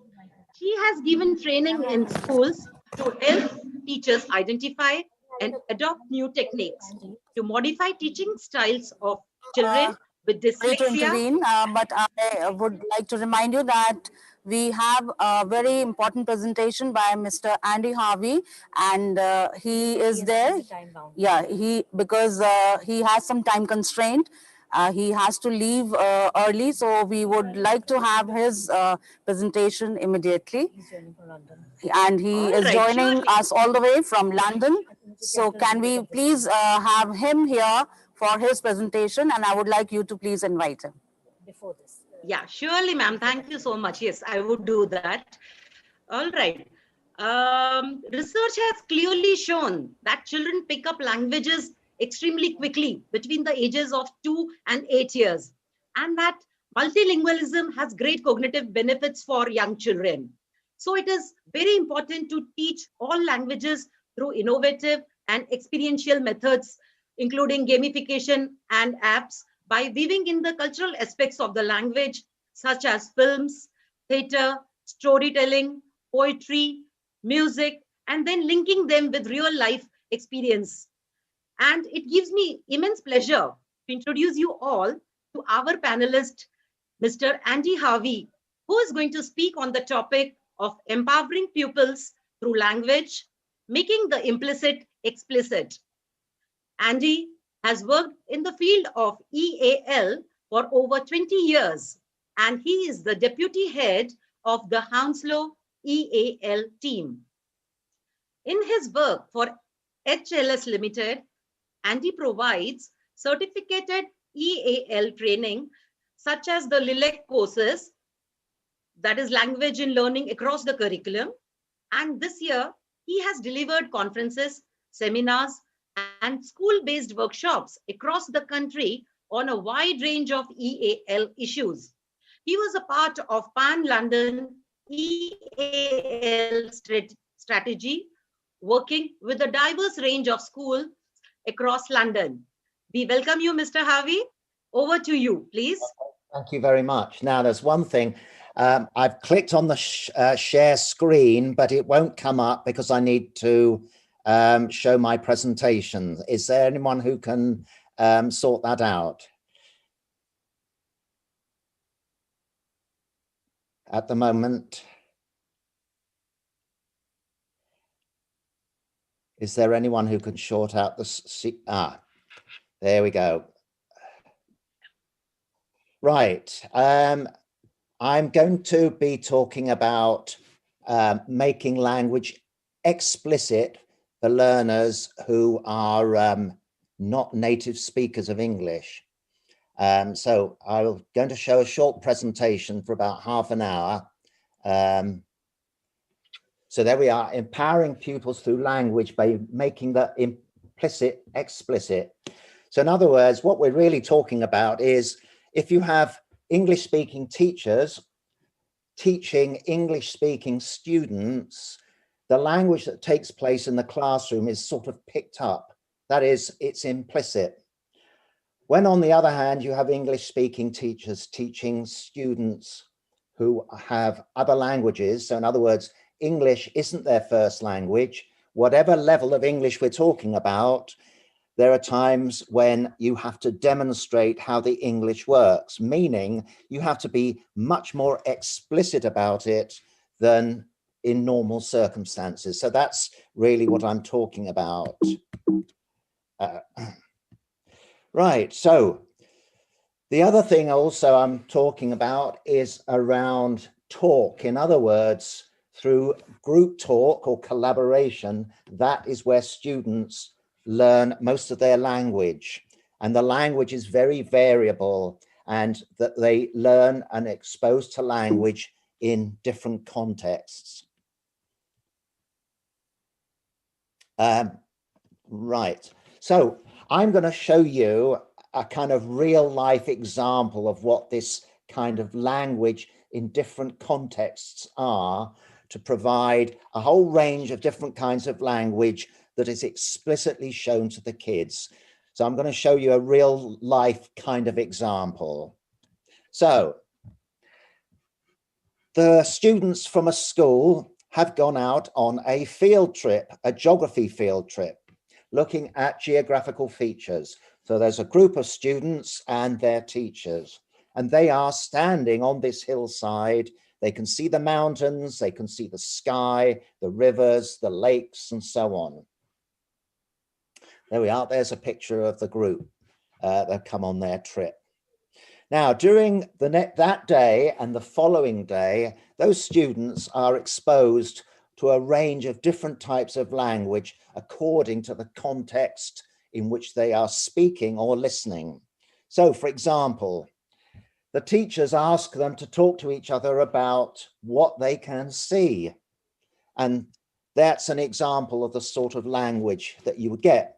She has given training in schools to help teachers identify and adopt new techniques to modify teaching styles of children with
Sorry to
dyslexia.
intervene, but I would like to remind you that we have a very important presentation by Mr. Andy Harvey, and he is there. Yeah, because he has some time constraint. He has to leave early, so we would like to have his presentation immediately. And he is joining us all the way from London. So can we please have him here for his presentation, and I would like you to please invite him.
Before this. Yeah, surely, ma'am. Thank you so much. Yes, I would do that. All right. Research has clearly shown that children pick up languages extremely quickly between the ages of 2 and 8 years, and that multilingualism has great cognitive benefits for young children. So it is very important to teach all languages through innovative and experiential methods, including gamification and apps, by weaving in the cultural aspects of the language, such as films, theater, storytelling, poetry, music, and then linking them with real life experience. And it gives me immense pleasure to introduce you all to our panelist, Mr. Andy Harvey, who is going to speak on the topic of empowering pupils through language, making the implicit explicit. Andy has worked in the field of EAL for over 20 years, and he is the deputy head of the Hounslow EAL team. In his work for HLS Limited, Andy provides certificated EAL training, such as the LILEC courses, that is language in learning across the curriculum. And this year, he has delivered conferences, seminars, and school-based workshops across the country on a wide range of EAL issues. He was a part of Pan London EAL strategy, working with a diverse range of schools across London. We welcome you, Mr. Harvey. Over to you, please.
Thank you very much. Now, there's one thing. I've clicked on the share screen, but it won't come up because I need to show my presentation. Is there anyone who can sort that out? At the moment, is there anyone who can sort out the there we go. Right. I'm going to be talking about making language explicit for learners who are not native speakers of English. So I'm going to show a short presentation for about half an hour. So there we are, empowering pupils through language by making the implicit explicit. So in other words, what we're really talking about is if you have English-speaking teachers teaching English-speaking students, the language that takes place in the classroom is sort of picked up. That is, it's implicit. When, on the other hand, you have English-speaking teachers teaching students who have other languages, so in other words, English isn't their first language, whatever level of English we're talking about, there are times when you have to demonstrate how the English works, meaning you have to be much more explicit about it than in normal circumstances. So that's really what I'm talking about. Right, so the other thing also I'm talking about is around talk. In other words, through group talk or collaboration, that is where students learn most of their language. And the language is very variable, and that they learn and are exposed to language in different contexts. Right, so I'm going to show you a kind of real life example of what this kind of language in different contexts are, to provide a whole range of different kinds of language that is explicitly shown to the kids. So I'm going to show you a real life kind of example. So the students from a school have gone out on a field trip, a geography field trip, looking at geographical features. So there's a group of students and their teachers, and they are standing on this hillside. They can see the mountains, they can see the sky, the rivers, the lakes, and so on. There we are, there's a picture of the group that come on their trip. Now, during that day and the following day, those students are exposed to a range of different types of language according to the context in which they are speaking or listening. So, for example, the teachers ask them to talk to each other about what they can see. And that's an example of the sort of language that you would get.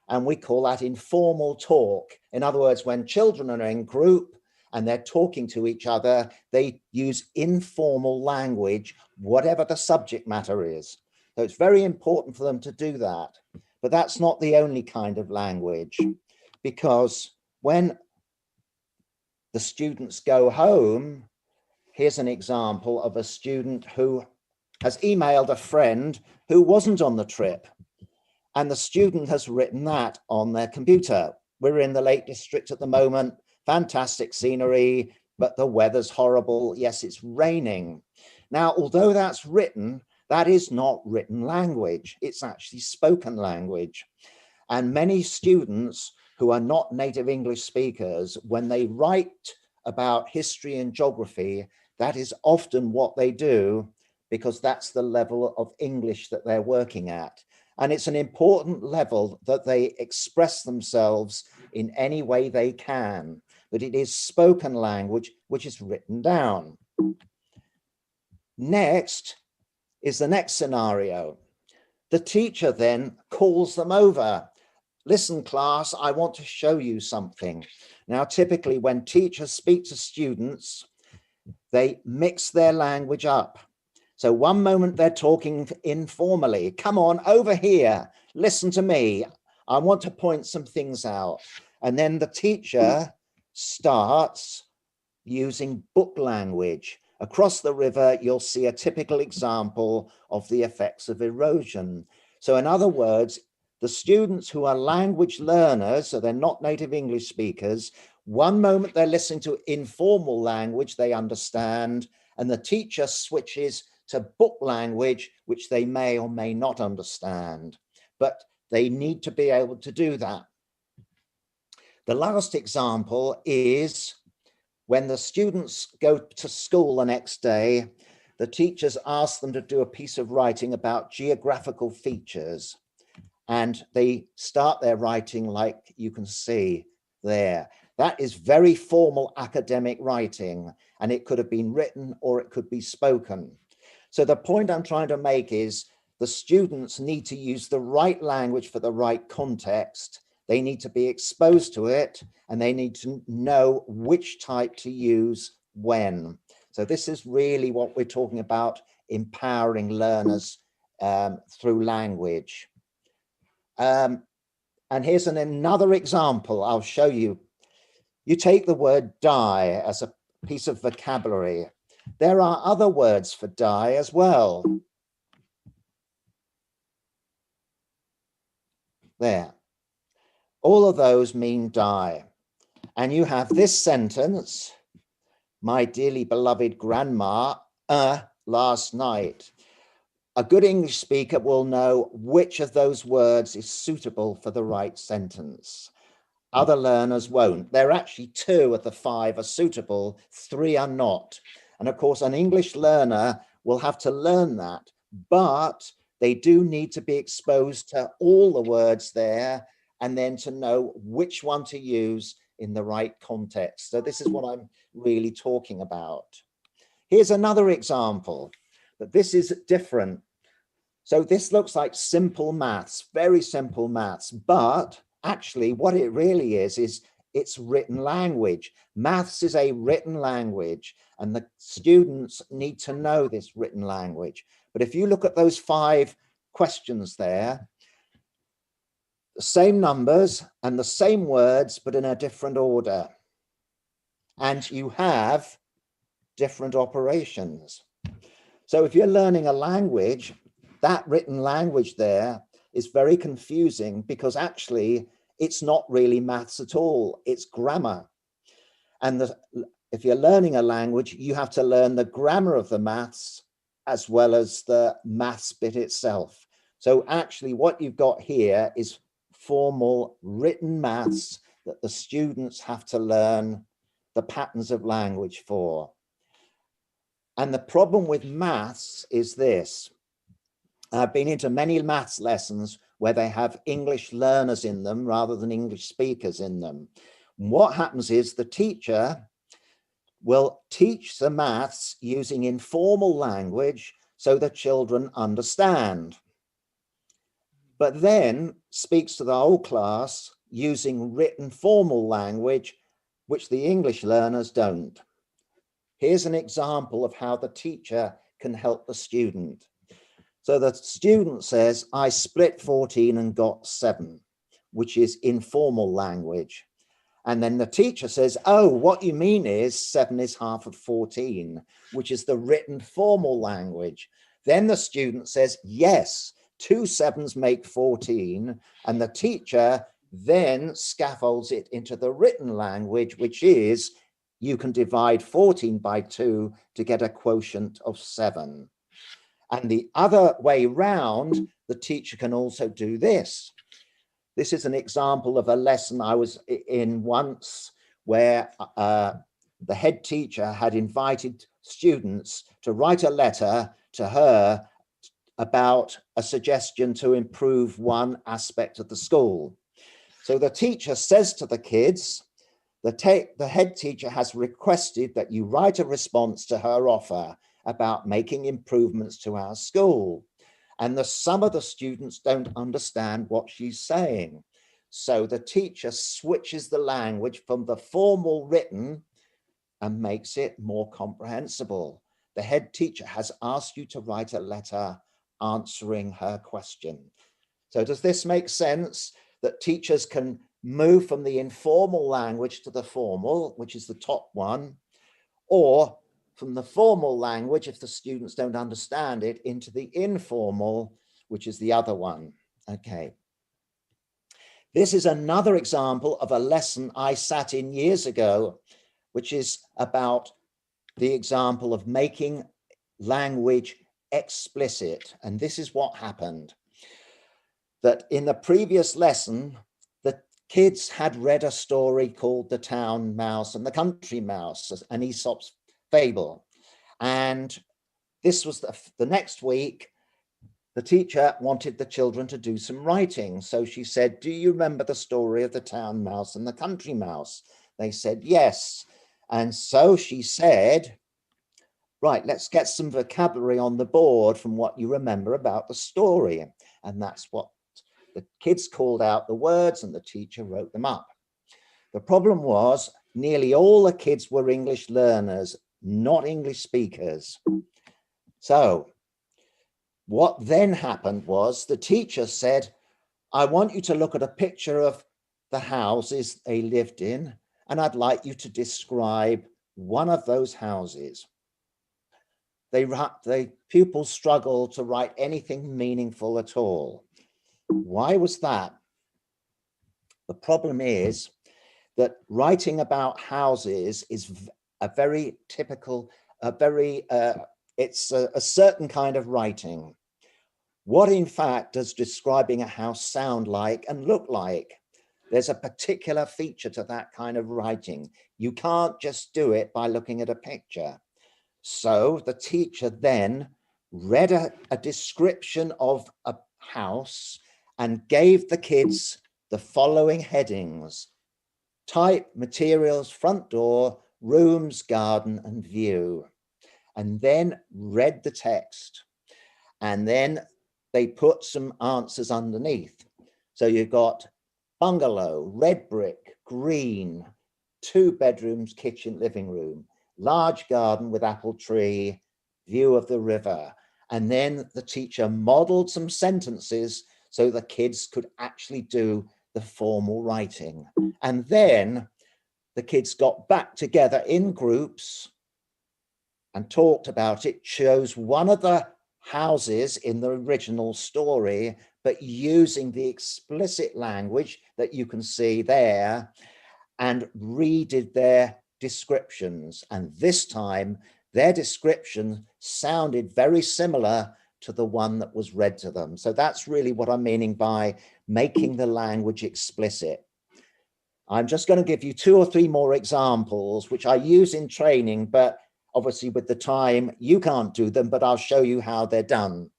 And we call that informal talk. In other words, when children are in group and they're talking to each other, they use informal language, whatever the subject matter is. So it's very important for them to do that. But that's not the only kind of language, because when the students go home, here's an example of a student who has emailed a friend who wasn't on the trip, and the student has written that on their computer. We're in the Lake District at the moment, fantastic scenery, but the weather's horrible. Yes, it's raining. Now, although that's written, that is not written language. It's actually spoken language. And many students who are not native English speakers, when they write about history and geography, that is often what they do, because that's the level of English that they're working at. And it's an important level that they express themselves in any way they can, but it is spoken language which is written down. Next is the next scenario. The teacher then calls them over. Listen, class, I want to show you something. Now, typically when teachers speak to students, they mix their language up. So one moment they're talking informally. Come on, over here, listen to me. I want to point some things out. And then the teacher starts using book language. Across the river, you'll see a typical example of the effects of erosion. So in other words, the students who are language learners, so they're not native English speakers, one moment they're listening to informal language they understand, and the teacher switches to book language, which they may or may not understand, but they need to be able to do that. The last example is when the students go to school the next day, the teachers ask them to do a piece of writing about geographical features, and they start their writing like you can see there. That is very formal academic writing, and it could have been written or it could be spoken. So the point I'm trying to make is the students need to use the right language for the right context. They need to be exposed to it, and they need to know which type to use when. So this is really what we're talking about, empowering learners through language. And here's another example I'll show you. You take the word die as a piece of vocabulary. There are other words for die as well. There. All of those mean die. And you have this sentence, my dearly beloved grandma, last night. A good English speaker will know which of those words is suitable for the right sentence. Other learners won't. There are actually 2 of the 5 are suitable, 3 are not. And of course, an English learner will have to learn that, but they do need to be exposed to all the words there and then to know which one to use in the right context. So this is what I'm really talking about. Here's another example, but this is different. So this looks like simple maths, very simple maths, but actually what it really is it's written language. Maths is a written language, and the students need to know this written language. But if you look at those 5 questions there, the same numbers and the same words, but in a different order. And you have different operations. So if you're learning a language, that written language there is very confusing, because actually it's not really maths at all, it's grammar. And if you're learning a language, you have to learn the grammar of the maths as well as the maths bit itself. So actually what you've got here is formal written maths that the students have to learn the patterns of language for. And the problem with maths is this. I've been into many maths lessons where they have English learners in them rather than English speakers in them. What happens is the teacher will teach the maths using informal language so the children understand, but then speaks to the whole class using written formal language which the English learners don't. Here's an example of how the teacher can help the student. So the student says, I split 14 and got 7, which is informal language. And then the teacher says, oh, what you mean is 7 is half of 14, which is the written formal language. Then the student says, yes, 2 7s make 14. And the teacher then scaffolds it into the written language, which is you can divide 14 by 2 to get a quotient of 7. And the other way round, the teacher can also do this. This is an example of a lesson I was in once where the head teacher had invited students to write a letter to her about a suggestion to improve one aspect of the school. So the teacher says to the kids, the head teacher has requested that you write a response to her offer about making improvements to our school. And some of the students don't understand what she's saying. So the teacher switches the language from the formal written and makes it more comprehensible. The head teacher has asked you to write a letter answering her question. So does this make sense? That teachers can move from the informal language to the formal, which is the top one, or from the formal language, if the students don't understand it, into the informal, which is the other one. Okay. This is another example of a lesson I sat in years ago, which is about the example of making language explicit. And this is what happened. That in the previous lesson, the kids had read a story called The Town Mouse and the Country Mouse, an Aesop's fable. And this was the next week, the teacher wanted the children to do some writing. So she said, do you remember the story of the town mouse and the country mouse? They said, yes. And so she said, right, let's get some vocabulary on the board from what you remember about the story. And that's what the kids called out the words and the teacher wrote them up. The problem was nearly all the kids were English learners, not English speakers. So what then happened was the teacher said, I want you to look at a picture of the houses they lived in, and I'd like you to describe one of those houses. The pupils struggled to write anything meaningful at all. Why was that? The problem is that writing about houses is a very typical, it's a certain kind of writing. What in fact does describing a house sound like and look like? There's a particular feature to that kind of writing. You can't just do it by looking at a picture. So the teacher then read a description of a house and gave the kids the following headings: type, materials, front door, rooms, garden, and view. And then read the text. And then they put some answers underneath. So you've got bungalow, red brick, green, 2 bedrooms, kitchen, living room, large garden with apple tree, view of the river. And then the teacher modeled some sentences so the kids could actually do the formal writing. And then the kids got back together in groups and talked about it, chose one of the houses in the original story, but using the explicit language that you can see there, and redid their descriptions. And this time, their description sounded very similar to the one that was read to them. So that's really what I'm meaning by making the language explicit. I'm just going to give you 2 or 3 more examples, which I use in training, but obviously with the time, you can't do them, but I'll show you how they're done.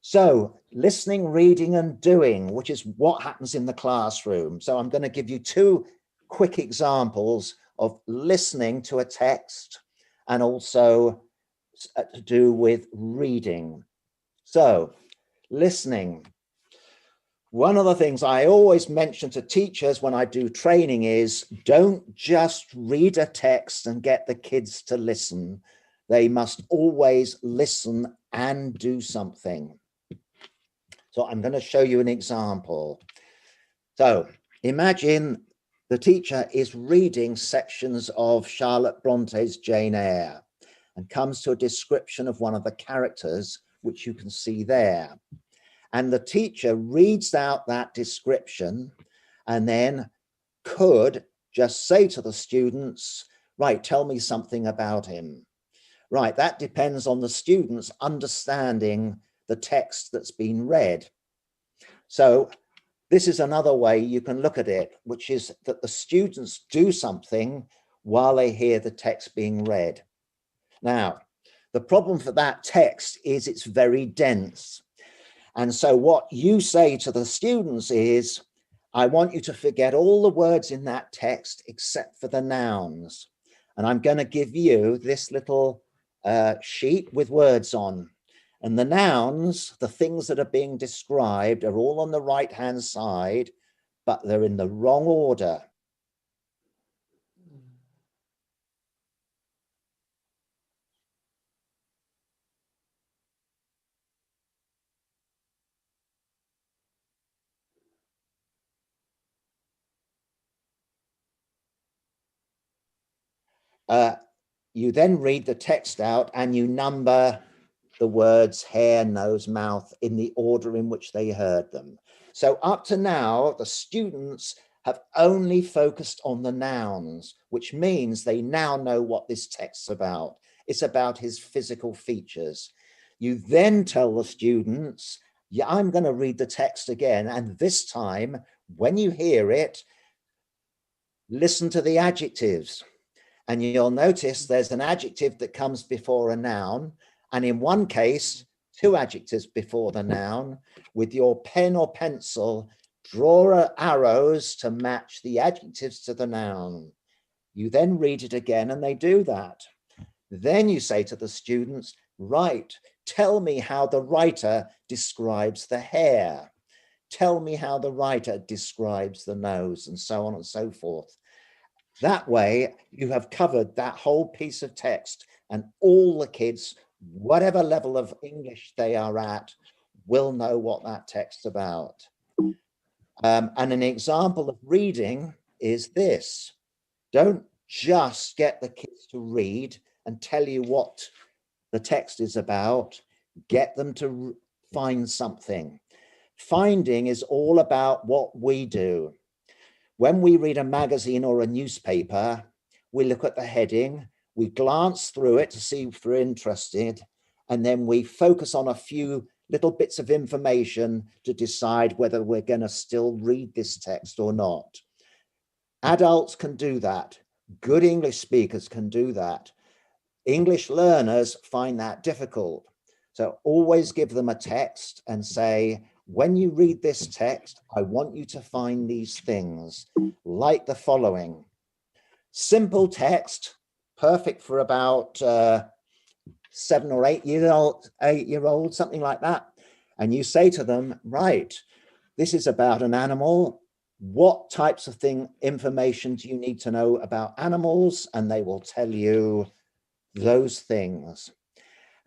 So listening, reading, and doing, which is what happens in the classroom. So I'm going to give you 2 quick examples of listening to a text and also to do with reading. So listening. One of the things I always mention to teachers when I do training is don't just read a text and get the kids to listen. They must always listen and do something. So I'm going to show you an example. So imagine the teacher is reading sections of Charlotte Bronte's Jane Eyre and comes to a description of one of the characters, which you can see there. And the teacher reads out that description and then could just say to the students, right, tell me something about him. Right, that depends on the students understanding the text that's been read. So this is another way you can look at it, which is that the students do something while they hear the text being read. Now, the problem for that text is it's very dense. And so what you say to the students is, I want you to forget all the words in that text except for the nouns. And I'm going to give you this little sheet with words on. And the nouns, the things that are being described, are all on the right-hand side, but they're in the wrong order. You then read the text out and you number the words hair, nose, mouth in the order in which they heard them. So up to now, the students have only focused on the nouns, which means they now know what this text's about. It's about his physical features. You then tell the students, yeah, I'm going to read the text again. And this time, when you hear it, listen to the adjectives. And you'll notice there's an adjective that comes before a noun. And in one case, two adjectives before the noun. With your pen or pencil, draw arrows to match the adjectives to the noun. You then read it again and they do that. Then you say to the students, right, tell me how the writer describes the hair. Tell me how the writer describes the nose, and so on and so forth. That way, you have covered that whole piece of text, and all the kids, whatever level of English they are at, will know what that text's about. And an example of reading is this. Don't just get the kids to read and tell you what the text is about. Get them to find something. Finding is all about what we do. When we read a magazine or a newspaper, we look at the heading, we glance through it to see if we're interested, and then we focus on a few little bits of information to decide whether we're going to still read this text or not. Adults can do that. Good English speakers can do that. English learners find that difficult. So always give them a text and say, when you read this text, I want you to find these things, like the following. Simple text, perfect for about 7 or 8 year old, something like that. And you say to them, right, this is about an animal. What types of information do you need to know about animals? And they will tell you those things.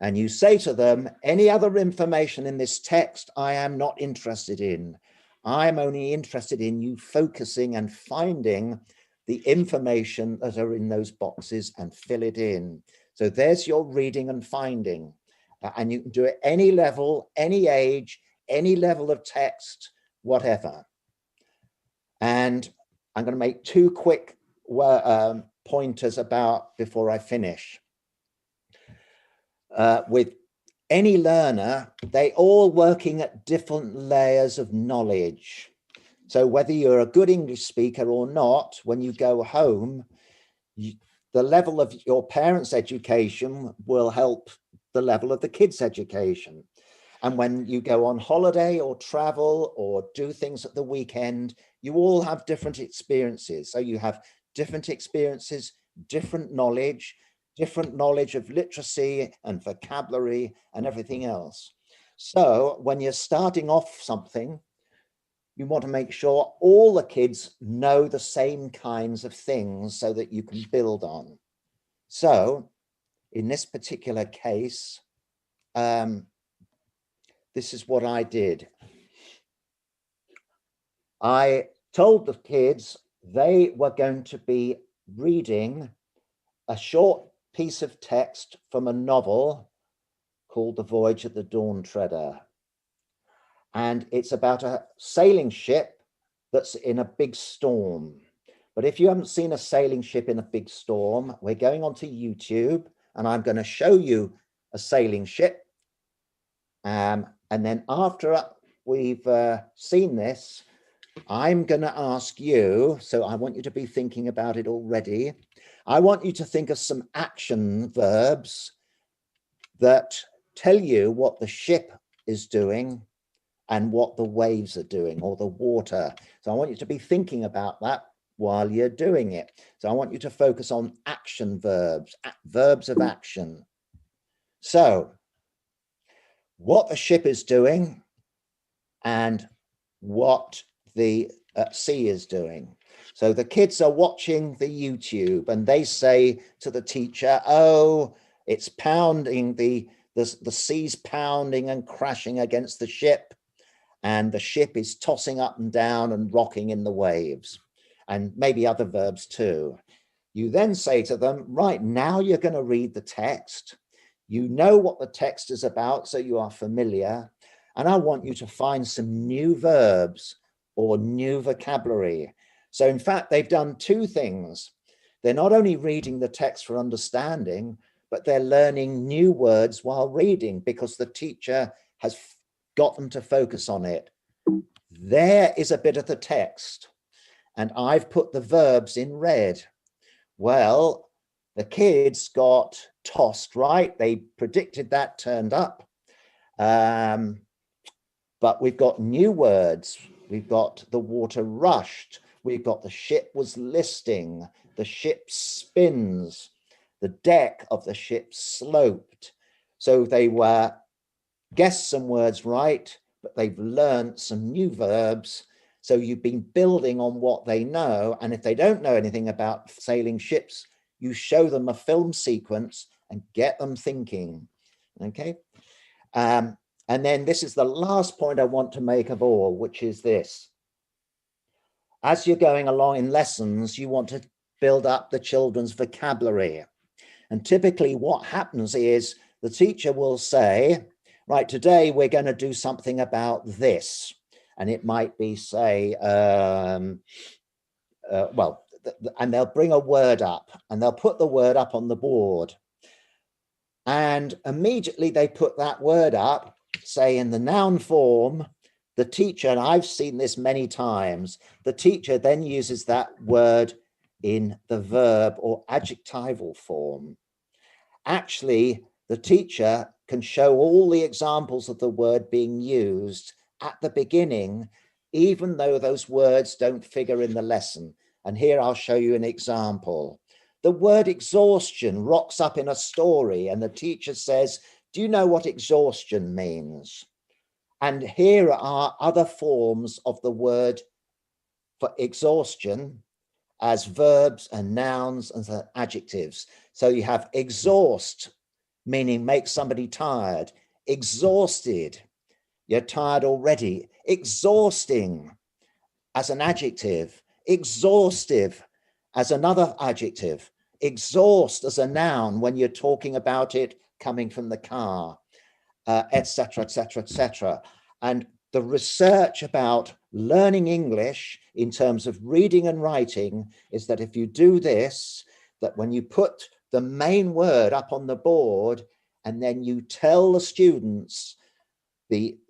And you say to them, any other information in this text I am not interested in. I'm only interested in you focusing and finding the information that are in those boxes and fill it in. So there's your reading and finding. And you can do it any level, any age, any level of text, whatever. And I'm going to make 2 quick pointers before I finish. With any learner, they all working at different layers of knowledge. So whether you're a good English speaker or not, when you go home, the level of your parents' education will help the level of the kids' education. And when you go on holiday or travel or do things at the weekend, you all have different experiences. So you have different experiences, different knowledge of literacy and vocabulary and everything else. So when you're starting off something, you want to make sure all the kids know the same kinds of things so that you can build on. So in this particular case, this is what I did. I told the kids they were going to be reading a short piece of text from a novel called The Voyage of the Dawn Treader. And it's about a sailing ship that's in a big storm. But if you haven't seen a sailing ship in a big storm, we're going onto YouTube and I'm going to show you a sailing ship. And then after we've seen this, I'm going to ask you, so I want you to be thinking about it already. I want you to think of some action verbs that tell you what the ship is doing and what the waves are doing, or the water. So I want you to be thinking about that while you're doing it. So I want you to focus on action verbs, verbs of action. So what the ship is doing and what the sea is doing. So the kids are watching the YouTube and they say to the teacher, oh, it's pounding, the sea's pounding and crashing against the ship, and the ship is tossing up and down and rocking in the waves, and maybe other verbs too. You then say to them, right, now you're going to read the text. You know what the text is about, so you are familiar. And I want you to find some new verbs or new vocabulary. So in fact, they've done two things. They're not only reading the text for understanding, but they're learning new words while reading because the teacher has got them to focus on it. There is a bit of the text, and I've put the verbs in red. Well, the kids got tossed, right? They predicted that turned up. But we've got new words. We've got the water rushed. We've got the ship was listing. The ship spins. The deck of the ship sloped. So they were guessed some words right, but they've learned some new verbs. So you've been building on what they know. And if they don't know anything about sailing ships, you show them a film sequence and get them thinking, okay? And then this is the last point I want to make of all, which is this. As you're going along in lessons, you want to build up the children's vocabulary. And typically what happens is the teacher will say, right, today we're going to do something about this. And it might be, say, and they'll bring a word up and they'll put the word up on the board. And immediately they put that word up, say in the noun form, the teacher, and I've seen this many times, the teacher then uses that word in the verb or adjectival form. Actually, the teacher can show all the examples of the word being used at the beginning, even though those words don't figure in the lesson. And here I'll show you an example. The word exhaustion rocks up in a story and the teacher says, do you know what exhaustion means? And here are other forms of the word for exhaustion as verbs and nouns and adjectives. So you have exhaust, meaning make somebody tired. Exhausted, you're tired already. Exhausting as an adjective. Exhaustive as another adjective. Exhaust as a noun when you're talking about it coming from the car, etc., etc., etc. And the research about learning English in terms of reading and writing is that if you do this, that when you put the main word up on the board and then you tell the students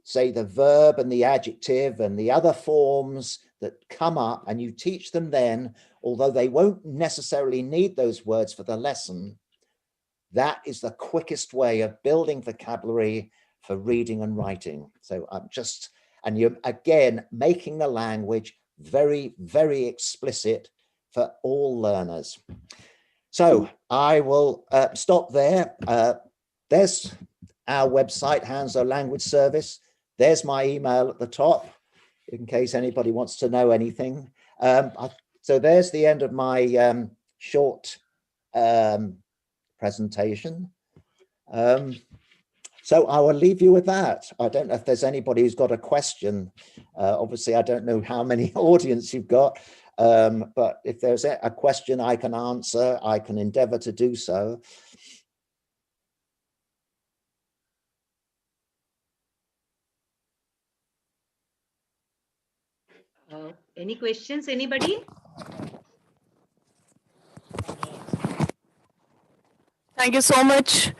say the verb and the adjective and the other forms that come up, and you teach them then, although they won't necessarily need those words for the lesson, that is the quickest way of building vocabulary for reading and writing. So and you're again making the language very, very explicit for all learners. So I will stop there. There's our website, Hanzo Language Service. There's my email at the top. in case anybody wants to know anything. So there's the end of my short presentation. So I will leave you with that. I don't know if there's anybody who's got a question. Obviously, I don't know how many audience you've got, but if there's a question I can answer, I can endeavor to do so.
Any questions, anybody?
Thank you so much,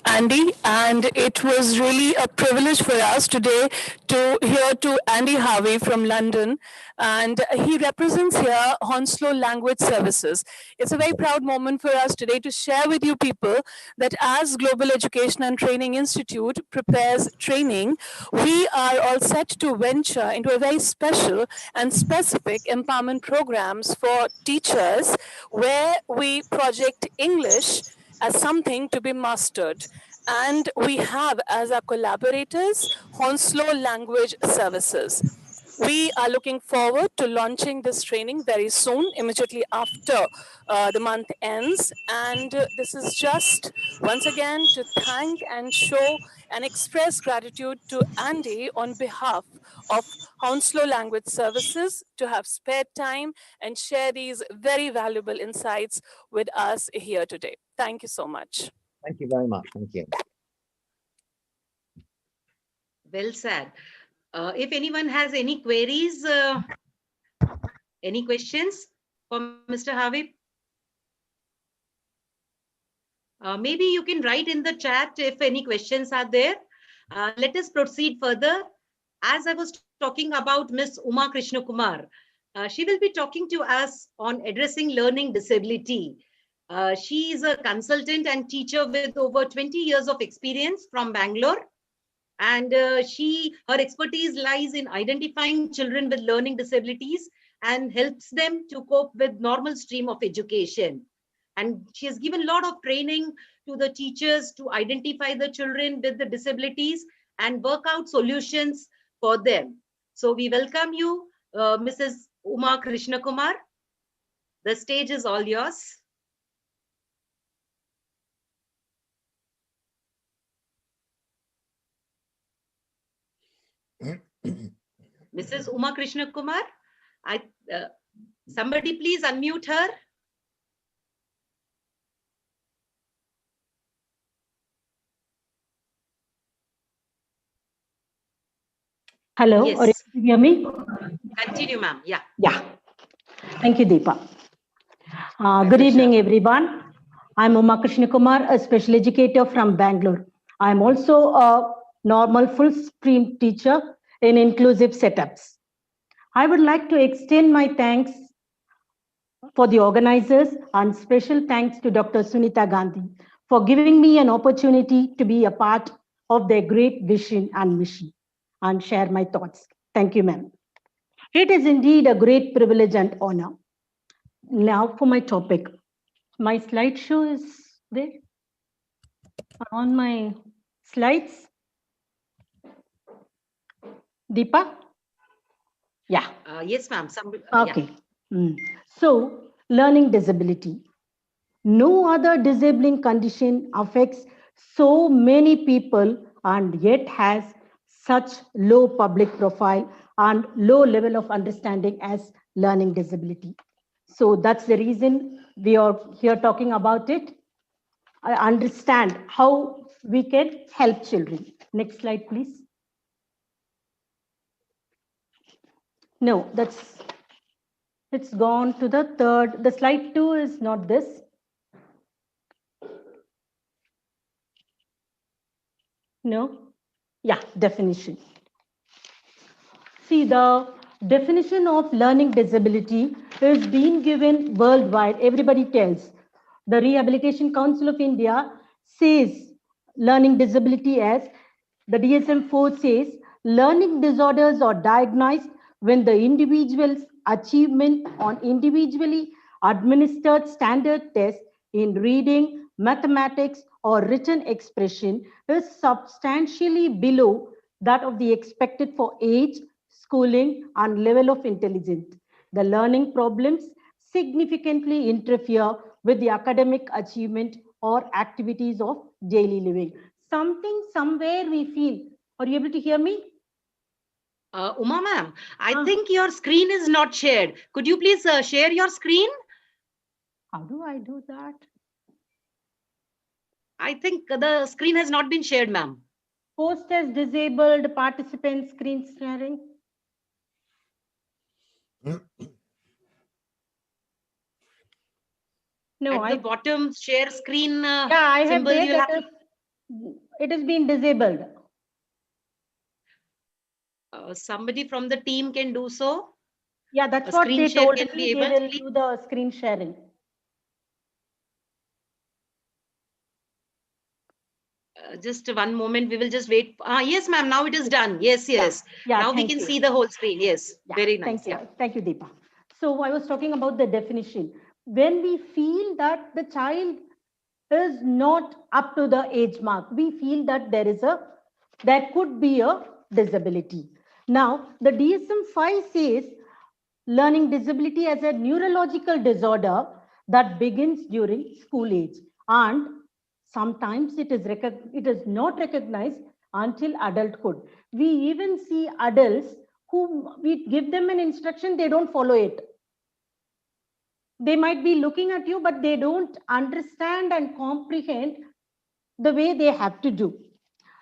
Andy. And it was really a privilege for us today to hear to Andy Harvey from London. And he represents here Hounslow Language Services. It's a very proud moment for us today to share with you people that as Global Education and Training Institute prepares training, we are all set to venture into a very special and specific empowerment programs for teachers where we project English as something to be mastered. And we have as our collaborators, Hounslow Language Services. We are looking forward to launching this training very soon, immediately after the month ends. And this is just, once again, to thank and show and express gratitude to Andy on behalf of Hounslow Language Services to have spared time and share these very valuable insights with us here today. Thank you so much.
Thank you very much. Thank you.
Well said. If anyone has any queries, any questions for Mr. Harvey? Maybe you can write in the chat if any questions are there. Let us proceed further. As I was talking about Miss Uma Krishna Kumar, she will be talking to us on addressing learning disability. She is a consultant and teacher with over 20 years of experience from Bangalore. And her expertise lies in identifying children with learning disabilities and helps them to cope with normal stream of education. And she has given a lot of training to the teachers to identify the children with the disabilities and work out solutions for them. So we welcome you, Mrs. Uma Krishna Kumar. The stage is all yours. Mrs. Uma Krishna Kumar, somebody please unmute her.
Hello,
Yes.
are you able to hear me?
Continue, ma'am. Yeah.
Yeah. Thank you, Deepa. Good evening, everyone. I'm Uma Krishna Kumar, a special educator from Bangalore. I'm also a normal full-stream teacher in inclusive setups. I would like to extend my thanks for the organizers and special thanks to Dr. Sunita Gandhi for giving me an opportunity to be a part of their great vision and mission and share my thoughts. Thank you, ma'am. It is indeed a great privilege and honor. Now for my topic. My slideshow is there on my slides. Deepa? Yeah.
Yes, ma'am.
Okay. So, learning disability. No other disabling condition affects so many people and yet has such low public profile and low level of understanding as learning disability. So that's the reason we are here talking about it. I understand how we can help children. Next slide, please. No, it's gone to the third. The slide 2 is not this. No? Yeah, definition. See, the definition of learning disability is being given worldwide. Everybody tells. The Rehabilitation Council of India says learning disability as, the DSM-4 says, learning disorders are diagnosed when the individual's achievement on individually administered standard tests in reading, mathematics, or written expression is substantially below that of the expected for age, schooling, and level of intelligence. The learning problems significantly interfere with the academic achievement or activities of daily living. Something, somewhere we feel. Are you able to hear me?
Uma ma'am, I think your screen is not shared. Could you please share your screen?
How do I do that?
I think the screen has not been shared, ma'am.
Host has disabled participant screen sharing.
No, at the bottom, share screen
yeah, I have
symbol.
there
You'll
that
have
it has been disabled.
somebody from the team can do so.
Yeah, that's
A
what
screen
they
share
told
can
me.
be
They
able.
will do the screen sharing.
Just one moment. We will just wait. Yes, ma'am. Now it is done. Yes, yes.
Yeah,
now we
thank
can
you.
see the whole screen. Yes,
Yeah,
very nice.
Thank you. Thank you, Deepa. So I was talking about the definition. When we feel that the child is not up to the age mark, we feel that there could be a disability. Now, the DSM-5 says learning disability as a neurological disorder that begins during school age, and sometimes it is not recognized until adulthood. We even see adults who we give them an instruction, they don't follow it. They might be looking at you, but they don't understand and comprehend the way they have to do.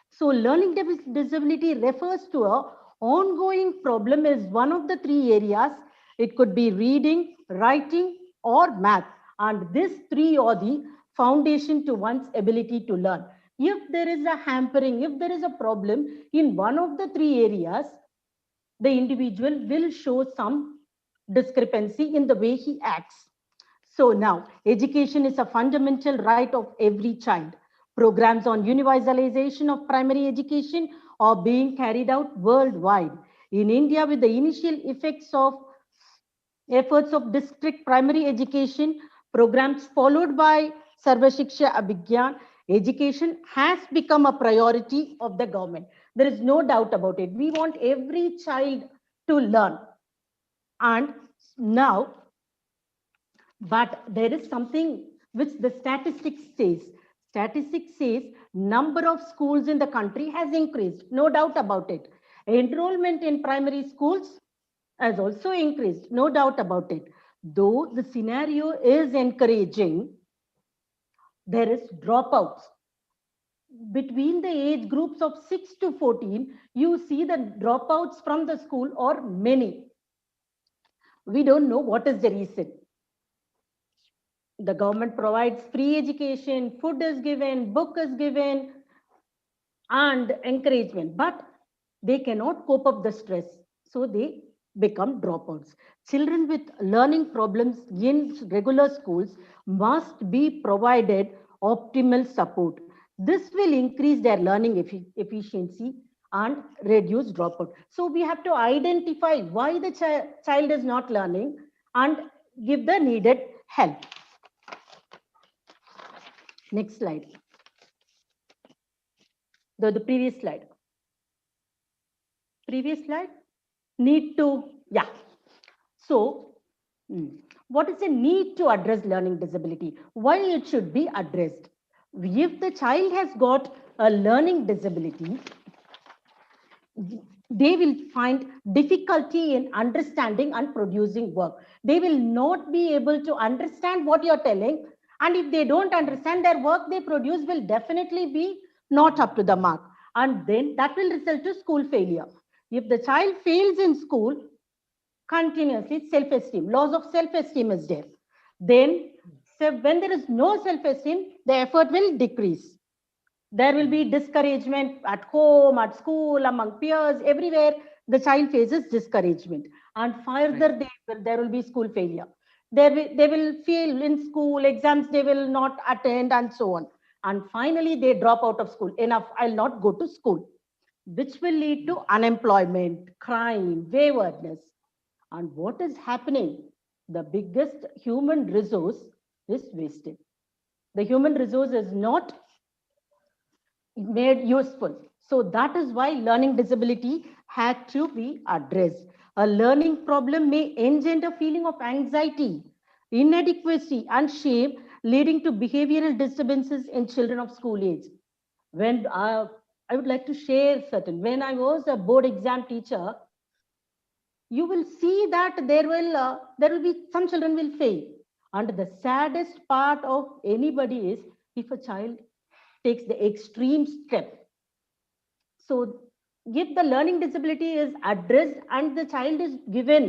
So learning disability refers to a ongoing problem is one of the three areas. It could be reading, writing, or math. And these three are the foundation to one's ability to learn. If there is a hampering, if there is a problem in one of the three areas, the individual will show some discrepancy in the way he acts. So now, education is a fundamental right of every child. Programs on universalization of primary education are being carried out worldwide. In India, with the initial efforts of district primary education programs followed by Sarva Shiksha Abhigyan, education has become a priority of the government. There is no doubt about it. We want every child to learn. And now, but there is something which the statistics says. Statistics says number of schools in the country has increased, no doubt about it. Enrollment in primary schools has also increased, no doubt about it. Though the scenario is encouraging, there is dropouts. Between the age groups of 6 to 14, you see the dropouts from the school are many. We don't know what is the reason. The government provides free education, food is given, book is given, and encouragement, but they cannot cope up the stress. So they become dropouts. Children with learning problems in regular schools must be provided optimal support. This will increase their learning efficiency and reduce dropout. So we have to identify why the child is not learning and give the needed help. Next slide. The previous slide. Previous slide. Need to, yeah. So, what is the need to address learning disability? Why it should be addressed? If the child has got a learning disability, they will find difficulty in understanding and producing work. They will not be able to understand what you're telling. And if they don't understand, their work they produce will definitely be not up to the mark. And then that will result to school failure. If the child fails in school, continuously self-esteem, loss of self-esteem is there. Then when there is no self-esteem, the effort will decrease. There will be discouragement at home, at school, among peers, everywhere. The child faces discouragement. And further, there will be school failure. They will fail in school, exams they will not attend, and so on. And finally, they drop out of school. Enough, I'll not go to school, which will lead to unemployment, crime, waywardness. And what is happening? The biggest human resource is wasted. The human resource is not made useful. So that is why learning disability had to be addressed. A learning problem may engender feeling of anxiety, inadequacy, and shame, leading to behavioral disturbances in children of school age. When I would like to share certain, when I was a board exam teacher, you will see that there will be some children will fail. And the saddest part of anybody is if a child takes the extreme step. So if the learning disability is addressed and the child is given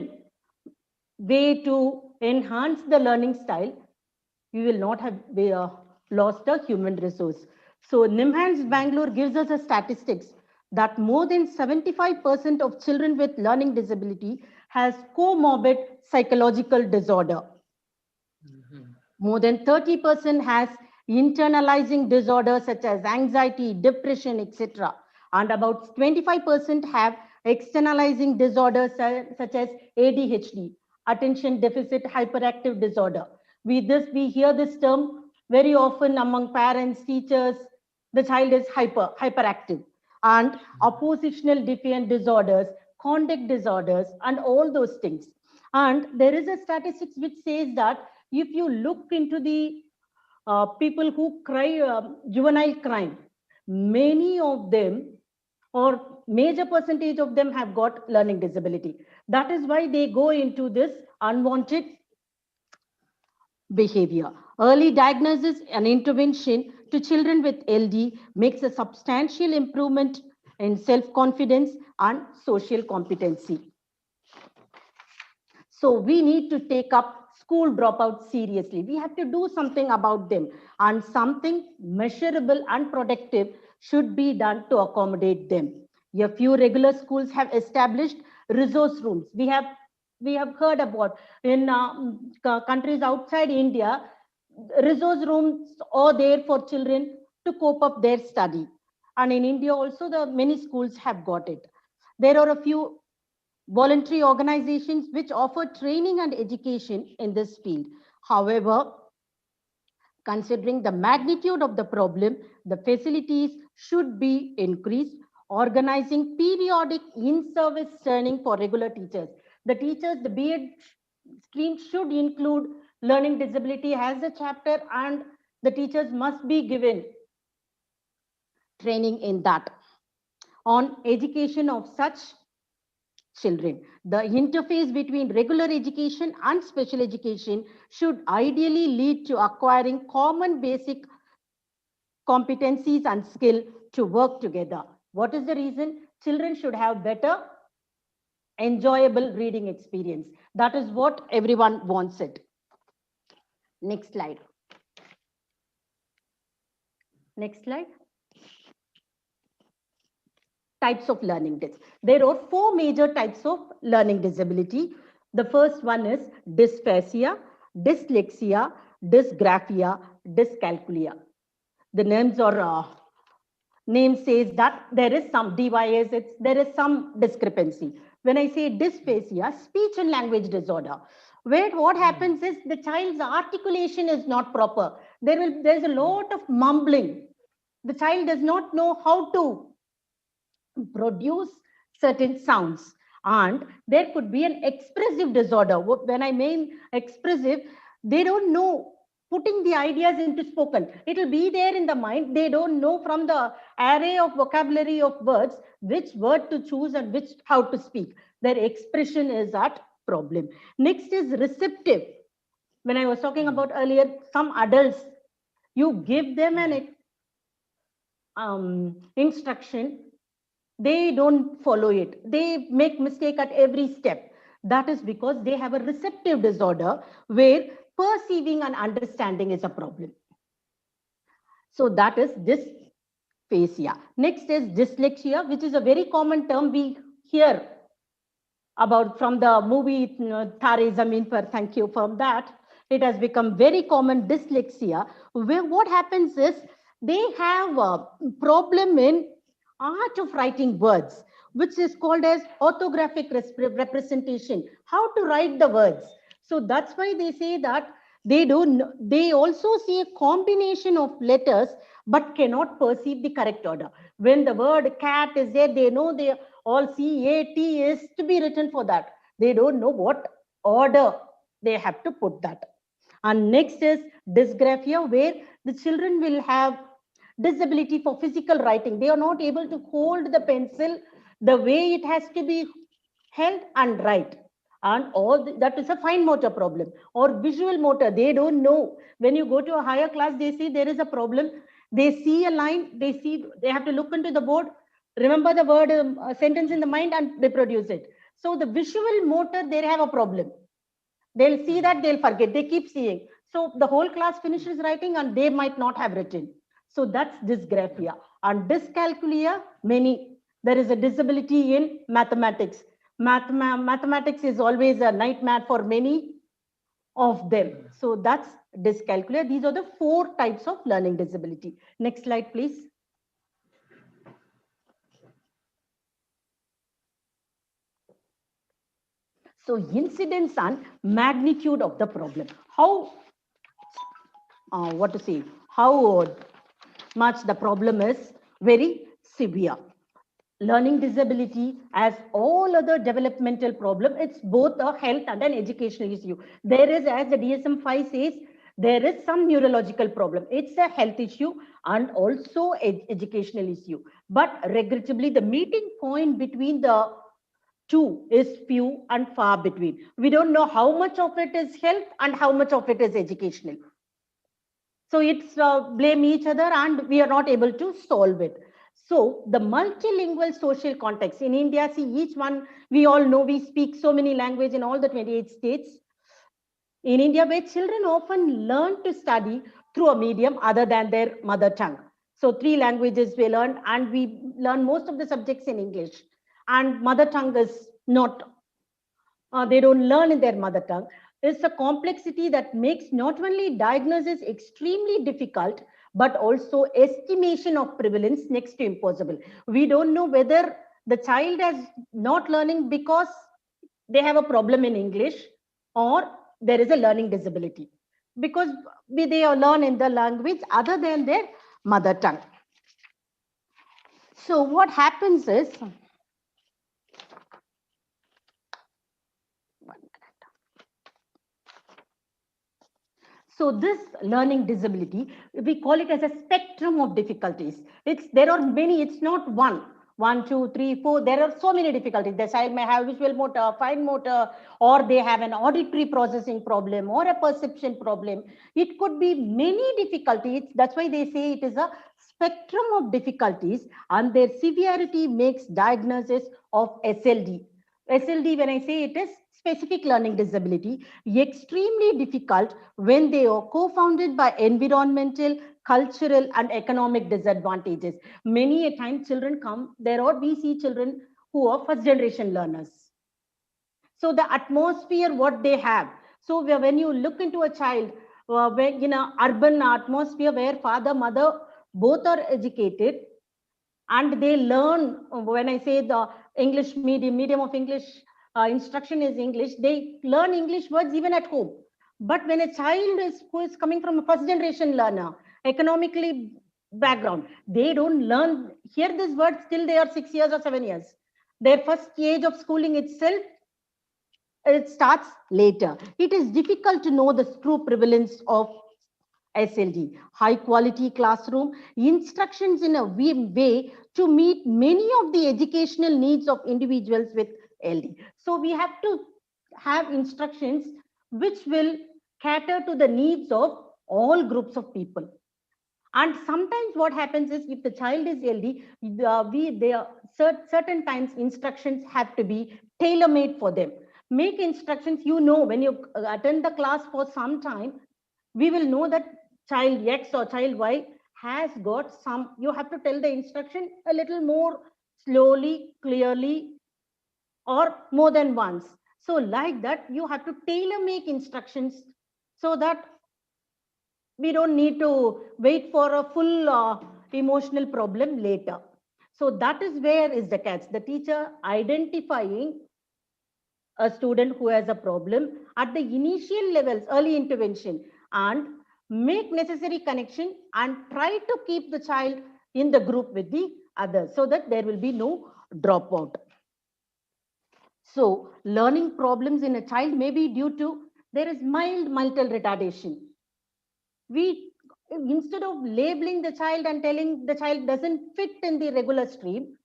way to enhance the learning style, you will not have lost a human resource. So NIMHANS Bangalore gives us a statistics that more than 75% of children with learning disability has comorbid psychological disorder. More than 30% has internalizing disorders such as anxiety, depression, etc. And about 25% have externalizing disorders such as ADHD, attention deficit hyperactive disorder. We hear this term very often among parents, teachers. The child is hyperactive, and oppositional defiant disorders, conduct disorders, and all those things. And there is a statistics which says that if you look into the people who cry juvenile crime, many of them or major percentage of them have got learning disability. That is why they go into this unwanted behavior. Early diagnosis and intervention to children with LD makes a substantial improvement in self-confidence and social competency. So we need to take up school dropouts seriously. We have to do something about them, and something measurable and productive should be done to accommodate them. A few regular schools have established resource rooms. We have heard about in countries outside India, resource rooms are there for children to cope up their study. And in India also, the many schools have got it. There are a few voluntary organizations which offer training and education in this field. However, considering the magnitude of the problem, the facilities should be increased, organizing periodic in-service training for regular teachers. The teachers, the B.Ed stream should include learning disability as a chapter, and the teachers must be given training in that. On education of such children, the interface between regular education and special education should ideally lead to acquiring common basic competencies and skill to work together. What is the reason? Children should have better, enjoyable reading experience. That is what everyone wants it. Next slide. Next slide. Types of learning disability. There are 4 major types of learning disability. The first one is dysphasia, dyslexia, dysgraphia, dyscalculia. The names are name says that there is some DYS, there is some discrepancy. When I say dysphasia, speech and language disorder, where what happens is the child's articulation is not proper. There's a lot of mumbling. The child does not know how to produce certain sounds, and there could be an expressive disorder. When I mean expressive, they don't know putting the ideas into spoken. It will be there in the mind. They don't know from the array of vocabulary of words which word to choose and which how to speak. Their expression is at problem. Next is receptive. When I was talking about earlier, some adults, you give them an instruction, they don't follow it. They make mistake at every step. That is because they have a receptive disorder where perceiving and understanding is a problem. So that is dysphasia. Next is dyslexia, which is a very common term we hear about from the movie Tare Zameen Par. Thank you from that. It has become very common, dyslexia, where what happens is they have a problem in art of writing words, which is called as orthographic representation, how to write the words. So that's why they say that They also see a combination of letters, but cannot perceive the correct order. When the word cat is there, they know they all C-A-T is to be written for that. They don't know what order they have to put that. And next is dysgraphia, where the children will have disability for physical writing. They are not able to hold the pencil the way it has to be held and write. And that is a fine motor problem. Or visual motor, they don't know. When you go to a higher class, they see there is a problem. They see a line, they have to look into the board, remember the word, sentence in the mind and reproduce it. So the visual motor, they have a problem. They'll see that, they'll forget, they keep seeing. So the whole class finishes writing and they might not have written. So that's dysgraphia. And dyscalculia, there is a disability in mathematics. Mathematics is always a nightmare for many of them. So that's dyscalculia. These are the 4 types of learning disability. Next slide, please. So incidence and magnitude of the problem. How much the problem is very severe. Learning disability, as all other developmental problem, it's both a health and an educational issue. There is, as the DSM-5 says, there is some neurological problem. It's a health issue and also an educational issue. But regrettably, the meeting point between the two is few and far between. We don't know how much of it is health and how much of it is educational. So it's blame each other and we are not able to solve it. So the multilingual social context in India, see each one, we all know we speak so many languages in all the 28 states. In India, where children often learn to study through a medium other than their mother tongue. So 3 languages we learn, and we learn most of the subjects in English. And mother tongue is not, they don't learn in their mother tongue. It's a complexity that makes not only diagnosis extremely difficult, but also estimation of prevalence next to impossible. We don't know whether the child is not learning because they have a problem in English or there is a learning disability, because they learn in the language other than their mother tongue. So what happens is, so this learning disability, we call it as a spectrum of difficulties. There are many, it's not one, 2, 3, 4. There are so many difficulties. The child may have visual motor, fine motor, or they have an auditory processing problem or a perception problem. It could be many difficulties. That's why they say it is a spectrum of difficulties, and their severity makes diagnosis of SLD. SLD, when I say it is specific learning disability, extremely difficult when they are co-founded by environmental, cultural, and economic disadvantages. Many a time children come, we see children who are first generation learners. So the atmosphere, what they have. So when you look into a child, in an urban atmosphere where father, mother, both are educated, and they learn, when I say the English medium of English, instruction is English, they learn English words even at home. But when a child who is coming from a first generation learner, economically background, they don't learn, hear this word till they are 6 years or 7 years. Their first stage of schooling itself, it starts later. It is difficult to know the true prevalence of SLD. High quality classroom, instructions in a way to meet many of the educational needs of individuals with LD. So we have to have instructions which will cater to the needs of all groups of people. And sometimes what happens is, if the child is LD, certain times instructions have to be tailor-made for them. Make instructions, when you attend the class for some time, we will know that child X or child Y has got some, you have to tell the instruction a little more slowly, clearly, or more than once. So like that, you have to tailor make instructions so that we don't need to wait for a full emotional problem later. So that is where is the catch. The teacher identifying a student who has a problem at the initial levels, early intervention. and make necessary connection and try to keep the child in the group with the others so that there will be no dropout. So learning problems in a child may be due to there is mild mental retardation. We, instead of labeling the child and telling the child doesn't fit in the regular stream,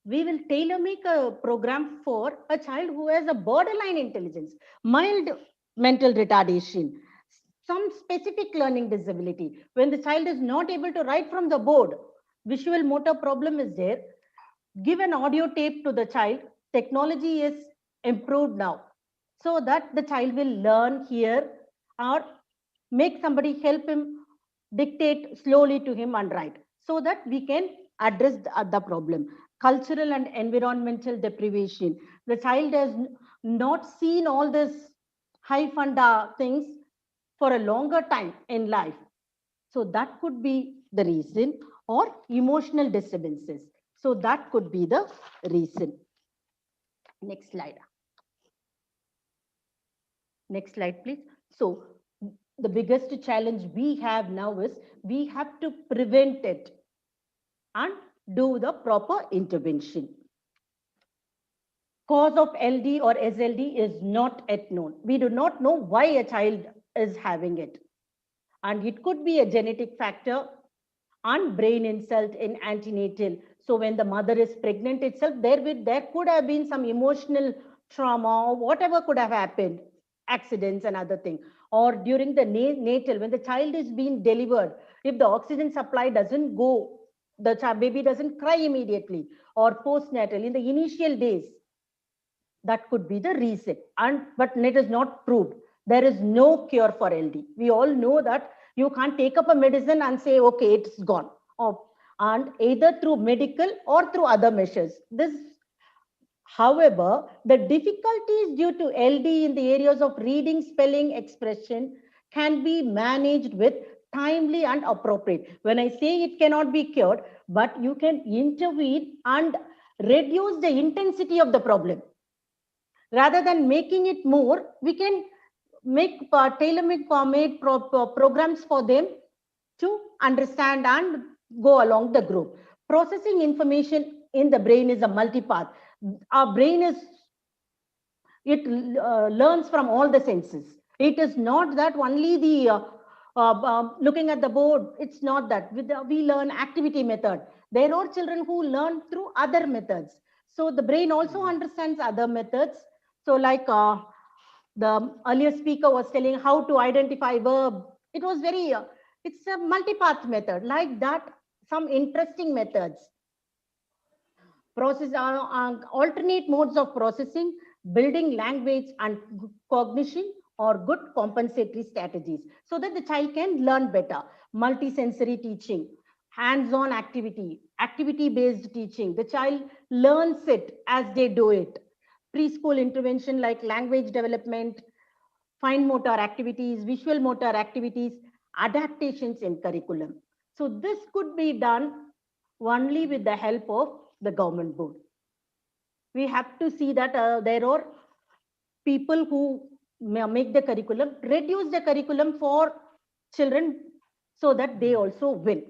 we will tailor make a program for a child who has a borderline intelligence, mild mental retardation, some specific learning disability. When the child is not able to write from the board, visual motor problem is there, give an audio tape to the child. Technology is improved now, so that the child will learn here, or make somebody help him dictate slowly to him and write, so that we can address the problem. Cultural and environmental deprivation. The child has not seen all this high funda things for a longer time in life. So that could be the reason, or emotional disturbances. So that could be the reason. Next slide. Next slide, please. So the biggest challenge we have now is we have to prevent it and do the proper intervention. Cause of LD or SLD is not yet known. We do not know why a child is having it. And it could be a genetic factor and brain insult in antenatal. So when the mother is pregnant itself, there could have been some emotional trauma or whatever could have happened, accidents and other things. Or during the natal, when the child is being delivered, if the oxygen supply doesn't go, the baby doesn't cry immediately, or postnatal in the initial days, that could be the reason. But it is not proved. There is no cure for LD. We all know that you can't take up a medicine and say, okay, it's gone. And either through medical or through other measures. However, the difficulties due to LD in the areas of reading, spelling, expression can be managed with timely and appropriate. When I say it cannot be cured, but you can intervene and reduce the intensity of the problem. Rather than making it more, we can make tailor-made programs for them to understand and go along the group. Processing information in the brain is a multipath. Our brain learns from all the senses. It is not that only the looking at the board. It's not that. We learn activity method. There are children who learn through other methods. So the brain also understands other methods. So like the earlier speaker was telling how to identify verb. It was very, it's a multipath method. Like that, some interesting methods. Alternate modes of processing, building language and cognition, or good compensatory strategies, so that the child can learn better. Multisensory teaching, hands-on activity, activity-based teaching. The child learns it as they do it. Preschool intervention like language development, fine motor activities, visual motor activities, adaptations in curriculum. So this could be done only with the help of the government board. We have to see that there are people who make the curriculum, reduce the curriculum for children so that they also win.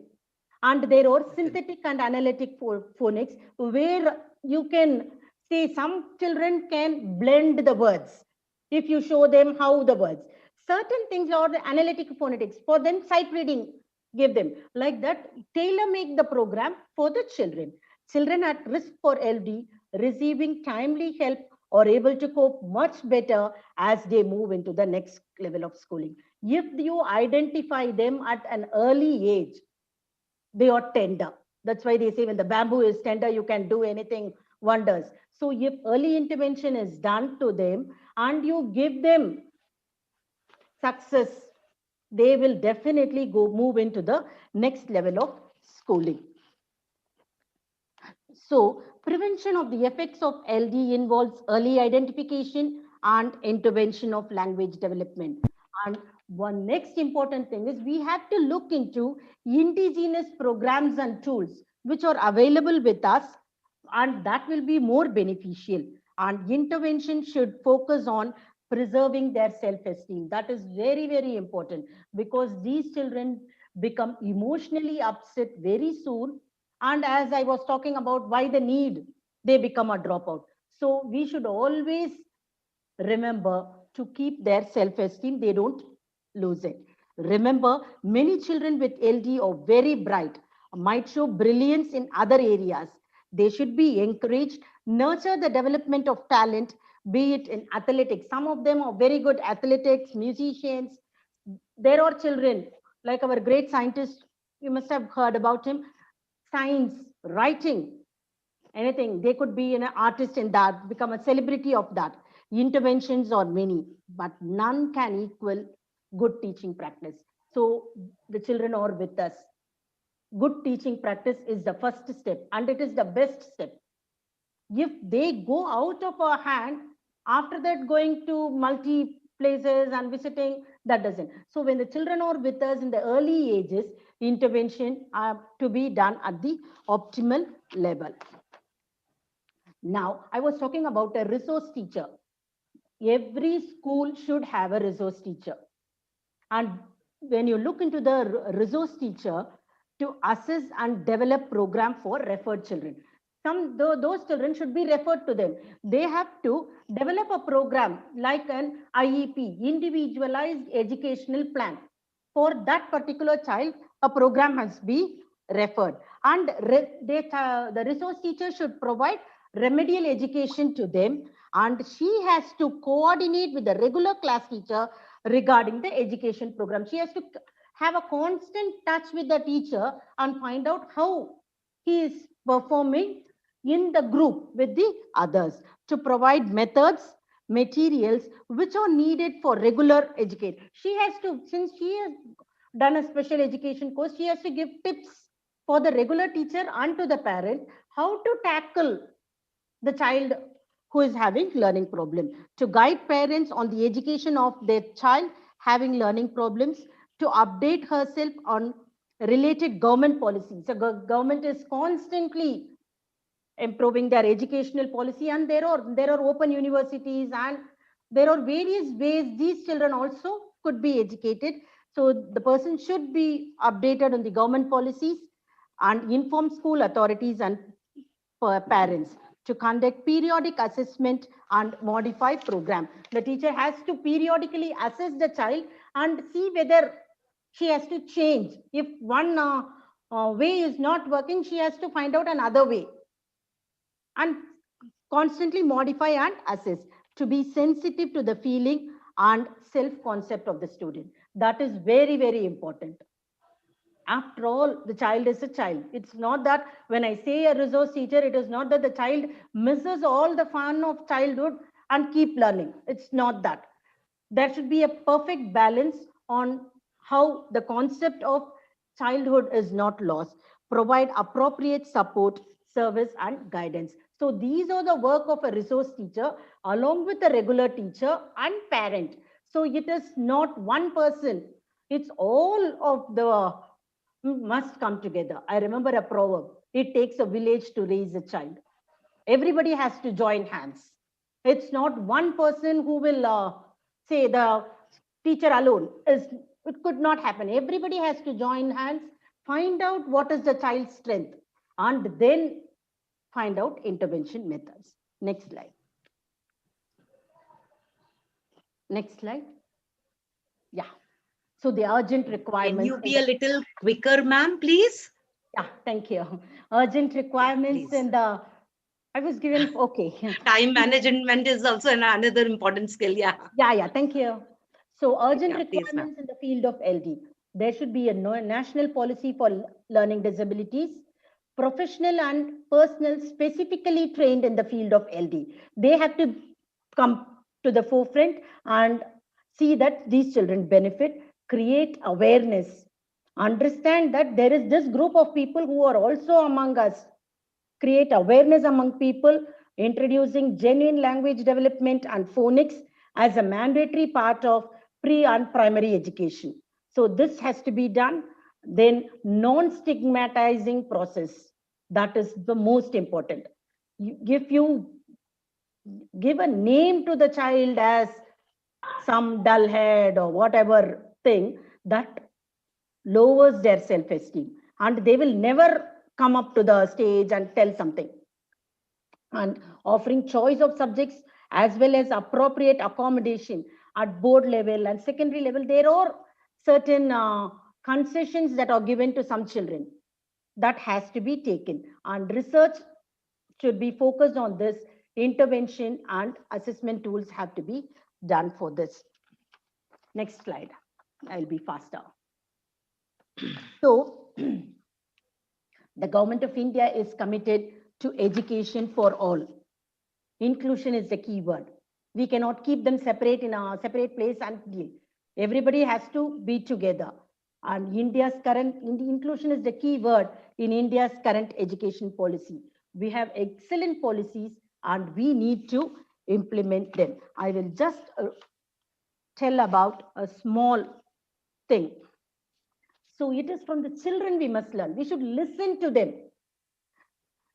And there are synthetic and analytic phonics where you can say some children can blend the words if you show them how the words. Certain things are the analytic phonetics. For them, sight reading, give them. Like that, tailor make the program for the children. Children at risk for LD receiving timely help are able to cope much better as they move into the next level of schooling. If you identify them at an early age, they are tender. That's why they say when the bamboo is tender, you can do anything, wonders. So if early intervention is done to them and you give them success, they will definitely move into the next level of schooling. So prevention of the effects of LD involves early identification and intervention of language development. And one next important thing is we have to look into indigenous programs and tools which are available with us, and that will be more beneficial. And intervention should focus on preserving their self-esteem. That is very, very important, because these children become emotionally upset very soon. And as I was talking about why the need, they become a dropout. So we should always remember to keep their self-esteem, they don't lose it. Remember, many children with LD are very bright, might show brilliance in other areas. They should be encouraged, nurture the development of talent, be it in athletics. Some of them are very good athletics, musicians. There are children like our great scientist, you must have heard about him, science, writing, anything. They could be an artist in that, become a celebrity of that. Interventions are many, but none can equal good teaching practice. So the children are with us. Good teaching practice is the first step, and it is the best step. If they go out of our hand, after that going to multi places and visiting, that doesn't. So when the children are with us in the early ages, intervention are to be done at the optimal level. Now, I was talking about a resource teacher. Every school should have a resource teacher. And when you look into the resource teacher, to assess and develop program for referred children. Those children should be referred to them. They have to develop a program like an IEP, individualized educational plan. For that particular child, a program has to be referred. And the resource teacher should provide remedial education to them, and she has to coordinate with the regular class teacher regarding the education program. She has to have a constant touch with the teacher and find out how he is performing in the group with the others, to provide methods, materials which are needed for regular education. She has to, since she has done a special education course, she has to give tips for the regular teacher and to the parent how to tackle the child who is having learning problem, to guide parents on the education of their child having learning problems, to update herself on related government policies. The government is constantly improving their educational policy, and there are open universities, and there are various ways these children also could be educated. So the person should be updated on the government policies and inform school authorities and parents to conduct periodic assessment and modify program. The teacher has to periodically assess the child and see whether she has to change. If one way is not working, she has to find out another way and constantly modify and assess, to be sensitive to the feeling and self-concept of the student. That is very, very important. After all, the child is a child. It's not that when I say a resource teacher, it is not that the child misses all the fun of childhood and keep learning. It's not that. There should be a perfect balance on how the concept of childhood is not lost. Provide appropriate support, service, and guidance. So these are the work of a resource teacher along with a regular teacher and parent. So it is not one person. It's all of the must come together. I remember a proverb, it takes a village to raise a child. Everybody has to join hands. It's not one person who will say the teacher alone. It could not happen. Everybody has to join hands, find out what is the child's strength, and then find out intervention methods. Next slide. Next slide. Yeah. So the urgent requirements.
Can you be a little quicker, ma'am, please?
Yeah, thank you. Urgent requirements in the, I was given, okay.
Time management is also another important skill, yeah.
Yeah, thank you. So urgent
Yeah, please,
requirements in the field of LD. There should be a national policy for learning disabilities, professional and personal specifically trained in the field of LD. They have to come to the forefront and see that these children benefit, create awareness, understand that there is this group of people who are also among us, create awareness among people, introducing genuine language development and phonics as a mandatory part of pre and primary education. So this has to be done. Then non-stigmatizing process, that is the most important. If you give a name to the child as some dull head or whatever thing, that lowers their self-esteem, and they will never come up to the stage and tell something. And offering choice of subjects as well as appropriate accommodation at board level and secondary level, there are certain concessions that are given to some children. That has to be taken, and research should be focused on this. Intervention and assessment tools have to be done for this. Next slide. I'll be faster. So, the Government of India is committed to education for all. Inclusion is the key word. We cannot keep them separate in a separate place and deal. Everybody has to be together. And India's current inclusion is the key word in India's current education policy. We have excellent policies and we need to implement them. I will just tell about a small thing. So it is from the children we must learn. We should listen to them.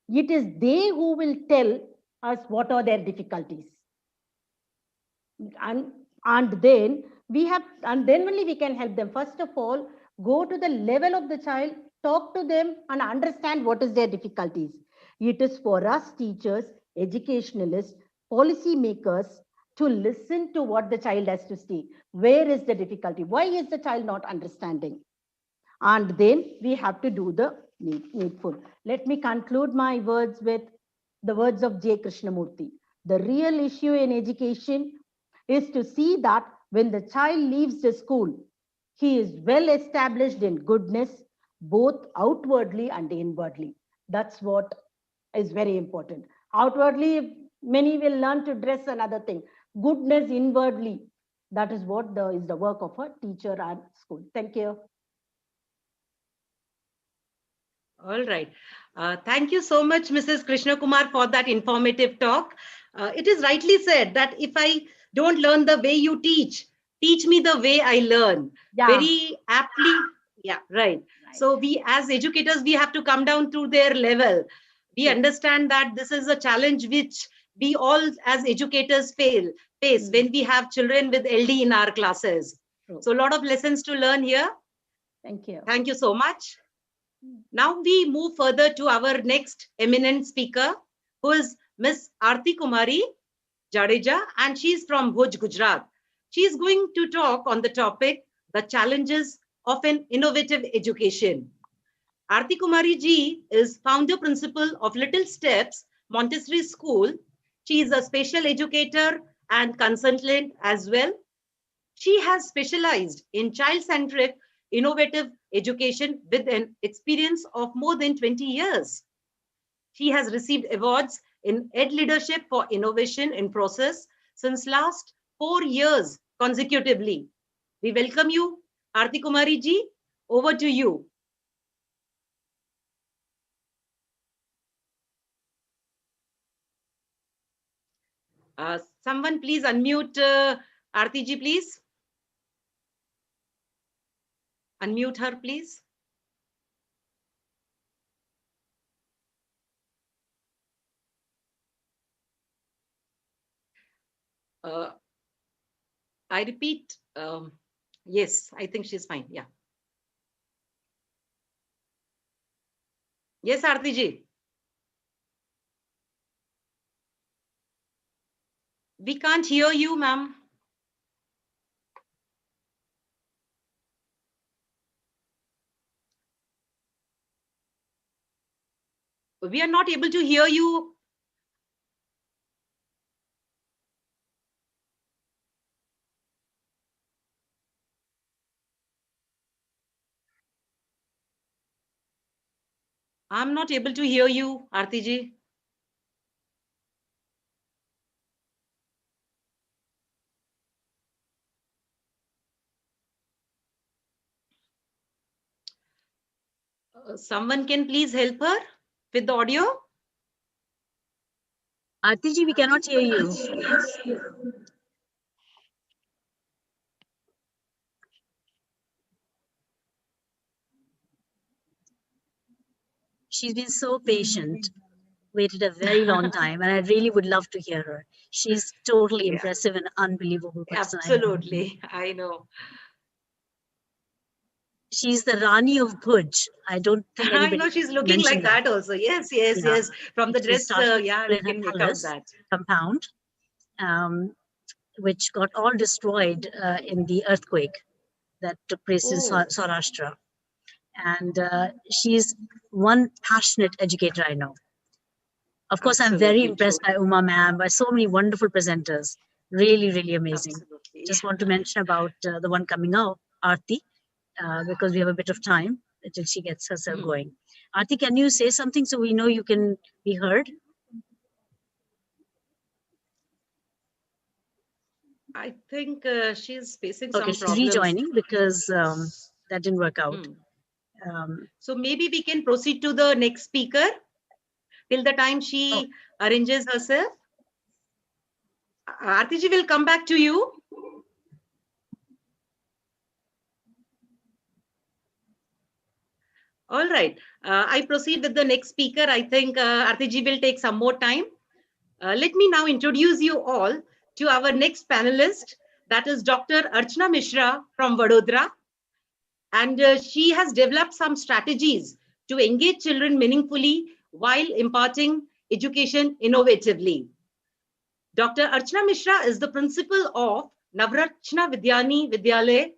It is they who will tell us what are their difficulties. And then only we can help them. First of all, go to the level of the child, talk to them and understand what is their difficulties. It is for us teachers, educationalists, policy makers to listen to what the child has to say. Where is the difficulty? Why is the child not understanding? And then we have to do the needful. Let me conclude my words with the words of J. Krishnamurti. The real issue in education is to see that when the child leaves the school, he is well established in goodness, both outwardly and inwardly. That's what is very important. Outwardly, many will learn to dress another thing. Goodness inwardly, that is what is the work of a teacher and school. Thank you.
All right. Thank you so much, Mrs. Krishna Kumar, for that informative talk. It is rightly said that if I don't learn the way you teach me the way I learn. Yeah. Very aptly. Yeah, right. So we as educators, we have to come down to their level. We understand that this is a challenge which we all as educators face when we have children with LD in our classes. So a lot of lessons to learn here.
Thank you.
Thank you so much. Now we move further to our next eminent speaker, who is Miss Aarti Kumari Jadeja, and she's from Bhuj, Gujarat. She is going to talk on the topic, the challenges of an innovative education. Aarti Kumari ji is founder principal of Little Steps Montessori School. She is a special educator and consultant as well. She has specialized in child-centric innovative education with an experience of more than 20 years. She has received awards in Ed Leadership for Innovation in Process since last 4 years consecutively. We welcome you, Aarti Kumari ji. Over to you. Someone please unmute Aarti ji, please. Unmute her, please. I repeat, yes, I think she's fine. Yeah. Yes, Aarti ji. We can't hear you, ma'am. We are not able to hear you. I'm not able to hear you, Aarti ji. Someone can please help her with the audio?
Aarti ji, we cannot hear you. She's been so patient. waited a very long time, and I really would love to hear her. She's totally
Yeah.
impressive and unbelievable person.
Absolutely, I know.
She's the Rani of Bhuj. I don't think
I
anybody
know she's looking like
mentioned
that also. Yes, yes,
Yeah.
yes. From the
She
dress,
started
yeah,
school
we
in her
can make out
palace
that.
compound, which got all destroyed in the earthquake that took place in
Oh.
Saurashtra. And she's one passionate educator I know. Of course, I'm very
Absolutely
impressed
true.
by Uma ma'am, by so many wonderful presenters. Really, really amazing.
Absolutely.
Just want to mention about the one coming out, Aarti, because we have a bit of time until she gets herself going. Aarti, can you say something so we know you can be heard?
I think she's facing
Okay,
some
she's
problems.
rejoining because that didn't work out.
So maybe we can proceed to the next speaker till the time she arranges herself. Aartiji will come back to you. All right. I proceed with the next speaker. I think Aartiji will take some more time. Let me now introduce you all to our next panelist, that is Dr. Archana Mishra from Vadodara. And she has developed some strategies to engage children meaningfully while imparting education innovatively. Dr. Archana Mishra is the principal of Navratna Vidyani Vidyalaya,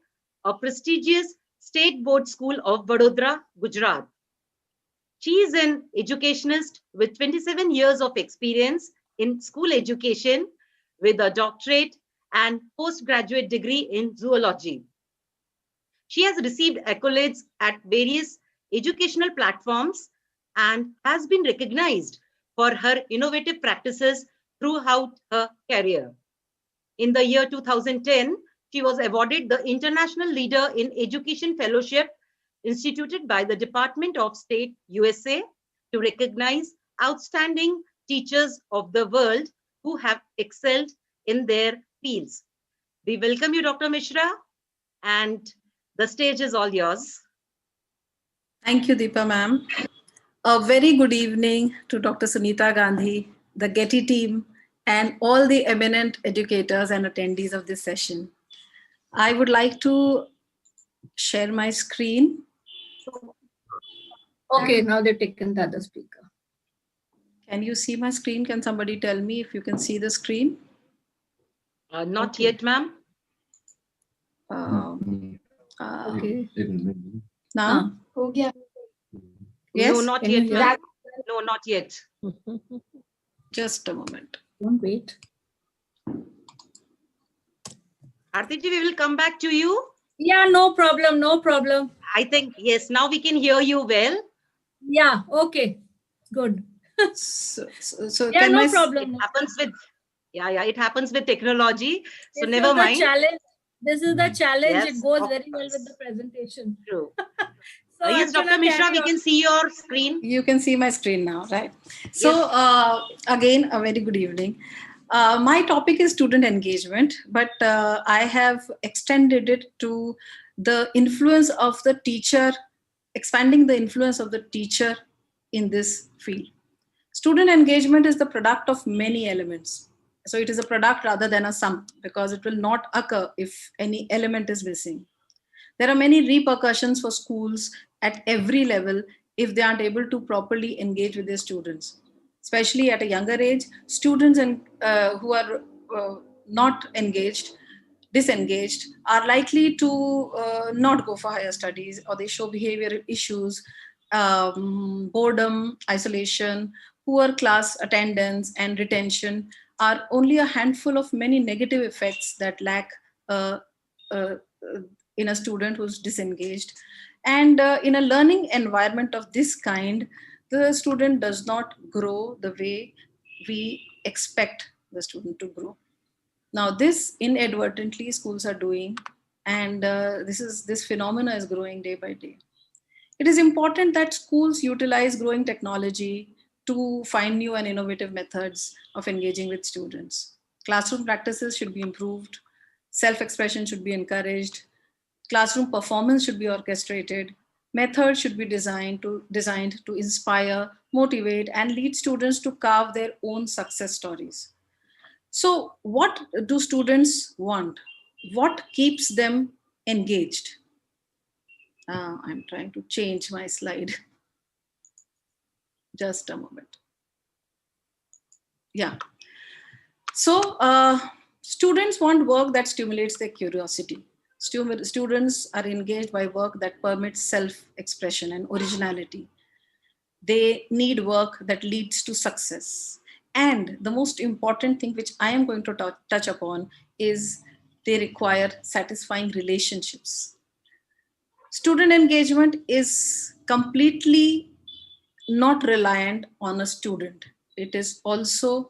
a prestigious state board school of Vadodara, Gujarat. She is an educationist with 27 years of experience in school education with a doctorate and postgraduate degree in zoology. She has received accolades at various educational platforms and has been recognized for her innovative practices throughout her career. In the year 2010, she was awarded the International Leader in Education Fellowship instituted by the Department of State, USA, to recognize outstanding teachers of the world who have excelled in their fields. We welcome you, Dr. Mishra, and the stage is all yours.
Thank you, Deepa ma'am. A very good evening to Dr. Sunita Gandhi, the Getty team, and all the eminent educators and attendees of this session. I would like to share my screen.
Okay, now they've taken the other speaker.
Can you see my screen? Can somebody tell me if you can see the screen?
Not yet, ma'am.
Okay. Now? Yes?
No, not
Can you
yet,
hear?
ma'am. No, not yet.
Just a moment.
Don't wait.
Aartiji, we will come back to you.
Yeah, no problem, no problem.
I think, yes, now we can hear you well.
Yeah, okay, good.
So
yeah,
can
no
my
problem.
It happens with, yeah, it happens with technology. So
This
never
is the
mind.
challenge. This is the challenge.
Yes,
It goes
of
very well with the presentation.
True.
So,
Yes, Dr.
Archana,
Mishra,
carry
we
on.
can see your screen.
You can see my screen now, right? So again, a very good evening. My topic is student engagement, but I have extended it to the influence of the teacher, expanding the influence of the teacher in this field. Student engagement is the product of many elements. So it is a product rather than a sum, because it will not occur if any element is missing. There are many repercussions for schools at every level if they aren't able to properly engage with their students. Especially at a younger age, students who are not engaged, disengaged, are likely to not go for higher studies, or they show behavioral issues, boredom, isolation, poor class attendance, and retention are only a handful of many negative effects that lack in a student who's disengaged. And in a learning environment of this kind, the student does not grow the way we expect the student to grow. Now, this inadvertently schools are doing, and this phenomena is growing day by day. It is important that schools utilize growing technology to find new and innovative methods of engaging with students. Classroom practices should be improved, self-expression should be encouraged, classroom performance should be orchestrated, methods should be designed to inspire motivate, and lead students to carve their own success stories. So, what do students want? What keeps them engaged? I'm trying to change my slide. Just a moment. Yeah. So, students want work that stimulates their curiosity. Students are engaged by work that permits self-expression and originality. They need work that leads to success. And the most important thing which I am going to touch upon is they require satisfying relationships. Student engagement is completely not reliant on a student. It is also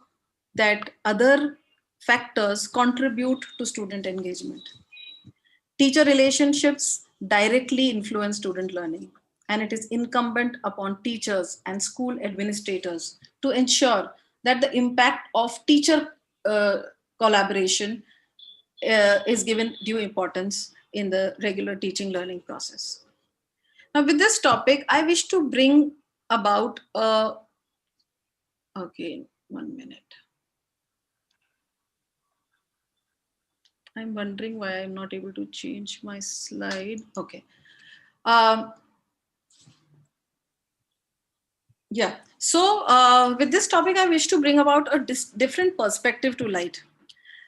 that other factors contribute to student engagement. Teacher relationships directly influence student learning, and it is incumbent upon teachers and school administrators to ensure that the impact of teacher collaboration is given due importance in the regular teaching learning process. Now, with this topic, I wish to bring about okay, 1 minute. I'm wondering why I'm not able to change my slide. Okay. Yeah. So with this topic, I wish to bring about a different perspective to light.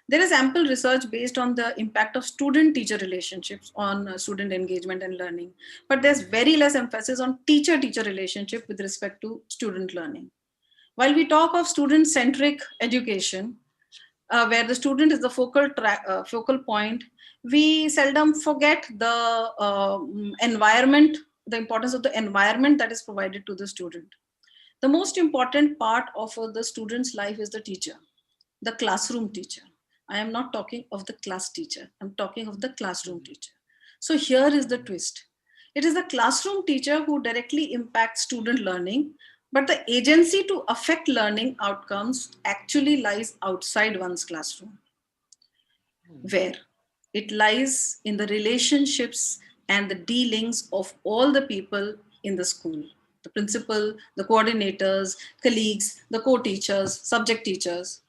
There is ample research based on the impact of student-teacher relationships on student engagement and learning, but there's very less emphasis on teacher-teacher relationship with respect to student learning. While we talk of student-centric education, where the student is the focal point, we seldom forget the environment, the importance of the environment that is provided to the student. The most important part of the student's life is the teacher, the classroom teacher. I am not talking of the class teacher. I'm talking of the classroom teacher. So here is the twist. It is the classroom teacher who directly impacts student learning, but the agency to affect learning outcomes actually lies outside one's classroom. Where? It lies in the relationships and the dealings of all the people in the school. The principal, the coordinators, colleagues, the co-teachers, subject teachers.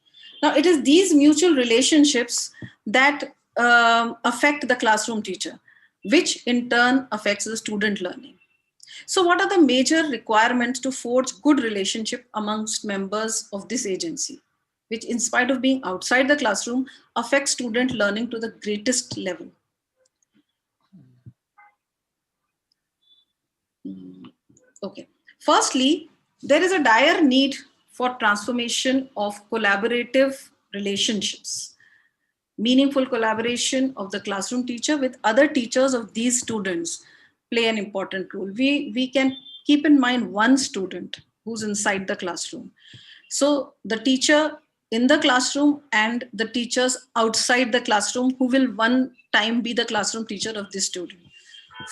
Now, it is these mutual relationships that affect the classroom teacher, which in turn affects the student learning. So what are the major requirements to forge good relationship amongst members of this agency, which in spite of being outside the classroom, affects student learning to the greatest level? Okay. Firstly, there is a dire need for transformation of collaborative relationships. Meaningful collaboration of the classroom teacher with other teachers of these students play an important role. We can keep in mind one student who's inside the classroom. So the teacher in the classroom and the teachers outside the classroom who will one time be the classroom teacher of this student.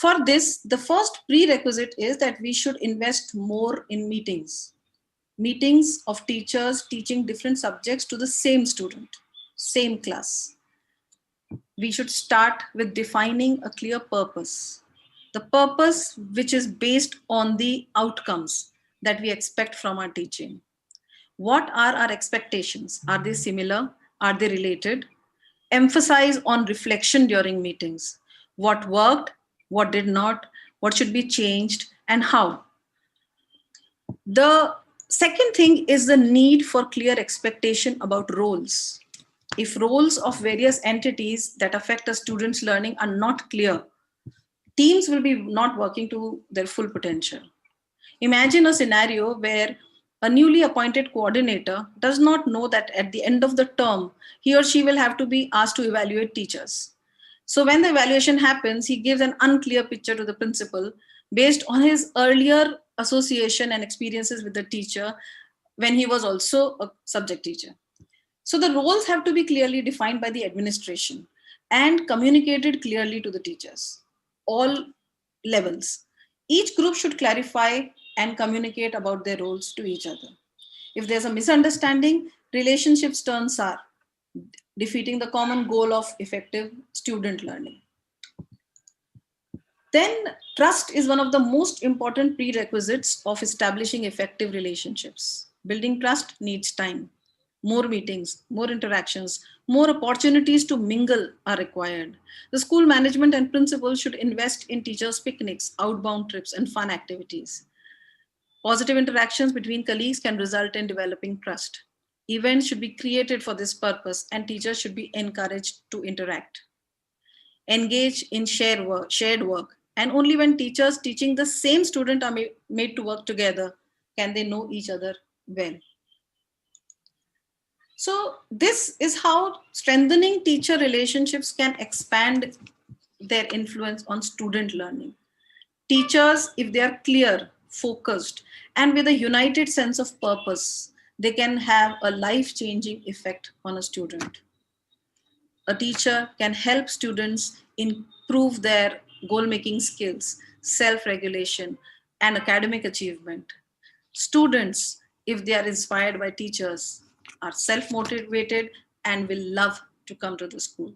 For this, the first prerequisite is that we should invest more in meetings. Meetings of teachers teaching different subjects to the same student, same class. We should start with defining a clear purpose. The purpose which is based on the outcomes that we expect from our teaching. What are our expectations? Are they similar? Are they related? Emphasize on reflection during meetings. What worked? What did not? What should be changed? And how? The second thing is the need for clear expectation about roles. If roles of various entities that affect a student's learning are not clear, teams will be not working to their full potential. Imagine a scenario where a newly appointed coordinator does not know that at the end of the term, he or she will have to be asked to evaluate teachers. So when the evaluation happens, he gives an unclear picture to the principal based on his earlier association and experiences with the teacher when he was also a subject teacher. So the roles have to be clearly defined by the administration and communicated clearly to the teachers, all levels. Each group should clarify and communicate about their roles to each other. If there's a misunderstanding, relationships turn sour, defeating the common goal of effective student learning. Then trust is one of the most important prerequisites of establishing effective relationships. Building trust needs time. More meetings, more interactions, more opportunities to mingle are required. The school management and principals should invest in teachers' picnics, outbound trips, and fun activities. Positive interactions between colleagues can result in developing trust. Events should be created for this purpose, and teachers should be encouraged to interact. Engage in shared work, and only when teachers teaching the same student are made to work together can they know each other well. So this is how strengthening teacher relationships can expand their influence on student learning. Teachers, if they are clear, focused, and with a united sense of purpose, they can have a life-changing effect on a student. A teacher can help students improve their goal-making skills, self-regulation, and academic achievement. Students, if they are inspired by teachers, are self-motivated and will love to come to the school.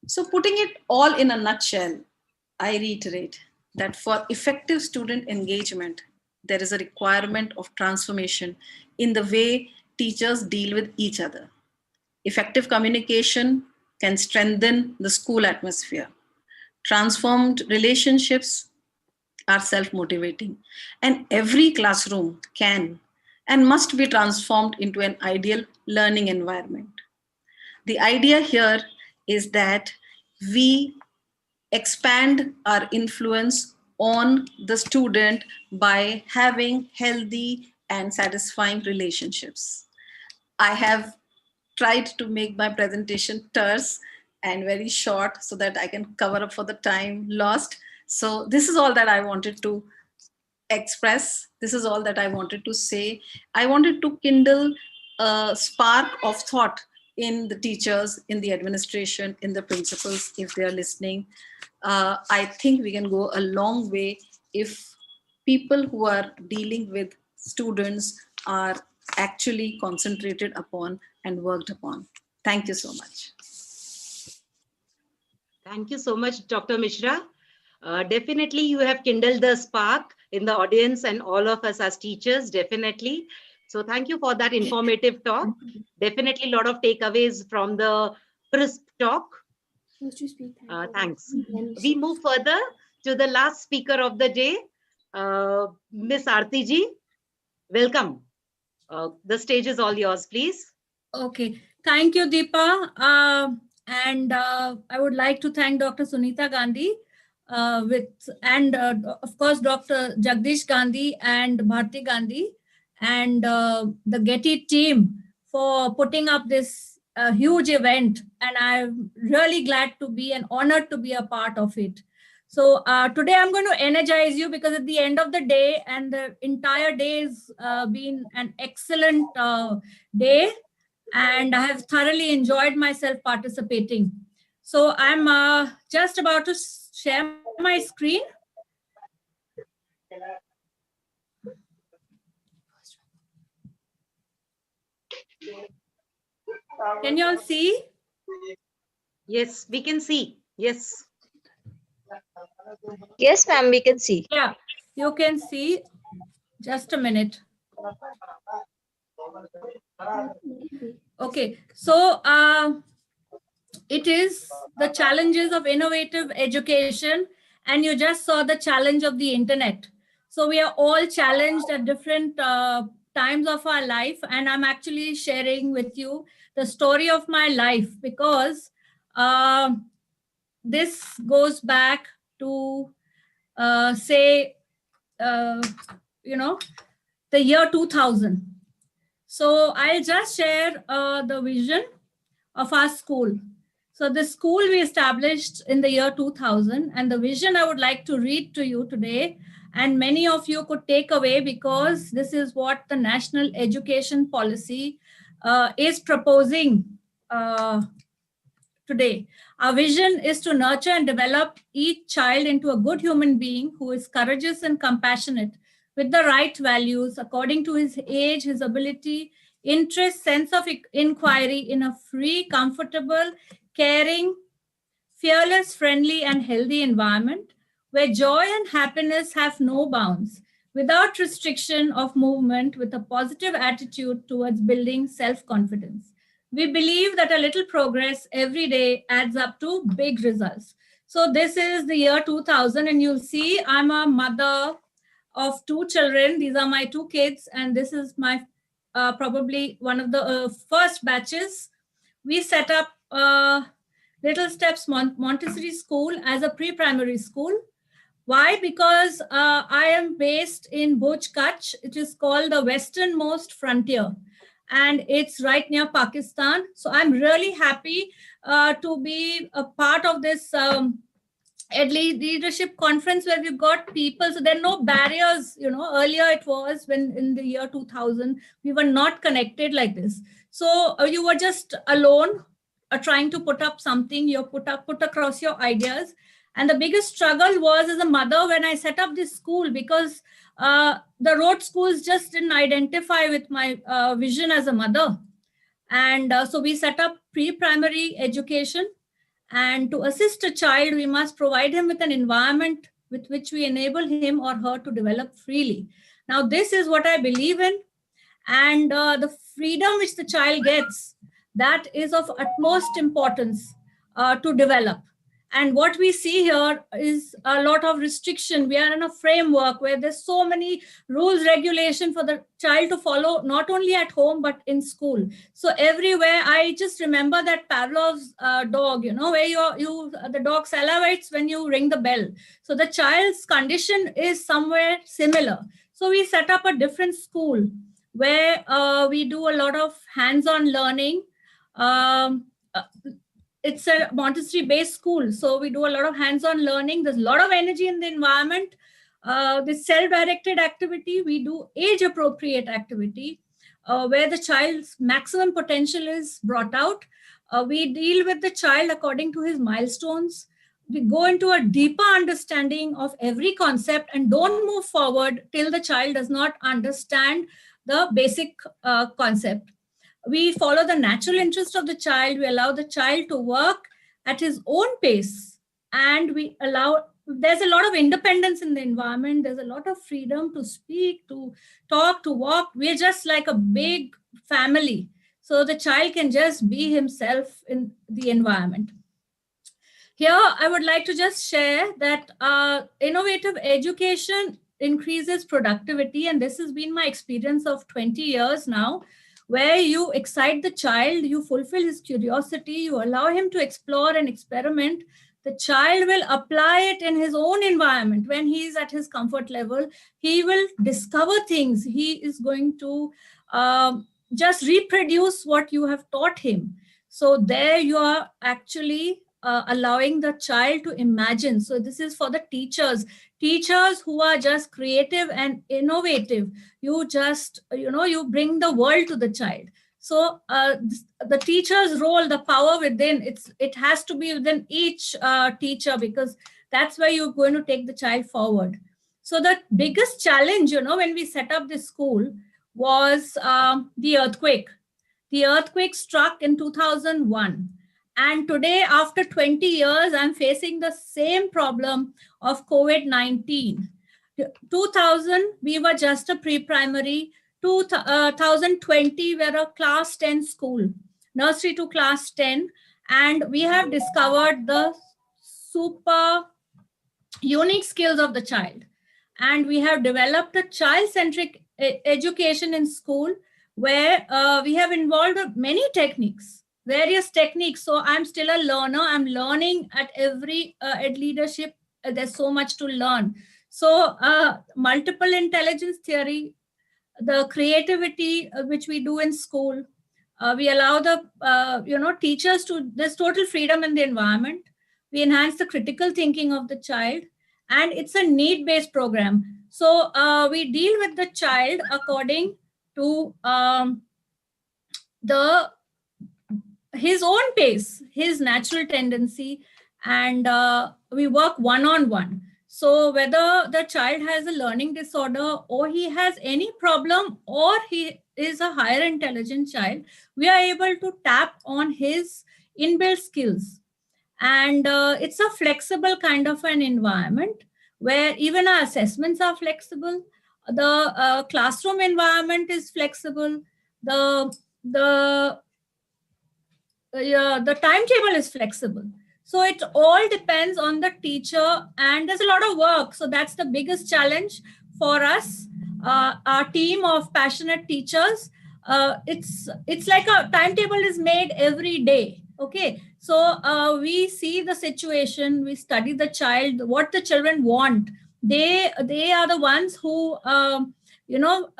So putting it all in a nutshell, I reiterate that for effective student engagement, there is a requirement of transformation in the way teachers deal with each other. Effective communication can strengthen the school atmosphere. Transformed relationships are self-motivating, and every classroom can and must be transformed into an ideal learning environment. The idea here is that we expand our influence on the student by having healthy and satisfying relationships. I have tried to make my presentation terse and very short so that I can cover up for the time lost. So this is all that I wanted to express. This is all that I wanted to say. I wanted to kindle a spark of thought in the teachers, in the administration, in the principals, if they are listening. I think we can go a long way if people who are dealing with students are actually concentrated upon and worked upon. Thank you so much.
Thank you so much, Dr. Mishra. Definitely, you have kindled the spark in the audience and all of us as teachers, definitely. So thank you for that informative talk. Definitely a lot of takeaways from the crisp talk. Thanks. We move further to the last speaker of the day, Miss Aarti ji. Welcome. The stage is all yours, please.
Okay, thank you, Deepa. And I would like to thank Dr. Sunita Gandhi and of course, Dr. Jagdish Gandhi and Bharti Gandhi and the Getty team for putting up this huge event. And I'm really glad to be and honored to be a part of it. So today I'm going to energize you because at the end of the day and the entire day has been an excellent day and I have thoroughly enjoyed myself participating. So I'm just about to share my screen. Can you all see?
Yes, we can see. Yes.
Yes, ma'am, we can see.
Yeah, you can see. Just a minute. Okay, so it is the challenges of innovative education, and you just saw the challenge of the internet. So we are all challenged at different times of our life, and I'm actually sharing with you the story of my life because this goes back to say, you know, the year 2000. So I'll just share the vision of our school. So the school we established in the year 2000, and the vision I would like to read to you today, and many of you could take away because this is what the National Education Policy is proposing today. Our vision is to nurture and develop each child into a good human being who is courageous and compassionate with the right values according to his age, his ability, interest, sense of inquiry in a free, comfortable, caring, fearless, friendly, and healthy environment where joy and happiness have no bounds, without restriction of movement, with a positive attitude towards building self-confidence. We believe that a little progress every day adds up to big results. So this is the year 2000, and you'll see I'm a mother of two children. These are my two kids, and this is my probably one of the first batches. We set up Little Steps Montessori School as a pre-primary school. Why? Because I am based in Bhuj, Kutch. It is called the westernmost frontier, and it's right near Pakistan. So I'm really happy to be a part of this leadership conference where we've got people. So there are no barriers. Earlier it was when in the year 2000, we were not connected like this. So you were just alone trying to put up something, you put across your ideas. And the biggest struggle was as a mother when I set up this school, because the road schools just didn't identify with my vision as a mother. And so we set up pre-primary education. And to assist a child, we must provide him with an environment with which we enable him or her to develop freely. Now, this is what I believe in. And the freedom which the child gets, that is of utmost importance to develop. And what we see here is a lot of restriction. We are in a framework where there's so many rules, regulation for the child to follow, not only at home, but in school. So everywhere, I just remember that Pavlov's dog, where the dog salivates when you ring the bell. So the child's condition is somewhere similar. So we set up a different school where we do a lot of hands-on learning. It's a Montessori-based school, so we do a lot of hands-on learning. There's a lot of energy in the environment. This self-directed activity, we do age-appropriate activity, where the child's maximum potential is brought out. We deal with the child according to his milestones. We go into a deeper understanding of every concept and don't move forward till the child does not understand the basic concept. We follow the natural interest of the child. We allow the child to work at his own pace, and there's a lot of independence in the environment. There's a lot of freedom to speak, to talk, to walk. We're just like a big family. So the child can just be himself in the environment. Here, I would like to just share that innovative education increases productivity. And this has been my experience of 20 years now, where you excite the child, you fulfill his curiosity, you allow him to explore and experiment. The child will apply it in his own environment. When he is at his comfort level, he will discover things. He is going to just reproduce what you have taught him. So there you are actually allowing the child to imagine. So this is for the teachers who are just creative and innovative. You just, you bring the world to the child. So the teacher's role, the power within, it has to be within each teacher, because that's where you're going to take the child forward. So the biggest challenge, when we set up this school was the earthquake. The earthquake struck in 2001. And today, after 20 years, I'm facing the same problem of COVID-19. 2000, we were just a pre-primary. 2020, we're a class 10 school, nursery to class 10. And we have discovered the super unique skills of the child. And we have developed a child-centric education in school, where we have involved many techniques, various techniques. So I'm still a learner. I'm learning at every leadership. There's so much to learn. So multiple intelligence theory, the creativity which we do in school, we allow the teachers to, there's total freedom in the environment. We enhance the critical thinking of the child, and it's a need-based program. So we deal with the child according to his own pace, his natural tendency, and we work one-on-one. So whether the child has a learning disorder, or he has any problem, or he is a higher intelligent child, we are able to tap on his inbuilt skills. And it's a flexible kind of an environment where even our assessments are flexible. The classroom environment is flexible. The the timetable is flexible. So it all depends on the teacher, and there's a lot of work. So that's the biggest challenge for us, our team of passionate teachers. It's like a timetable is made every day. Okay, so we see the situation, we study the child, what the children want. They are the ones who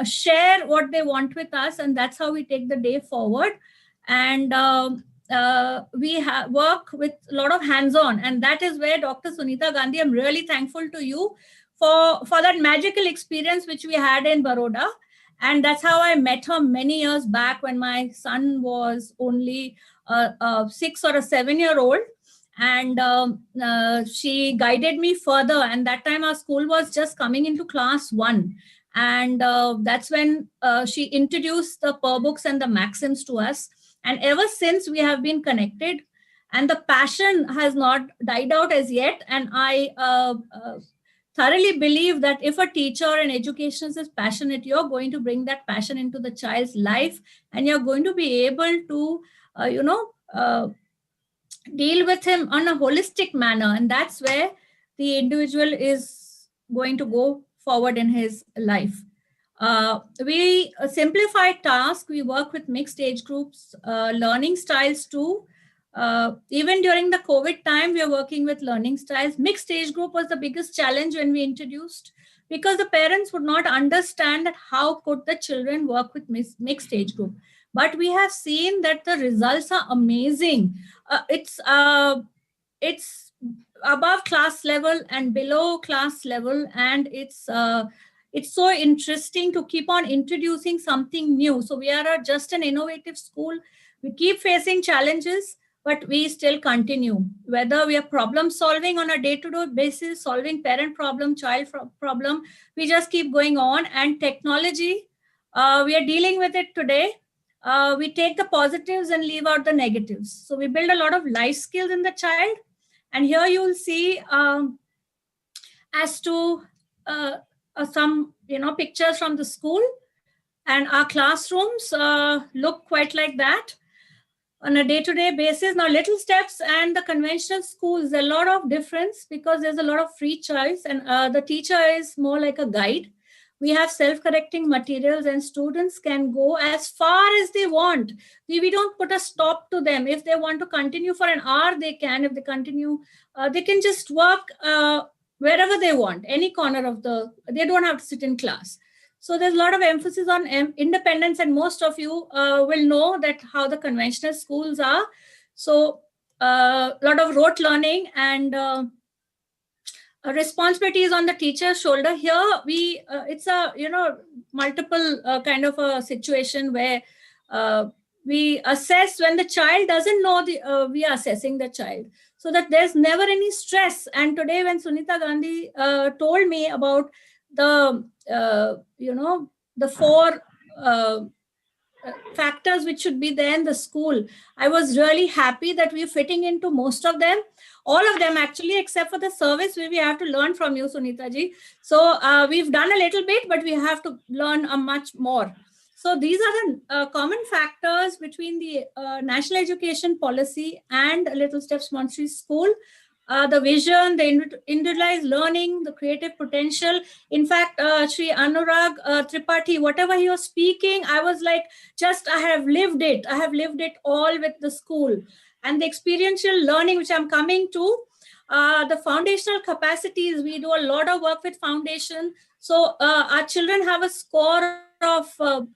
share what they want with us, and that's how we take the day forward. And we work with a lot of hands-on, and that is where Dr. Sunita Gandhi, I'm really thankful to you for that magical experience which we had in Baroda. And that's how I met her many years back when my son was only a 6 or a 7-year-old. And she guided me further. And that time our school was just coming into class 1. And that's when she introduced the per books and the maxims to us. And ever since we have been connected, and the passion has not died out as yet. And I thoroughly believe that if a teacher or an educationist is passionate, you're going to bring that passion into the child's life, and you're going to be able to, deal with him on a holistic manner. And that's where the individual is going to go forward in his life. We simplify tasks. We work with mixed age groups, learning styles too. Even during the COVID time, we are working with learning styles. Mixed age group was the biggest challenge when we introduced, because the parents would not understand that how could the children work with mixed age group. But we have seen that the results are amazing. It's above class level and below class level, and it's so interesting to keep on introducing something new. So we are just an innovative school. We keep facing challenges, but we still continue. Whether we are problem solving on a day-to-day basis, solving parent problem, child problem, we just keep going on. And technology, we are dealing with it today. We take the positives and leave out the negatives. So we build a lot of life skills in the child. And here you will see as to some pictures from the school, and our classrooms look quite like that on a day-to-day basis. Now, little steps and the conventional schools, there's a lot of difference because there's a lot of free choice, and the teacher is more like a guide. We have self-correcting materials, and students can go as far as they want. We don't put a stop to them. If they want to continue for an hour, they can. If they continue, they can just work wherever they want, any corner of they don't have to sit in class. So there's a lot of emphasis on independence, and most of you will know that how the conventional schools are. So a lot of rote learning, and responsibility is on the teacher's shoulder. Here it's a multiple kind of a situation where we assess when the child doesn't know we are assessing the child, so that there's never any stress. And today when Sunita Gandhi told me about the the 4 factors which should be there in the school, I was really happy that we're fitting into most of them, all of them actually, except for the service where we have to learn from you, Sunita ji. So we've done a little bit, but we have to learn a much more. So these are the common factors between the national education policy and Little Steps Montessori School. The vision, the individualized learning, the creative potential. In fact, Sri Anurag Tripathi, whatever he was speaking, I was like, I have lived it. I have lived it all with the school. And the experiential learning, which I'm coming to, the foundational capacities, we do a lot of work with foundation. So our children have a score of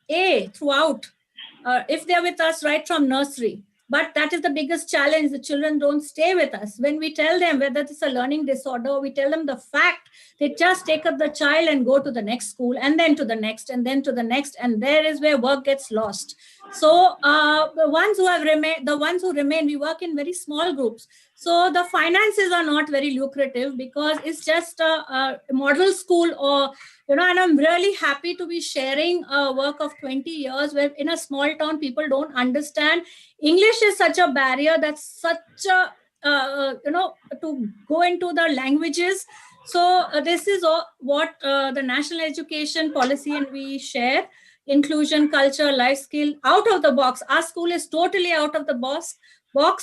A throughout, if they're with us right from nursery. But that is the biggest challenge. The children don't stay with us. When we tell them whether it's a learning disorder, we tell them the fact, they just take up the child and go to the next school, and then to the next, and then to the next. And there is where work gets lost. So the ones who remain, we work in very small groups. So the finances are not very lucrative because it's just a model school, or and I'm really happy to be sharing a work of 20 years where in a small town, people don't understand. English is such a barrier, that's such to go into the languages. So this is what the national education policy and we share: inclusion, culture, life skill, out of the box. Our school is totally out of the box.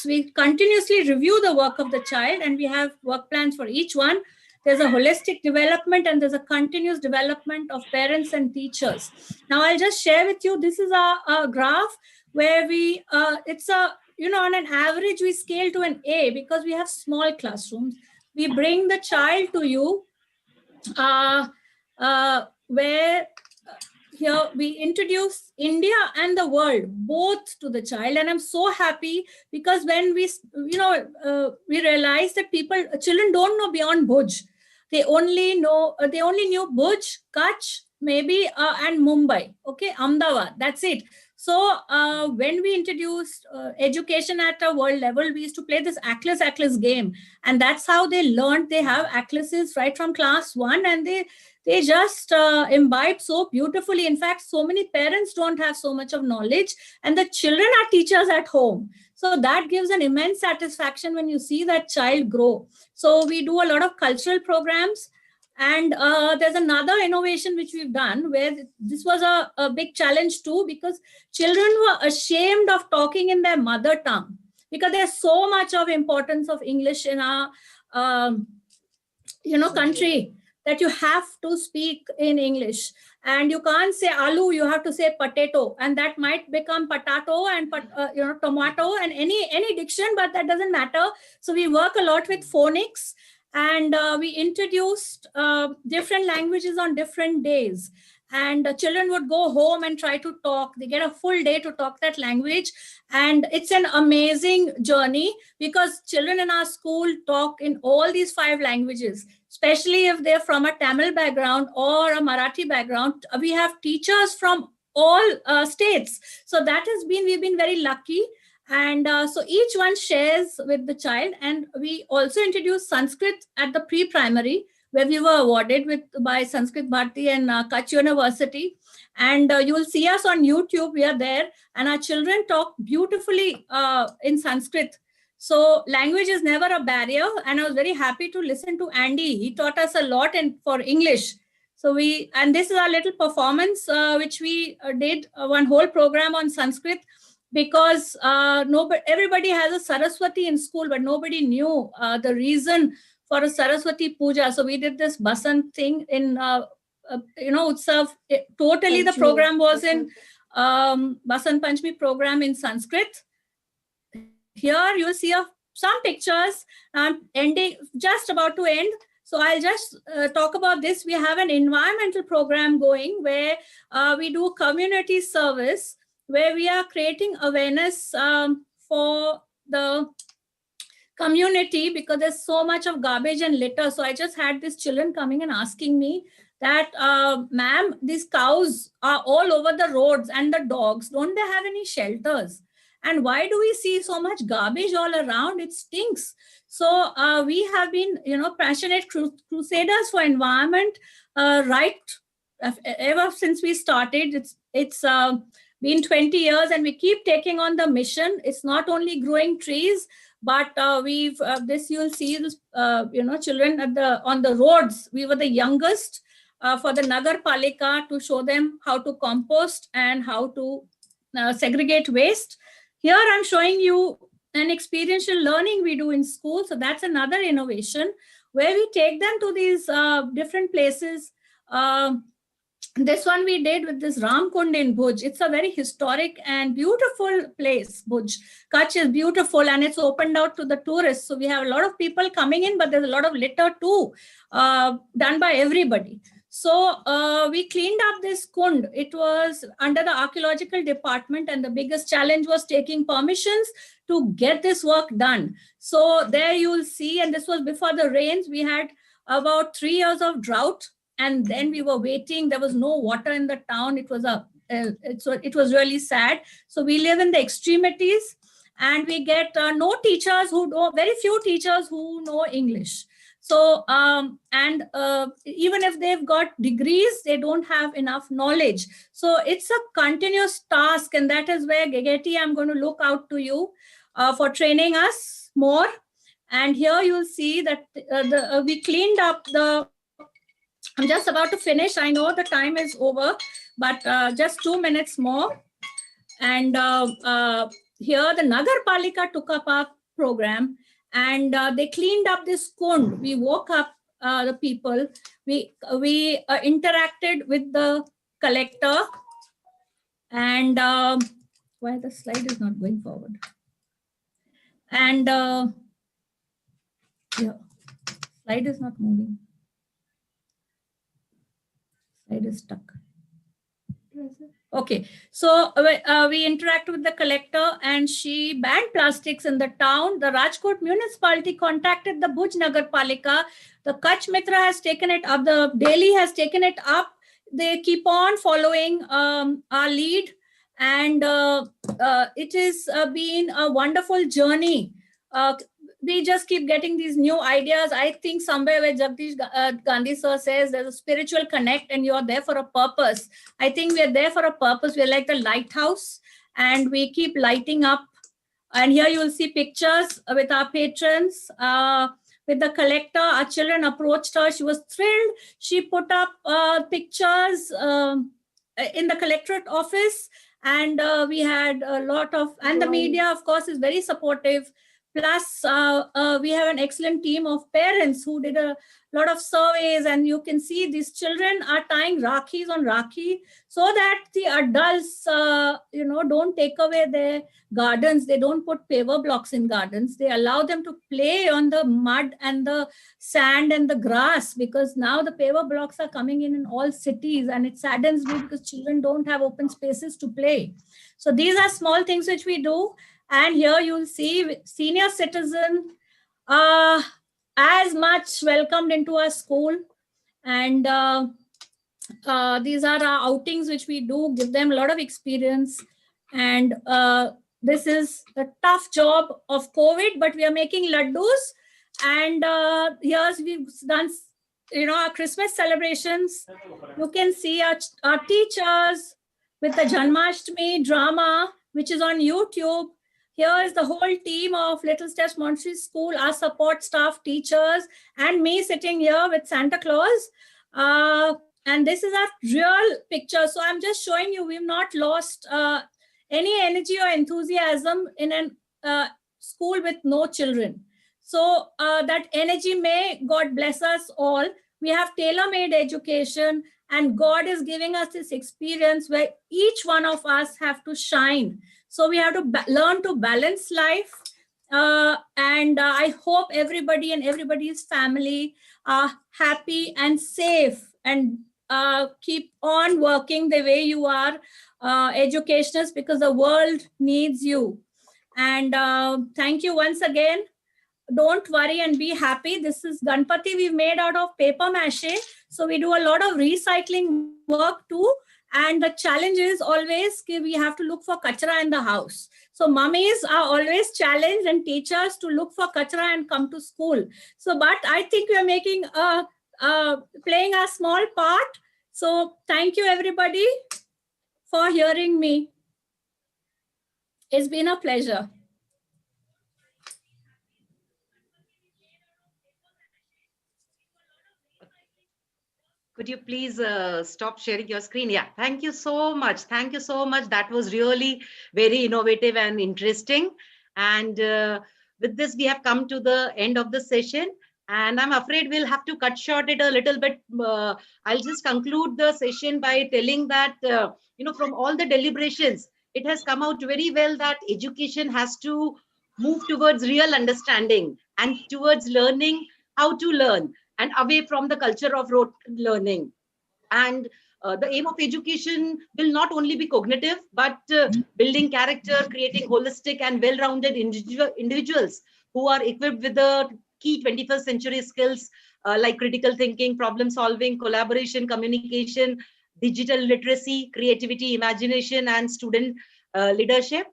We continuously review the work of the child, and we have work plans for each one. There's a holistic development, and there's a continuous development of parents and teachers. Now I'll just share with you, this is a graph where we, it's a, on an average, we scale to an A because we have small classrooms. We bring the child to you where here we introduce India and the world both to the child. And I'm so happy because when we, we realize that children don't know beyond Bhuj. They only knew Bhuj, Kutch, maybe, and Mumbai, okay, Ahmedabad, that's it. So when we introduced education at a world level, we used to play this Atlas game. And that's how they learned. They have Atlases right from class 1, and they just imbibe so beautifully. In fact, so many parents don't have so much of knowledge, and the children are teachers at home. So that gives an immense satisfaction when you see that child grow. So we do a lot of cultural programs. And there's another innovation which we've done where this was a big challenge too, because children were ashamed of talking in their mother tongue, because there's so much of importance of English in our, country, that you have to speak in English. And you can't say aloo, you have to say potato, and that might become potato and tomato and any diction, but that doesn't matter. So we work a lot with phonics, and we introduced different languages on different days. And children would go home and try to talk. They get a full day to talk that language. And it's an amazing journey because children in our school talk in all these 5 languages, especially if they're from a Tamil background or a Marathi background. We have teachers from all states. So we've been very lucky. And so each one shares with the child. And we also introduced Sanskrit at the pre-primary, where we were awarded by Sanskrit Bharati and Kutch University. And you will see us on YouTube. We are there. And our children talk beautifully in Sanskrit. So language is never a barrier. And I was very happy to listen to Andy. He taught us a lot for English. So and this is our little performance, which we did one whole program on Sanskrit, because everybody has a Saraswati in school, but nobody knew the reason for a Saraswati Puja. So we did this Basant thing in, Utsav. Totally the program was in Basant Panchami program in Sanskrit. Here you'll see some pictures. I'm just about to end. So I'll just talk about this. We have an environmental program going where we do community service, where we are creating awareness for the community, because there's so much of garbage and litter. So I just had these children coming and asking me that, ma'am, these cows are all over the roads, and the dogs, don't they have any shelters? And why do we see so much garbage all around? It stinks. So we have been, passionate crusaders for environment, ever since we started. It's been 20 years, and we keep taking on the mission. It's not only growing trees, but you'll see this, children on the roads. We were the youngest for the Nagar Palika to show them how to compost and how to segregate waste. Here I'm showing you an experiential learning we do in school. So that's another innovation where we take them to these different places. This one we did with this Ramkund in Bhuj. It's a very historic and beautiful place, Bhuj. Kutch is beautiful, and it's opened out to the tourists. So we have a lot of people coming in, but there's a lot of litter too, done by everybody. So we cleaned up this kund. It was under the archaeological department, and the biggest challenge was taking permissions to get this work done. So there you'll see, and this was before the rains. We had about 3 years of drought. And then we were waiting. There was no water in the town. It was really sad. So we live in the extremities, and we get very few teachers who know English. So even if they've got degrees, they don't have enough knowledge. So it's a continuous task, and that is where Getty, I'm going to look out to you for training us more. And here you'll see that we cleaned up the, I'm just about to finish. I know the time is over, but just 2 minutes more. And here the Nagar Palika took up our program, and they cleaned up this kund. We woke up the people. We interacted with the collector, and why the slide is not going forward? And yeah, slide is not moving. Slide is stuck. Okay, so we interact with the collector, and she banned plastics in the town. The Rajkot municipality contacted the Bhuj Nagar Palika. The Kutch Mitra has taken it up. The Delhi has taken it up. They keep on following our lead, and it has been a wonderful journey. We just keep getting these new ideas. I think somewhere where Jagdish Gandhi sir says there's a spiritual connect and you're there for a purpose. I think we're there for a purpose. We're like the lighthouse, and we keep lighting up. And here you will see pictures with our patrons, with the collector. Our children approached her. She was thrilled. She put up pictures in the collectorate office, and we had a lot of, and the media, of course, is very supportive. Plus, we have an excellent team of parents who did a lot of surveys, and you can see these children are tying Rakhis on Rakhi so that the adults, don't take away their gardens. They don't put paver blocks in gardens. They allow them to play on the mud and the sand and the grass, because now the paver blocks are coming in all cities, and it saddens me because children don't have open spaces to play. So these are small things which we do. And here you'll see senior citizen as much welcomed into our school. And these are our outings which we do, give them a lot of experience. And this is the tough job of COVID, but we are making laddus. And here's we've done, our Christmas celebrations. You can see our teachers with the Janmashtami drama, which is on YouTube. Here is the whole team of Little Steps Montessori School, our support staff, teachers, and me sitting here with Santa Claus. And this is a real picture. So I'm just showing you, we've not lost any energy or enthusiasm in a school with no children. So that energy, may God bless us all. We have tailor-made education, and God is giving us this experience where each one of us have to shine. So we have to learn to balance life. And I hope everybody and everybody's family are happy and safe, and keep on working the way you are, educationists, because the world needs you. And thank you once again. Don't worry and be happy. This is Ganpati we've made out of paper mache. So we do a lot of recycling work too. And the challenge is always we have to look for kachra in the house. So mummies are always challenged, and teachers to look for kachra and come to school. So, but I think we are making playing a small part. So thank you everybody for hearing me. It's been a pleasure.
Could you please stop sharing your screen? Yeah, thank you so much. Thank you so much. That was really very innovative and interesting. And with this, we have come to the end of the session. And I'm afraid we'll have to cut short it a little bit. I'll just conclude the session by telling that, from all the deliberations, it has come out very well that education has to move towards real understanding and towards learning how to learn, and away from the culture of rote learning. And the aim of education will not only be cognitive, but building character, creating holistic and well-rounded individuals who are equipped with the key 21st century skills like critical thinking, problem solving, collaboration, communication, digital literacy, creativity, imagination, and student leadership.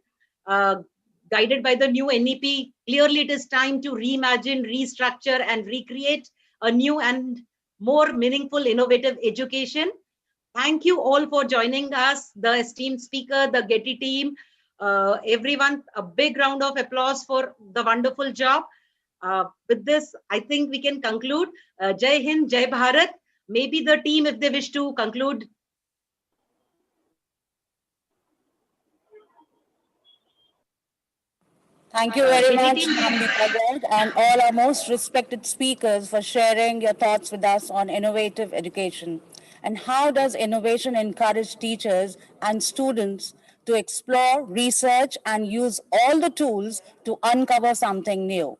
Guided by the new NEP, clearly it is time to reimagine, restructure, and recreate a new and more meaningful, innovative education. Thank you all for joining us, the esteemed speaker, the Getty team, everyone, a big round of applause for the wonderful job. With this, I think we can conclude. Jai Hind, Jai Bharat. Maybe the team, if they wish to conclude.
Thank you very much, and all our most respected speakers for sharing your thoughts with us on innovative education. And how does innovation encourage teachers and students to explore, research, and use all the tools to uncover something new?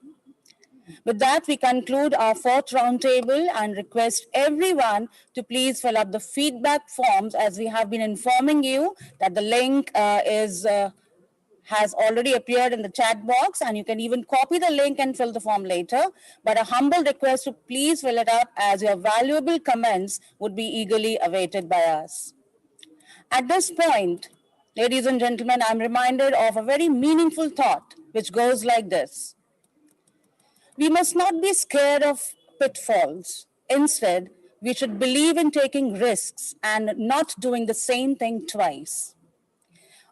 With that, we conclude our fourth roundtable and request everyone to please fill up the feedback forms, as we have been informing you that the link has already appeared in the chat box, and you can even copy the link and fill the form later. But a humble request to please fill it up, as your valuable comments would be eagerly awaited by us. At this point, ladies and gentlemen, I'm reminded of a very meaningful thought, which goes like this. We must not be scared of pitfalls. Instead, we should believe in taking risks and not doing the same thing twice.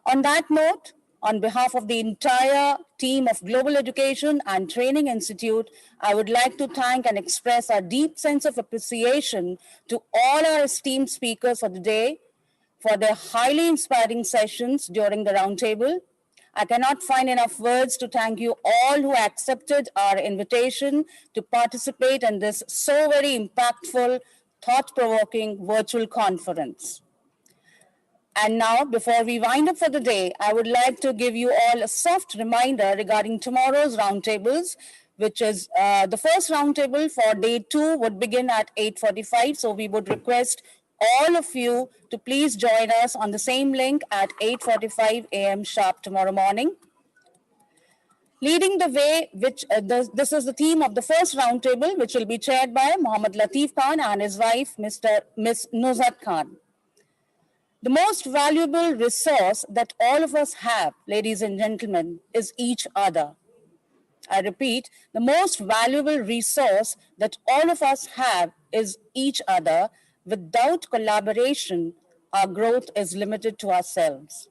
On that note, on behalf of the entire team of Global Education and Training Institute, I would like to thank and express our deep sense of appreciation to all our esteemed speakers for the day, for their highly inspiring sessions during the roundtable. I cannot find enough words to thank you all who accepted our invitation to participate in this so very impactful, thought-provoking virtual conference. And now, before we wind up for the day, I would like to give you all a soft reminder regarding tomorrow's roundtables, which is the first roundtable for day 2 would begin at 8:45. So we would request all of you to please join us on the same link at 8:45 a.m. sharp tomorrow morning. Leading the way, this is the theme of the first roundtable, which will be chaired by Mohammad Latif Khan and his wife, Miss Nuzhat Khan. The most valuable resource that all of us have, ladies and gentlemen, is each other. I repeat, the most valuable resource that all of us have is each other. Without collaboration, our growth is limited to ourselves.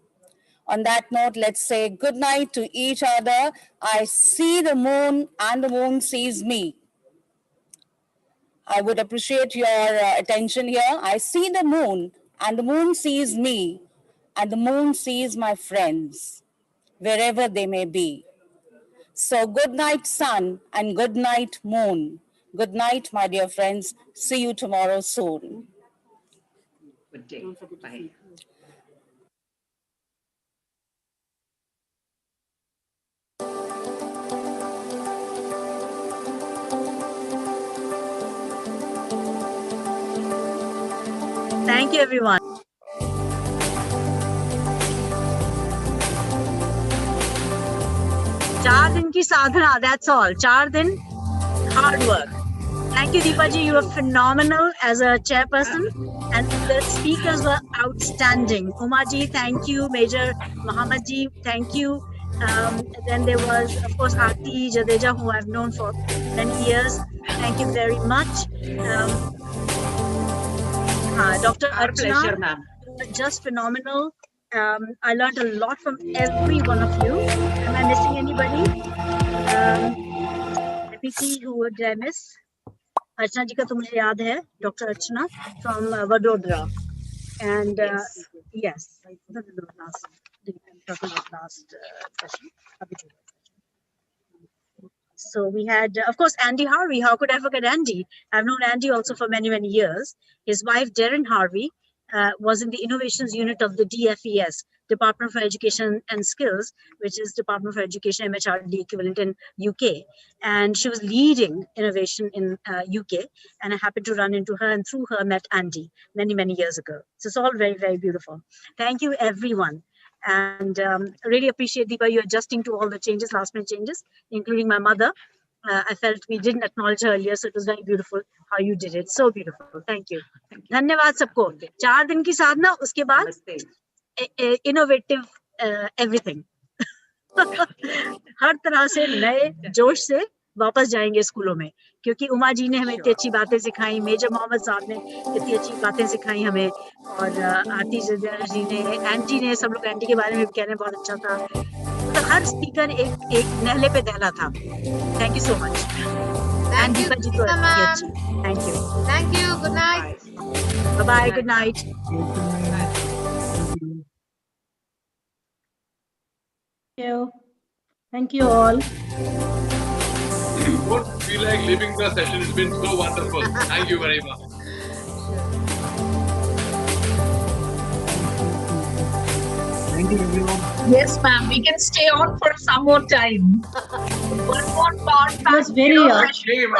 On that note, let's say good night to each other. I see the moon and the moon sees me. I would appreciate your attention here. I see the moon and the moon sees me, and the moon sees my friends, wherever they may be. So good night, sun, and good night, moon. Good night, my dear friends. See you tomorrow soon.
Good day. Bye.
Thank you, everyone. 4 दिन की साधना, that's all. 4 दिन hard work. Thank you, Deepa ji. You were phenomenal as a chairperson, and the speakers were outstanding. Uma ji, thank you. Major Muhammad ji, thank you. Then there was, of course, Aarti Jadeja, who I've known for many years. Thank you very much. Dr.
Our
Archana,
pleasure, ma'am.
just phenomenal. I learned a lot from every one of you. Am I missing anybody? Let me see who would I miss. Archana ji ka to mujhe yaad hai, Dr. Archana from Vadodara. And yes, last session. So we had, of course, Andy Harvey. How could I forget Andy? I've known Andy also for many, many years. His wife, Darren Harvey, was in the innovations unit of the DFES, Department for Education and Skills, which is Department for Education MHRD equivalent in UK. And she was leading innovation in UK. And I happened to run into her, and through her met Andy many, many years ago. So it's all very, very beautiful. Thank you, everyone. And really appreciate, Deepa, you adjusting to all the changes, last minute changes, including my mother. I felt we didn't acknowledge her earlier, so it was very beautiful how you did it. So beautiful. Thank you. धन्यवाद सबको. 4 दिन की साधना, उसके बाद innovative everything. हर तरह से नए जोश से वापस जाएंगे स्कूलों में, क्योंकि उमा जी ने हमें इतनी अच्छी बातें सिखाई, मेजर मोहम्मद साहब ने इतनी अच्छी बातें सिखाई हमें, और आरती जी ने, एंटी ने, सब लोग एंटी के बारे में भी कह रहे हैं बहुत अच्छा था. मतलब हर स्पीकर एक नहले पे दहला था. Thank you so much.
Thank you,
Deepa ji to
Sunita ma'am.
Thank you.
Thank you. Good night.
Bye-bye. Good night.
Thank you all.
Don't feel like leaving the session. It's been so wonderful. Thank you very much.
Thank you, everyone.
Yes, ma'am. We can stay on for some more time. One more podcast.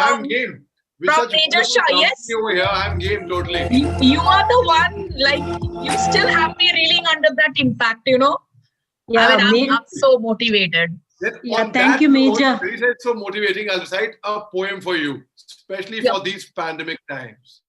I'm game. With
From
such
Major
wonderful
Shah, yes.
company over here, I'm game totally.
You are the one, like, you still have me reeling under that impact, you know?
Yeah,
I mean, I'm so motivated.
On
thank
that
you,
note,
Major.
It's so motivating. I'll recite a poem for you, especially for these pandemic times.